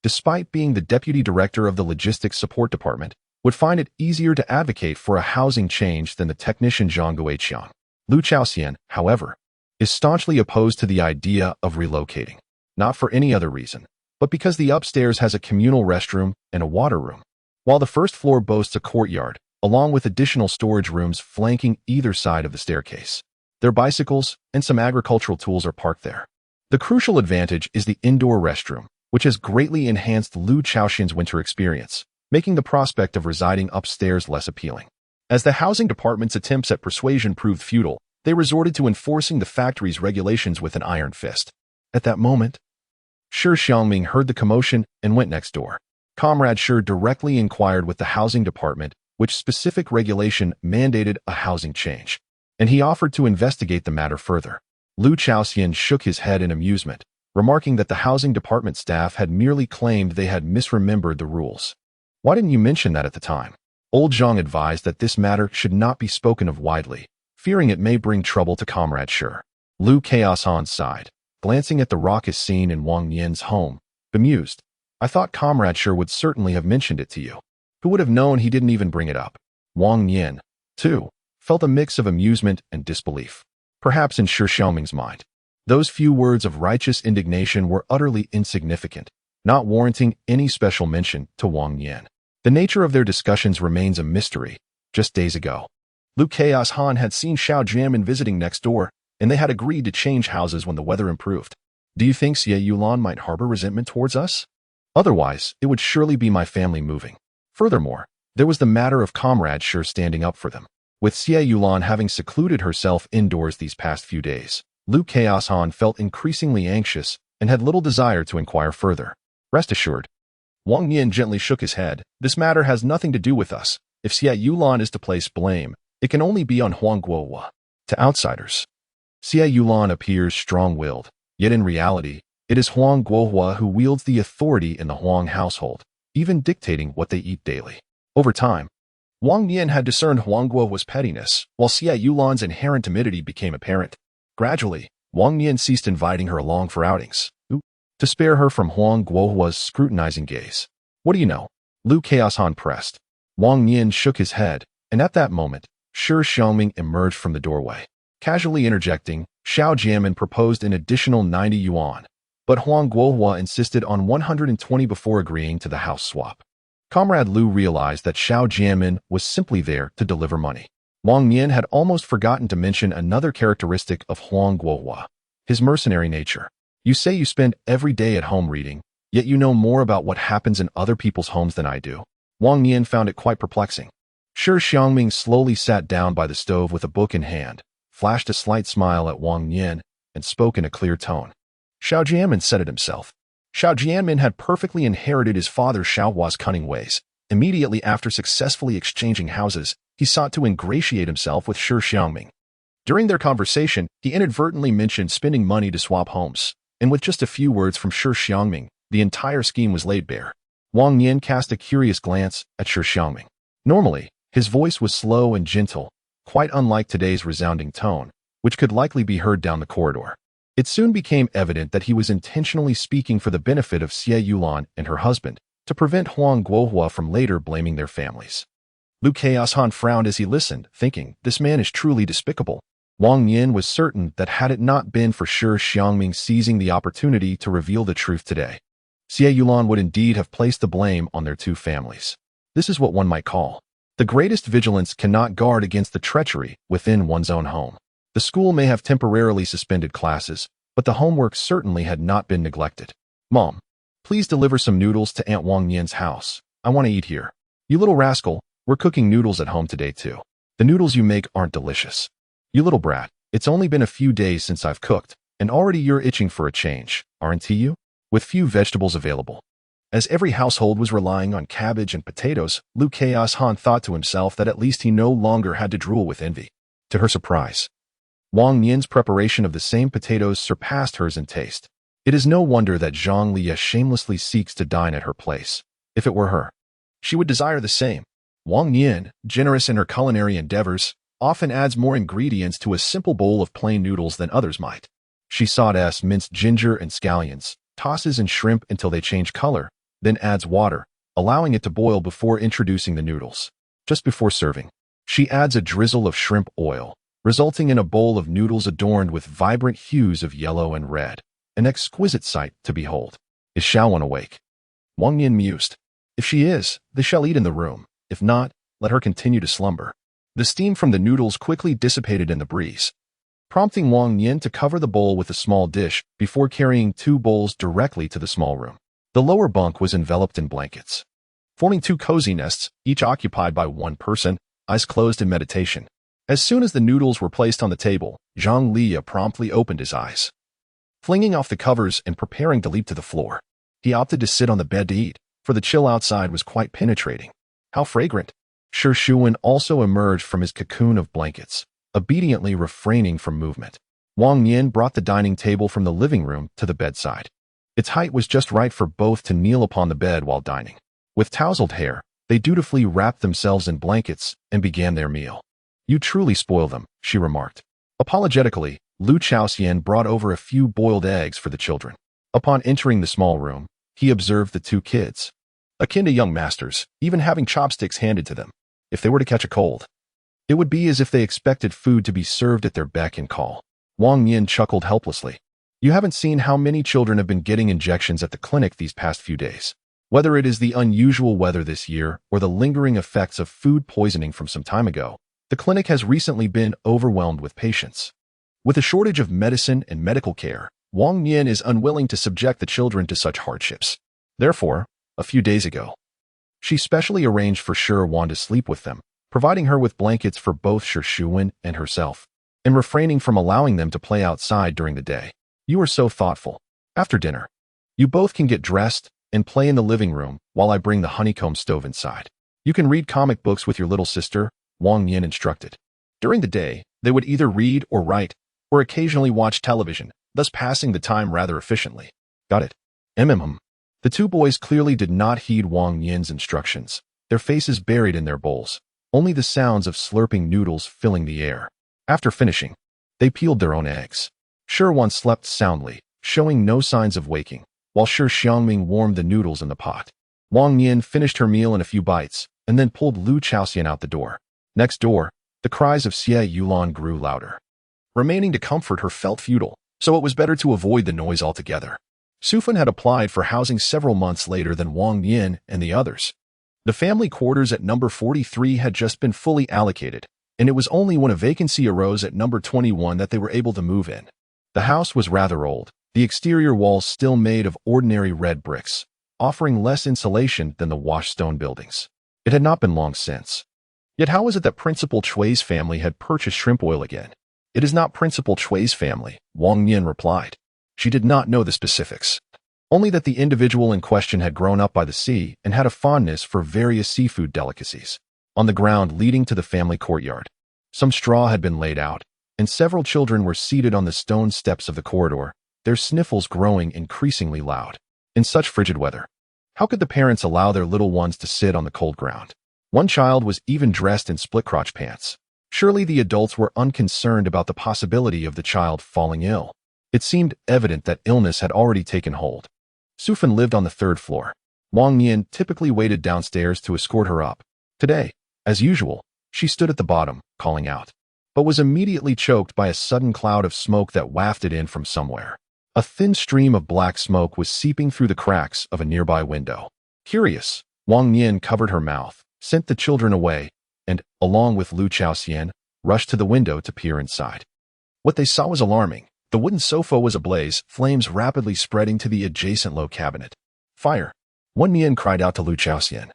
despite being the deputy director of the logistics support department, would find it easier to advocate for a housing change than the technician Zhang Guiqiang. Lu Chaoxian, however, is staunchly opposed to the idea of relocating, not for any other reason, but because the upstairs has a communal restroom and a water room, while the first floor boasts a courtyard, along with additional storage rooms flanking either side of the staircase. Their bicycles and some agricultural tools are parked there. The crucial advantage is the indoor restroom, which has greatly enhanced Lu Chaoxian's winter experience, making the prospect of residing upstairs less appealing. As the housing department's attempts at persuasion proved futile, they resorted to enforcing the factory's regulations with an iron fist. At that moment, Shi Xiangming heard the commotion and went next door. Comrade Shi directly inquired with the housing department which specific regulation mandated a housing change, and he offered to investigate the matter further. Lu Chaoxian shook his head in amusement, remarking that the housing department staff had merely claimed they had misremembered the rules. Why didn't you mention that at the time? Old Zhang advised that this matter should not be spoken of widely, fearing it may bring trouble to Comrade Shi. Lu Chaoxian sighed, glancing at the raucous scene in Wang Nian's home, bemused. I thought Comrade Shi would certainly have mentioned it to you. Who would have known he didn't even bring it up? Wang Nian, too, felt a mix of amusement and disbelief. Perhaps in Shi Xiangming's mind, those few words of righteous indignation were utterly insignificant, not warranting any special mention to Wang Nian. The nature of their discussions remains a mystery. Just days ago, Lu Chaoxian had seen Shi Xiangming visiting next door, and they had agreed to change houses when the weather improved. Do you think Xie Yulan might harbor resentment towards us? Otherwise, it would surely be my family moving. Furthermore, there was the matter of Comrade Shi standing up for them. With Xie Yulan having secluded herself indoors these past few days, Lu Chaoxian felt increasingly anxious and had little desire to inquire further. Rest assured. Wang Nian gently shook his head. This matter has nothing to do with us. If Xie Yulan is to place blame, it can only be on Huang Guohua. To outsiders, Xie Yulan appears strong-willed, yet in reality, it is Huang Guohua who wields the authority in the Huang household, even dictating what they eat daily. Over time, Wang Nian had discerned Huang Guohua's pettiness, while Xie Yulan's inherent timidity became apparent. Gradually, Wang Nian ceased inviting her along for outings, to spare her from Huang Guohua's scrutinizing gaze. What do you know? Lu Chaoxian pressed. Wang Nian shook his head, and at that moment, Shi Xiangming emerged from the doorway. Casually interjecting, Shi Xiangming proposed an additional 90 yuan, but Huang Guohua insisted on 120 before agreeing to the house swap. Comrade Lu realized that Shi Xiangming was simply there to deliver money. Wang Nian had almost forgotten to mention another characteristic of Huang Guohua, his mercenary nature. You say you spend every day at home reading, yet you know more about what happens in other people's homes than I do. Wang Nian found it quite perplexing. Shi Xiangming slowly sat down by the stove with a book in hand, flashed a slight smile at Wang Nian, and spoke in a clear tone. Shi Xiangming said it himself. Shi Xiangming had perfectly inherited his father Xiaohua's cunning ways. Immediately after successfully exchanging houses, he sought to ingratiate himself with Shi Xiangming. During their conversation, he inadvertently mentioned spending money to swap homes, and with just a few words from Shi Xiangming, the entire scheme was laid bare. Wang Nian cast a curious glance at Shi Xiangming. Normally, his voice was slow and gentle, quite unlike today's resounding tone, which could likely be heard down the corridor. It soon became evident that he was intentionally speaking for the benefit of Xie Yulan and her husband, to prevent Huang Guohua from later blaming their families. Lu Chaoxian frowned as he listened, thinking, this man is truly despicable. Wang Nian was certain that had it not been for Shi Xiangming seizing the opportunity to reveal the truth today, Xie Yulan would indeed have placed the blame on their two families. This is what one might call the greatest vigilance cannot guard against the treachery within one's own home. The school may have temporarily suspended classes, but the homework certainly had not been neglected. Mom, please deliver some noodles to Aunt Wang Nian's house. I want to eat here. You little rascal, we're cooking noodles at home today too. The noodles you make aren't delicious. You little brat, it's only been a few days since I've cooked, and already you're itching for a change, aren't you? With few vegetables available. As every household was relying on cabbage and potatoes, Lu Chaoxian thought to himself that at least he no longer had to drool with envy. To her surprise, Wang Nian's preparation of the same potatoes surpassed hers in taste. It is no wonder that Zhang Liya shamelessly seeks to dine at her place. If it were her, she would desire the same. Wang Nian, generous in her culinary endeavors, often adds more ingredients to a simple bowl of plain noodles than others might. She sautés minced ginger and scallions, tosses in shrimp until they change color, then adds water, allowing it to boil before introducing the noodles. Just before serving, she adds a drizzle of shrimp oil, resulting in a bowl of noodles adorned with vibrant hues of yellow and red. An exquisite sight to behold. Is Xiaowan awake? Wang Nian mused. If she is, they shall eat in the room. If not, let her continue to slumber. The steam from the noodles quickly dissipated in the breeze, prompting Wang Nian to cover the bowl with a small dish before carrying 2 bowls directly to the small room. The lower bunk was enveloped in blankets, forming 2 cozy nests, each occupied by 1 person. eyes closed in meditation. As soon as the noodles were placed on the table, Zhang Liya promptly opened his eyes. Flinging off the covers and preparing to leap to the floor, he opted to sit on the bed to eat, for the chill outside was quite penetrating. How fragrant! Shi Xiangming also emerged from his cocoon of blankets, obediently refraining from movement. Wang Nian brought the dining table from the living room to the bedside. Its height was just right for both to kneel upon the bed while dining. With tousled hair, they dutifully wrapped themselves in blankets and began their meal. "You truly spoil them," she remarked. Apologetically, Lu Chaoxian brought over a few boiled eggs for the children. Upon entering the small room, he observed the two kids. Akin to young masters, even having chopsticks handed to them. If they were to catch a cold, it would be as if they expected food to be served at their beck and call. Wang Yin chuckled helplessly. "You haven't seen how many children have been getting injections at the clinic these past few days. Whether it is the unusual weather this year or the lingering effects of food poisoning from some time ago, the clinic has recently been overwhelmed with patients. With a shortage of medicine and medical care, Wang Nian is unwilling to subject the children to such hardships. Therefore, a few days ago, she specially arranged for Shi Wan to sleep with them, providing her with blankets for both Shi Xiangming and herself, and refraining from allowing them to play outside during the day. You are so thoughtful. After dinner, you both can get dressed and play in the living room while I bring the honeycomb stove inside. You can read comic books with your little sister," Wang Yin instructed. During the day, they would either read or write, or occasionally watch television, thus passing the time rather efficiently. "Got it." The two boys clearly did not heed Wang Yin's instructions, their faces buried in their bowls, only the sounds of slurping noodles filling the air. After finishing, they peeled their own eggs. Shi Wan slept soundly, showing no signs of waking, while Shi Xiangming warmed the noodles in the pot. Wang Yin finished her meal in a few bites, and then pulled Lu Chaoxian out the door. Next door, the cries of Xie Yulan grew louder. Remaining to comfort her felt futile, so it was better to avoid the noise altogether. Sufan had applied for housing several months later than Wang Yin and the others. The family quarters at number 43 had just been fully allocated, and it was only when a vacancy arose at number 21 that they were able to move in. The house was rather old, the exterior walls still made of ordinary red bricks, offering less insulation than the washed stone buildings. It had not been long since. Yet how was it that Principal Chui's family had purchased shrimp oil again? "It is not Principal Chui's family," Wang Yin replied. She did not know the specifics, only that the individual in question had grown up by the sea and had a fondness for various seafood delicacies. On the ground leading to the family courtyard, some straw had been laid out, and several children were seated on the stone steps of the corridor, their sniffles growing increasingly loud. In such frigid weather, how could the parents allow their little ones to sit on the cold ground? One child was even dressed in split-crotch pants. Surely the adults were unconcerned about the possibility of the child falling ill. It seemed evident that illness had already taken hold. Sufan lived on the third floor. Wang Nian typically waited downstairs to escort her up. Today, as usual, she stood at the bottom, calling out, but was immediately choked by a sudden cloud of smoke that wafted in from somewhere. A thin stream of black smoke was seeping through the cracks of a nearby window. Curious, Wang Nian covered her mouth, sent the children away, and, along with Lu Chaoxian, rushed to the window to peer inside. What they saw was alarming. The wooden sofa was ablaze, flames rapidly spreading to the adjacent low cabinet. "Fire!" One Nian cried out to Lu Chaoxian,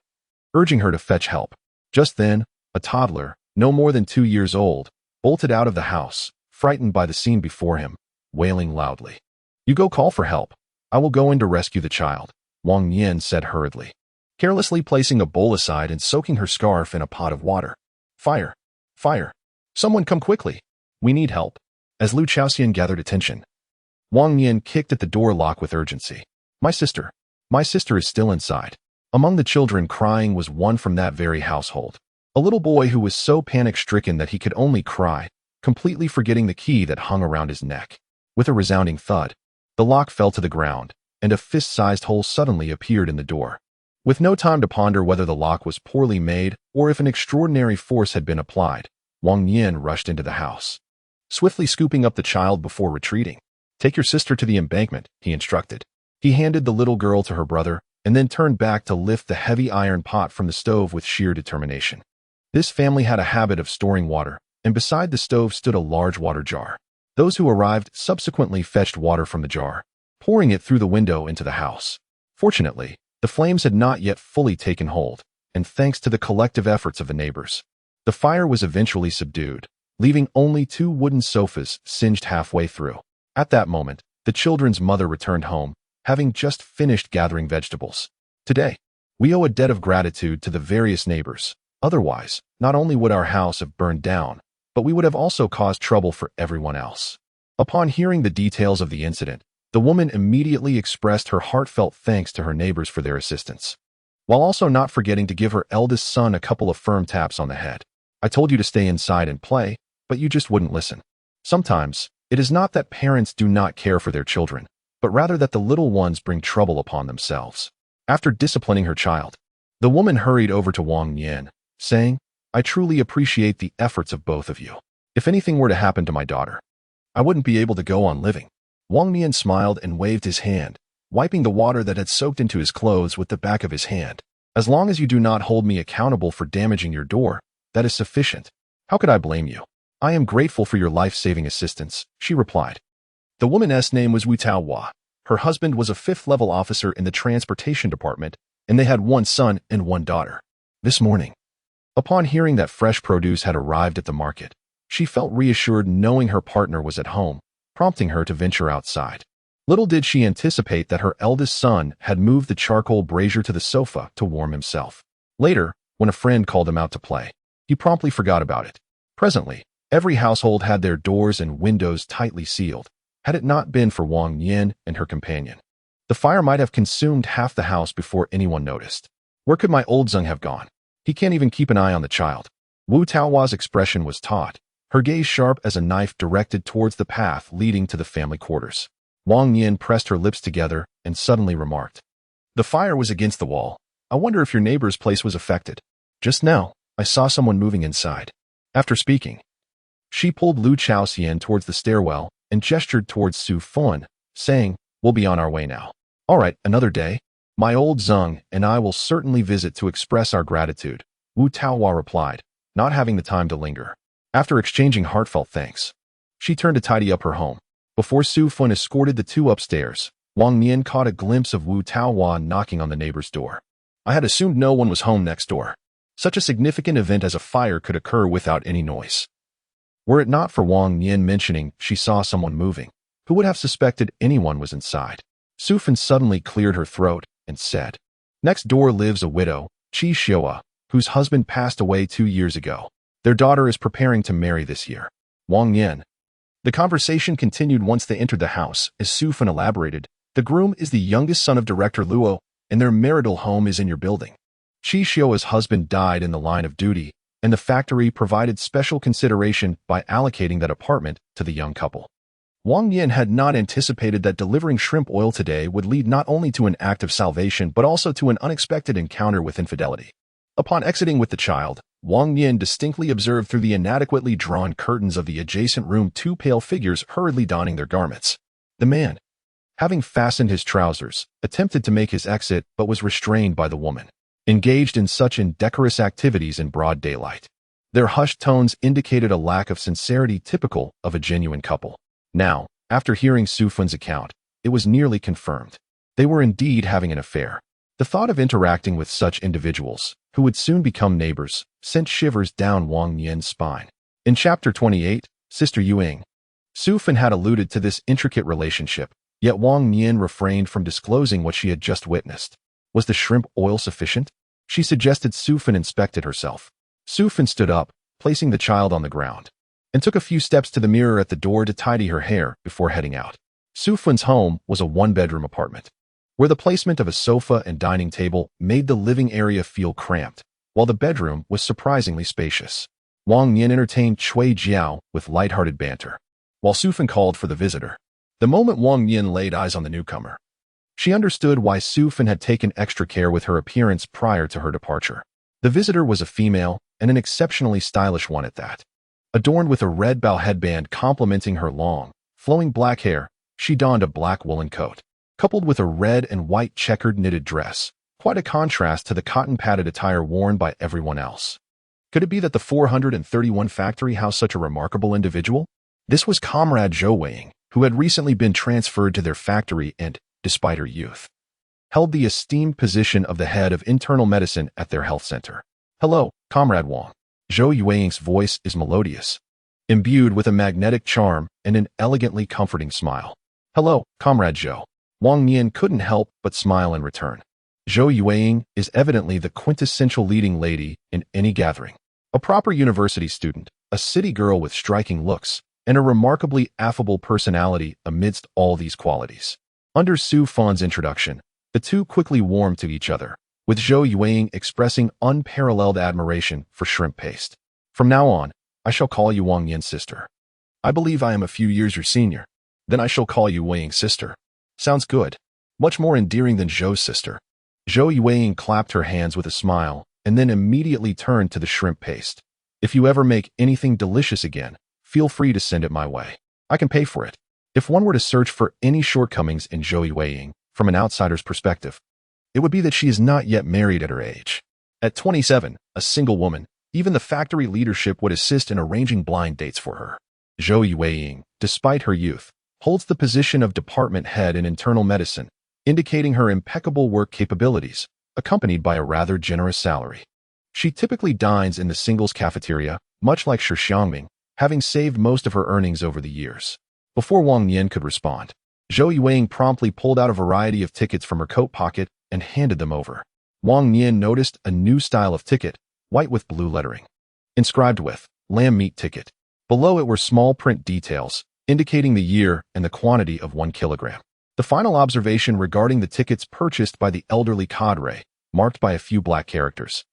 urging her to fetch help. Just then, a toddler, no more than 2 years old, bolted out of the house, frightened by the scene before him, wailing loudly. "You go call for help. I will go in to rescue the child," Wang Nian said hurriedly, carelessly placing a bowl aside and soaking her scarf in a pot of water. "Fire! Fire! Someone come quickly! We need help." As Lu Chaoxian gathered attention, Wang Nian kicked at the door lock with urgency. My sister is still inside." Among the children crying was one from that very household. A little boy who was so panic-stricken that he could only cry, completely forgetting the key that hung around his neck. With a resounding thud, the lock fell to the ground, and a fist-sized hole suddenly appeared in the door. With no time to ponder whether the lock was poorly made or if an extraordinary force had been applied, Wang Nian rushed into the house, swiftly scooping up the child before retreating. "Take your sister to the embankment," he instructed. He handed the little girl to her brother, and then turned back to lift the heavy iron pot from the stove with sheer determination. This family had a habit of storing water, and beside the stove stood a large water jar. Those who arrived subsequently fetched water from the jar, pouring it through the window into the house. Fortunately, the flames had not yet fully taken hold, and thanks to the collective efforts of the neighbors, The fire was eventually subdued, leaving only 2 wooden sofas singed halfway through. At that moment, the children's mother returned home, having just finished gathering vegetables. Today, we owe a debt of gratitude to the various neighbors. Otherwise, not only would our house have burned down, but we would have also caused trouble for everyone else. Upon hearing the details of the incident, the woman immediately expressed her heartfelt thanks to her neighbors for their assistance, while also not forgetting to give her eldest son a couple of firm taps on the head. I told you to stay inside and play, but you just wouldn't listen. Sometimes, it is not that parents do not care for their children, but rather that the little ones bring trouble upon themselves. After disciplining her child, the woman hurried over to Wang Nian, saying, I truly appreciate the efforts of both of you. If anything were to happen to my daughter, I wouldn't be able to go on living. Wang Nian smiled and waved his hand, wiping the water that had soaked into his clothes with the back of his hand. As long as you do not hold me accountable for damaging your door, that is sufficient. How could I blame you? I am grateful for your life-saving assistance, she replied. The woman's name was Wu Taohua. Her husband was a 5th-level officer in the transportation department, and they had 1 son and 1 daughter. This morning, upon hearing that fresh produce had arrived at the market, she felt reassured knowing her partner was at home, prompting her to venture outside. Little did she anticipate that her eldest son had moved the charcoal brazier to the sofa to warm himself. Later, when a friend called him out to play, he promptly forgot about it. Presently, every household had their doors and windows tightly sealed, had it not been for Wang Nian and her companion. The fire might have consumed half the house before anyone noticed. Where could my old Zeng have gone? He can't even keep an eye on the child. Wu Taohua's expression was taut, her gaze sharp as a knife directed towards the path leading to the family quarters. Wang Nian pressed her lips together and suddenly remarked, The fire was against the wall. I wonder if your neighbor's place was affected. Just now, I saw someone moving inside. After speaking, she pulled Lu Chaoxian towards the stairwell and gestured towards Su Fun, saying, We'll be on our way now. All right, another day. My old Zeng and I will certainly visit to express our gratitude, Wu Taohua replied, not having the time to linger. After exchanging heartfelt thanks, she turned to tidy up her home. Before Su Fun escorted the 2 upstairs, Wang Nian caught a glimpse of Wu Taohua knocking on the neighbor's door. I had assumed no one was home next door. Such a significant event as a fire could occur without any noise. Were it not for Wang Nian mentioning she saw someone moving, who would have suspected anyone was inside? Su Fun suddenly cleared her throat and said, Next door lives a widow, Shi Xiangming, whose husband passed away 2 years ago. Their daughter is preparing to marry this year. Wang Nian. The conversation continued once they entered the house. As Su Fun elaborated, the groom is the youngest son of Director Luo, and their marital home is in your building. Shi Xiangming's husband died in the line of duty, and the factory provided special consideration by allocating that apartment to the young couple. Wang Nian had not anticipated that delivering shrimp oil today would lead not only to an act of salvation but also to an unexpected encounter with infidelity. Upon exiting with the child, Wang Nian distinctly observed through the inadequately drawn curtains of the adjacent room 2 pale figures hurriedly donning their garments. The man, having fastened his trousers, attempted to make his exit but was restrained by the woman, engaged in such indecorous activities in broad daylight. Their hushed tones indicated a lack of sincerity typical of a genuine couple. Now, after hearing Su Fun's account, it was nearly confirmed. They were indeed having an affair. The thought of interacting with such individuals, who would soon become neighbors, sent shivers down Wang Nian's spine. In Chapter 28, Sister Yuing, Su Fun had alluded to this intricate relationship, yet Wang Nian refrained from disclosing what she had just witnessed. Was the shrimp oil sufficient? She suggested Su Fun inspected herself. Su Fun stood up, placing the child on the ground, and took a few steps to the mirror at the door to tidy her hair before heading out. Su Fun's home was a 1-bedroom apartment, where the placement of a sofa and dining table made the living area feel cramped, while the bedroom was surprisingly spacious. Wang Nian entertained Cui Jiao with light-hearted banter, while Su Fun called for the visitor. The moment Wang Nian laid eyes on the newcomer, she understood why Su Fun had taken extra care with her appearance prior to her departure. The visitor was a female, and an exceptionally stylish one at that. Adorned with a red bow headband complementing her long, flowing black hair, she donned a black woolen coat, coupled with a red and white checkered knitted dress, quite a contrast to the cotton-padded attire worn by everyone else. Could it be that the 431 factory housed such a remarkable individual? This was Comrade Zhou Weiing, who had recently been transferred to their factory and, despite her youth, held the esteemed position of the head of internal medicine at their health center. Hello, Comrade Wang. Zhou Yuanying's voice is melodious, imbued with a magnetic charm and an elegantly comforting smile. Hello, Comrade Zhou. Wang Nian couldn't help but smile in return. Zhou Yuanying is evidently the quintessential leading lady in any gathering. A proper university student, a city girl with striking looks, and a remarkably affable personality amidst all these qualities. Under Su Fan's introduction, the two quickly warmed to each other, with Zhou Yuanying expressing unparalleled admiration for shrimp paste. From now on, I shall call you Wang Nian's sister. I believe I am a few years your senior. Then I shall call you Yuanying's sister. Sounds good. Much more endearing than Zhou's sister. Zhou Yuanying clapped her hands with a smile and then immediately turned to the shrimp paste. If you ever make anything delicious again, feel free to send it my way. I can pay for it. If one were to search for any shortcomings in Zhou Yuanying from an outsider's perspective, it would be that she is not yet married at her age. At 27, a single woman, even the factory leadership would assist in arranging blind dates for her. Zhou Yuanying, despite her youth, holds the position of department head in internal medicine, indicating her impeccable work capabilities, accompanied by a rather generous salary. She typically dines in the singles cafeteria, much like Shi Xiangming, having saved most of her earnings over the years. Before Wang Nian could respond, Zhou Yuanying promptly pulled out a variety of tickets from her coat pocket and handed them over. Wang Nian noticed a new style of ticket, white with blue lettering, inscribed with lamb meat ticket. Below it were small print details, indicating the year and the quantity of 1 kilogram. The final observation regarding the tickets purchased by the elderly cadre, marked by a few black characters,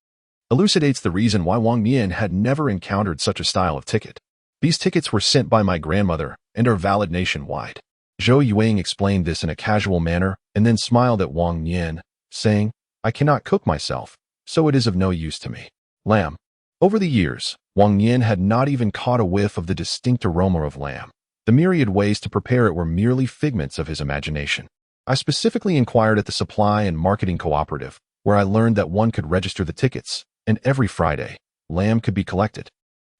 elucidates the reason why Wang Nian had never encountered such a style of ticket. These tickets were sent by my grandmother and are valid nationwide. Zhou Yuanying explained this in a casual manner and then smiled at Wang Nian, saying, I cannot cook myself, so it is of no use to me. Lamb. Over the years, Wang Nian had not even caught a whiff of the distinct aroma of lamb. The myriad ways to prepare it were merely figments of his imagination. I specifically inquired at the supply and marketing cooperative, where I learned that one could register the tickets, and every Friday, lamb could be collected.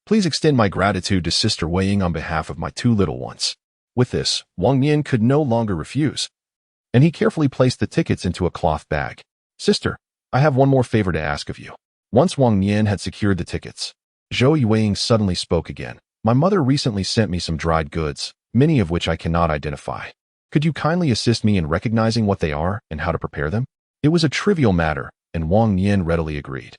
Please extend my gratitude to Sister Weiying on behalf of my 2 little ones. With this, Wang Nian could no longer refuse, and he carefully placed the tickets into a cloth bag. Sister, I have one more favor to ask of you. Once Wang Nian had secured the tickets, Zhou Yuanying suddenly spoke again. My mother recently sent me some dried goods, many of which I cannot identify. Could you kindly assist me in recognizing what they are and how to prepare them? It was a trivial matter, and Wang Nian readily agreed,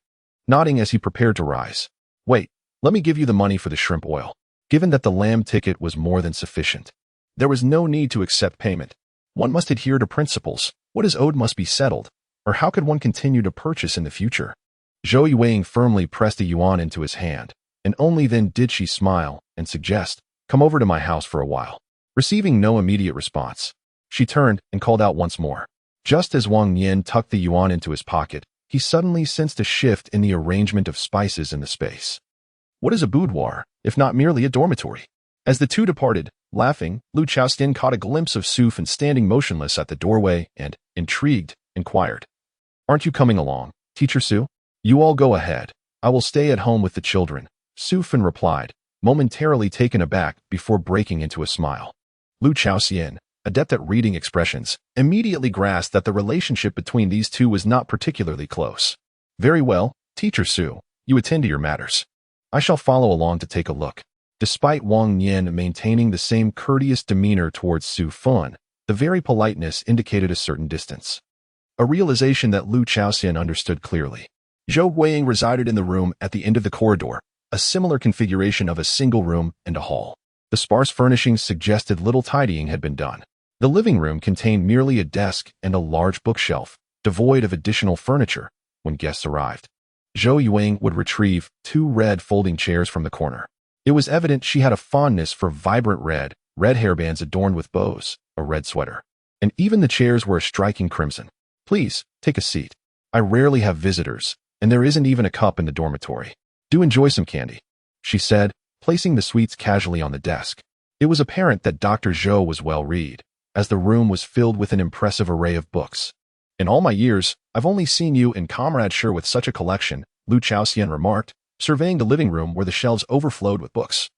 nodding as he prepared to rise. Wait, let me give you the money for the shrimp oil. Given that the lamb ticket was more than sufficient, there was no need to accept payment. One must adhere to principles. What is owed must be settled, or how could one continue to purchase in the future? Zhou Yuanying firmly pressed a yuan into his hand, and only then did she smile and suggest, come over to my house for a while. Receiving no immediate response, she turned and called out once more. Just as Wang Nian tucked the yuan into his pocket, he suddenly sensed a shift in the arrangement of spices in the space. What is a boudoir, if not merely a dormitory? As the two departed, laughing, Lu Chaoxian caught a glimpse of Su Fan standing motionless at the doorway and, intrigued, inquired, Aren't you coming along, Teacher Su? You all go ahead. I will stay at home with the children, Su Fan replied, momentarily taken aback before breaking into a smile. Lu Chaoxian, adept at reading expressions, immediately grasped that the relationship between these two was not particularly close. Very well, Teacher Su, you attend to your matters. I shall follow along to take a look. Despite Wang Nian maintaining the same courteous demeanor towards Su Fan, the very politeness indicated a certain distance. A realization that Lu Chaoxian understood clearly. Zhou Yuanying resided in the room at the end of the corridor, a similar configuration of a single room and a hall. The sparse furnishings suggested little tidying had been done. The living room contained merely a desk and a large bookshelf, devoid of additional furniture, when guests arrived. Zhou Yuanying would retrieve 2 red folding chairs from the corner. It was evident she had a fondness for vibrant red hairbands adorned with bows, a red sweater, and even the chairs were a striking crimson. Please, take a seat. I rarely have visitors, and there isn't even a cup in the dormitory. Do enjoy some candy, she said, placing the sweets casually on the desk. It was apparent that Dr. Zhou was well-read, as the room was filled with an impressive array of books. In all my years, I've only seen you and Comrade Shi with such a collection, Lu Chaoxian remarked, surveying the living room where the shelves overflowed with books,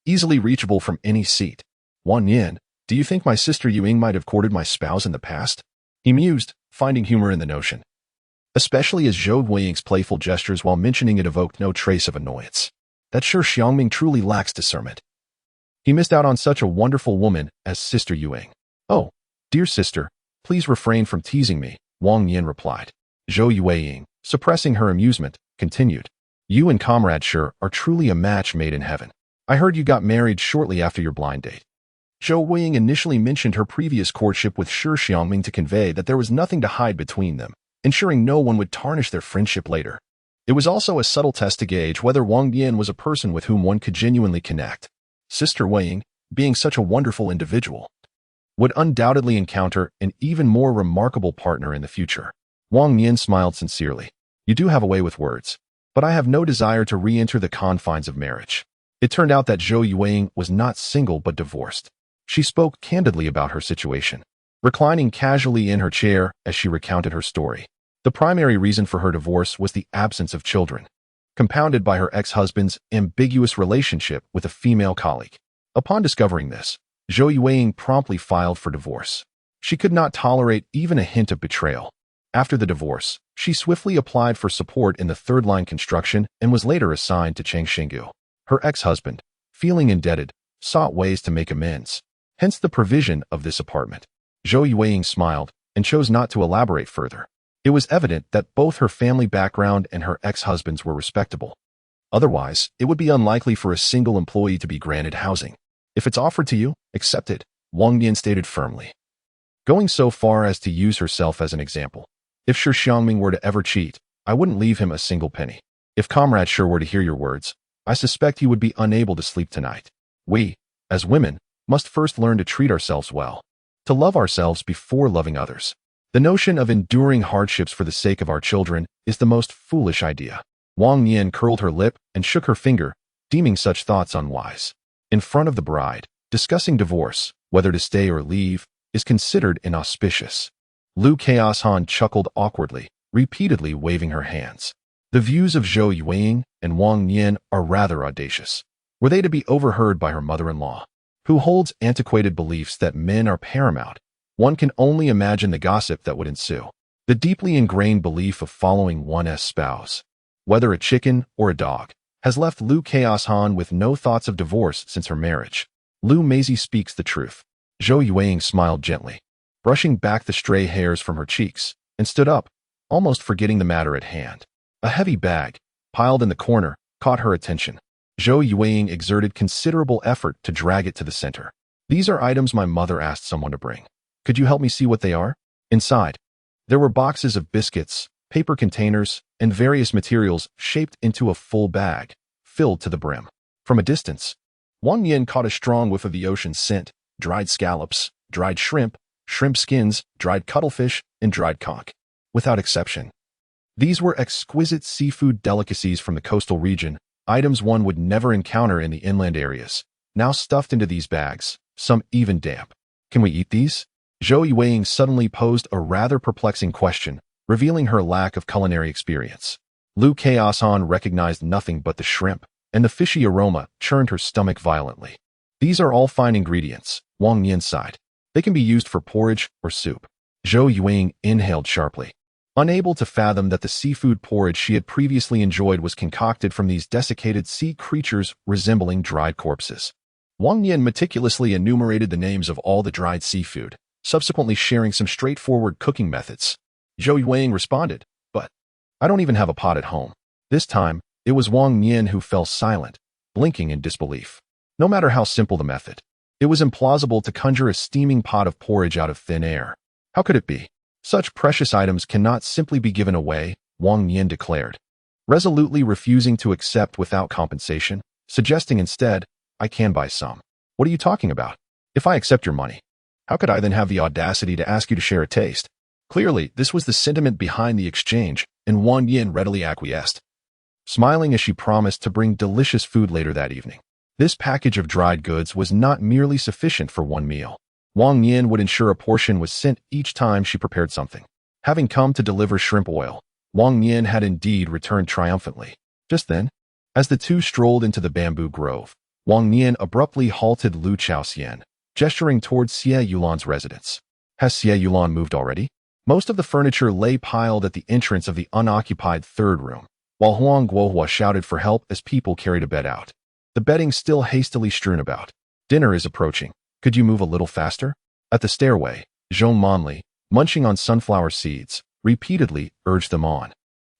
easily reachable from any seat. Wang Nian, do you think my sister Yuanying might have courted my spouse in the past? He mused, finding humor in the notion. especially as Zhou Weiying's playful gestures while mentioning it evoked no trace of annoyance. That Shi Xiangming truly lacks discernment. He missed out on such a wonderful woman as Sister Yuang. Oh, dear sister, please refrain from teasing me, Wang Nian replied. Zhou Weiying, suppressing her amusement, continued. You and Comrade Shi are truly a match made in heaven. I heard you got married shortly after your blind date. Zhou Weiying initially mentioned her previous courtship with Shi Xiangming to convey that there was nothing to hide between them, ensuring no one would tarnish their friendship later. It was also a subtle test to gauge whether Wang Nian was a person with whom one could genuinely connect. Sister Weiying, being such a wonderful individual, would undoubtedly encounter an even more remarkable partner in the future. Wang Nian smiled sincerely. You do have a way with words, but I have no desire to re-enter the confines of marriage. It turned out that Zhou Weiying was not single but divorced. She spoke candidly about her situation, reclining casually in her chair as she recounted her story. The primary reason for her divorce was the absence of children, compounded by her ex-husband's ambiguous relationship with a female colleague. Upon discovering this, Zhou Weiying promptly filed for divorce. She could not tolerate even a hint of betrayal. After the divorce, she swiftly applied for support in the third-line construction and was later assigned to Chengxingu. Her ex-husband, feeling indebted, sought ways to make amends, hence the provision of this apartment. Zhou Weiying smiled and chose not to elaborate further. It was evident that both her family background and her ex-husband's were respectable. Otherwise, it would be unlikely for a single employee to be granted housing. If it's offered to you, accept it, Wang Nian stated firmly, going so far as to use herself as an example. If Shi Xiangming were to ever cheat, I wouldn't leave him a single penny. If Comrade Shi were to hear your words, I suspect he would be unable to sleep tonight. We, as women, must first learn to treat ourselves well, to love ourselves before loving others. The notion of enduring hardships for the sake of our children is the most foolish idea. Wang Nian curled her lip and shook her finger, deeming such thoughts unwise. In front of the bride, discussing divorce, whether to stay or leave, is considered inauspicious. Lu Chaoshan chuckled awkwardly, repeatedly waving her hands. The views of Zhou Weiying and Wang Nian are rather audacious. Were they to be overheard by her mother-in-law, who holds antiquated beliefs that men are paramount, one can only imagine the gossip that would ensue. The deeply ingrained belief of following one's spouse, whether a chicken or a dog, has left Lu Chaoshan with no thoughts of divorce since her marriage. Lu Maisie speaks the truth. Zhou Weiying smiled gently, brushing back the stray hairs from her cheeks, and stood up, almost forgetting the matter at hand. A heavy bag, piled in the corner, caught her attention. Zhou Weiying exerted considerable effort to drag it to the center. These are items my mother asked someone to bring. Could you help me see what they are? Inside, there were boxes of biscuits, paper containers, and various materials shaped into a full bag, filled to the brim. From a distance, Wang Nian caught a strong whiff of the ocean scent: dried scallops, dried shrimp, shrimp skins, dried cuttlefish, and dried conch. Without exception, these were exquisite seafood delicacies from the coastal region, items one would never encounter in the inland areas, now stuffed into these bags, some even damp. Can we eat these? Zhou Weiying suddenly posed a rather perplexing question, revealing her lack of culinary experience. Lu Chaoshan recognized nothing but the shrimp, and the fishy aroma churned her stomach violently. These are all fine ingredients, Wang Nian sighed. They can be used for porridge or soup. Zhou Weiying inhaled sharply, unable to fathom that the seafood porridge she had previously enjoyed was concocted from these desiccated sea creatures resembling dried corpses. Wang Nian meticulously enumerated the names of all the dried seafood, subsequently sharing some straightforward cooking methods. Zhou Weiying responded, but I don't even have a pot at home. This time, it was Wang Nian who fell silent, blinking in disbelief. No matter how simple the method, it was implausible to conjure a steaming pot of porridge out of thin air. How could it be? Such precious items cannot simply be given away, Wang Nian declared, resolutely refusing to accept without compensation, suggesting instead, I can buy some. What are you talking about? If I accept your money, how could I then have the audacity to ask you to share a taste? Clearly, this was the sentiment behind the exchange, and Wang Nian readily acquiesced, smiling as she promised to bring delicious food later that evening. This package of dried goods was not merely sufficient for one meal. Wang Nian would ensure a portion was sent each time she prepared something. Having come to deliver shrimp oil, Wang Nian had indeed returned triumphantly. Just then, as the two strolled into the bamboo grove, Wang Nian abruptly halted Lu Chaoxian, gesturing towards Xie Yulan's residence. Has Xie Yulan moved already? Most of the furniture lay piled at the entrance of the unoccupied third room, while Huang Guohua shouted for help as people carried a bed out. The bedding still hastily strewn about. Dinner is approaching. Could you move a little faster? At the stairway, Zhong Monli, munching on sunflower seeds, repeatedly urged them on,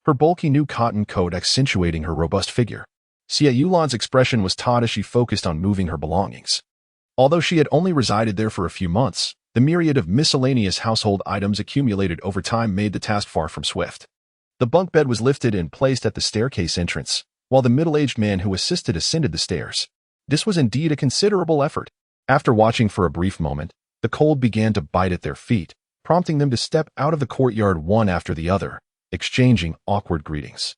her bulky new cotton coat accentuating her robust figure. Xie Yulan's expression was taut as she focused on moving her belongings. Although she had only resided there for a few months, the myriad of miscellaneous household items accumulated over time made the task far from swift. The bunk bed was lifted and placed at the staircase entrance, while the middle-aged man who assisted ascended the stairs. This was indeed a considerable effort. After watching for a brief moment, the cold began to bite at their feet, prompting them to step out of the courtyard one after the other, exchanging awkward greetings.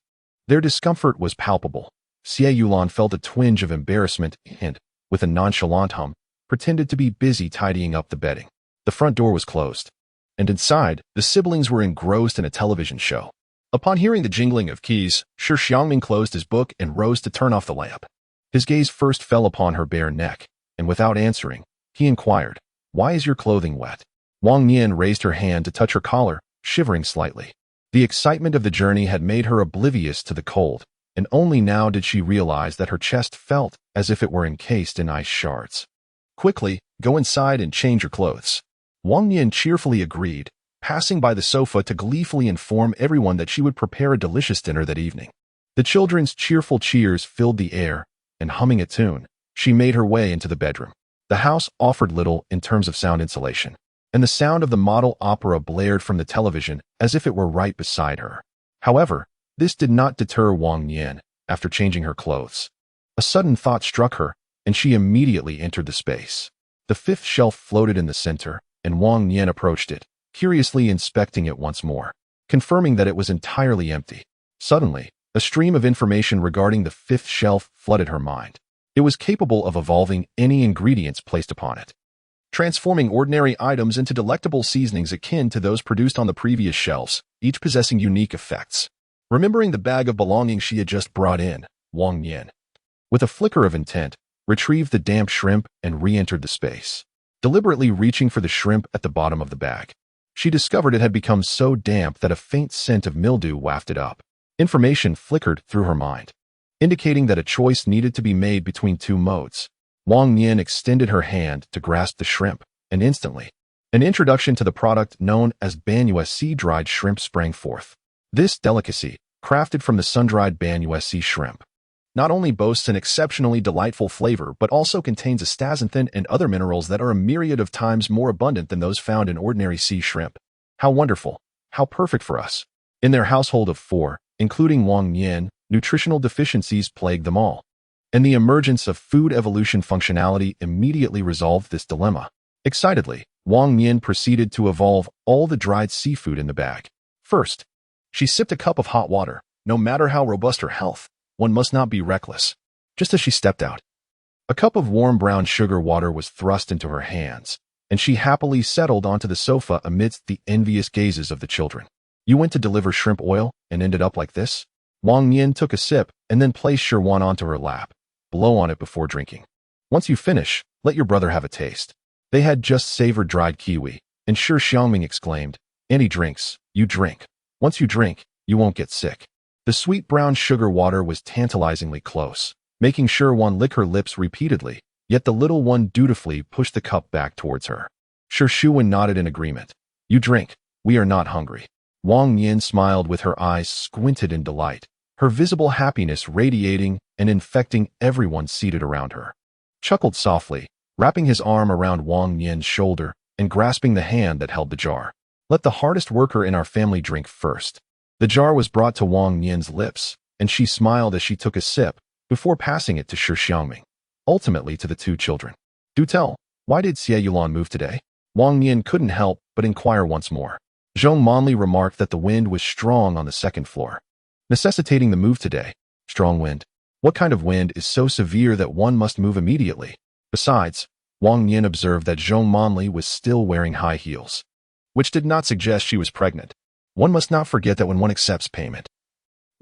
Their discomfort was palpable. Xie Yulan felt a twinge of embarrassment and, with a nonchalant hum, pretended to be busy tidying up the bedding. The front door was closed, and inside, the siblings were engrossed in a television show. Upon hearing the jingling of keys, Shi Xiangming closed his book and rose to turn off the lamp. His gaze first fell upon her bare neck, and without answering, he inquired, "Why is your clothing wet?" Wang Nian raised her hand to touch her collar, shivering slightly. The excitement of the journey had made her oblivious to the cold, and only now did she realize that her chest felt as if it were encased in ice shards. "Quickly, go inside and change your clothes." Wang Nian cheerfully agreed, passing by the sofa to gleefully inform everyone that she would prepare a delicious dinner that evening. The children's cheerful cheers filled the air, and humming a tune, she made her way into the bedroom. The house offered little in terms of sound insulation, and the sound of the model opera blared from the television as if it were right beside her. However, this did not deter Wang Nian after changing her clothes. A sudden thought struck her, and she immediately entered the space. The fifth shelf floated in the center, and Wang Nian approached it, curiously inspecting it once more, confirming that it was entirely empty. Suddenly, a stream of information regarding the fifth shelf flooded her mind. It was capable of evolving any ingredients placed upon it, transforming ordinary items into delectable seasonings akin to those produced on the previous shelves, each possessing unique effects. Remembering the bag of belongings she had just brought in, Wang Nian, with a flicker of intent, retrieved the damp shrimp and re-entered the space. Deliberately reaching for the shrimp at the bottom of the bag, she discovered it had become so damp that a faint scent of mildew wafted up. Information flickered through her mind, indicating that a choice needed to be made between two modes. Wang Nian extended her hand to grasp the shrimp, and instantly, an introduction to the product known as Banyue sea-dried shrimp sprang forth. This delicacy, crafted from the sun-dried Banyue sea shrimp, not only boasts an exceptionally delightful flavor but also contains astaxanthin and other minerals that are a myriad of times more abundant than those found in ordinary sea shrimp. How wonderful! How perfect for us! In their household of 4, including Wang Nian, nutritional deficiencies plagued them all, and the emergence of food evolution functionality immediately resolved this dilemma. Excitedly, Wang Nian proceeded to evolve all the dried seafood in the bag. First, she sipped a cup of hot water. No matter how robust her health, one must not be reckless. Just as she stepped out, a cup of warm brown sugar water was thrust into her hands, and she happily settled onto the sofa amidst the envious gazes of the children. "You went to deliver shrimp oil and ended up like this?" Wang Nian took a sip and then placed Shirwan onto her lap. "Blow on it before drinking. Once you finish, let your brother have a taste." They had just savored dried kiwi, and Shi Xiangming exclaimed, "Any drinks, you drink. Once you drink, you won't get sick." The sweet brown sugar water was tantalizingly close, making Shirwan lick her lips repeatedly, yet the little one dutifully pushed the cup back towards her. Shi Xiangming nodded in agreement. "You drink. We are not hungry." Wang Nian smiled with her eyes squinted in delight, her visible happiness radiating and infecting everyone seated around her. Chuckled softly, wrapping his arm around Wang Nian's shoulder and grasping the hand that held the jar. "Let the hardest worker in our family drink first." The jar was brought to Wang Nian's lips, and she smiled as she took a sip, before passing it to Shi Xiangming, ultimately to the two children. "Do tell, why did Xie Yulan move today?" Wang Nian couldn't help but inquire once more. Zhong Monli remarked that the wind was strong on the second floor, necessitating the move today. Strong wind? What kind of wind is so severe that one must move immediately? Besides, Wang Nian observed that Zhong Monli was still wearing high heels, which did not suggest she was pregnant. One must not forget that when one accepts payment,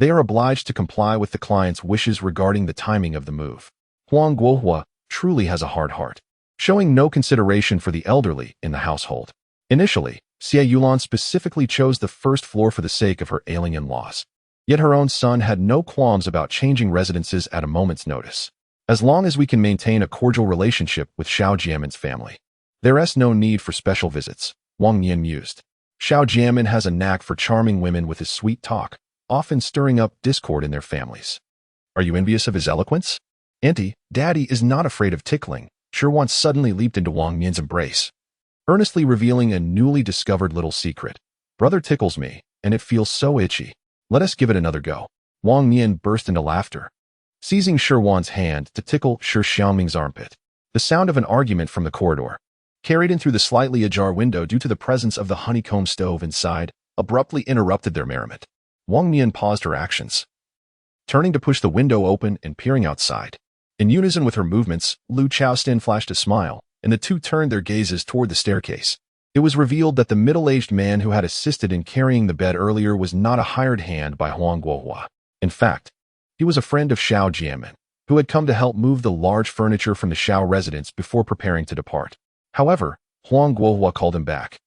they are obliged to comply with the client's wishes regarding the timing of the move. Huang Guohua truly has a hard heart, showing no consideration for the elderly in the household. Initially, Xie Yulan specifically chose the first floor for the sake of her ailing in-laws. Yet her own son had no qualms about changing residences at a moment's notice. As long as we can maintain a cordial relationship with Xiao Jianmin's family, there's no need for special visits, Wang Nian mused. Xiao Jianmin has a knack for charming women with his sweet talk, often stirring up discord in their families. Are you envious of his eloquence? Auntie, Daddy is not afraid of tickling. Shi once suddenly leaped into Wang Nian's embrace, earnestly revealing a newly discovered little secret. Brother tickles me, and it feels so itchy. Let us give it another go. Wang Nian burst into laughter, seizing Shi Wan's hand to tickle Shi Xiangming's armpit. The sound of an argument from the corridor, carried in through the slightly ajar window due to the presence of the honeycomb stove inside, abruptly interrupted their merriment. Wang Nian paused her actions, turning to push the window open and peering outside. In unison with her movements, Lu Chaostin flashed a smile, and the two turned their gazes toward the staircase. It was revealed that the middle-aged man who had assisted in carrying the bed earlier was not a hired hand by Huang Guohua. In fact, he was a friend of Xiao Jianmin, who had come to help move the large furniture from the Xiao residence before preparing to depart. However, Huang Guohua called him back,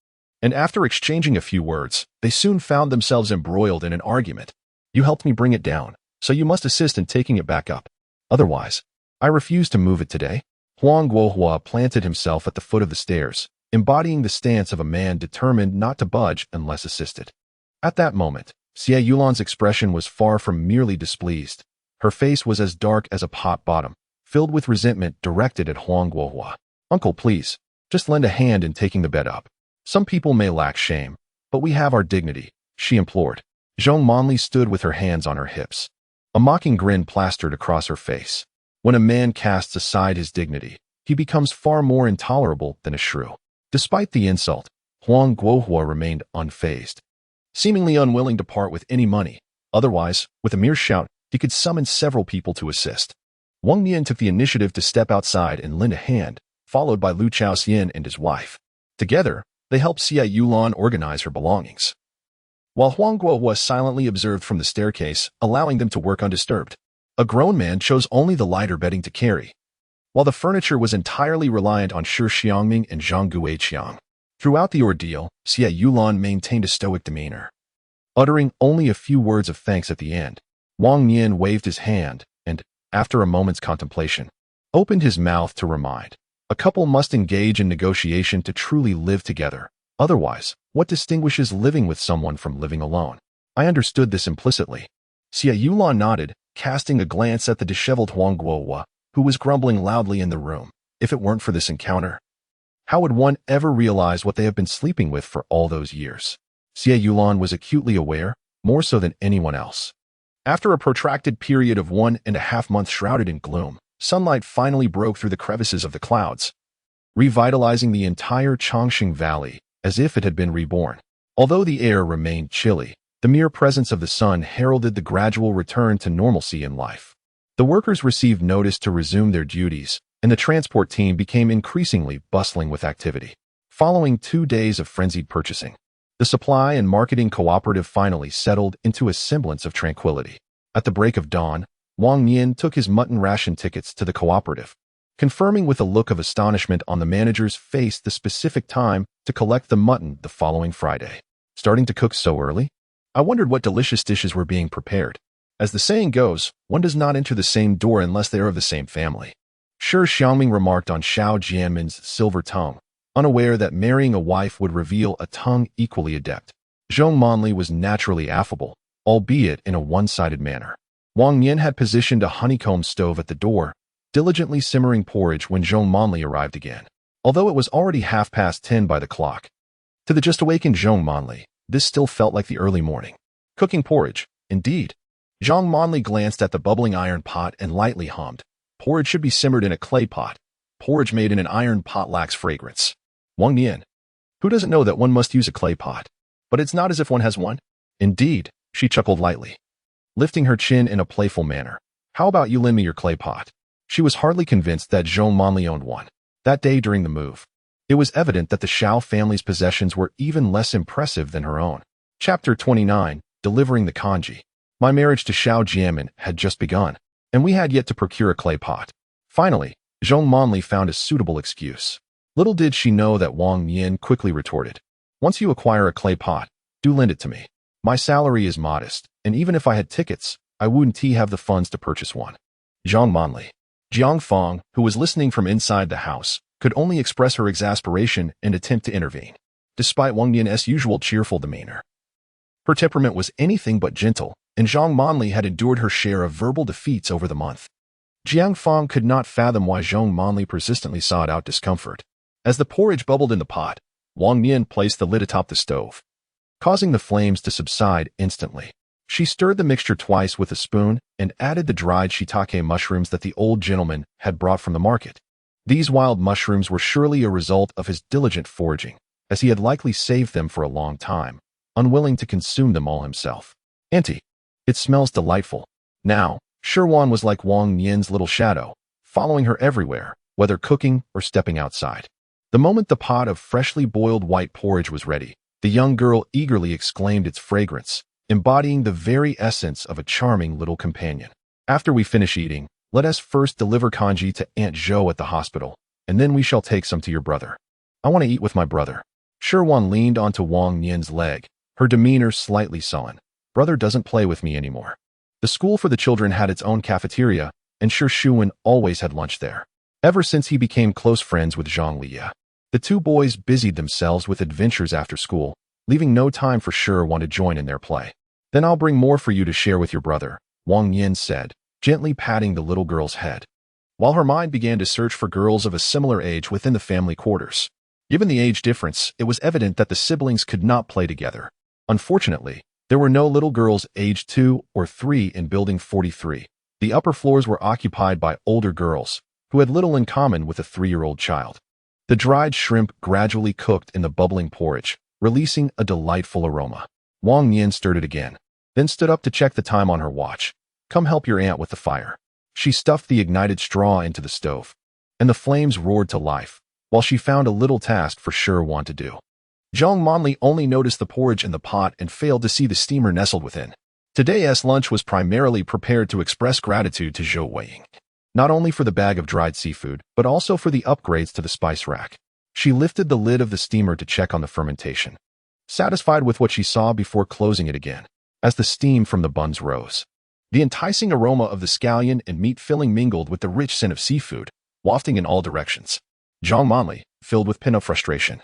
and after exchanging a few words, they soon found themselves embroiled in an argument. You helped me bring it down, so you must assist in taking it back up. Otherwise, I refuse to move it today. Huang Guohua planted himself at the foot of the stairs, embodying the stance of a man determined not to budge unless assisted. At that moment, Xie Yulan's expression was far from merely displeased. Her face was as dark as a pot bottom, filled with resentment directed at Huang Guohua. Uncle, please, just lend a hand in taking the bed up. Some people may lack shame, but we have our dignity, she implored. Zhong Monli stood with her hands on her hips. A mocking grin plastered across her face. When a man casts aside his dignity, he becomes far more intolerable than a shrew. Despite the insult, Huang Guohua remained unfazed, seemingly unwilling to part with any money. Otherwise, with a mere shout, he could summon several people to assist. Wang Nian took the initiative to step outside and lend a hand, followed by Lu Chaoxian and his wife. Together, they helped Xie Yulan organize her belongings, while Huang Guohua silently observed from the staircase, allowing them to work undisturbed. A grown man chose only the lighter bedding to carry, while the furniture was entirely reliant on Shi Xiangming and Zhang Guiqiang. Throughout the ordeal, Xie Yulan maintained a stoic demeanor, uttering only a few words of thanks at the end. Wang Nian waved his hand and, after a moment's contemplation, opened his mouth to remind. A couple must engage in negotiation to truly live together. Otherwise, what distinguishes living with someone from living alone? I understood this implicitly. Xie Yulan nodded, casting a glance at the disheveled Huang Guohua, who was grumbling loudly in the room. If it weren't for this encounter, how would one ever realize what they have been sleeping with for all those years? Xie Yulan was acutely aware, more so than anyone else. After a protracted period of 1.5 months shrouded in gloom, sunlight finally broke through the crevices of the clouds, revitalizing the entire Chongqing Valley as if it had been reborn. Although the air remained chilly, the mere presence of the sun heralded the gradual return to normalcy in life. The workers received notice to resume their duties, and the transport team became increasingly bustling with activity. Following 2 days of frenzied purchasing, the supply and marketing cooperative finally settled into a semblance of tranquility. At the break of dawn, Wang Nian took his mutton ration tickets to the cooperative, confirming with a look of astonishment on the manager's face the specific time to collect the mutton the following Friday. Starting to cook so early? I wondered what delicious dishes were being prepared. As the saying goes, one does not enter the same door unless they are of the same family. Shi Xiangming remarked on Xiao Jianmin's silver tongue, unaware that marrying a wife would reveal a tongue equally adept. Zhong Monli was naturally affable, albeit in a one-sided manner. Wang Nian had positioned a honeycomb stove at the door, diligently simmering porridge when Zhong Monli arrived again, although it was already 10:30 by the clock. To the just-awakened Zhong Monli, this still felt like the early morning. Cooking porridge, indeed. Zhong Monli glanced at the bubbling iron pot and lightly hummed. Porridge should be simmered in a clay pot. Porridge made in an iron pot lacks fragrance. Wang Nian. Who doesn't know that one must use a clay pot? But it's not as if one has one. Indeed, she chuckled lightly, lifting her chin in a playful manner. How about you lend me your clay pot? She was hardly convinced that Zhong Monli owned one. That day during the move, it was evident that the Xiao family's possessions were even less impressive than her own. Chapter 29, Delivering the Kanji. My marriage to Xiao Jianmin had just begun, and we had yet to procure a clay pot. Finally, Zhong Monli found a suitable excuse. Little did she know that Wang Nian quickly retorted. Once you acquire a clay pot, do lend it to me. My salary is modest, and even if I had tickets, I wouldn't have the funds to purchase one. Zhang Manli. Jiang Fong, who was listening from inside the house, could only express her exasperation and attempt to intervene, despite Wang Nian's usual cheerful demeanor. Her temperament was anything but gentle, and Zhang Manli had endured her share of verbal defeats over the month. Jiang Fong could not fathom why Zhang Manli persistently sought out discomfort. As the porridge bubbled in the pot, Wang Nian placed the lid atop the stove, causing the flames to subside instantly. She stirred the mixture twice with a spoon and added the dried shiitake mushrooms that the old gentleman had brought from the market. These wild mushrooms were surely a result of his diligent foraging, as he had likely saved them for a long time, unwilling to consume them all himself. Auntie, it smells delightful. Now, Shirwan was like Wang Nian's little shadow, following her everywhere, whether cooking or stepping outside. The moment the pot of freshly boiled white porridge was ready, the young girl eagerly exclaimed its fragrance, embodying the very essence of a charming little companion. After we finish eating, let us first deliver kanji to Aunt Zhou at the hospital, and then we shall take some to your brother. I want to eat with my brother. Shirwan leaned onto Wang Nian's leg, her demeanor slightly sullen. Brother doesn't play with me anymore. The school for the children had its own cafeteria, and Shi Xiangming always had lunch there. Ever since he became close friends with Zhang Liya, the two boys busied themselves with adventures after school, leaving no time for Shirwan to join in their play. Then I'll bring more for you to share with your brother, Wang Nian said, gently patting the little girl's head, while her mind began to search for girls of a similar age within the family quarters. Given the age difference, it was evident that the siblings could not play together. Unfortunately, there were no little girls aged 2 or 3 in Building 43. The upper floors were occupied by older girls, who had little in common with a 3-year-old child. The dried shrimp gradually cooked in the bubbling porridge, releasing a delightful aroma. Wang Nian stirred it again, then stood up to check the time on her watch. Come help your aunt with the fire. She stuffed the ignited straw into the stove, and the flames roared to life, while she found a little task for Shirwan to do. Zhang Manli only noticed the porridge in the pot and failed to see the steamer nestled within. Today's lunch was primarily prepared to express gratitude to Zhou Weiying, not only for the bag of dried seafood, but also for the upgrades to the spice rack. She lifted the lid of the steamer to check on the fermentation, satisfied with what she saw before closing it again, as the steam from the buns rose. The enticing aroma of the scallion and meat filling mingled with the rich scent of seafood, wafting in all directions. Zhang Manli, filled with pent-up frustration,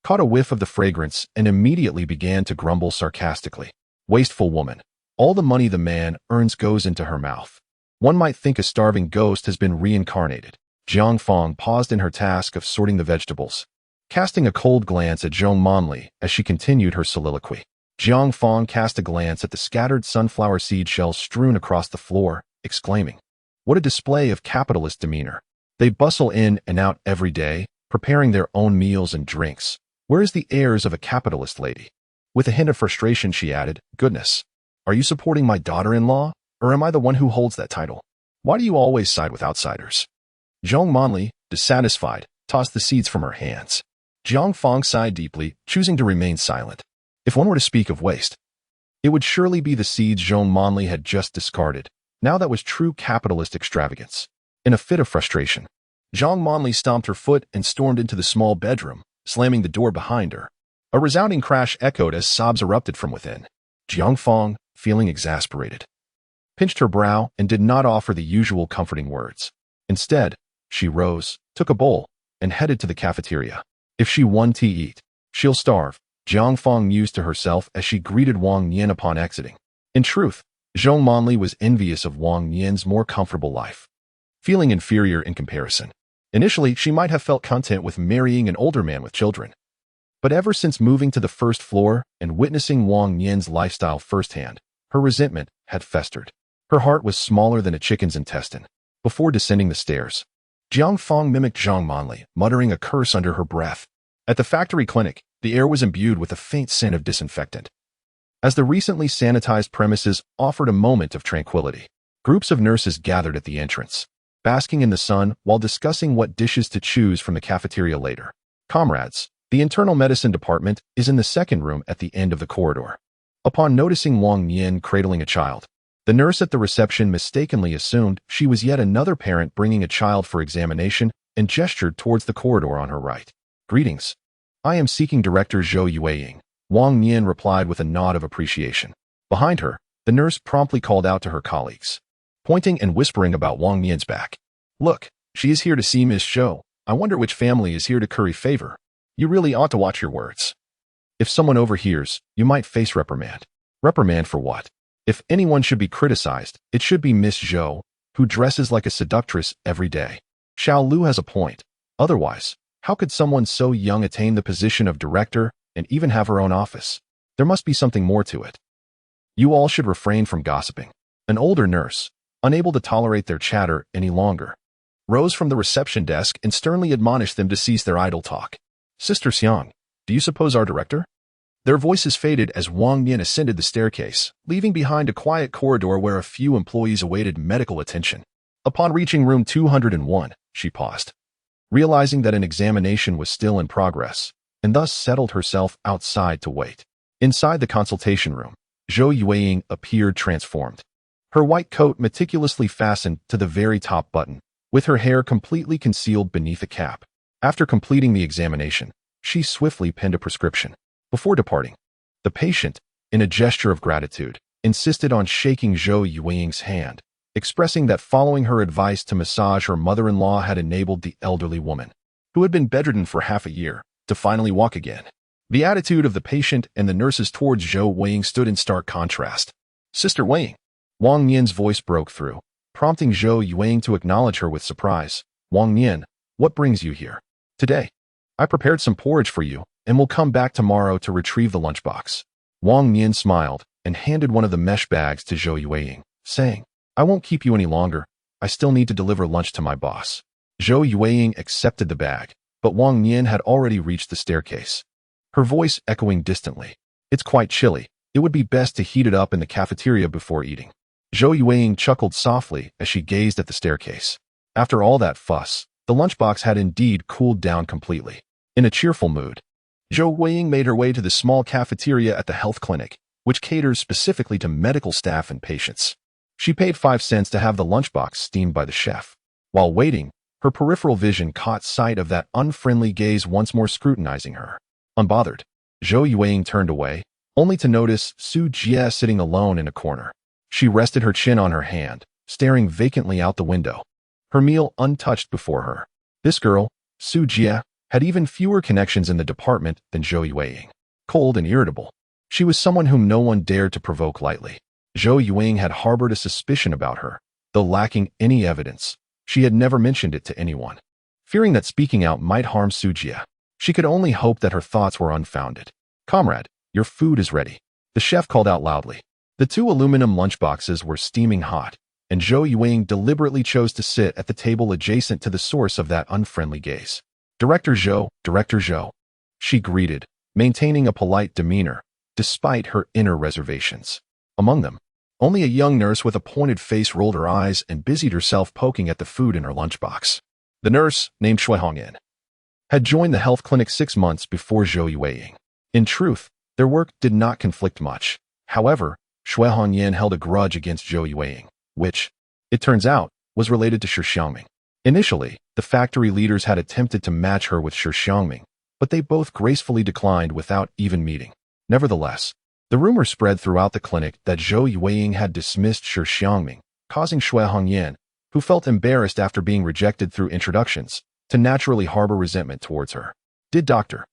caught a whiff of the fragrance and immediately began to grumble sarcastically. Wasteful woman. All the money the man earns goes into her mouth. One might think a starving ghost has been reincarnated. Jiang Fong paused in her task of sorting the vegetables, casting a cold glance at Zhang Manli as she continued her soliloquy. Jiang Fong cast a glance at the scattered sunflower seed shells strewn across the floor, exclaiming, "What a display of capitalist demeanor. They bustle in and out every day, preparing their own meals and drinks. Where is the airs of a capitalist lady?" With a hint of frustration, she added, "Goodness, are you supporting my daughter-in-law, or am I the one who holds that title? Why do you always side with outsiders?" Zhang Manli, dissatisfied, tossed the seeds from her hands. Jiang Fong sighed deeply, choosing to remain silent. If one were to speak of waste, it would surely be the seeds Zhang Manli had just discarded. Now that was true capitalist extravagance. In a fit of frustration, Zhang Manli stomped her foot and stormed into the small bedroom, slamming the door behind her. A resounding crash echoed as sobs erupted from within. Jiang Fong, feeling exasperated, pinched her brow and did not offer the usual comforting words. Instead, she rose, took a bowl, and headed to the cafeteria. If she wants to eat, she'll starve, Jiang Fong mused to herself as she greeted Wang Nian upon exiting. In truth, Zhang Manli was envious of Wang Nian's more comfortable life, feeling inferior in comparison. Initially, she might have felt content with marrying an older man with children. But ever since moving to the first floor and witnessing Wang Nian's lifestyle firsthand, her resentment had festered. Her heart was smaller than a chicken's intestine. Before descending the stairs, Jiang Fong mimicked Zhang Manli, muttering a curse under her breath. At the factory clinic, the air was imbued with a faint scent of disinfectant. As the recently sanitized premises offered a moment of tranquility, groups of nurses gathered at the entrance, basking in the sun while discussing what dishes to choose from the cafeteria later. Comrades, the internal medicine department is in the second room at the end of the corridor. Upon noticing Wang Nian cradling a child, the nurse at the reception mistakenly assumed she was yet another parent bringing a child for examination and gestured towards the corridor on her right. "Greetings. I am seeking Director Zhou Yueying, Wang Nian replied with a nod of appreciation. Behind her, the nurse promptly called out to her colleagues, pointing and whispering about Wang Nian's back. Look, she is here to see Miss Zhou. I wonder which family is here to curry favor. You really ought to watch your words. If someone overhears, you might face reprimand. Reprimand for what? If anyone should be criticized, it should be Miss Zhou, who dresses like a seductress every day. Xiao Lu has a point. Otherwise, how could someone so young attain the position of director and even have her own office? There must be something more to it. You all should refrain from gossiping. An older nurse, unable to tolerate their chatter any longer, rose from the reception desk and sternly admonished them to cease their idle talk. Sister Xiang, do you suppose our director? Their voices faded as Wang Nian ascended the staircase, leaving behind a quiet corridor where a few employees awaited medical attention. Upon reaching room 201, she paused, realizing that an examination was still in progress, and thus settled herself outside to wait. Inside the consultation room, Zhou Yueying appeared transformed. Her white coat meticulously fastened to the very top button, with her hair completely concealed beneath a cap. After completing the examination, she swiftly penned a prescription. Before departing, the patient, in a gesture of gratitude, insisted on shaking Zhou Yueying's hand, expressing that following her advice to massage her mother-in-law had enabled the elderly woman, who had been bedridden for half a year, to finally walk again. The attitude of the patient and the nurses towards Zhou Yueying stood in stark contrast. Sister Yueying, Wang Nian's voice broke through, prompting Zhou Yueying to acknowledge her with surprise. Wang Nian, what brings you here? Today, I prepared some porridge for you, and will come back tomorrow to retrieve the lunchbox. Wang Nian smiled and handed one of the mesh bags to Zhou Yueying, saying, I won't keep you any longer. I still need to deliver lunch to my boss. Zhou Yueying accepted the bag, but Wang Nian had already reached the staircase, her voice echoing distantly. It's quite chilly. It would be best to heat it up in the cafeteria before eating. Zhou Yueying chuckled softly as she gazed at the staircase. After all that fuss, the lunchbox had indeed cooled down completely. In a cheerful mood, Zhou Yueying made her way to the small cafeteria at the health clinic, which caters specifically to medical staff and patients. She paid 5 cents to have the lunchbox steamed by the chef. While waiting, her peripheral vision caught sight of that unfriendly gaze once more scrutinizing her. Unbothered, Zhou Yueying turned away, only to notice Su Jie sitting alone in a corner. She rested her chin on her hand, staring vacantly out the window, her meal untouched before her. This girl, Su Jie, had even fewer connections in the department than Zhou Yueying. Cold and irritable, she was someone whom no one dared to provoke lightly. Zhou Yueying had harbored a suspicion about her, though lacking any evidence. She had never mentioned it to anyone. Fearing that speaking out might harm Su Jie, she could only hope that her thoughts were unfounded. Comrade, your food is ready, the chef called out loudly. The 2 aluminum lunchboxes were steaming hot, and Zhou Yueying deliberately chose to sit at the table adjacent to the source of that unfriendly gaze. Director Zhou, she greeted, maintaining a polite demeanor, despite her inner reservations. Among them, only a young nurse with a pointed face rolled her eyes and busied herself poking at the food in her lunchbox. The nurse, named Shi Xiangming, had joined the health clinic 6 months before Zhou Yueying. In truth, their work did not conflict much. However, Shi Xiangming held a grudge against Zhou Yueying, which, it turns out, was related to Shi Xiangming. Initially, the factory leaders had attempted to match her with Shi Xiangming, but they both gracefully declined without even meeting. Nevertheless, the rumor spread throughout the clinic that Zhou Yueying had dismissed Shi Xiangming, causing Shi Xiangming, who felt embarrassed after being rejected through introductions, to naturally harbor resentment towards her. Did Dr.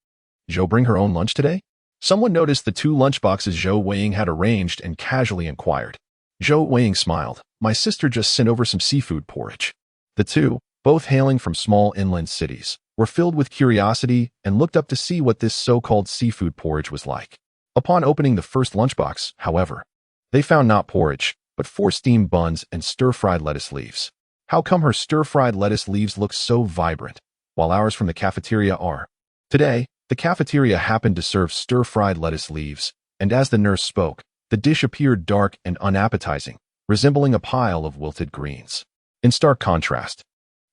Zhou bring her own lunch today? Someone noticed the 2 lunchboxes Zhou Yueying had arranged and casually inquired. Zhou Yueying smiled. My sister just sent over some seafood porridge. The 2, both hailing from small inland cities, were filled with curiosity and looked up to see what this so-called seafood porridge was like. Upon opening the first lunchbox, however, they found not porridge, but 4 steamed buns and stir-fried lettuce leaves. How come her stir-fried lettuce leaves look so vibrant, while ours from the cafeteria are? Today, the cafeteria happened to serve stir-fried lettuce leaves, and as the nurse spoke, the dish appeared dark and unappetizing, resembling a pile of wilted greens. In stark contrast,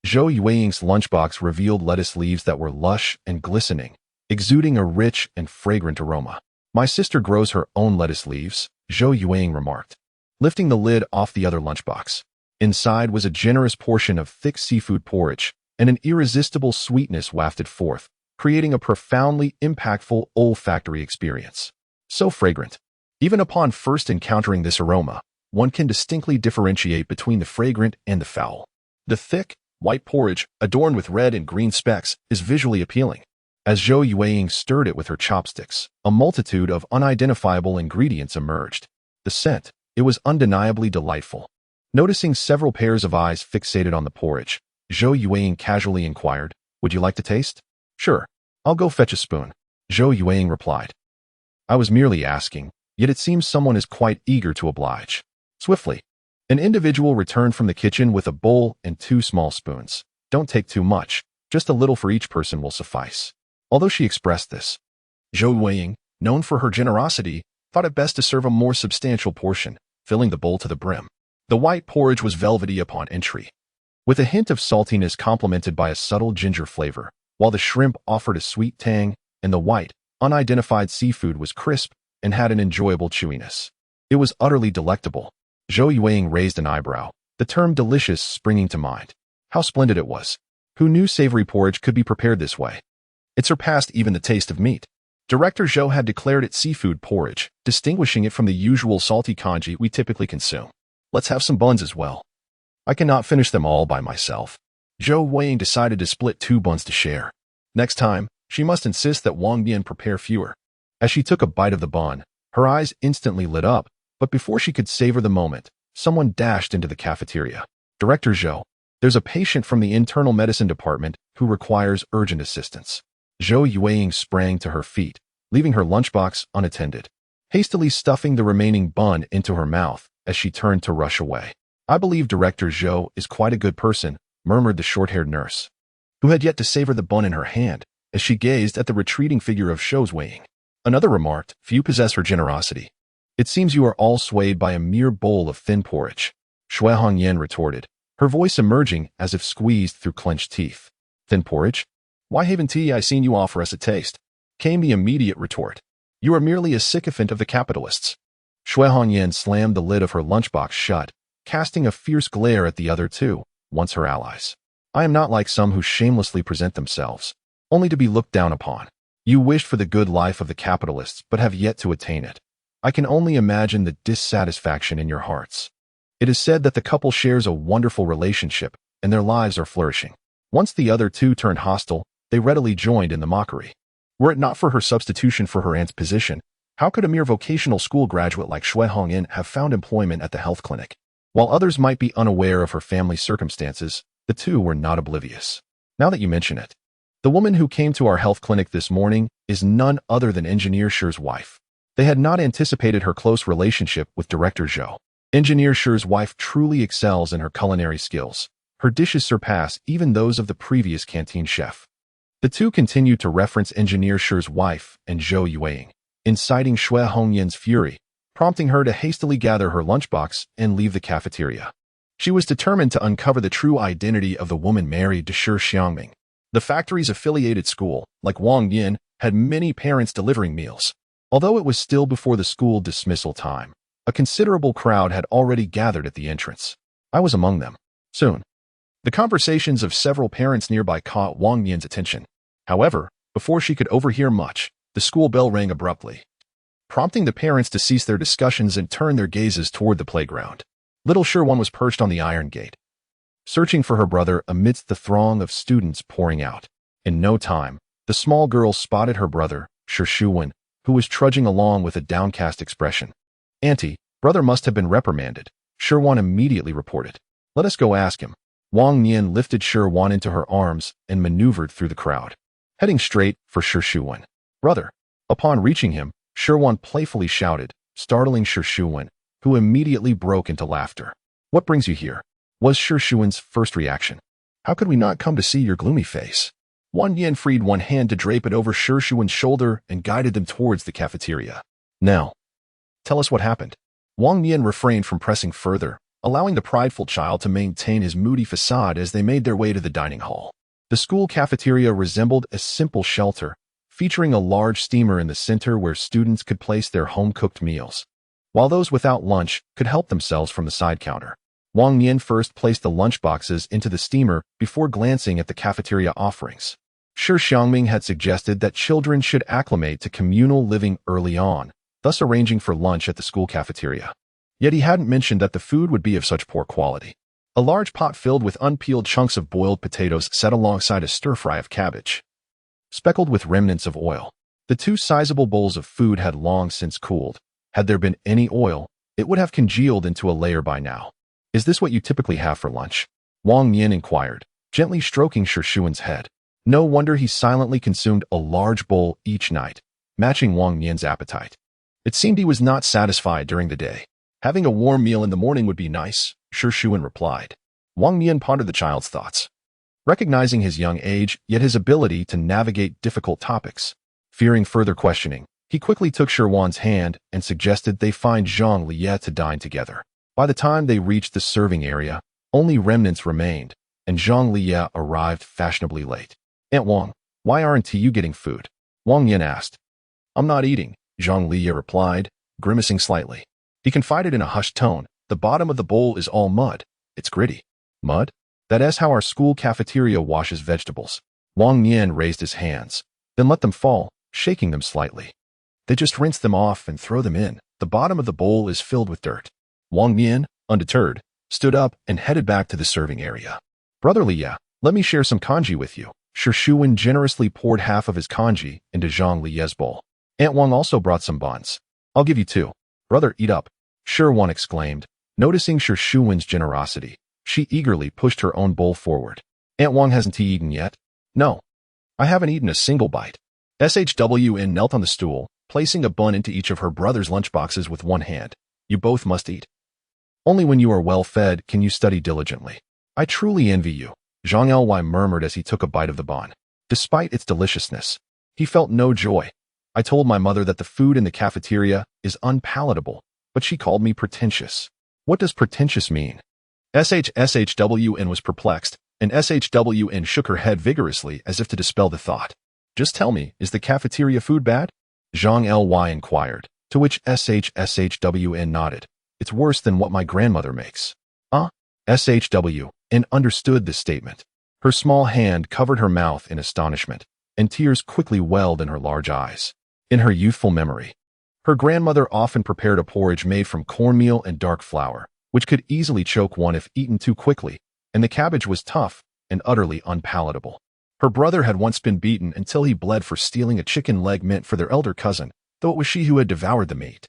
Zhou Yueying's lunchbox revealed lettuce leaves that were lush and glistening, exuding a rich and fragrant aroma. My sister grows her own lettuce leaves, Zhou Yueying remarked, lifting the lid off the other lunchbox. Inside was a generous portion of thick seafood porridge, and an irresistible sweetness wafted forth, creating a profoundly impactful olfactory experience. So fragrant. Even upon first encountering this aroma, one can distinctly differentiate between the fragrant and the foul. The thick, white porridge, adorned with red and green specks, is visually appealing. As Zhou Yueying stirred it with her chopsticks, a multitude of unidentifiable ingredients emerged. The scent, it was undeniably delightful. Noticing several pairs of eyes fixated on the porridge, Zhou Yueying casually inquired, "Would you like to taste?" "Sure. I'll go fetch a spoon," Zhou Yueying replied. "I was merely asking, yet it seems someone is quite eager to oblige." Swiftly, an individual returned from the kitchen with a bowl and 2 small spoons. "Don't take too much. Just a little for each person will suffice." Although she expressed this, Zhou Yueying, known for her generosity, thought it best to serve a more substantial portion, filling the bowl to the brim. The white porridge was velvety upon entry, with a hint of saltiness complemented by a subtle ginger flavor, while the shrimp offered a sweet tang, and the white, unidentified seafood was crisp and had an enjoyable chewiness. It was utterly delectable. Zhou Yueying raised an eyebrow, the term delicious springing to mind. How splendid it was. Who knew savory porridge could be prepared this way? It surpassed even the taste of meat. Director Zhou had declared it seafood porridge, distinguishing it from the usual salty congee we typically consume. "Let's have some buns as well. I cannot finish them all by myself." Zhou Yueying decided to split 2 buns to share. Next time, she must insist that Wang Nian prepare fewer. As she took a bite of the bun, her eyes instantly lit up, but before she could savor the moment, someone dashed into the cafeteria. "Director Zhou, there's a patient from the internal medicine department who requires urgent assistance." Zhou Yueying sprang to her feet, leaving her lunchbox unattended, hastily stuffing the remaining bun into her mouth as she turned to rush away. "I believe Director Zhou is quite a good person," murmured the short-haired nurse, who had yet to savor the bun in her hand as she gazed at the retreating figure of Zhou Yueying. Another remarked, "Few possess her generosity. It seems you are all swayed by a mere bowl of thin porridge." Shi Xiangming retorted, her voice emerging as if squeezed through clenched teeth. "Thin porridge? Why haven't I seen you offer us a taste?" came the immediate retort. "You are merely a sycophant of the capitalists." Shi Xiangming slammed the lid of her lunchbox shut, casting a fierce glare at the other 2, once her allies. "I am not like some who shamelessly present themselves, only to be looked down upon. You wished for the good life of the capitalists, but have yet to attain it. I can only imagine the dissatisfaction in your hearts. It is said that the couple shares a wonderful relationship, and their lives are flourishing." Once the other 2 turned hostile, they readily joined in the mockery. Were it not for her substitution for her aunt's position, how could a mere vocational school graduate like Shi Xiangming have found employment at the health clinic? While others might be unaware of her family's circumstances, the 2 were not oblivious. "Now that you mention it, the woman who came to our health clinic this morning is none other than Engineer Shi's wife." They had not anticipated her close relationship with Director Zhou. Engineer Shi's wife truly excels in her culinary skills. Her dishes surpass even those of the previous canteen chef. The 2 continued to reference Engineer Shi's wife and Zhou Yueying, inciting Shi Xiangming's fury, prompting her to hastily gather her lunchbox and leave the cafeteria. She was determined to uncover the true identity of the woman married to Shi Xiangming. The factory's affiliated school, like Wang Nian, had many parents delivering meals. Although it was still before the school dismissal time, a considerable crowd had already gathered at the entrance. I was among them. Soon, the conversations of several parents nearby caught Wang Nian's attention. However, before she could overhear much, the school bell rang abruptly, prompting the parents to cease their discussions and turn their gazes toward the playground. Little Shi Wan was perched on the iron gate, searching for her brother amidst the throng of students pouring out. In no time, the small girl spotted her brother, Shi Xiangming, who was trudging along with a downcast expression. "Auntie, brother must have been reprimanded," Shi Wan immediately reported. "Let us go ask him." Wang Nian lifted Shi Wan into her arms and maneuvered through the crowd, heading straight for Shi Xiangming. "Brother." Upon reaching him, Shi Wan playfully shouted, startling Shi Xiangming, who immediately broke into laughter. "What brings you here?" was Shi Xiangming's first reaction. "How could we not come to see your gloomy face?" Wang Nian freed one hand to drape it over Shi Xiangming's shoulder and guided them towards the cafeteria. "Now, tell us what happened." Wang Nian refrained from pressing further, allowing the prideful child to maintain his moody facade as they made their way to the dining hall. The school cafeteria resembled a simple shelter, featuring a large steamer in the center where students could place their home-cooked meals, while those without lunch could help themselves from the side counter. Wang Nian first placed the lunchboxes into the steamer before glancing at the cafeteria offerings. Shi Xiangming had suggested that children should acclimate to communal living early on, thus arranging for lunch at the school cafeteria. Yet he hadn't mentioned that the food would be of such poor quality. A large pot filled with unpeeled chunks of boiled potatoes sat alongside a stir-fry of cabbage, speckled with remnants of oil. The two sizable bowls of food had long since cooled. Had there been any oil, it would have congealed into a layer by now. "Is this what you typically have for lunch?" Wang Nian inquired, gently stroking Shi Xiangming's head. No wonder he silently consumed a large bowl each night, matching Wang Nian's appetite. It seemed he was not satisfied during the day. "Having a warm meal in the morning would be nice," Shi Xiangming replied. Wang Nian pondered the child's thoughts, recognizing his young age, yet his ability to navigate difficult topics. Fearing further questioning, he quickly took Shi Wan's hand and suggested they find Zhang Liye to dine together. By the time they reached the serving area, only remnants remained, and Zhang Liye arrived fashionably late. "Aunt Wang, why aren't you getting food?" Wang Nian asked. "I'm not eating," Zhang Liye replied, grimacing slightly. He confided in a hushed tone, "The bottom of the bowl is all mud. It's gritty." "Mud? That is how our school cafeteria washes vegetables." Wang Nian raised his hands, then let them fall, shaking them slightly. "They just rinse them off and throw them in. The bottom of the bowl is filled with dirt." Wang Nian, undeterred, stood up and headed back to the serving area. "Brother Liye, let me share some congee with you." Shi Xiangming generously poured half of his congee into Zhang Liye's bowl. Aunt Wang also brought some buns. "I'll give you two." "Brother, eat up," Shi Wan exclaimed. Noticing Shi Xiangming's generosity, she eagerly pushed her own bowl forward. "Aunt Wang hasn't he eaten yet?" "No. I haven't eaten a single bite." SHWN knelt on the stool, placing a bun into each of her brother's lunchboxes with one hand. "You both must eat. Only when you are well fed can you study diligently. I truly envy you," Zhang Ly murmured as he took a bite of the bun. Despite its deliciousness, he felt no joy. "I told my mother that the food in the cafeteria is unpalatable, but she called me pretentious." "What does pretentious mean?" SHWN was perplexed, and SHWN shook her head vigorously as if to dispel the thought. "Just tell me, is the cafeteria food bad?" Zhang Ly inquired, to which SHWN nodded. "It's worse than what my grandmother makes." SHWN understood this statement. Her small hand covered her mouth in astonishment, and tears quickly welled in her large eyes. In her youthful memory, her grandmother often prepared a porridge made from cornmeal and dark flour, which could easily choke one if eaten too quickly, and the cabbage was tough and utterly unpalatable. Her brother had once been beaten until he bled for stealing a chicken leg meant for their elder cousin, though it was she who had devoured the meat.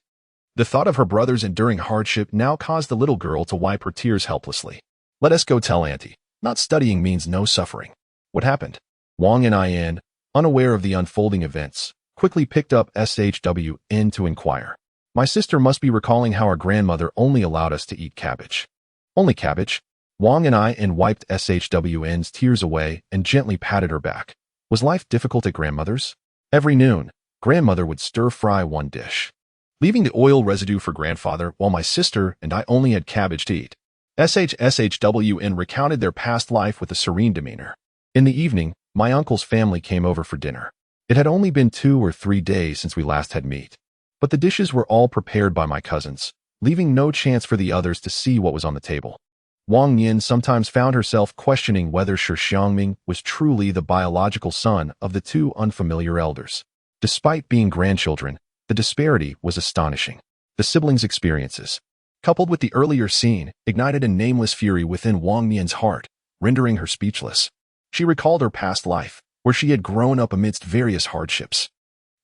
The thought of her brother's enduring hardship now caused the little girl to wipe her tears helplessly. "Let us go tell Auntie. Not studying means no suffering." "What happened?" Wang and Nian, unaware of the unfolding events, quickly picked up SHWN to inquire. "My sister must be recalling how our grandmother only allowed us to eat cabbage." "Only cabbage?" Wang and Nian wiped SHWN's tears away and gently patted her back. "Was life difficult at grandmother's?" "Every noon, grandmother would stir-fry one dish, leaving the oil residue for grandfather, while my sister and I only had cabbage to eat." SHWN recounted their past life with a serene demeanor. "In the evening, my uncle's family came over for dinner. It had only been 2 or 3 days since we last had meat, but the dishes were all prepared by my cousins, leaving no chance for the others to see what was on the table." Wang Nian sometimes found herself questioning whether Shi Xiangming was truly the biological son of the two unfamiliar elders. Despite being grandchildren, the disparity was astonishing. The siblings' experiences, coupled with the earlier scene, ignited a nameless fury within Wang Nian's heart, rendering her speechless. She recalled her past life, where she had grown up amidst various hardships.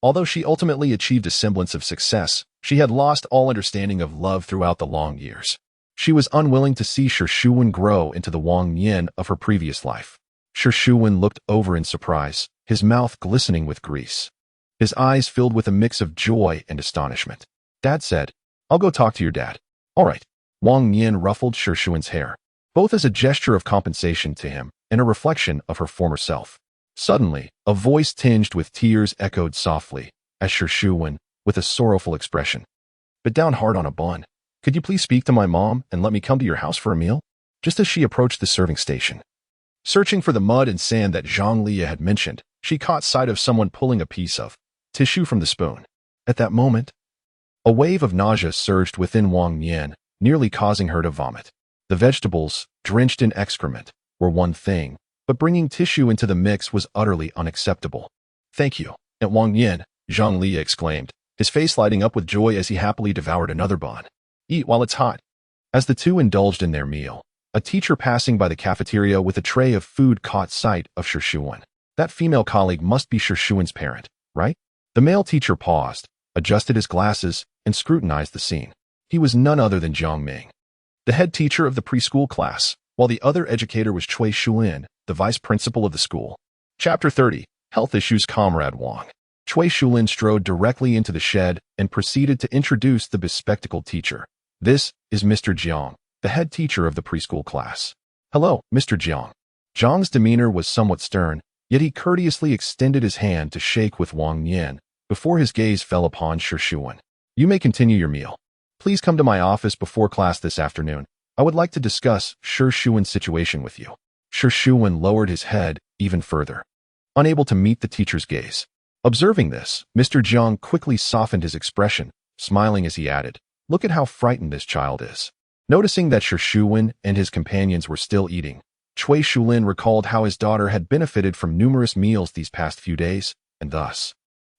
Although she ultimately achieved a semblance of success, she had lost all understanding of love throughout the long years. She was unwilling to see Shi Xiangming grow into the Wang Nian of her previous life. Shi Xiangming looked over in surprise, his mouth glistening with grease. His eyes filled with a mix of joy and astonishment. Dad said, "I'll go talk to your dad." "All right." Wang Nian ruffled Shi Xiangming's hair, both as a gesture of compensation to him and a reflection of her former self. Suddenly, a voice tinged with tears echoed softly, as Shi Xiangming, with a sorrowful expression, "Bit down hard on a bun. Could you please speak to my mom and let me come to your house for a meal?" Just as she approached the serving station, searching for the mud and sand that Zhang Liye had mentioned, she caught sight of someone pulling a piece of tissue from the spoon. At that moment, a wave of nausea surged within Wang Nian, nearly causing her to vomit. The vegetables, drenched in excrement, were one thing, but bringing tissue into the mix was utterly unacceptable. "Thank you, Aunt Wang Yin," Zhang Li exclaimed, his face lighting up with joy as he happily devoured another bun. "Eat while it's hot." As the two indulged in their meal, a teacher passing by the cafeteria with a tray of food caught sight of Shi Xiangming. That female colleague must be Shi Xiangming's parent, right? The male teacher paused, adjusted his glasses, and scrutinized the scene. He was none other than Xiangming, the head teacher of the preschool class, while the other educator was Cui Shulin, the vice principal of the school. Chapter 30, Health Issues. Comrade Wang. Cui Shulin strode directly into the shed and proceeded to introduce the bespectacled teacher. "This is Mr. Jiang, the head teacher of the preschool class." "Hello, Mr. Jiang." Jiang's demeanor was somewhat stern, yet he courteously extended his hand to shake with Wang Nian before his gaze fell upon Shi Xiangming. "You may continue your meal. Please come to my office before class this afternoon. I would like to discuss Shi Xiangming's situation with you." Shi Xiangming lowered his head even further, unable to meet the teacher's gaze. Observing this, Mr. Jiang quickly softened his expression, smiling as he added, "Look at how frightened this child is." Noticing that Shi Xiangming and his companions were still eating, Cui Shulin recalled how his daughter had benefited from numerous meals these past few days, and thus,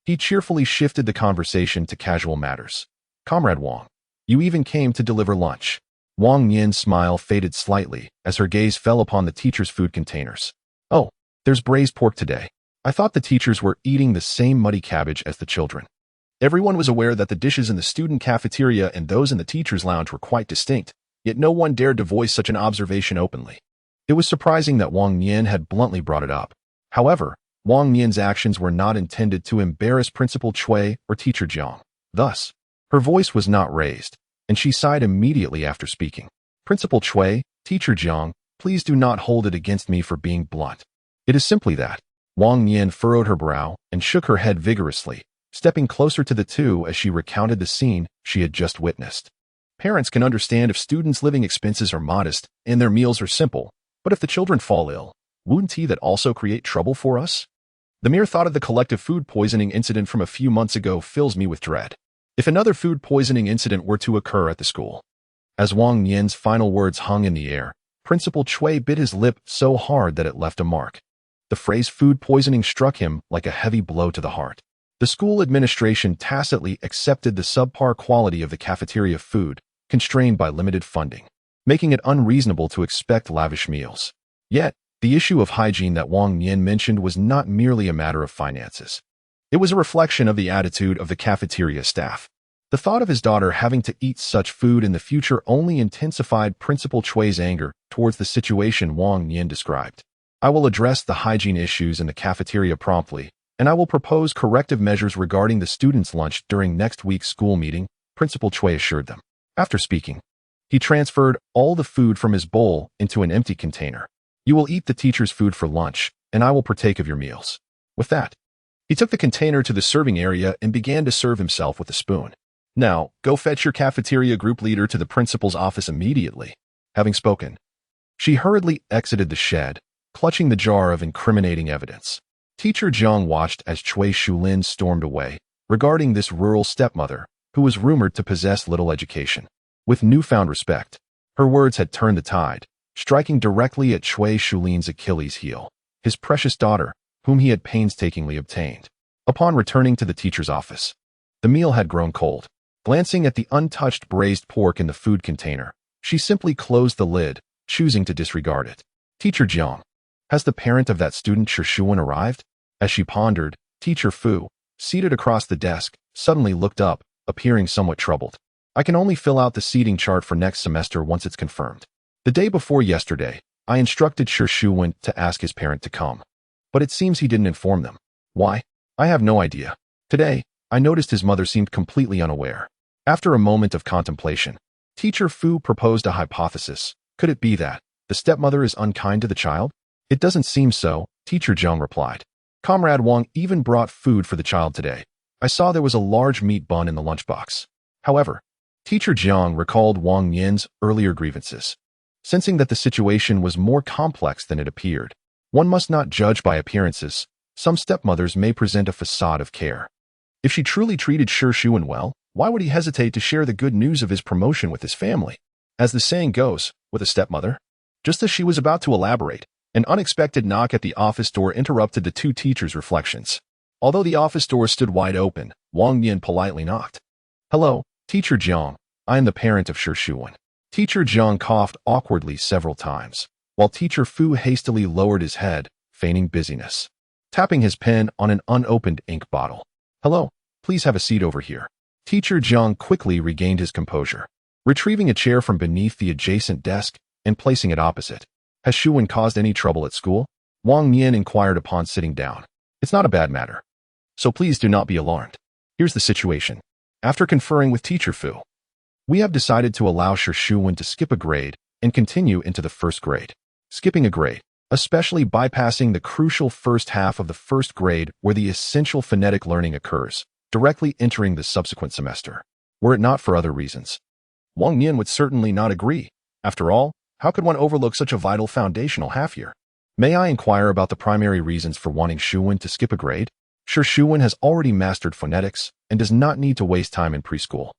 he cheerfully shifted the conversation to casual matters. "Comrade Wang, you even came to deliver lunch." Wang Yin's smile faded slightly as her gaze fell upon the teacher's food containers. "Oh, there's braised pork today. I thought the teachers were eating the same muddy cabbage as the children." Everyone was aware that the dishes in the student cafeteria and those in the teacher's lounge were quite distinct, yet no one dared to voice such an observation openly. It was surprising that Wang Nian had bluntly brought it up. However, Wang Nian's actions were not intended to embarrass Principal Cui or Teacher Jiang. Thus, her voice was not raised, and she sighed immediately after speaking. "Principal Cui, Teacher Jiang, please do not hold it against me for being blunt. It is simply that." Wang Nian furrowed her brow and shook her head vigorously, stepping closer to the two as she recounted the scene she had just witnessed. "Parents can understand if students' living expenses are modest and their meals are simple, but if the children fall ill, wouldn't that also create trouble for us? The mere thought of the collective food poisoning incident from a few months ago fills me with dread. If another food poisoning incident were to occur at the school." As Wang Nian's final words hung in the air, Principal Cui bit his lip so hard that it left a mark. The phrase food poisoning struck him like a heavy blow to the heart. The school administration tacitly accepted the subpar quality of the cafeteria food, constrained by limited funding, making it unreasonable to expect lavish meals. Yet, the issue of hygiene that Wang Nian mentioned was not merely a matter of finances. It was a reflection of the attitude of the cafeteria staff. The thought of his daughter having to eat such food in the future only intensified Principal Cui's anger towards the situation Wang Nian described. "I will address the hygiene issues in the cafeteria promptly, and I will propose corrective measures regarding the students' lunch during next week's school meeting," Principal Cui assured them. After speaking, he transferred all the food from his bowl into an empty container. "You will eat the teacher's food for lunch, and I will partake of your meals." With that, he took the container to the serving area and began to serve himself with a spoon. "Now, go fetch your cafeteria group leader to the principal's office immediately." Having spoken, she hurriedly exited the shed, clutching the jar of incriminating evidence. Teacher Jiang watched as Cui Shulin stormed away, regarding this rural stepmother, who was rumored to possess little education. With newfound respect, her words had turned the tide, striking directly at Cui Shulin's Achilles heel, his precious daughter, whom he had painstakingly obtained. Upon returning to the teacher's office, the meal had grown cold. Glancing at the untouched braised pork in the food container, she simply closed the lid, choosing to disregard it. "Teacher Jiang, has the parent of that student Shi Xiangming arrived?" As she pondered, Teacher Fu, seated across the desk, suddenly looked up, appearing somewhat troubled. "I can only fill out the seating chart for next semester once it's confirmed. The day before yesterday, I instructed Shi Xiangming to ask his parent to come, but it seems he didn't inform them. Why? I have no idea. Today, I noticed his mother seemed completely unaware." After a moment of contemplation, Teacher Fu proposed a hypothesis. "Could it be that the stepmother is unkind to the child?" "It doesn't seem so," Teacher Jiang replied. "Comrade Wang even brought food for the child today. I saw there was a large meat bun in the lunchbox." However, Teacher Jiang recalled Wang Yin's earlier grievances, sensing that the situation was more complex than it appeared. One must not judge by appearances. Some stepmothers may present a facade of care. If she truly treated Shi Xiangming well, why would he hesitate to share the good news of his promotion with his family? As the saying goes, with a stepmother. Just as she was about to elaborate, An unexpected knock at the office door interrupted the two teachers' reflections. Although the office door stood wide open, Wang Nian politely knocked. "Hello, Teacher Jiang. I am the parent of Shi Xiangming." Teacher Jiang coughed awkwardly several times, while Teacher Fu hastily lowered his head, feigning busyness, tapping his pen on an unopened ink bottle. "Hello, please have a seat over here." Teacher Jiang quickly regained his composure, retrieving a chair from beneath the adjacent desk and placing it opposite. "Has Xiangming caused any trouble at school?" Wang Nian inquired upon sitting down. "It's not a bad matter, so please do not be alarmed. Here's the situation. After conferring with Teacher Fu, we have decided to allow Shi Xiangming to skip a grade and continue into the first grade. Skipping a grade, especially bypassing the crucial first half of the first grade where the essential phonetic learning occurs, directly entering the subsequent semester, were it not for other reasons. Wang Nian would certainly not agree. After all, how could one overlook such a vital foundational half-year? "May I inquire about the primary reasons for wanting Xiangming to skip a grade?" Shi Xiangming has already mastered phonetics and does not need to waste time in preschool.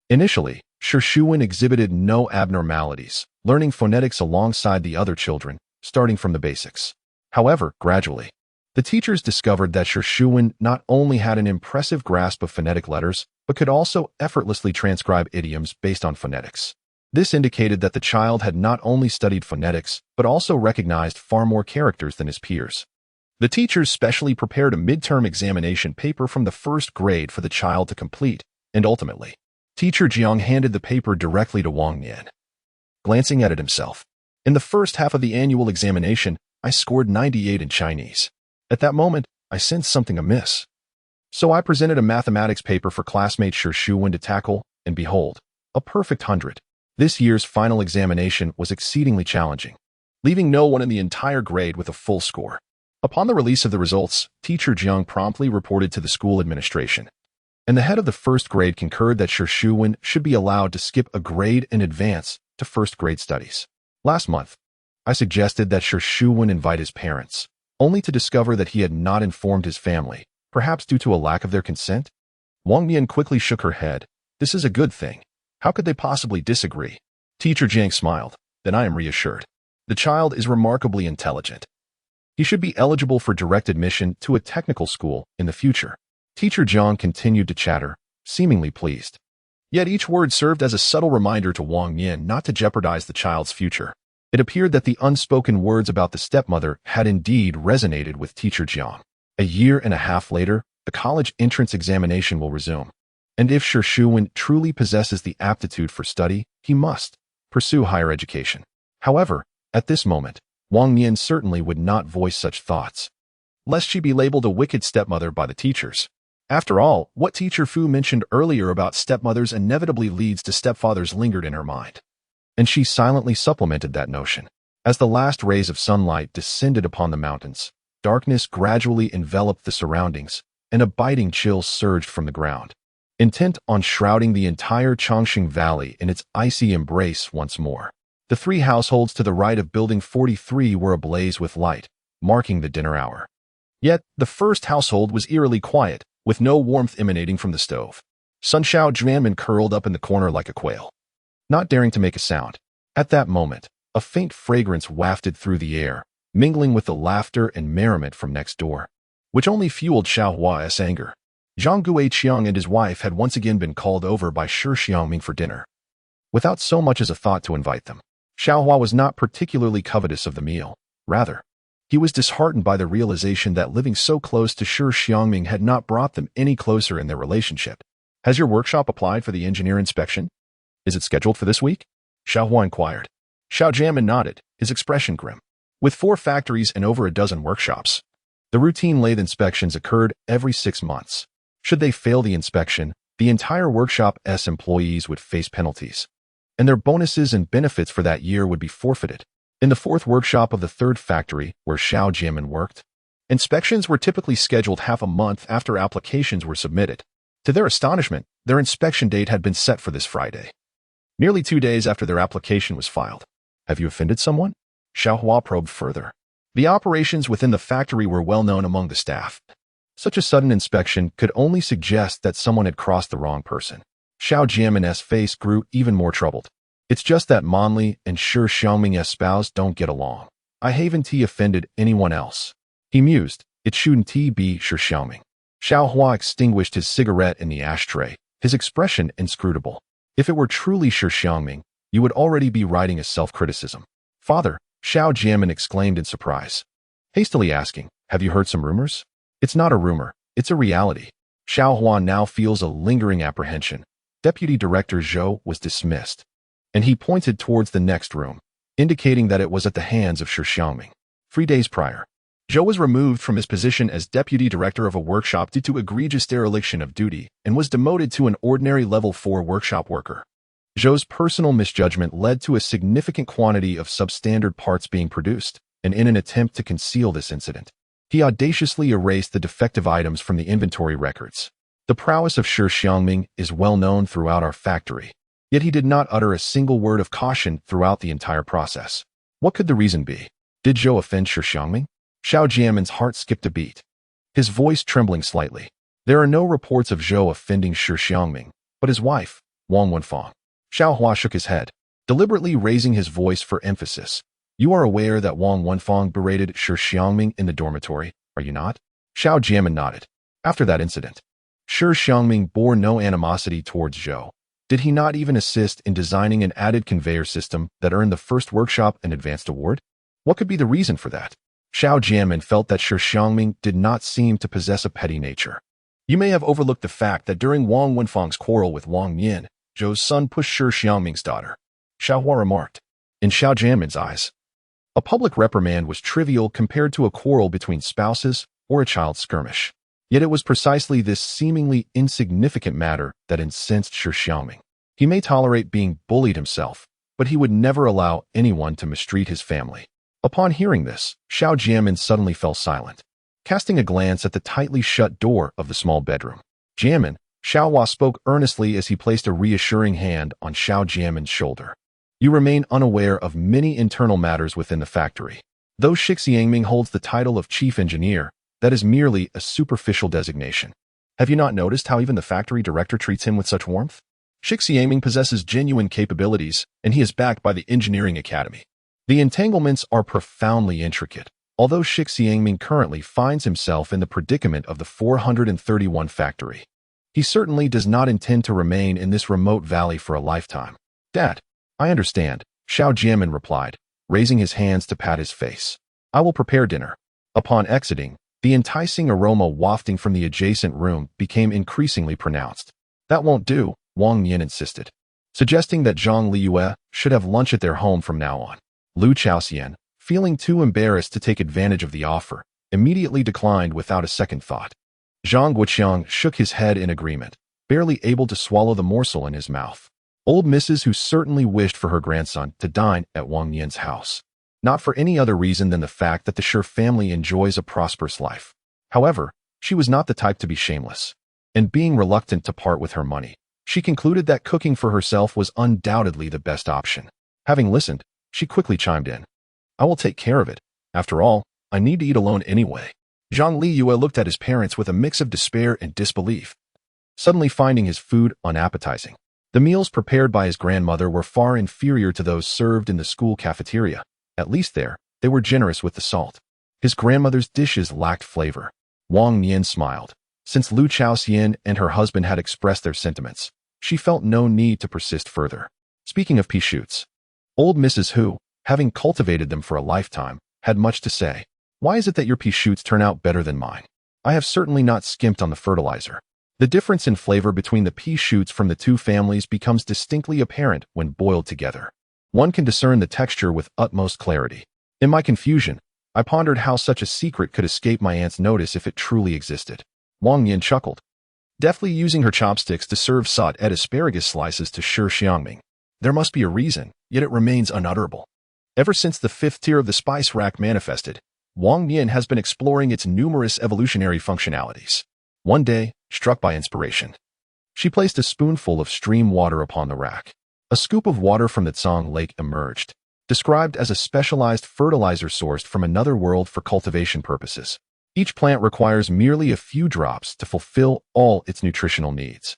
Initially, Shi Xiangming exhibited no abnormalities, learning phonetics alongside the other children, starting from the basics. However, gradually, the teachers discovered that Shi Xiangming not only had an impressive grasp of phonetic letters, but could also effortlessly transcribe idioms based on phonetics. This indicated that the child had not only studied phonetics, but also recognized far more characters than his peers. The teachers specially prepared a midterm examination paper from the first grade for the child to complete, and ultimately, Teacher Jiang handed the paper directly to Wang Nian. Glancing at it himself, "In the first half of the annual examination, I scored 98 in Chinese. At that moment, I sensed something amiss. So I presented a mathematics paper for classmate Shi Xiangming to tackle, and behold, a perfect 100. This year's final examination was exceedingly challenging, leaving no one in the entire grade with a full score." Upon the release of the results, Teacher Jiang promptly reported to the school administration, and the head of the first grade concurred that Shi Xiangming should be allowed to skip a grade in advance to first grade studies. Last month, I suggested that Shi Xiangming invite his parents, only to discover that he had not informed his family, perhaps due to a lack of their consent. Wang Nian quickly shook her head. "This is a good thing. How could they possibly disagree?" Teacher Jiang smiled. "Then I am reassured. The child is remarkably intelligent. He should be eligible for direct admission to a technical school in the future." Teacher Jiang continued to chatter, seemingly pleased. Yet each word served as a subtle reminder to Wang Nian not to jeopardize the child's future. It appeared that the unspoken words about the stepmother had indeed resonated with Teacher Jiang. A year and a half later, the college entrance examination will resume. And if Shi Xiangming truly possesses the aptitude for study, he must pursue higher education. However, at this moment, Wang Nian certainly would not voice such thoughts, lest she be labeled a wicked stepmother by the teachers. After all, what Teacher Fu mentioned earlier about stepmothers inevitably leads to stepfathers lingered in her mind. And she silently supplemented that notion. As the last rays of sunlight descended upon the mountains, darkness gradually enveloped the surroundings, and a biting chill surged from the ground, intent on shrouding the entire Chongqing Valley in its icy embrace once more. The three households to the right of Building 43 were ablaze with light, marking the dinner hour. Yet, the first household was eerily quiet, with no warmth emanating from the stove. Shi Xiangming curled up in the corner like a quail, not daring to make a sound. At that moment, a faint fragrance wafted through the air, mingling with the laughter and merriment from next door, which only fueled Xiaohua's anger. Zhang Guiqiang and his wife had once again been called over by Shi Xiangming for dinner, without so much as a thought to invite them. Xiaohua was not particularly covetous of the meal. Rather, he was disheartened by the realization that living so close to Shi Xiangming had not brought them any closer in their relationship. "Has your workshop applied for the engineer inspection? Is it scheduled for this week?" Xiaohua inquired. Xiaojiamin nodded, his expression grim. With 4 factories and over a dozen workshops, the routine lathe inspections occurred every 6 months. Should they fail the inspection, the entire workshop's employees would face penalties, and their bonuses and benefits for that year would be forfeited. In the 4th workshop of the 3rd factory, where Xiao Jianmin worked, inspections were typically scheduled half a month after applications were submitted. To their astonishment, their inspection date had been set for this Friday, nearly 2 days after their application was filed. "Have you offended someone?" Xiaohua probed further. The operations within the factory were well known among the staff. Such a sudden inspection could only suggest that someone had crossed the wrong person. Xiao Jianmin's face grew even more troubled. "It's just that Monli and Shi Xiangming's spouse don't get along. I haven't offended anyone else. He mused. It shouldn't be Shi Xiangming. Xiao Hua extinguished his cigarette in the ashtray, his expression inscrutable. If it were truly Shi Xiangming, you would already be writing a self-criticism. Father, Xiao Jianmin exclaimed in surprise. Hastily asking, have you heard some rumors? It's not a rumor, it's a reality. Xiao Hua now feels a lingering apprehension. Deputy Director Zhou was dismissed, and he pointed towards the next room, indicating that it was at the hands of Shi Xiangming. 3 days prior, Zhou was removed from his position as Deputy Director of a workshop due to egregious dereliction of duty and was demoted to an ordinary Level 4 workshop worker. Zhou's personal misjudgment led to a significant quantity of substandard parts being produced, and in an attempt to conceal this incident, he audaciously erased the defective items from the inventory records. The prowess of Shi Xiangming is well known throughout our factory, yet he did not utter a single word of caution throughout the entire process. What could the reason be? Did Zhou offend Shi Xiangming? Xiao Jianmin's heart skipped a beat, his voice trembling slightly. There are no reports of Zhou offending Shi Xiangming, but his wife, Wang Wenfang. Xiao Hua shook his head, deliberately raising his voice for emphasis. You are aware that Wang Wenfang berated Shi Xiangming in the dormitory, are you not? Xiao Jianmin nodded. After that incident, Shi Xiangming bore no animosity towards Zhou. Did he not even assist in designing an added conveyor system that earned the first workshop an advanced award? What could be the reason for that? Xiao Jianmin felt that Shi Xiangming did not seem to possess a petty nature. You may have overlooked the fact that during Wang Wenfang's quarrel with Wang Nian, Zhou's son pushed Shi Xiangming's daughter. Xiao Hua remarked. In Xiao Jianmin's eyes, a public reprimand was trivial compared to a quarrel between spouses or a child's skirmish. Yet it was precisely this seemingly insignificant matter that incensed Shi Xiangming. He may tolerate being bullied himself, but he would never allow anyone to mistreat his family. Upon hearing this, Xiao Jianmin suddenly fell silent, casting a glance at the tightly shut door of the small bedroom. Jianmin, Xiao Hua spoke earnestly as he placed a reassuring hand on Xiao Jianmin's shoulder. You remain unaware of many internal matters within the factory. Though Shi Xiangming holds the title of Chief Engineer, that is merely a superficial designation. Have you not noticed how even the factory director treats him with such warmth? Shi Xiangming possesses genuine capabilities, and he is backed by the Engineering Academy. The entanglements are profoundly intricate, although Shi Xiangming currently finds himself in the predicament of the 431 factory. He certainly does not intend to remain in this remote valley for a lifetime. Dad, I understand, Xiao Jianmin replied, raising his hands to pat his face. I will prepare dinner. Upon exiting, the enticing aroma wafting from the adjacent room became increasingly pronounced. That won't do, Wang Nian insisted, suggesting that Zhang Liyue should have lunch at their home from now on. Lu Chaoxian, feeling too embarrassed to take advantage of the offer, immediately declined without a second thought. Zhang Guoqiang shook his head in agreement, barely able to swallow the morsel in his mouth. Old Mrs. who certainly wished for her grandson to dine at Wang Nian's house, not for any other reason than the fact that the Shi family enjoys a prosperous life. However, she was not the type to be shameless, and being reluctant to part with her money, she concluded that cooking for herself was undoubtedly the best option. Having listened, she quickly chimed in. I will take care of it. After all, I need to eat alone anyway. Zhang Liyue looked at his parents with a mix of despair and disbelief, suddenly finding his food unappetizing. The meals prepared by his grandmother were far inferior to those served in the school cafeteria. At least there, they were generous with the salt. His grandmother's dishes lacked flavor. Wang Nian smiled. Since Lu Chaoxian and her husband had expressed their sentiments, she felt no need to persist further. Speaking of pea shoots, old Mrs. Hu, having cultivated them for a lifetime, had much to say. Why is it that your pea shoots turn out better than mine? I have certainly not skimped on the fertilizer. The difference in flavor between the pea shoots from the two families becomes distinctly apparent when boiled together. One can discern the texture with utmost clarity. In my confusion, I pondered how such a secret could escape my aunt's notice if it truly existed. Wang Nian chuckled, deftly using her chopsticks to serve sautéed asparagus slices to Shi Xiangming. There must be a reason, yet it remains unutterable. Ever since the fifth tier of the spice rack manifested, Wang Nian has been exploring its numerous evolutionary functionalities. One day, struck by inspiration, she placed a spoonful of stream water upon the rack. A scoop of water from the Tsang Lake emerged, described as a specialized fertilizer sourced from another world for cultivation purposes. Each plant requires merely a few drops to fulfill all its nutritional needs,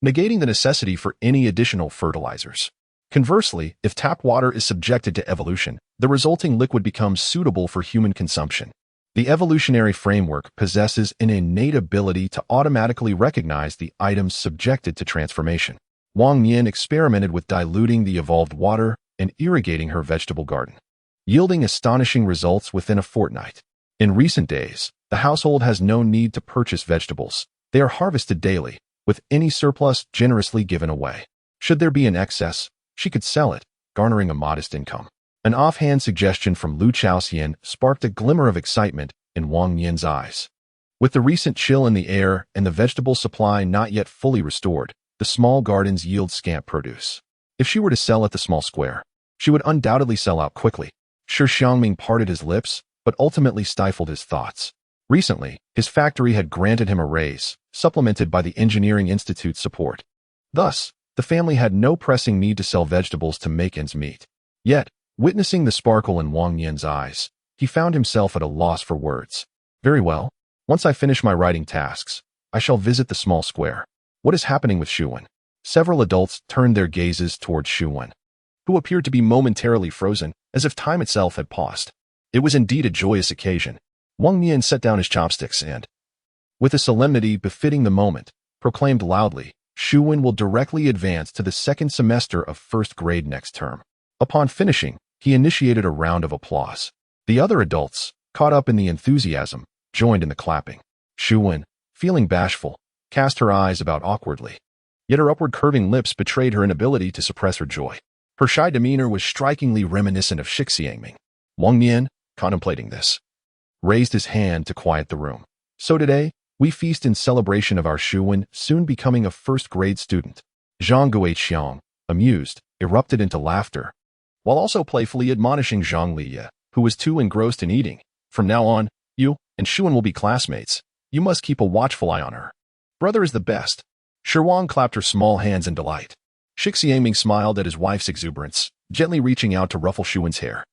negating the necessity for any additional fertilizers. Conversely, if tap water is subjected to evolution, the resulting liquid becomes suitable for human consumption. The evolutionary framework possesses an innate ability to automatically recognize the items subjected to transformation. Wang Nian experimented with diluting the evolved water and irrigating her vegetable garden, yielding astonishing results within a fortnight. In recent days, the household has no need to purchase vegetables. They are harvested daily, with any surplus generously given away. Should there be an excess, she could sell it, garnering a modest income. An offhand suggestion from Lu Chaoxian sparked a glimmer of excitement in Wang Nian's eyes. With the recent chill in the air and the vegetable supply not yet fully restored, the small gardens yield scant produce. If she were to sell at the small square, she would undoubtedly sell out quickly. Shi Xiangming parted his lips, but ultimately stifled his thoughts. Recently, his factory had granted him a raise, supplemented by the Engineering Institute's support. Thus, the family had no pressing need to sell vegetables to make ends meet. Yet, witnessing the sparkle in Wang Nian's eyes, he found himself at a loss for words. Very well. Once I finish my writing tasks, I shall visit the small square. What is happening with Shuwen? Several adults turned their gazes towards Shuwen, who appeared to be momentarily frozen, as if time itself had paused. It was indeed a joyous occasion. Wang Nian set down his chopsticks and, with a solemnity befitting the moment, proclaimed loudly, Shuwen will directly advance to the second semester of first grade next term. Upon finishing, he initiated a round of applause. The other adults, caught up in the enthusiasm, joined in the clapping. Shuwen, feeling bashful, cast her eyes about awkwardly. Yet her upward curving lips betrayed her inability to suppress her joy. Her shy demeanor was strikingly reminiscent of Shi Xiangming. Wang Nian, contemplating this, raised his hand to quiet the room. So today, we feast in celebration of our Shuwen soon becoming a first-grade student. Zhang Guiqiang, amused, erupted into laughter, while also playfully admonishing Zhang Liya, who was too engrossed in eating. From now on, you and Shuwen will be classmates. You must keep a watchful eye on her. Brother is the best. Shi Wang clapped her small hands in delight. Shi Xiangming smiled at his wife's exuberance, gently reaching out to ruffle Shuwen's hair.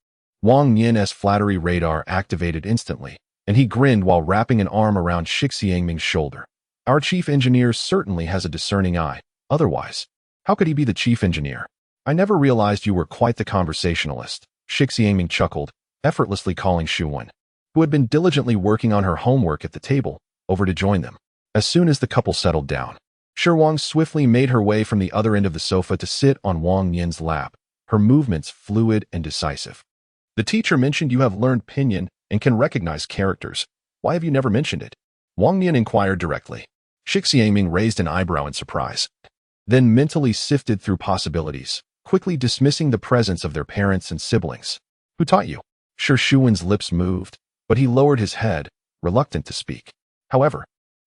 Wang Nian's flattery radar activated instantly, and he grinned while wrapping an arm around Shi Xiangming's shoulder. Our chief engineer certainly has a discerning eye. Otherwise, how could he be the chief engineer? I never realized you were quite the conversationalist. Shi Xiangming chuckled, effortlessly calling Shuwen, who had been diligently working on her homework at the table, over to join them. As soon as the couple settled down, Shi Wang swiftly made her way from the other end of the sofa to sit on Wang Nian's lap, her movements fluid and decisive. The teacher mentioned you have learned pinyin and can recognize characters. Why have you never mentioned it? Wang Nian inquired directly. Shi Xiangming raised an eyebrow in surprise, then mentally sifted through possibilities, quickly dismissing the presence of their parents and siblings. Who taught you? Shuwen's lips moved, but he lowered his head, reluctant to speak. However,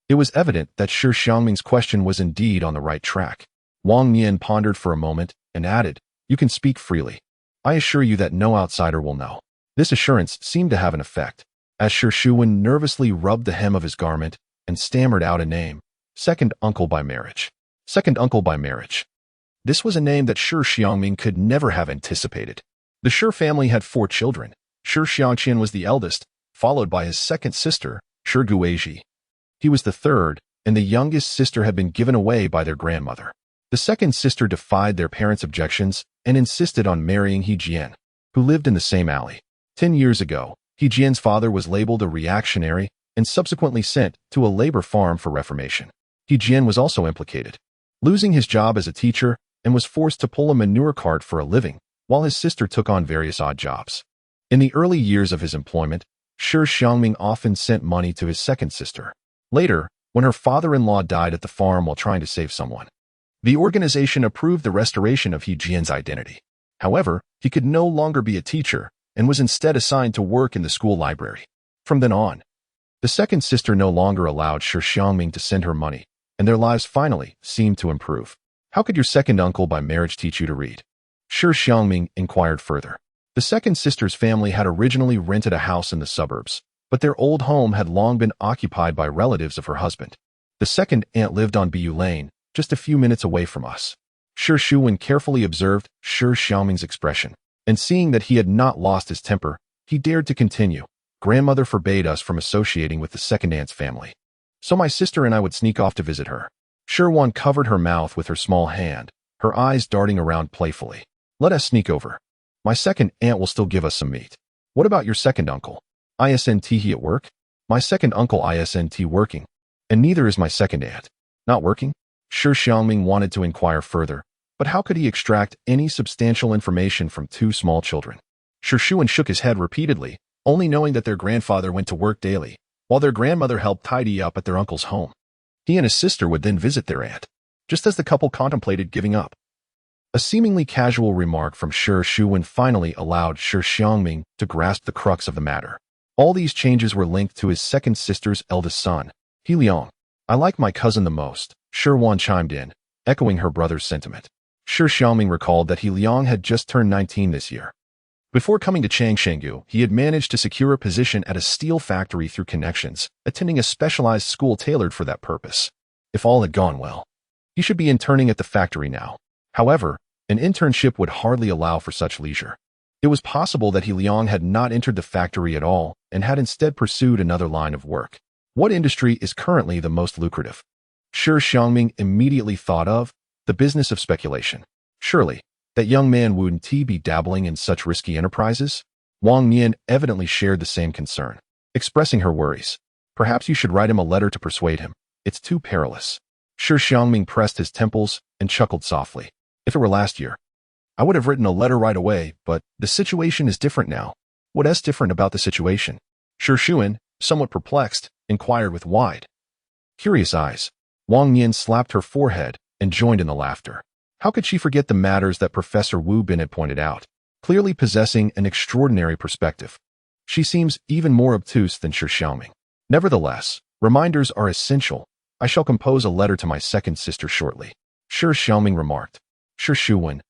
it was evident that Shi Xiangming's question was indeed on the right track. Wang Nian pondered for a moment and added, you can speak freely. I assure you that no outsider will know. This assurance seemed to have an effect, as Shuwen nervously rubbed the hem of his garment and stammered out a name. Second uncle by marriage. Second uncle by marriage. This was a name that Shi Xiangming could never have anticipated. The Shi family had 4 children. Shi Xiangqian was the eldest, followed by his second sister, Shi Guizhi. He was the third, and the youngest sister had been given away by their grandmother. The second sister defied their parents' objections and insisted on marrying He Jian, who lived in the same alley. 10 years ago, He Jian's father was labeled a reactionary and subsequently sent to a labor farm for reformation. He Jian was also implicated, losing his job as a teacher and was forced to pull a manure cart for a living, while his sister took on various odd jobs. In the early years of his employment, Shi Xiangming often sent money to his second sister. Later, when her father-in-law died at the farm while trying to save someone, the organization approved the restoration of He Jian's identity. However, he could no longer be a teacher and was instead assigned to work in the school library. From then on, the second sister no longer allowed Shi Xiangming to send her money, and their lives finally seemed to improve. How could your second uncle by marriage teach you to read? Shi Xiangming inquired further. The second sister's family had originally rented a house in the suburbs, but their old home had long been occupied by relatives of her husband. The second aunt lived on Bu Lane, just a few minutes away from us. Shi Wen carefully observed Shi Xiangming's expression, and seeing that he had not lost his temper, he dared to continue. Grandmother forbade us from associating with the second aunt's family, so my sister and I would sneak off to visit her. Shi Wan covered her mouth with her small hand, her eyes darting around playfully. Let us sneak over. My second aunt will still give us some meat. What about your second uncle? Isn't he at work? My second uncle isn't working. And neither is my second aunt. Not working? Shi Xiangming wanted to inquire further, but how could he extract any substantial information from two small children? Shi Xiangming shook his head repeatedly, only knowing that their grandfather went to work daily, while their grandmother helped tidy up at their uncle's home. He and his sister would then visit their aunt, just as the couple contemplated giving up. A seemingly casual remark from Shi Xiangming finally allowed Shi Xiangming to grasp the crux of the matter. All these changes were linked to his second sister's eldest son, He Liang. I like my cousin the most, Shi Wan chimed in, echoing her brother's sentiment. Shi Xiangming recalled that He Liang had just turned 19 this year. Before coming to Changshenggu, he had managed to secure a position at a steel factory through connections, attending a specialized school tailored for that purpose. If all had gone well, he should be interning at the factory now. However, an internship would hardly allow for such leisure. It was possible that He Liang had not entered the factory at all and had instead pursued another line of work. What industry is currently the most lucrative? Shi Xiangming immediately thought of the business of speculation. Surely, that young man wouldn't be dabbling in such risky enterprises? Wang Nian evidently shared the same concern, expressing her worries. Perhaps you should write him a letter to persuade him. It's too perilous. Shi Xiangming pressed his temples and chuckled softly. If it were last year, I would have written a letter right away, but the situation is different now. What is different about the situation? Shi Xiangming, somewhat perplexed, inquired with wide, curious eyes. Wang Nian slapped her forehead and joined in the laughter. How could she forget the matters that Professor Wu Bin had pointed out, clearly possessing an extraordinary perspective? She seems even more obtuse than Shi Xiangming. Nevertheless, reminders are essential. I shall compose a letter to my second sister shortly, Shi Xiangming remarked. Shi Xiangming.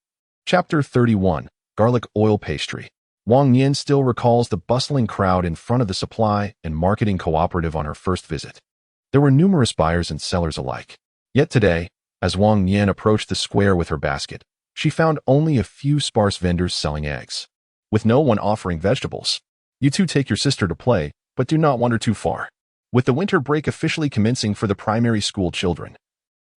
Chapter 31, Garlic Oil Pastry. Wang Nian still recalls the bustling crowd in front of the supply and marketing cooperative on her first visit. There were numerous buyers and sellers alike. Yet today, as Wang Nian approached the square with her basket, she found only a few sparse vendors selling eggs, with no one offering vegetables. You two take your sister to play, but do not wander too far. With the winter break officially commencing for the primary school children,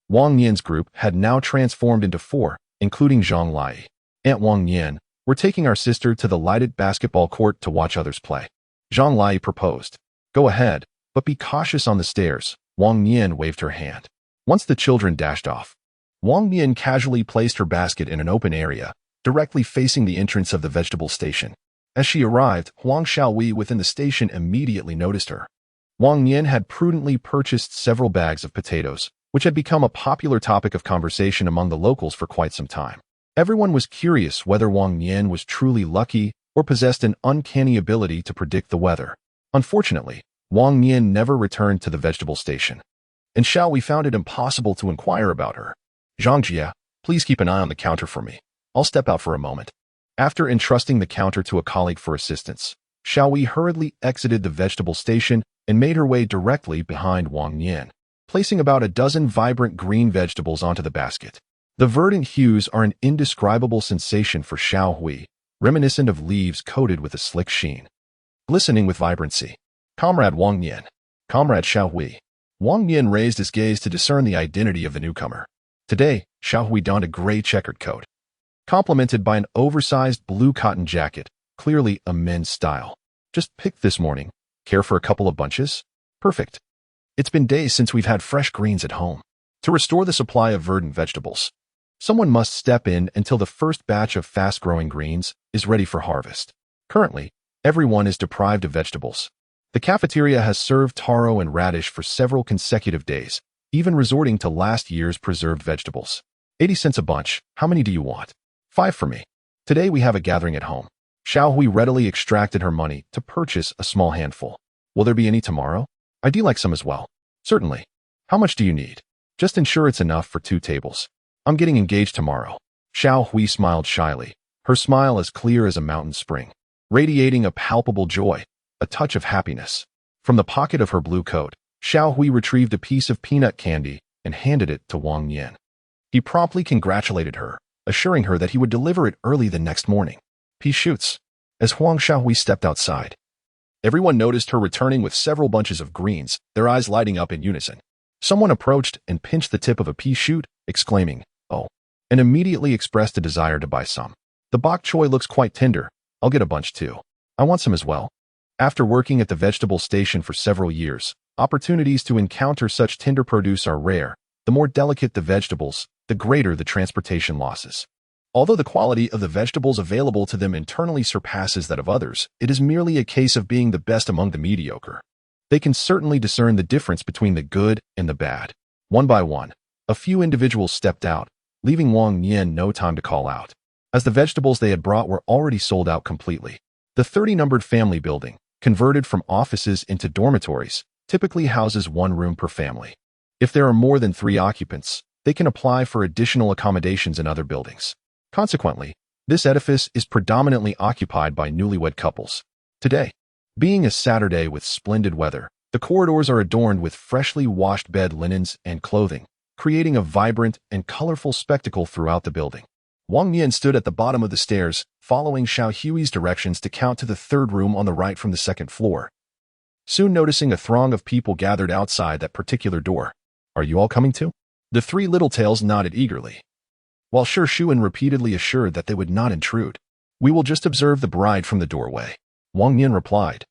Wang Nian's group had now transformed into 4, including Zhang Lai. Aunt Wang Nian, we're taking our sister to the lighted basketball court to watch others play. Zhang Lai proposed. Go ahead, but be cautious on the stairs. Wang Nian waved her hand. Once the children dashed off, Wang Nian casually placed her basket in an open area, directly facing the entrance of the vegetable station. As she arrived, Huang Xiaowei within the station immediately noticed her. Wang Nian had prudently purchased several bags of potatoes, which had become a popular topic of conversation among the locals for quite some time. Everyone was curious whether Wang Nian was truly lucky or possessed an uncanny ability to predict the weather. Unfortunately, Wang Nian never returned to the vegetable station, and Xiaowei found it impossible to inquire about her. Zhangjia, please keep an eye on the counter for me. I'll step out for a moment. After entrusting the counter to a colleague for assistance, Xiaowei hurriedly exited the vegetable station and made her way directly behind Wang Nian, placing about a dozen vibrant green vegetables onto the basket. The verdant hues are an indescribable sensation for Xiaowei, reminiscent of leaves coated with a slick sheen, glistening with vibrancy. Comrade Wang Nian. Comrade Xiaowei. Wang Nian raised his gaze to discern the identity of the newcomer. Today, Xiaowei donned a gray checkered coat, complemented by an oversized blue cotton jacket, clearly a men's style. Just picked this morning. Care for a couple of bunches? Perfect. It's been days since we've had fresh greens at home. To restore the supply of verdant vegetables, someone must step in until the first batch of fast-growing greens is ready for harvest. Currently, everyone is deprived of vegetables. The cafeteria has served taro and radish for several consecutive days, even resorting to last year's preserved vegetables. 80 cents a bunch. How many do you want? 5 for me. Today we have a gathering at home. Xiaohui readily extracted her money to purchase a small handful. Will there be any tomorrow? I'd like some as well. Certainly. How much do you need? Just ensure it's enough for 2 tables. I'm getting engaged tomorrow. Xiaohui smiled shyly, her smile as clear as a mountain spring, radiating a palpable joy, a touch of happiness. From the pocket of her blue coat, Xiaohui retrieved a piece of peanut candy and handed it to Wang Nian. He promptly congratulated her, assuring her that he would deliver it early the next morning. Pea shoots. As Huang Xiaohui stepped outside, everyone noticed her returning with several bunches of greens, their eyes lighting up in unison. Someone approached and pinched the tip of a pea shoot, exclaiming, "Oh," and immediately expressed a desire to buy some. The bok choy looks quite tender. I'll get a bunch too. I want some as well. After working at the vegetable station for several years, opportunities to encounter such tender produce are rare. The more delicate the vegetables, the greater the transportation losses. Although the quality of the vegetables available to them internally surpasses that of others, it is merely a case of being the best among the mediocre. They can certainly discern the difference between the good and the bad. One by one, a few individuals stepped out, leaving Wang Nian no time to call out, as the vegetables they had brought were already sold out completely. The 30-numbered family building, converted from offices into dormitories, typically houses one room per family. If there are more than 3 occupants, they can apply for additional accommodations in other buildings. Consequently, this edifice is predominantly occupied by newlywed couples. Today, being a Saturday with splendid weather, the corridors are adorned with freshly washed bed linens and clothing, creating a vibrant and colorful spectacle throughout the building. Wang Nian stood at the bottom of the stairs, following Xiao Hui's directions to count to the 3rd room on the right from the 2nd floor. Soon noticing a throng of people gathered outside that particular door. Are you all coming too? The 3 little tails nodded eagerly, while Shi Xiangming repeatedly assured that they would not intrude. We will just observe the bride from the doorway. Wang Nian replied.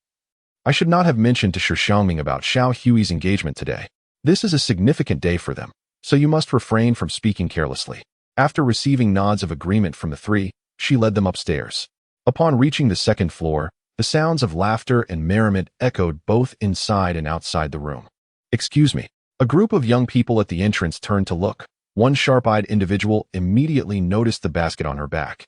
I should not have mentioned to Shi Xiangming about Xiao Hui's engagement today. This is a significant day for them, so you must refrain from speaking carelessly. After receiving nods of agreement from the 3, she led them upstairs. Upon reaching the 2nd floor, the sounds of laughter and merriment echoed both inside and outside the room. Excuse me. A group of young people at the entrance turned to look. One sharp-eyed individual immediately noticed the basket on her back.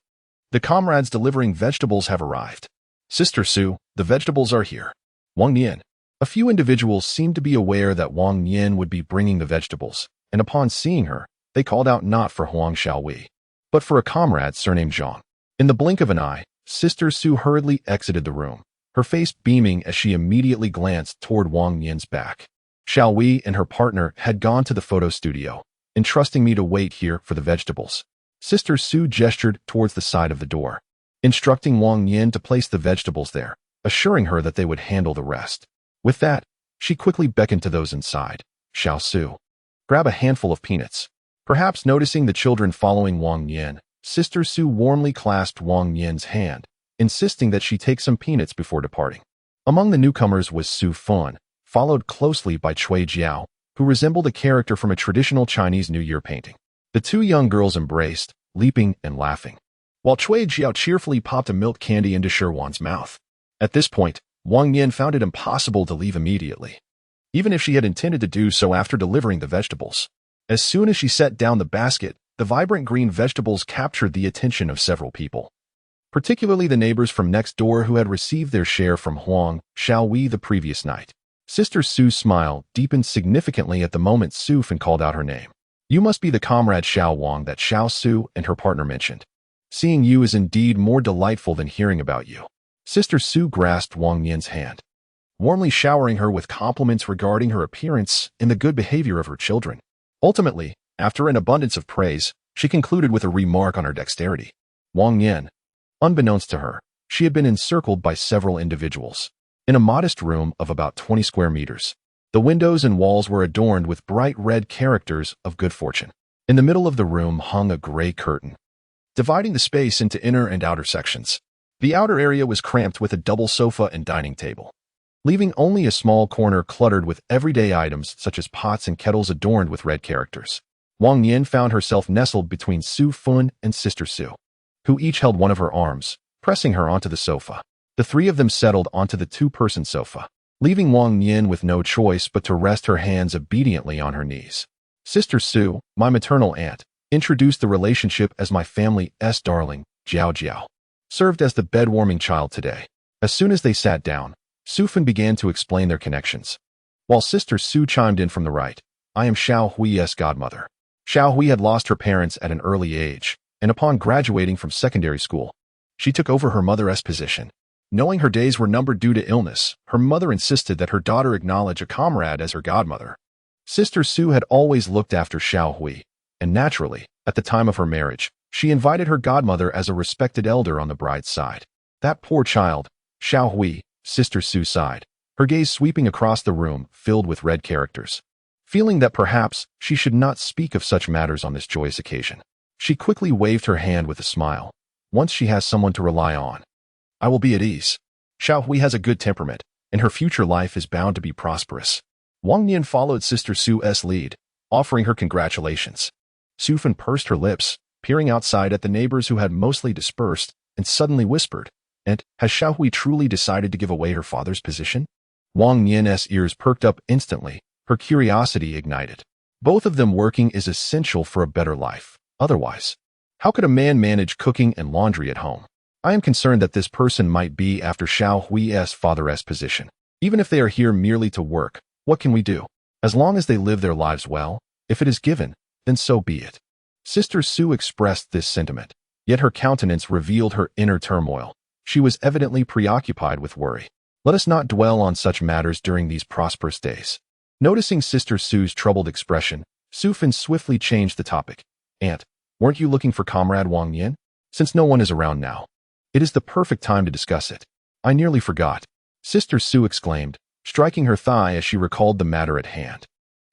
The comrades delivering vegetables have arrived. Sister Su, the vegetables are here. Wang Nian. A few individuals seemed to be aware that Wang Nian would be bringing the vegetables, and upon seeing her, they called out not for Huang Xiaohui, but for a comrade surnamed Zhang. In the blink of an eye, Sister Su hurriedly exited the room, her face beaming as she immediately glanced toward Wang Nian's back. Xiaohui and her partner had gone to the photo studio, entrusting me to wait here for the vegetables. Sister Su gestured towards the side of the door, instructing Wang Nian to place the vegetables there, assuring her that they would handle the rest. With that, she quickly beckoned to those inside. Xiao Su, grab a handful of peanuts. Perhaps noticing the children following Wang Nian, Sister Su warmly clasped Wang Nian's hand, insisting that she take some peanuts before departing. Among the newcomers was Su Fun, followed closely by Cui Jiao, who resembled a character from a traditional Chinese New Year painting. The 2 young girls embraced, leaping and laughing, while Cui Jiao cheerfully popped a milk candy into Shi Wan's mouth. At this point, Wang Nian found it impossible to leave immediately, even if she had intended to do so after delivering the vegetables. As soon as she set down the basket, the vibrant green vegetables captured the attention of several people, particularly the neighbors from next door who had received their share from Huang Xiaohui the previous night. Sister Su's smile deepened significantly at the moment Su Fan called out her name. You must be the comrade Xiao Wang that Xiao Su and her partner mentioned. Seeing you is indeed more delightful than hearing about you. Sister Su grasped Wang Nian's hand, warmly showering her with compliments regarding her appearance and the good behavior of her children. Ultimately, after an abundance of praise, she concluded with a remark on her dexterity. Wang Nian. Unbeknownst to her, she had been encircled by several individuals. In a modest room of about 20 square meters, the windows and walls were adorned with bright red characters of good fortune. In the middle of the room hung a gray curtain, dividing the space into inner and outer sections. The outer area was cramped with a double sofa and dining table, leaving only a small corner cluttered with everyday items such as pots and kettles adorned with red characters. Wang Nian found herself nestled between Su Fun and Sister Su, who each held one of her arms, pressing her onto the sofa. The 3 of them settled onto the 2-person sofa, leaving Wang Nian with no choice but to rest her hands obediently on her knees. Sister Su, my maternal aunt, introduced the relationship as my family's darling, Jiao Jiao, served as the bed-warming child today. As soon as they sat down, Su Fan began to explain their connections, while Sister Su chimed in from the right. I am Xiao Hui's godmother. Xiao Hui had lost her parents at an early age, and upon graduating from secondary school, she took over her mother's position. Knowing her days were numbered due to illness, her mother insisted that her daughter acknowledge a comrade as her godmother. Sister Su had always looked after Xiao Hui, and naturally, at the time of her marriage, she invited her godmother as a respected elder on the bride's side. That poor child, Xiao Hui, Sister Su sighed, her gaze sweeping across the room filled with red characters. Feeling that perhaps she should not speak of such matters on this joyous occasion, she quickly waved her hand with a smile. once she has someone to rely on, I will be at ease. Xiao Hui has a good temperament, and her future life is bound to be prosperous. Wang Nian followed Sister Su's lead, offering her congratulations. Su Fan pursed her lips, peering outside at the neighbors who had mostly dispersed, and suddenly whispered, "And has Xiao Hui truly decided to give away her father's position?" Wang Nian's ears perked up instantly, her curiosity ignited. Both of them working is essential for a better life. Otherwise, how could a man manage cooking and laundry at home? I am concerned that this person might be after Xiao Hui's father's position. Even if they are here merely to work, what can we do? As long as they live their lives well, if it is given, then so be it. Sister Su expressed this sentiment, yet her countenance revealed her inner turmoil. She was evidently preoccupied with worry. Let us not dwell on such matters during these prosperous days. Noticing Sister Su's troubled expression, Su Fan swiftly changed the topic. "Aunt, weren't you looking for Comrade Wang Nian? Since no one is around now, it is the perfect time to discuss it." "I nearly forgot," Sister Su exclaimed, striking her thigh as she recalled the matter at hand.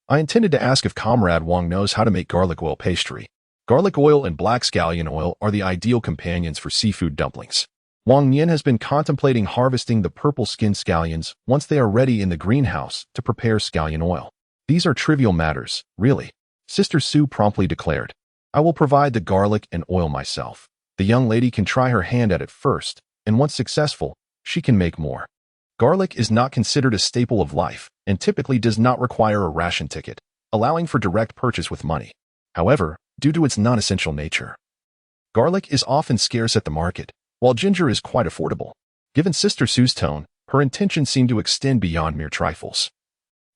"I intended to ask if Comrade Wang knows how to make garlic oil pastry. Garlic oil and black scallion oil are the ideal companions for seafood dumplings. Wang Nian has been contemplating harvesting the purple-skinned scallions once they are ready in the greenhouse to prepare scallion oil. These are trivial matters, really," Sister Su promptly declared. "I will provide the garlic and oil myself. The young lady can try her hand at it first, and once successful, she can make more. Garlic is not considered a staple of life and typically does not require a ration ticket, allowing for direct purchase with money. However, due to its non-essential nature, garlic is often scarce at the market, while ginger is quite affordable." Given Sister Su's tone, her intention seemed to extend beyond mere trifles.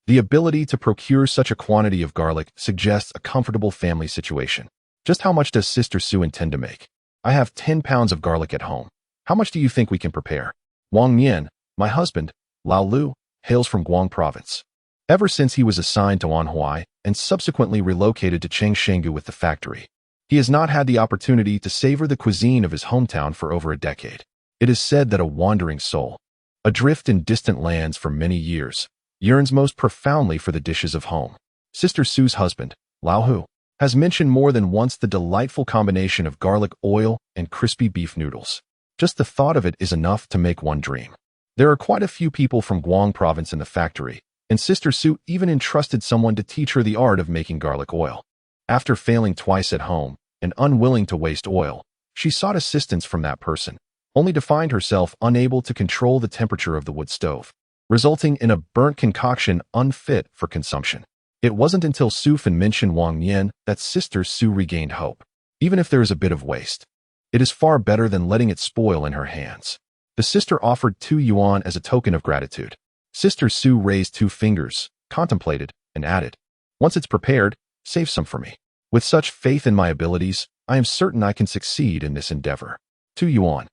The ability to procure such a quantity of garlic suggests a comfortable family situation. "Just how much does Sister Su intend to make?" "I have 10 pounds of garlic at home. How much do you think we can prepare?" "Wang Nian, my husband, Lao Lu, hails from Guang province. Ever since he was assigned to Anhui and subsequently relocated to Changshangu with the factory, he has not had the opportunity to savor the cuisine of his hometown for over a decade. It is said that a wandering soul, adrift in distant lands for many years, yearns most profoundly for the dishes of home. Sister Su's husband, Lao Hu, has mentioned more than once the delightful combination of garlic oil and crispy beef noodles. Just the thought of it is enough to make one dream." There are quite a few people from Guang province in the factory, and Sister Su even entrusted someone to teach her the art of making garlic oil. After failing twice at home and unwilling to waste oil, she sought assistance from that person, only to find herself unable to control the temperature of the wood stove, resulting in a burnt concoction unfit for consumption. It wasn't until Su Fan mentioned Wang Nian that Sister Su regained hope. Even if there is a bit of waste, it is far better than letting it spoil in her hands. The sister offered 2 yuan as a token of gratitude. Sister Su raised 2 fingers, contemplated, and added, "Once it's prepared, save some for me. With such faith in my abilities, I am certain I can succeed in this endeavor." 2 yuan.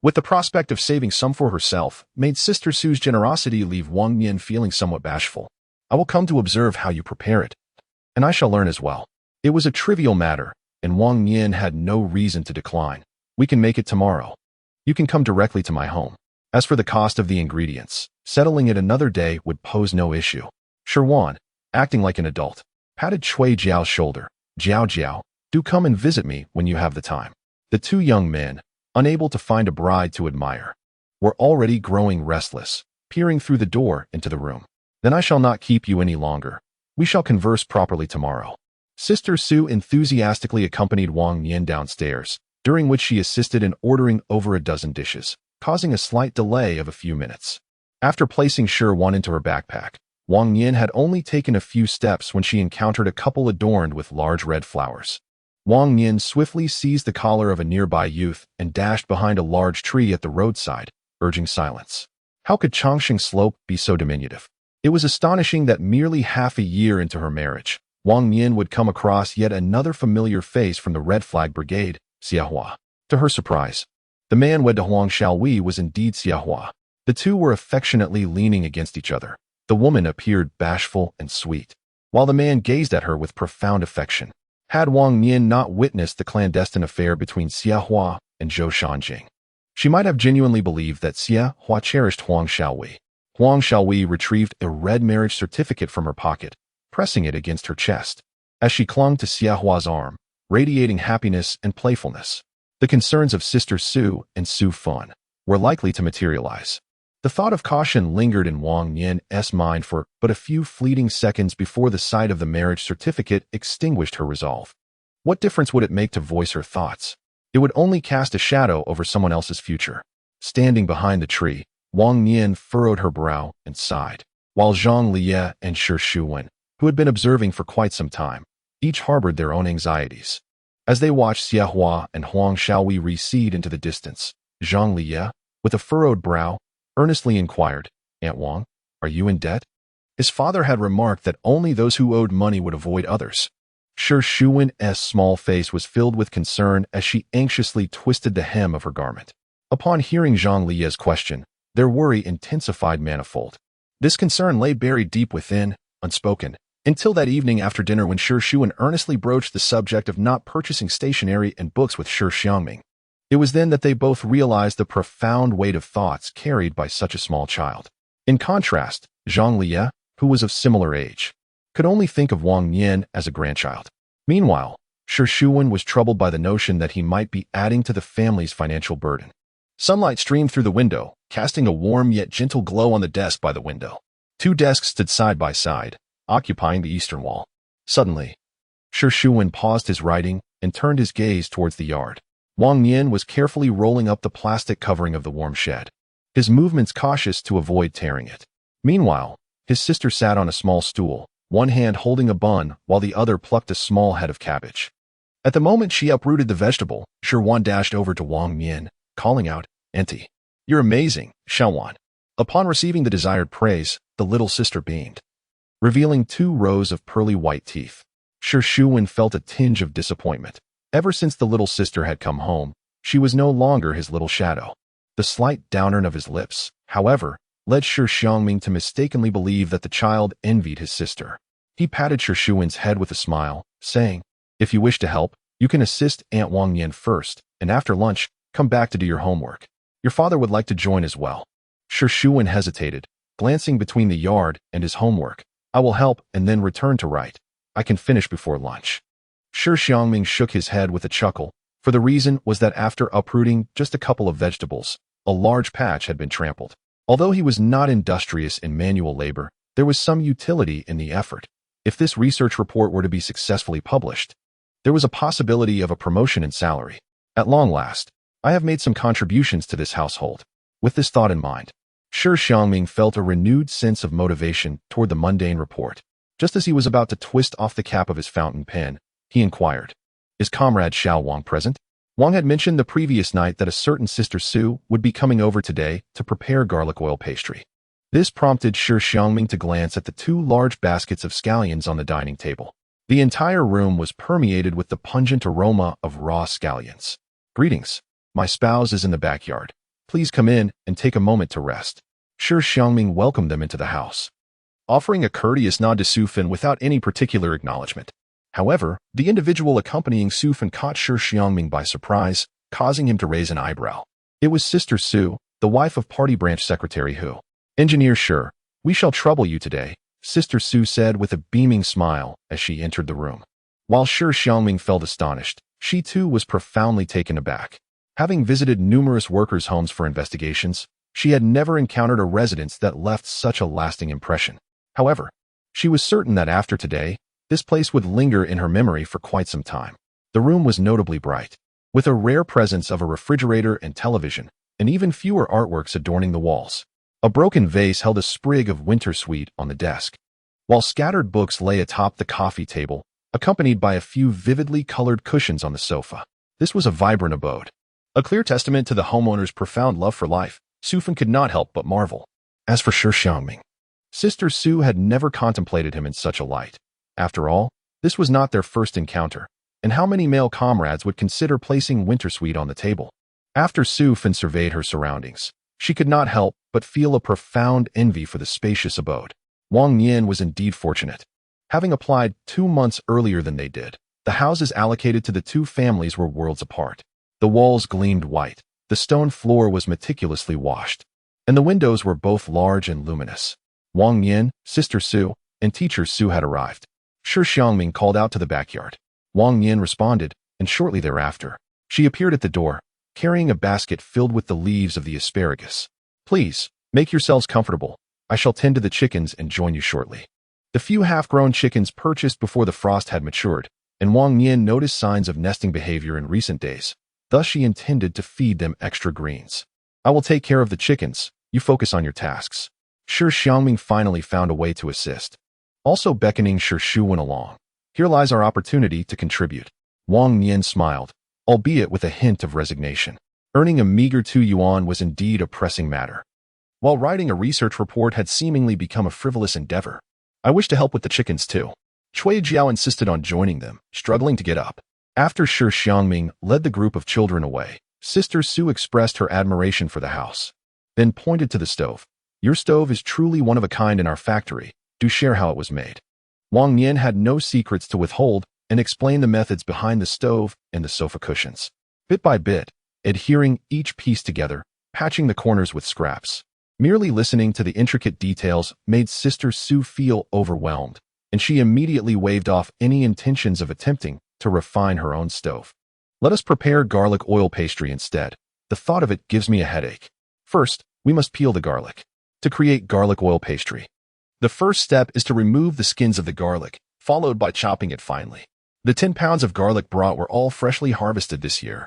With the prospect of saving some for herself, made Sister Su's generosity leave Wang Nian feeling somewhat bashful. "I will come to observe how you prepare it, and I shall learn as well." It was a trivial matter, and Wang Nian had no reason to decline. "We can make it tomorrow. You can come directly to my home. As for the cost of the ingredients, settling it another day would pose no issue." Sherwan, acting like an adult, patted Cui Jiao's shoulder. "Jiao Jiao, do come and visit me when you have the time." The 2 young men, unable to find a bride to admire, were already growing restless, peering through the door into the room. "Then I shall not keep you any longer. We shall converse properly tomorrow." Sister Su enthusiastically accompanied Wang Nian downstairs, during which she assisted in ordering over a dozen dishes, causing a slight delay of a few minutes. After placing Sherwan into her backpack, Wang Nian had only taken a few steps when she encountered a couple adorned with large red flowers. Wang Nian swiftly seized the collar of a nearby youth and dashed behind a large tree at the roadside, urging silence. How could Changsheng Slope be so diminutive? It was astonishing that merely half a year into her marriage, Wang Nian would come across yet another familiar face from the Red Flag Brigade, Xiahua. To her surprise, the man wed to Huang Xiaohui was indeed Xiahua. The two were affectionately leaning against each other. The woman appeared bashful and sweet, while the man gazed at her with profound affection. Had Wang Nian not witnessed the clandestine affair between Xiahua and Zhou Shanjing, she might have genuinely believed that Xiahua cherished Huang Xiaohui. Huang Xiaohui retrieved a red marriage certificate from her pocket, pressing it against her chest, as she clung to Xiahua's arm, radiating happiness and playfulness. The concerns of Sister Su and Su Fan were likely to materialize. The thought of caution lingered in Wang Nian's mind for but a few fleeting seconds before the sight of the marriage certificate extinguished her resolve. What difference would it make to voice her thoughts? It would only cast a shadow over someone else's future. Standing behind the tree, Wang Nian furrowed her brow and sighed, while Zhang Liye and Shi Xiangming, who had been observing for quite some time, each harbored their own anxieties. As they watched Xie Hua and Huang Xiaowei recede into the distance, Zhang Liye, with a furrowed brow, earnestly inquired, "Aunt Wang, are you in debt?" His father had remarked that only those who owed money would avoid others. Shi Xiangming's small face was filled with concern as she anxiously twisted the hem of her garment. Upon hearing Zhang Liye's question, their worry intensified manifold. This concern lay buried deep within, unspoken, until that evening after dinner when Shi Xiangming earnestly broached the subject of not purchasing stationery and books with Shi Xiangming. It was then that they both realized the profound weight of thoughts carried by such a small child. In contrast, Zhang Liye, who was of similar age, could only think of Wang Nian as a grandchild. Meanwhile, Shi Xiangming was troubled by the notion that he might be adding to the family's financial burden. Sunlight streamed through the window, casting a warm yet gentle glow on the desk by the window. Two desks stood side by side, occupying the eastern wall. Suddenly, Shi Xiangming paused his writing and turned his gaze towards the yard. Wang Nian was carefully rolling up the plastic covering of the warm shed, his movements cautious to avoid tearing it. Meanwhile, his sister sat on a small stool, one hand holding a bun while the other plucked a small head of cabbage. At the moment she uprooted the vegetable, Shi Wan dashed over to Wang Nian, calling out, "Auntie, you're amazing, Xiaowan." Upon receiving the desired praise, the little sister beamed, revealing 2 rows of pearly white teeth. Shi Xiangming felt a tinge of disappointment. Ever since the little sister had come home, she was no longer his little shadow. The slight downturn of his lips, however, led Shi Xiangming to mistakenly believe that the child envied his sister. He patted Shi Xiangming's head with a smile, saying, "If you wish to help, you can assist Aunt Wang Nian first, and after lunch, come back to do your homework. Your father would like to join as well." Shi Xiangming hesitated, glancing between the yard and his homework. "I will help and then return to write. I can finish before lunch." Shi Xiangming shook his head with a chuckle, for the reason was that after uprooting just a couple of vegetables, a large patch had been trampled. Although he was not industrious in manual labor, there was some utility in the effort. If this research report were to be successfully published, there was a possibility of a promotion in salary. At long last, I have made some contributions to this household. With this thought in mind, Shi Xiangming felt a renewed sense of motivation toward the mundane report. Just as he was about to twist off the cap of his fountain pen, he inquired, "Is Comrade Xiao Wang present?" Wang had mentioned the previous night that a certain Sister Su would be coming over today to prepare garlic oil pastry. This prompted Shi Xiangming to glance at the 2 large baskets of scallions on the dining table. The entire room was permeated with the pungent aroma of raw scallions. "Greetings. My spouse is in the backyard. Please come in and take a moment to rest." Shi Xiangming welcomed them into the house, offering a courteous nod to Su Fan without any particular acknowledgement. However, the individual accompanying Su Fan caught Shi Xiangming by surprise, causing him to raise an eyebrow. It was Sister Su, the wife of Party Branch Secretary Hu. "Engineer Shi, we shall trouble you today," Sister Su said with a beaming smile as she entered the room. While Shi Xiangming felt astonished, she too was profoundly taken aback. Having visited numerous workers' homes for investigations, she had never encountered a residence that left such a lasting impression. However, she was certain that after today, this place would linger in her memory for quite some time. The room was notably bright, with a rare presence of a refrigerator and television, and even fewer artworks adorning the walls. A broken vase held a sprig of wintersweet on the desk, while scattered books lay atop the coffee table, accompanied by a few vividly colored cushions on the sofa. This was a vibrant abode, a clear testament to the homeowner's profound love for life. Su Fan could not help but marvel. As for Shi Xiangming, Sister Su had never contemplated him in such a light. After all, this was not their first encounter, and how many male comrades would consider placing wintersweet on the table? After Su Fan surveyed her surroundings, she could not help but feel a profound envy for the spacious abode. Wang Nian was indeed fortunate. Having applied 2 months earlier than they did, the houses allocated to the 2 families were worlds apart. The walls gleamed white, the stone floor was meticulously washed, and the windows were both large and luminous. Wang Nian, Sister Su, and Teacher Su had arrived. Shi Xiangming called out to the backyard. Wang Nian responded, and shortly thereafter, She appeared at the door, carrying a basket filled with the leaves of the asparagus. Please, make yourselves comfortable. I shall tend to the chickens and join you shortly. The few half-grown chickens purchased before the frost had matured, and Wang Nian noticed signs of nesting behavior in recent days. Thus she intended to feed them extra greens. I will take care of the chickens. You focus on your tasks. Shi Xiangming finally found a way to assist. Also beckoning Shi Xiangming went along. Here lies our opportunity to contribute. Wang Nian smiled, albeit with a hint of resignation. Earning a meager 2 yuan was indeed a pressing matter. While writing a research report had seemingly become a frivolous endeavor, I wish to help with the chickens too. Cui Jiao insisted on joining them, struggling to get up. After Shi Xiangming led the group of children away, Sister Su expressed her admiration for the house, then pointed to the stove. Your stove is truly one of a kind in our factory. Do share how it was made. Wang Nian had no secrets to withhold and explained the methods behind the stove and the sofa cushions. Bit by bit, adhering each piece together, patching the corners with scraps. Merely listening to the intricate details made Sister Su feel overwhelmed, and she immediately waved off any intentions of attempting to refine her own stove. Let us prepare garlic oil pastry instead. The thought of it gives me a headache. First, we must peel the garlic. To create garlic oil pastry, the first step is to remove the skins of the garlic, followed by chopping it finely. The 10 pounds of garlic brought were all freshly harvested this year,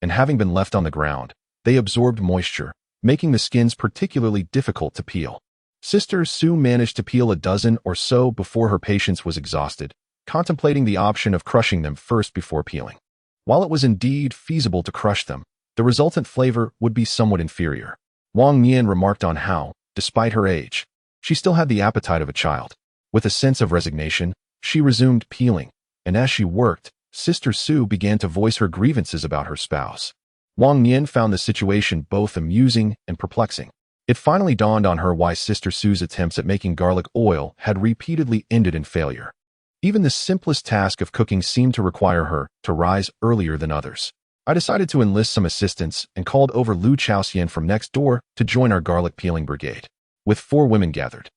and having been left on the ground, they absorbed moisture, making the skins particularly difficult to peel. Sister Su managed to peel a dozen or so before her patience was exhausted, contemplating the option of crushing them first before peeling. While it was indeed feasible to crush them, the resultant flavor would be somewhat inferior. Wang Nian remarked on how, despite her age, she still had the appetite of a child. With a sense of resignation, she resumed peeling, and as she worked, Sister Su began to voice her grievances about her spouse. Wang Nian found the situation both amusing and perplexing. It finally dawned on her why Sister Su's attempts at making garlic oil had repeatedly ended in failure. Even the simplest task of cooking seemed to require her to rise earlier than others. I decided to enlist some assistance and called over Lu Chaoxian from next door to join our garlic peeling brigade. With 4 women gathered,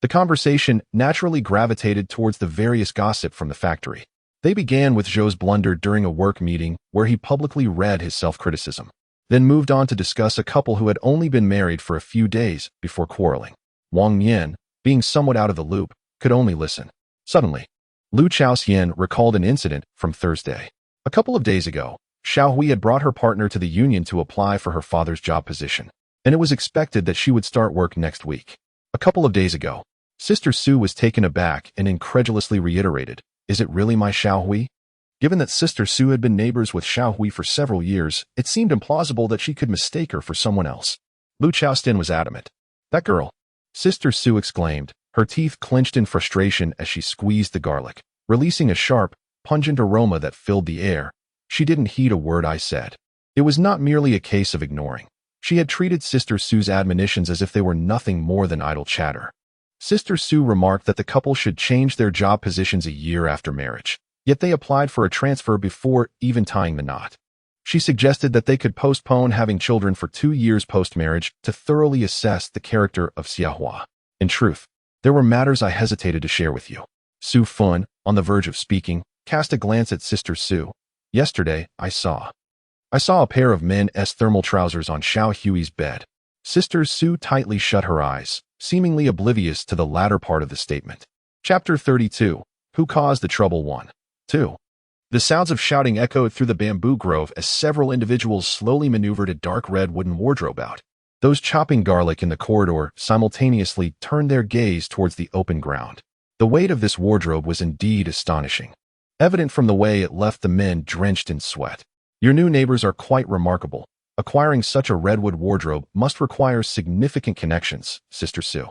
the conversation naturally gravitated towards the various gossip from the factory. They began with Zhou's blunder during a work meeting where he publicly read his self-criticism, then moved on to discuss a couple who had only been married for a few days before quarreling. Wang Nian, being somewhat out of the loop, could only listen. Suddenly, Lu Chaoxian recalled an incident from Thursday. A couple of days ago, Xiao Hui had brought her partner to the union to apply for her father's job position, and it was expected that she would start work next week. A couple of days ago, Sister Su was taken aback and incredulously reiterated, "Is it really my Xiao Hui?" Given that Sister Su had been neighbors with Xiao Hui for several years, it seemed implausible that she could mistake her for someone else. Lu Chaoxian was adamant. "That girl," Sister Su exclaimed, her teeth clenched in frustration as she squeezed the garlic, releasing a sharp, pungent aroma that filled the air. She didn't heed a word I said. It was not merely a case of ignoring. She had treated Sister Su's admonitions as if they were nothing more than idle chatter. Sister Su remarked that the couple should change their job positions a year after marriage, yet they applied for a transfer before even tying the knot. She suggested that they could postpone having children for 2 years post-marriage to thoroughly assess the character of Xiahua. In truth, there were matters I hesitated to share with you. Su Fun, on the verge of speaking, cast a glance at Sister Su. Yesterday, I saw a pair of men's thermal trousers on Xiao Hui's bed. Sister Su tightly shut her eyes, seemingly oblivious to the latter part of the statement. Chapter 32. Who Caused the Trouble 1. 2. The sounds of shouting echoed through the bamboo grove as several individuals slowly maneuvered a dark red wooden wardrobe out. Those chopping garlic in the corridor simultaneously turned their gaze towards the open ground. The weight of this wardrobe was indeed astonishing, evident from the way it left the men drenched in sweat. Your new neighbors are quite remarkable. Acquiring such a redwood wardrobe must require significant connections, Sister Su,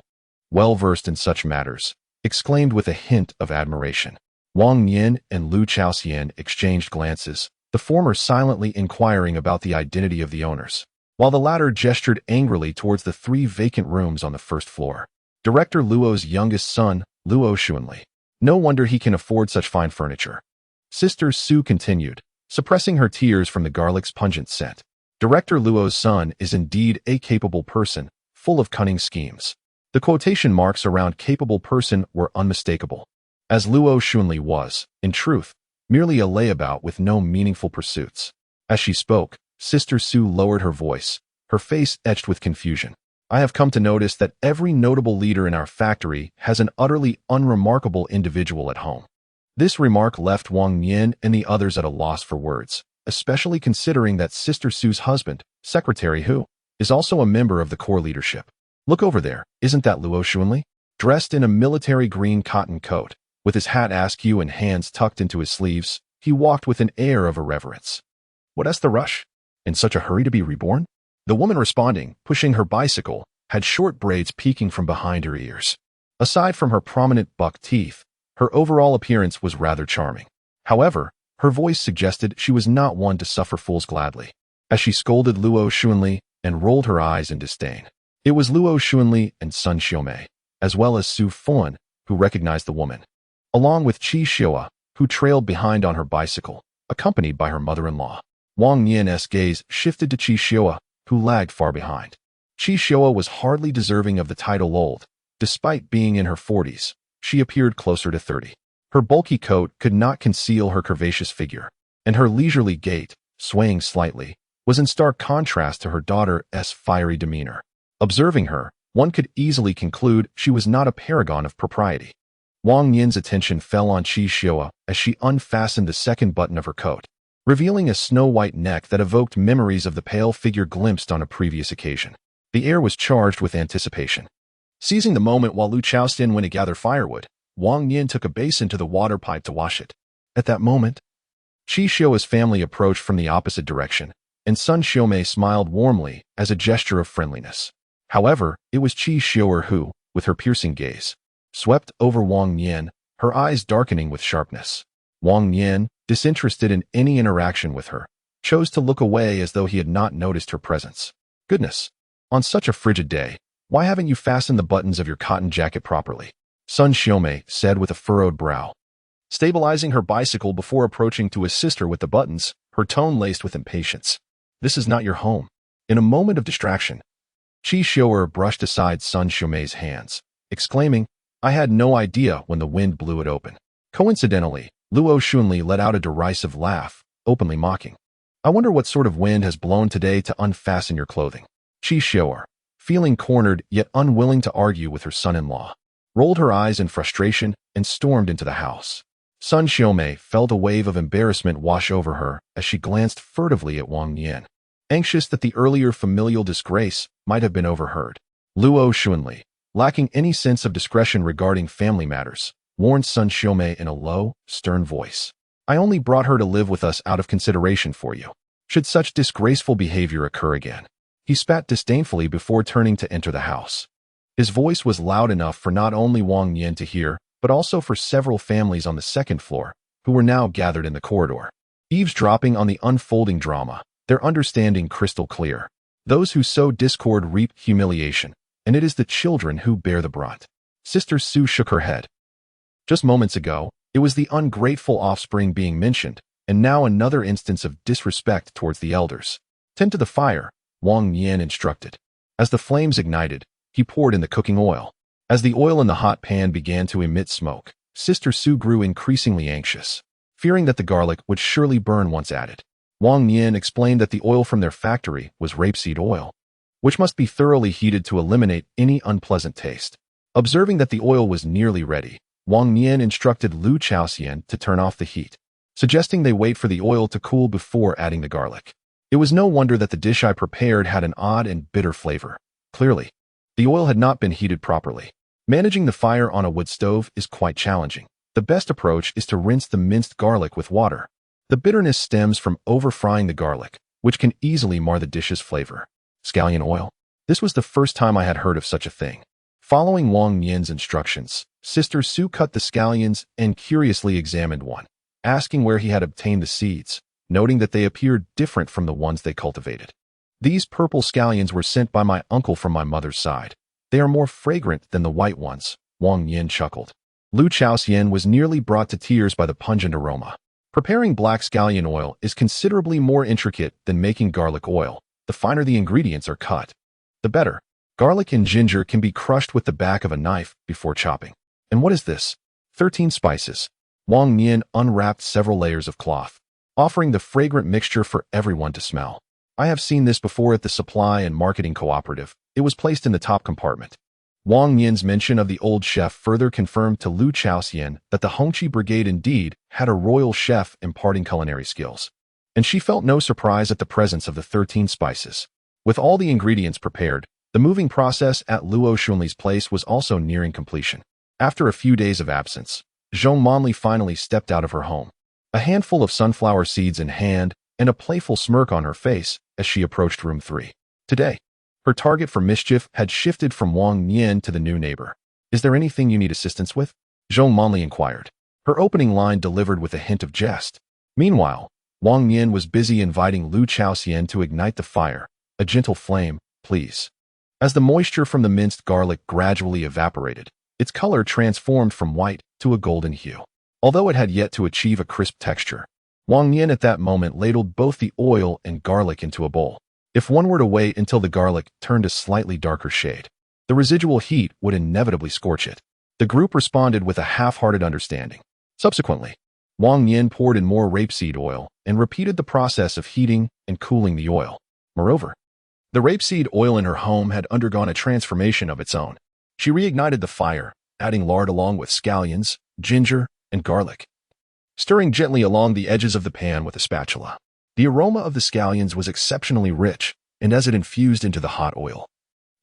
well versed in such matters, exclaimed with a hint of admiration. Wang Nian and Lu Chaoxian exchanged glances, the former silently inquiring about the identity of the owners, while the latter gestured angrily towards the 3 vacant rooms on the first floor. Director Luo's youngest son, Luo Xuanli. No wonder he can afford such fine furniture. Sister Su continued, suppressing her tears from the garlic's pungent scent. Director Luo's son is indeed a capable person, full of cunning schemes. The quotation marks around capable person were unmistakable, as Luo Xuanli was, in truth, merely a layabout with no meaningful pursuits. As she spoke, Sister Su lowered her voice, her face etched with confusion. I have come to notice that every notable leader in our factory has an utterly unremarkable individual at home. This remark left Wang Nian and the others at a loss for words, especially considering that Sister Su's husband, Secretary Hu, is also a member of the core leadership. Look over there, isn't that Luo Xuanli? Dressed in a military green cotton coat, with his hat askew and hands tucked into his sleeves, he walked with an air of irreverence. What's the rush? In such a hurry to be reborn? The woman responding, pushing her bicycle, had short braids peeking from behind her ears. Aside from her prominent buck teeth, her overall appearance was rather charming. However, her voice suggested she was not one to suffer fools gladly, as she scolded Luo Xuanli and rolled her eyes in disdain. It was Luo Xuanli and Sun Xiaoming, as well as Su Fuan, who recognized the woman, along with Shi Xiangming, who trailed behind on her bicycle, accompanied by her mother-in-law. Wang Nian's gaze shifted to Shi Xiangming, who lagged far behind. Shi Xiangming was hardly deserving of the title old. Despite being in her 40s, she appeared closer to 30. Her bulky coat could not conceal her curvaceous figure, and her leisurely gait, swaying slightly, was in stark contrast to her daughter's fiery demeanor. Observing her, one could easily conclude she was not a paragon of propriety. Wang Nian's attention fell on Shi Xiangming as she unfastened the second button of her coat, revealing a snow-white neck that evoked memories of the pale figure glimpsed on a previous occasion. The air was charged with anticipation. Seizing the moment while Lu Chaoxian went to gather firewood, Wang Nian took a basin to the water pipe to wash it. At that moment, Shi Xiangming's family approached from the opposite direction, and Sun Xiaoming smiled warmly as a gesture of friendliness. However, it was Shi Xiangming who, with her piercing gaze, swept over Wang Nian, her eyes darkening with sharpness. Wang Nian, disinterested in any interaction with her, chose to look away as though he had not noticed her presence. Goodness! On such a frigid day, why haven't you fastened the buttons of your cotton jacket properly? Sun Xiaoming said with a furrowed brow. Stabilizing her bicycle before approaching to assist her with the buttons, her tone laced with impatience. This is not your home. In a moment of distraction, Shi Xiangming brushed aside Sun Xiaoming's hands, exclaiming, I had no idea when the wind blew it open. Coincidentally, Luo Xuanli let out a derisive laugh, openly mocking. I wonder what sort of wind has blown today to unfasten your clothing. Shi Xiangming, feeling cornered yet unwilling to argue with her son-in-law, rolled her eyes in frustration and stormed into the house. Sun Xiaoming felt a wave of embarrassment wash over her as she glanced furtively at Wang Nian, anxious that the earlier familial disgrace might have been overheard. Luo Xuanli, lacking any sense of discretion regarding family matters, warned Sun Xiaoming in a low, stern voice. I only brought her to live with us out of consideration for you. Should such disgraceful behavior occur again? He spat disdainfully before turning to enter the house. His voice was loud enough for not only Wang Nian to hear, but also for several families on the second floor, who were now gathered in the corridor. Eavesdropping on the unfolding drama, their understanding crystal clear. Those who sow discord reap humiliation, and it is the children who bear the brunt. Sister Su shook her head. Just moments ago, it was the ungrateful offspring being mentioned, and now another instance of disrespect towards the elders. Tend to the fire, Wang Nian instructed. As the flames ignited, he poured in the cooking oil. As the oil in the hot pan began to emit smoke, Sister Su grew increasingly anxious, fearing that the garlic would surely burn once added. Wang Nian explained that the oil from their factory was rapeseed oil, which must be thoroughly heated to eliminate any unpleasant taste. Observing that the oil was nearly ready, Wang Nian instructed Lu Chaoxian to turn off the heat, suggesting they wait for the oil to cool before adding the garlic. It was no wonder that the dish I prepared had an odd and bitter flavor. Clearly, the oil had not been heated properly. Managing the fire on a wood stove is quite challenging. The best approach is to rinse the minced garlic with water. The bitterness stems from over-frying the garlic, which can easily mar the dish's flavor. Scallion oil? This was the first time I had heard of such a thing. Following Wang Nian's instructions, Sister Su cut the scallions and curiously examined one, asking where he had obtained the seeds, noting that they appeared different from the ones they cultivated. These purple scallions were sent by my uncle from my mother's side. They are more fragrant than the white ones, Wang Nian chuckled. Lu Chaoxian was nearly brought to tears by the pungent aroma. Preparing black scallion oil is considerably more intricate than making garlic oil. The finer the ingredients are cut, the better. Garlic and ginger can be crushed with the back of a knife before chopping. And what is this? 13 spices. Wang Nian unwrapped several layers of cloth, offering the fragrant mixture for everyone to smell. I have seen this before at the supply and marketing cooperative. It was placed in the top compartment. Wang Nian's mention of the old chef further confirmed to Lu Chaoxian that the Hongqi Brigade indeed had a royal chef imparting culinary skills. And she felt no surprise at the presence of the 13 spices. With all the ingredients prepared, the moving process at Luo Xunli's place was also nearing completion. After a few days of absence, Zhong Monli finally stepped out of her home, a handful of sunflower seeds in hand and a playful smirk on her face as she approached room 3. Today, her target for mischief had shifted from Wang Nian to the new neighbor. "Is there anything you need assistance with?" Zhong Monli inquired, her opening line delivered with a hint of jest. Meanwhile, Wang Nian was busy inviting Lu Chaoxian to ignite the fire. "A gentle flame, please." As the moisture from the minced garlic gradually evaporated, its color transformed from white to a golden hue. Although it had yet to achieve a crisp texture, Wang Nian at that moment ladled both the oil and garlic into a bowl. If one were to wait until the garlic turned a slightly darker shade, the residual heat would inevitably scorch it. The group responded with a half-hearted understanding. Subsequently, Wang Nian poured in more rapeseed oil and repeated the process of heating and cooling the oil. Moreover, the rapeseed oil in her home had undergone a transformation of its own. She reignited the fire, adding lard along with scallions, ginger, and garlic, stirring gently along the edges of the pan with a spatula. The aroma of the scallions was exceptionally rich, and as it infused into the hot oil,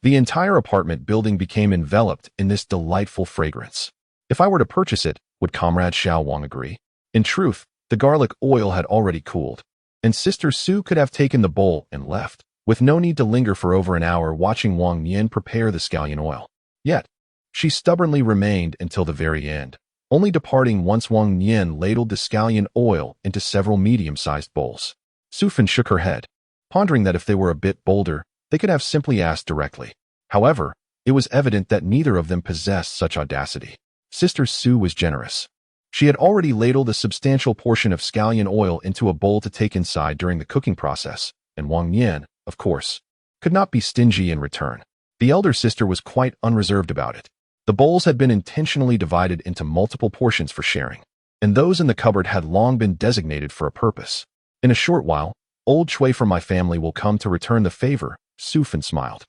the entire apartment building became enveloped in this delightful fragrance. If I were to purchase it, would Comrade Xiao Wang agree? In truth, the garlic oil had already cooled, and Sister Su could have taken the bowl and left, with no need to linger for over an hour watching Wang Nian prepare the scallion oil. Yet, she stubbornly remained until the very end, only departing once Wang Nian ladled the scallion oil into several medium-sized bowls. Su Fan shook her head, pondering that if they were a bit bolder, they could have simply asked directly. However, it was evident that neither of them possessed such audacity. Sister Su was generous. She had already ladled a substantial portion of scallion oil into a bowl to take inside during the cooking process, and Wang Nian, of course, could not be stingy in return. The elder sister was quite unreserved about it. The bowls had been intentionally divided into multiple portions for sharing, and those in the cupboard had long been designated for a purpose. "In a short while, old Chui from my family will come to return the favor," Su Fan smiled.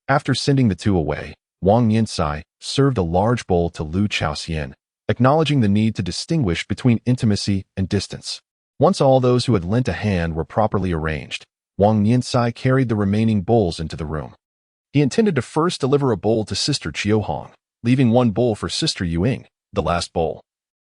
After sending the two away, Wang Niansai served a large bowl to Lu Chaoxian, acknowledging the need to distinguish between intimacy and distance. Once all those who had lent a hand were properly arranged, Wang Niansai carried the remaining bowls into the room. He intended to first deliver a bowl to Sister Qiu Hong, leaving one bowl for Sister Yuing. The last bowl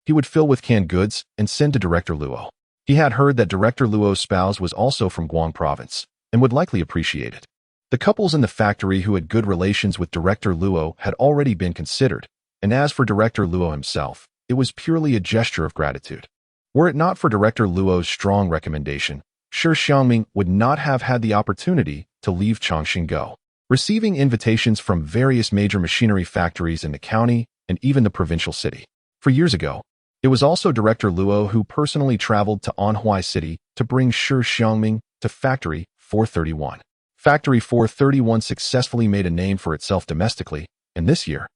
he would fill with canned goods and send to Director Luo. He had heard that Director Luo's spouse was also from Guang Province and would likely appreciate it. The couples in the factory who had good relations with Director Luo had already been considered, and as for Director Luo himself, it was purely a gesture of gratitude. Were it not for Director Luo's strong recommendation, Shi Xiangming would not have had the opportunity to leave Chongqing. Receiving invitations from various major machinery factories in the county and even the provincial city. For years ago, it was also Director Luo who personally traveled to Anhui City to bring Shi Xiangming to Factory 431. Factory 431 successfully made a name for itself domestically, and this year,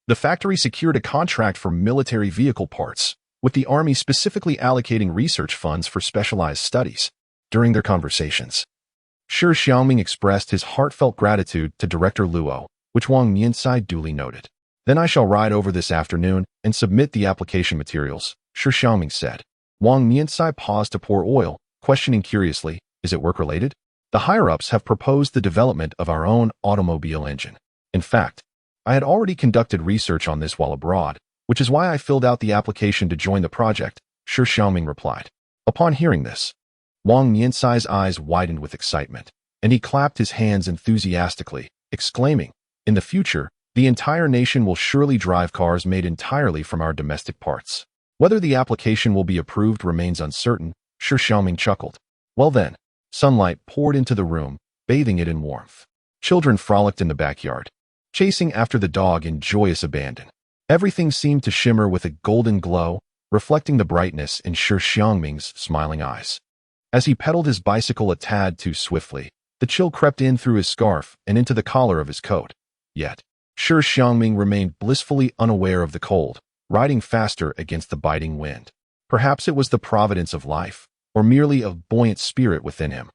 the factory secured a contract for military vehicle parts, with the Army specifically allocating research funds for specialized studies. During their conversations, Shi Xiangming expressed his heartfelt gratitude to Director Luo, which Wang Niansai duly noted. "Then I shall ride over this afternoon and submit the application materials," Shi Xiangming said. Wang Niansai paused to pour oil, questioning curiously, "Is it work-related?" "The higher-ups have proposed the development of our own automobile engine. In fact, I had already conducted research on this while abroad, which is why I filled out the application to join the project," Shi Xiangming replied. Upon hearing this, Wang Niansai's eyes widened with excitement, and he clapped his hands enthusiastically, exclaiming, "In the future, the entire nation will surely drive cars made entirely from our domestic parts." Whether the application will be approved remains uncertain, Shi Xiangming chuckled. Well then, sunlight poured into the room, bathing it in warmth. Children frolicked in the backyard, chasing after the dog in joyous abandon. Everything seemed to shimmer with a golden glow, reflecting the brightness in Shi Xiangming's smiling eyes. As he pedaled his bicycle a tad too swiftly, the chill crept in through his scarf and into the collar of his coat. Yet, Shi Xiangming remained blissfully unaware of the cold, riding faster against the biting wind. Perhaps it was the providence of life, or merely a buoyant spirit within him.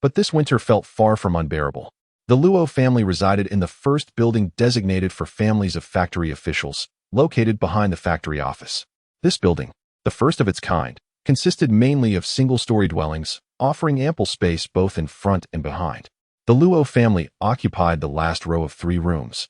But this winter felt far from unbearable. The Luo family resided in the first building designated for families of factory officials, located behind the factory office. This building, the first of its kind, consisted mainly of single-story dwellings, offering ample space both in front and behind. The Luo family occupied the last row of 3 rooms,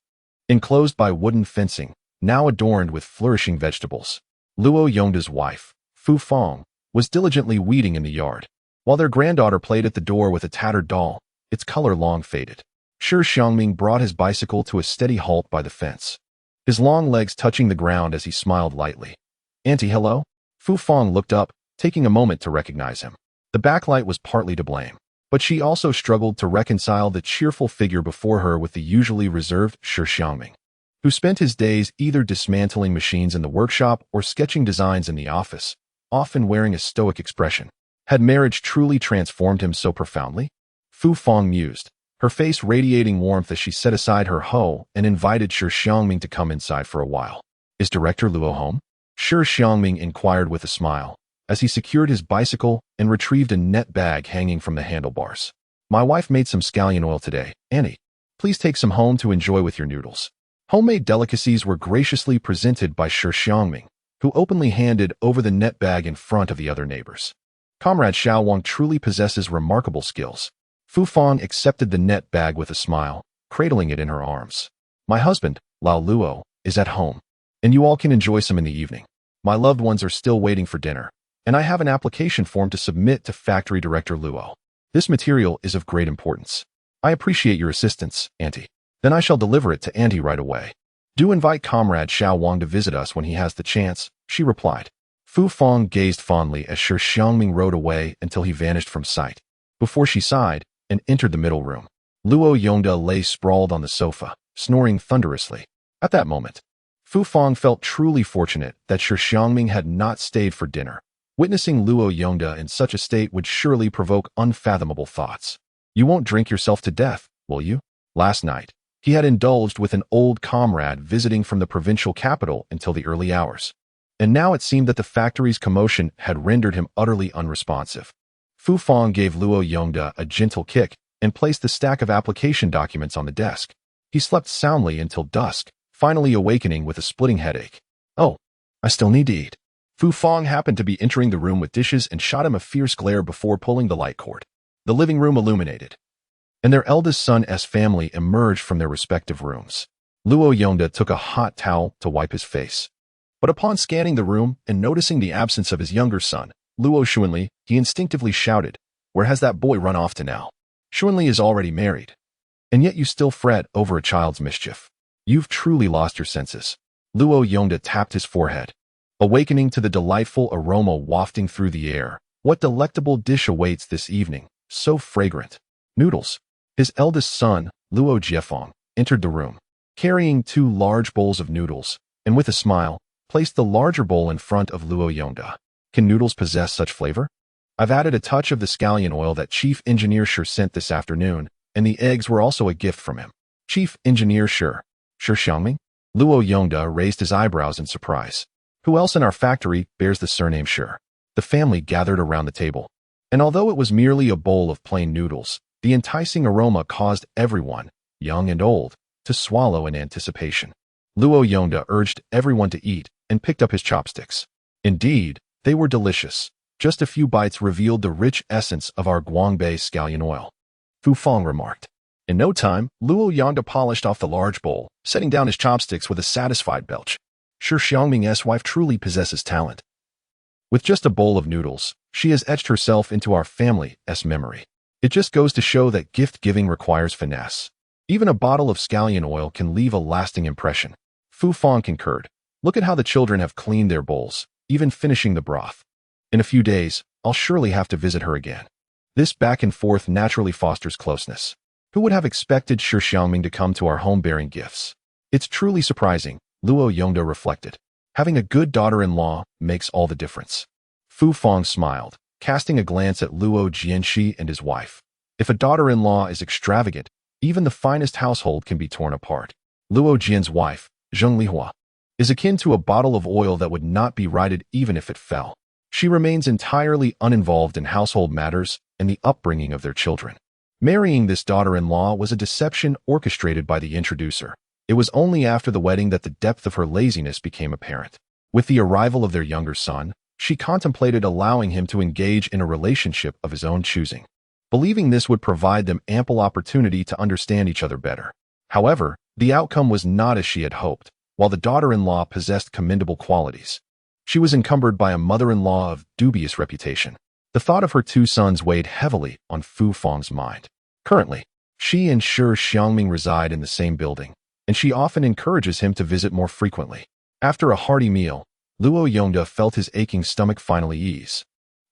enclosed by wooden fencing, now adorned with flourishing vegetables. Luo Yongda's wife, Fu Fong, was diligently weeding in the yard, while their granddaughter played at the door with a tattered doll, its color long faded. Shi Xiangming brought his bicycle to a steady halt by the fence, his long legs touching the ground as he smiled lightly. "Auntie, hello?" Fu Fong looked up, taking a moment to recognize him. The backlight was partly to blame, but she also struggled to reconcile the cheerful figure before her with the usually reserved Shi Xiangming, who spent his days either dismantling machines in the workshop or sketching designs in the office, often wearing a stoic expression. Had marriage truly transformed him so profoundly? Fu Fong mused, her face radiating warmth as she set aside her hoe and invited Shi Xiangming to come inside for a while. "Is Director Luo home?" Shi Xiangming inquired with a smile, as he secured his bicycle and retrieved a net bag hanging from the handlebars. "My wife made some scallion oil today, Annie. Please take some home to enjoy with your noodles." Homemade delicacies were graciously presented by Shi Xiangming, who openly handed over the net bag in front of the other neighbors. Comrade Wang truly possesses remarkable skills. Fu Fong accepted the net bag with a smile, cradling it in her arms. "My husband, Lao Luo, is at home, and you all can enjoy some in the evening. My loved ones are still waiting for dinner, and I have an application form to submit to Factory Director Luo. This material is of great importance. I appreciate your assistance, Auntie. Then I shall deliver it to Auntie right away. Do invite Comrade Wang to visit us when he has the chance," she replied. Fu Fong gazed fondly as Shi Xiangming rode away until he vanished from sight, before she sighed and entered the middle room. Luo Yongda lay sprawled on the sofa, snoring thunderously. At that moment, Fu Fong felt truly fortunate that Shi Xiangming had not stayed for dinner. Witnessing Luo Yongda in such a state would surely provoke unfathomable thoughts. "You won't drink yourself to death, will you?" Last night, he had indulged with an old comrade visiting from the provincial capital until the early hours, and now it seemed that the factory's commotion had rendered him utterly unresponsive. Fu Fong gave Luo Yongda a gentle kick and placed the stack of application documents on the desk. He slept soundly until dusk, finally awakening with a splitting headache. "Oh, I still need to eat." Fu Fong happened to be entering the room with dishes and shot him a fierce glare before pulling the light cord. The living room illuminated, and their eldest son's family emerged from their respective rooms. Luo Yongda took a hot towel to wipe his face, but upon scanning the room and noticing the absence of his younger son, Luo Xuanli, he instinctively shouted, "Where has that boy run off to now? Xuanli is already married, and yet you still fret over a child's mischief. You've truly lost your senses." Luo Yongda tapped his forehead, awakening to the delightful aroma wafting through the air. What delectable dish awaits this evening, so fragrant? Noodles. His eldest son, Luo Jiefeng, entered the room, carrying 2 large bowls of noodles, and with a smile, placed the larger bowl in front of Luo Yongda. "Can noodles possess such flavor? I've added a touch of the scallion oil that Chief Engineer Shi sent this afternoon, and the eggs were also a gift from him." "Chief Engineer Shi Xiangming?" Luo Yongda raised his eyebrows in surprise. "Who else in our factory bears the surname Shi?" The family gathered around the table, and although it was merely a bowl of plain noodles, the enticing aroma caused everyone, young and old, to swallow in anticipation. Luo Yongda urged everyone to eat and picked up his chopsticks. Indeed, they were delicious. Just a few bites revealed the rich essence of our Guangbei scallion oil. Fu Fong remarked. In no time, Luo Yongda polished off the large bowl, setting down his chopsticks with a satisfied belch. Shi Xiangming's wife truly possesses talent. With just a bowl of noodles, she has etched herself into our family's memory. It just goes to show that gift-giving requires finesse. Even a bottle of scallion oil can leave a lasting impression. Fu Fong concurred. Look at how the children have cleaned their bowls, even finishing the broth. In a few days, I'll surely have to visit her again. This back and forth naturally fosters closeness. Who would have expected Shi Xiangming to come to our home bearing gifts? It's truly surprising, Luo Yongda reflected. Having a good daughter-in-law makes all the difference. Fu Fong smiled, casting a glance at Luo Jianxi and his wife. If a daughter-in-law is extravagant, even the finest household can be torn apart. Luo Jian's wife, Zheng Lihua, is akin to a bottle of oil that would not be righted even if it fell. She remains entirely uninvolved in household matters and the upbringing of their children. Marrying this daughter-in-law was a deception orchestrated by the introducer. It was only after the wedding that the depth of her laziness became apparent. With the arrival of their younger son, she contemplated allowing him to engage in a relationship of his own choosing, believing this would provide them ample opportunity to understand each other better. However, the outcome was not as she had hoped. While the daughter-in-law possessed commendable qualities, she was encumbered by a mother-in-law of dubious reputation. The thought of her two sons weighed heavily on Fu Fang's mind. Currently, she and Shi Xiangming reside in the same building, and she often encourages him to visit more frequently. After a hearty meal, Luo Yongda felt his aching stomach finally ease.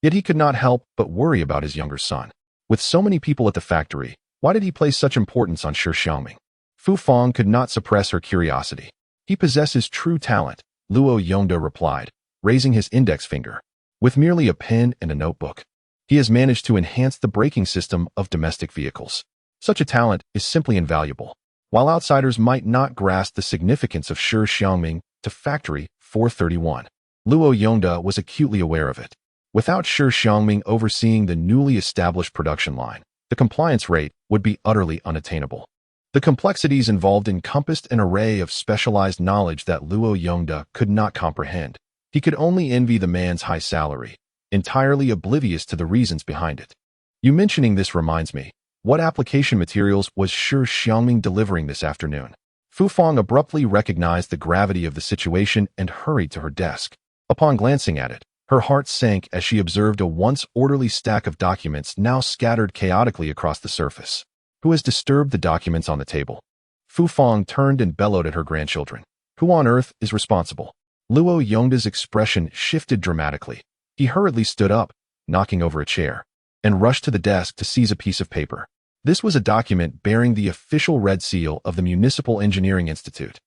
Yet he could not help but worry about his younger son. With so many people at the factory, why did he place such importance on Shi Xiangming? Fu Fang could not suppress her curiosity. He possesses true talent, Luo Yongda replied, raising his index finger. With merely a pen and a notebook, he has managed to enhance the braking system of domestic vehicles. Such a talent is simply invaluable. While outsiders might not grasp the significance of Shi Xiangming to Factory 431, Luo Yongda was acutely aware of it. Without Shi Xiangming overseeing the newly established production line, the compliance rate would be utterly unattainable. The complexities involved encompassed an array of specialized knowledge that Luo Yongda could not comprehend. He could only envy the man's high salary, entirely oblivious to the reasons behind it. You mentioning this reminds me, what application materials was Shi Xiangming delivering this afternoon? Fu Fang abruptly recognized the gravity of the situation and hurried to her desk. Upon glancing at it, her heart sank as she observed a once orderly stack of documents now scattered chaotically across the surface. Who has disturbed the documents on the table? Fu Fang turned and bellowed at her grandchildren. Who on earth is responsible? Luo Yongda's expression shifted dramatically. He hurriedly stood up, knocking over a chair, and rushed to the desk to seize a piece of paper. This was a document bearing the official red seal of the Municipal Engineering Institute,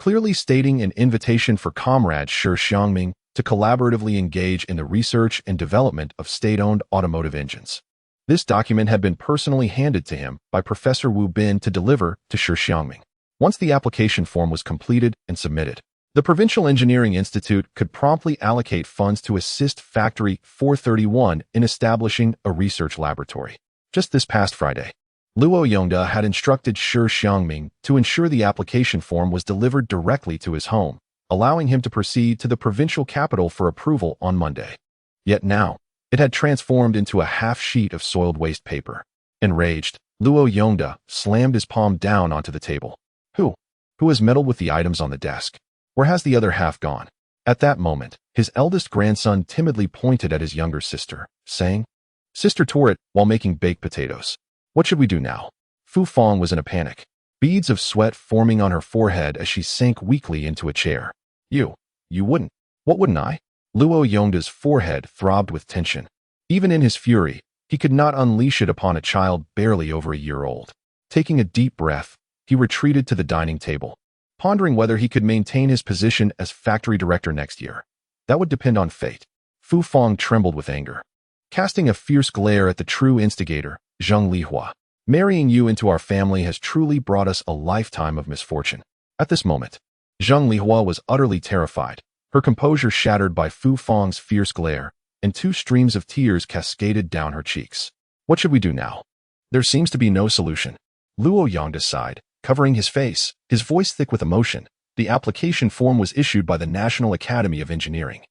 clearly stating an invitation for Comrade Shi Xiangming to collaboratively engage in the research and development of state-owned automotive engines. This document had been personally handed to him by Professor Wu Bin to deliver to Shi Xiangming. Once the application form was completed and submitted, the Provincial Engineering Institute could promptly allocate funds to assist Factory 431 in establishing a research laboratory. Just this past Friday, Luo Yongda had instructed Shi Xiangming to ensure the application form was delivered directly to his home, allowing him to proceed to the provincial capital for approval on Monday. Yet now, it had transformed into a half-sheet of soiled waste paper. Enraged, Luo Yongda slammed his palm down onto the table. Who has meddled with the items on the desk? Where has the other half gone? At that moment, his eldest grandson timidly pointed at his younger sister, saying, Sister tore it while making baked potatoes. What should we do now? Fu Fang was in a panic, beads of sweat forming on her forehead as she sank weakly into a chair. You wouldn't. What wouldn't I? Luo Yongda's forehead throbbed with tension. Even in his fury, he could not unleash it upon a child barely over a year old. Taking a deep breath, he retreated to the dining table, pondering whether he could maintain his position as factory director next year. That would depend on fate. Fu Fang trembled with anger, casting a fierce glare at the true instigator, Zheng Lihua. Marrying you into our family has truly brought us a lifetime of misfortune. At this moment, Zheng Lihua was utterly terrified, her composure shattered by Fu Fang's fierce glare, and two streams of tears cascaded down her cheeks. What should we do now? There seems to be no solution. Luo Yongda sighed, covering his face, his voice thick with emotion. The application form was issued by the National Academy of Engineering,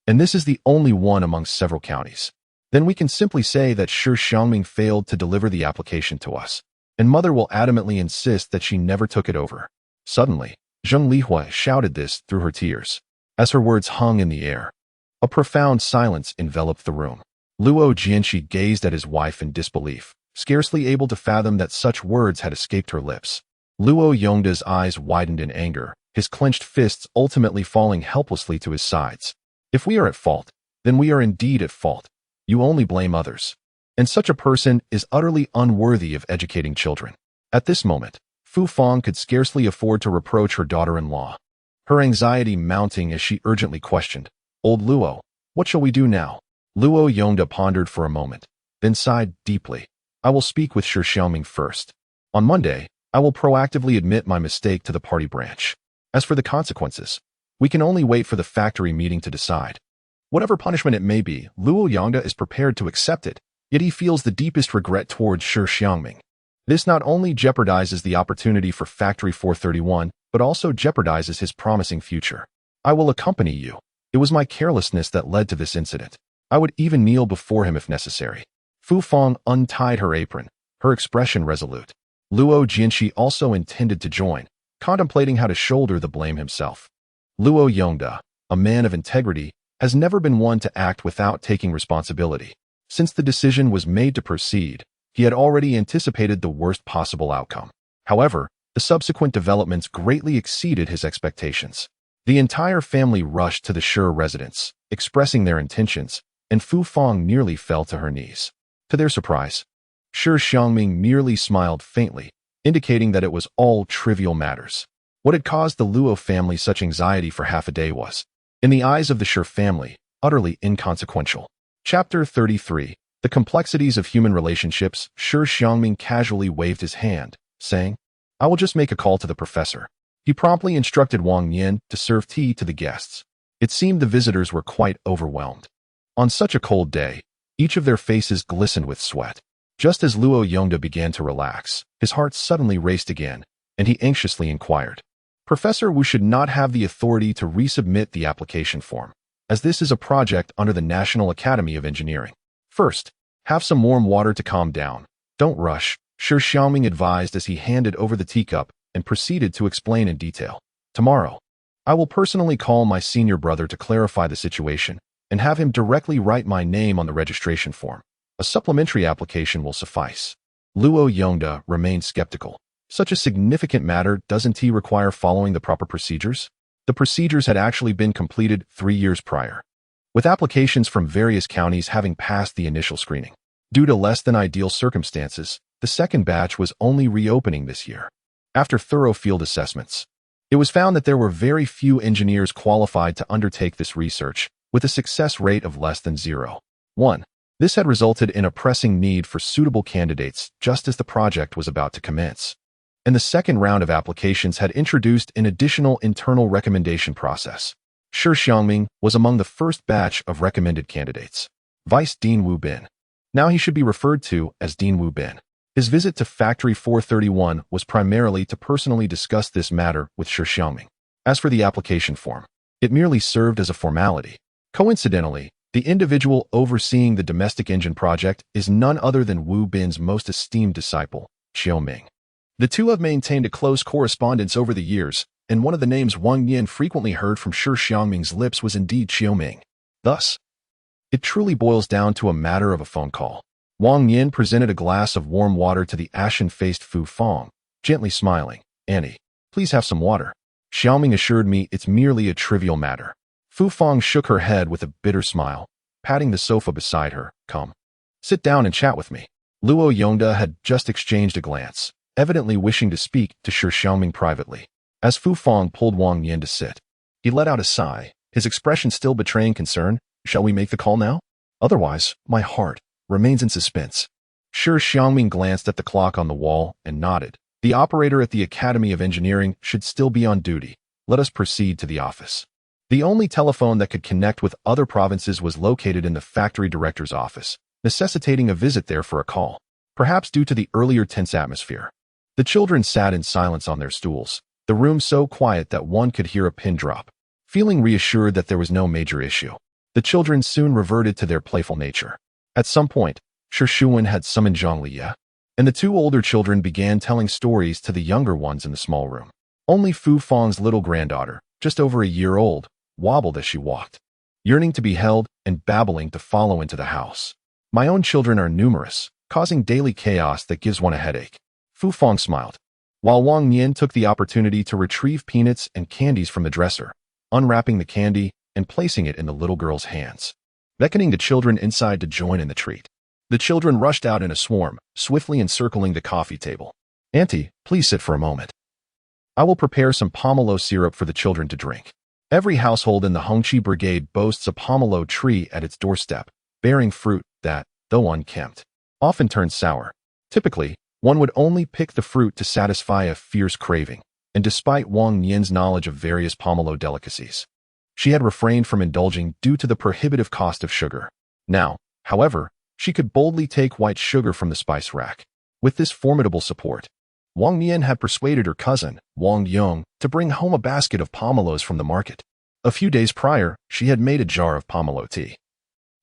and this is the only one among several counties. Then we can simply say that Shi Xiangming failed to deliver the application to us, and Mother will adamantly insist that she never took it over. Suddenly, Zheng Lihua shouted this through her tears. As her words hung in the air, a profound silence enveloped the room. Luo Jianxi gazed at his wife in disbelief, scarcely able to fathom that such words had escaped her lips. Luo Yongda's eyes widened in anger, his clenched fists ultimately falling helplessly to his sides. If we are at fault, then we are indeed at fault. You only blame others. And such a person is utterly unworthy of educating children. At this moment, Fu Fang could scarcely afford to reproach her daughter-in-law, her anxiety mounting as she urgently questioned, Old Luo, what shall we do now? Luo Yongda pondered for a moment, then sighed deeply. I will speak with Shi Xiangming first. On Monday, I will proactively admit my mistake to the party branch. As for the consequences, we can only wait for the factory meeting to decide. Whatever punishment it may be, Luo Yongda is prepared to accept it, yet he feels the deepest regret towards Shi Xiangming. This not only jeopardizes the opportunity for Factory 431, but also jeopardizes his promising future. I will accompany you. It was my carelessness that led to this incident. I would even kneel before him if necessary. Fu Fang untied her apron, her expression resolute. Luo Jianxi also intended to join, contemplating how to shoulder the blame himself. Luo Yongda, a man of integrity, has never been one to act without taking responsibility. Since the decision was made to proceed, he had already anticipated the worst possible outcome. However, the subsequent developments greatly exceeded his expectations. The entire family rushed to the Shi residence, expressing their intentions, and Fu Fang nearly fell to her knees. To their surprise, Shi Xiangming merely smiled faintly, indicating that it was all trivial matters. What had caused the Luo family such anxiety for half a day was, in the eyes of the Shi family, utterly inconsequential. Chapter 33. The Complexities of Human Relationships. Shi Xiangming casually waved his hand, saying, "I will just make a call to the professor." He promptly instructed Wang Nian to serve tea to the guests. It seemed the visitors were quite overwhelmed. On such a cold day, each of their faces glistened with sweat. Just as Luo Yongda began to relax, his heart suddenly raced again, and he anxiously inquired, "Professor Wu should not have the authority to resubmit the application form, as this is a project under the National Academy of Engineering. First, have some warm water to calm down. Don't rush," Shi Xiangming advised as he handed over the teacup and proceeded to explain in detail. "Tomorrow, I will personally call my senior brother to clarify the situation and have him directly write my name on the registration form. A supplementary application will suffice." Luo Yongda remained skeptical. Such a significant matter, doesn't he require following the proper procedures? The procedures had actually been completed 3 years prior, with applications from various counties having passed the initial screening. Due to less than ideal circumstances, the second batch was only reopening this year. After thorough field assessments, it was found that there were very few engineers qualified to undertake this research, with a success rate of less than 0.1. This had resulted in a pressing need for suitable candidates just as the project was about to commence. And the second round of applications had introduced an additional internal recommendation process. Shi Xiangming was among the first batch of recommended candidates. Vice Dean Wu Bin. Now he should be referred to as Dean Wu Bin. His visit to Factory 431 was primarily to personally discuss this matter with Shi Xiangming. As for the application form, it merely served as a formality. Coincidentally, the individual overseeing the domestic engine project is none other than Wu Bin's most esteemed disciple, Xiaoming. The two have maintained a close correspondence over the years, and one of the names Wang Nian frequently heard from Shi Xiangming's lips was indeed Xiaoming. Thus, it truly boils down to a matter of a phone call. Wang Nian presented a glass of warm water to the ashen-faced Fu Fang, gently smiling. "Auntie, please have some water." Xiaoming assured me it's merely a trivial matter. Fu Fang shook her head with a bitter smile, patting the sofa beside her. "Come, sit down and chat with me." Luo Yongda had just exchanged a glance, evidently wishing to speak to Shi Xiangming privately. As Fu Fang pulled Wang Nian to sit, he let out a sigh, his expression still betraying concern. "Shall we make the call now? Otherwise, my heart remains in suspense." Shi Xiangming glanced at the clock on the wall and nodded. "The operator at the Academy of Engineering should still be on duty. Let us proceed to the office." The only telephone that could connect with other provinces was located in the factory director's office, necessitating a visit there for a call, perhaps due to the earlier tense atmosphere. The children sat in silence on their stools, the room so quiet that one could hear a pin drop. Feeling reassured that there was no major issue, the children soon reverted to their playful nature. At some point, Shi Shuwen had summoned Zhang Liye, and the two older children began telling stories to the younger ones in the small room. Only Fu Fang's little granddaughter, just over a year old, wobbled as she walked, yearning to be held and babbling to follow into the house. "My own children are numerous, causing daily chaos that gives one a headache." Fu Fang smiled, while Wang Nian took the opportunity to retrieve peanuts and candies from the dresser, unwrapping the candy and placing it in the little girl's hands, beckoning the children inside to join in the treat. The children rushed out in a swarm, swiftly encircling the coffee table. "Auntie, please sit for a moment. I will prepare some pomelo syrup for the children to drink." Every household in the Hongqi brigade boasts a pomelo tree at its doorstep, bearing fruit that, though unkempt, often turns sour. Typically, one would only pick the fruit to satisfy a fierce craving, and despite Wang Nian's knowledge of various pomelo delicacies, She had refrained from indulging due to the prohibitive cost of sugar. Now, however, she could boldly take white sugar from the spice rack. With this formidable support, Wang Nian had persuaded her cousin, Wang Yong, to bring home a basket of pomelos from the market. A few days prior, she had made a jar of pomelo tea,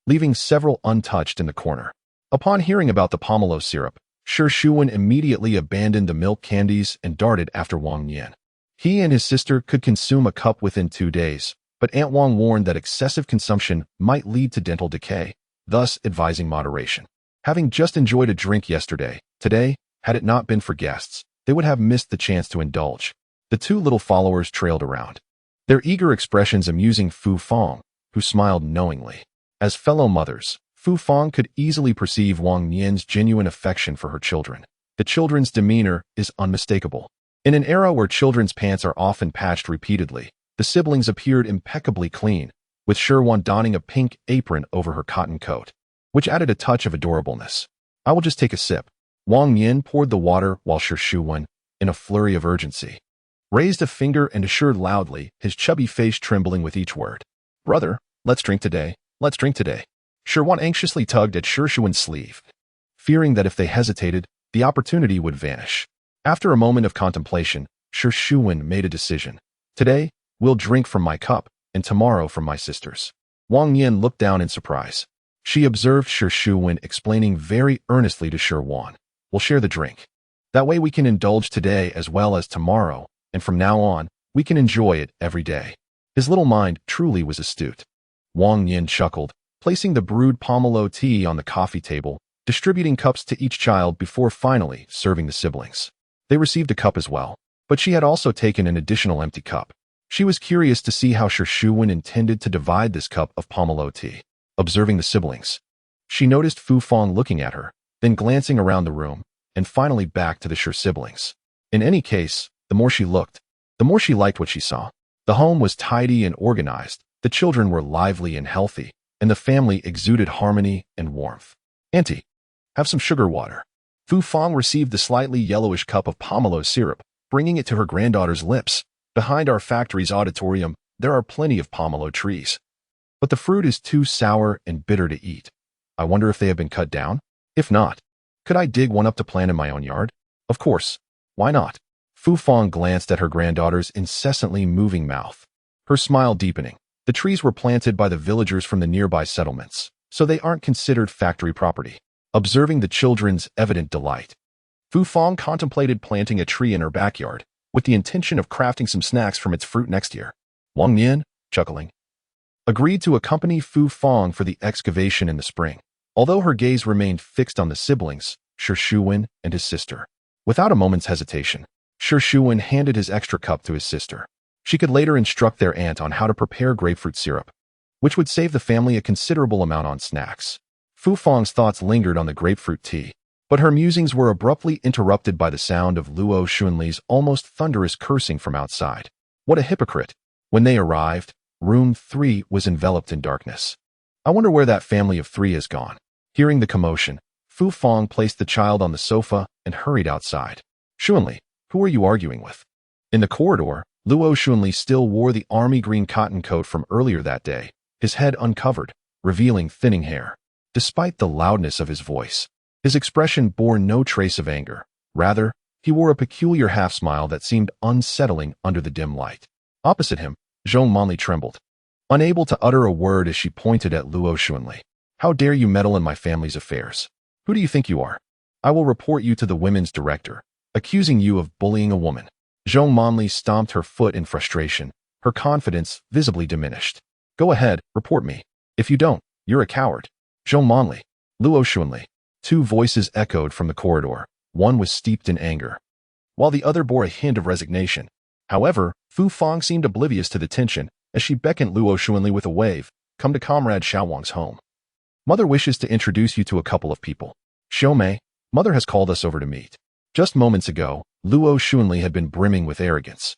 leaving several untouched in the corner. Upon hearing about the pomelo syrup, Shi Xiangming immediately abandoned the milk candies and darted after Wang Nian. He and his sister could consume a cup within 2 days, but Aunt Wang warned that excessive consumption might lead to dental decay, thus advising moderation. Having just enjoyed a drink yesterday, today, had it not been for guests, they would have missed the chance to indulge. The 2 little followers trailed around, their eager expressions amusing Fu Fang, who smiled knowingly. As fellow mothers, Fu Fang could easily perceive Wang Nian's genuine affection for her children. The children's demeanor is unmistakable. In an era where children's pants are often patched repeatedly, the siblings appeared impeccably clean, with Shi Wan donning a pink apron over her cotton coat, which added a touch of adorableness. I will just take a sip. Wang Nian poured the water while Shi Xiangming, in a flurry of urgency, raised a finger and assured loudly, his chubby face trembling with each word. Brother, let's drink today, let's drink today. Shi Wan anxiously tugged at Shi Xiangming's sleeve, fearing that if they hesitated, the opportunity would vanish. After a moment of contemplation, Shi Xiangming made a decision. Today, we'll drink from my cup, and tomorrow from my sister's. Wang Nian looked down in surprise. She observed Shi Xiangming explaining very earnestly to Shi Wan, we'll share the drink. That way we can indulge today as well as tomorrow, and from now on, we can enjoy it every day. His little mind truly was astute. Wang Nian chuckled, placing the brewed pomelo tea on the coffee table, distributing cups to each child before finally serving the siblings. They received a cup as well, but she had also taken an additional empty cup. She was curious to see how Shi Xiangming intended to divide this cup of pomelo tea. Observing the siblings, she noticed Fu Fang looking at her, then glancing around the room, and finally back to the Shi siblings. In any case, the more she looked, the more she liked what she saw. The home was tidy and organized, the children were lively and healthy, and the family exuded harmony and warmth. Auntie, have some sugar water. Fu Fang received the slightly yellowish cup of pomelo syrup, bringing it to her granddaughter's lips. Behind our factory's auditorium, there are plenty of pomelo trees, but the fruit is too sour and bitter to eat. I wonder if they have been cut down? If not, could I dig one up to plant in my own yard? Of course. Why not? Fu Fang glanced at her granddaughter's incessantly moving mouth, her smile deepening. The trees were planted by the villagers from the nearby settlements, so they aren't considered factory property. Observing the children's evident delight, Fu Fang contemplated planting a tree in her backyard, with the intention of crafting some snacks from its fruit next year. Wang Nian, chuckling, agreed to accompany Fu Fang for the excavation in the spring, although her gaze remained fixed on the siblings, Shi Xiangming and his sister. Without a moment's hesitation, Shi Xiangming handed his extra cup to his sister. She could later instruct their aunt on how to prepare grapefruit syrup, which would save the family a considerable amount on snacks. Fu Fang's thoughts lingered on the grapefruit tea, but her musings were abruptly interrupted by the sound of Luo Xunli's almost thunderous cursing from outside. What a hypocrite! When they arrived, room 3 was enveloped in darkness. I wonder where that family of 3 has gone. Hearing the commotion, Fu Fang placed the child on the sofa and hurried outside. Xunli, who are you arguing with? In the corridor, Luo Xunli still wore the army green cotton coat from earlier that day, his head uncovered, revealing thinning hair. Despite the loudness of his voice, his expression bore no trace of anger. Rather, he wore a peculiar half-smile that seemed unsettling under the dim light. Opposite him, Zhong Manli trembled, unable to utter a word as she pointed at Luo Xunli. How dare you meddle in my family's affairs? Who do you think you are? I will report you to the women's director, accusing you of bullying a woman. Zhong Manli stomped her foot in frustration, her confidence visibly diminished. Go ahead, report me. If you don't, you're a coward. Zhong Manli, Luo Xunli. 2 voices echoed from the corridor. One was steeped in anger, while the other bore a hint of resignation. However, Fu Fang seemed oblivious to the tension as she beckoned Luo Xunli with a wave. Come to Comrade Xiao Wang's home. Mother wishes to introduce you to a couple of people. Xiao Mei, Mother has called us over to meet. Just moments ago, Luo Xunli had been brimming with arrogance,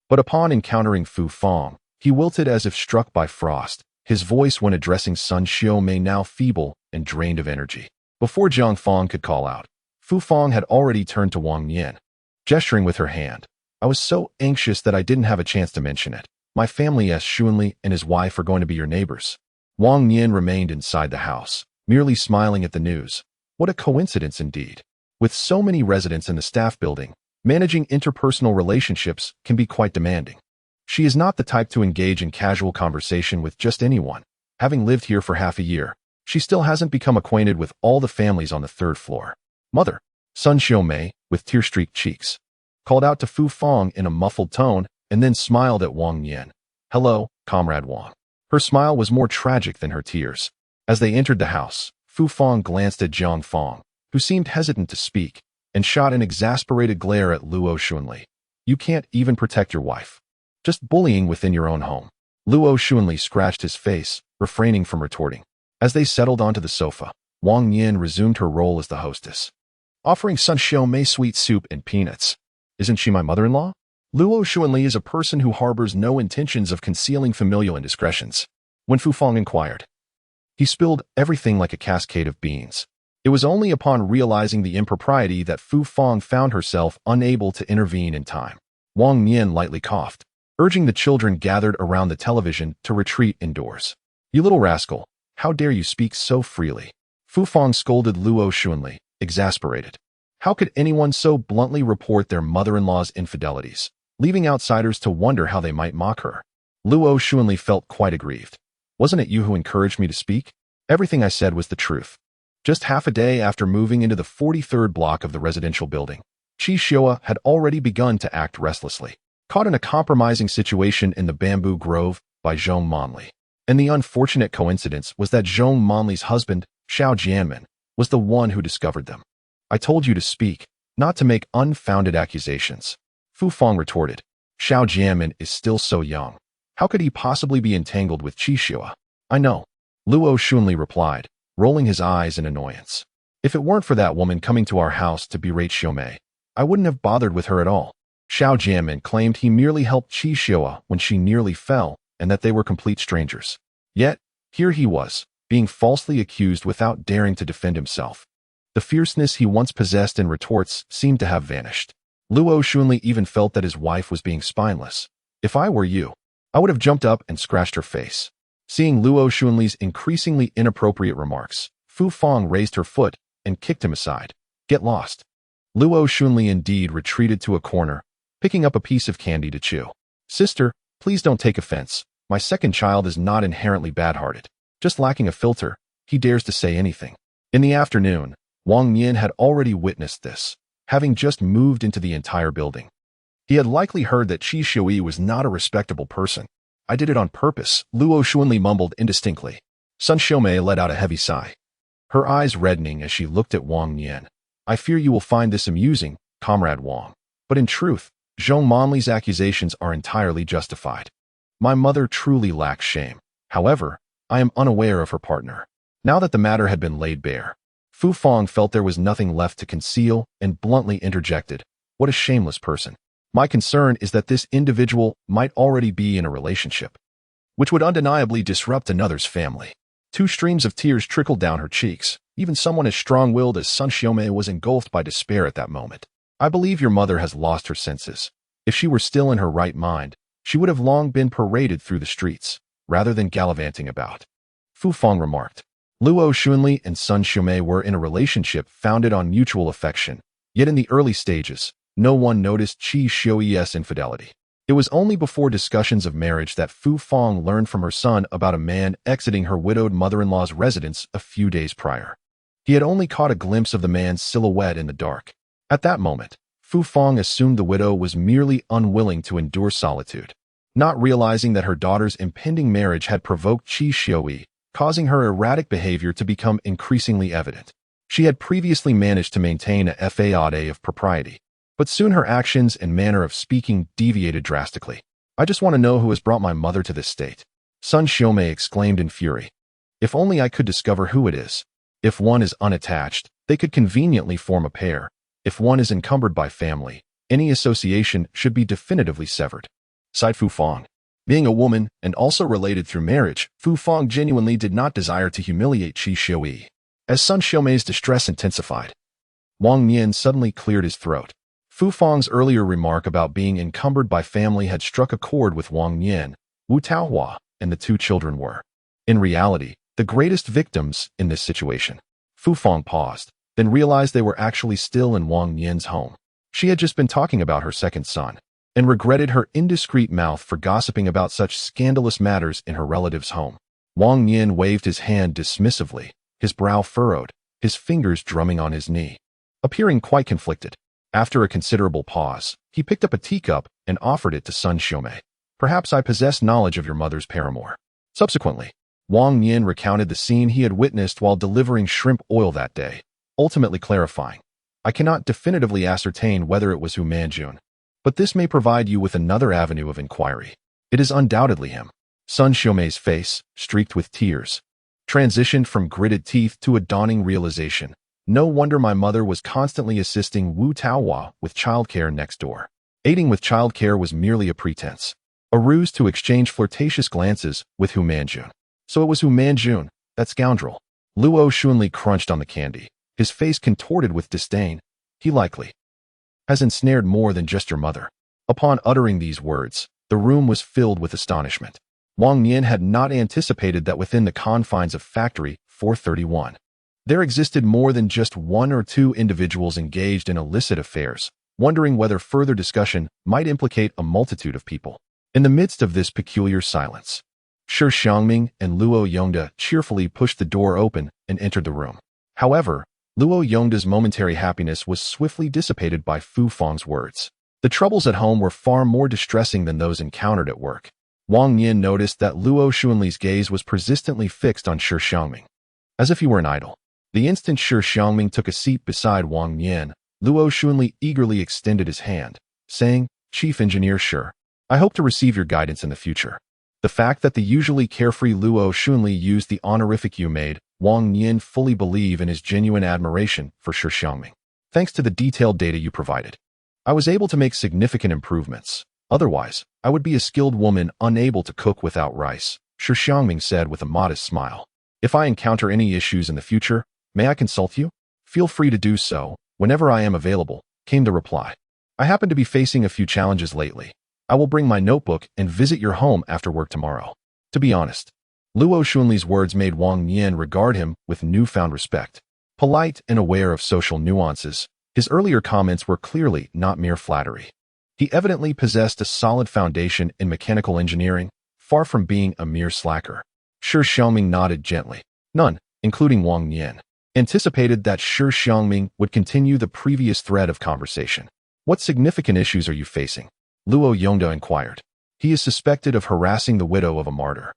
but upon encountering Fu Fang, he wilted as if struck by frost, his voice when addressing son Xiao Mei now feeble and drained of energy. Before Jiang Fang could call out, Fu Fang had already turned to Wang Nian, gesturing with her hand. I was so anxious that I didn't have a chance to mention it. My family S. Xuanli and his wife are going to be your neighbors. Wang Nian remained inside the house, merely smiling at the news. What a coincidence indeed. With so many residents in the staff building, managing interpersonal relationships can be quite demanding. She is not the type to engage in casual conversation with just anyone. Having lived here for half a year, she still hasn't become acquainted with all the families on the third floor. Mother, Sun Xiaoming, with tear-streaked cheeks, called out to Fu Fang in a muffled tone and then smiled at Wang Nian. Hello, Comrade Wang. Her smile was more tragic than her tears. As they entered the house, Fu Fang glanced at Zhang Fang, who seemed hesitant to speak, and shot an exasperated glare at Luo Xuanli. You can't even protect your wife. Just bullying within your own home. Luo Xuanli scratched his face, refraining from retorting. As they settled onto the sofa, Wang Nian resumed her role as the hostess, offering Sun Xiaoming sweet soup and peanuts. Isn't she my mother-in-law? Luo Xuanli is a person who harbors no intentions of concealing familial indiscretions. When Fu Fang inquired, he spilled everything like a cascade of beans. It was only upon realizing the impropriety that Fu Fang found herself unable to intervene in time. Wang Nian lightly coughed, urging the children gathered around the television to retreat indoors. You little rascal, how dare you speak so freely? Fu Fang scolded Luo Xuanli, exasperated. How could anyone so bluntly report their mother-in-law's infidelities, leaving outsiders to wonder how they might mock her? Luo Xuanli felt quite aggrieved. Wasn't it you who encouraged me to speak? Everything I said was the truth. Just half a day after moving into the 43rd block of the residential building, Shi Xiangming had already begun to act restlessly, caught in a compromising situation in the bamboo grove by Zhong Manli. And the unfortunate coincidence was that Zhong Manli's husband, Shi Xiangming, was the one who discovered them. I told you to speak, not to make unfounded accusations. Fu Fang retorted. Shi Xiangming is still so young. How could he possibly be entangled with Shi Xiangming? I know. Luo Xuanli replied, rolling his eyes in annoyance. If it weren't for that woman coming to our house to berate Xiaoming, I wouldn't have bothered with her at all. Shi Xiangming claimed he merely helped Shi Xiangming when she nearly fell and that they were complete strangers. Yet, here he was, being falsely accused without daring to defend himself. The fierceness he once possessed in retorts seemed to have vanished. Luo Xuanli even felt that his wife was being spineless. If I were you, I would have jumped up and scratched her face. Seeing Luo Xuanli's increasingly inappropriate remarks, Fu Fang raised her foot and kicked him aside. Get lost. Luo Xuanli indeed retreated to a corner, picking up a piece of candy to chew. Sister, please don't take offense. My second child is not inherently bad-hearted. Just lacking a filter, he dares to say anything. In the afternoon, Wang Nian had already witnessed this, having just moved into the entire building. He had likely heard that Shi Xiangming was not a respectable person. I did it on purpose, Luo Xuanli mumbled indistinctly. Sun Xiaoming let out a heavy sigh, her eyes reddening as she looked at Wang Nian. I fear you will find this amusing, Comrade Wang. But in truth, Zhong Manli's accusations are entirely justified. My mother truly lacks shame. However, I am unaware of her partner. Now that the matter had been laid bare, Fu Fang felt there was nothing left to conceal and bluntly interjected. What a shameless person. My concern is that this individual might already be in a relationship, which would undeniably disrupt another's family. 2 streams of tears trickled down her cheeks. Even someone as strong-willed as Sun Xiaoming was engulfed by despair at that moment. I believe your mother has lost her senses. If she were still in her right mind, she would have long been paraded through the streets, rather than gallivanting about. Fu Fang remarked. Luo Xuanli and Sun Xiaoming were in a relationship founded on mutual affection, yet in the early stages, no one noticed Shi Xiangming's infidelity. It was only before discussions of marriage that Fu Fang learned from her son about a man exiting her widowed mother-in-law's residence a few days prior. He had only caught a glimpse of the man's silhouette in the dark. At that moment, Fu Fang assumed the widow was merely unwilling to endure solitude, not realizing that her daughter's impending marriage had provoked Shi Xiangming, causing her erratic behavior to become increasingly evident. She had previously managed to maintain a faade of propriety, but soon her actions and manner of speaking deviated drastically. I just want to know who has brought my mother to this state. Sun Xiaoming exclaimed in fury. If only I could discover who it is. If one is unattached, they could conveniently form a pair. If one is encumbered by family, any association should be definitively severed. Sighed Fu Fang. Being a woman, and also related through marriage, Fu Fang genuinely did not desire to humiliate Shi Xiangming. As Sun Xiaoming's distress intensified, Wang Nian suddenly cleared his throat. Fu Fang's earlier remark about being encumbered by family had struck a chord with Wang Nian, Wu Taohua and the two children were, in reality, the greatest victims in this situation. Fu Fong paused, then realized they were actually still in Wang Nian's home. She had just been talking about her second son, and regretted her indiscreet mouth for gossiping about such scandalous matters in her relative's home. Wang Nian waved his hand dismissively, his brow furrowed, his fingers drumming on his knee, appearing quite conflicted. After a considerable pause, he picked up a teacup and offered it to Sun Xiaoming. Perhaps I possess knowledge of your mother's paramour. Subsequently, Wang Nian recounted the scene he had witnessed while delivering shrimp oil that day, ultimately clarifying, I cannot definitively ascertain whether it was Hu Manjun, but this may provide you with another avenue of inquiry. It is undoubtedly him. Sun Xiaoming's face, streaked with tears, transitioned from gritted teeth to a dawning realization. No wonder my mother was constantly assisting Wu Taohua with childcare next door. Aiding with childcare was merely a pretense, a ruse to exchange flirtatious glances with Hu Manjun. So it was Hu Manjun, that scoundrel. Luo Xunli crunched on the candy, his face contorted with disdain. He likely has ensnared more than just your mother. Upon uttering these words, the room was filled with astonishment. Wang Nian had not anticipated that within the confines of Factory 431, there existed more than just one or two individuals engaged in illicit affairs, wondering whether further discussion might implicate a multitude of people. In the midst of this peculiar silence, Shi Xiangming and Luo Yongda cheerfully pushed the door open and entered the room. However, Luo Yongda's momentary happiness was swiftly dissipated by Fu Fong's words. The troubles at home were far more distressing than those encountered at work. Wang Nian noticed that Luo Xunli's gaze was persistently fixed on Shi Xiangming, as if he were an idol. The instant Shi Xiangming took a seat beside Wang Nian, Luo Xunli eagerly extended his hand, saying, Chief Engineer Shi, I hope to receive your guidance in the future. The fact that the usually carefree Luo Xunli used the honorific you made Wang Nian fully believe in his genuine admiration for Shi Xiangming. Thanks to the detailed data you provided, I was able to make significant improvements. Otherwise, I would be a skilled woman unable to cook without rice, Shi Xiangming said with a modest smile. If I encounter any issues in the future, may I consult you? Feel free to do so, whenever I am available, came the reply. I happen to be facing a few challenges lately. I will bring my notebook and visit your home after work tomorrow. To be honest, Luo Xunli's words made Wang Nian regard him with newfound respect. Polite and aware of social nuances, his earlier comments were clearly not mere flattery. He evidently possessed a solid foundation in mechanical engineering, far from being a mere slacker. Shi Xiangming nodded gently. None, including Wang Nian, anticipated that Shi Xiangming would continue the previous thread of conversation. What significant issues are you facing? Luo Yongda inquired. He is suspected of harassing the widow of a martyr,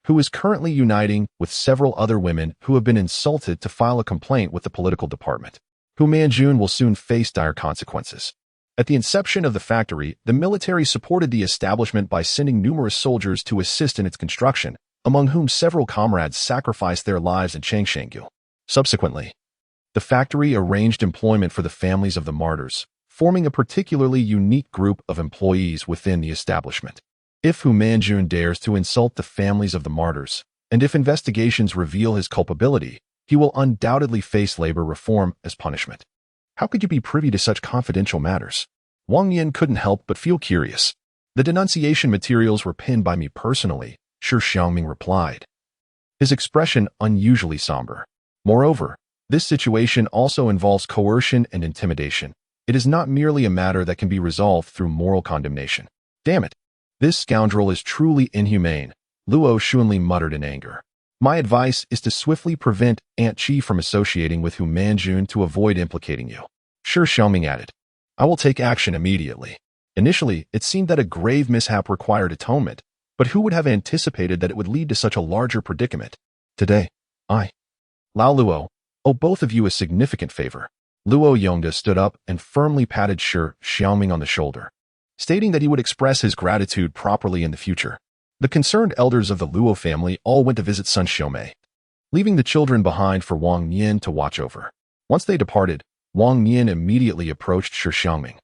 who is currently uniting with several other women who have been insulted to file a complaint with the political department. Hu Manjun will soon face dire consequences. At the inception of the factory, the military supported the establishment by sending numerous soldiers to assist in its construction, among whom several comrades sacrificed their lives in Changshengyu. Subsequently, the factory arranged employment for the families of the martyrs, forming a particularly unique group of employees within the establishment. If Hu Manjun dares to insult the families of the martyrs, and if investigations reveal his culpability, he will undoubtedly face labor reform as punishment. How could you be privy to such confidential matters? Wang Nian couldn't help but feel curious. The denunciation materials were penned by me personally, Shi Xiangming replied, his expression unusually somber. Moreover, this situation also involves coercion and intimidation. It is not merely a matter that can be resolved through moral condemnation. Damn it! This scoundrel is truly inhumane, Luo Xunli muttered in anger. My advice is to swiftly prevent Aunt Qi from associating with Hu Manjun to avoid implicating you. Shi Xiangming added. I will take action immediately. Initially, it seemed that a grave mishap required atonement, but who would have anticipated that it would lead to such a larger predicament? Today, I, Lao Luo, owe both of you a significant favor. Luo Yongda stood up and firmly patted Shi Xiangming on the shoulder, stating that he would express his gratitude properly in the future. The concerned elders of the Luo family all went to visit Sun Xiaoming, leaving the children behind for Wang Nian to watch over. Once they departed, Wang Nian immediately approached Shi Xiangming,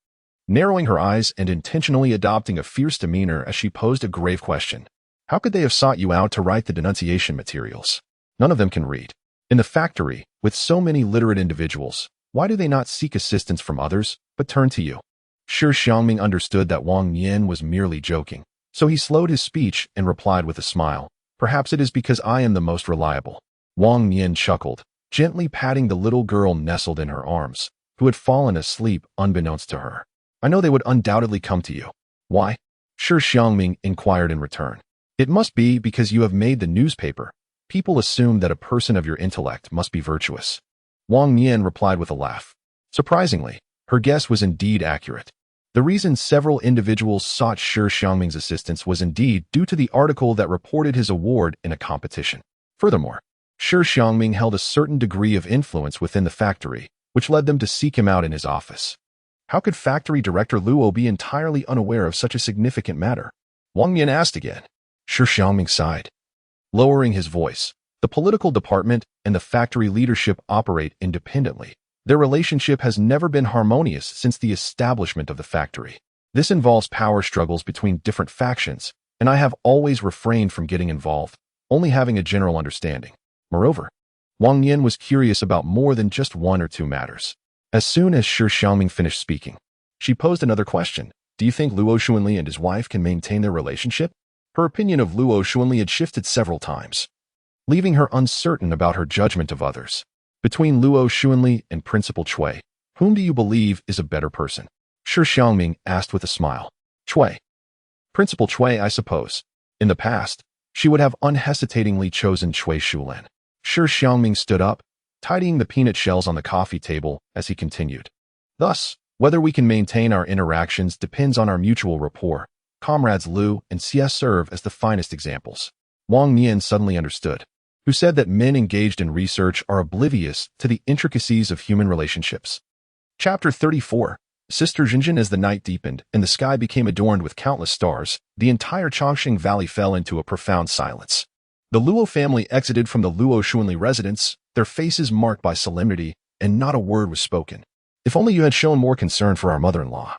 narrowing her eyes and intentionally adopting a fierce demeanor as she posed a grave question. How could they have sought you out to write the denunciation materials? None of them can read. In the factory, with so many literate individuals, why do they not seek assistance from others, but turn to you? Shi Xiangming understood that Wang Nian was merely joking, So he slowed his speech and replied with a smile, "Perhaps it is because I am the most reliable." Wang Nian chuckled, gently patting the little girl nestled in her arms, who had fallen asleep unbeknownst to her. "I know they would undoubtedly come to you." "Why?" Shi Xiangming inquired in return. "It must be because you have made the newspaper. People assume that a person of your intellect must be virtuous." Wang Nian replied with a laugh. Surprisingly, her guess was indeed accurate. The reason several individuals sought Shi Xiangming's assistance was indeed due to the article that reported his award in a competition. Furthermore, Shi Xiangming held a certain degree of influence within the factory, which led them to seek him out in his office. How could factory director Luo be entirely unaware of such a significant matter? Wang Nian asked again. Shi Xiangming sighed. Lowering his voice, the political department and the factory leadership operate independently. Their relationship has never been harmonious since the establishment of the factory. This involves power struggles between different factions, and I have always refrained from getting involved, only having a general understanding. Moreover, Wang Nian was curious about more than just one or two matters. As soon as Shi Xiangming finished speaking, she posed another question. Do you think Luo Xuanli and his wife can maintain their relationship? Her opinion of Luo Xuanli had shifted several times, leaving her uncertain about her judgment of others. Between Luo Xuanli and Principal Cui, whom do you believe is a better person? Shi Xiangming asked with a smile. Cui. Principal Cui, I suppose. In the past, she would have unhesitatingly chosen Cui Shulan. Shi Xiangming stood up, tidying the peanut shells on the coffee table as he continued. Thus, whether we can maintain our interactions depends on our mutual rapport. Comrades Lu and Xie serve as the finest examples. Wang Nian suddenly understood, who said that men engaged in research are oblivious to the intricacies of human relationships. Chapter 34. Sister Jinjin. As the night deepened and the sky became adorned with countless stars, the entire Chongqing Valley fell into a profound silence. The Luo family exited from the Luo Xuanli residence, their faces marked by solemnity, and not a word was spoken. If only you had shown more concern for our mother-in-law.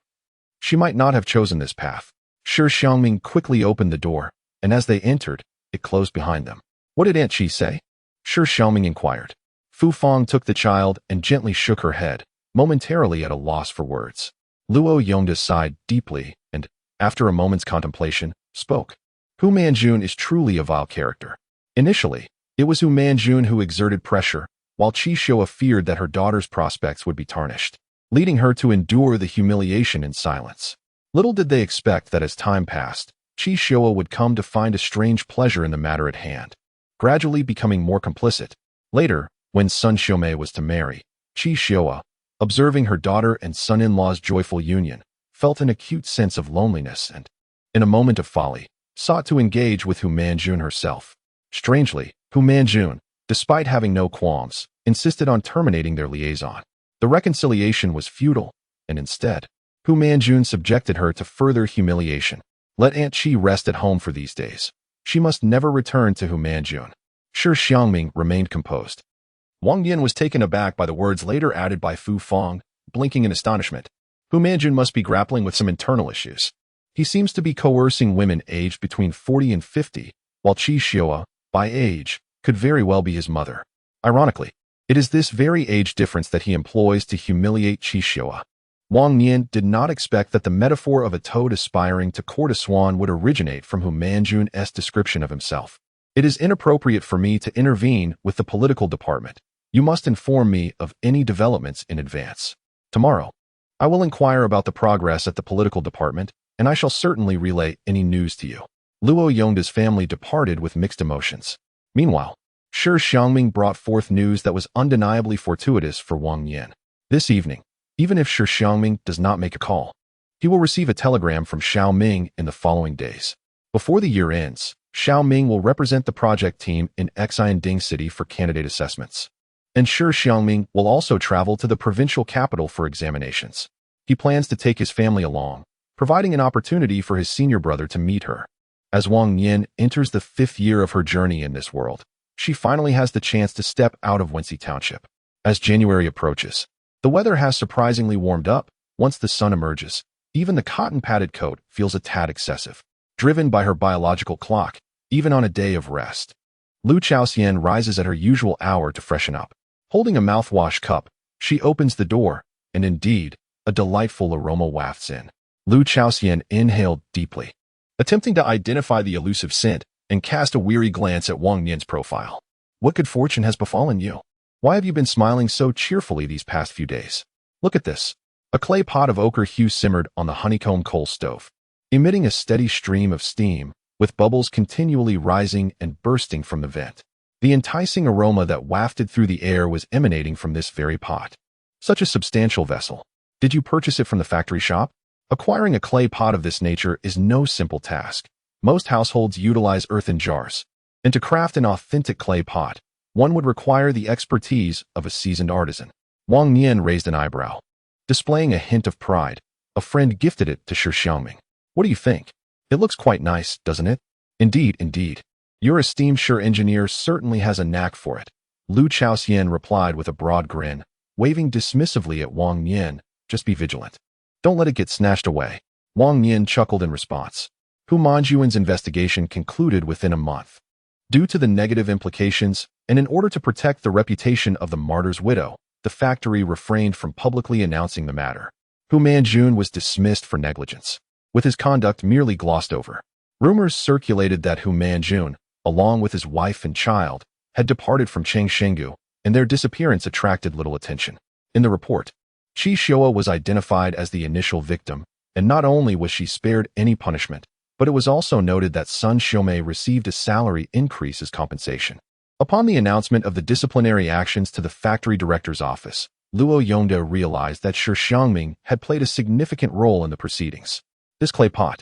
She might not have chosen this path. Shi Xiangming quickly opened the door, and as they entered, it closed behind them. What did Aunt Shi say? Shi Xiangming inquired. Fu Fang took the child and gently shook her head, momentarily at a loss for words. Luo Yongda sighed deeply and, after a moment's contemplation, spoke. Hu Manjun is truly a vile character. Initially, it was Hu Manjun who exerted pressure, while Qi Xiaoa feared that her daughter's prospects would be tarnished, leading her to endure the humiliation in silence. Little did they expect that as time passed, Qi Xiaoa would come to find a strange pleasure in the matter at hand, gradually becoming more complicit. Later, when Sun Xiaomei was to marry, Qi Xiaoa, observing her daughter and son-in-law's joyful union, felt an acute sense of loneliness and, in a moment of folly, sought to engage with Hu Manjun herself. Strangely, Hu Manjun, despite having no qualms, insisted on terminating their liaison. The reconciliation was futile, and instead, Hu Manjun subjected her to further humiliation. Let Aunt Qi rest at home for these days. She must never return to Hu Manjun. Shi Xiangming remained composed. Wang Nian was taken aback by the words later added by Fu Fang, blinking in astonishment. Hu Manjun must be grappling with some internal issues. He seems to be coercing women aged between 40 and 50, while Qi Xiaoa, by age, could very well be his mother. Ironically, it is this very age difference that he employs to humiliate Qi Xiaoa. Wang Nian did not expect that the metaphor of a toad aspiring to court a swan would originate from Hu Manjun's description of himself. It is inappropriate for me to intervene with the political department. You must inform me of any developments in advance. Tomorrow, I will inquire about the progress at the political department, and I shall certainly relay any news to you. Luo Yongda's family departed with mixed emotions. Meanwhile, Shi Xiangming brought forth news that was undeniably fortuitous for Wang Nian. This evening, even if Shi Xiangming does not make a call, he will receive a telegram from Xiao Ming in the following days. Before the year ends, Xiao Ming will represent the project team in Xianding City for candidate assessments. And Shi Xiangming will also travel to the provincial capital for examinations. He plans to take his family along, providing an opportunity for his senior brother to meet her. As Wang Nian enters the 5th year of her journey in this world, she finally has the chance to step out of Wenxi Township. As January approaches, the weather has surprisingly warmed up. Once the sun emerges, even the cotton-padded coat feels a tad excessive. Driven by her biological clock, even on a day of rest, Lu Chaoxian rises at her usual hour to freshen up. Holding a mouthwash cup, she opens the door, and indeed, a delightful aroma wafts in. Lu Chaoxian inhaled deeply. attempting to identify the elusive scent and cast a weary glance at Wang Nian's profile. What good fortune has befallen you? Why have you been smiling so cheerfully these past few days? Look at this. A clay pot of ochre hue simmered on the honeycomb coal stove, emitting a steady stream of steam, with bubbles continually rising and bursting from the vent. The enticing aroma that wafted through the air was emanating from this very pot. Such a substantial vessel. Did you purchase it from the factory shop? Acquiring a clay pot of this nature is no simple task. Most households utilize earthen jars, and to craft an authentic clay pot, one would require the expertise of a seasoned artisan. Wang Nian raised an eyebrow. Displaying a hint of pride, a friend gifted it to Shi Xiangming. What do you think? It looks quite nice, doesn't it? Indeed, indeed. Your esteemed Shi engineer certainly has a knack for it. Lu Chaoxian replied with a broad grin, waving dismissively at Wang Nian. Just be vigilant. Don't let it get snatched away. Wang Nian chuckled in response. Hu Manjuan's investigation concluded within a month. Due to the negative implications, and in order to protect the reputation of the martyr's widow, the factory refrained from publicly announcing the matter. Hu Manjun was dismissed for negligence, with his conduct merely glossed over. Rumors circulated that Hu Manjun, along with his wife and child, had departed from Chengshenggu, and their disappearance attracted little attention. In the report, Qi Xiao was identified as the initial victim, and not only was she spared any punishment, but it was also noted that Sun Xiaomei received a salary increase as compensation. Upon the announcement of the disciplinary actions to the factory director's office, Luo Yongde realized that Shi Xiangming had played a significant role in the proceedings. This clay pot,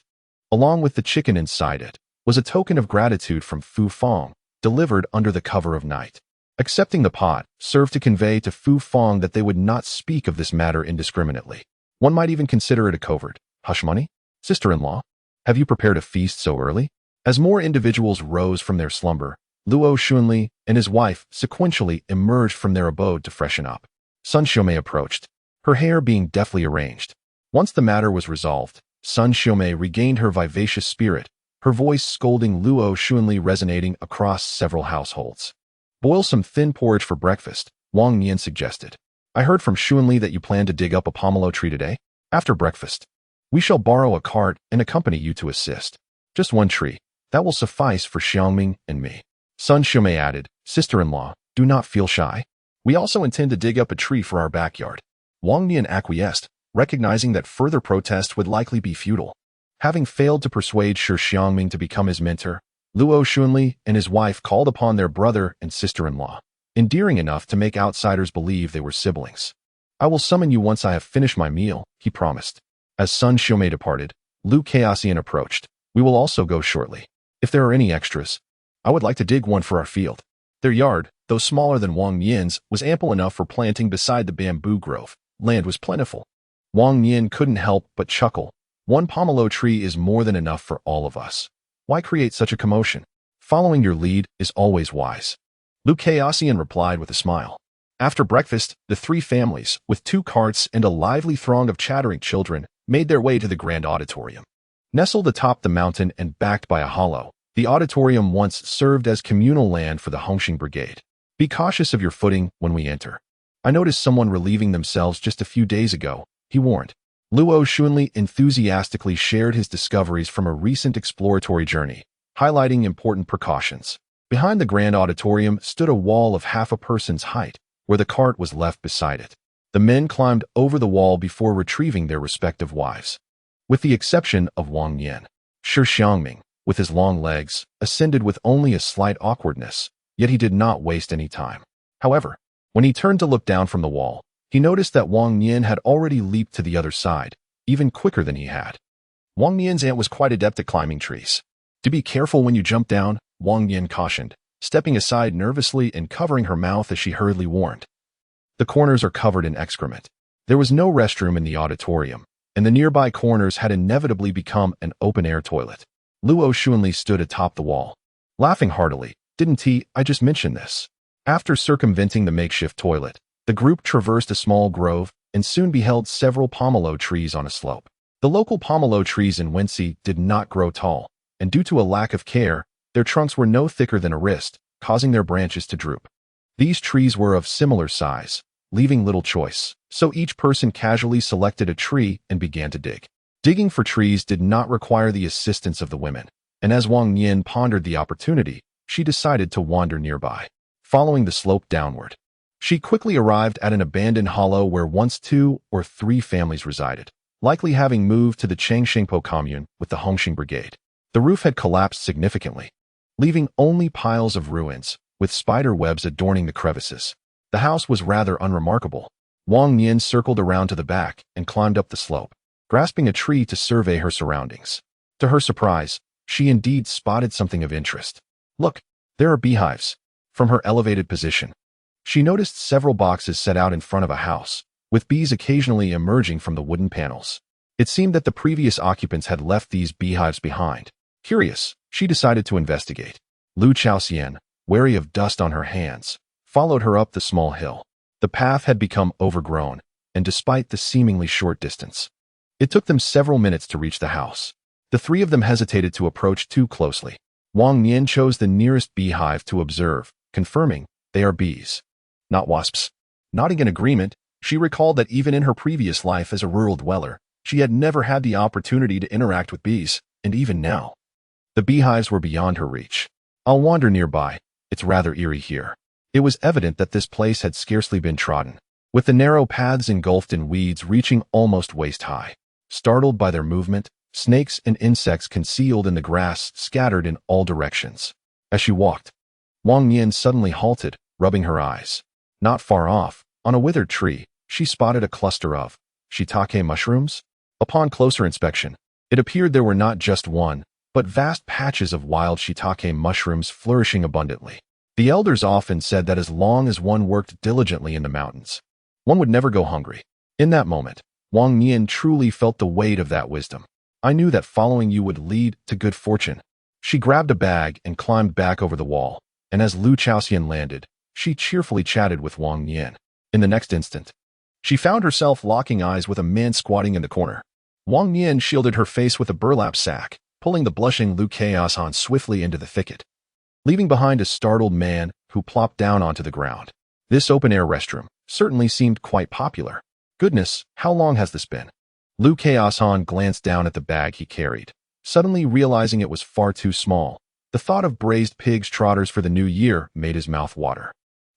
along with the chicken inside it, was a token of gratitude from Fu Fong, delivered under the cover of night. Accepting the pot served to convey to Fu Fong that they would not speak of this matter indiscriminately. One might even consider it a covert hush money. Sister-in-law, have you prepared a feast so early? As more individuals rose from their slumber, Luo Xunli and his wife sequentially emerged from their abode to freshen up. Sun Xiaomei approached, her hair being deftly arranged. Once the matter was resolved, Sun Xiaomei regained her vivacious spirit, her voice scolding Luo Xunli resonating across several households. Boil some thin porridge for breakfast, Wang Nian suggested. I heard from Xunli that you plan to dig up a pomelo tree today. After breakfast, we shall borrow a cart and accompany you to assist. Just one tree. That will suffice for Xiangming and me. Sun Xiaomei added, Sister-in-law, do not feel shy. We also intend to dig up a tree for our backyard. Wang Nian acquiesced, recognizing that further protest would likely be futile. Having failed to persuade Shi Xiangming to become his mentor, Luo Xunli and his wife called upon their brother and sister-in-law, endearing enough to make outsiders believe they were siblings. I will summon you once I have finished my meal, he promised. As Sun Xiaomei departed, Lu Chaoxian approached. We will also go shortly. If there are any extras, I would like to dig one for our field. Their yard, though smaller than Wang Nian's, was ample enough for planting beside the bamboo grove. Land was plentiful. Wang Nian couldn't help but chuckle. One pomelo tree is more than enough for all of us. Why create such a commotion? Following your lead is always wise. Lu Chaoxian replied with a smile. After breakfast, the three families, with 2 carts and a lively throng of chattering children, made their way to the grand auditorium. Nestled atop the mountain and backed by a hollow, the auditorium once served as communal land for the Hongxing Brigade. Be cautious of your footing when we enter. I noticed someone relieving themselves just a few days ago, he warned. Luo Xunli enthusiastically shared his discoveries from a recent exploratory journey, highlighting important precautions. Behind the grand auditorium stood a wall of half a person's height, where the cart was left beside it. The men climbed over the wall before retrieving their respective wives. With the exception of Wang Nian, Shi Xiangming, with his long legs, ascended with only a slight awkwardness, yet he did not waste any time. However, when he turned to look down from the wall, he noticed that Wang Nian had already leaped to the other side, even quicker than he had. Wang Nian's aunt was quite adept at climbing trees. To be careful when you jump down, Wang Nian cautioned, stepping aside nervously and covering her mouth as she hurriedly warned. The corners are covered in excrement. There was no restroom in the auditorium, and the nearby corners had inevitably become an open-air toilet. Luo Xunli stood atop the wall, laughing heartily. Didn't he? I just mentioned this. After circumventing the makeshift toilet, the group traversed a small grove and soon beheld several pomelo trees on a slope. The local pomelo trees in Wenxi did not grow tall, and due to a lack of care, their trunks were no thicker than a wrist, causing their branches to droop. These trees were of similar size, leaving little choice, so each person casually selected a tree and began to dig. Digging for trees did not require the assistance of the women, and as Wang Nian pondered the opportunity, she decided to wander nearby. Following the slope downward, she quickly arrived at an abandoned hollow where once 2 or 3 families resided, likely having moved to the Changshengpo commune with the Hongxing brigade. The roof had collapsed significantly, leaving only piles of ruins, with spider webs adorning the crevices. The house was rather unremarkable. Wang Nian circled around to the back and climbed up the slope, grasping a tree to survey her surroundings. To her surprise, she indeed spotted something of interest. Look, there are beehives. From her elevated position, she noticed several boxes set out in front of a house, with bees occasionally emerging from the wooden panels. It seemed that the previous occupants had left these beehives behind. Curious, she decided to investigate. Lu Chaoxian, wary of dust on her hands, followed her up the small hill. The path had become overgrown, and despite the seemingly short distance, it took them several minutes to reach the house. The 3 of them hesitated to approach too closely. Wang Nian chose the nearest beehive to observe, confirming, they are bees, not wasps. Nodding in agreement, she recalled that even in her previous life as a rural dweller, she had never had the opportunity to interact with bees, and even now, the beehives were beyond her reach. I'll wander nearby. It's rather eerie here. It was evident that this place had scarcely been trodden, with the narrow paths engulfed in weeds reaching almost waist-high. Startled by their movement, snakes and insects concealed in the grass scattered in all directions. As she walked, Wang Nian suddenly halted, rubbing her eyes. Not far off, on a withered tree, she spotted a cluster of shiitake mushrooms. Upon closer inspection, it appeared there were not just one, but vast patches of wild shiitake mushrooms flourishing abundantly. The elders often said that as long as one worked diligently in the mountains, one would never go hungry. In that moment, Wang Nian truly felt the weight of that wisdom. I knew that following you would lead to good fortune. She grabbed a bag and climbed back over the wall, and as Lu Chaoxian landed, she cheerfully chatted with Wang Nian. In the next instant, she found herself locking eyes with a man squatting in the corner. Wang Nian shielded her face with a burlap sack, pulling the blushing Lu Chaoxian swiftly into the thicket, leaving behind a startled man who plopped down onto the ground. This open-air restroom certainly seemed quite popular. Goodness, how long has this been? Lu Chaoxian glanced down at the bag he carried, suddenly realizing it was far too small. The thought of braised pig's trotters for the new year made his mouth water.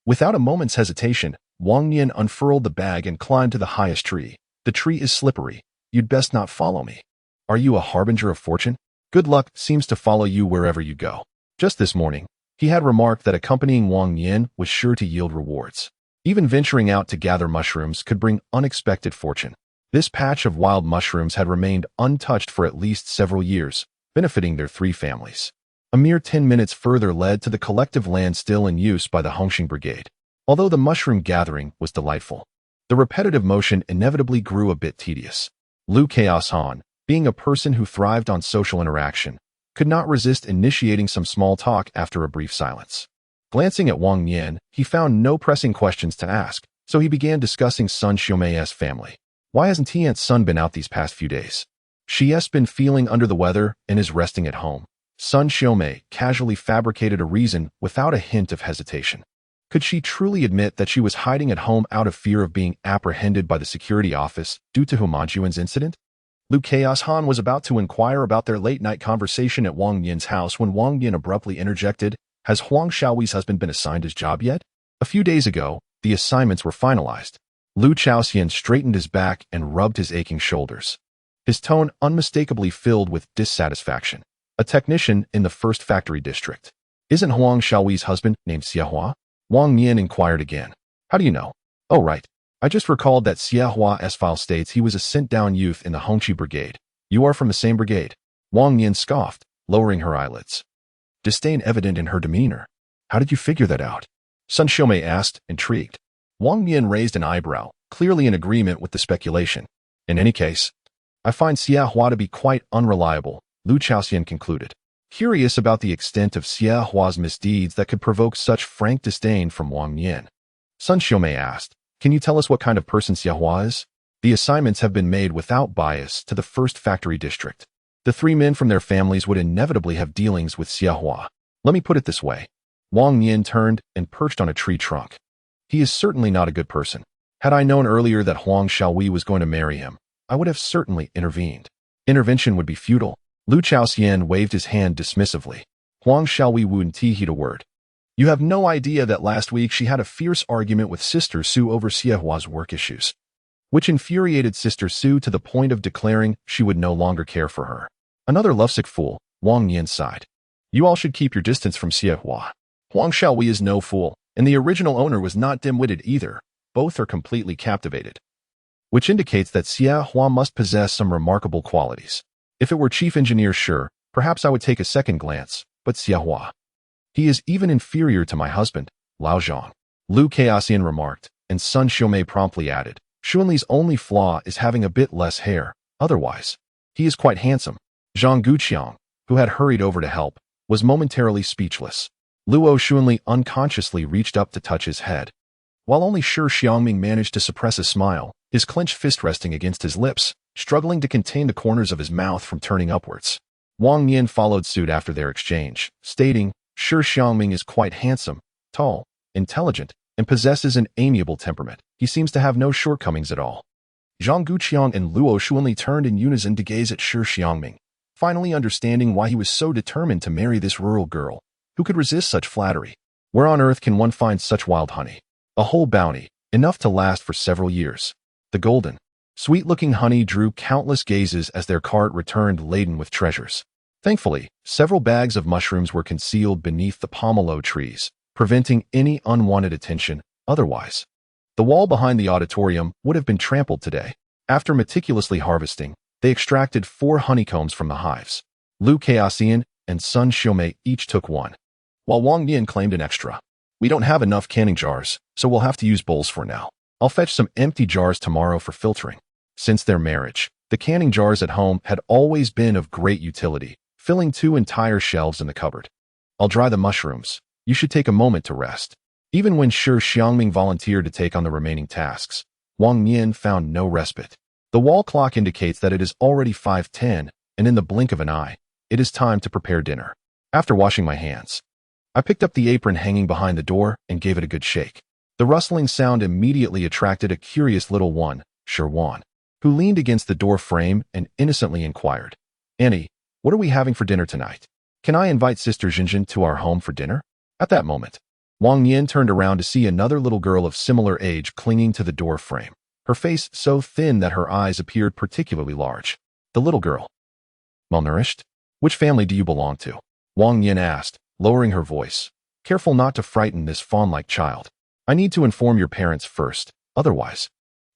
Without a moment's hesitation, Wang Nian unfurled the bag and climbed to the highest tree. The tree is slippery. You'd best not follow me. Are you a harbinger of fortune? Good luck seems to follow you wherever you go. Just this morning, he had remarked that accompanying Wang Nian was sure to yield rewards. Even venturing out to gather mushrooms could bring unexpected fortune. This patch of wild mushrooms had remained untouched for at least several years, benefiting their 3 families. A mere 10 minutes further led to the collective land still in use by the Hongxing brigade. Although the mushroom gathering was delightful, the repetitive motion inevitably grew a bit tedious. Lu Chaoxian, being a person who thrived on social interaction, could not resist initiating some small talk after a brief silence. Glancing at Wang Nian, he found no pressing questions to ask, so he began discussing Sun Xiaoming's family. Why hasn't Tian's son been out these past few days? She's been feeling under the weather and is resting at home. Sun Xiaoming casually fabricated a reason without a hint of hesitation. Could she truly admit that she was hiding at home out of fear of being apprehended by the security office due to Humajuan's incident? Lu Chaoxian was about to inquire about their late-night conversation at Wang Nian's house when Wang Nian abruptly interjected, "Has Huang Xiaoyi's husband been assigned his job yet?" A few days ago, the assignments were finalized. Lu Chaoxian straightened his back and rubbed his aching shoulders, his tone unmistakably filled with dissatisfaction. A technician in the first factory district. Isn't Huang Xiaoyi's husband named Xiahua? Wang Nian inquired again. How do you know? Oh, right. I just recalled that Xiahua's file states he was a sent-down youth in the Hongxi brigade. You are from the same brigade? Wang Nian scoffed, lowering her eyelids. Disdain evident in her demeanor. How did you figure that out? Sun Xiaoming asked, intrigued. Wang Nian raised an eyebrow, clearly in agreement with the speculation. In any case, I find Xiahua to be quite unreliable, Lu Chaoxian concluded, curious about the extent of Xiahua's misdeeds that could provoke such frank disdain from Wang Nian. Sun Xiaoming asked, "Can you tell us what kind of person Xiahua is?" The assignments have been made without bias to the first factory district. The 3 men from their families would inevitably have dealings with Xiahua. Let me put it this way. Wang Nian turned and perched on a tree trunk. He is certainly not a good person. Had I known earlier that Huang Xiaoyi was going to marry him, I would have certainly intervened. Intervention would be futile. Lu Chaoxian waved his hand dismissively. Huang shall we wouldn't heed a word. You have no idea that last week she had a fierce argument with Sister Su over Xiehua's work issues, which infuriated Sister Su to the point of declaring she would no longer care for her. Another lovesick fool, Wang Nian sighed. You all should keep your distance from Xiehua. Huang Xiaowei is no fool, and the original owner was not dim-witted either. Both are completely captivated, which indicates that Xiehua must possess some remarkable qualities. If it were Chief Engineer Shi, perhaps I would take a second glance, but Xiehua, he is even inferior to my husband, Lao Zhang. Lu Chaosian remarked, and Sun Xiaomei promptly added, Xuanli's only flaw is having a bit less hair. Otherwise, he is quite handsome. Zhang Guqiang, who had hurried over to help, was momentarily speechless. Luo Xuanli unconsciously reached up to touch his head. While only Shi Xiangming managed to suppress a smile, his clenched fist resting against his lips, struggling to contain the corners of his mouth from turning upwards. Wang Nian followed suit after their exchange, stating, Shi Xiangming is quite handsome, tall, intelligent, and possesses an amiable temperament. He seems to have no shortcomings at all. Zhang Guqiang and Luo Xuanli turned in unison to gaze at Shi Xiangming, finally understanding why he was so determined to marry this rural girl. Who could resist such flattery? Where on earth can one find such wild honey? A whole bounty, enough to last for several years. The golden, sweet-looking honey drew countless gazes as their cart returned laden with treasures. Thankfully, several bags of mushrooms were concealed beneath the pomelo trees, preventing any unwanted attention. Otherwise, the wall behind the auditorium would have been trampled today. After meticulously harvesting, they extracted 4 honeycombs from the hives. Lu Chaosian and Sun Xiaomei each took one, while Wang Nian claimed an extra. We don't have enough canning jars, so we'll have to use bowls for now. I'll fetch some empty jars tomorrow for filtering. Since their marriage, the canning jars at home had always been of great utility, filling 2 entire shelves in the cupboard. I'll dry the mushrooms. You should take a moment to rest. Even when Shi Xiangming volunteered to take on the remaining tasks, Wang Nian found no respite. The wall clock indicates that it is already 5:10, and in the blink of an eye, it is time to prepare dinner. After washing my hands, I picked up the apron hanging behind the door and gave it a good shake. The rustling sound immediately attracted a curious little one, Shi Wan, who leaned against the door frame and innocently inquired, Annie, what are we having for dinner tonight? Can I invite Sister Jinjin to our home for dinner? At that moment, Wang Nian turned around to see another little girl of similar age clinging to the door frame, her face so thin that her eyes appeared particularly large. The little girl. Malnourished? Which family do you belong to? Wang Nian asked, lowering her voice, careful not to frighten this fawn-like child. I need to inform your parents first, otherwise,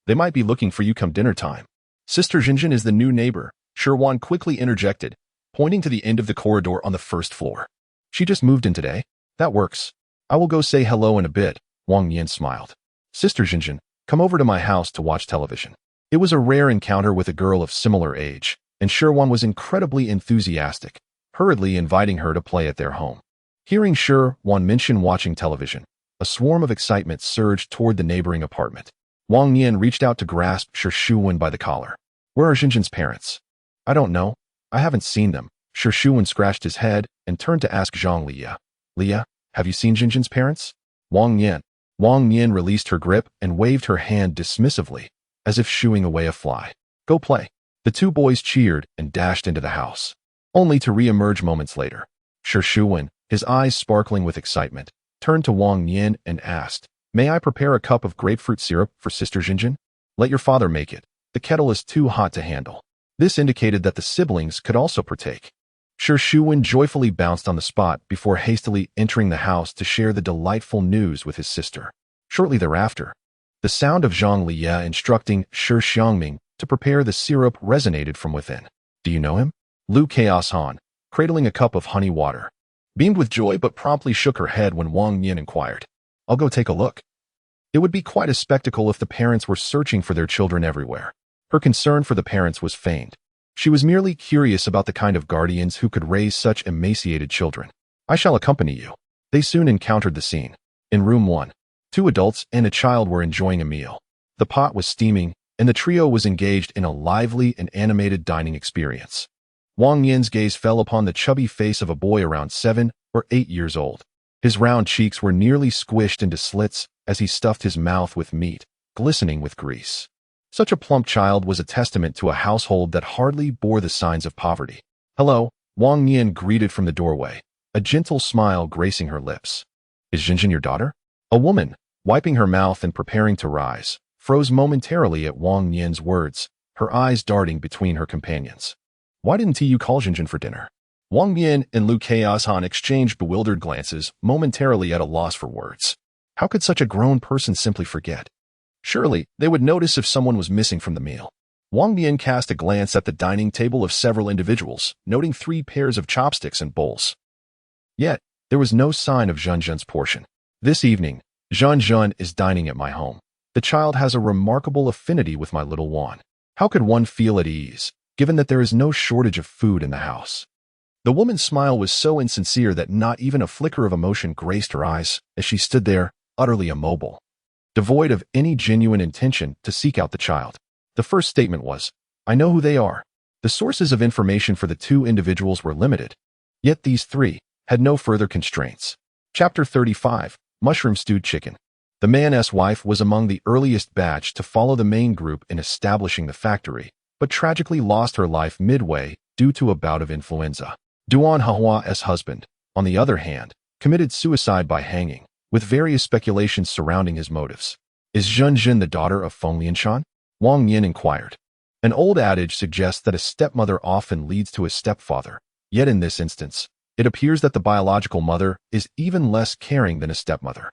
they might be looking for you come dinner time. Sister Jinjin is the new neighbor, Shi Wan quickly interjected, pointing to the end of the corridor on the first floor. She just moved in today. That works. I will go say hello in a bit, Wang Nian smiled. Sister Jinjin, come over to my house to watch television. It was a rare encounter with a girl of similar age, and Shi Wan was incredibly enthusiastic, hurriedly inviting her to play at their home. Hearing Shi Wan mention watching television, a swarm of excitement surged toward the neighboring apartment. Wang Nian reached out to grasp Shi Xiuwen by the collar. Where are Jinjin's parents? I don't know. I haven't seen them. Shi Xiuwen scratched his head and turned to ask Zhang Liya. Liya, have you seen Jinjin's parents? Wang Nian released her grip and waved her hand dismissively, as if shooing away a fly. Go play. The 2 boys cheered and dashed into the house, only to re-emerge moments later. Shi Xiuwen, his eyes sparkling with excitement, turned to Wang Nian and asked, May I prepare a cup of grapefruit syrup for Sister Jinjin? Let your father make it. The kettle is too hot to handle. This indicated that the siblings could also partake. Shi Xiuwen joyfully bounced on the spot before hastily entering the house to share the delightful news with his sister. Shortly thereafter, the sound of Zhang Liya instructing Shi Xiangming to prepare the syrup resonated from within. Do you know him? Lu Chaos Han, cradling a cup of honey water, beamed with joy but promptly shook her head when Wang Nian inquired. I'll go take a look. It would be quite a spectacle if the parents were searching for their children everywhere. Her concern for the parents was feigned. She was merely curious about the kind of guardians who could raise such emaciated children. I shall accompany you. They soon encountered the scene. In room 1, 2 adults and a child were enjoying a meal. The pot was steaming, and the trio was engaged in a lively and animated dining experience. Wang Nian's gaze fell upon the chubby face of a boy around 7 or 8 years old. His round cheeks were nearly squished into slits as he stuffed his mouth with meat, glistening with grease. Such a plump child was a testament to a household that hardly bore the signs of poverty. "Hello," Wang Nian greeted from the doorway, a gentle smile gracing her lips. "Is Jinjin your daughter?" A woman, wiping her mouth and preparing to rise, froze momentarily at Wang Nian's words, her eyes darting between her companions. "Why didn't you call Jinjin for dinner?" Wang Nian and Lu Chaoshan exchanged bewildered glances, momentarily at a loss for words. How could such a grown person simply forget? Surely, they would notice if someone was missing from the meal. Wang Nian cast a glance at the dining table of several individuals, noting 3 pairs of chopsticks and bowls. Yet, there was no sign of Zhenzhen's portion. "This evening, Zhenzhen is dining at my home. The child has a remarkable affinity with my little Wan. How could one feel at ease, given that there is no shortage of food in the house?" The woman's smile was so insincere that not even a flicker of emotion graced her eyes as she stood there, utterly immobile, devoid of any genuine intention to seek out the child. The first statement was, "I know who they are." The sources of information for the 2 individuals were limited, yet these 3 had no further constraints. Chapter 35, Mushroom Stewed Chicken. The man's wife was among the earliest batch to follow the main group in establishing the factory, but tragically lost her life midway due to a bout of influenza. Duan Hahua's husband, on the other hand, committed suicide by hanging, with various speculations surrounding his motives. "Is Zhenzhen the daughter of Feng Lianshan?" Wang Yin inquired. An old adage suggests that a stepmother often leads to a stepfather, yet in this instance, it appears that the biological mother is even less caring than a stepmother.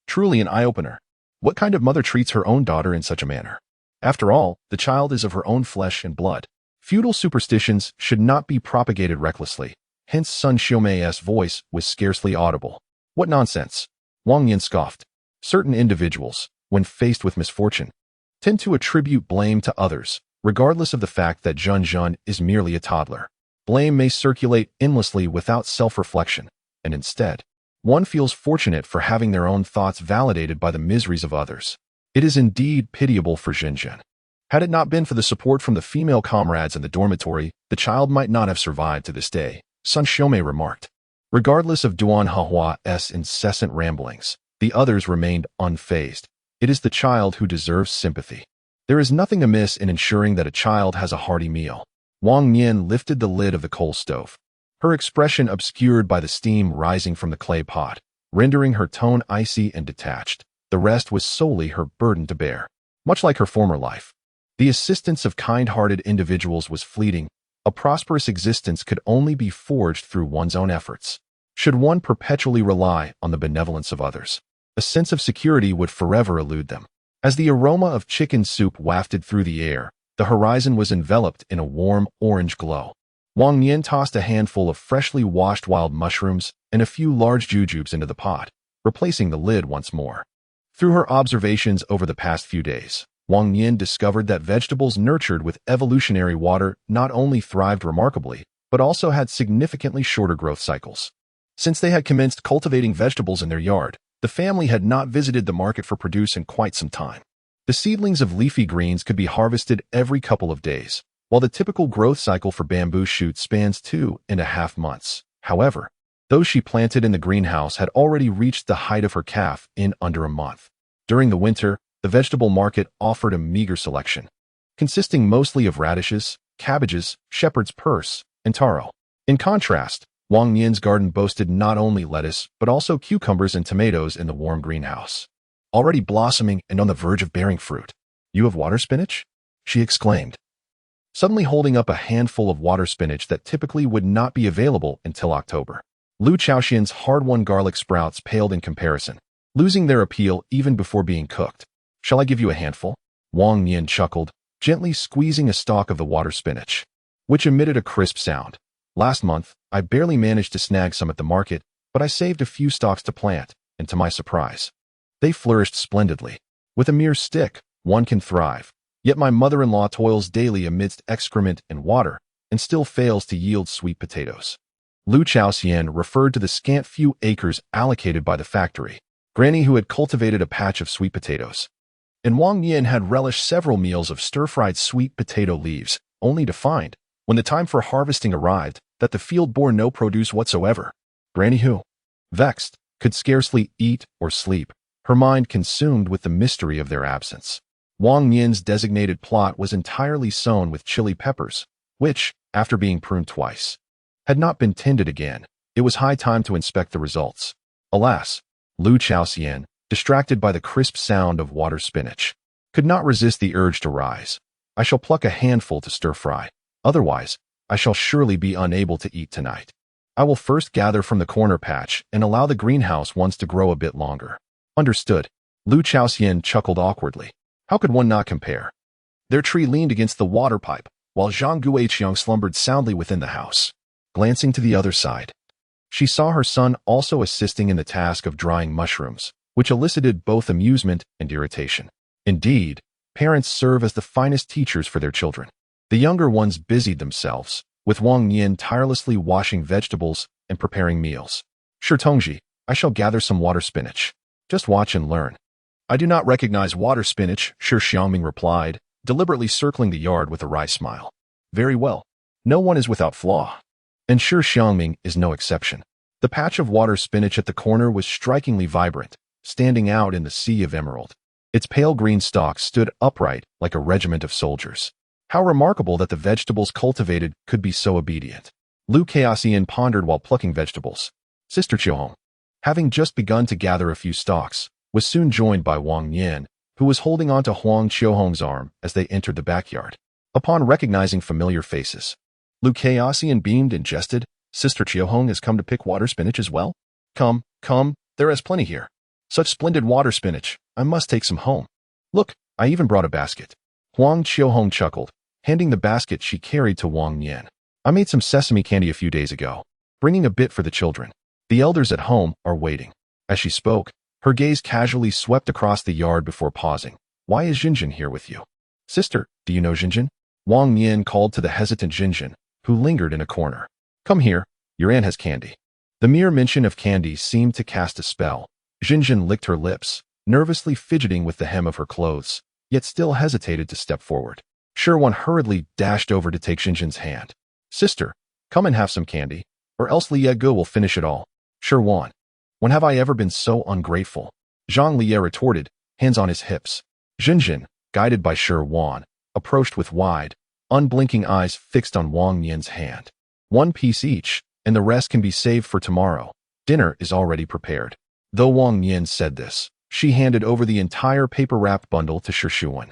Truly an eye-opener. What kind of mother treats her own daughter in such a manner? After all, the child is of her own flesh and blood. Feudal superstitions should not be propagated recklessly, hence Sun Xiaomei's voice was scarcely audible. "What nonsense!" Wang Yin scoffed. Certain individuals, when faced with misfortune, tend to attribute blame to others, regardless of the fact that Zhenzhen is merely a toddler. Blame may circulate endlessly without self-reflection, and instead, one feels fortunate for having their own thoughts validated by the miseries of others. It is indeed pitiable for Zhenzhen. Had it not been for the support from the female comrades in the dormitory, the child might not have survived to this day, Sun Xiaomei remarked. Regardless of Duan Hahua's incessant ramblings, the others remained unfazed. It is the child who deserves sympathy. There is nothing amiss in ensuring that a child has a hearty meal. Wang Nian lifted the lid of the coal stove, her expression obscured by the steam rising from the clay pot, rendering her tone icy and detached. The rest was solely her burden to bear. Much like her former life, the assistance of kind-hearted individuals was fleeting. A prosperous existence could only be forged through one's own efforts. Should one perpetually rely on the benevolence of others, a sense of security would forever elude them. As the aroma of chicken soup wafted through the air, the horizon was enveloped in a warm orange glow. Wang Nian tossed a handful of freshly washed wild mushrooms and a few large jujubes into the pot, replacing the lid once more. Through her observations over the past few days, Wang Nian discovered that vegetables nurtured with evolutionary water not only thrived remarkably, but also had significantly shorter growth cycles. Since they had commenced cultivating vegetables in their yard, the family had not visited the market for produce in quite some time. The seedlings of leafy greens could be harvested every couple of days, while the typical growth cycle for bamboo shoots spans 2.5 months. However, those she planted in the greenhouse had already reached the height of her calf in under a month. During the winter, the vegetable market offered a meager selection, consisting mostly of radishes, cabbages, shepherd's purse, and taro. In contrast, Wang Nian's garden boasted not only lettuce, but also cucumbers and tomatoes in the warm greenhouse, already blossoming and on the verge of bearing fruit. "You have water spinach?" she exclaimed, suddenly holding up a handful of water spinach that typically would not be available until October. Lu Chaoxian's hard-won garlic sprouts paled in comparison, losing their appeal even before being cooked. "Shall I give you a handful?" Wang Nian chuckled, gently squeezing a stalk of the water spinach, which emitted a crisp sound. "Last month, I barely managed to snag some at the market, but I saved a few stalks to plant, and to my surprise, they flourished splendidly. With a mere stick, one can thrive. Yet my mother-in-law toils daily amidst excrement and water, and still fails to yield sweet potatoes." Lu Chaoxian referred to the scant few acres allocated by the factory. Granny who had cultivated a patch of sweet potatoes, and Wang Nian had relished several meals of stir-fried sweet potato leaves, only to find, when the time for harvesting arrived, that the field bore no produce whatsoever. Granny who, vexed, could scarcely eat or sleep, her mind consumed with the mystery of their absence. Wang Nian's designated plot was entirely sown with chili peppers, which, after being pruned twice, had not been tended again. It was high time to inspect the results. Alas, Lu Chaoxian, distracted by the crisp sound of water spinach, could not resist the urge to rise. I shall pluck a handful to stir-fry. Otherwise, I shall surely be unable to eat tonight. I will first gather from the corner patch and allow the greenhouse ones to grow a bit longer. Understood. Lu Chaoxian chuckled awkwardly. How could one not compare? Their tree leaned against the water pipe, while Zhang Guiqiang slumbered soundly within the house. Glancing to the other side, she saw her son also assisting in the task of drying mushrooms, which elicited both amusement and irritation. Indeed, parents serve as the finest teachers for their children. The younger ones busied themselves, with Wang Nian tirelessly washing vegetables and preparing meals. Sure, Tongji, I shall gather some water spinach. Just watch and learn. I do not recognize water spinach, Shi Xiangming replied, deliberately circling the yard with a wry smile. Very well. No one is without flaw. And Shi Xiangming is no exception. The patch of water spinach at the corner was strikingly vibrant, standing out in the sea of emerald. Its pale green stalks stood upright like a regiment of soldiers. How remarkable that the vegetables cultivated could be so obedient. Lu Chaoxian pondered while plucking vegetables. Sister Qiuhong, having just begun to gather a few stalks, was soon joined by Wang Nian, who was holding onto Huang Qiuhong's arm as they entered the backyard. Upon recognizing familiar faces, Lu Chaoxian beamed and jested. Sister Qiuhong has come to pick water spinach as well? Come, there is plenty here. Such splendid water spinach, I must take some home. Look, I even brought a basket. Huang Qiuhong chuckled, handing the basket she carried to Wang Nian. I made some sesame candy a few days ago, bringing a bit for the children. The elders at home are waiting. As she spoke, her gaze casually swept across the yard before pausing. Why is Jinjin here with you? Sister, do you know Jinjin? Wang Nian called to the hesitant Jinjin, who lingered in a corner. Come here, your aunt has candy. The mere mention of candy seemed to cast a spell. Jinjin licked her lips, nervously fidgeting with the hem of her clothes, yet still hesitated to step forward. Shi hurriedly dashed over to take Jinjin's hand. Sister, come and have some candy, or else Liye Gu will finish it all. Shi, when have I ever been so ungrateful? Zhang Liye retorted, hands on his hips. Jinjin, guided by Shi, approached with wide, unblinking eyes fixed on Wang Nian's hand. One piece each, and the rest can be saved for tomorrow. Dinner is already prepared. Though Wang Nian said this, she handed over the entire paper-wrapped bundle to Shi Xiangming.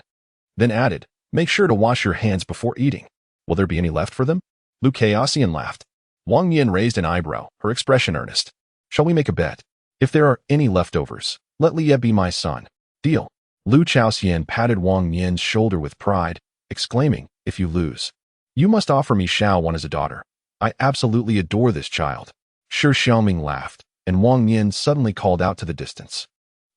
Then added, make sure to wash your hands before eating. Will there be any left for them? Lu Chaoxian laughed. Wang Nian raised an eyebrow, her expression earnest. Shall we make a bet? If there are any leftovers, let Liye be my son. Deal. Lu Chaoxian patted Wang Nian's shoulder with pride, exclaiming, if you lose, you must offer me Xiaowan as a daughter. I absolutely adore this child. Shi Xiangming laughed, and Wang Nian suddenly called out to the distance.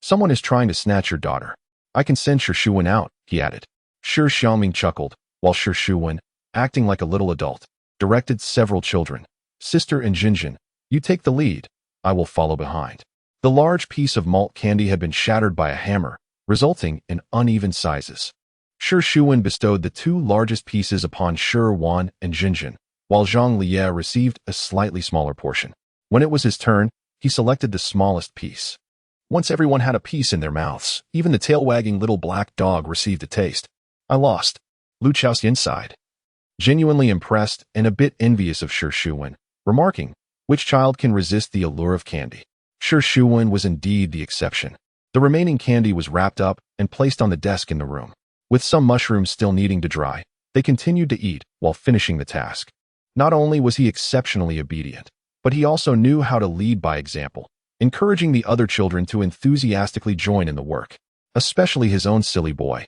Someone is trying to snatch your daughter. I can send Shi Xiangming out, he added. Shi Xiangming chuckled, while Shi Xiangming, acting like a little adult, directed several children. Sister and Jinjin, you take the lead. I will follow behind. The large piece of malt candy had been shattered by a hammer, resulting in uneven sizes. Shi Xiangming bestowed the two largest pieces upon Shi and Jinjin, while Zhang Liye received a slightly smaller portion. When it was his turn, he selected the smallest piece. Once everyone had a piece in their mouths, even the tail-wagging little black dog received a taste. I lost. Lu Chaoxian sighed, genuinely impressed and a bit envious of Shi Xiangming, remarking, which child can resist the allure of candy? Shi Xiangming was indeed the exception. The remaining candy was wrapped up and placed on the desk in the room. With some mushrooms still needing to dry, they continued to eat while finishing the task. Not only was he exceptionally obedient, but he also knew how to lead by example, encouraging the other children to enthusiastically join in the work, especially his own silly boy,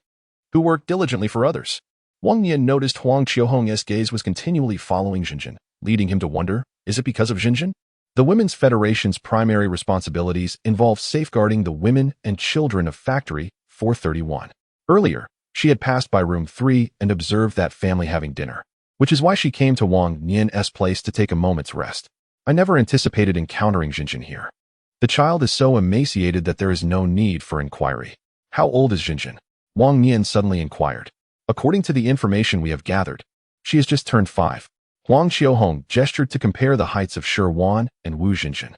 who worked diligently for others. Wang Nian noticed Huang Qiuhong's gaze was continually following Jinjin, leading him to wonder, is it because of Jinjin? The Women's Federation's primary responsibilities involve safeguarding the women and children of Factory 431. Earlier, she had passed by room 3 and observed that family having dinner, which is why she came to Wang Nian's place to take a moment's rest. I never anticipated encountering Jinjin here. The child is so emaciated that there is no need for inquiry. How old is Jinjin? Wang Nian suddenly inquired. According to the information we have gathered, she has just turned 5. Huang Qiuhong gestured to compare the heights of Shi and Wu Jinjin,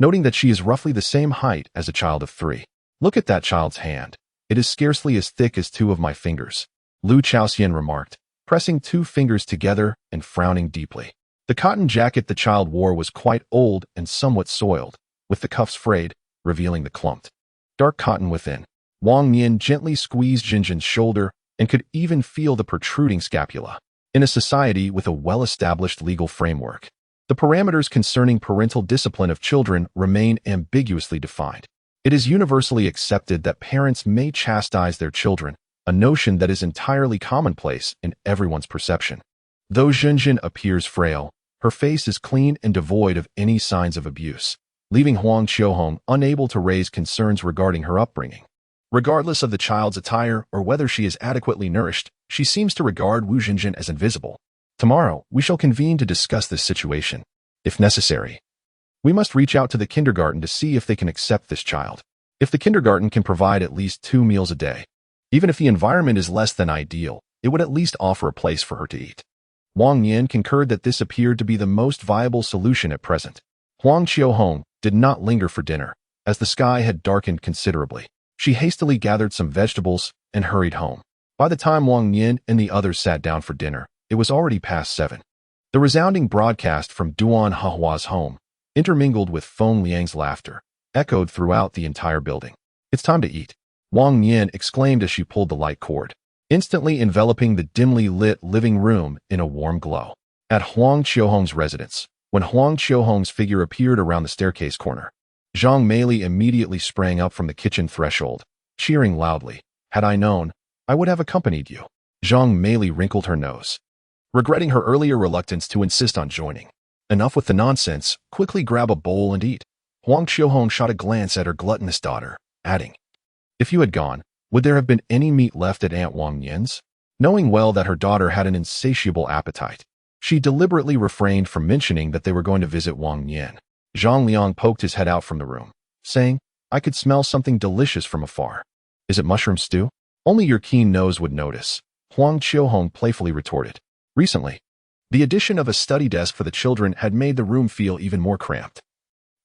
noting that she is roughly the same height as a child of 3. Look at that child's hand. It is scarcely as thick as two of my fingers, Lu Chaoxian remarked, pressing two fingers together and frowning deeply. The cotton jacket the child wore was quite old and somewhat soiled, with the cuffs frayed, revealing the clumped, dark cotton within. Wang Nian gently squeezed Jinjin's shoulder and could even feel the protruding scapula. In a society with a well-established legal framework, the parameters concerning parental discipline of children remain ambiguously defined. It is universally accepted that parents may chastise their children, a notion that is entirely commonplace in everyone's perception. Though Jinjin appears frail, her face is clean and devoid of any signs of abuse, leaving Huang Qiuhong unable to raise concerns regarding her upbringing. Regardless of the child's attire or whether she is adequately nourished, she seems to regard Wu Jinjin as invisible. Tomorrow, we shall convene to discuss this situation. If necessary, we must reach out to the kindergarten to see if they can accept this child. If the kindergarten can provide at least 2 meals a day, even if the environment is less than ideal, it would at least offer a place for her to eat. Wang Nian concurred that this appeared to be the most viable solution at present. Huang Qiuhong did not linger for dinner, as the sky had darkened considerably. She hastily gathered some vegetables and hurried home. By the time Wang Nian and the others sat down for dinner, it was already past 7. The resounding broadcast from Duan Hehua's home, intermingled with Feng Liang's laughter, echoed throughout the entire building. "It's time to eat," Wang Nian exclaimed as she pulled the light cord, instantly enveloping the dimly lit living room in a warm glow. At Huang Qiuhong's residence, when Huang Qiuhong's figure appeared around the staircase corner, Zhang Meili immediately sprang up from the kitchen threshold, cheering loudly. "Had I known, I would have accompanied you." Zhang Meili wrinkled her nose, regretting her earlier reluctance to insist on joining. "Enough with the nonsense, quickly grab a bowl and eat." Huang Qiuhong shot a glance at her gluttonous daughter, adding, "If you had gone, would there have been any meat left at Aunt Wang Nian's?" Knowing well that her daughter had an insatiable appetite, she deliberately refrained from mentioning that they were going to visit Wang Nian. Zhang Liang poked his head out from the room, saying, "I could smell something delicious from afar." "Is it mushroom stew?" "Only your keen nose would notice," Huang Qiuhong playfully retorted. Recently, the addition of a study desk for the children had made the room feel even more cramped,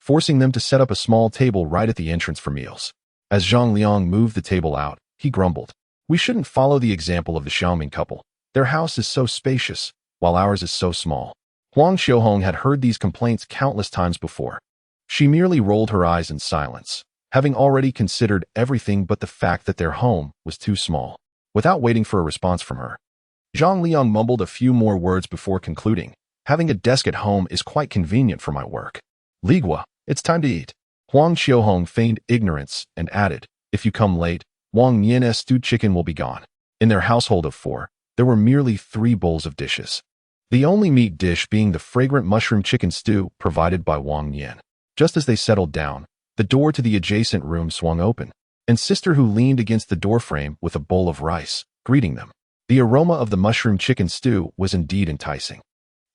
forcing them to set up a small table right at the entrance for meals. As Zhang Liang moved the table out, he grumbled, "We shouldn't follow the example of the Xiangming couple. Their house is so spacious, while ours is so small." Huang Qiuhong had heard these complaints countless times before. She merely rolled her eyes in silence, having already considered everything but the fact that their home was too small. Without waiting for a response from her, Zhang Liang mumbled a few more words before concluding, "Having a desk at home is quite convenient for my work. Ligua, it's time to eat." Huang Qiuhong feigned ignorance and added, "If you come late, Wang Nian's stewed chicken will be gone." In their household of 4, there were merely 3 bowls of dishes, the only meat dish being the fragrant mushroom chicken stew provided by Wang Nian. Just as they settled down, the door to the adjacent room swung open, and Sister Hu leaned against the doorframe with a bowl of rice, greeting them. The aroma of the mushroom chicken stew was indeed enticing.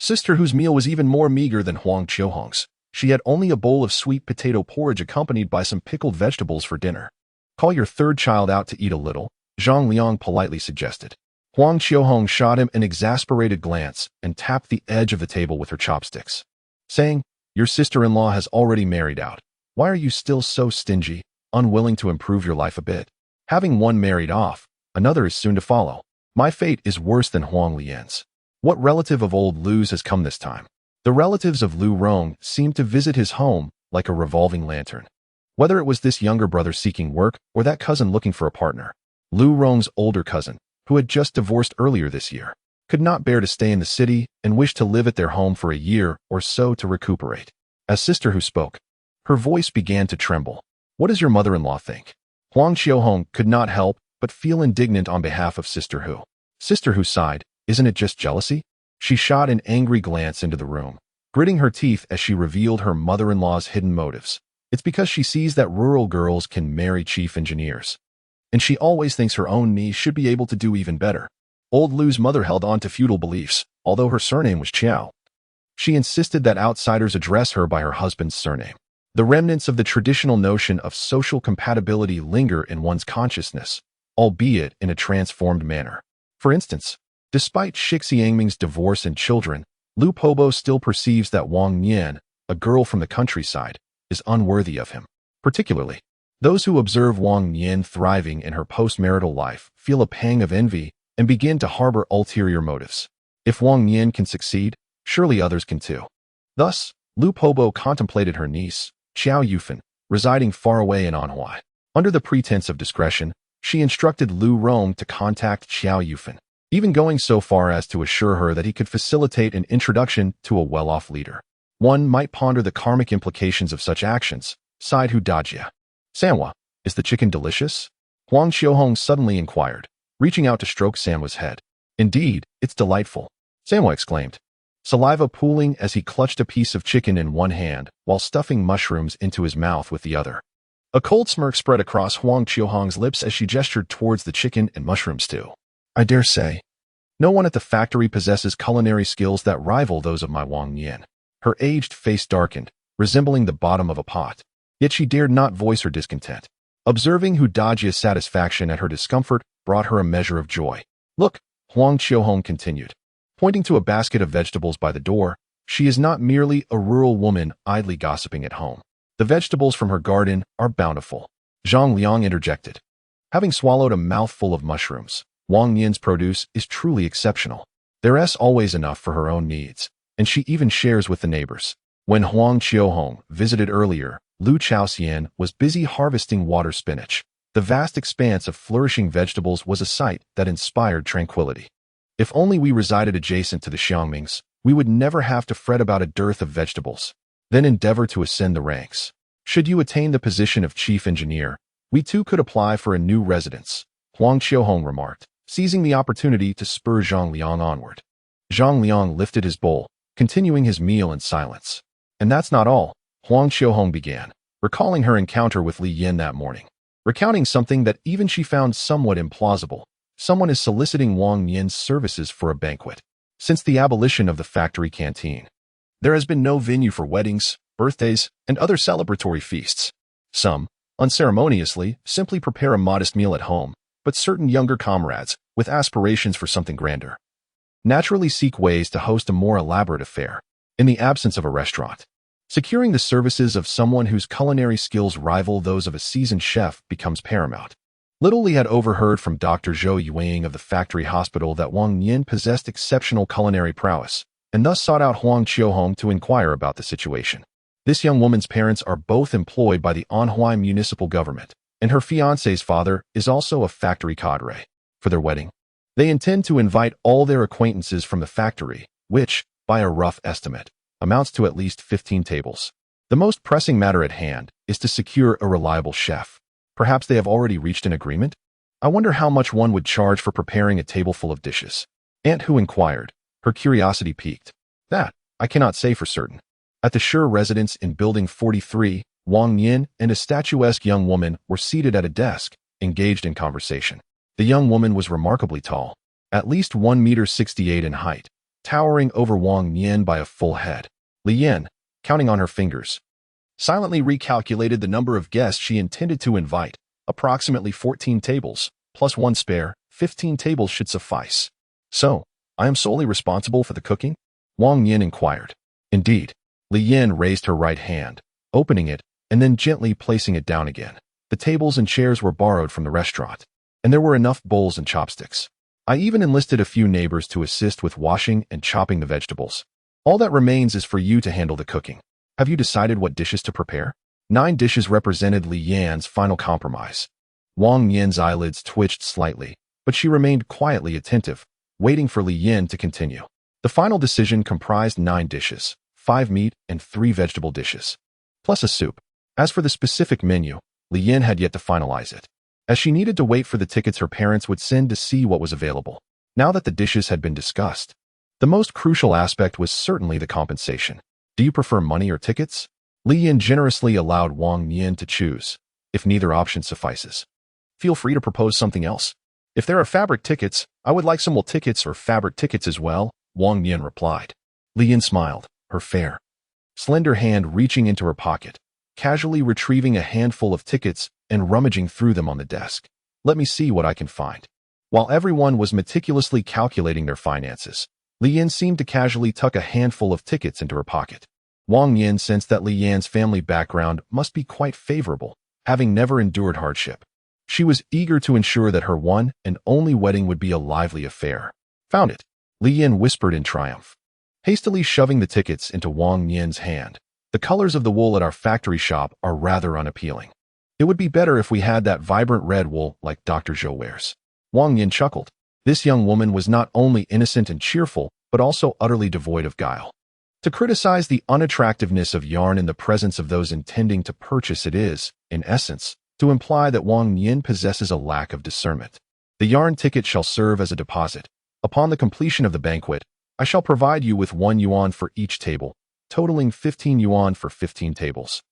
Sister Hu's meal was even more meager than Huang Qiuhong's. She had only a bowl of sweet potato porridge accompanied by some pickled vegetables for dinner. "Call your 3rd child out to eat a little," Zhang Liang politely suggested. Huang Qiuhong shot him an exasperated glance and tapped the edge of the table with her chopsticks, saying, "Your sister-in-law has already married out. Why are you still so stingy, unwilling to improve your life a bit? Having one married off, another is soon to follow. My fate is worse than Huang Lian's." What relative of old Lu's has come this time? The relatives of Lu Rong seemed to visit his home like a revolving lantern. Whether it was this younger brother seeking work or that cousin looking for a partner, Lu Rong's older cousin, who had just divorced earlier this year, could not bear to stay in the city and wished to live at their home for a year or so to recuperate. As Sister Hu spoke, her voice began to tremble. "What does your mother-in-law think?" Huang Qiuhong could not help but feel indignant on behalf of Sister Hu. Sister Hu sighed, "Isn't it just jealousy?" She shot an angry glance into the room, gritting her teeth as she revealed her mother-in-law's hidden motives. "It's because she sees that rural girls can marry chief engineers, and she always thinks her own niece should be able to do even better." Old Lu's mother held on to feudal beliefs, although her surname was Qiao. She insisted that outsiders address her by her husband's surname. The remnants of the traditional notion of social compatibility linger in one's consciousness, albeit in a transformed manner. For instance, despite Shi Xiangming's divorce and children, Lu Pobo still perceives that Wang Nian, a girl from the countryside, is unworthy of him. Particularly, Those who observe Wang Nian thriving in her post-marital life feel a pang of envy and begin to harbor ulterior motives. If Wang Nian can succeed, surely others can too. Thus, Lu Pobo contemplated her niece, Xiao Yufan, residing far away in Anhui. Under the pretense of discretion, she instructed Lu Rong to contact Xiao Yufan, even going so far as to assure her that he could facilitate an introduction to a well-off leader. One might ponder the karmic implications of such actions, sighed Hu Dajia. Sanwa, is the chicken delicious? Huang Xiaohong suddenly inquired, reaching out to stroke Sanwa's head. Indeed, it's delightful, Sanwa exclaimed, saliva pooling as he clutched a piece of chicken in one hand while stuffing mushrooms into his mouth with the other. A cold smirk spread across Huang Xiaohong's lips as she gestured towards the chicken and mushroom stew. I dare say, no one at the factory possesses culinary skills that rival those of my Wang Nian. Her aged face darkened, resembling the bottom of a pot. Yet she dared not voice her discontent. Observing Hu Dajia's satisfaction at her discomfort brought her a measure of joy. Look, Huang Xiaohong continued, pointing to a basket of vegetables by the door. She is not merely a rural woman idly gossiping at home. The vegetables from her garden are bountiful. Zhang Liang interjected. Having swallowed a mouthful of mushrooms, Wang Nian's produce is truly exceptional. There's always enough for her own needs, and she even shares with the neighbors. When Huang Xiaohong visited earlier, Lu Chaoxian was busy harvesting water spinach. The vast expanse of flourishing vegetables was a sight that inspired tranquility. If only we resided adjacent to the Xiangmings, we would never have to fret about a dearth of vegetables. Then endeavor to ascend the ranks. Should you attain the position of chief engineer, we too could apply for a new residence, Huang Xiaohong remarked, seizing the opportunity to spur Zhang Liang onward. Zhang Liang lifted his bowl, continuing his meal in silence. And that's not all, Huang Xiaohong began, recalling her encounter with Li Yin that morning. Recounting something that even she found somewhat implausible. Someone is soliciting Wang Nian's services for a banquet. Since the abolition of the factory canteen, there has been no venue for weddings, birthdays, and other celebratory feasts. Some, unceremoniously, simply prepare a modest meal at home, but certain younger comrades, with aspirations for something grander, naturally seek ways to host a more elaborate affair. In the absence of a restaurant, securing the services of someone whose culinary skills rival those of a seasoned chef becomes paramount. Little Li had overheard from Dr. Zhou Yuanying of the factory hospital that Wang Nian possessed exceptional culinary prowess, and thus sought out Huang Xiaohong to inquire about the situation. This young woman's parents are both employed by the Anhui municipal government, and her fiancé's father is also a factory cadre. For their wedding, they intend to invite all their acquaintances from the factory, which, by a rough estimate, amounts to at least 15 tables. The most pressing matter at hand is to secure a reliable chef. Perhaps they have already reached an agreement? I wonder how much one would charge for preparing a table full of dishes. Aunt Hu inquired, her curiosity piqued. That, I cannot say for certain. At the Shi residence in Building 43, Wang Nian and a statuesque young woman were seated at a desk, engaged in conversation. The young woman was remarkably tall, at least 1.68 meters in height, towering over Wang Nian by a full head. Li Yan, counting on her fingers, silently recalculated the number of guests she intended to invite, approximately 14 tables, plus one spare. 15 tables should suffice. So, I am solely responsible for the cooking? Wang Nian inquired. Indeed. Li Yan raised her right hand, opening it, and then gently placing it down again. The tables and chairs were borrowed from the restaurant, and there were enough bowls and chopsticks. I even enlisted a few neighbors to assist with washing and chopping the vegetables. All that remains is for you to handle the cooking. Have you decided what dishes to prepare? 9 dishes represented Li Yan's final compromise. Wang Nian's eyelids twitched slightly, but she remained quietly attentive, waiting for Li Yan to continue. The final decision comprised 9 dishes, 5 meat and 3 vegetable dishes, plus a soup. As for the specific menu, Li Yan had yet to finalize it, as she needed to wait for the tickets her parents would send to see what was available. Now that the dishes had been discussed, the most crucial aspect was certainly the compensation. Do you prefer money or tickets? Li Yan generously allowed Wang Nian to choose, if neither option suffices. Feel free to propose something else. If there are fabric tickets, I would like some wool tickets or fabric tickets as well, Wang Nian replied. Li Yan smiled, her fair, slender hand reaching into her pocket, casually retrieving a handful of tickets and rummaging through them on the desk. Let me see what I can find. While everyone was meticulously calculating their finances, Li Yan seemed to casually tuck a handful of tickets into her pocket. Wang Nian sensed that Li Yan's family background must be quite favorable, having never endured hardship. She was eager to ensure that her one and only wedding would be a lively affair. Found it, Nian whispered in triumph. Hastily shoving the tickets into Wang Nian's hand. The colors of the wool at our factory shop are rather unappealing. It would be better if we had that vibrant red wool like Dr. Zhou wears. Wang Nian chuckled. This young woman was not only innocent and cheerful, but also utterly devoid of guile. To criticize the unattractiveness of yarn in the presence of those intending to purchase it is, in essence, to imply that Wang Nian possesses a lack of discernment. The yarn ticket shall serve as a deposit. Upon the completion of the banquet, I shall provide you with 1 yuan for each table, totaling 15 yuan for 15 tables.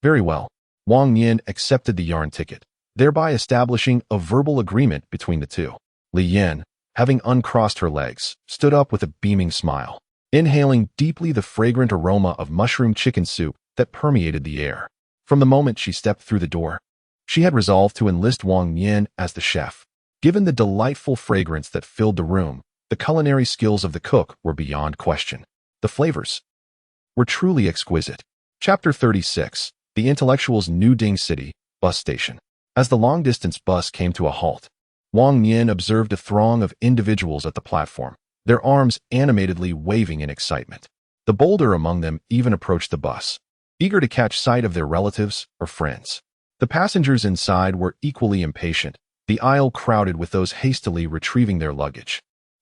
Very well. Wang Nian accepted the yarn ticket, thereby establishing a verbal agreement between the two. Nian, having uncrossed her legs, stood up with a beaming smile, inhaling deeply the fragrant aroma of mushroom chicken soup that permeated the air. From the moment she stepped through the door, she had resolved to enlist Wang Nian as the chef. Given the delightful fragrance that filled the room, the culinary skills of the cook were beyond question. The flavors were truly exquisite. Chapter 36. The Intellectuals' New Ding City Bus Station. As the long-distance bus came to a halt, Wang Nian observed a throng of individuals at the platform, their arms animatedly waving in excitement. The bolder among them even approached the bus, eager to catch sight of their relatives or friends. The passengers inside were equally impatient, the aisle crowded with those hastily retrieving their luggage.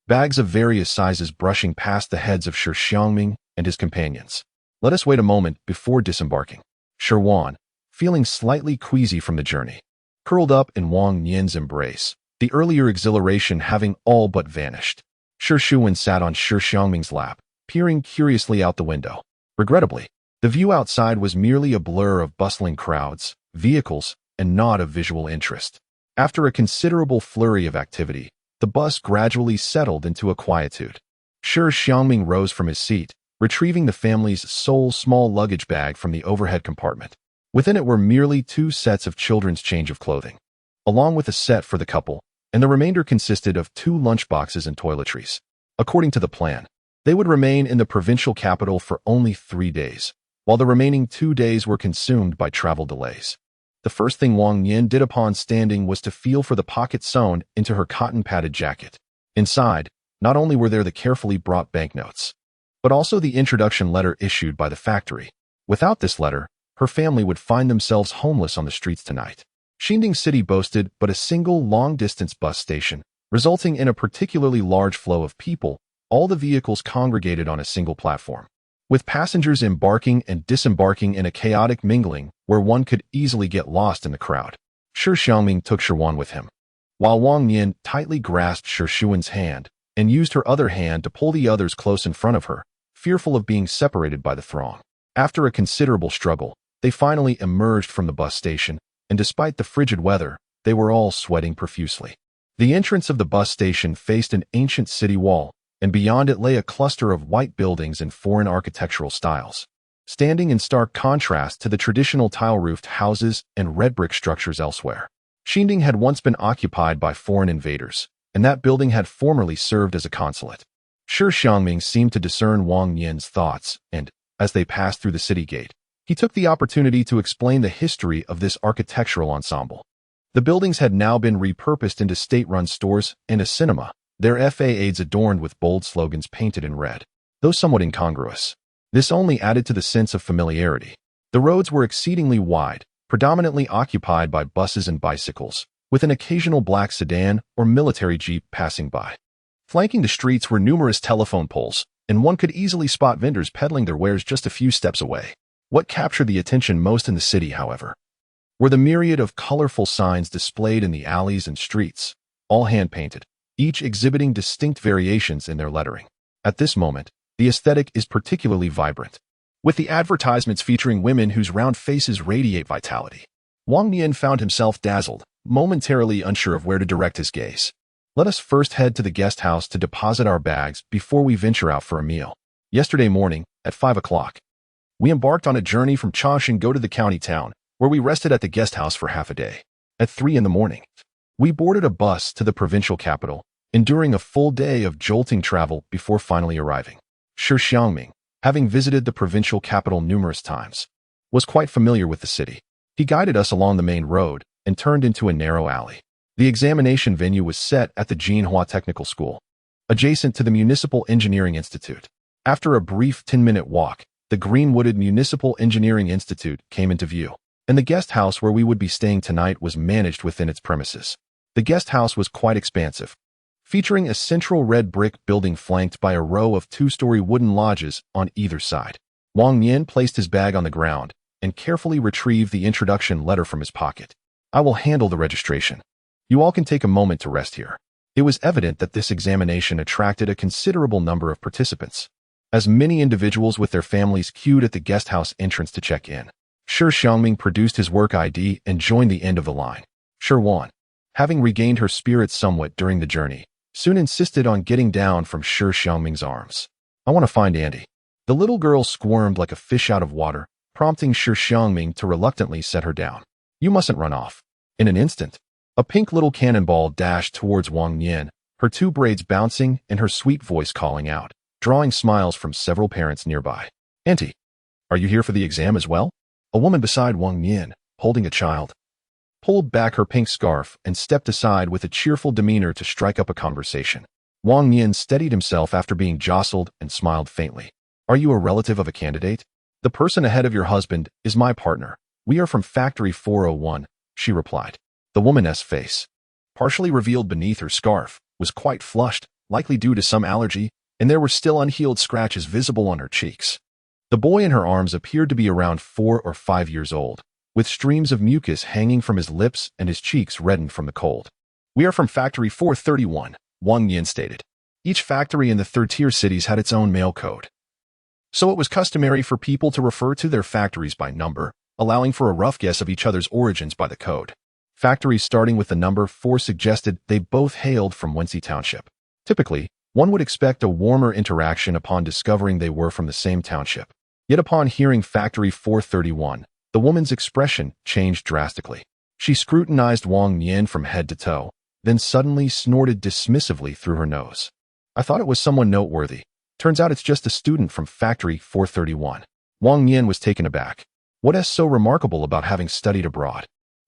Bags of various sizes brushing past the heads of Shi Xiangming and his companions. Let us wait a moment before disembarking. Shi Wan, feeling slightly queasy from the journey, curled up in Wang Nian's embrace, the earlier exhilaration having all but vanished. Shi Xiangming sat on Shi Xiangming's lap, peering curiously out the window. Regrettably, the view outside was merely a blur of bustling crowds, vehicles, and not of visual interest. After a considerable flurry of activity, the bus gradually settled into a quietude. Shi Xiangming rose from his seat, retrieving the family's sole small luggage bag from the overhead compartment. Within it were merely 2 sets of children's change of clothing, along with a set for the couple, and the remainder consisted of 2 lunchboxes and toiletries. According to the plan, they would remain in the provincial capital for only 3 days, while the remaining 2 days were consumed by travel delays. The first thing Wang Nian did upon standing was to feel for the pocket sewn into her cotton-padded jacket. Inside, not only were there the carefully brought banknotes, but also the introduction letter issued by the factory. Without this letter, her family would find themselves homeless on the streets tonight. Xinding City boasted but a single long-distance bus station, resulting in a particularly large flow of people, all the vehicles congregated on a single platform, with passengers embarking and disembarking in a chaotic mingling where one could easily get lost in the crowd. Shi Xiangming took Shi Wan with him, while Wang Nian tightly grasped Shi Xiangming's hand and used her other hand to pull the others close in front of her, fearful of being separated by the throng. After a considerable struggle, they finally emerged from the bus station, and despite the frigid weather, they were all sweating profusely. The entrance of the bus station faced an ancient city wall, and beyond it lay a cluster of white buildings in foreign architectural styles, standing in stark contrast to the traditional tile-roofed houses and red brick structures elsewhere. Xinding had once been occupied by foreign invaders, and that building had formerly served as a consulate. Shi Xiangming seemed to discern Wang Nian's thoughts, and, as they passed through the city gate, he took the opportunity to explain the history of this architectural ensemble. The buildings had now been repurposed into state-run stores and a cinema, their facades adorned with bold slogans painted in red, though somewhat incongruous. This only added to the sense of familiarity. The roads were exceedingly wide, predominantly occupied by buses and bicycles, with an occasional black sedan or military jeep passing by. Flanking the streets were numerous telephone poles, and one could easily spot vendors peddling their wares just a few steps away. What captured the attention most in the city, however, were the myriad of colorful signs displayed in the alleys and streets, all hand-painted, each exhibiting distinct variations in their lettering. At this moment, the aesthetic is particularly vibrant, with the advertisements featuring women whose round faces radiate vitality. Wang Nian found himself dazzled, momentarily unsure of where to direct his gaze. Let us first head to the guest house to deposit our bags before we venture out for a meal. Yesterday morning, at 5 o'clock, we embarked on a journey from Changsheng to the county town, where we rested at the guest house for half a day. At 3 in the morning, we boarded a bus to the provincial capital, enduring a full day of jolting travel before finally arriving. Shi Xiangming, having visited the provincial capital numerous times, was quite familiar with the city. He guided us along the main road and turned into a narrow alley. The examination venue was set at the Jinhua Technical School, adjacent to the Municipal Engineering Institute. After a brief 10-minute walk, the green-wooded Municipal Engineering Institute came into view, and the guest house where we would be staying tonight was managed within its premises. The guest house was quite expansive, featuring a central red brick building flanked by a row of two-story wooden lodges on either side. Wang Nian placed his bag on the ground and carefully retrieved the introduction letter from his pocket. I will handle the registration. You all can take a moment to rest here. It was evident that this examination attracted a considerable number of participants, as many individuals with their families queued at the guest house entrance to check in. Shi Xiangming produced his work ID and joined the end of the line. Shi Wan, having regained her spirits somewhat during the journey, soon insisted on getting down from Shi Xiangming's arms. I want to find Andy. The little girl squirmed like a fish out of water, prompting Shi Xiangming to reluctantly set her down. You mustn't run off. In an instant, a pink little cannonball dashed towards Wang Nian, her two braids bouncing and her sweet voice calling out, drawing smiles from several parents nearby. Auntie, are you here for the exam as well? A woman beside Wang Nian, holding a child, pulled back her pink scarf and stepped aside with a cheerful demeanor to strike up a conversation. Wang Nian steadied himself after being jostled and smiled faintly. Are you a relative of a candidate? The person ahead of your husband is my partner. We are from Factory 401, she replied. The woman's face, partially revealed beneath her scarf, was quite flushed, likely due to some allergy, and there were still unhealed scratches visible on her cheeks. The boy in her arms appeared to be around 4 or 5 years old, with streams of mucus hanging from his lips and his cheeks reddened from the cold. We are from Factory 431, Wang Nian stated. Each factory in the third-tier cities had its own mail code, so it was customary for people to refer to their factories by number, allowing for a rough guess of each other's origins by the code. Factories starting with the number 4 suggested they both hailed from Wenxi Township. Typically, one would expect a warmer interaction upon discovering they were from the same township. Yet upon hearing Factory 431, the woman's expression changed drastically. She scrutinized Wang Nian from head to toe, then suddenly snorted dismissively through her nose. I thought it was someone noteworthy. Turns out it's just a student from Factory 431. Wang Nian was taken aback. What is so remarkable about having studied abroad?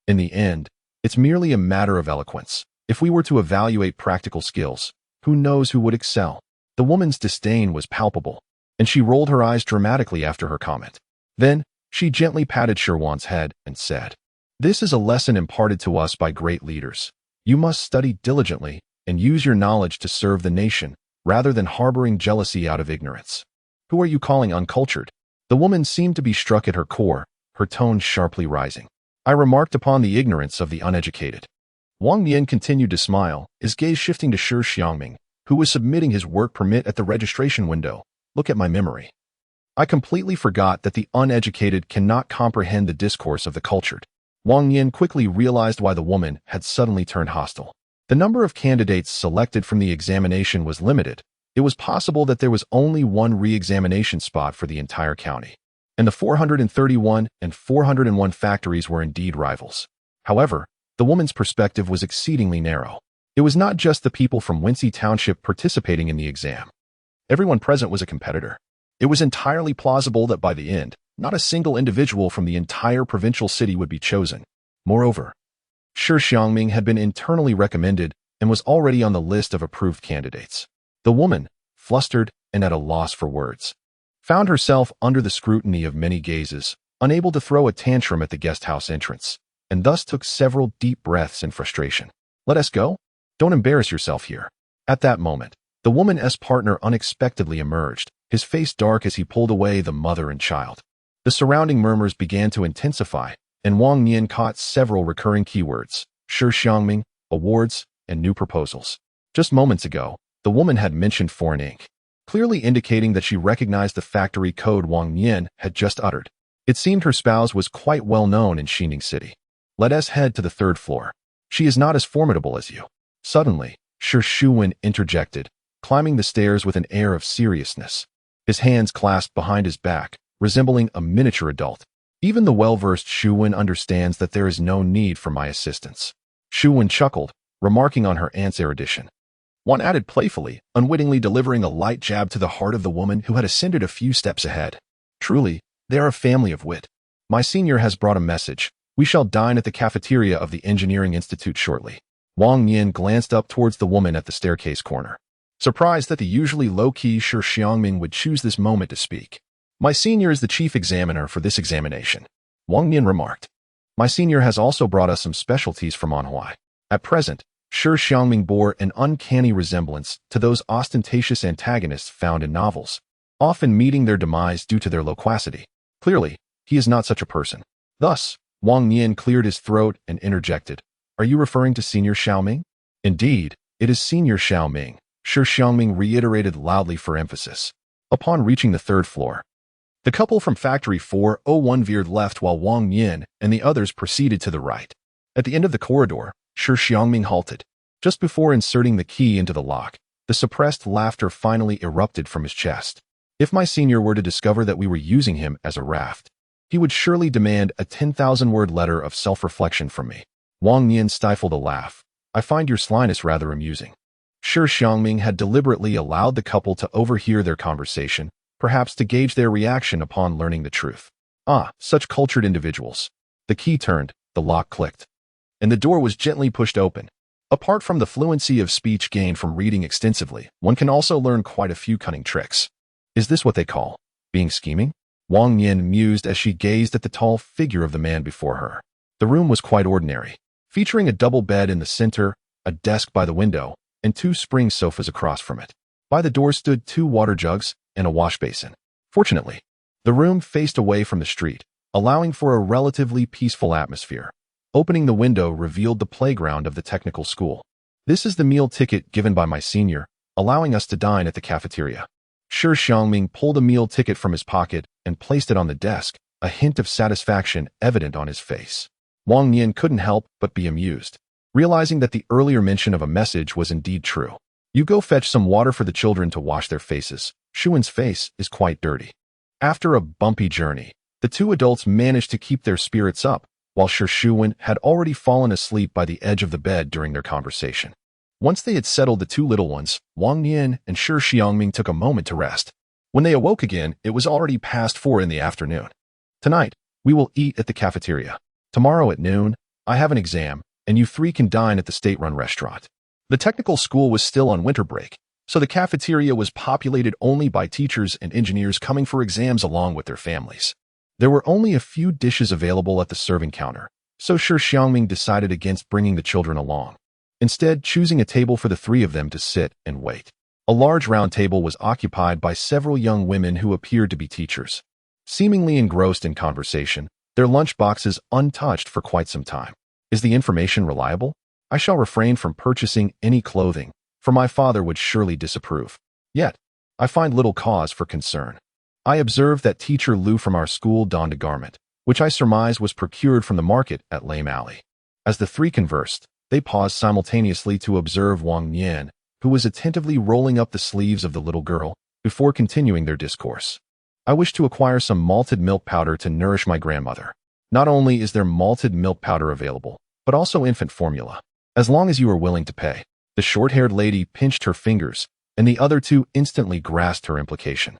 In the end, it's merely a matter of eloquence. If we were to evaluate practical skills, who knows who would excel? The woman's disdain was palpable, and she rolled her eyes dramatically after her comment. Then, she gently patted Shi Wan's head and said, This is a lesson imparted to us by great leaders. You must study diligently and use your knowledge to serve the nation, rather than harboring jealousy out of ignorance. Who are you calling uncultured? The woman seemed to be struck at her core, her tone sharply rising. I remarked upon the ignorance of the uneducated. Wang Nian continued to smile, his gaze shifting to Shi Xiangming, who was submitting his work permit at the registration window. Look at my memory. I completely forgot that the uneducated cannot comprehend the discourse of the cultured. Wang Nian quickly realized why the woman had suddenly turned hostile. The number of candidates selected from the examination was limited. It was possible that there was only one re-examination spot for the entire county, and the 431 and 401 factories were indeed rivals. However, the woman's perspective was exceedingly narrow. It was not just the people from Wenxi Township participating in the exam. Everyone present was a competitor. It was entirely plausible that by the end, not a single individual from the entire provincial city would be chosen. Moreover, Shi Xiangming had been internally recommended and was already on the list of approved candidates. The woman, flustered and at a loss for words, found herself under the scrutiny of many gazes, unable to throw a tantrum at the guest house entrance, and thus took several deep breaths in frustration. Let us go? Don't embarrass yourself here. At that moment, the woman's partner unexpectedly emerged, his face dark as he pulled away the mother and child. The surrounding murmurs began to intensify, and Wang Nian caught several recurring keywords: Shi Xiangming, awards, and new proposals. Just moments ago, the woman had mentioned foreign ink, clearly indicating that she recognized the factory code Wang Nian had just uttered. It seemed her spouse was quite well known in Xining City. Let us head to the 3rd floor. She is not as formidable as you. Suddenly, Shi Xiangming interjected, climbing the stairs with an air of seriousness, his hands clasped behind his back, resembling a miniature adult. Even the well-versed Xiangming understands that there is no need for my assistance. Xiangming chuckled, remarking on her aunt's erudition. One added playfully, unwittingly delivering a light jab to the heart of the woman who had ascended a few steps ahead. Truly, they are a family of wit. My senior has brought a message. We shall dine at the cafeteria of the Engineering Institute shortly. Wang Nian glanced up towards the woman at the staircase corner, surprised that the usually low-key Shi Xiangming would choose this moment to speak. My senior is the chief examiner for this examination, Wang Nian remarked. My senior has also brought us some specialties from Anhui. At present, Shi Xiangming bore an uncanny resemblance to those ostentatious antagonists found in novels, often meeting their demise due to their loquacity. Clearly, he is not such a person. Thus, Wang Nian cleared his throat and interjected, "Are you referring to Senior Xiaoming?" "Indeed, it is Senior Xiaoming," Shi Xiangming reiterated loudly for emphasis. Upon reaching the third floor, the couple from Factory 401 veered left while Wang Nian and the others proceeded to the right. At the end of the corridor, Shi Xiangming halted. Just before inserting the key into the lock, the suppressed laughter finally erupted from his chest. If my senior were to discover that we were using him as a raft, he would surely demand a 10,000-word letter of self-reflection from me. Wang Nian stifled a laugh. "I find your slyness rather amusing." Shi Xiangming had deliberately allowed the couple to overhear their conversation, perhaps to gauge their reaction upon learning the truth. Ah, such cultured individuals. The key turned, the lock clicked, and the door was gently pushed open. Apart from the fluency of speech gained from reading extensively, one can also learn quite a few cunning tricks. Is this what they call being scheming? Wang Nian mused as she gazed at the tall figure of the man before her. The room was quite ordinary, featuring a double bed in the center, a desk by the window, and two spring sofas across from it. By the door stood two water jugs and a wash basin. Fortunately, the room faced away from the street, allowing for a relatively peaceful atmosphere. Opening the window revealed the playground of the technical school. "This is the meal ticket given by my senior, allowing us to dine at the cafeteria." Shi Xiangming pulled a meal ticket from his pocket and placed it on the desk, a hint of satisfaction evident on his face. Wang Nian couldn't help but be amused, realizing that the earlier mention of a message was indeed true. "You go fetch some water for the children to wash their faces. Shuan's face is quite dirty." After a bumpy journey, the two adults managed to keep their spirits up, while Shi Shuan had already fallen asleep by the edge of the bed during their conversation. Once they had settled the two little ones, Wang Nian and Shi Xiangming took a moment to rest. When they awoke again, it was already past 4 in the afternoon. "Tonight, we will eat at the cafeteria. Tomorrow at noon, I have an exam, and you three can dine at the state-run restaurant." The technical school was still on winter break, so the cafeteria was populated only by teachers and engineers coming for exams along with their families. There were only a few dishes available at the serving counter, so Shi Xiangming decided against bringing the children along, instead choosing a table for the three of them to sit and wait. A large round table was occupied by several young women who appeared to be teachers, seemingly engrossed in conversation, their lunch boxes untouched for quite some time. "Is the information reliable? I shall refrain from purchasing any clothing, for my father would surely disapprove. Yet, I find little cause for concern. I observed that teacher Lu from our school donned a garment, which I surmise was procured from the market at Lame Alley." As the three conversed, they paused simultaneously to observe Wang Nian, who was attentively rolling up the sleeves of the little girl, before continuing their discourse. "I wish to acquire some malted milk powder to nourish my grandmother. Not only is there malted milk powder available, but also infant formula, as long as you are willing to pay." The short-haired lady pinched her fingers, and the other two instantly grasped her implication.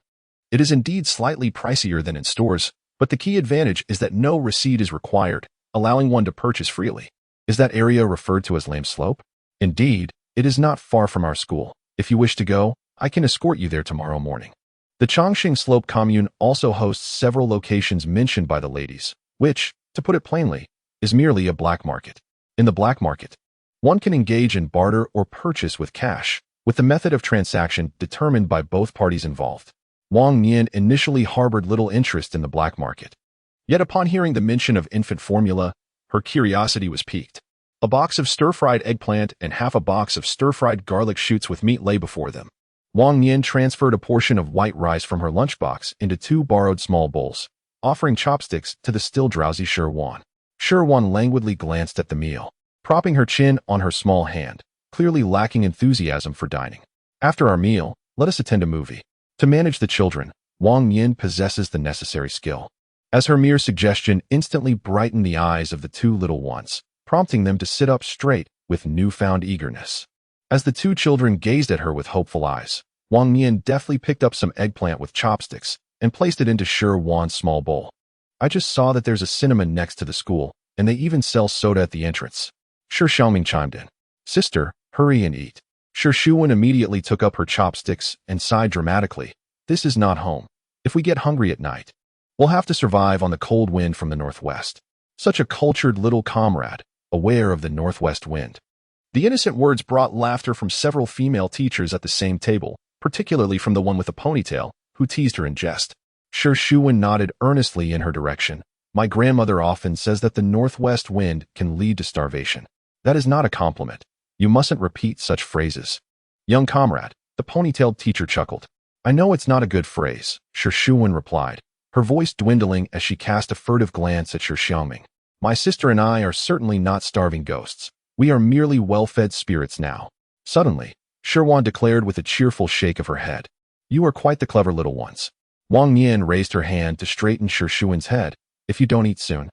"It is indeed slightly pricier than in stores, but the key advantage is that no receipt is required, allowing one to purchase freely." "Is that area referred to as Lame Slope?" "Indeed, it is not far from our school. If you wish to go, I can escort you there tomorrow morning." The Chongqing Slope commune also hosts several locations mentioned by the ladies, which, to put it plainly, is merely a black market. In the black market, one can engage in barter or purchase with cash, with the method of transaction determined by both parties involved. Wang Nian initially harbored little interest in the black market. Yet upon hearing the mention of infant formula, her curiosity was piqued. A box of stir-fried eggplant and half a box of stir-fried garlic shoots with meat lay before them. Wang Nian transferred a portion of white rice from her lunchbox into 2 borrowed small bowls, offering chopsticks to the still drowsy Shi Wan. Shi Wan languidly glanced at the meal, propping her chin on her small hand, clearly lacking enthusiasm for dining. "After our meal, let us attend a movie." To manage the children, Wang Nian possesses the necessary skill, as her mere suggestion instantly brightened the eyes of the two little ones, prompting them to sit up straight with newfound eagerness. As the two children gazed at her with hopeful eyes, Wang Nian deftly picked up some eggplant with chopsticks and placed it into Shi Wan's small bowl. "I just saw that there's a cinema next to the school, and they even sell soda at the entrance. Shi Xiangming chimed in. Sister, hurry and eat. Shi Xiangming immediately took up her chopsticks and sighed dramatically. This is not home. If we get hungry at night, we'll have to survive on the cold wind from the northwest. Such a cultured little comrade, aware of the northwest wind. The innocent words brought laughter from several female teachers at the same table, particularly from the one with a ponytail, who teased her in jest. Shi Xiangming nodded earnestly in her direction. My grandmother often says that the northwest wind can lead to starvation. That is not a compliment. You mustn't repeat such phrases. Young comrade, the ponytailed teacher chuckled. I know it's not a good phrase, Shi Xiangming replied, her voice dwindling as she cast a furtive glance at Shi Xiangming. My sister and I are certainly not starving ghosts. We are merely well-fed spirits now. Suddenly, Shi Xiangming declared with a cheerful shake of her head. You are quite the clever little ones. Wang Nian raised her hand to straighten Shi Xiangming's head. If you don't eat soon,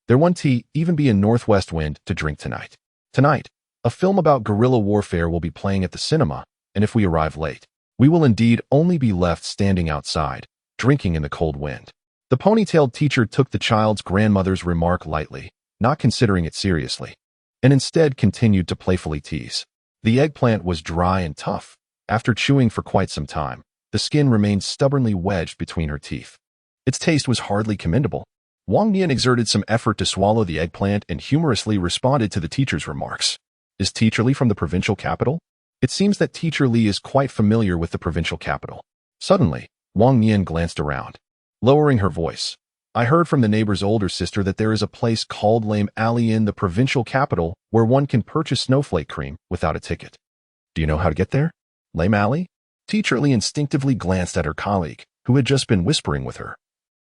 there won't even be a northwest wind to drink tonight. Tonight, a film about guerrilla warfare will be playing at the cinema, and if we arrive late, we will indeed only be left standing outside, drinking in the cold wind. The ponytailed teacher took the child's grandmother's remark lightly, not considering it seriously, and instead continued to playfully tease. The eggplant was dry and tough. After chewing for quite some time, the skin remained stubbornly wedged between her teeth. Its taste was hardly commendable. Wang Nian exerted some effort to swallow the eggplant and humorously responded to the teacher's remarks. Is Teacher Li from the provincial capital? It seems that Teacher Li is quite familiar with the provincial capital. Suddenly, Wang Nian glanced around, lowering her voice. I heard from the neighbor's older sister that there is a place called Lame Alley in the provincial capital where one can purchase snowflake cream without a ticket. Do you know how to get there? Lame Alley? Teacher Li instinctively glanced at her colleague, who had just been whispering with her,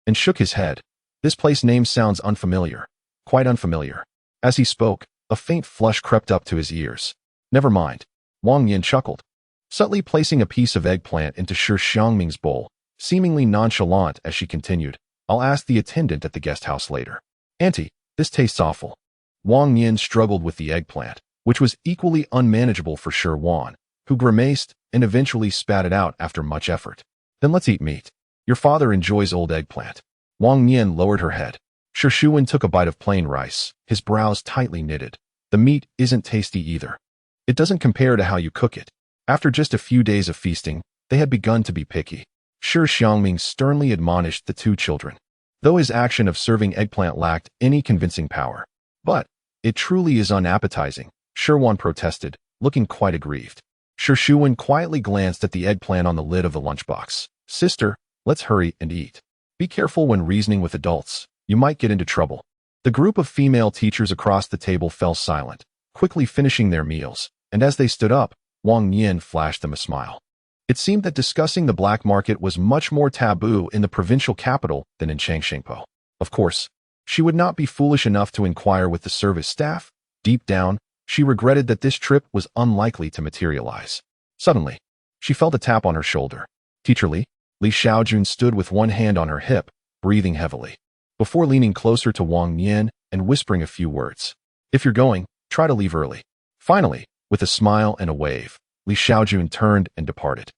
and shook his head. This place name sounds unfamiliar. Quite unfamiliar. As he spoke, a faint flush crept up to his ears. Never mind. Wang Nian chuckled, subtly placing a piece of eggplant into Shi Xiangming's bowl, seemingly nonchalant as she continued. I'll ask the attendant at the guest house later. Auntie, this tastes awful. Wang Nian struggled with the eggplant, which was equally unmanageable for Shi Xiangming, who grimaced and eventually spat it out after much effort. Then let's eat meat. Your father enjoys old eggplant. Wang Nian lowered her head. Shi Xiangming took a bite of plain rice, his brows tightly knitted. The meat isn't tasty either. It doesn't compare to how you cook it. After just a few days of feasting, they had begun to be picky. Shi Xiangming sternly admonished the two children, though his action of serving eggplant lacked any convincing power. But it truly is unappetizing, Shi Xiangming protested, looking quite aggrieved. Shi Xiangming quietly glanced at the eggplant on the lid of the lunchbox. Sister, let's hurry and eat. Be careful when reasoning with adults. You might get into trouble. The group of female teachers across the table fell silent, quickly finishing their meals, and as they stood up, Wang Nian flashed them a smile. It seemed that discussing the black market was much more taboo in the provincial capital than in Changshengpo. Of course, she would not be foolish enough to inquire with the service staff. Deep down, she regretted that this trip was unlikely to materialize. Suddenly, she felt a tap on her shoulder. Teacher Li? Li Xiaojun stood with one hand on her hip, breathing heavily, before leaning closer to Wang Nian and whispering a few words. If you're going, try to leave early. Finally, with a smile and a wave, Li Xiaojun turned and departed.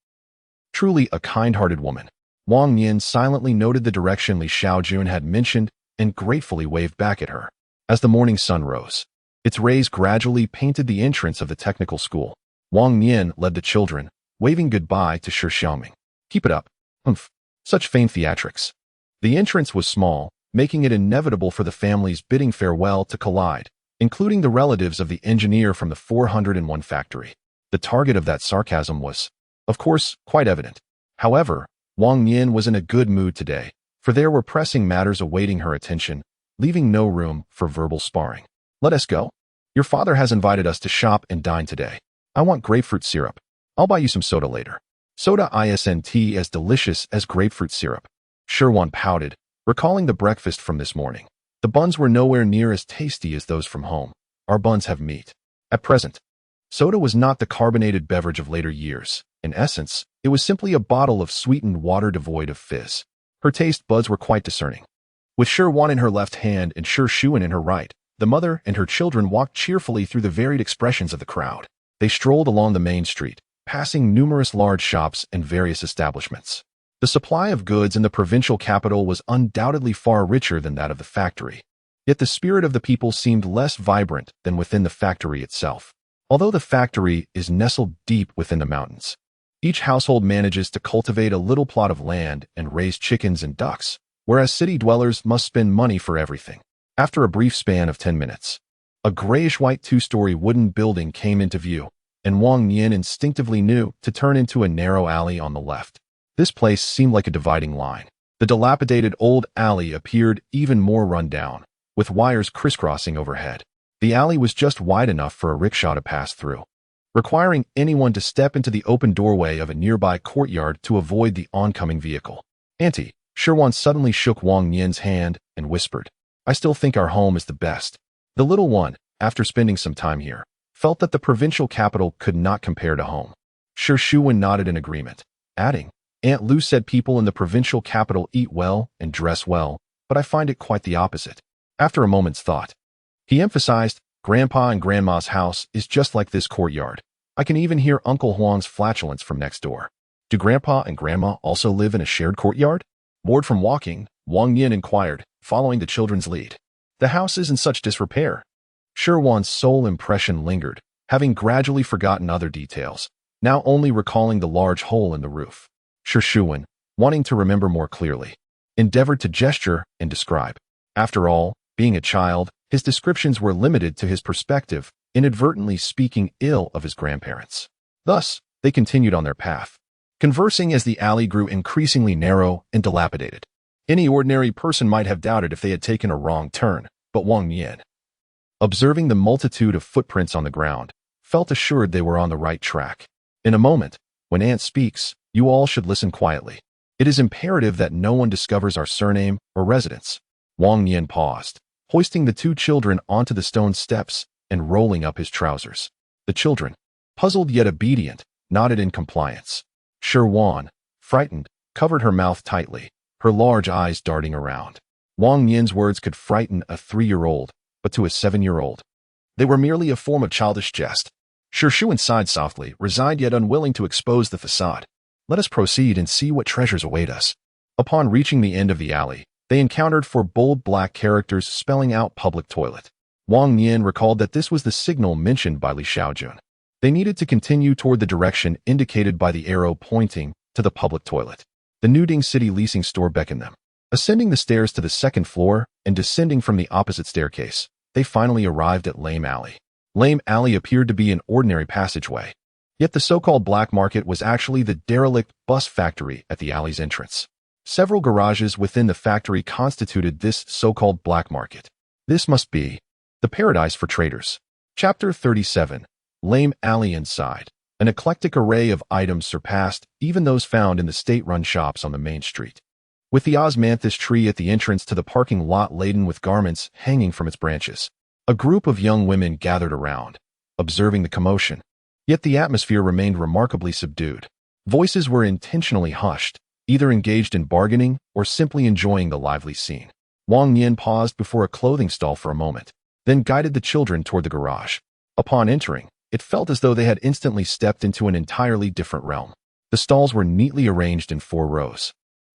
Truly a kind-hearted woman. Wang Nian silently noted the direction Li Xiaojun had mentioned and gratefully waved back at her. As the morning sun rose, its rays gradually painted the entrance of the technical school. Wang Nian led the children, waving goodbye to Shi Xiangming. Keep it up. Humph. Such faint theatrics. The entrance was small, making it inevitable for the family's bidding farewell to collide, including the relatives of the engineer from the 401 factory. The target of that sarcasm was, of course, quite evident. However, Wang Nian was in a good mood today, for there were pressing matters awaiting her attention, leaving no room for verbal sparring. Let us go. Your father has invited us to shop and dine today. I want grapefruit syrup. I'll buy you some soda later. Soda isn't as delicious as grapefruit syrup. Shi Xiangming pouted, recalling the breakfast from this morning. The buns were nowhere near as tasty as those from home. Our buns have meat. At present, soda was not the carbonated beverage of later years. In essence, it was simply a bottle of sweetened water devoid of fizz. Her taste buds were quite discerning. With Shi Xiangming in her left hand and Shi Xiangming in her right, the mother and her children walked cheerfully through the varied expressions of the crowd. They strolled along the main street, passing numerous large shops and various establishments. The supply of goods in the provincial capital was undoubtedly far richer than that of the factory. Yet the spirit of the people seemed less vibrant than within the factory itself. Although the factory is nestled deep within the mountains, each household manages to cultivate a little plot of land and raise chickens and ducks, whereas city dwellers must spend money for everything. After a brief span of 10 minutes, a grayish-white two-story wooden building came into view, and Wang Nian instinctively knew to turn into a narrow alley on the left. This place seemed like a dividing line. The dilapidated old alley appeared even more run down, with wires crisscrossing overhead. The alley was just wide enough for a rickshaw to pass through, requiring anyone to step into the open doorway of a nearby courtyard to avoid the oncoming vehicle. Auntie, Shi suddenly shook Wang Nian's hand and whispered, "I still think our home is the best." The little one, after spending some time here, felt that the provincial capital could not compare to home. Shi Xiangming nodded in agreement, adding, "Aunt Lu said people in the provincial capital eat well and dress well, but I find it quite the opposite." After a moment's thought, he emphasized, "Grandpa and Grandma's house is just like this courtyard. I can even hear Uncle Huang's flatulence from next door." "Do Grandpa and Grandma also live in a shared courtyard?" Bored from walking, Wang Yin inquired, following the children's lead. "The house is in such disrepair." Shi sole impression lingered, having gradually forgotten other details, now only recalling the large hole in the roof. Shi Xiangming, wanting to remember more clearly, endeavored to gesture and describe. After all, being a child, his descriptions were limited to his perspective, inadvertently speaking ill of his grandparents. Thus, they continued on their path, conversing as the alley grew increasingly narrow and dilapidated. Any ordinary person might have doubted if they had taken a wrong turn, but Wang Nian, observing the multitude of footprints on the ground, felt assured they were on the right track. In a moment, when Aunt speaks, you all should listen quietly. It is imperative that no one discovers our surname or residence. Wang Nian paused, hoisting the two children onto the stone steps and rolling up his trousers. The children, puzzled yet obedient, nodded in compliance. Shi Wan, frightened, covered her mouth tightly, her large eyes darting around. Wang Nian's words could frighten a 3-year-old, but to a 7-year-old, they were merely a form of childish jest. Shi Xiangming sighed softly, resigned yet unwilling to expose the facade. "Let us proceed and see what treasures await us." Upon reaching the end of the alley, they encountered 4 bold black characters spelling out public toilet. Wang Nian recalled that this was the signal mentioned by Li Xiaojun. They needed to continue toward the direction indicated by the arrow pointing to the public toilet. The Nuding City leasing store beckoned them. Ascending the stairs to the 2nd floor and descending from the opposite staircase, they finally arrived at Lame Alley. Lame Alley appeared to be an ordinary passageway, yet the so-called black market was actually the derelict bus factory at the alley's entrance. Several garages within the factory constituted this so-called black market. This must be the paradise for traders. Chapter 37. Lame Alley Inside. An eclectic array of items surpassed even those found in the state-run shops on the main street. With the osmanthus tree at the entrance to the parking lot laden with garments hanging from its branches, a group of young women gathered around, observing the commotion. Yet the atmosphere remained remarkably subdued. Voices were intentionally hushed, either engaged in bargaining or simply enjoying the lively scene. Wang Nian paused before a clothing stall for a moment, then guided the children toward the garage. Upon entering, it felt as though they had instantly stepped into an entirely different realm. The stalls were neatly arranged in 4 rows,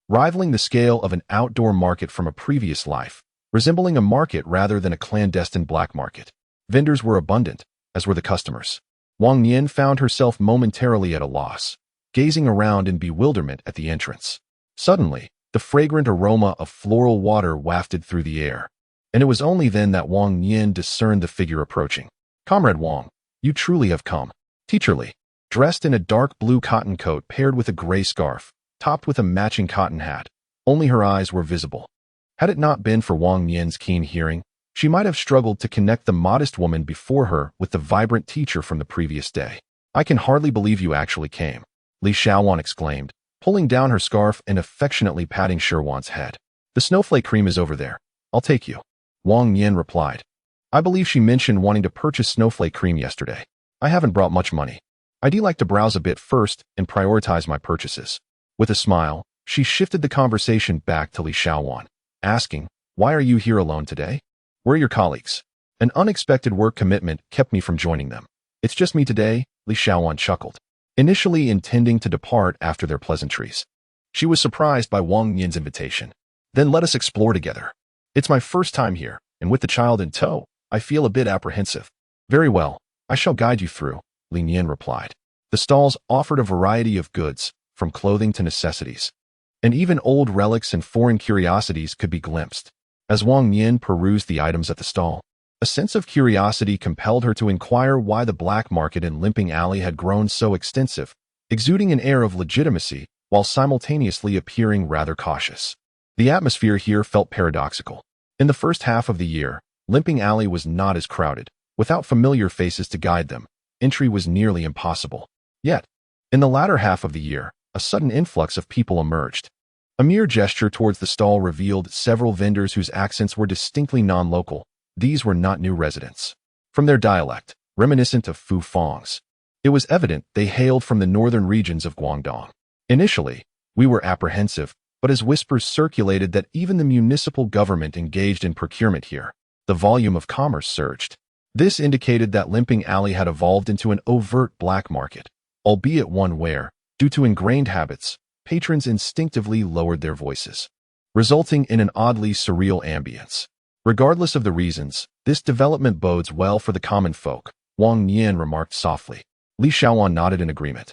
rivaling the scale of an outdoor market from a previous life, resembling a market rather than a clandestine black market. Vendors were abundant, as were the customers. Wang Nian found herself momentarily at a loss, gazing around in bewilderment at the entrance. Suddenly, the fragrant aroma of floral water wafted through the air, and it was only then that Wang Nian discerned the figure approaching. "Comrade Wang, you truly have come." Teacher Li, dressed in a dark blue cotton coat paired with a gray scarf, topped with a matching cotton hat. Only her eyes were visible. Had it not been for Wang Nian's keen hearing, she might have struggled to connect the modest woman before her with the vibrant teacher from the previous day. "I can hardly believe you actually came," Li Xiaowan exclaimed, pulling down her scarf and affectionately patting Shi Wan's head. "The snowflake cream is over there. I'll take you." Wang Nian replied. "I believe she mentioned wanting to purchase snowflake cream yesterday. I haven't brought much money. I'd like to browse a bit first and prioritize my purchases." With a smile, she shifted the conversation back to Li Xiaowan, asking, "Why are you here alone today? Where are your colleagues?" "An unexpected work commitment kept me from joining them. It's just me today," Li Xiaowan chuckled, initially intending to depart after their pleasantries. She was surprised by Wang Nian's invitation. "Then let us explore together. It's my first time here, and with the child in tow, I feel a bit apprehensive. Very well, I shall guide you through, Nian replied. The stalls offered a variety of goods, from clothing to necessities, and even old relics and foreign curiosities could be glimpsed. As Wang Nian perused the items at the stall, a sense of curiosity compelled her to inquire why the black market in Limping Alley had grown so extensive, exuding an air of legitimacy while simultaneously appearing rather cautious. The atmosphere here felt paradoxical. In the first half of the year, Limping Alley was not as crowded. Without familiar faces to guide them, entry was nearly impossible. Yet, in the latter half of the year, a sudden influx of people emerged. A mere gesture towards the stall revealed several vendors whose accents were distinctly non-local. These were not new residents. From their dialect, reminiscent of Fu Fang's, it was evident they hailed from the northern regions of Guangdong. Initially, we were apprehensive, but as whispers circulated that even the municipal government engaged in procurement here, the volume of commerce surged. This indicated that Limping Alley had evolved into an overt black market, albeit one where, due to ingrained habits, patrons instinctively lowered their voices, resulting in an oddly surreal ambience. Regardless of the reasons, this development bodes well for the common folk, Wang Nian remarked softly. Li Xiaowan nodded in agreement,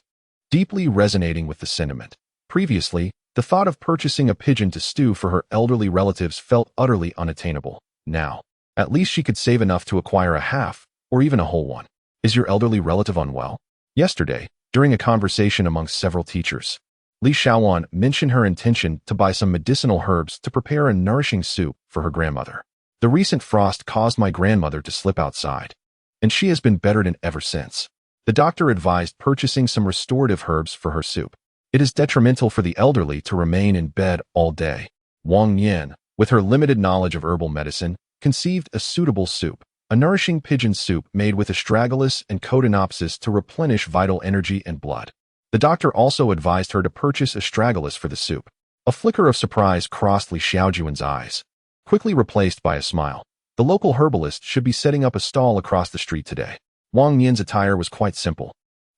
deeply resonating with the sentiment. Previously, the thought of purchasing a pigeon to stew for her elderly relatives felt utterly unattainable. Now, at least she could save enough to acquire a half, or even a whole one. Is your elderly relative unwell? Yesterday, during a conversation amongst several teachers, Li Xiaowan mentioned her intention to buy some medicinal herbs to prepare a nourishing soup for her grandmother. The recent frost caused my grandmother to slip outside, and she has been bedridden ever since. The doctor advised purchasing some restorative herbs for her soup. It is detrimental for the elderly to remain in bed all day. Wang Nian, with her limited knowledge of herbal medicine, conceived a suitable soup, a nourishing pigeon soup made with astragalus and codonopsis to replenish vital energy and blood. The doctor also advised her to purchase astragalus for the soup. A flicker of surprise crossed Li Xiaojuan's eyes, quickly replaced by a smile. The local herbalist should be setting up a stall across the street today. Wang Nian's attire was quite simple,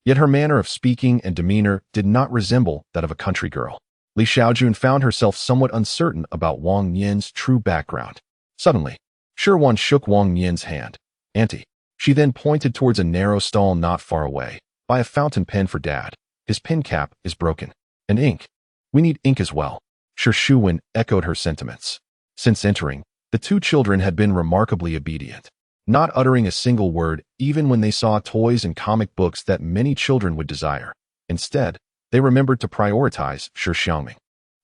yet her manner of speaking and demeanor did not resemble that of a country girl. Li Xiaojun found herself somewhat uncertain about Wang Nian's true background. Suddenly, Shi shook Wang Nian's hand. Auntie. She then pointed towards a narrow stall not far away. Buy a fountain pen for Dad. His pen cap is broken. And ink. We need ink as well. Shi Xiangming echoed her sentiments. Since entering, the two children had been remarkably obedient, not uttering a single word even when they saw toys and comic books that many children would desire. Instead, they remembered to prioritize Shi Xiangming.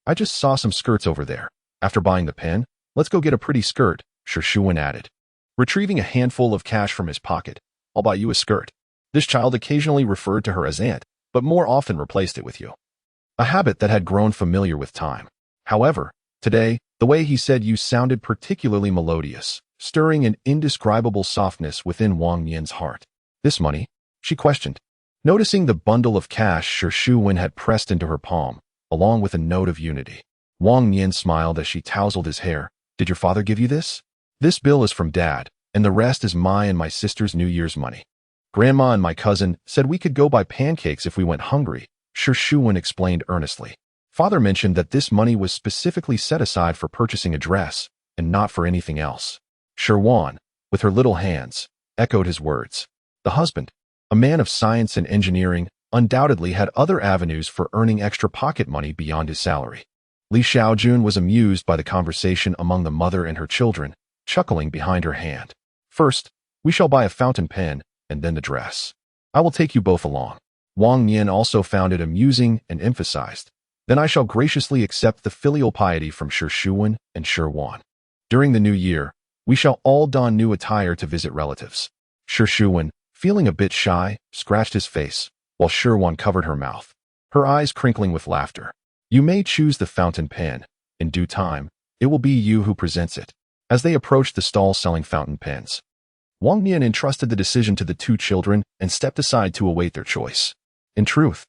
I just saw some skirts over there. After buying the pen, let's go get a pretty skirt, Shi Xiangming added. Retrieving a handful of cash from his pocket, I'll buy you a skirt. This child occasionally referred to her as aunt, but more often replaced it with you. A habit that had grown familiar with time. However, today, the way he said you sounded particularly melodious, stirring an indescribable softness within Wang Nian's heart. This money? She questioned, noticing the bundle of cash Shi Xiangming had pressed into her palm, along with a note of unity. Wang Nian smiled as she tousled his hair. Did your father give you this? This bill is from Dad, and the rest is my and my sister's New Year's money. Grandma and my cousin said we could go buy pancakes if we went hungry, Shi Xiangming explained earnestly. Father mentioned that this money was specifically set aside for purchasing a dress, and not for anything else. Shi Wan, with her little hands, echoed his words. The husband, a man of science and engineering, undoubtedly had other avenues for earning extra pocket money beyond his salary. Li Xiaojun was amused by the conversation among the mother and her children, chuckling behind her hand. First, we shall buy a fountain pen, and then the dress. I will take you both along. Wang Nian also found it amusing and emphasized. Then I shall graciously accept the filial piety from Shi Xiangming and Shi Wan. During the new year, we shall all don new attire to visit relatives. Shi Xiangming, feeling a bit shy, scratched his face, while Shi Wan covered her mouth, her eyes crinkling with laughter. You may choose the fountain pen. In due time, it will be you who presents it. As they approached the stall selling fountain pens, Wang Nian entrusted the decision to the two children and stepped aside to await their choice. In truth,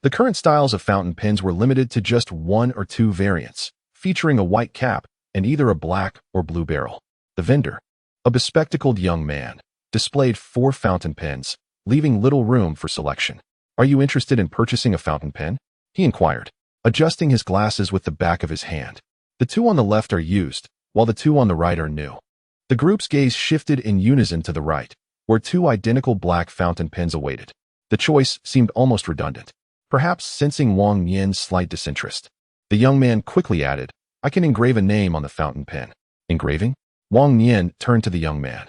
the current styles of fountain pens were limited to just one or two variants, featuring a white cap and either a black or blue barrel. The vendor, a bespectacled young man, displayed 4 fountain pens, leaving little room for selection. Are you interested in purchasing a fountain pen? He inquired, adjusting his glasses with the back of his hand. The 2 on the left are used, while the 2 on the right are new. The group's gaze shifted in unison to the right, where two identical black fountain pens awaited. The choice seemed almost redundant, perhaps sensing Wang Nian's slight disinterest. The young man quickly added, "I can engrave a name on the fountain pen." Engraving? Wang Nian turned to the young man,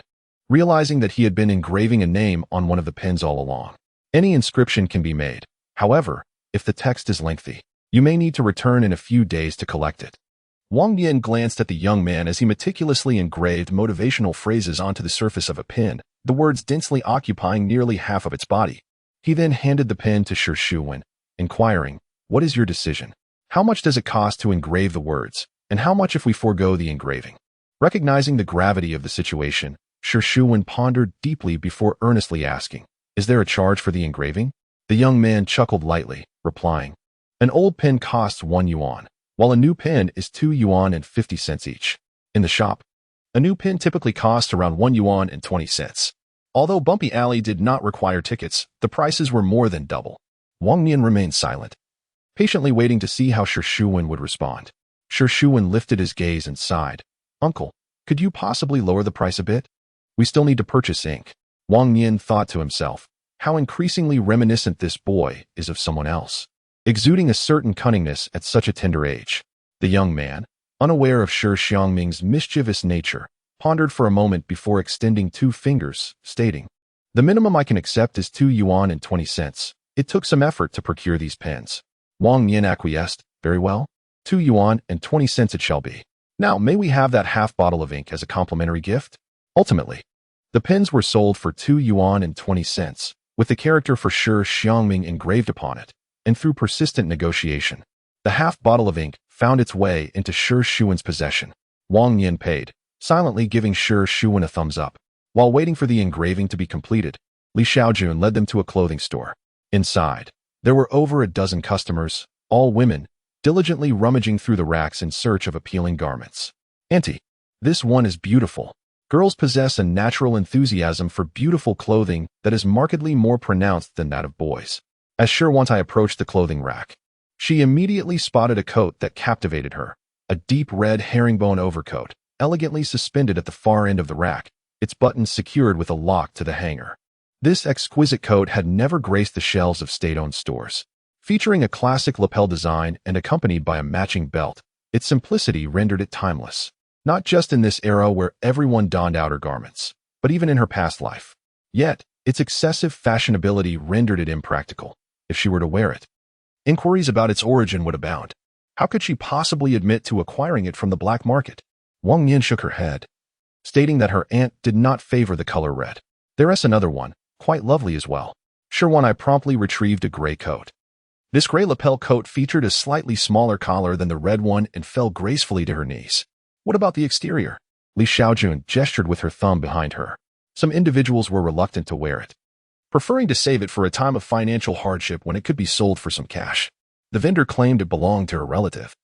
realizing that he had been engraving a name on one of the pens all along. Any inscription can be made. However, if the text is lengthy, you may need to return in a few days to collect it. Wang Nian glanced at the young man as he meticulously engraved motivational phrases onto the surface of a pen, the words densely occupying nearly half of its body. He then handed the pen to Shi Xiangming, inquiring, "What is your decision? How much does it cost to engrave the words, and how much if we forego the engraving?" Recognizing the gravity of the situation, Shi Xiangming pondered deeply before earnestly asking, "Is there a charge for the engraving?" The young man chuckled lightly, replying, "An old pen costs 1 yuan, while a new pen is 2 yuan and 50 cents each. In the shop, a new pen typically costs around 1 yuan and 20 cents. Although Bumpy Alley did not require tickets, the prices were more than double." Wang Nian remained silent, patiently waiting to see how Shi Xiangming would respond. Shi Xiangming lifted his gaze and sighed, "Uncle, could you possibly lower the price a bit? We still need to purchase ink." Wang Nian thought to himself, how increasingly reminiscent this boy is of someone else, exuding a certain cunningness at such a tender age. The young man, unaware of Shi Xiangming's mischievous nature, pondered for a moment before extending 2 fingers, stating, "The minimum I can accept is 2 yuan and 20 cents. It took some effort to procure these pens." Wang Nian acquiesced, "Very well. 2 yuan and 20 cents it shall be. Now, may we have that half bottle of ink as a complimentary gift?" Ultimately, the pens were sold for 2 yuan and 20 cents, with the character for Shi Xiangming engraved upon it, and through persistent negotiation, the half bottle of ink found its way into Shi Xiangming's possession. Wang Nian paid, silently giving Shi Xiangming a thumbs up. While waiting for the engraving to be completed, Li Xiaojun led them to a clothing store. Inside, there were over a dozen customers, all women, diligently rummaging through the racks in search of appealing garments. "Auntie, this one is beautiful." Girls possess a natural enthusiasm for beautiful clothing that is markedly more pronounced than that of boys. As Shi Xiangming approached the clothing rack, she immediately spotted a coat that captivated her, a deep red herringbone overcoat, elegantly suspended at the far end of the rack, its buttons secured with a lock to the hanger. This exquisite coat had never graced the shelves of state-owned stores. Featuring a classic lapel design and accompanied by a matching belt, its simplicity rendered it timeless. Not just in this era where everyone donned outer garments, but even in her past life. Yet, its excessive fashionability rendered it impractical, if she were to wear it. Inquiries about its origin would abound. How could she possibly admit to acquiring it from the black market? Wang Nian shook her head, stating that her aunt did not favor the color red. "There is another one, quite lovely as well." Shi Xiangming promptly retrieved a gray coat. This gray lapel coat featured a slightly smaller collar than the red one and fell gracefully to her knees. "What about the exterior?" Li Xiaojun gestured with her thumb behind her. Some individuals were reluctant to wear it, preferring to save it for a time of financial hardship when it could be sold for some cash. The vendor claimed it belonged to her relative,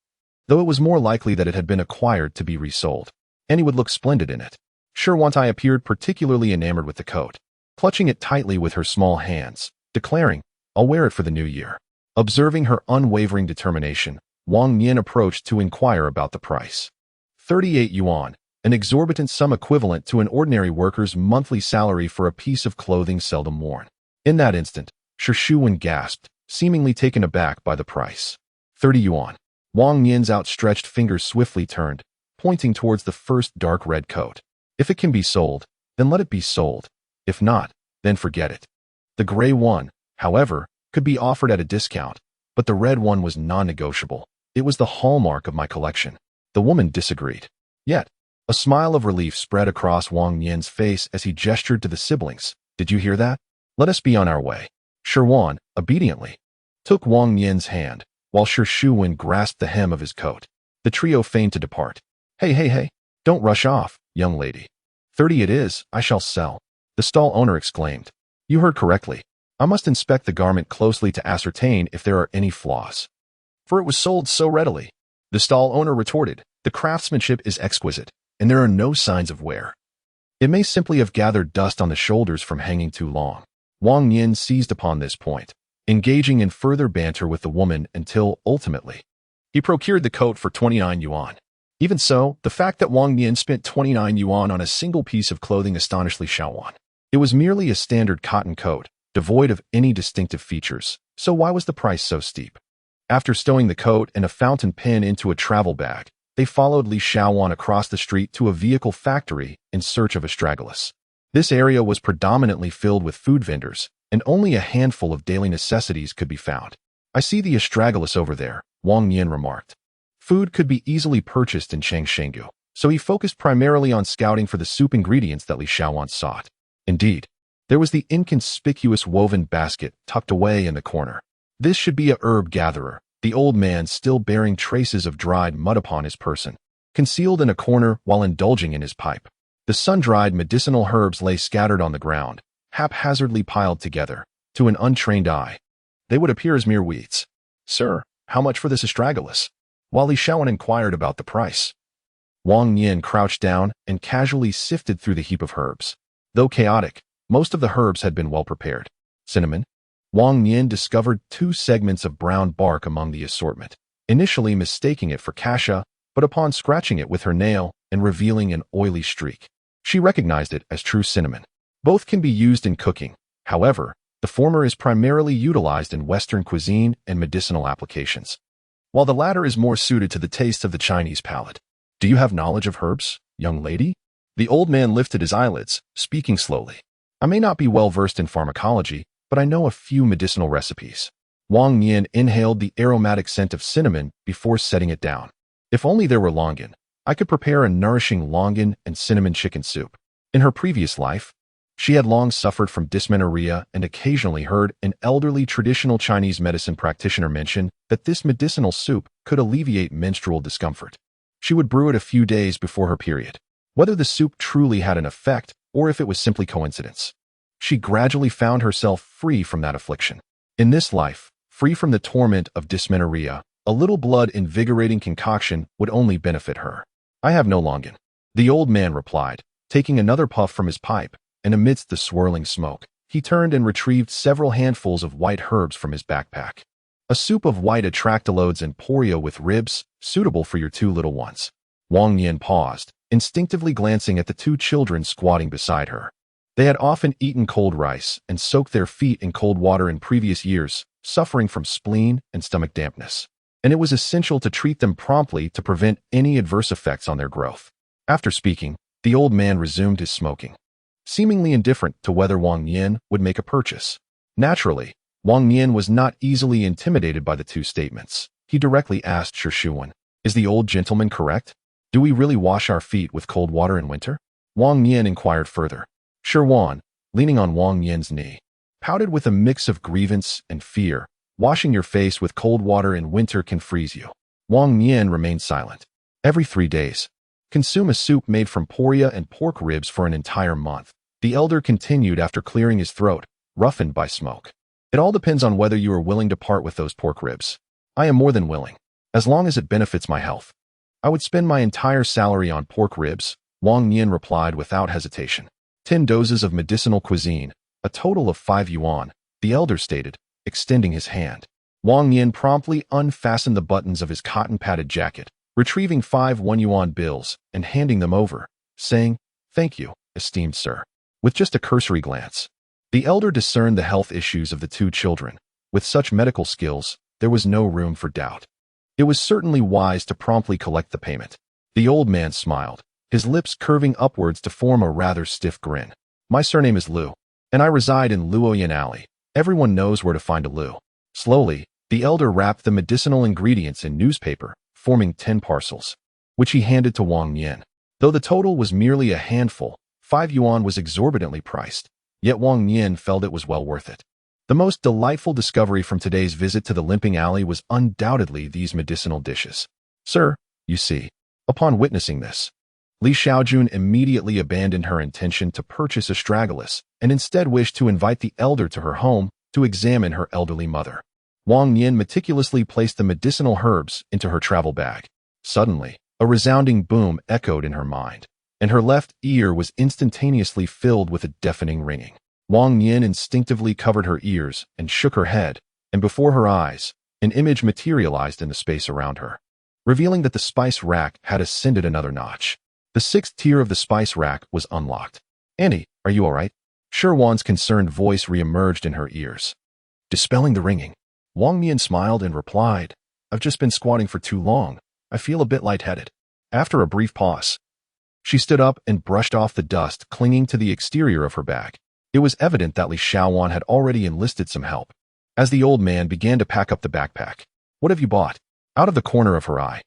though it was more likely that it had been acquired to be resold, and he would look splendid in it. Shi Xiangming appeared particularly enamored with the coat, clutching it tightly with her small hands, declaring, "I'll wear it for the new year." Observing her unwavering determination, Wang Nian approached to inquire about the price. 38 yuan, an exorbitant sum equivalent to an ordinary worker's monthly salary for a piece of clothing seldom worn. In that instant, Shi Xiangming gasped, seemingly taken aback by the price. 30 yuan. Wang Nian's outstretched fingers swiftly turned, pointing towards the first dark red coat. "If it can be sold, then let it be sold. If not, then forget it." The gray one, however, could be offered at a discount, but the red one was non-negotiable. "It was the hallmark of my collection." The woman disagreed. Yet, a smile of relief spread across Wang Nian's face as he gestured to the siblings. "Did you hear that? Let us be on our way." Shi Xiangming, obediently, took Wang Nian's hand, while Shi Xiangming grasped the hem of his coat. The trio feigned to depart. Hey, don't rush off, young lady." 30 it is, I shall sell," the stall owner exclaimed. "You heard correctly. I must inspect the garment closely to ascertain if there are any flaws." "For it was sold so readily," the stall owner retorted. "The craftsmanship is exquisite, and there are no signs of wear. It may simply have gathered dust on the shoulders from hanging too long." Wang Nian seized upon this point, engaging in further banter with the woman until, ultimately, he procured the coat for 29 yuan. Even so, the fact that Wang Nian spent 29 yuan on a single piece of clothing astonished Li Xiaowan. It was merely a standard cotton coat, devoid of any distinctive features, so why was the price so steep? After stowing the coat and a fountain pen into a travel bag, they followed Li Xiaowan across the street to a vehicle factory in search of astragalus. This area was predominantly filled with food vendors, and only a handful of daily necessities could be found. I see the astragalus over there, Wang Nian remarked. Food could be easily purchased in Changshangu, so he focused primarily on scouting for the soup ingredients that Li Xiaowan sought. Indeed, there was the inconspicuous woven basket tucked away in the corner. This should be a herb gatherer, the old man still bearing traces of dried mud upon his person, concealed in a corner while indulging in his pipe. The sun-dried medicinal herbs lay scattered on the ground, haphazardly piled together. To an untrained eye, they would appear as mere weeds. Sir, how much for this astragalus? While Li Xiaowan inquired about the price, Wang Nian crouched down and casually sifted through the heap of herbs. Though chaotic, most of the herbs had been well prepared. Cinnamon? Wang Nian discovered 2 segments of brown bark among the assortment, initially mistaking it for cassia, but upon scratching it with her nail and revealing an oily streak, she recognized it as true cinnamon. Both can be used in cooking. However, the former is primarily utilized in Western cuisine and medicinal applications, while the latter is more suited to the taste of the Chinese palate. Do you have knowledge of herbs, young lady? The old man lifted his eyelids, speaking slowly. I may not be well versed in pharmacology, but I know a few medicinal recipes. Wang Nian inhaled the aromatic scent of cinnamon before setting it down. If only there were longan, I could prepare a nourishing longan and cinnamon chicken soup. In her previous life, she had long suffered from dysmenorrhea and occasionally heard an elderly traditional Chinese medicine practitioner mention that this medicinal soup could alleviate menstrual discomfort. She would brew it a few days before her period. Whether the soup truly had an effect or if it was simply coincidence, she gradually found herself free from that affliction. In this life, free from the torment of dysmenorrhea, a little blood-invigorating concoction would only benefit her. I have no longan, the old man replied, taking another puff from his pipe, and amidst the swirling smoke, he turned and retrieved several handfuls of white herbs from his backpack. A soup of white atractalodes and porio with ribs, suitable for your 2 little ones. Wang Nian paused, instinctively glancing at the 2 children squatting beside her. They had often eaten cold rice and soaked their feet in cold water in previous years, suffering from spleen and stomach dampness, and it was essential to treat them promptly to prevent any adverse effects on their growth. After speaking, the old man resumed his smoking, seemingly indifferent to whether Wang Nian would make a purchase. Naturally, Wang Nian was not easily intimidated by the 2 statements. He directly asked Shi Xiangming, "Is the old gentleman correct? Do we really wash our feet with cold water in winter?" Wang Nian inquired further. Shi Xiangming, leaning on Wang Nian's knee, pouted with a mix of grievance and fear. "Washing your face with cold water in winter can freeze you." Wang Nian remained silent. "Every 3 days, consume a soup made from poria and pork ribs for an entire month," the elder continued after clearing his throat, roughened by smoke. "It all depends on whether you are willing to part with those pork ribs. I am more than willing, as long as it benefits my health." "I would spend my entire salary on pork ribs," Wang Nian replied without hesitation. 10 doses of medicinal cuisine, a total of 5 yuan, the elder stated, extending his hand. Wang Nian promptly unfastened the buttons of his cotton-padded jacket, retrieving 5 1-yuan bills and handing them over, saying, "Thank you, esteemed sir." With just a cursory glance, the elder discerned the health issues of the 2 children. With such medical skills, there was no room for doubt. It was certainly wise to promptly collect the payment. The old man smiled, his lips curving upwards to form a rather stiff grin. "My surname is Liu, and I reside in Luoyan Alley. Everyone knows where to find a Liu." Slowly, the elder wrapped the medicinal ingredients in newspaper, forming 10 parcels, which he handed to Wang Nian. Though the total was merely a handful, 5 yuan was exorbitantly priced, yet Wang Nian felt it was well worth it. The most delightful discovery from today's visit to the Limping Alley was undoubtedly these medicinal dishes. "Sir, you see." Upon witnessing this, Li Xiaojun immediately abandoned her intention to purchase astragalus and instead wished to invite the elder to her home to examine her elderly mother. Wang Nian meticulously placed the medicinal herbs into her travel bag. Suddenly, a resounding boom echoed in her mind, and her left ear was instantaneously filled with a deafening ringing. Wang Nian instinctively covered her ears and shook her head, and before her eyes, an image materialized in the space around her. revealing that the spice rack had ascended another notch. The sixth tier of the spice rack was unlocked. "Annie, are you all right?" Shi Wan's concerned voice reemerged in her ears, dispelling the ringing. Wang Nian smiled and replied, "I've just been squatting for too long. I feel a bit lightheaded." After a brief pause, she stood up and brushed off the dust clinging to the exterior of her bag. It was evident that Li Xiaowan had already enlisted some help. As the old man began to pack up the backpack, "What have you bought?" Out of the corner of her eye,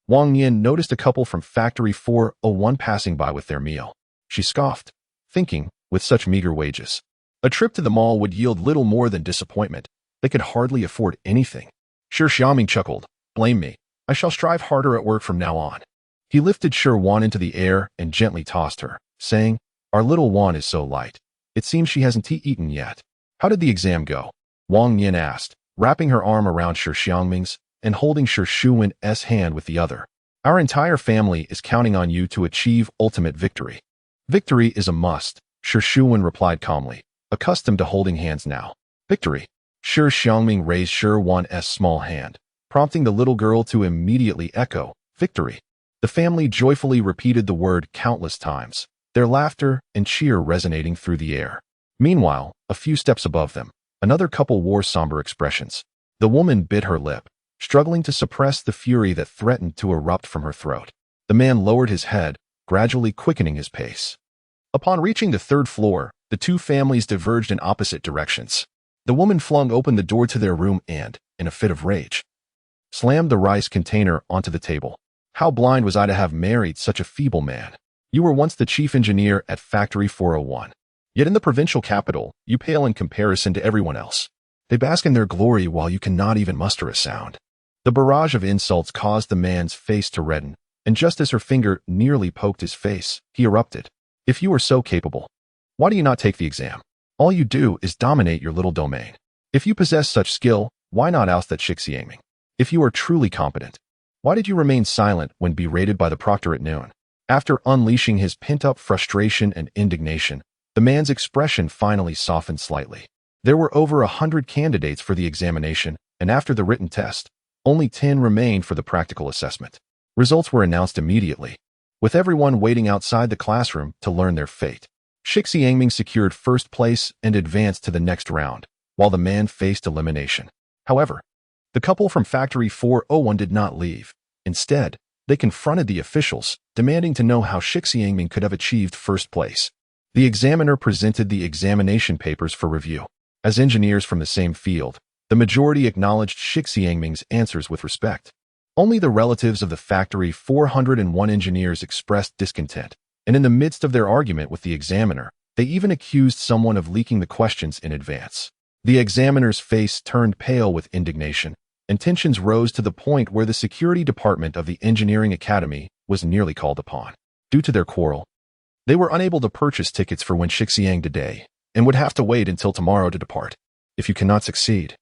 Wang Nian noticed a couple from Factory 401 passing by with their meal. She scoffed, thinking, with such meager wages, a trip to the mall would yield little more than disappointment. They could hardly afford anything. Shi Xiangming chuckled, "Blame me. I shall strive harder at work from now on." He lifted Shi Wan into the air and gently tossed her, saying, "Our little Wan is so light. It seems she hasn't eaten yet." "How did the exam go?" Wang Nian asked, wrapping her arm around Shi Xiangming's and holding Shi Xiangming's hand with the other. "Our entire family is counting on you to achieve ultimate victory." "Victory is a must," Shi Xiangming replied calmly, accustomed to holding hands now. "Victory." Shi Xiangming raised Shi Wan's small hand, prompting the little girl to immediately echo, "Victory." The family joyfully repeated the word countless times, their laughter and cheer resonating through the air. Meanwhile, a few steps above them, another couple wore somber expressions. The woman bit her lip, struggling to suppress the fury that threatened to erupt from her throat. The man lowered his head, gradually quickening his pace. Upon reaching the third floor, the two families diverged in opposite directions. The woman flung open the door to their room and, in a fit of rage, slammed the rice container onto the table. "How blind was I to have married such a feeble man? You were once the chief engineer at Factory 401. Yet in the provincial capital, you pale in comparison to everyone else. They bask in their glory while you cannot even muster a sound." The barrage of insults caused the man's face to redden, and just as her finger nearly poked his face, he erupted. "If you are so capable, why do you not take the exam? All you do is dominate your little domain. If you possess such skill, why not oust that Shi Xiangming? If you are truly competent, why did you remain silent when berated by the proctor at noon?" After unleashing his pent-up frustration and indignation, the man's expression finally softened slightly. There were over 100 candidates for the examination, and after the written test, only 10 remained for the practical assessment. Results were announced immediately, with everyone waiting outside the classroom to learn their fate. Shi Xiangming secured first place and advanced to the next round, while the man faced elimination. However, the couple from Factory 401 did not leave. Instead, they confronted the officials, demanding to know how Shi Xiangming could have achieved first place. The examiner presented the examination papers for review. As engineers from the same field, the majority acknowledged Shi Xiangming's answers with respect. Only the relatives of the Factory 401 engineers expressed discontent, and in the midst of their argument with the examiner, they even accused someone of leaking the questions in advance. The examiner's face turned pale with indignation, and tensions rose to the point where the security department of the engineering academy was nearly called upon. Due to their quarrel, they were unable to purchase tickets for Wen Shixiang today and would have to wait until tomorrow to depart. "If you cannot succeed,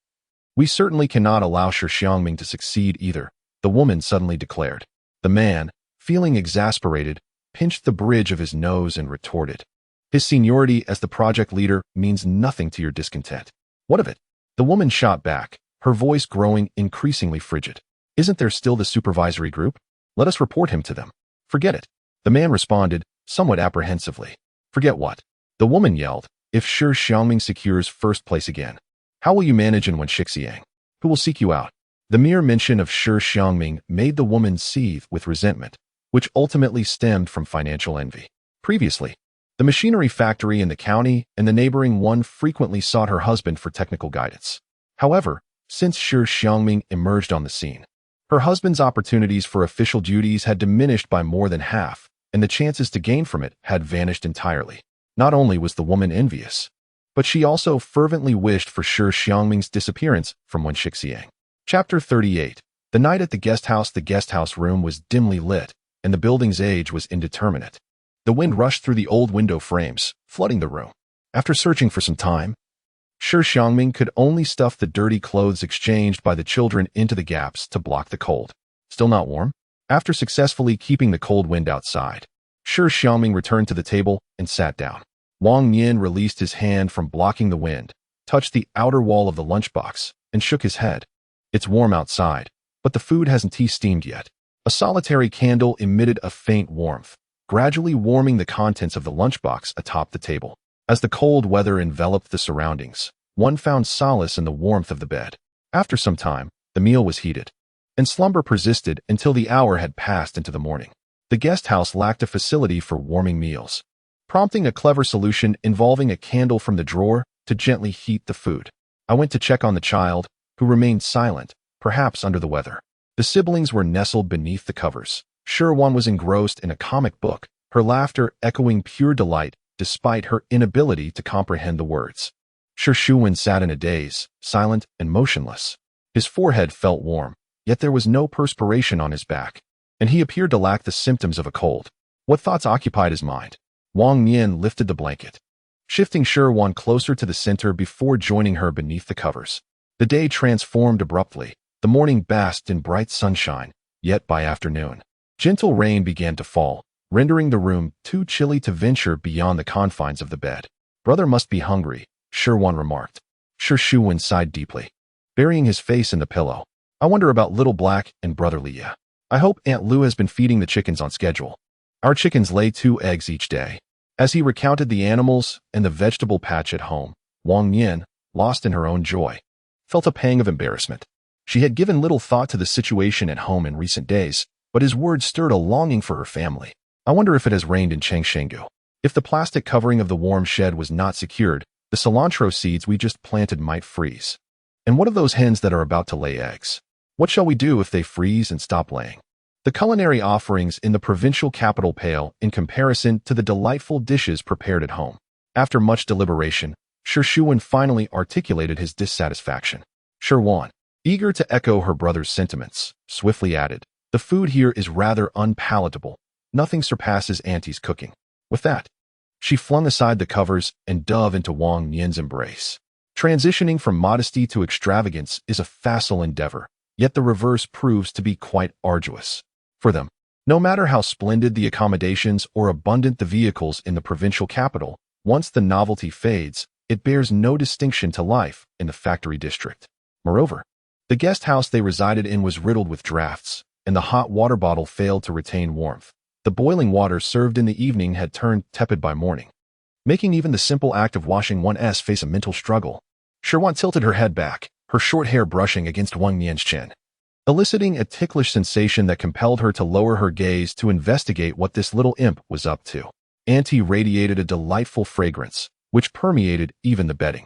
we certainly cannot allow Shi Xiangming to succeed either," the woman suddenly declared. The man, feeling exasperated, pinched the bridge of his nose and retorted, "His seniority as the project leader means nothing to your discontent." "What of it?" The woman shot back, her voice growing increasingly frigid. "Isn't there still the supervisory group? Let us report him to them." "Forget it," the man responded, somewhat apprehensively. "Forget what?" The woman yelled. "If Shi Xiangming secures first place again, how will you manage in Wen Shixiang? Who will seek you out?" The mere mention of Shi Xiangming made the woman seethe with resentment, which ultimately stemmed from financial envy. Previously, the machinery factory in the county and the neighboring one frequently sought her husband for technical guidance. However, since Shi Xiangming emerged on the scene, her husband's opportunities for official duties had diminished by more than half, and the chances to gain from it had vanished entirely. Not only was the woman envious, but she also fervently wished for Shi Xiangming's disappearance from Wen Shixiang. Chapter 38. The night at the guest house room was dimly lit, and the building's age was indeterminate. The wind rushed through the old window frames, flooding the room. After searching for some time, Shi Xiangming could only stuff the dirty clothes exchanged by the children into the gaps to block the cold. Still not warm? After successfully keeping the cold wind outside, Shi Xiangming returned to the table and sat down. Wang Nian released his hand from blocking the wind, touched the outer wall of the lunchbox, and shook his head. "It's warm outside, but the food hasn't steamed yet." A solitary candle emitted a faint warmth, gradually warming the contents of the lunchbox atop the table. As the cold weather enveloped the surroundings, one found solace in the warmth of the bed. After some time, the meal was heated, and slumber persisted until the hour had passed into the morning. The guest house lacked a facility for warming meals, prompting a clever solution involving a candle from the drawer to gently heat the food. I went to check on the child, who remained silent, perhaps under the weather. The siblings were nestled beneath the covers. Shi was engrossed in a comic book, her laughter echoing pure delight despite her inability to comprehend the words. Shi Xiangming sat in a daze, silent and motionless. His forehead felt warm, yet there was no perspiration on his back, and he appeared to lack the symptoms of a cold. What thoughts occupied his mind? Wang Nian lifted the blanket, shifting Shi closer to the center before joining her beneath the covers. The day transformed abruptly. The morning basked in bright sunshine, yet by afternoon, gentle rain began to fall, rendering the room too chilly to venture beyond the confines of the bed. Brother must be hungry, Shi remarked. Shi Xiangming sighed deeply, burying his face in the pillow. I wonder about little Black and brother Leah. I hope Aunt Lu has been feeding the chickens on schedule. Our chickens lay 2 eggs each day. As he recounted the animals and the vegetable patch at home, Wang Nian, lost in her own joy, felt a pang of embarrassment. She had given little thought to the situation at home in recent days, but his words stirred a longing for her family. I wonder if it has rained in Changshangu. If the plastic covering of the warm shed was not secured, the cilantro seeds we just planted might freeze. And what of those hens that are about to lay eggs? What shall we do if they freeze and stop laying? The culinary offerings in the provincial capital pale in comparison to the delightful dishes prepared at home. After much deliberation, Shi Xiangming finally articulated his dissatisfaction. Shi, eager to echo her brother's sentiments, swiftly added, "The food here is rather unpalatable. Nothing surpasses Auntie's cooking." With that, she flung aside the covers and dove into Wang Nian's embrace. Transitioning from modesty to extravagance is a facile endeavor, yet the reverse proves to be quite arduous for them. No matter how splendid the accommodations or abundant the vehicles in the provincial capital, once the novelty fades, it bears no distinction to life in the factory district. Moreover, the guest house they resided in was riddled with drafts, and the hot water bottle failed to retain warmth. The boiling water served in the evening had turned tepid by morning, making even the simple act of washing one's face a mental struggle. Shi tilted her head back, her short hair brushing against Wang Nian's chin, eliciting a ticklish sensation that compelled her to lower her gaze to investigate what this little imp was up to. Auntie radiated a delightful fragrance, which permeated even the bedding.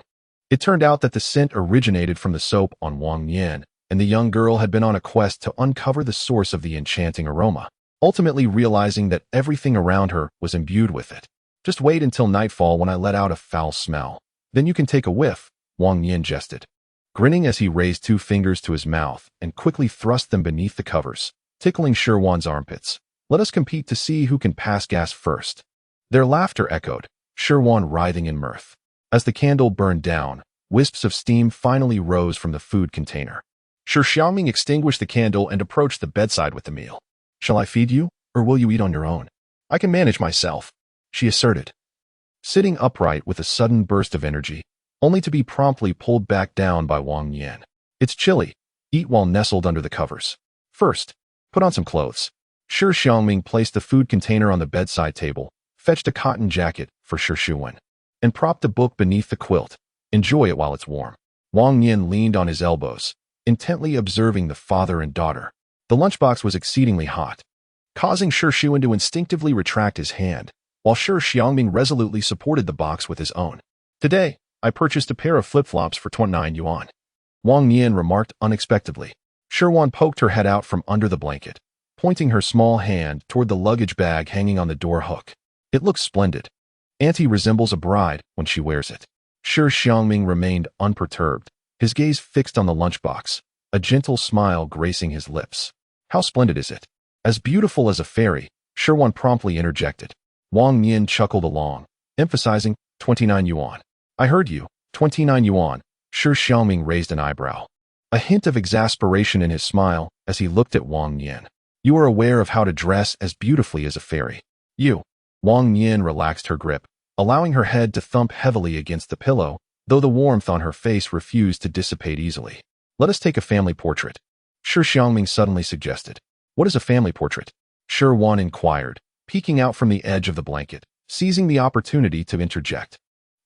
It turned out that the scent originated from the soap on Wang Nian, and the young girl had been on a quest to uncover the source of the enchanting aroma, ultimately realizing that everything around her was imbued with it. "Just wait until nightfall when I let out a foul smell. Then you can take a whiff," Wang Nian jested, grinning as he raised 2 fingers to his mouth and quickly thrust them beneath the covers, tickling Shi armpits. "Let us compete to see who can pass gas first." Their laughter echoed, Shi writhing in mirth. As the candle burned down, wisps of steam finally rose from the food container. Shi Xiangming extinguished the candle and approached the bedside with the meal. "Shall I feed you, or will you eat on your own?" "I can manage myself," she asserted, sitting upright with a sudden burst of energy, only to be promptly pulled back down by Wang Nian. "It's chilly. Eat while nestled under the covers. First, put on some clothes." Shi Xiangming placed the food container on the bedside table, fetched a cotton jacket for Shi Xiangming, and propped a book beneath the quilt. "Enjoy it while it's warm." Wang Nian leaned on his elbows, intently observing the father and daughter. The lunchbox was exceedingly hot, causing Shi Xiangming to instinctively retract his hand, while Shi Xiangming resolutely supported the box with his own. "Today, I purchased a pair of flip-flops for 29 yuan. Wang Nian remarked unexpectedly. Shi poked her head out from under the blanket, pointing her small hand toward the luggage bag hanging on the door hook. "It looks splendid. Auntie resembles a bride when she wears it." Shi Xiangming remained unperturbed, his gaze fixed on the lunchbox, a gentle smile gracing his lips. "How splendid is it?" "As beautiful as a fairy," Shi promptly interjected. Wang Nian chuckled along, emphasizing, 29 yuan. "I heard you, 29 yuan." Shi Xiangming raised an eyebrow, a hint of exasperation in his smile as he looked at Wang Nian. "You are aware of how to dress as beautifully as a fairy." "You." Wang Nian relaxed her grip, allowing her head to thump heavily against the pillow, though the warmth on her face refused to dissipate easily. "Let us take a family portrait," Shi Xiangming suddenly suggested. What is a family portrait? Shi Xiangming inquired, peeking out from the edge of the blanket, seizing the opportunity to interject.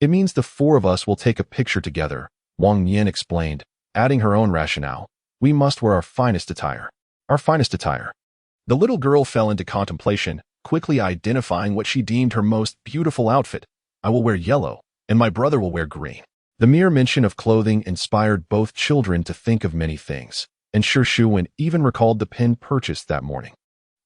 It means the four of us will take a picture together, Wang Nian explained, adding her own rationale. We must wear our finest attire. Our finest attire. The little girl fell into contemplation, quickly identifying what she deemed her most beautiful outfit. I will wear yellow, and my brother will wear green. The mere mention of clothing inspired both children to think of many things, and Shi Xiangming even recalled the pen purchased that morning.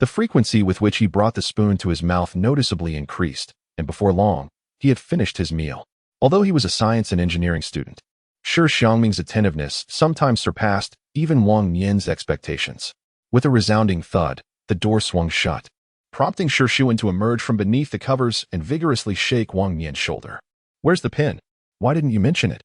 The frequency with which he brought the spoon to his mouth noticeably increased, and before long, he had finished his meal. Although he was a science and engineering student, Shi Xiangming's attentiveness sometimes surpassed even Wang Nian's expectations. With a resounding thud, the door swung shut, prompting Shi Xiangming to emerge from beneath the covers and vigorously shake Wang Nian's shoulder. Where's the pin? Why didn't you mention it?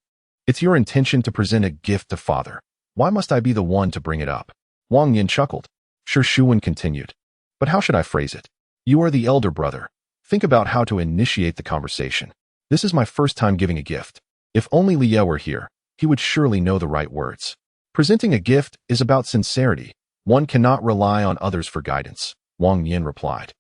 It's your intention to present a gift to father. Why must I be the one to bring it up? Wang Nian chuckled. Shi Xiangming continued. But how should I phrase it? You are the elder brother. Think about how to initiate the conversation. This is my first time giving a gift. If only Liye were here, he would surely know the right words. Presenting a gift is about sincerity. One cannot rely on others for guidance, Wang Nian replied.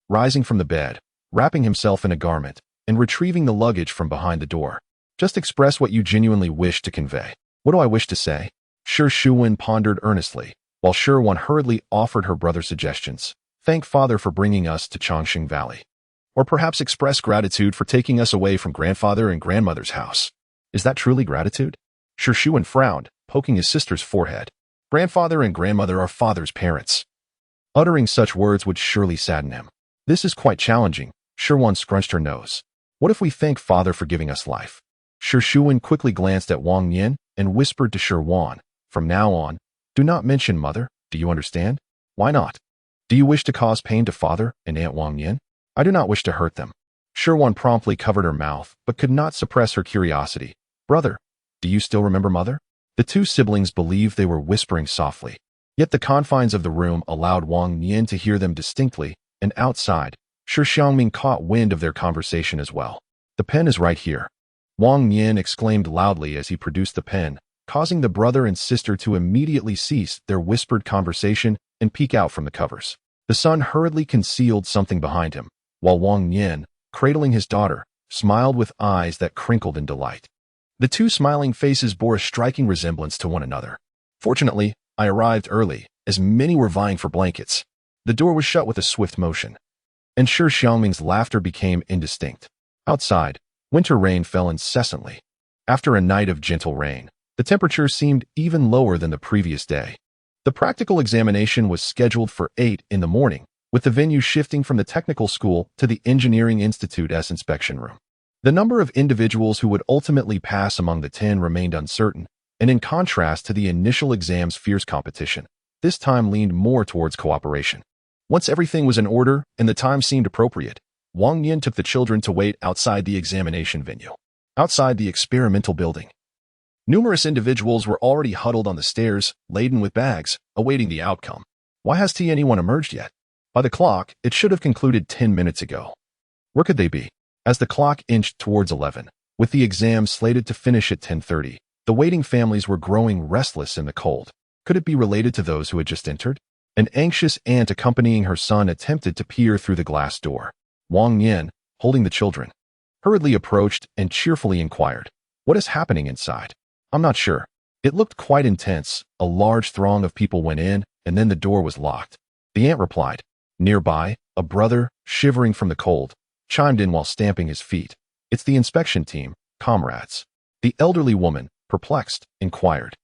Rising from the bed, wrapping himself in a garment, and retrieving the luggage from behind the door. Just express what you genuinely wish to convey. What do I wish to say? Shi Xiangming pondered earnestly, while Shi Xiangming hurriedly offered her brother suggestions. Thank father for bringing us to Changxing Valley. Or perhaps express gratitude for taking us away from grandfather and grandmother's house. Is that truly gratitude? Shi Xiangming frowned, poking his sister's forehead. Grandfather and grandmother are father's parents. Uttering such words would surely sadden him. This is quite challenging. Shi Xiangming scrunched her nose. What if we thank father for giving us life? Shi Xiangming quickly glanced at Wang Nian and whispered to Shi Xiangming, from now on, do not mention mother, do you understand? Why not? Do you wish to cause pain to father and Aunt Wang Nian? I do not wish to hurt them. Shi Xiangming promptly covered her mouth, but could not suppress her curiosity. Brother, do you still remember mother? The two siblings believed they were whispering softly. Yet the confines of the room allowed Wang Nian to hear them distinctly, and outside, Shi Xiangming caught wind of their conversation as well. The pen is right here. Wang Nian exclaimed loudly as he produced the pen, causing the brother and sister to immediately cease their whispered conversation and peek out from the covers. The son hurriedly concealed something behind him, while Wang Nian, cradling his daughter, smiled with eyes that crinkled in delight. The two smiling faces bore a striking resemblance to one another. Fortunately, I arrived early, as many were vying for blankets. The door was shut with a swift motion, and Shi Xiangming's laughter became indistinct. Outside, winter rain fell incessantly. After a night of gentle rain, the temperature seemed even lower than the previous day. The practical examination was scheduled for 8 in the morning, with the venue shifting from the technical school to the Engineering Institute's inspection room. The number of individuals who would ultimately pass among the 10 remained uncertain, and in contrast to the initial exam's fierce competition, this time leaned more towards cooperation. Once everything was in order and the time seemed appropriate, Wang Nian took the children to wait outside the examination venue. Outside the experimental building, numerous individuals were already huddled on the stairs, laden with bags, awaiting the outcome. Why hasn't anyone emerged yet? By the clock, it should have concluded 10 minutes ago. Where could they be? As the clock inched towards 11, with the exam slated to finish at 10:30, the waiting families were growing restless in the cold. Could it be related to those who had just entered? An anxious aunt accompanying her son attempted to peer through the glass door. Wang Nian, holding the children, hurriedly approached and cheerfully inquired, "What is happening inside?" "I'm not sure." It looked quite intense. A large throng of people went in, and then the door was locked. The aunt replied. Nearby, a brother, shivering from the cold, chimed in while stamping his feet. "It's the inspection team, comrades." The elderly woman, perplexed, inquired,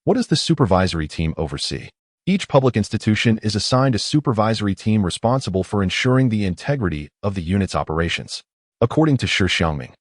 "What does the supervisory team oversee?" Each public institution is assigned a supervisory team responsible for ensuring the integrity of the unit's operations. According to Shi Xiangming,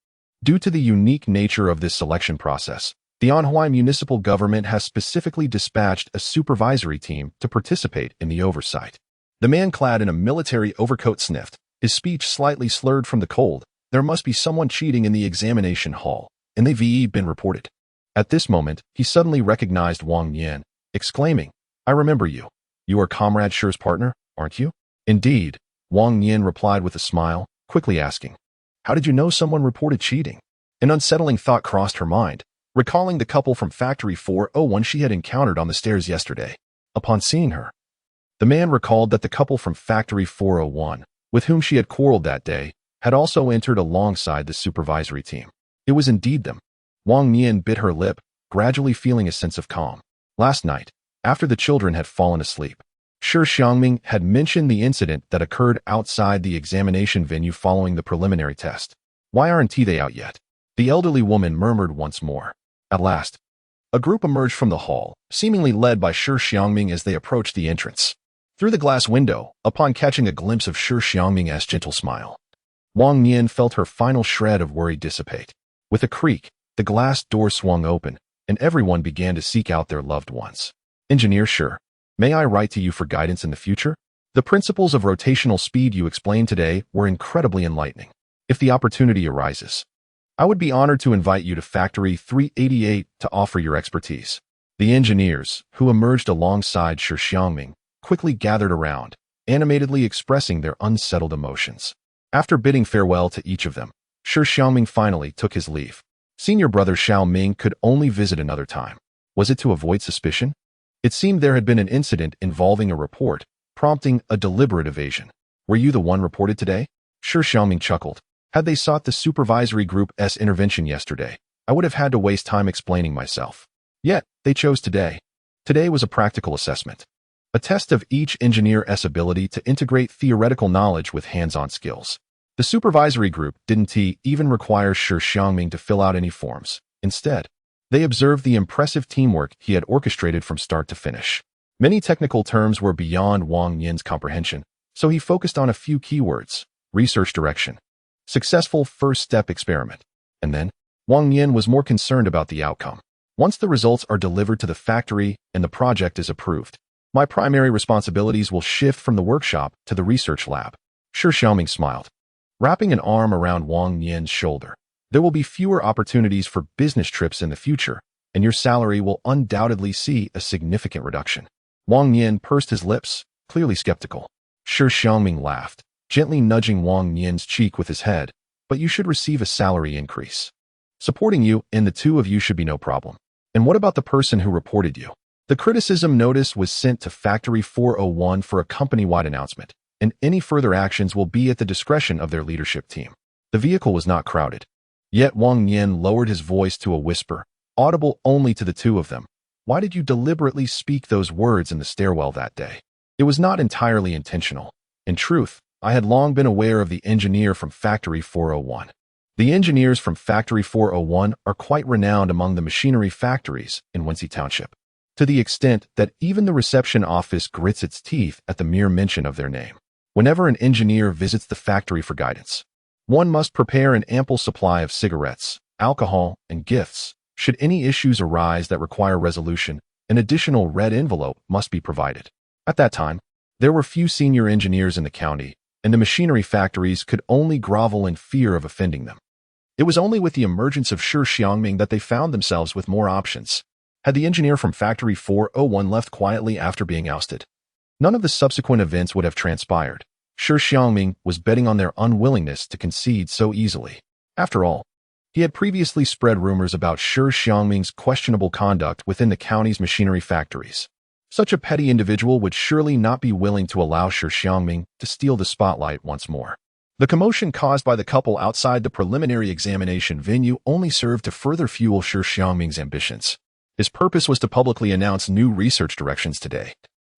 due to the unique nature of this selection process, the Anhui municipal government has specifically dispatched a supervisory team to participate in the oversight. The man clad in a military overcoat sniffed, his speech slightly slurred from the cold. There must be someone cheating in the examination hall, and they've been reported. At this moment, he suddenly recognized Wang Nian, exclaiming, "I remember you. You are Comrade Shi's partner, aren't you?" "Indeed," Wang Nian replied with a smile, quickly asking, "How did you know someone reported cheating?" An unsettling thought crossed her mind, recalling the couple from Factory 401 she had encountered on the stairs yesterday. Upon seeing her, The man recalled that the couple from Factory 401, with whom she had quarreled that day, had also entered alongside the supervisory team. It was indeed them. Wang Nian bit her lip, gradually feeling a sense of calm. Last night, after the children had fallen asleep, Shi Xiangming had mentioned the incident that occurred outside the examination venue following the preliminary test. Why aren't they out yet? The elderly woman murmured once more. At last, a group emerged from the hall, seemingly led by Shi Xiangming as they approached the entrance. Through the glass window, upon catching a glimpse of Shi Xiangming's gentle smile, Wang Nian felt her final shred of worry dissipate. With a creak, the glass door swung open, and everyone began to seek out their loved ones. Engineer Shi, may I write to you for guidance in the future? The principles of rotational speed you explained today were incredibly enlightening. If the opportunity arises, I would be honored to invite you to Factory 388 to offer your expertise. The engineers, who emerged alongside Shi Xiangming, quickly gathered around, animatedly expressing their unsettled emotions. After bidding farewell to each of them, Shi Xiangming finally took his leave. Senior brother Xiaoming could only visit another time. Was it to avoid suspicion? It seemed there had been an incident involving a report, prompting a deliberate evasion. Were you the one reported today? Shi Xiangming chuckled. Had they sought the supervisory group's intervention yesterday, I would have had to waste time explaining myself. Yet, they chose today. Today was a practical assessment. A test of each engineer's ability to integrate theoretical knowledge with hands-on skills. The supervisory group didn't even require Shi Xiangming to fill out any forms. Instead, they observed the impressive teamwork he had orchestrated from start to finish. Many technical terms were beyond Wang Nian's comprehension, so he focused on a few keywords: research direction, successful first-step experiment. And then, Wang Nian was more concerned about the outcome. Once the results are delivered to the factory and the project is approved, my primary responsibilities will shift from the workshop to the research lab. Shi Xiangming smiled, wrapping an arm around Wang Nian's shoulder. There will be fewer opportunities for business trips in the future, and your salary will undoubtedly see a significant reduction. Wang Nian pursed his lips, clearly skeptical. Shi Xiangming laughed, gently nudging Wang Nian's cheek with his head. But you should receive a salary increase. Supporting you and the two of you should be no problem. And what about the person who reported you? The criticism notice was sent to Factory 401 for a company-wide announcement, and any further actions will be at the discretion of their leadership team. The vehicle was not crowded. Yet Wang Nian lowered his voice to a whisper, audible only to the two of them. Why did you deliberately speak those words in the stairwell that day? It was not entirely intentional. In truth, I had long been aware of the engineer from Factory 401. The engineers from Factory 401 are quite renowned among the machinery factories in Wenxi Township, to the extent that even the reception office grits its teeth at the mere mention of their name. Whenever an engineer visits the factory for guidance, one must prepare an ample supply of cigarettes, alcohol, and gifts. Should any issues arise that require resolution, an additional red envelope must be provided. At that time, there were few senior engineers in the county, and the machinery factories could only grovel in fear of offending them. It was only with the emergence of Shi Xiangming that they found themselves with more options. Had the engineer from Factory 401 left quietly after being ousted, none of the subsequent events would have transpired. Shi Xiangming was betting on their unwillingness to concede so easily. After all, he had previously spread rumors about Shi Xiangming's questionable conduct within the county's machinery factories. Such a petty individual would surely not be willing to allow Shi Xiangming to steal the spotlight once more. The commotion caused by the couple outside the preliminary examination venue only served to further fuel Shi Xiangming's ambitions. His purpose was to publicly announce new research directions today,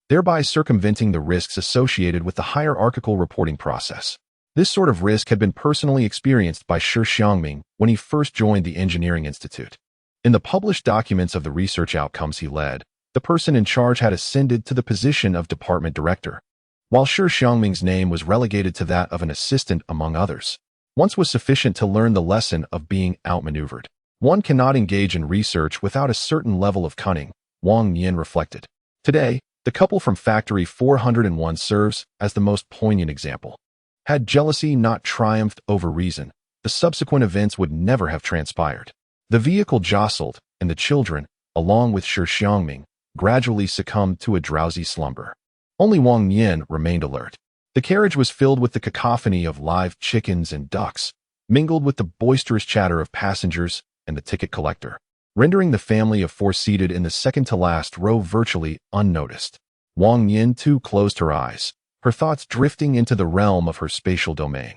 thereby circumventing the risks associated with the hierarchical reporting process. This sort of risk had been personally experienced by Shi Xiangming when he first joined the Engineering Institute. In the published documents of the research outcomes he led, the person in charge had ascended to the position of department director, while Shi Xiangming's name was relegated to that of an assistant among others. Once was sufficient to learn the lesson of being outmaneuvered. One cannot engage in research without a certain level of cunning, Wang Nian reflected. Today, the couple from Factory 401 serves as the most poignant example. Had jealousy not triumphed over reason, the subsequent events would never have transpired. The vehicle jostled, and the children, along with Shi Xiangming, gradually succumbed to a drowsy slumber. Only Wang Nian remained alert. The carriage was filled with the cacophony of live chickens and ducks, mingled with the boisterous chatter of passengers and the ticket collector, rendering the family of four seated in the second-to-last row virtually unnoticed. Wang Yin too closed her eyes, her thoughts drifting into the realm of her spatial domain.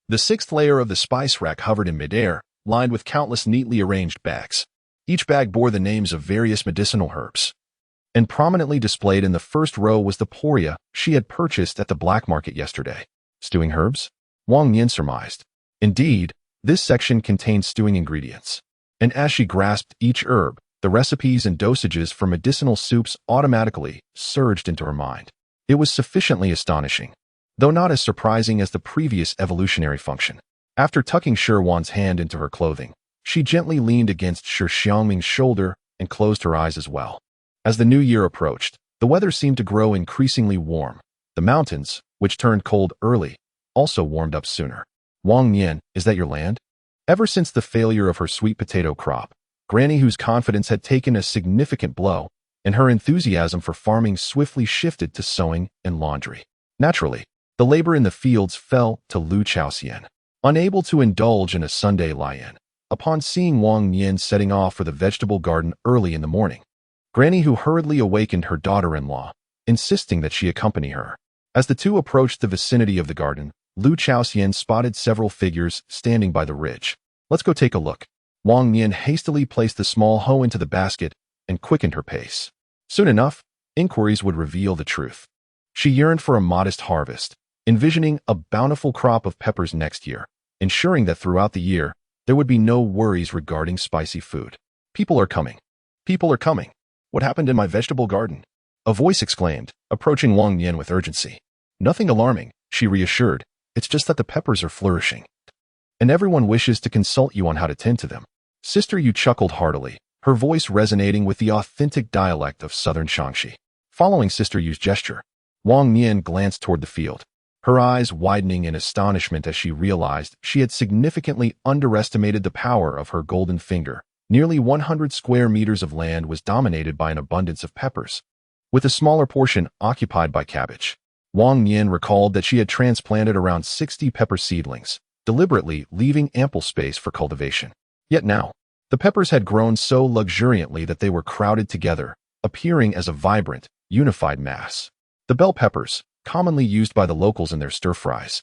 The sixth layer of the spice rack hovered in midair, lined with countless neatly arranged bags. Each bag bore the names of various medicinal herbs. And prominently displayed in the first row was the poria she had purchased at the black market yesterday. Stewing herbs? Wang Yin surmised. Indeed, this section contained stewing ingredients. And as she grasped each herb, the recipes and dosages for medicinal soups automatically surged into her mind. It was sufficiently astonishing, though not as surprising as the previous evolutionary function. After tucking Shi Wan's hand into her clothing, she gently leaned against Shi Xiangming's shoulder and closed her eyes as well. As the new year approached, the weather seemed to grow increasingly warm. The mountains, which turned cold early, also warmed up sooner. Wang Nian, is that your land? Ever since the failure of her sweet potato crop, Granny, whose confidence had taken a significant blow, and her enthusiasm for farming swiftly shifted to sewing and laundry. Naturally, the labor in the fields fell to Lu Chaoxian. Unable to indulge in a Sunday lie-in, upon seeing Wang Nian setting off for the vegetable garden early in the morning, Granny, who hurriedly awakened her daughter-in-law, insisting that she accompany her. As the two approached the vicinity of the garden, Lu Chaoxian spotted several figures standing by the ridge. Let's go take a look. Wang Nian hastily placed the small hoe into the basket and quickened her pace. Soon enough, inquiries would reveal the truth. She yearned for a modest harvest, envisioning a bountiful crop of peppers next year, ensuring that throughout the year, there would be no worries regarding spicy food. People are coming. People are coming. What happened in my vegetable garden? A voice exclaimed, approaching Wang Nian with urgency. Nothing alarming, she reassured. It's just that the peppers are flourishing. And everyone wishes to consult you on how to tend to them. Sister Yu chuckled heartily, her voice resonating with the authentic dialect of southern Shaanxi. Following Sister Yu's gesture, Wang Nian glanced toward the field, her eyes widening in astonishment as she realized she had significantly underestimated the power of her golden finger. Nearly 100 square meters of land was dominated by an abundance of peppers, with a smaller portion occupied by cabbage. Wang Nian recalled that she had transplanted around 60 pepper seedlings, deliberately leaving ample space for cultivation. Yet now, the peppers had grown so luxuriantly that they were crowded together, appearing as a vibrant, unified mass. The bell peppers, commonly used by the locals in their stir-fries,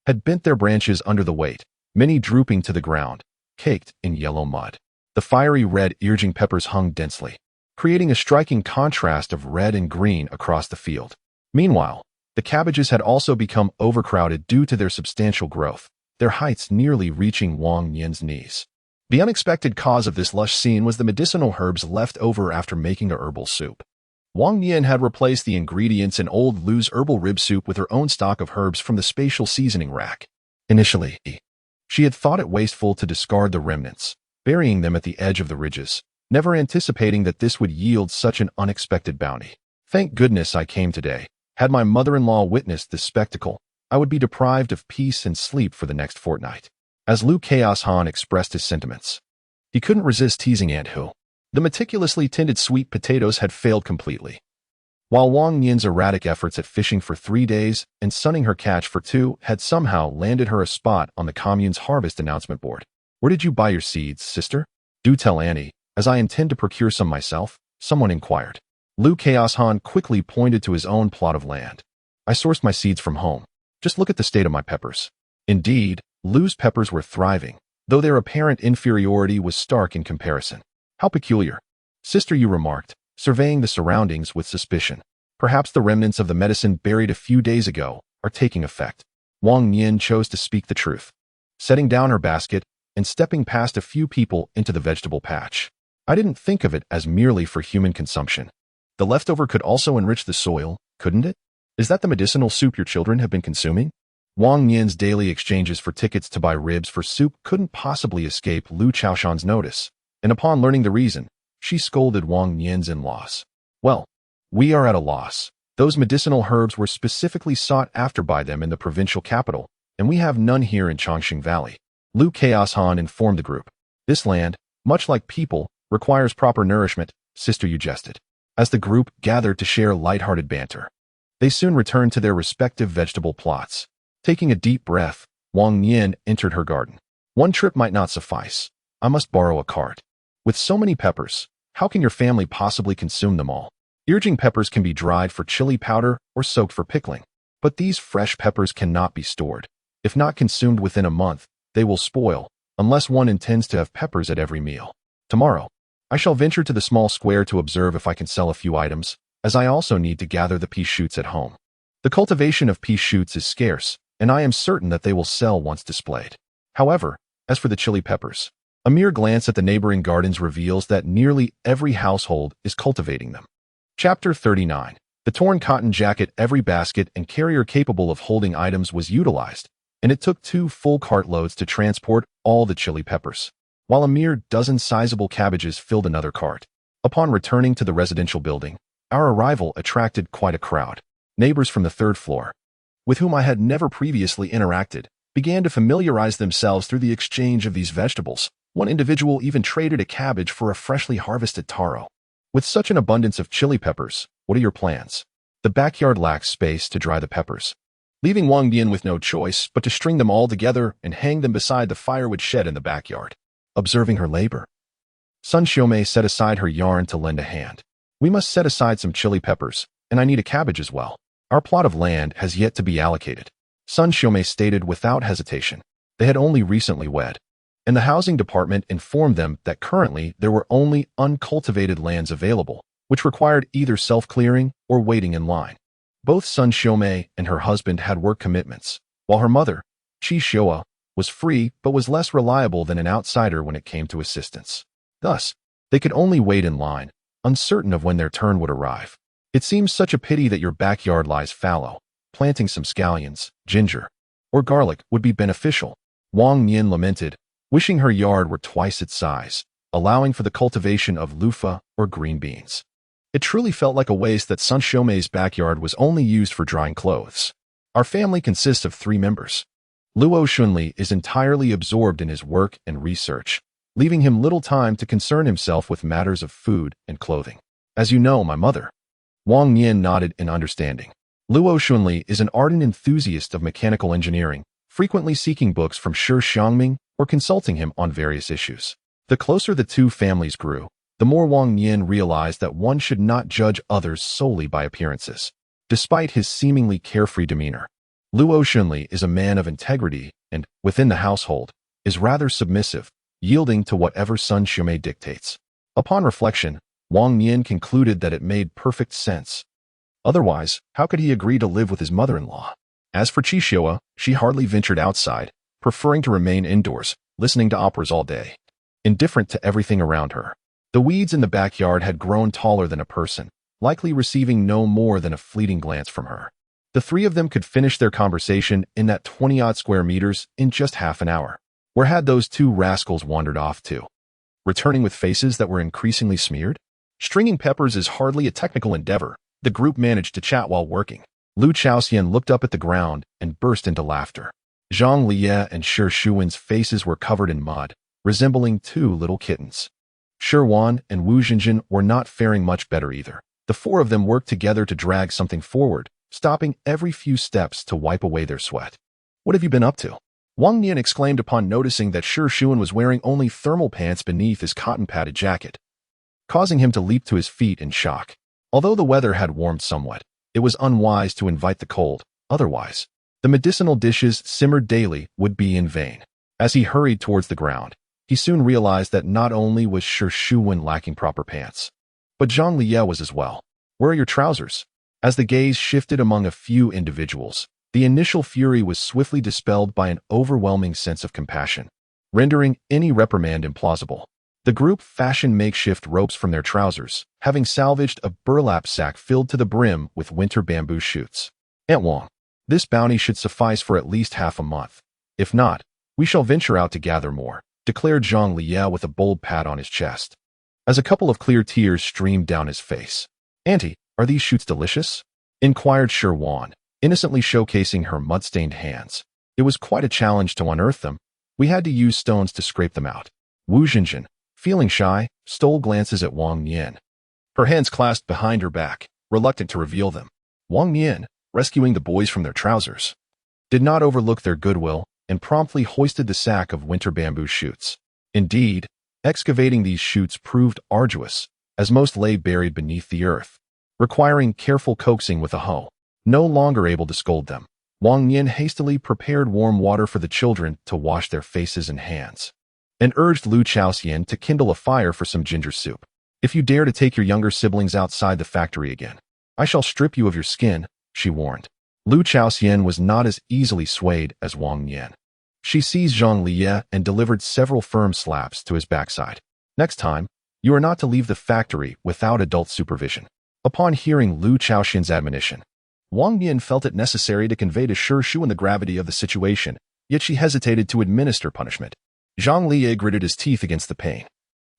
had bent their branches under the weight, many drooping to the ground, caked in yellow mud. The fiery red earjing peppers hung densely, creating a striking contrast of red and green across the field. Meanwhile, the cabbages had also become overcrowded due to their substantial growth, their heights nearly reaching Wang Nian's knees. The unexpected cause of this lush scene was the medicinal herbs left over after making a herbal soup. Wang Nian had replaced the ingredients in old Lu's herbal rib soup with her own stock of herbs from the spatial seasoning rack. Initially, she had thought it wasteful to discard the remnants, burying them at the edge of the ridges, never anticipating that this would yield such an unexpected bounty. Thank goodness I came today. Had my mother-in-law witnessed this spectacle, I would be deprived of peace and sleep for the next fortnight. As Lu Chaos Han expressed his sentiments, he couldn't resist teasing Aunt Hu. The meticulously tended sweet potatoes had failed completely. While Wang Nian's erratic efforts at fishing for 3 days and sunning her catch for 2 had somehow landed her a spot on the commune's harvest announcement board. Where did you buy your seeds, sister? Do tell Annie, as I intend to procure some myself, someone inquired. Lu Chaos Han quickly pointed to his own plot of land. I sourced my seeds from home. Just look at the state of my peppers. Indeed, Lu's peppers were thriving, though their apparent inferiority was stark in comparison. How peculiar, Sister Yu remarked, surveying the surroundings with suspicion. Perhaps the remnants of the medicine buried a few days ago are taking effect. Wang Nian chose to speak the truth, setting down her basket and stepping past a few people into the vegetable patch. I didn't think of it as merely for human consumption. The leftover could also enrich the soil, couldn't it? Is that the medicinal soup your children have been consuming? Wang Nian's daily exchanges for tickets to buy ribs for soup couldn't possibly escape Lu Chaoshan's notice, and upon learning the reason, she scolded Wang Nian's in-laws. Well, we are at a loss. Those medicinal herbs were specifically sought after by them in the provincial capital, and we have none here in Chongqing Valley. Lu Chaos Han informed the group. This land, much like people, requires proper nourishment, Sister Yu jested. As the group gathered to share light-hearted banter, they soon returned to their respective vegetable plots. Taking a deep breath, Wang Nian entered her garden. One trip might not suffice. I must borrow a cart. With so many peppers, how can your family possibly consume them all? Irjing peppers can be dried for chili powder or soaked for pickling, but these fresh peppers cannot be stored. If not consumed within a month, they will spoil, unless one intends to have peppers at every meal. Tomorrow, I shall venture to the small square to observe if I can sell a few items, as I also need to gather the pea shoots at home. The cultivation of pea shoots is scarce, and I am certain that they will sell once displayed. However, as for the chili peppers, a mere glance at the neighboring gardens reveals that nearly every household is cultivating them. Chapter 39. The torn cotton jacket. Every basket and carrier capable of holding items was utilized, and it took 2 full cartloads to transport all the chili peppers, while a mere dozen sizable cabbages filled another cart. Upon returning to the residential building, our arrival attracted quite a crowd. Neighbors from the 3rd floor, with whom I had never previously interacted, began to familiarize themselves through the exchange of these vegetables. One individual even traded a cabbage for a freshly harvested taro. With such an abundance of chili peppers, what are your plans? The backyard lacks space to dry the peppers, leaving Wang Nian with no choice but to string them all together and hang them beside the firewood shed in the backyard. Observing her labor, Sun Xiangming set aside her yarn to lend a hand. We must set aside some chili peppers, and I need a cabbage as well. Our plot of land has yet to be allocated, Sun Xiangming stated without hesitation. They had only recently wed, and the housing department informed them that currently there were only uncultivated lands available, which required either self-clearing or waiting in line. Both Sun Xiangming and her husband had work commitments, while her mother, Shi Xiangming, was free but was less reliable than an outsider when it came to assistance. Thus, they could only wait in line, uncertain of when their turn would arrive. It seems such a pity that your backyard lies fallow. Planting some scallions, ginger, or garlic would be beneficial, Wang Nian lamented, wishing her yard were twice its size, allowing for the cultivation of loofah or green beans. It truly felt like a waste that Sun Xiangming's backyard was only used for drying clothes. Our family consists of 3 members. Luo Xunli is entirely absorbed in his work and research, leaving him little time to concern himself with matters of food and clothing. As you know, my mother. Wang Nian nodded in understanding. Luo Xunli is an ardent enthusiast of mechanical engineering, frequently seeking books from Shi Xiangming or consulting him on various issues. The closer the 2 families grew, the more Wang Nian realized that one should not judge others solely by appearances. Despite his seemingly carefree demeanor, Luo Xunli is a man of integrity and, within the household, is rather submissive, yielding to whatever Sun Xiangming dictates. Upon reflection, Wang Nian concluded that it made perfect sense. Otherwise, how could he agree to live with his mother-in-law? As for Shi Xiangming, she hardly ventured outside, preferring to remain indoors, listening to operas all day, indifferent to everything around her. The weeds in the backyard had grown taller than a person, likely receiving no more than a fleeting glance from her. The 3 of them could finish their conversation in that 20-odd square meters in just half an hour. Where had those 2 rascals wandered off to? Returning with faces that were increasingly smeared? Stringing peppers is hardly a technical endeavor. The group managed to chat while working. Lu Chaoxian looked up at the ground and burst into laughter. Zhang Liye and Shi Shuwen's faces were covered in mud, resembling 2 little kittens. Shi Wan and Wu Jinjin were not faring much better either. The 4 of them worked together to drag something forward, stopping every few steps to wipe away their sweat. What have you been up to? Wang Nian exclaimed upon noticing that Shi Xiangming was wearing only thermal pants beneath his cotton-padded jacket, causing him to leap to his feet in shock. Although the weather had warmed somewhat, it was unwise to invite the cold, otherwise, the medicinal dishes simmered daily would be in vain. As he hurried towards the ground, he soon realized that not only was Shi Xiangming lacking proper pants, but Zhang Liye was as well. Where are your trousers? As the gaze shifted among a few individuals, the initial fury was swiftly dispelled by an overwhelming sense of compassion, rendering any reprimand implausible. The group fashioned makeshift ropes from their trousers, having salvaged a burlap sack filled to the brim with winter bamboo shoots. Aunt Wang, this bounty should suffice for at least half a month. If not, we shall venture out to gather more, declared Zhang Liye with a bold pat on his chest, as a couple of clear tears streamed down his face. Auntie, are these shoots delicious? Inquired Shi Wan, innocently showcasing her mud-stained hands. It was quite a challenge to unearth them. We had to use stones to scrape them out. Wu Jinjin, feeling shy, stole glances at Wang Nian, her hands clasped behind her back, reluctant to reveal them. Wang Nian, rescuing the boys from their trousers, did not overlook their goodwill and promptly hoisted the sack of winter bamboo shoots. Indeed, excavating these shoots proved arduous, as most lay buried beneath the earth. requiring careful coaxing with a hoe. No longer able to scold them, Wang Nian hastily prepared warm water for the children to wash their faces and hands, and urged Lu Chaoxian to kindle a fire for some ginger soup. If you dare to take your younger siblings outside the factory again, I shall strip you of your skin, she warned. Lu Chaoxian was not as easily swayed as Wang Nian. She seized Zhang Liye and delivered several firm slaps to his backside. Next time, you are not to leave the factory without adult supervision. Upon hearing Lu Chaoxian's admonition, Wang Nian felt it necessary to convey to Shi Xiangming the gravity of the situation, yet she hesitated to administer punishment. Zhang Liye gritted his teeth against the pain,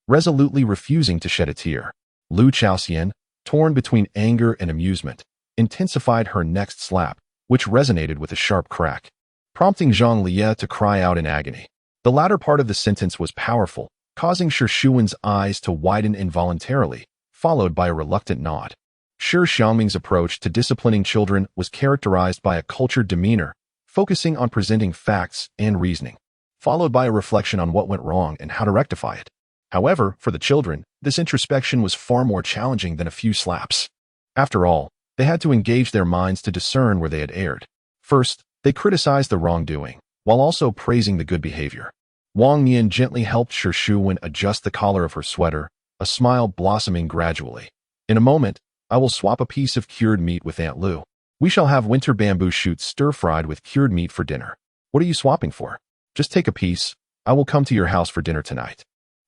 resolutely refusing to shed a tear. Lu Chaoxian, torn between anger and amusement, intensified her next slap, which resonated with a sharp crack, prompting Zhang Liye to cry out in agony. The latter part of the sentence was powerful, causing Shi Xiangming's eyes to widen involuntarily, followed by a reluctant nod. Shi Xiangming's approach to disciplining children was characterized by a cultured demeanor, focusing on presenting facts and reasoning, followed by a reflection on what went wrong and how to rectify it. However, for the children, this introspection was far more challenging than a few slaps. After all, they had to engage their minds to discern where they had erred. First, they criticized the wrongdoing, while also praising the good behavior. Wang Nian gently helped Shi Xiangming adjust the collar of her sweater, a smile blossoming gradually. In a moment, I will swap a piece of cured meat with Aunt Lu. We shall have winter bamboo shoots stir-fried with cured meat for dinner. What are you swapping for? Just take a piece. I will come to your house for dinner tonight.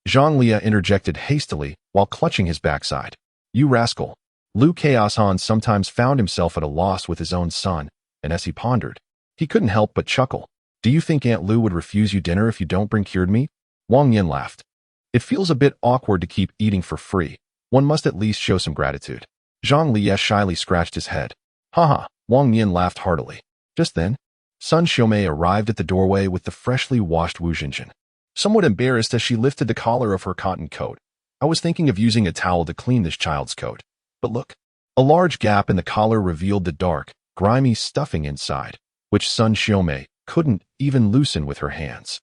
Zhang Liye interjected hastily while clutching his backside. You rascal. Lu Chaoshan sometimes found himself at a loss with his own son, and as he pondered, he couldn't help but chuckle. Do you think Aunt Lu would refuse you dinner if you don't bring cured meat? Wang Nian laughed. It feels a bit awkward to keep eating for free. One must at least show some gratitude. Zhang Liye shyly scratched his head. Haha, Wang Nian laughed heartily. Just then, Sun Xiaomei arrived at the doorway with the freshly washed Wu Jinjin. Somewhat embarrassed as she lifted the collar of her cotton coat. I was thinking of using a towel to clean this child's coat. But look, a large gap in the collar revealed the dark, grimy stuffing inside, which Sun Xiaomei couldn't even loosen with her hands.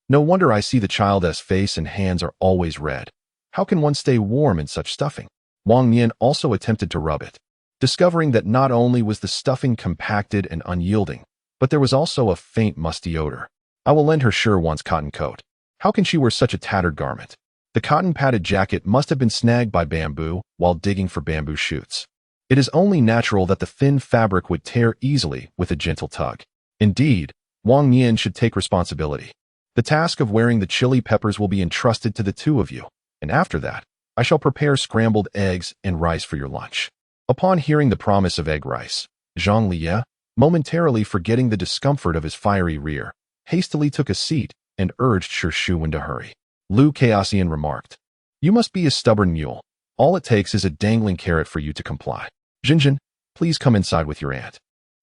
No wonder I see the child's face and hands are always red. How can one stay warm in such stuffing? Wang Nian also attempted to rub it, discovering that not only was the stuffing compacted and unyielding, but there was also a faint musty odor. I will lend her One's cotton coat. How can she wear such a tattered garment? The cotton-padded jacket must have been snagged by bamboo while digging for bamboo shoots. It is only natural that the thin fabric would tear easily with a gentle tug. Indeed, Wang Nian should take responsibility. The task of wearing the chili peppers will be entrusted to the two of you, and after that, I shall prepare scrambled eggs and rice for your lunch. Upon hearing the promise of egg rice, Zhang Liye, momentarily forgetting the discomfort of his fiery rear, hastily took a seat and urged Shi Xiangming to hurry. Lu Chaoxian remarked, You must be a stubborn mule. All it takes is a dangling carrot for you to comply. Jinjin, please come inside with your aunt.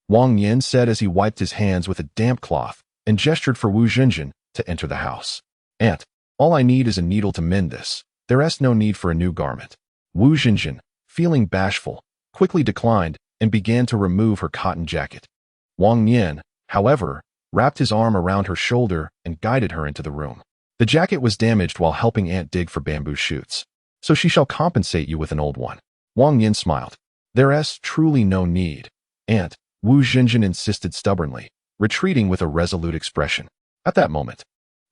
Wang Nian said as he wiped his hands with a damp cloth and gestured for Wu Jinjin to enter the house. Aunt, all I need is a needle to mend this. There is no need for a new garment. Wu Jinjin, feeling bashful, quickly declined and began to remove her cotton jacket. Wang Nian, however, wrapped his arm around her shoulder and guided her into the room. The jacket was damaged while helping Aunt dig for bamboo shoots, so she shall compensate you with an old one. Wang Nian smiled. There is truly no need. Aunt, Wu Jinjin insisted stubbornly, retreating with a resolute expression. At that moment,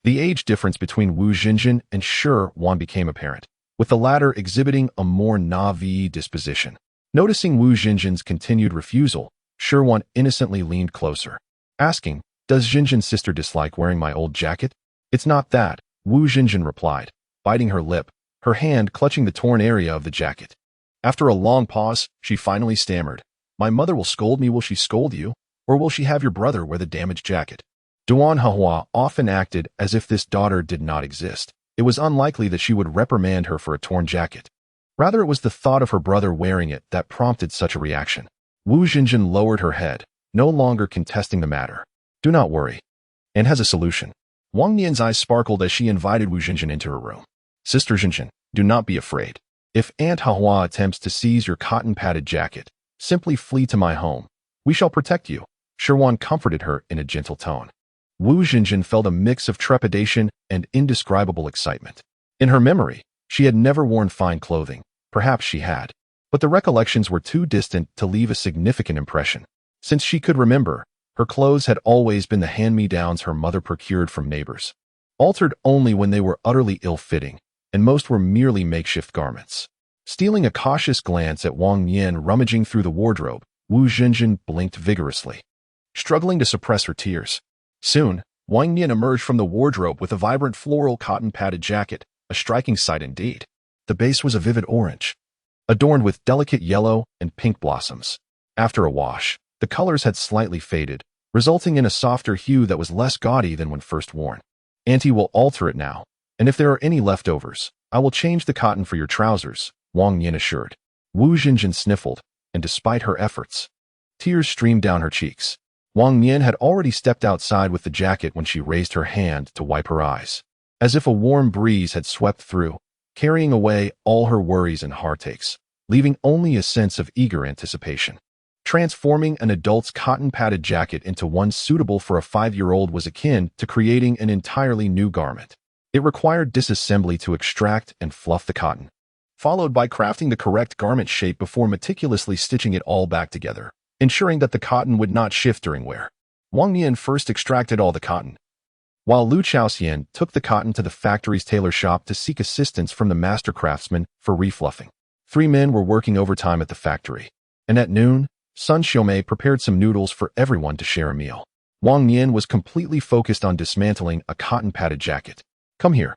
the age difference between Wu Jinjin and Shi Xiangming became apparent, with the latter exhibiting a more naive disposition. Noticing Wu Jinjin's continued refusal, Shi Xiangming innocently leaned closer, asking, Does Jinjin's sister dislike wearing my old jacket? It's not that, Wu Jinjin replied, biting her lip, her hand clutching the torn area of the jacket. After a long pause, she finally stammered, My mother will scold me. Will she scold you? Or will she have your brother wear the damaged jacket? Duan Hahua often acted as if this daughter did not exist. It was unlikely that she would reprimand her for a torn jacket. Rather, it was the thought of her brother wearing it that prompted such a reaction. Wu Jinjin lowered her head, no longer contesting the matter. Do not worry. Aunt has a solution. Wang Nian's eyes sparkled as she invited Wu Jinjin into her room. Sister Jinjin, do not be afraid. If Aunt Hahua attempts to seize your cotton-padded jacket, simply flee to my home. We shall protect you. Shi Xiangming comforted her in a gentle tone. Wu Jinjin felt a mix of trepidation and indescribable excitement. In her memory, she had never worn fine clothing. Perhaps she had, but the recollections were too distant to leave a significant impression. Since she could remember, her clothes had always been the hand-me-downs her mother procured from neighbors, altered only when they were utterly ill-fitting, and most were merely makeshift garments. Stealing a cautious glance at Wang Nian rummaging through the wardrobe, Wu Zhenjin blinked vigorously, struggling to suppress her tears. Soon, Wang Nian emerged from the wardrobe with a vibrant floral cotton-padded jacket, a striking sight indeed. The base was a vivid orange, adorned with delicate yellow and pink blossoms. After a wash, the colors had slightly faded, resulting in a softer hue that was less gaudy than when first worn. Auntie will alter it now, and if there are any leftovers, I will change the cotton for your trousers, Wang Nian assured. Wu Zhenjin sniffled, and despite her efforts, tears streamed down her cheeks. Wang Nian had already stepped outside with the jacket when she raised her hand to wipe her eyes, as if a warm breeze had swept through, carrying away all her worries and heartaches, leaving only a sense of eager anticipation. Transforming an adult's cotton-padded jacket into one suitable for a 5-year-old was akin to creating an entirely new garment. It required disassembly to extract and fluff the cotton, followed by crafting the correct garment shape before meticulously stitching it all back together, ensuring that the cotton would not shift during wear. Wang Nian first extracted all the cotton, while Lu Chaoxian took the cotton to the factory's tailor shop to seek assistance from the master craftsman for refluffing. 3 men were working overtime at the factory, and at noon, Sun Xiaoming prepared some noodles for everyone to share a meal. Wang Nian was completely focused on dismantling a cotton-padded jacket. "Come here.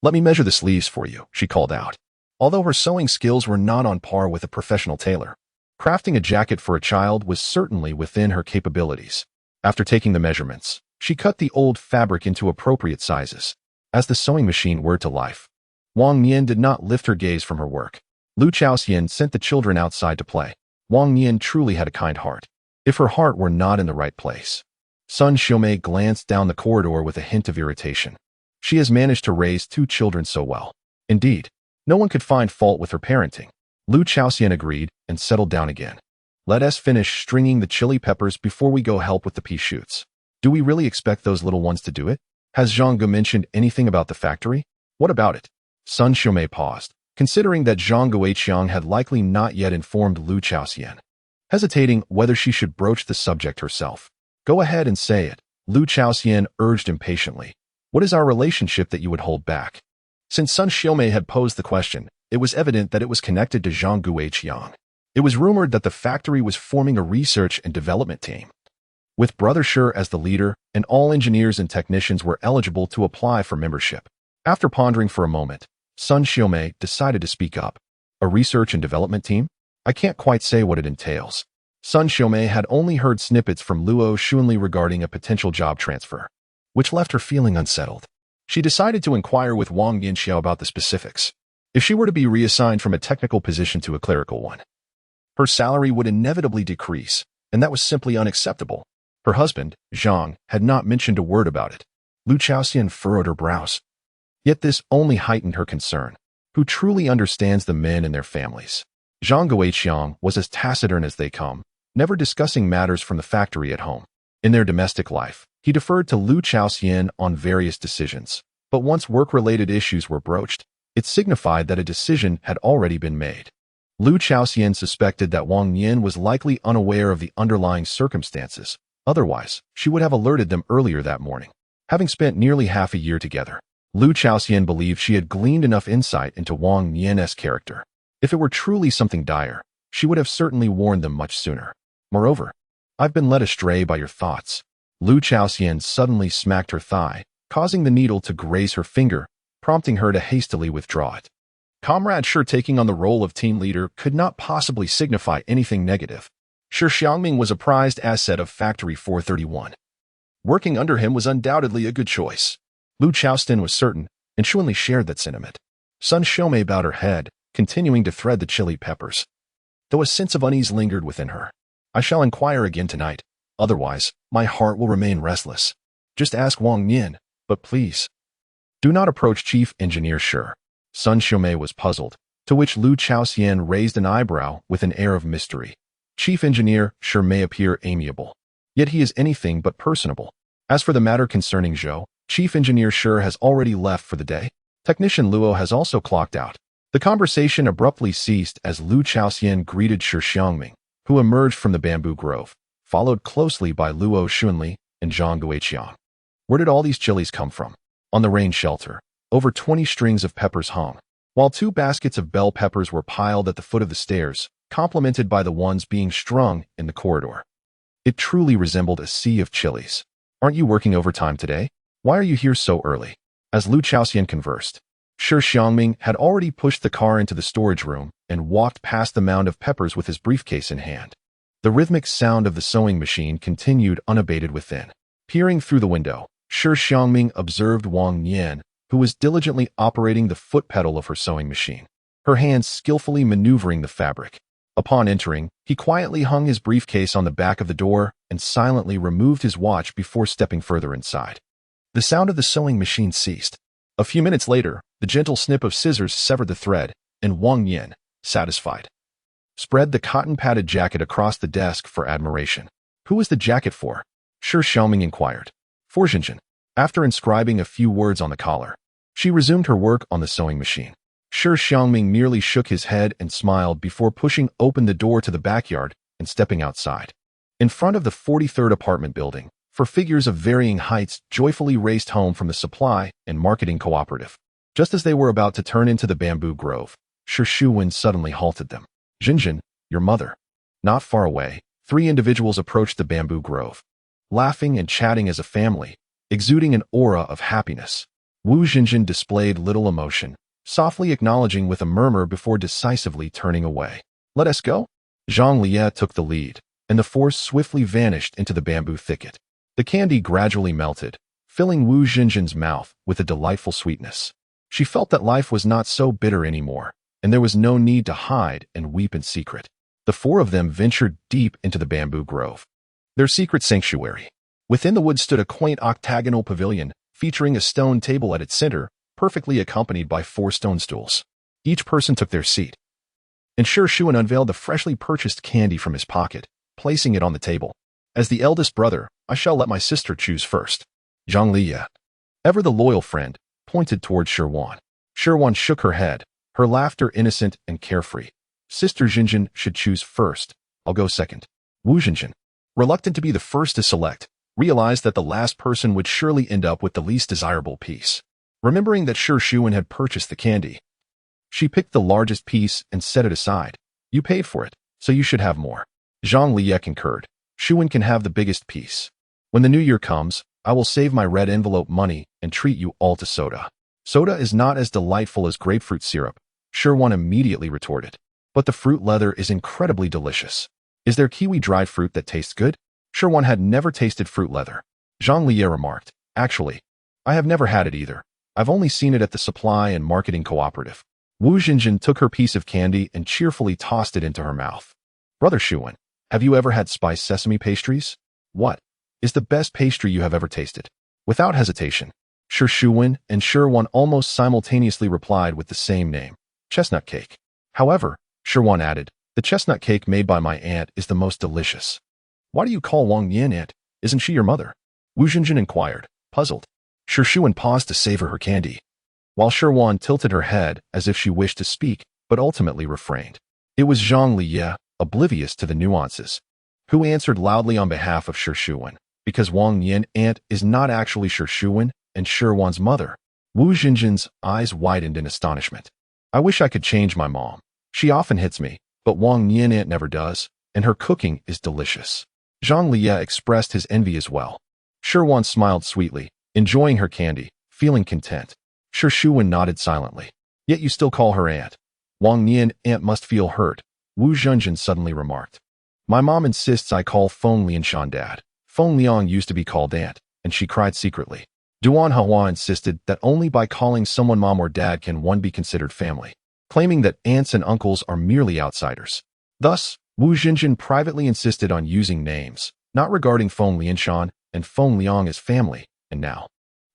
Let me measure the sleeves for you," she called out. Although her sewing skills were not on par with a professional tailor, crafting a jacket for a child was certainly within her capabilities. After taking the measurements, she cut the old fabric into appropriate sizes. As the sewing machine whirred to life, Wang Nian did not lift her gaze from her work. Lu Chaoxian sent the children outside to play. Wang Nian truly had a kind heart, if her heart were not in the right place. Sun Xiaoming glanced down the corridor with a hint of irritation. She has managed to raise 2 children so well. Indeed, no one could find fault with her parenting. Lu Chaoxian agreed and settled down again. "Let us finish stringing the chili peppers before we go help with the pea shoots. Do we really expect those little ones to do it? Has Zhang Ge mentioned anything about the factory? What about it?" Sun Xiaoming paused, considering that Zhang Guiqiang had likely not yet informed Lu Chaoxian, hesitating whether she should broach the subject herself. "Go ahead and say it," Lu Chaoxian urged impatiently. "What is our relationship that you would hold back?" Since Sun Xiaoming had posed the question, it was evident that it was connected to Zhang Guiqiang. It was rumored that the factory was forming a research and development team, with Brother Shi as the leader, and all engineers and technicians were eligible to apply for membership. After pondering for a moment, Sun Xiaoming decided to speak up. "A research and development team? I can't quite say what it entails." Sun Xiaoming had only heard snippets from Luo Xunli regarding a potential job transfer, which left her feeling unsettled. She decided to inquire with Wang Yinxiao about the specifics. If she were to be reassigned from a technical position to a clerical one, her salary would inevitably decrease, and that was simply unacceptable. Her husband, Zhang, had not mentioned a word about it. Lu Chaoxian furrowed her brows. Yet this only heightened her concern. Who truly understands the men and their families? Zhang Guiqiang was as taciturn as they come, never discussing matters from the factory at home. In their domestic life, he deferred to Lu Chaoxian on various decisions, but once work-related issues were broached, it signified that a decision had already been made. Lu Chaoxian suspected that Wang Nian was likely unaware of the underlying circumstances. Otherwise, she would have alerted them earlier that morning. Having spent nearly half a year together, Lu Chaoxian believed she had gleaned enough insight into Wang Nian's character. If it were truly something dire, she would have certainly warned them much sooner. Moreover, "I've been led astray by your thoughts." Lu Chaoxian suddenly smacked her thigh, causing the needle to graze her finger, prompting her to hastily withdraw it. Comrade Shi taking on the role of team leader could not possibly signify anything negative. Shi Xiangming was a prized asset of Factory 431. Working under him was undoubtedly a good choice. Lu Chaoxian was certain, and Xunli shared that sentiment. Sun Xiaoming bowed her head, continuing to thread the chili peppers, though a sense of unease lingered within her. "I shall inquire again tonight. Otherwise, my heart will remain restless. Just ask Wang Nian, but please, do not approach Chief Engineer Shi." Sun Xiaoming was puzzled, to which Lu Chaoxian raised an eyebrow with an air of mystery. Chief Engineer Shi may appear amiable, yet he is anything but personable. As for the matter concerning Zhou, Chief Engineer Shi has already left for the day. Technician Luo has also clocked out. The conversation abruptly ceased as Lu Chaoxian greeted Shi Xiangming, who emerged from the bamboo grove, followed closely by Luo Xunli and Zhang Guiqiang. Where did all these chilies come from? On the rain shelter, over 20 strings of peppers hung, while 2 baskets of bell peppers were piled at the foot of the stairs, complemented by the ones being strung in the corridor. It truly resembled a sea of chilies. Aren't you working overtime today? Why are you here so early? As Lu Chaoxian conversed, Shi Xiangming had already pushed the car into the storage room and walked past the mound of peppers with his briefcase in hand. The rhythmic sound of the sewing machine continued unabated within. Peering through the window, Shi Xiangming observed Wang Nian, who was diligently operating the foot pedal of her sewing machine, her hands skillfully maneuvering the fabric. Upon entering, he quietly hung his briefcase on the back of the door and silently removed his watch before stepping further inside. The sound of the sewing machine ceased. A few minutes later, the gentle snip of scissors severed the thread, and Wang Nian, satisfied, spread the cotton-padded jacket across the desk for admiration. Who is the jacket for? Shi Xiangming inquired. For Jinjin. After inscribing a few words on the collar, she resumed her work on the sewing machine. Shi Xiangming merely shook his head and smiled before pushing open the door to the backyard and stepping outside. In front of the 43rd apartment building, 4 figures of varying heights joyfully raced home from the supply and marketing cooperative. Just as they were about to turn into the bamboo grove, Shi Xiangming suddenly halted them. Jinjin, your mother. Not far away, 3 individuals approached the bamboo grove, laughing and chatting as a family, exuding an aura of happiness. Wu Jinjin displayed little emotion, softly acknowledging with a murmur before decisively turning away. Let us go? Zhang Liye took the lead, and the 4 swiftly vanished into the bamboo thicket. The candy gradually melted, filling Wu Jinjin's mouth with a delightful sweetness. She felt that life was not so bitter anymore, and there was no need to hide and weep in secret. The 4 of them ventured deep into the bamboo grove, their secret sanctuary. Within the woods stood a quaint octagonal pavilion, featuring a stone table at its center, perfectly accompanied by 4 stone stools. Each person took their seat, and Shi Xiangming unveiled the freshly purchased candy from his pocket, placing it on the table. As the eldest brother, I shall let my sister choose first. Zhang Liye, ever the loyal friend, pointed toward Shi Xiangming. Shi Xiangming shook her head, her laughter innocent and carefree. Sister Jinjin should choose first. I'll go second. Wu Jinjin, reluctant to be the first to select, realized that the last person would surely end up with the least desirable piece. Remembering that Shi Xiangming had purchased the candy, she picked the largest piece and set it aside. You paid for it, so you should have more. Zhang Liye concurred. Xiangming can have the biggest piece. When the new year comes, I will save my red envelope money and treat you all to soda. Soda is not as delightful as grapefruit syrup, Shi Xiangming immediately retorted. But the fruit leather is incredibly delicious. Is there kiwi dried fruit that tastes good? Shi Xiangming had never tasted fruit leather. Zhang Liye remarked, actually, I have never had it either. I've only seen it at the supply and marketing cooperative. Wu Jinjin took her piece of candy and cheerfully tossed it into her mouth. Brother Xiangming, have you ever had spiced sesame pastries? What is the best pastry you have ever tasted? Without hesitation, Shi Xiangming and Shi Xiangming almost simultaneously replied with the same name, chestnut cake. However, Shi Xiangming added, the chestnut cake made by my aunt is the most delicious. Why do you call Wang Nian aunt? Isn't she your mother? Wu Jinjin inquired, puzzled. Shi Xiangming paused to savor her candy, while Shi Xiangming tilted her head as if she wished to speak, but ultimately refrained. It was Zhang Liye, oblivious to the nuances, who answered loudly on behalf of Shi Xiangming, because Wang Nian aunt is not actually Shi Xiangming and Shi Xiangming's mother. Wu Jinjin's eyes widened in astonishment. I wish I could change my mom. She often hits me, but Wang Nian aunt never does, and her cooking is delicious. Zhang Liye expressed his envy as well. Shi Xiangming smiled sweetly, enjoying her candy, feeling content. Shi Xiangming nodded silently. Yet you still call her aunt. Wang Nian aunt must feel hurt, Wu Jinjin suddenly remarked. My mom insists I call Feng Lianshan dad. Feng Liang used to be called aunt, and she cried secretly. Duan Hua insisted that only by calling someone mom or dad can one be considered family, claiming that aunts and uncles are merely outsiders. Thus, Wu Jinjin privately insisted on using names, not regarding Feng Lianshan and Feng Liang as family, and now,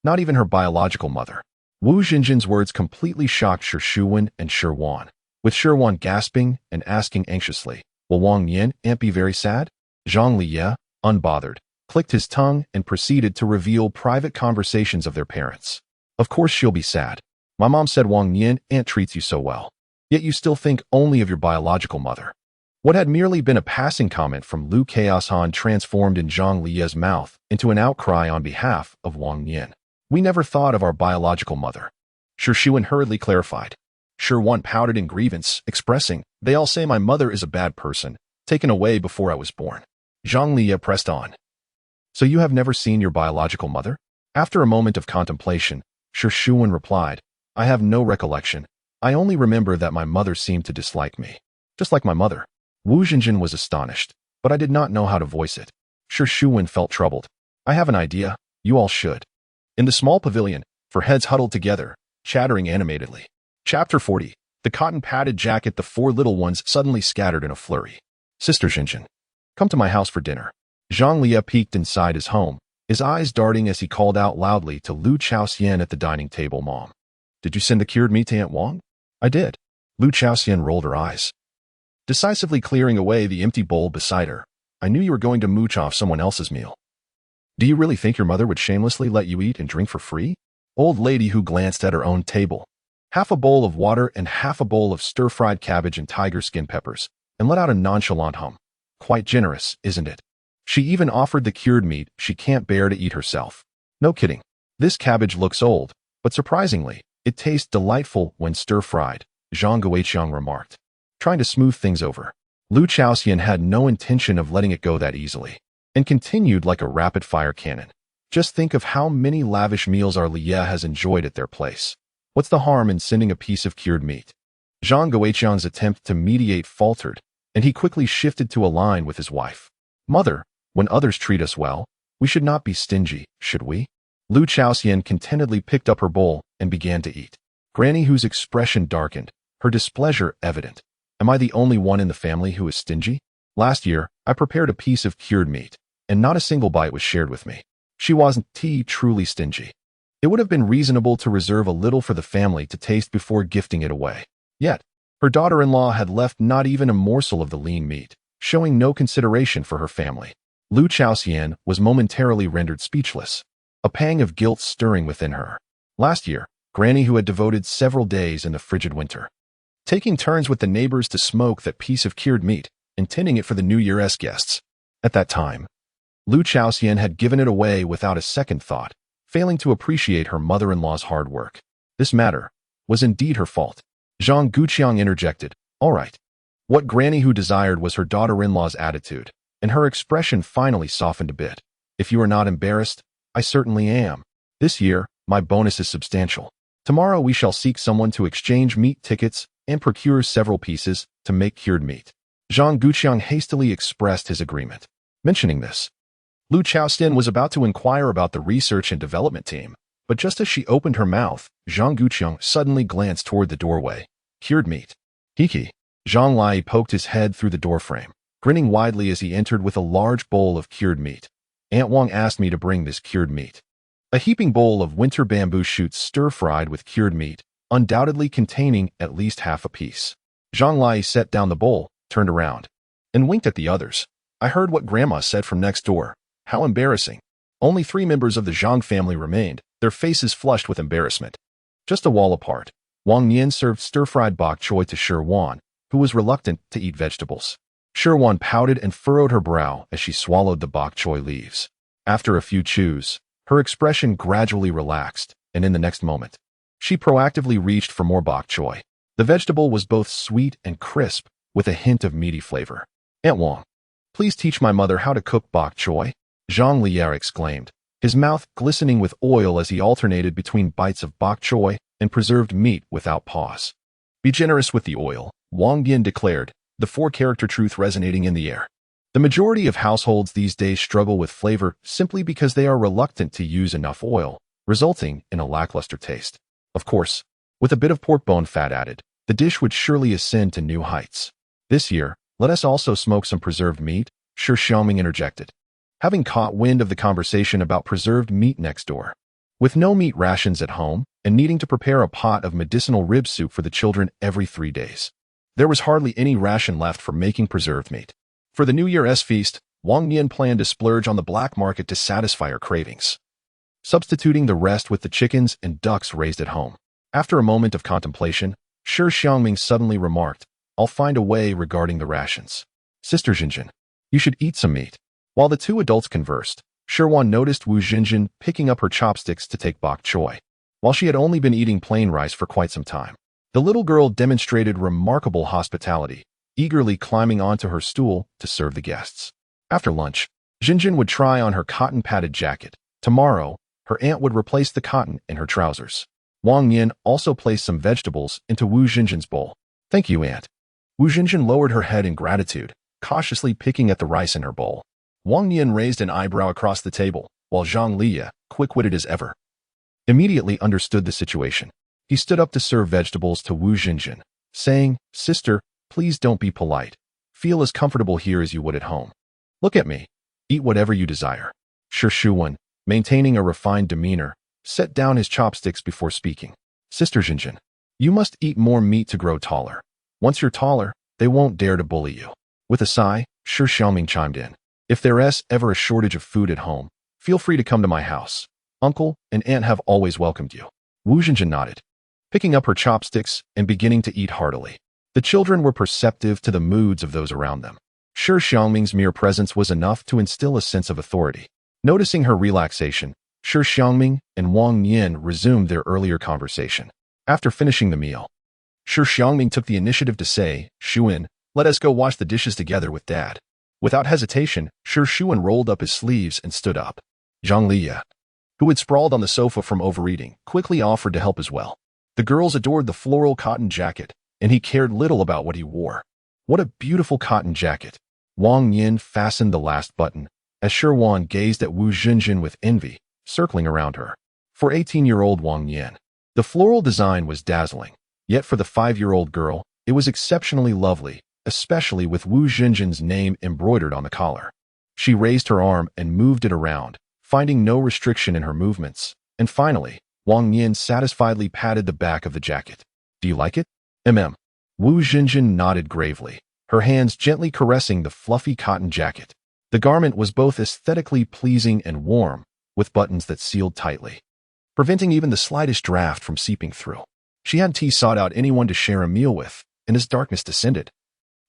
not even her biological mother. Wu Jinjin's words completely shocked Shi Xiangming and Shi Xiangming, with Shi Xiangming gasping and asking anxiously, will Wang Nian aunt be very sad? Zhang Liye, unbothered, clicked his tongue and proceeded to reveal private conversations of their parents. Of course she'll be sad. My mom said Wang Nian aunt treats you so well. Yet you still think only of your biological mother. What had merely been a passing comment from Lu Chaoshan transformed in Zhang Liya's mouth into an outcry on behalf of Wang Nian. We never thought of our biological mother. Shi Xiangming hurriedly clarified. Shi Wan pouted in grievance, expressing, they all say my mother is a bad person, taken away before I was born. Zhang Liya pressed on. So you have never seen your biological mother? After a moment of contemplation, Shi Xiangming replied, I have no recollection. I only remember that my mother seemed to dislike me. Just like my mother. Wu Zhenjin was astonished, but I did not know how to voice it. Shi Xiangming felt troubled. I have an idea, you all should. In the small pavilion, four heads huddled together, chattering animatedly. Chapter 40. The cotton-padded jacket. The four little ones suddenly scattered in a flurry. Sister Zhenjin, come to my house for dinner. Zhang Liya peeked inside his home, his eyes darting as he called out loudly to Lu Chaoxian at the dining table. Mom, did you send the cured meat to Aunt Wang? I did. Lu Chaoxian rolled her eyes, decisively clearing away the empty bowl beside her. I knew you were going to mooch off someone else's meal. Do you really think your mother would shamelessly let you eat and drink for free? Old lady who glanced at her own table. Half a bowl of water and half a bowl of stir-fried cabbage and tiger skin peppers, and let out a nonchalant hum. Quite generous, isn't it? She even offered the cured meat she can't bear to eat herself. No kidding. This cabbage looks old, but surprisingly, it tastes delightful when stir-fried, Zhang Guoqiang remarked, trying to smooth things over. Lu Chaoxian had no intention of letting it go that easily, and continued like a rapid-fire cannon. Just think of how many lavish meals our Liya has enjoyed at their place. What's the harm in sending a piece of cured meat? Zhang Guoqiang's attempt to mediate faltered, and he quickly shifted to align with his wife. Mother, when others treat us well, we should not be stingy, should we? Lu Chaoxian contentedly picked up her bowl and began to eat. Granny, whose expression darkened, her displeasure evident. Am I the only one in the family who is stingy? Last year, I prepared a piece of cured meat, and not a single bite was shared with me. She wasn't truly stingy. It would have been reasonable to reserve a little for the family to taste before gifting it away. Yet, her daughter-in-law had left not even a morsel of the lean meat, showing no consideration for her family. Lu Chaoxian was momentarily rendered speechless, a pang of guilt stirring within her. Last year, Granny, who had devoted several days in the frigid winter, taking turns with the neighbors to smoke that piece of cured meat, intending it for the New Year's guests. At that time, Lu Chaoxian had given it away without a second thought, failing to appreciate her mother-in-law's hard work. This matter was indeed her fault. Zhang Guoqiang interjected, all right. What Granny who desired was her daughter-in-law's attitude, and her expression finally softened a bit. If you are not embarrassed, I certainly am. This year, my bonus is substantial. Tomorrow we shall seek someone to exchange meat tickets and procure several pieces to make cured meat. Zhang Guoqiang hastily expressed his agreement. Mentioning this, Lu Chaoxian was about to inquire about the research and development team, but just as she opened her mouth, Zhang Guoqiang suddenly glanced toward the doorway. Cured meat. Hiki. Zhang Lai poked his head through the doorframe, grinning widely as he entered with a large bowl of cured meat. Aunt Wang asked me to bring this cured meat. A heaping bowl of winter bamboo shoots stir-fried with cured meat, undoubtedly containing at least half a piece. Zhang Lai set down the bowl, turned around, and winked at the others. I heard what Grandma said from next door. How embarrassing. Only 3 members of the Zhang family remained, their faces flushed with embarrassment. Just a wall apart, Wang Nian served stir-fried bok choy to Shi Wan, who was reluctant to eat vegetables. Shi Wan pouted and furrowed her brow as she swallowed the bok choy leaves. After a few chews, her expression gradually relaxed, and in the next moment, she proactively reached for more bok choy. The vegetable was both sweet and crisp, with a hint of meaty flavor. Aunt Wang, please teach my mother how to cook bok choy, Zhang Liya exclaimed, his mouth glistening with oil as he alternated between bites of bok choy and preserved meat without pause. Be generous with the oil, Wang Yin declared, the 4-character truth resonating in the air. The majority of households these days struggle with flavor simply because they are reluctant to use enough oil, resulting in a lackluster taste. Of course, with a bit of pork bone fat added, the dish would surely ascend to new heights. This year, let us also smoke some preserved meat, Shi Xiangming interjected, having caught wind of the conversation about preserved meat next door. With no meat rations at home, and needing to prepare a pot of medicinal rib soup for the children every 3 days, there was hardly any ration left for making preserved meat. For the New Year's feast, Wang Nian planned to splurge on the black market to satisfy her cravings, substituting the rest with the chickens and ducks raised at home. After a moment of contemplation, Shi Xiangming suddenly remarked, "I'll find a way regarding the rations. Sister Jinjin, you should eat some meat." While the two adults conversed, Shirwan noticed Wu Jinjin picking up her chopsticks to take bok choy. While she had only been eating plain rice for quite some time, the little girl demonstrated remarkable hospitality, eagerly climbing onto her stool to serve the guests. After lunch, Jinjin would try on her cotton-padded jacket. Tomorrow, her aunt would replace the cotton in her trousers. Wang Nian also placed some vegetables into Wu Jinjin's bowl. "Thank you, aunt." Wu Jinjin lowered her head in gratitude, cautiously picking at the rice in her bowl. Wang Nian raised an eyebrow across the table, while Zhang Liya, quick-witted as ever, immediately understood the situation. He stood up to serve vegetables to Wu Jinjin, saying, "Sister, please don't be polite. Feel as comfortable here as you would at home. Look at me. Eat whatever you desire." Shi Xiangming, maintaining a refined demeanor, set down his chopsticks before speaking. "Sister Jinjin, you must eat more meat to grow taller. Once you're taller, they won't dare to bully you." With a sigh, Shi Xiangming chimed in, "If there's ever a shortage of food at home, feel free to come to my house. Uncle and aunt have always welcomed you." Wu Jinjin nodded, picking up her chopsticks and beginning to eat heartily. The children were perceptive to the moods of those around them. Shi Xiangming's mere presence was enough to instill a sense of authority. Noticing her relaxation, Shi Xiangming and Wang Nian resumed their earlier conversation. After finishing the meal, Shi Xiangming took the initiative to say, "Shuan, let us go wash the dishes together with Dad." Without hesitation, Shi Xiangming rolled up his sleeves and stood up. Zhang Liya, who had sprawled on the sofa from overeating, quickly offered to help as well. The girls adored the floral cotton jacket, and he cared little about what he wore. What a beautiful cotton jacket! Wang Nian fastened the last button, as Shirwan gazed at Wu Jinjin with envy, circling around her. For 18-year-old Wang Nian, the floral design was dazzling, yet for the 5-year-old girl, it was exceptionally lovely, especially with Wu Jinjin's name embroidered on the collar. She raised her arm and moved it around, finding no restriction in her movements, and finally, Wang Nian satisfiedly patted the back of the jacket. "Do you like it?" Wu Jinjin nodded gravely, her hands gently caressing the fluffy cotton jacket. The garment was both aesthetically pleasing and warm, with buttons that sealed tightly, preventing even the slightest draft from seeping through. She hadn't sought out anyone to share a meal with, and as darkness descended,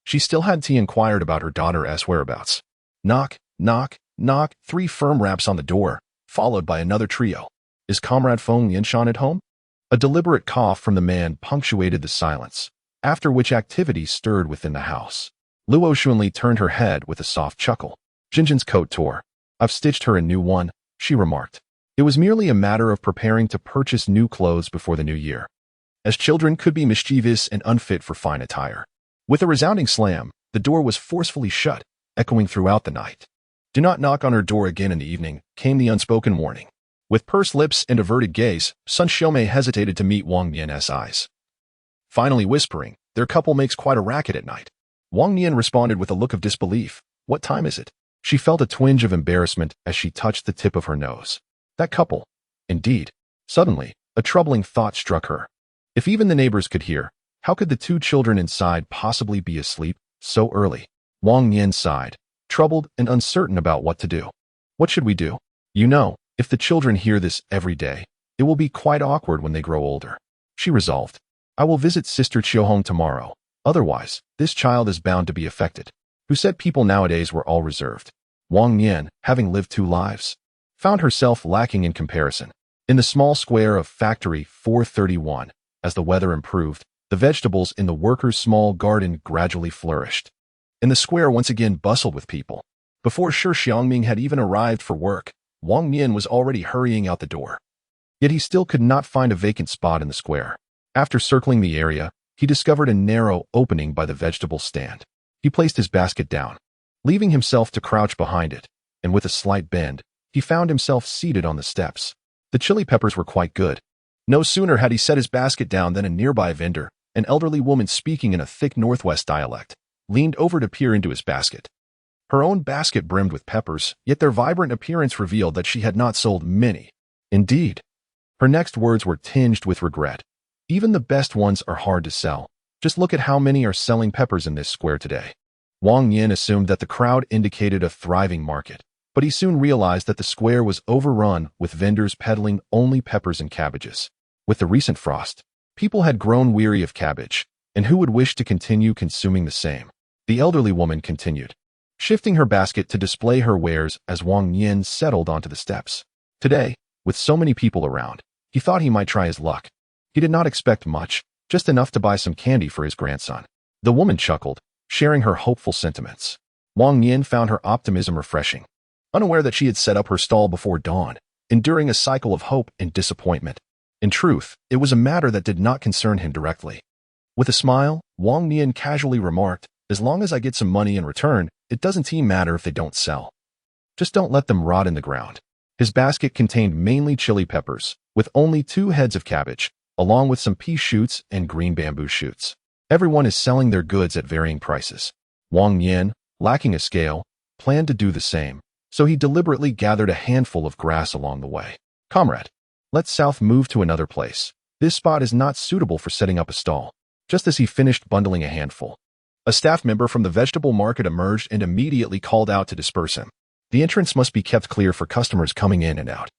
she still hadn't inquired about her daughter's whereabouts. Knock, knock, knock, 3 firm raps on the door, followed by another trio. "Is Comrade Feng Lianshan at home?" A deliberate cough from the man punctuated the silence, after which activity stirred within the house. Luo Xunli turned her head with a soft chuckle. Jinjin's coat tore. "I've stitched her a new one," she remarked. It was merely a matter of preparing to purchase new clothes before the new year, as children could be mischievous and unfit for fine attire. With a resounding slam, the door was forcefully shut, echoing throughout the night. "Do not knock on her door again in the evening," came the unspoken warning. With pursed lips and averted gaze, Sun Xiaomei hesitated to meet Wang Nian's eyes. Finally whispering, "Their couple makes quite a racket at night." Wang Nian responded with a look of disbelief. "What time is it?" She felt a twinge of embarrassment as she touched the tip of her nose. That couple. Indeed. Suddenly, a troubling thought struck her. If even the neighbors could hear, how could the 2 children inside possibly be asleep so early? Wang Nian sighed, troubled and uncertain about what to do. "What should we do? You know, if the children hear this every day, it will be quite awkward when they grow older." She resolved. "I will visit Sister Qiuhong tomorrow. Otherwise, this child is bound to be affected." Who said people nowadays were all reserved? Wang Nian, having lived 2 lives, found herself lacking in comparison. In the small square of Factory 431, as the weather improved, the vegetables in the workers' small garden gradually flourished, and the square once again bustled with people. Before Shi Xiangming had even arrived for work, Wang Nian was already hurrying out the door. Yet he still could not find a vacant spot in the square. After circling the area, he discovered a narrow opening by the vegetable stand. He placed his basket down, leaving himself to crouch behind it, and with a slight bend, he found himself seated on the steps. The chili peppers were quite good. No sooner had he set his basket down than a nearby vendor, an elderly woman speaking in a thick Northwest dialect, leaned over to peer into his basket. Her own basket brimmed with peppers, yet their vibrant appearance revealed that she had not sold many. Indeed, her next words were tinged with regret. "Even the best ones are hard to sell. Just look at how many are selling peppers in this square today." Wang Nian assumed that the crowd indicated a thriving market, but he soon realized that the square was overrun with vendors peddling only peppers and cabbages. With the recent frost, People had grown weary of cabbage, and who would wish to continue consuming the same? The elderly woman continued, shifting her basket to display her wares as Wang Nian settled onto the steps. Today, with so many people around, he thought he might try his luck. He did not expect much, just enough to buy some candy for his grandson. The woman chuckled, sharing her hopeful sentiments. Wang Nian found her optimism refreshing, unaware that she had set up her stall before dawn, enduring a cycle of hope and disappointment. In truth, it was a matter that did not concern him directly. With a smile, Wang Nian casually remarked, "As long as I get some money in return, it doesn't matter if they don't sell. Just don't let them rot in the ground." His basket contained mainly chili peppers, with only 2 heads of cabbage, along with some pea shoots and green bamboo shoots. Everyone is selling their goods at varying prices. Wang Nian, lacking a scale, planned to do the same, so he deliberately gathered a handful of grass along the way. "Comrade, let's south move to another place. This spot is not suitable for setting up a stall." Just as he finished bundling a handful, a staff member from the vegetable market emerged and immediately called out to disperse him. The entrance must be kept clear for customers coming in and out.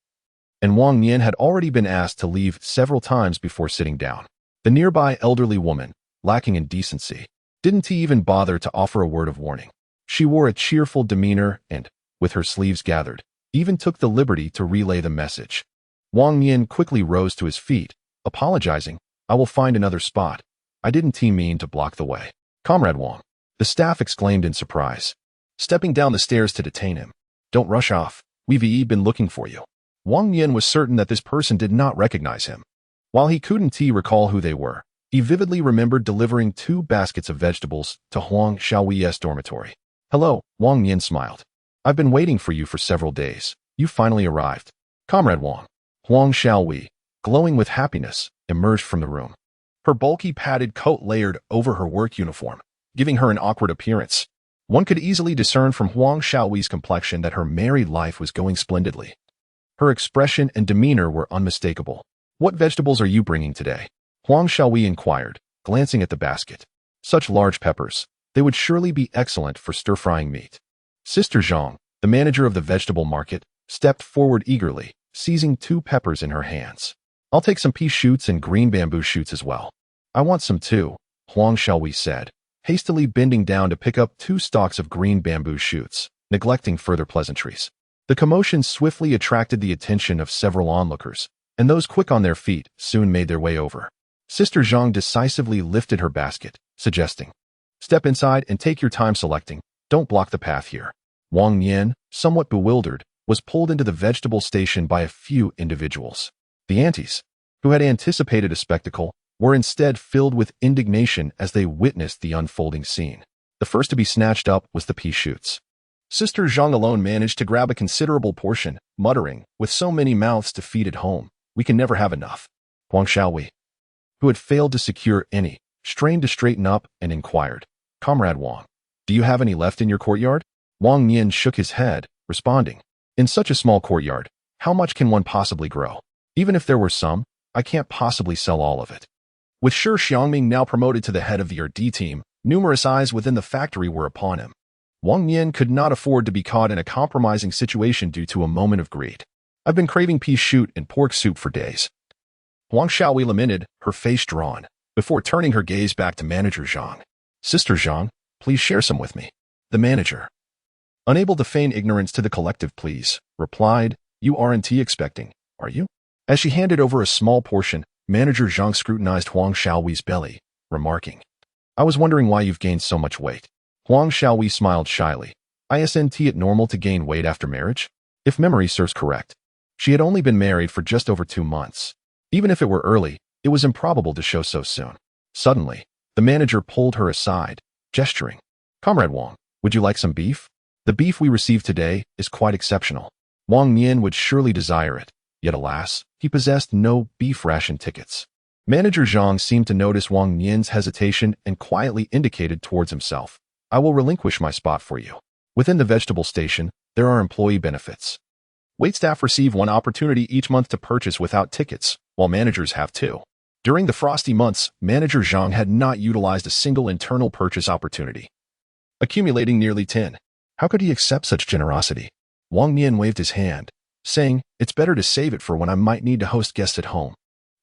And Wang Nian had already been asked to leave several times before sitting down. The nearby elderly woman, lacking in decency, didn't even bother to offer a word of warning. She wore a cheerful demeanor and, with her sleeves gathered, even took the liberty to relay the message. Wang Nian quickly rose to his feet, apologizing, "I will find another spot. I didn't mean to block the way." "Comrade Wang," the staff exclaimed in surprise, stepping down the stairs to detain him. "Don't rush off. We've been looking for you." Wang Nian was certain that this person did not recognize him. While he couldn't recall who they were, he vividly remembered delivering 2 baskets of vegetables to Huang Xiaowi's dormitory. "Hello," Wang Nian smiled. "I've been waiting for you for several days. You finally arrived." "Comrade Wang." Huang Xiaowi, glowing with happiness, emerged from the room. Her bulky padded coat layered over her work uniform, giving her an awkward appearance. One could easily discern from Huang Xiaowi's complexion that her married life was going splendidly. Her expression and demeanor were unmistakable. "What vegetables are you bringing today?" Huang Xiaowi inquired, glancing at the basket. "Such large peppers. They would surely be excellent for stir-frying meat." Sister Zhang, the manager of the vegetable market, stepped forward eagerly, seizing 2 peppers in her hands. "I'll take some pea shoots and green bamboo shoots as well." "I want some too," Huang Xiaowi said, hastily bending down to pick up 2 stalks of green bamboo shoots, neglecting further pleasantries. The commotion swiftly attracted the attention of several onlookers, and those quick on their feet soon made their way over. Sister Zhang decisively lifted her basket, suggesting, "Step inside and take your time selecting. Don't block the path here." Wang Nian, somewhat bewildered, was pulled into the vegetable station by a few individuals. The aunties, who had anticipated a spectacle, were instead filled with indignation as they witnessed the unfolding scene. The first to be snatched up was the pea shoots. Sister Zhang alone managed to grab a considerable portion, muttering, "With so many mouths to feed at home, we can never have enough." Huang Xiaowi, who had failed to secure any, strained to straighten up and inquired, "Comrade Wang, do you have any left in your courtyard?" Wang Nian shook his head, responding, "In such a small courtyard, how much can one possibly grow? Even if there were some, I can't possibly sell all of it." With Shi Xiangming now promoted to the head of the RD team, numerous eyes within the factory were upon him. Wang Nian could not afford to be caught in a compromising situation due to a moment of greed. "I've been craving pea shoot and pork soup for days." Huang Xiaowi lamented, her face drawn, before turning her gaze back to Manager Zhang. "Sister Zhang, please share some with me." The manager, unable to feign ignorance to the collective pleas, replied, "You aren't expecting, are you?" As she handed over a small portion, Manager Zhang scrutinized Huang Xiaowi's belly, remarking, "I was wondering why you've gained so much weight." Huang Xiaowi smiled shyly. "Isn't it normal to gain weight after marriage?" If memory serves correct, she had only been married for just over 2 months. Even if it were early, it was improbable to show so soon. Suddenly, the manager pulled her aside, gesturing, "Comrade Wang, would you like some beef? The beef we received today is quite exceptional." Wang Nian would surely desire it, yet alas, he possessed no beef ration tickets. Manager Zhang seemed to notice Wang Nian's hesitation and quietly indicated towards himself, "I will relinquish my spot for you. Within the vegetable station, there are employee benefits. Waitstaff receive 1 opportunity each month to purchase without tickets, while managers have 2. During the frosty months, Manager Zhang had not utilized a single internal purchase opportunity, accumulating nearly 10. How could he accept such generosity? Wang Nian waved his hand, saying, "It's better to save it for when I might need to host guests at home.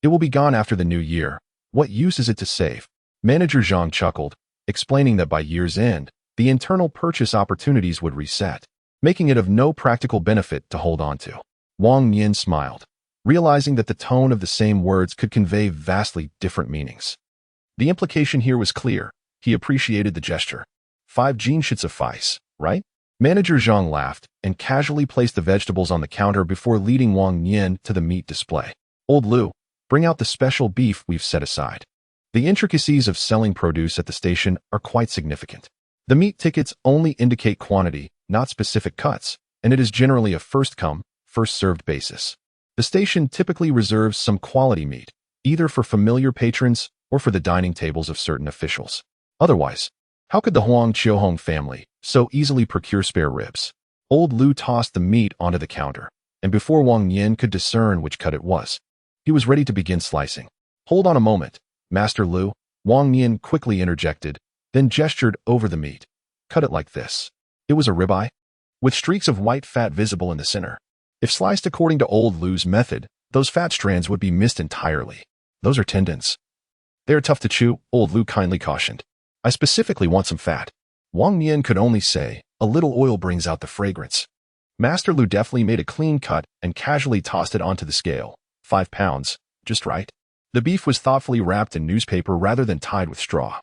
It will be gone after the new year. What use is it to save? Manager Zhang chuckled, explaining that by year's end, the internal purchase opportunities would reset, making it of no practical benefit to hold on to. Wang Nian smiled, realizing that the tone of the same words could convey vastly different meanings. The implication here was clear. He appreciated the gesture. 5 jeans should suffice, right? Manager Zhang laughed and casually placed the vegetables on the counter before leading Wang Nian to the meat display. Old Lu, bring out the special beef we've set aside. The intricacies of selling produce at the station are quite significant. The meat tickets only indicate quantity, not specific cuts, and it is generally a first-come, first-served basis. The station typically reserves some quality meat, either for familiar patrons or for the dining tables of certain officials. Otherwise, how could the Huang Qiuhong family so easily procure spare ribs? Old Lu tossed the meat onto the counter, and before Wang Nian could discern which cut it was, he was ready to begin slicing. Hold on a moment, Master Lu, Wang Nian quickly interjected, then gestured over the meat. Cut it like this. It was a ribeye, with streaks of white fat visible in the center. If sliced according to Old Lu's method, those fat strands would be missed entirely. Those are tendons. They are tough to chew, Old Lu kindly cautioned. I specifically want some fat. Wang Nian could only say, a little oil brings out the fragrance. Master Lu deftly made a clean cut and casually tossed it onto the scale. 5 pounds, just right. The beef was thoughtfully wrapped in newspaper rather than tied with straw.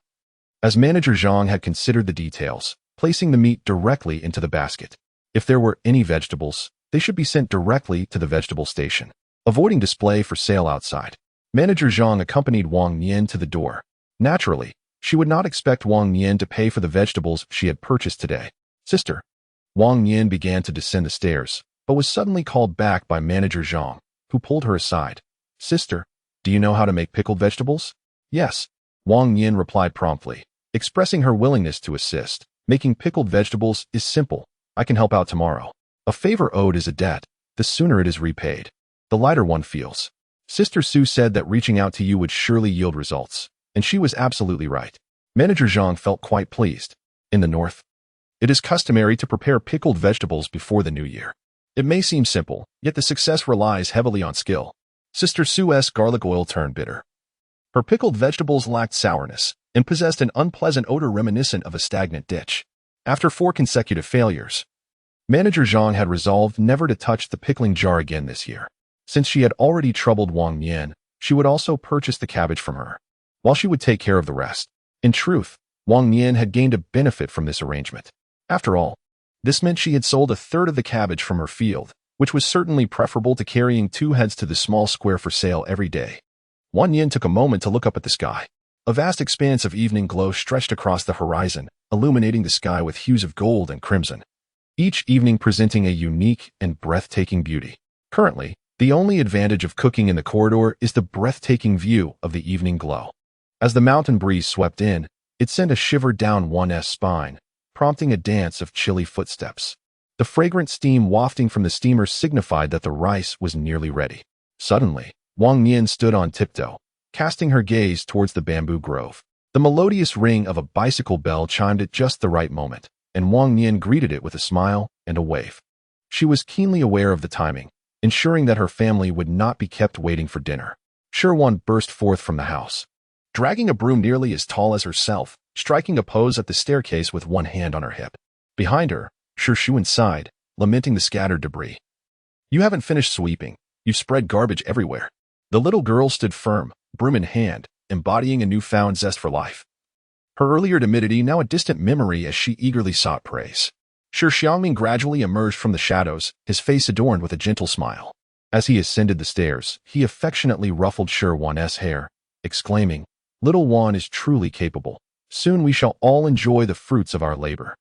As Manager Zhang had considered the details, placing the meat directly into the basket. If there were any vegetables, they should be sent directly to the vegetable station, avoiding display for sale outside. Manager Zhang accompanied Wang Nian to the door. Naturally, she would not expect Wang Nian to pay for the vegetables she had purchased today. Sister. Wang Nian began to descend the stairs, but was suddenly called back by Manager Zhang, who pulled her aside. Sister, do you know how to make pickled vegetables? Yes. Wang Nian replied promptly, expressing her willingness to assist. Making pickled vegetables is simple. I can help out tomorrow. A favor owed is a debt. The sooner it is repaid, the lighter one feels. Sister Su said that reaching out to you would surely yield results, and she was absolutely right. Manager Zhang felt quite pleased. In the north, it is customary to prepare pickled vegetables before the new year. It may seem simple, yet the success relies heavily on skill. Sister Su's garlic oil turned bitter. Her pickled vegetables lacked sourness and possessed an unpleasant odor reminiscent of a stagnant ditch. After 4 consecutive failures, Manager Zhang had resolved never to touch the pickling jar again this year. Since she had already troubled Wang Nian, she would also purchase the cabbage from her, while she would take care of the rest. In truth, Wang Nian had gained a benefit from this arrangement. After all, this meant she had sold 1/3 of the cabbage from her field, which was certainly preferable to carrying 2 heads to the small square for sale every day. Wang Nian took a moment to look up at the sky. A vast expanse of evening glow stretched across the horizon, illuminating the sky with hues of gold and crimson, each evening presenting a unique and breathtaking beauty. Currently, the only advantage of cooking in the corridor is the breathtaking view of the evening glow. As the mountain breeze swept in, it sent a shiver down one's spine, prompting a dance of chilly footsteps. The fragrant steam wafting from the steamer signified that the rice was nearly ready. Suddenly, Wang Nian stood on tiptoe, casting her gaze towards the bamboo grove. The melodious ring of a bicycle bell chimed at just the right moment, and Wang Nian greeted it with a smile and a wave. She was keenly aware of the timing, ensuring that her family would not be kept waiting for dinner. Shi Xiangming burst forth from the house, dragging a broom nearly as tall as herself, striking a pose at the staircase with one hand on her hip. Behind her, Shi Xiangming sighed, lamenting the scattered debris. You haven't finished sweeping. You've spread garbage everywhere. The little girl stood firm, broom in hand, embodying a newfound zest for life. Her earlier timidity now a distant memory as she eagerly sought praise. Shi Xiangming gradually emerged from the shadows, his face adorned with a gentle smile. As he ascended the stairs, he affectionately ruffled Shi Xiangming's hair, exclaiming, "Little Wan is truly capable. Soon we shall all enjoy the fruits of our labor."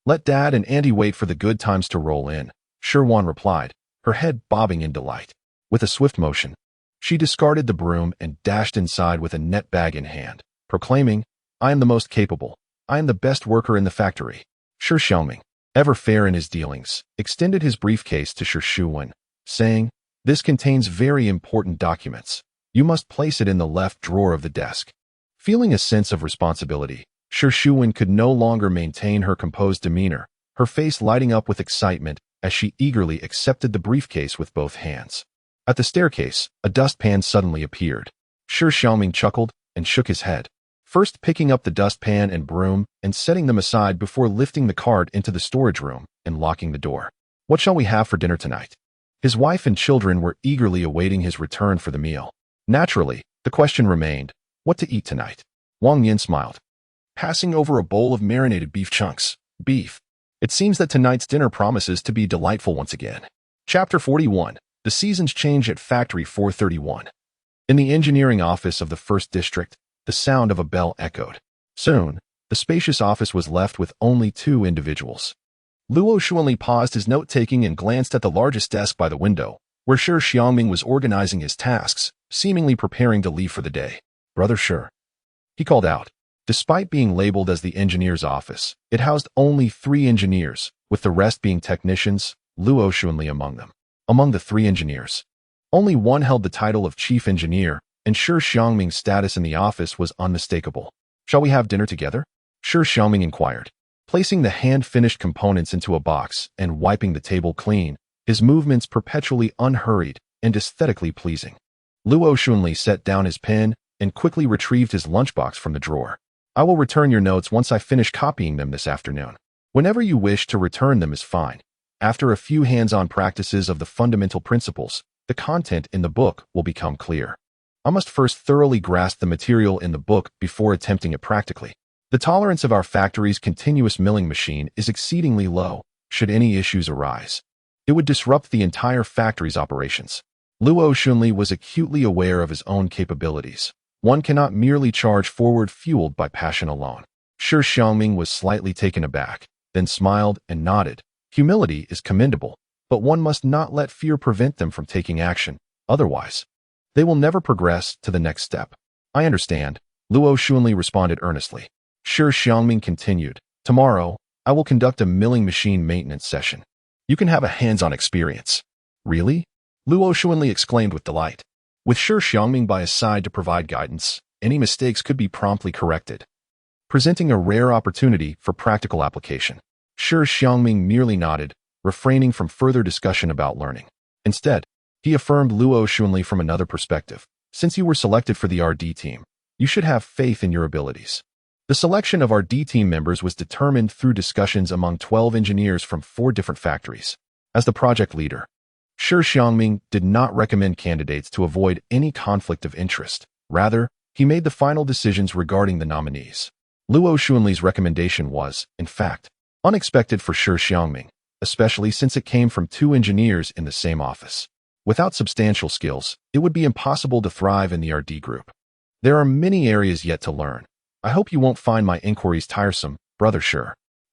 "Let Dad and Auntie wait for the good times to roll in," Shi Xiangming replied, her head bobbing in delight. With a swift motion, she discarded the broom and dashed inside with a net bag in hand, proclaiming, "I am the most capable. I am the best worker in the factory." Shi Xiangming, ever fair in his dealings, extended his briefcase to Shi Xiangming, saying, "This contains very important documents. You must place it in the left drawer of the desk." Feeling a sense of responsibility, Shi Xiangming could no longer maintain her composed demeanor, her face lighting up with excitement as she eagerly accepted the briefcase with both hands. At the staircase, a dustpan suddenly appeared. Shi Xiangming chuckled, and shook his head, first picking up the dustpan and broom and setting them aside before lifting the cart into the storage room and locking the door. What shall we have for dinner tonight? His wife and children were eagerly awaiting his return for the meal. Naturally, the question remained, what to eat tonight? Wang Nian smiled, passing over a bowl of marinated beef chunks. Beef. It seems that tonight's dinner promises to be delightful once again. Chapter 41. The seasons change at Factory 431. In the engineering office of the 1st District, the sound of a bell echoed. Soon, the spacious office was left with only 2 individuals. Luo Xuanli paused his note-taking and glanced at the largest desk by the window, where Shi Xiangming was organizing his tasks, seemingly preparing to leave for the day. "Brother Shi," he called out. Despite being labeled as the engineer's office, it housed only 3 engineers, with the rest being technicians, Luo Xuanli among them. Among the 3 engineers, only one held the title of chief engineer, and Shi Xiangming's status in the office was unmistakable. "Shall we have dinner together?" Shi Xiangming inquired, placing the hand-finished components into a box and wiping the table clean, his movements perpetually unhurried and aesthetically pleasing. Luo Xuanli set down his pen and quickly retrieved his lunchbox from the drawer. "I will return your notes once I finish copying them this afternoon. Whenever you wish to return them is fine. After a few hands-on practices of the fundamental principles, the content in the book will become clear. I must first thoroughly grasp the material in the book before attempting it practically. The tolerance of our factory's continuous milling machine is exceedingly low. Should any issues arise, it would disrupt the entire factory's operations." Luo Xuanli was acutely aware of his own capabilities. One cannot merely charge forward fueled by passion alone. Shi Xiangming was slightly taken aback, then smiled and nodded. Humility is commendable, but one must not let fear prevent them from taking action. Otherwise, they will never progress to the next step. "I understand," Luo Xuanli responded earnestly. Shi Xiangming continued, "Tomorrow, I will conduct a milling machine maintenance session. You can have a hands-on experience." "Really?" Luo Xuanli exclaimed with delight. With Shi Xiangming by his side to provide guidance, any mistakes could be promptly corrected, presenting a rare opportunity for practical application. Shi Xiangming merely nodded, refraining from further discussion about learning. Instead, he affirmed Luo Xuanli from another perspective. "Since you were selected for the RD team, you should have faith in your abilities." The selection of RD team members was determined through discussions among 12 engineers from 4 different factories. As the project leader, Shi Xiangming did not recommend candidates to avoid any conflict of interest. Rather, he made the final decisions regarding the nominees. Luo Xuanli's recommendation was, in fact, unexpected for Shi Xiangming, especially since it came from 2 engineers in the same office. Without substantial skills, it would be impossible to thrive in the RD group. "There are many areas yet to learn. I hope you won't find my inquiries tiresome, Brother Shi.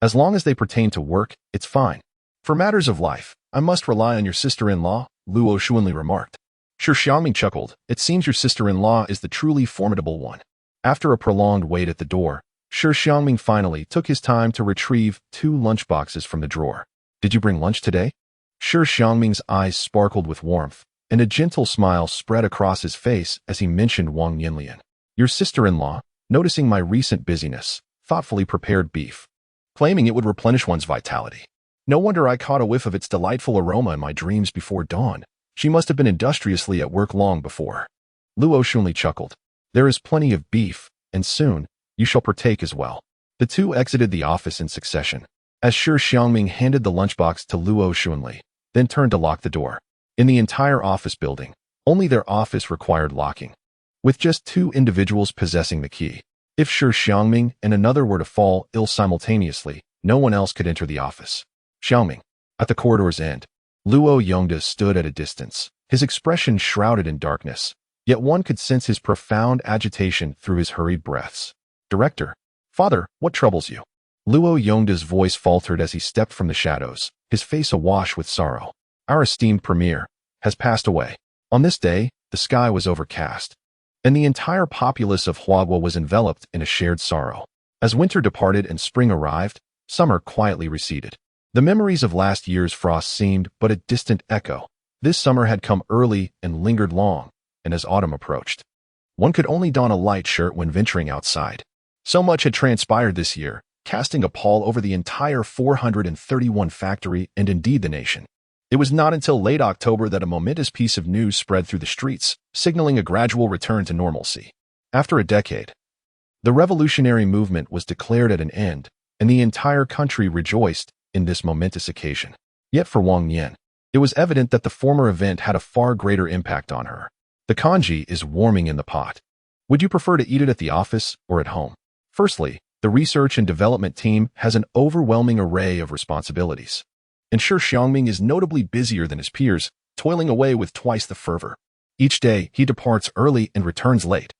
As long as they pertain to work, it's fine. For matters of life, I must rely on your sister-in-law," Luo Xuanli remarked. Shi Xiangming chuckled. "It seems your sister-in-law is the truly formidable one." After a prolonged wait at the door, Shi Xiangming finally took his time to retrieve 2 lunchboxes from the drawer. "Did you bring lunch today?" Shi Xiangming's eyes sparkled with warmth, and a gentle smile spread across his face as he mentioned Wang Nian. "Your sister-in-law, noticing my recent busyness, thoughtfully prepared beef, claiming it would replenish one's vitality. No wonder I caught a whiff of its delightful aroma in my dreams before dawn. She must have been industriously at work long before." Luo Xuanli chuckled. "There is plenty of beef, and soon, you shall partake as well." The 2 exited the office in succession, as Shi Xiangming handed the lunchbox to Luo Xuanli, then turned to lock the door. In the entire office building, only their office required locking, with just 2 individuals possessing the key. If Shi Xiangming and another were to fall ill simultaneously, no one else could enter the office. "Xiangming." At the corridor's end, Luo Yongda stood at a distance, his expression shrouded in darkness, yet one could sense his profound agitation through his hurried breaths. "Director, father, what troubles you?" Luo Yongda's voice faltered as he stepped from the shadows, his face awash with sorrow. "Our esteemed premier has passed away." On this day, the sky was overcast, and the entire populace of Huagua was enveloped in a shared sorrow. As winter departed and spring arrived, summer quietly receded. The memories of last year's frost seemed but a distant echo. This summer had come early and lingered long, and as autumn approached, one could only don a light shirt when venturing outside. So much had transpired this year, casting a pall over the entire 431 factory and indeed the nation. It was not until late October that a momentous piece of news spread through the streets, signaling a gradual return to normalcy. After a decade, the revolutionary movement was declared at an end, and the entire country rejoiced in this momentous occasion. Yet for Wang Nian, it was evident that the former event had a far greater impact on her. The congee is warming in the pot. Would you prefer to eat it at the office or at home? Firstly, the research and development team has an overwhelming array of responsibilities. And Shi Xiangming is notably busier than his peers, toiling away with twice the fervor. Each day, he departs early and returns late,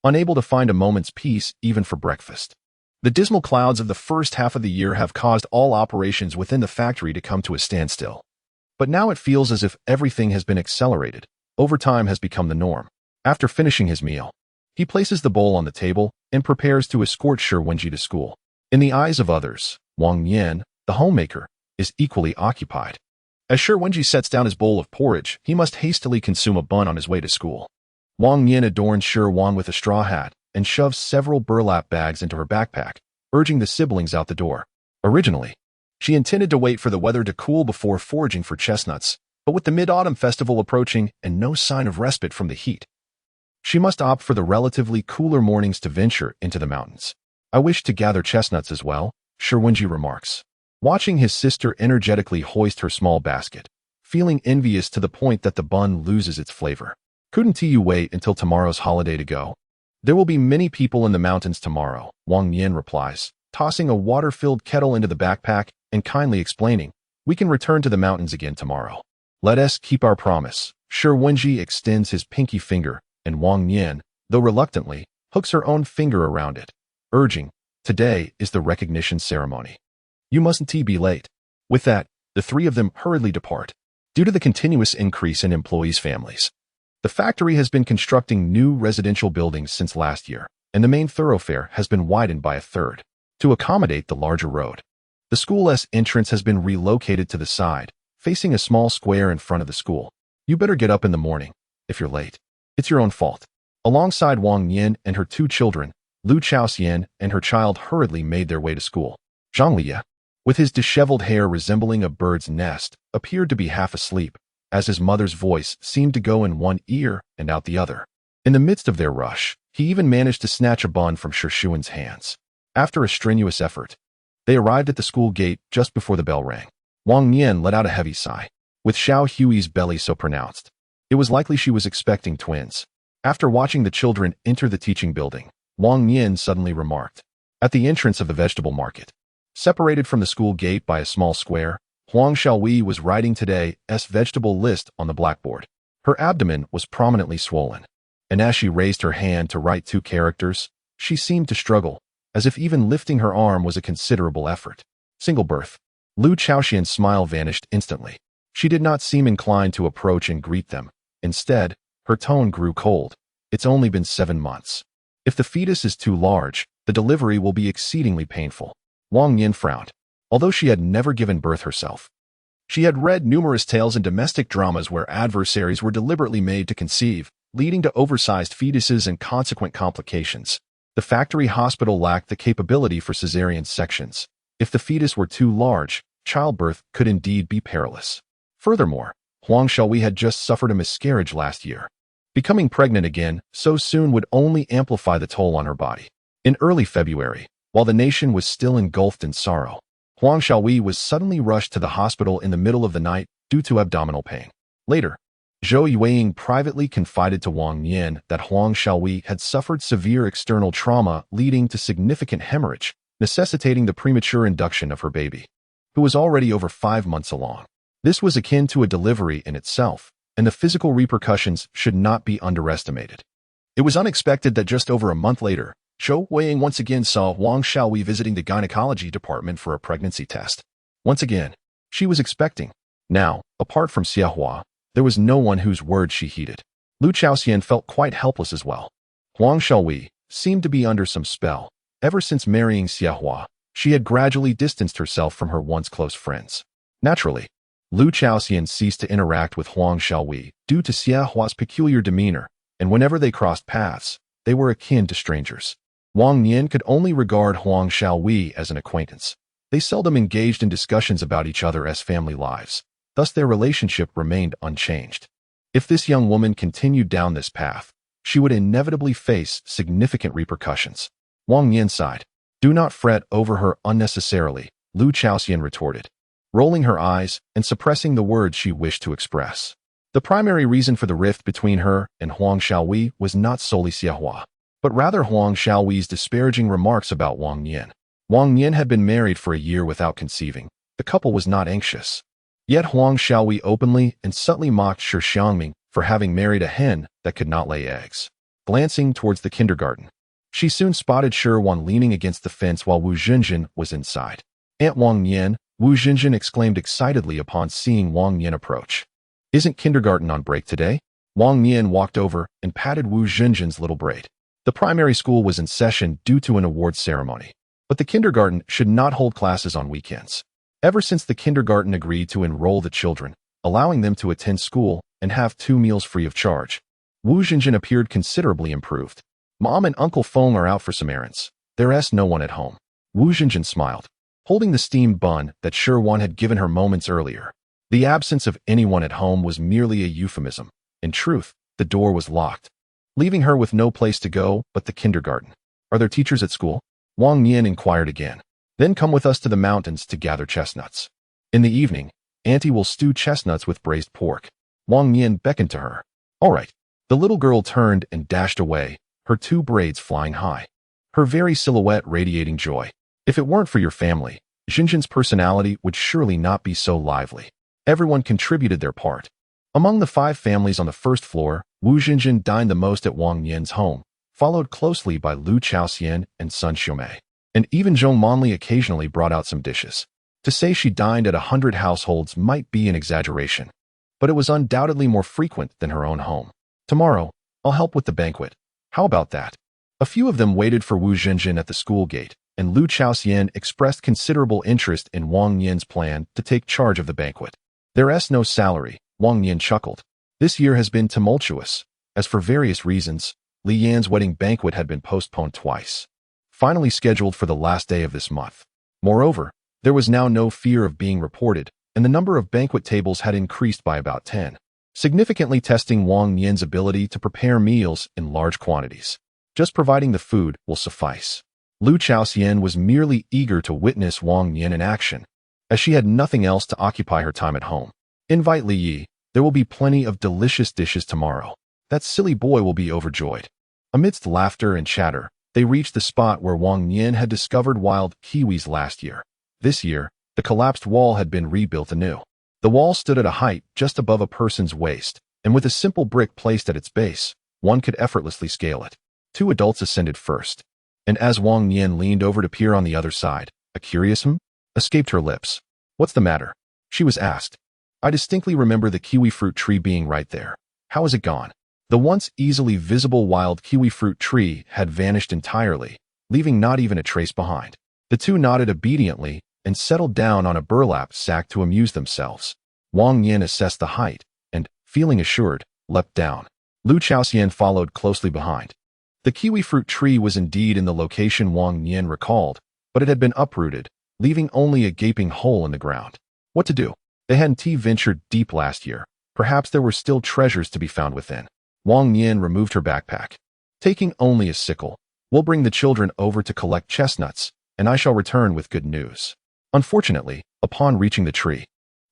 unable to find a moment's peace even for breakfast. The dismal clouds of the first half of the year have caused all operations within the factory to come to a standstill. But now it feels as if everything has been accelerated. Overtime has become the norm. After finishing his meal, he places the bowl on the table and prepares to escort Shi Wenji to school. In the eyes of others, Wang Nian, the homemaker, is equally occupied. As Shi Wenji sets down his bowl of porridge, he must hastily consume a bun on his way to school. Wang Nian adorns Shi Wan with a straw hat and shoves several burlap bags into her backpack, urging the siblings out the door. Originally, she intended to wait for the weather to cool before foraging for chestnuts, but with the Mid-Autumn Festival approaching and no sign of respite from the heat, she must opt for the relatively cooler mornings to venture into the mountains. I wish to gather chestnuts as well, Shi Wenji remarks, watching his sister energetically hoist her small basket, feeling envious to the point that the bun loses its flavor. Couldn't you wait until tomorrow's holiday to go? There will be many people in the mountains tomorrow, Wang Nian replies, tossing a water-filled kettle into the backpack and kindly explaining, we can return to the mountains again tomorrow. Let us keep our promise. Shi Wenji extends his pinky finger, and Wang Nian, though reluctantly, hooks her own finger around it, urging, today is the recognition ceremony. You mustn't be late. With that, the three of them hurriedly depart. Due to the continuous increase in employees' families, the factory has been constructing new residential buildings since last year, and the main thoroughfare has been widened by a third to accommodate the larger road. The school's entrance has been relocated to the side, facing a small square in front of the school. You better get up in the morning. If you're late, it's your own fault. Alongside Wang Nian and her two children, Lu Chaoxian and her child hurriedly made their way to school. Zhang Liya, with his disheveled hair resembling a bird's nest, appeared to be half asleep, as his mother's voice seemed to go in one ear and out the other. In the midst of their rush, he even managed to snatch a bun from Shi Xuan's hands. After a strenuous effort, they arrived at the school gate just before the bell rang. Wang Nian let out a heavy sigh. With Xiao Hui's belly so pronounced, it was likely she was expecting twins. After watching the children enter the teaching building, Wang Nian suddenly remarked, at the entrance of the vegetable market, separated from the school gate by a small square, Huang Xiaohui was writing today's vegetable list on the blackboard. Her abdomen was prominently swollen, and as she raised her hand to write 2 characters, she seemed to struggle, as if even lifting her arm was a considerable effort. Single birth. Lu Chaoxian's smile vanished instantly. She did not seem inclined to approach and greet them. Instead, her tone grew cold. It's only been 7 months. If the fetus is too large, the delivery will be exceedingly painful. Wang Nian frowned. Although she had never given birth herself, she had read numerous tales in domestic dramas where adversaries were deliberately made to conceive, leading to oversized fetuses and consequent complications. The factory hospital lacked the capability for cesarean sections. If the fetus were too large, childbirth could indeed be perilous. Furthermore, Huang Xiaohui had just suffered a miscarriage last year. Becoming pregnant again so soon would only amplify the toll on her body. In early February, while the nation was still engulfed in sorrow, Huang Xiaohui was suddenly rushed to the hospital in the middle of the night due to abdominal pain. Later, Zhou Yueying privately confided to Wang Nian that Huang Xiaohui had suffered severe external trauma leading to significant hemorrhage, necessitating the premature induction of her baby, who was already over 5 months along. This was akin to a delivery in itself, and the physical repercussions should not be underestimated. It was unexpected that just over a month later, Zhou Yueying once again saw Wang Xiaohui visiting the gynecology department for a pregnancy test. Once again, she was expecting. Now, apart from Xiahua, there was no one whose word she heeded. Lu Chaoxian felt quite helpless as well. Huang Xiaohui seemed to be under some spell. Ever since marrying Xiahua, she had gradually distanced herself from her once close friends. Naturally, Lu Chaoxian ceased to interact with Huang Xiaohui due to Xiahua's peculiar demeanor, and whenever they crossed paths, they were akin to strangers. Wang Nian could only regard Huang Xiaohui as an acquaintance. They seldom engaged in discussions about each other as family lives. Thus their relationship remained unchanged. If this young woman continued down this path, she would inevitably face significant repercussions. Wang Nian sighed. "Do not fret over her unnecessarily," Lu Chaoxian retorted, rolling her eyes and suppressing the words she wished to express. The primary reason for the rift between her and Huang Xiaowei was not solely Xiahua, but rather Huang Xiaowei's disparaging remarks about Wang Nian. Wang Nian had been married for a year without conceiving. The couple was not anxious. Yet Huang Xiaowei openly and subtly mocked Shi Xiangming for having married a hen that could not lay eggs. Glancing towards the kindergarten, she soon spotted Shi Wan leaning against the fence while Wu Zhenjin was inside. "Aunt Wang Nian," Wu Zhenjin exclaimed excitedly upon seeing Wang Nian approach. "Isn't kindergarten on break today?" Wang Nian walked over and patted Wu Zhenjin's little braid. The primary school was in session due to an awards ceremony, but the kindergarten should not hold classes on weekends. Ever since the kindergarten agreed to enroll the children, allowing them to attend school and have 2 meals free of charge, Wu Zhenjin appeared considerably improved. "Mom and Uncle Feng are out for some errands. There's no one at home." Wu Zhenjin smiled, holding the steamed bun that Shi Wan had given her moments earlier. The absence of anyone at home was merely a euphemism. In truth, the door was locked, leaving her with no place to go but the kindergarten. "Are there teachers at school?" Wang Nian inquired again. "Then come with us to the mountains to gather chestnuts. In the evening, Auntie will stew chestnuts with braised pork." Wang Nian beckoned to her. "All right." The little girl turned and dashed away, her 2 braids flying high, her very silhouette radiating joy. If it weren't for your family, Zhenjin's personality would surely not be so lively. Everyone contributed their part. Among the 5 families on the first floor, Wu Zhenjin dined the most at Wang Nian's home, followed closely by Lu Chaoxian and Sun Xiumei. And even Zhong Monli occasionally brought out some dishes. To say she dined at 100 households might be an exaggeration, but it was undoubtedly more frequent than her own home. "Tomorrow, I'll help with the banquet. How about that?" A few of them waited for Wu Zhenjin at the school gate, and Lu Chaoxian expressed considerable interest in Wang Nian's plan to take charge of the banquet. "There's no salary," Wang Nian chuckled. "This year has been tumultuous, as for various reasons, Li Yan's wedding banquet had been postponed twice, finally scheduled for the last day of this month. Moreover, there was now no fear of being reported, and the number of banquet tables had increased by about 10, significantly testing Wang Nian's ability to prepare meals in large quantities. Just providing the food will suffice. Lu Chaoxian was merely eager to witness Wang Nian in action, as she had nothing else to occupy her time at home. "Invite Li Yi. There will be plenty of delicious dishes tomorrow. That silly boy will be overjoyed." Amidst laughter and chatter, they reached the spot where Wang Nian had discovered wild kiwis last year. This year, the collapsed wall had been rebuilt anew. The wall stood at a height just above a person's waist, and with a simple brick placed at its base, one could effortlessly scale it. 2 adults ascended first, and as Wang Nian leaned over to peer on the other side, a curious escaped her lips. "What's the matter?" she was asked. "I distinctly remember the kiwi fruit tree being right there. How is it gone?" The once easily visible wild kiwi fruit tree had vanished entirely, leaving not even a trace behind. The 2 nodded obediently and settled down on a burlap sack to amuse themselves. Wang Nian assessed the height and, feeling assured, leapt down. Lu Chaoxian followed closely behind. The kiwi fruit tree was indeed in the location Wang Nian recalled, but it had been uprooted, leaving only a gaping hole in the ground. What to do? They hadn't ventured deep last year. Perhaps there were still treasures to be found within. Wang Nian removed her backpack. "Taking only a sickle, we'll bring the children over to collect chestnuts, and I shall return with good news." Unfortunately, upon reaching the tree,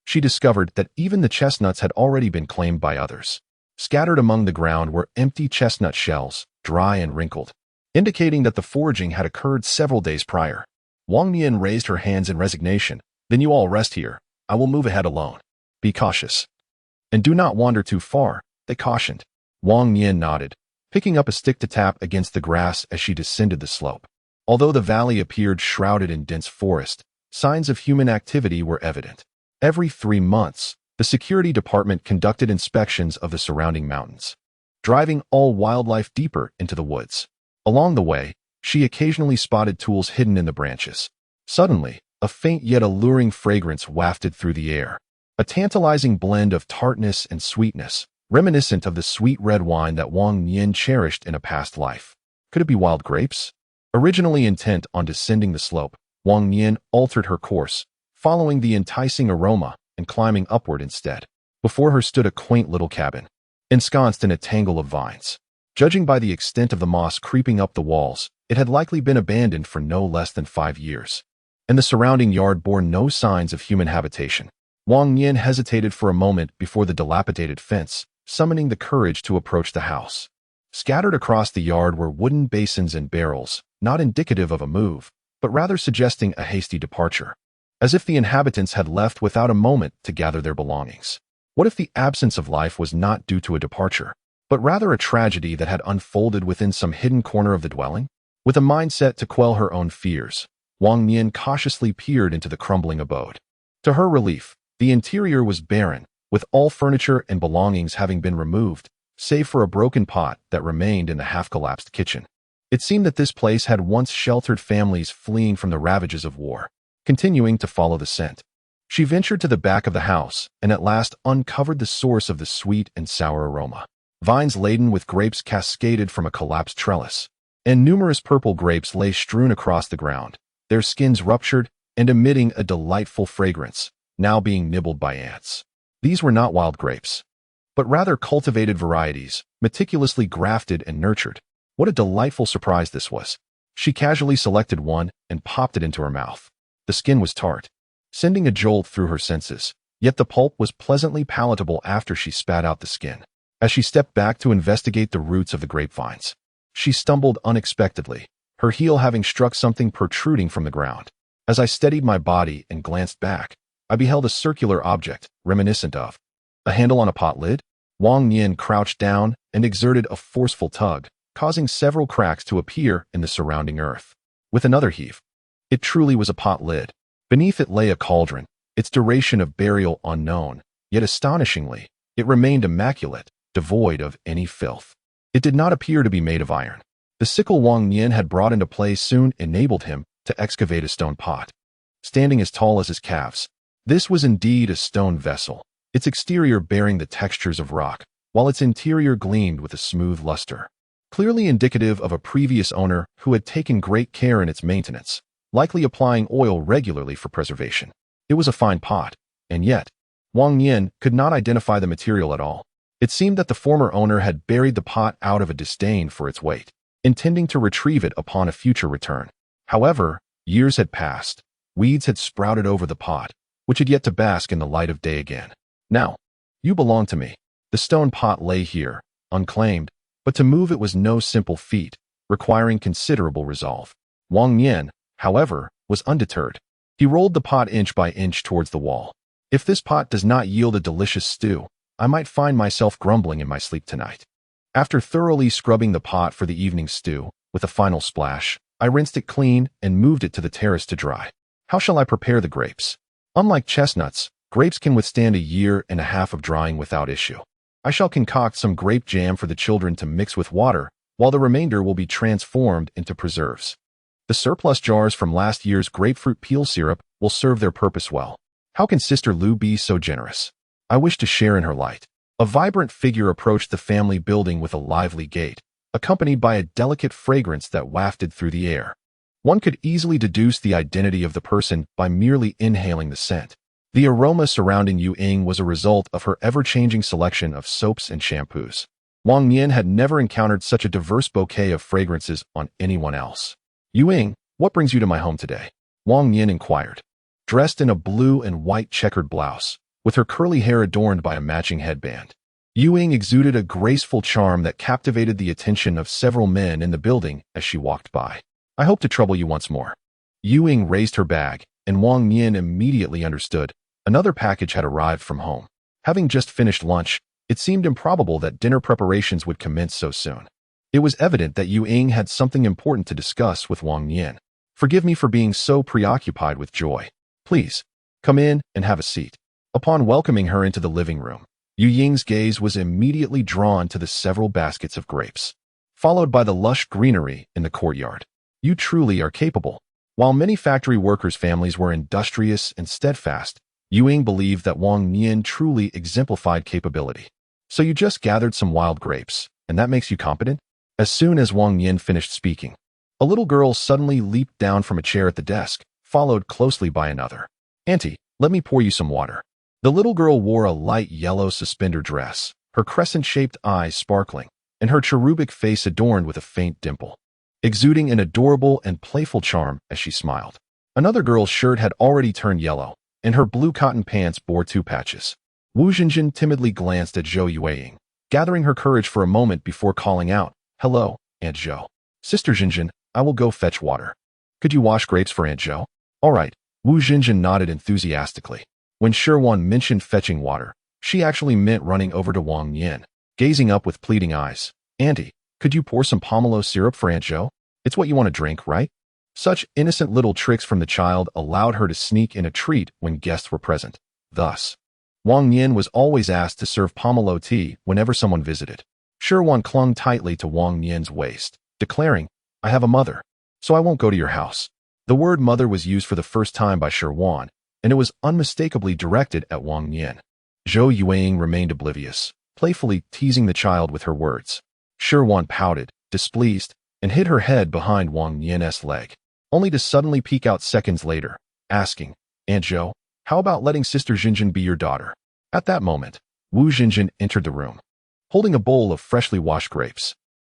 she discovered that even the chestnuts had already been claimed by others. Scattered among the ground were empty chestnut shells, dry and wrinkled, indicating that the foraging had occurred several days prior. Wang Nian raised her hands in resignation. "Then you all rest here. I will move ahead alone. Be cautious. And do not wander too far," they cautioned. Wang Nian nodded, picking up a stick to tap against the grass as she descended the slope. Although the valley appeared shrouded in dense forest, signs of human activity were evident. Every 3 months, the security department conducted inspections of the surrounding mountains, driving all wildlife deeper into the woods. Along the way, she occasionally spotted tools hidden in the branches. Suddenly, a faint yet alluring fragrance wafted through the air, a tantalizing blend of tartness and sweetness, reminiscent of the sweet red wine that Wang Nian cherished in a past life. Could it be wild grapes? Originally intent on descending the slope, Wang Nian altered her course, following the enticing aroma and climbing upward instead. Before her stood a quaint little cabin, ensconced in a tangle of vines. Judging by the extent of the moss creeping up the walls, it had likely been abandoned for no less than 5 years, and the surrounding yard bore no signs of human habitation. Wang Nian hesitated for a moment before the dilapidated fence, summoning the courage to approach the house. Scattered across the yard were wooden basins and barrels, not indicative of a move, but rather suggesting a hasty departure, as if the inhabitants had left without a moment to gather their belongings. What if the absence of life was not due to a departure, but rather a tragedy that had unfolded within some hidden corner of the dwelling? With a mindset to quell her own fears, Wang Nian cautiously peered into the crumbling abode. To her relief, the interior was barren, with all furniture and belongings having been removed, save for a broken pot that remained in the half-collapsed kitchen. It seemed that this place had once sheltered families fleeing from the ravages of war. Continuing to follow the scent, she ventured to the back of the house and at last uncovered the source of the sweet and sour aroma. Vines laden with grapes cascaded from a collapsed trellis, and numerous purple grapes lay strewn across the ground, their skins ruptured and emitting a delightful fragrance, now being nibbled by ants. These were not wild grapes, but rather cultivated varieties, meticulously grafted and nurtured. What a delightful surprise this was. She casually selected one and popped it into her mouth. The skin was tart, sending a jolt through her senses, yet the pulp was pleasantly palatable after she spat out the skin. As she stepped back to investigate the roots of the grapevines, she stumbled unexpectedly, her heel having struck something protruding from the ground. As I steadied my body and glanced back, I beheld a circular object, reminiscent of a handle on a pot lid. Wang Nian crouched down and exerted a forceful tug, causing several cracks to appear in the surrounding earth. With another heave, it truly was a pot lid. Beneath it lay a cauldron, its duration of burial unknown, yet astonishingly, it remained immaculate, devoid of any filth. It did not appear to be made of iron. The sickle Wang Nian had brought into play soon enabled him to excavate a stone pot, standing as tall as his calves. This was indeed a stone vessel, its exterior bearing the textures of rock, while its interior gleamed with a smooth luster, clearly indicative of a previous owner who had taken great care in its maintenance, likely applying oil regularly for preservation. It was a fine pot, and yet, Wang Nian could not identify the material at all. It seemed that the former owner had buried the pot out of a disdain for its weight, intending to retrieve it upon a future return. However, years had passed, weeds had sprouted over the pot, which had yet to bask in the light of day again. Now, you belong to me. The stone pot lay here, unclaimed, but to move it was no simple feat, requiring considerable resolve. Wang Nian, however, was undeterred. He rolled the pot inch by inch towards the wall. If this pot does not yield a delicious stew, I might find myself grumbling in my sleep tonight. After thoroughly scrubbing the pot for the evening stew, with a final splash, I rinsed it clean and moved it to the terrace to dry. How shall I prepare the grapes? Unlike chestnuts, grapes can withstand 1.5 years of drying without issue. I shall concoct some grape jam for the children to mix with water, while the remainder will be transformed into preserves. The surplus jars from last year's grapefruit peel syrup will serve their purpose well. How can Sister Lu be so generous? I wish to share in her light. A vibrant figure approached the family building with a lively gait, accompanied by a delicate fragrance that wafted through the air. One could easily deduce the identity of the person by merely inhaling the scent. The aroma surrounding Yu Ying was a result of her ever-changing selection of soaps and shampoos. Wang Nian had never encountered such a diverse bouquet of fragrances on anyone else. Yu Ying, what brings you to my home today? Wang Nian inquired. Dressed in a blue and white checkered blouse, with her curly hair adorned by a matching headband, Yu Ying exuded a graceful charm that captivated the attention of several men in the building as she walked by. I hope to trouble you once more. Yu Ying raised her bag, and Wang Nian immediately understood. Another package had arrived from home. Having just finished lunch, it seemed improbable that dinner preparations would commence so soon. It was evident that Yu Ying had something important to discuss with Wang Nian. Forgive me for being so preoccupied with joy. Please, come in and have a seat. Upon welcoming her into the living room, Yu Ying's gaze was immediately drawn to the several baskets of grapes, followed by the lush greenery in the courtyard. You truly are capable. While many factory workers' families were industrious and steadfast, Yu Ying believed that Wang Nian truly exemplified capability. So you just gathered some wild grapes, and that makes you competent? As soon as Wang Nian finished speaking, a little girl suddenly leaped down from a chair at the desk, followed closely by another. Auntie, let me pour you some water. The little girl wore a light yellow suspender dress, her crescent-shaped eyes sparkling, and her cherubic face adorned with a faint dimple, exuding an adorable and playful charm as she smiled. Another girl's shirt had already turned yellow, and her blue cotton pants bore 2 patches. Wu Xinjin timidly glanced at Zhou Yueying, gathering her courage for a moment before calling out, "Hello, Aunt Zhou." "Sister Xinjin, I will go fetch water. Could you wash grapes for Aunt Zhou?" "All right." Wu Xinjin nodded enthusiastically. When Shi Xiangming mentioned fetching water, she actually meant running over to Wang Nian, gazing up with pleading eyes. "Auntie, could you pour some pomelo syrup for Aunt Zhou? It's what you want to drink, right?" Such innocent little tricks from the child allowed her to sneak in a treat when guests were present. Thus, Wang Nian was always asked to serve pomelo tea whenever someone visited. Shi Xiangming clung tightly to Wang Nian's waist, declaring, "I have a mother, so I won't go to your house." The word mother was used for the first time by Shi Xiangming, and it was unmistakably directed at Wang Nian. Zhou Yueying remained oblivious, playfully teasing the child with her words. Shi Xiangming pouted, displeased, and hid her head behind Wang Nian's leg, only to suddenly peek out seconds later, asking, "Aunt Zhou, how about letting Sister Xinjin be your daughter?" At that moment, Wu Xinjin entered the room, holding a bowl of freshly washed grapes.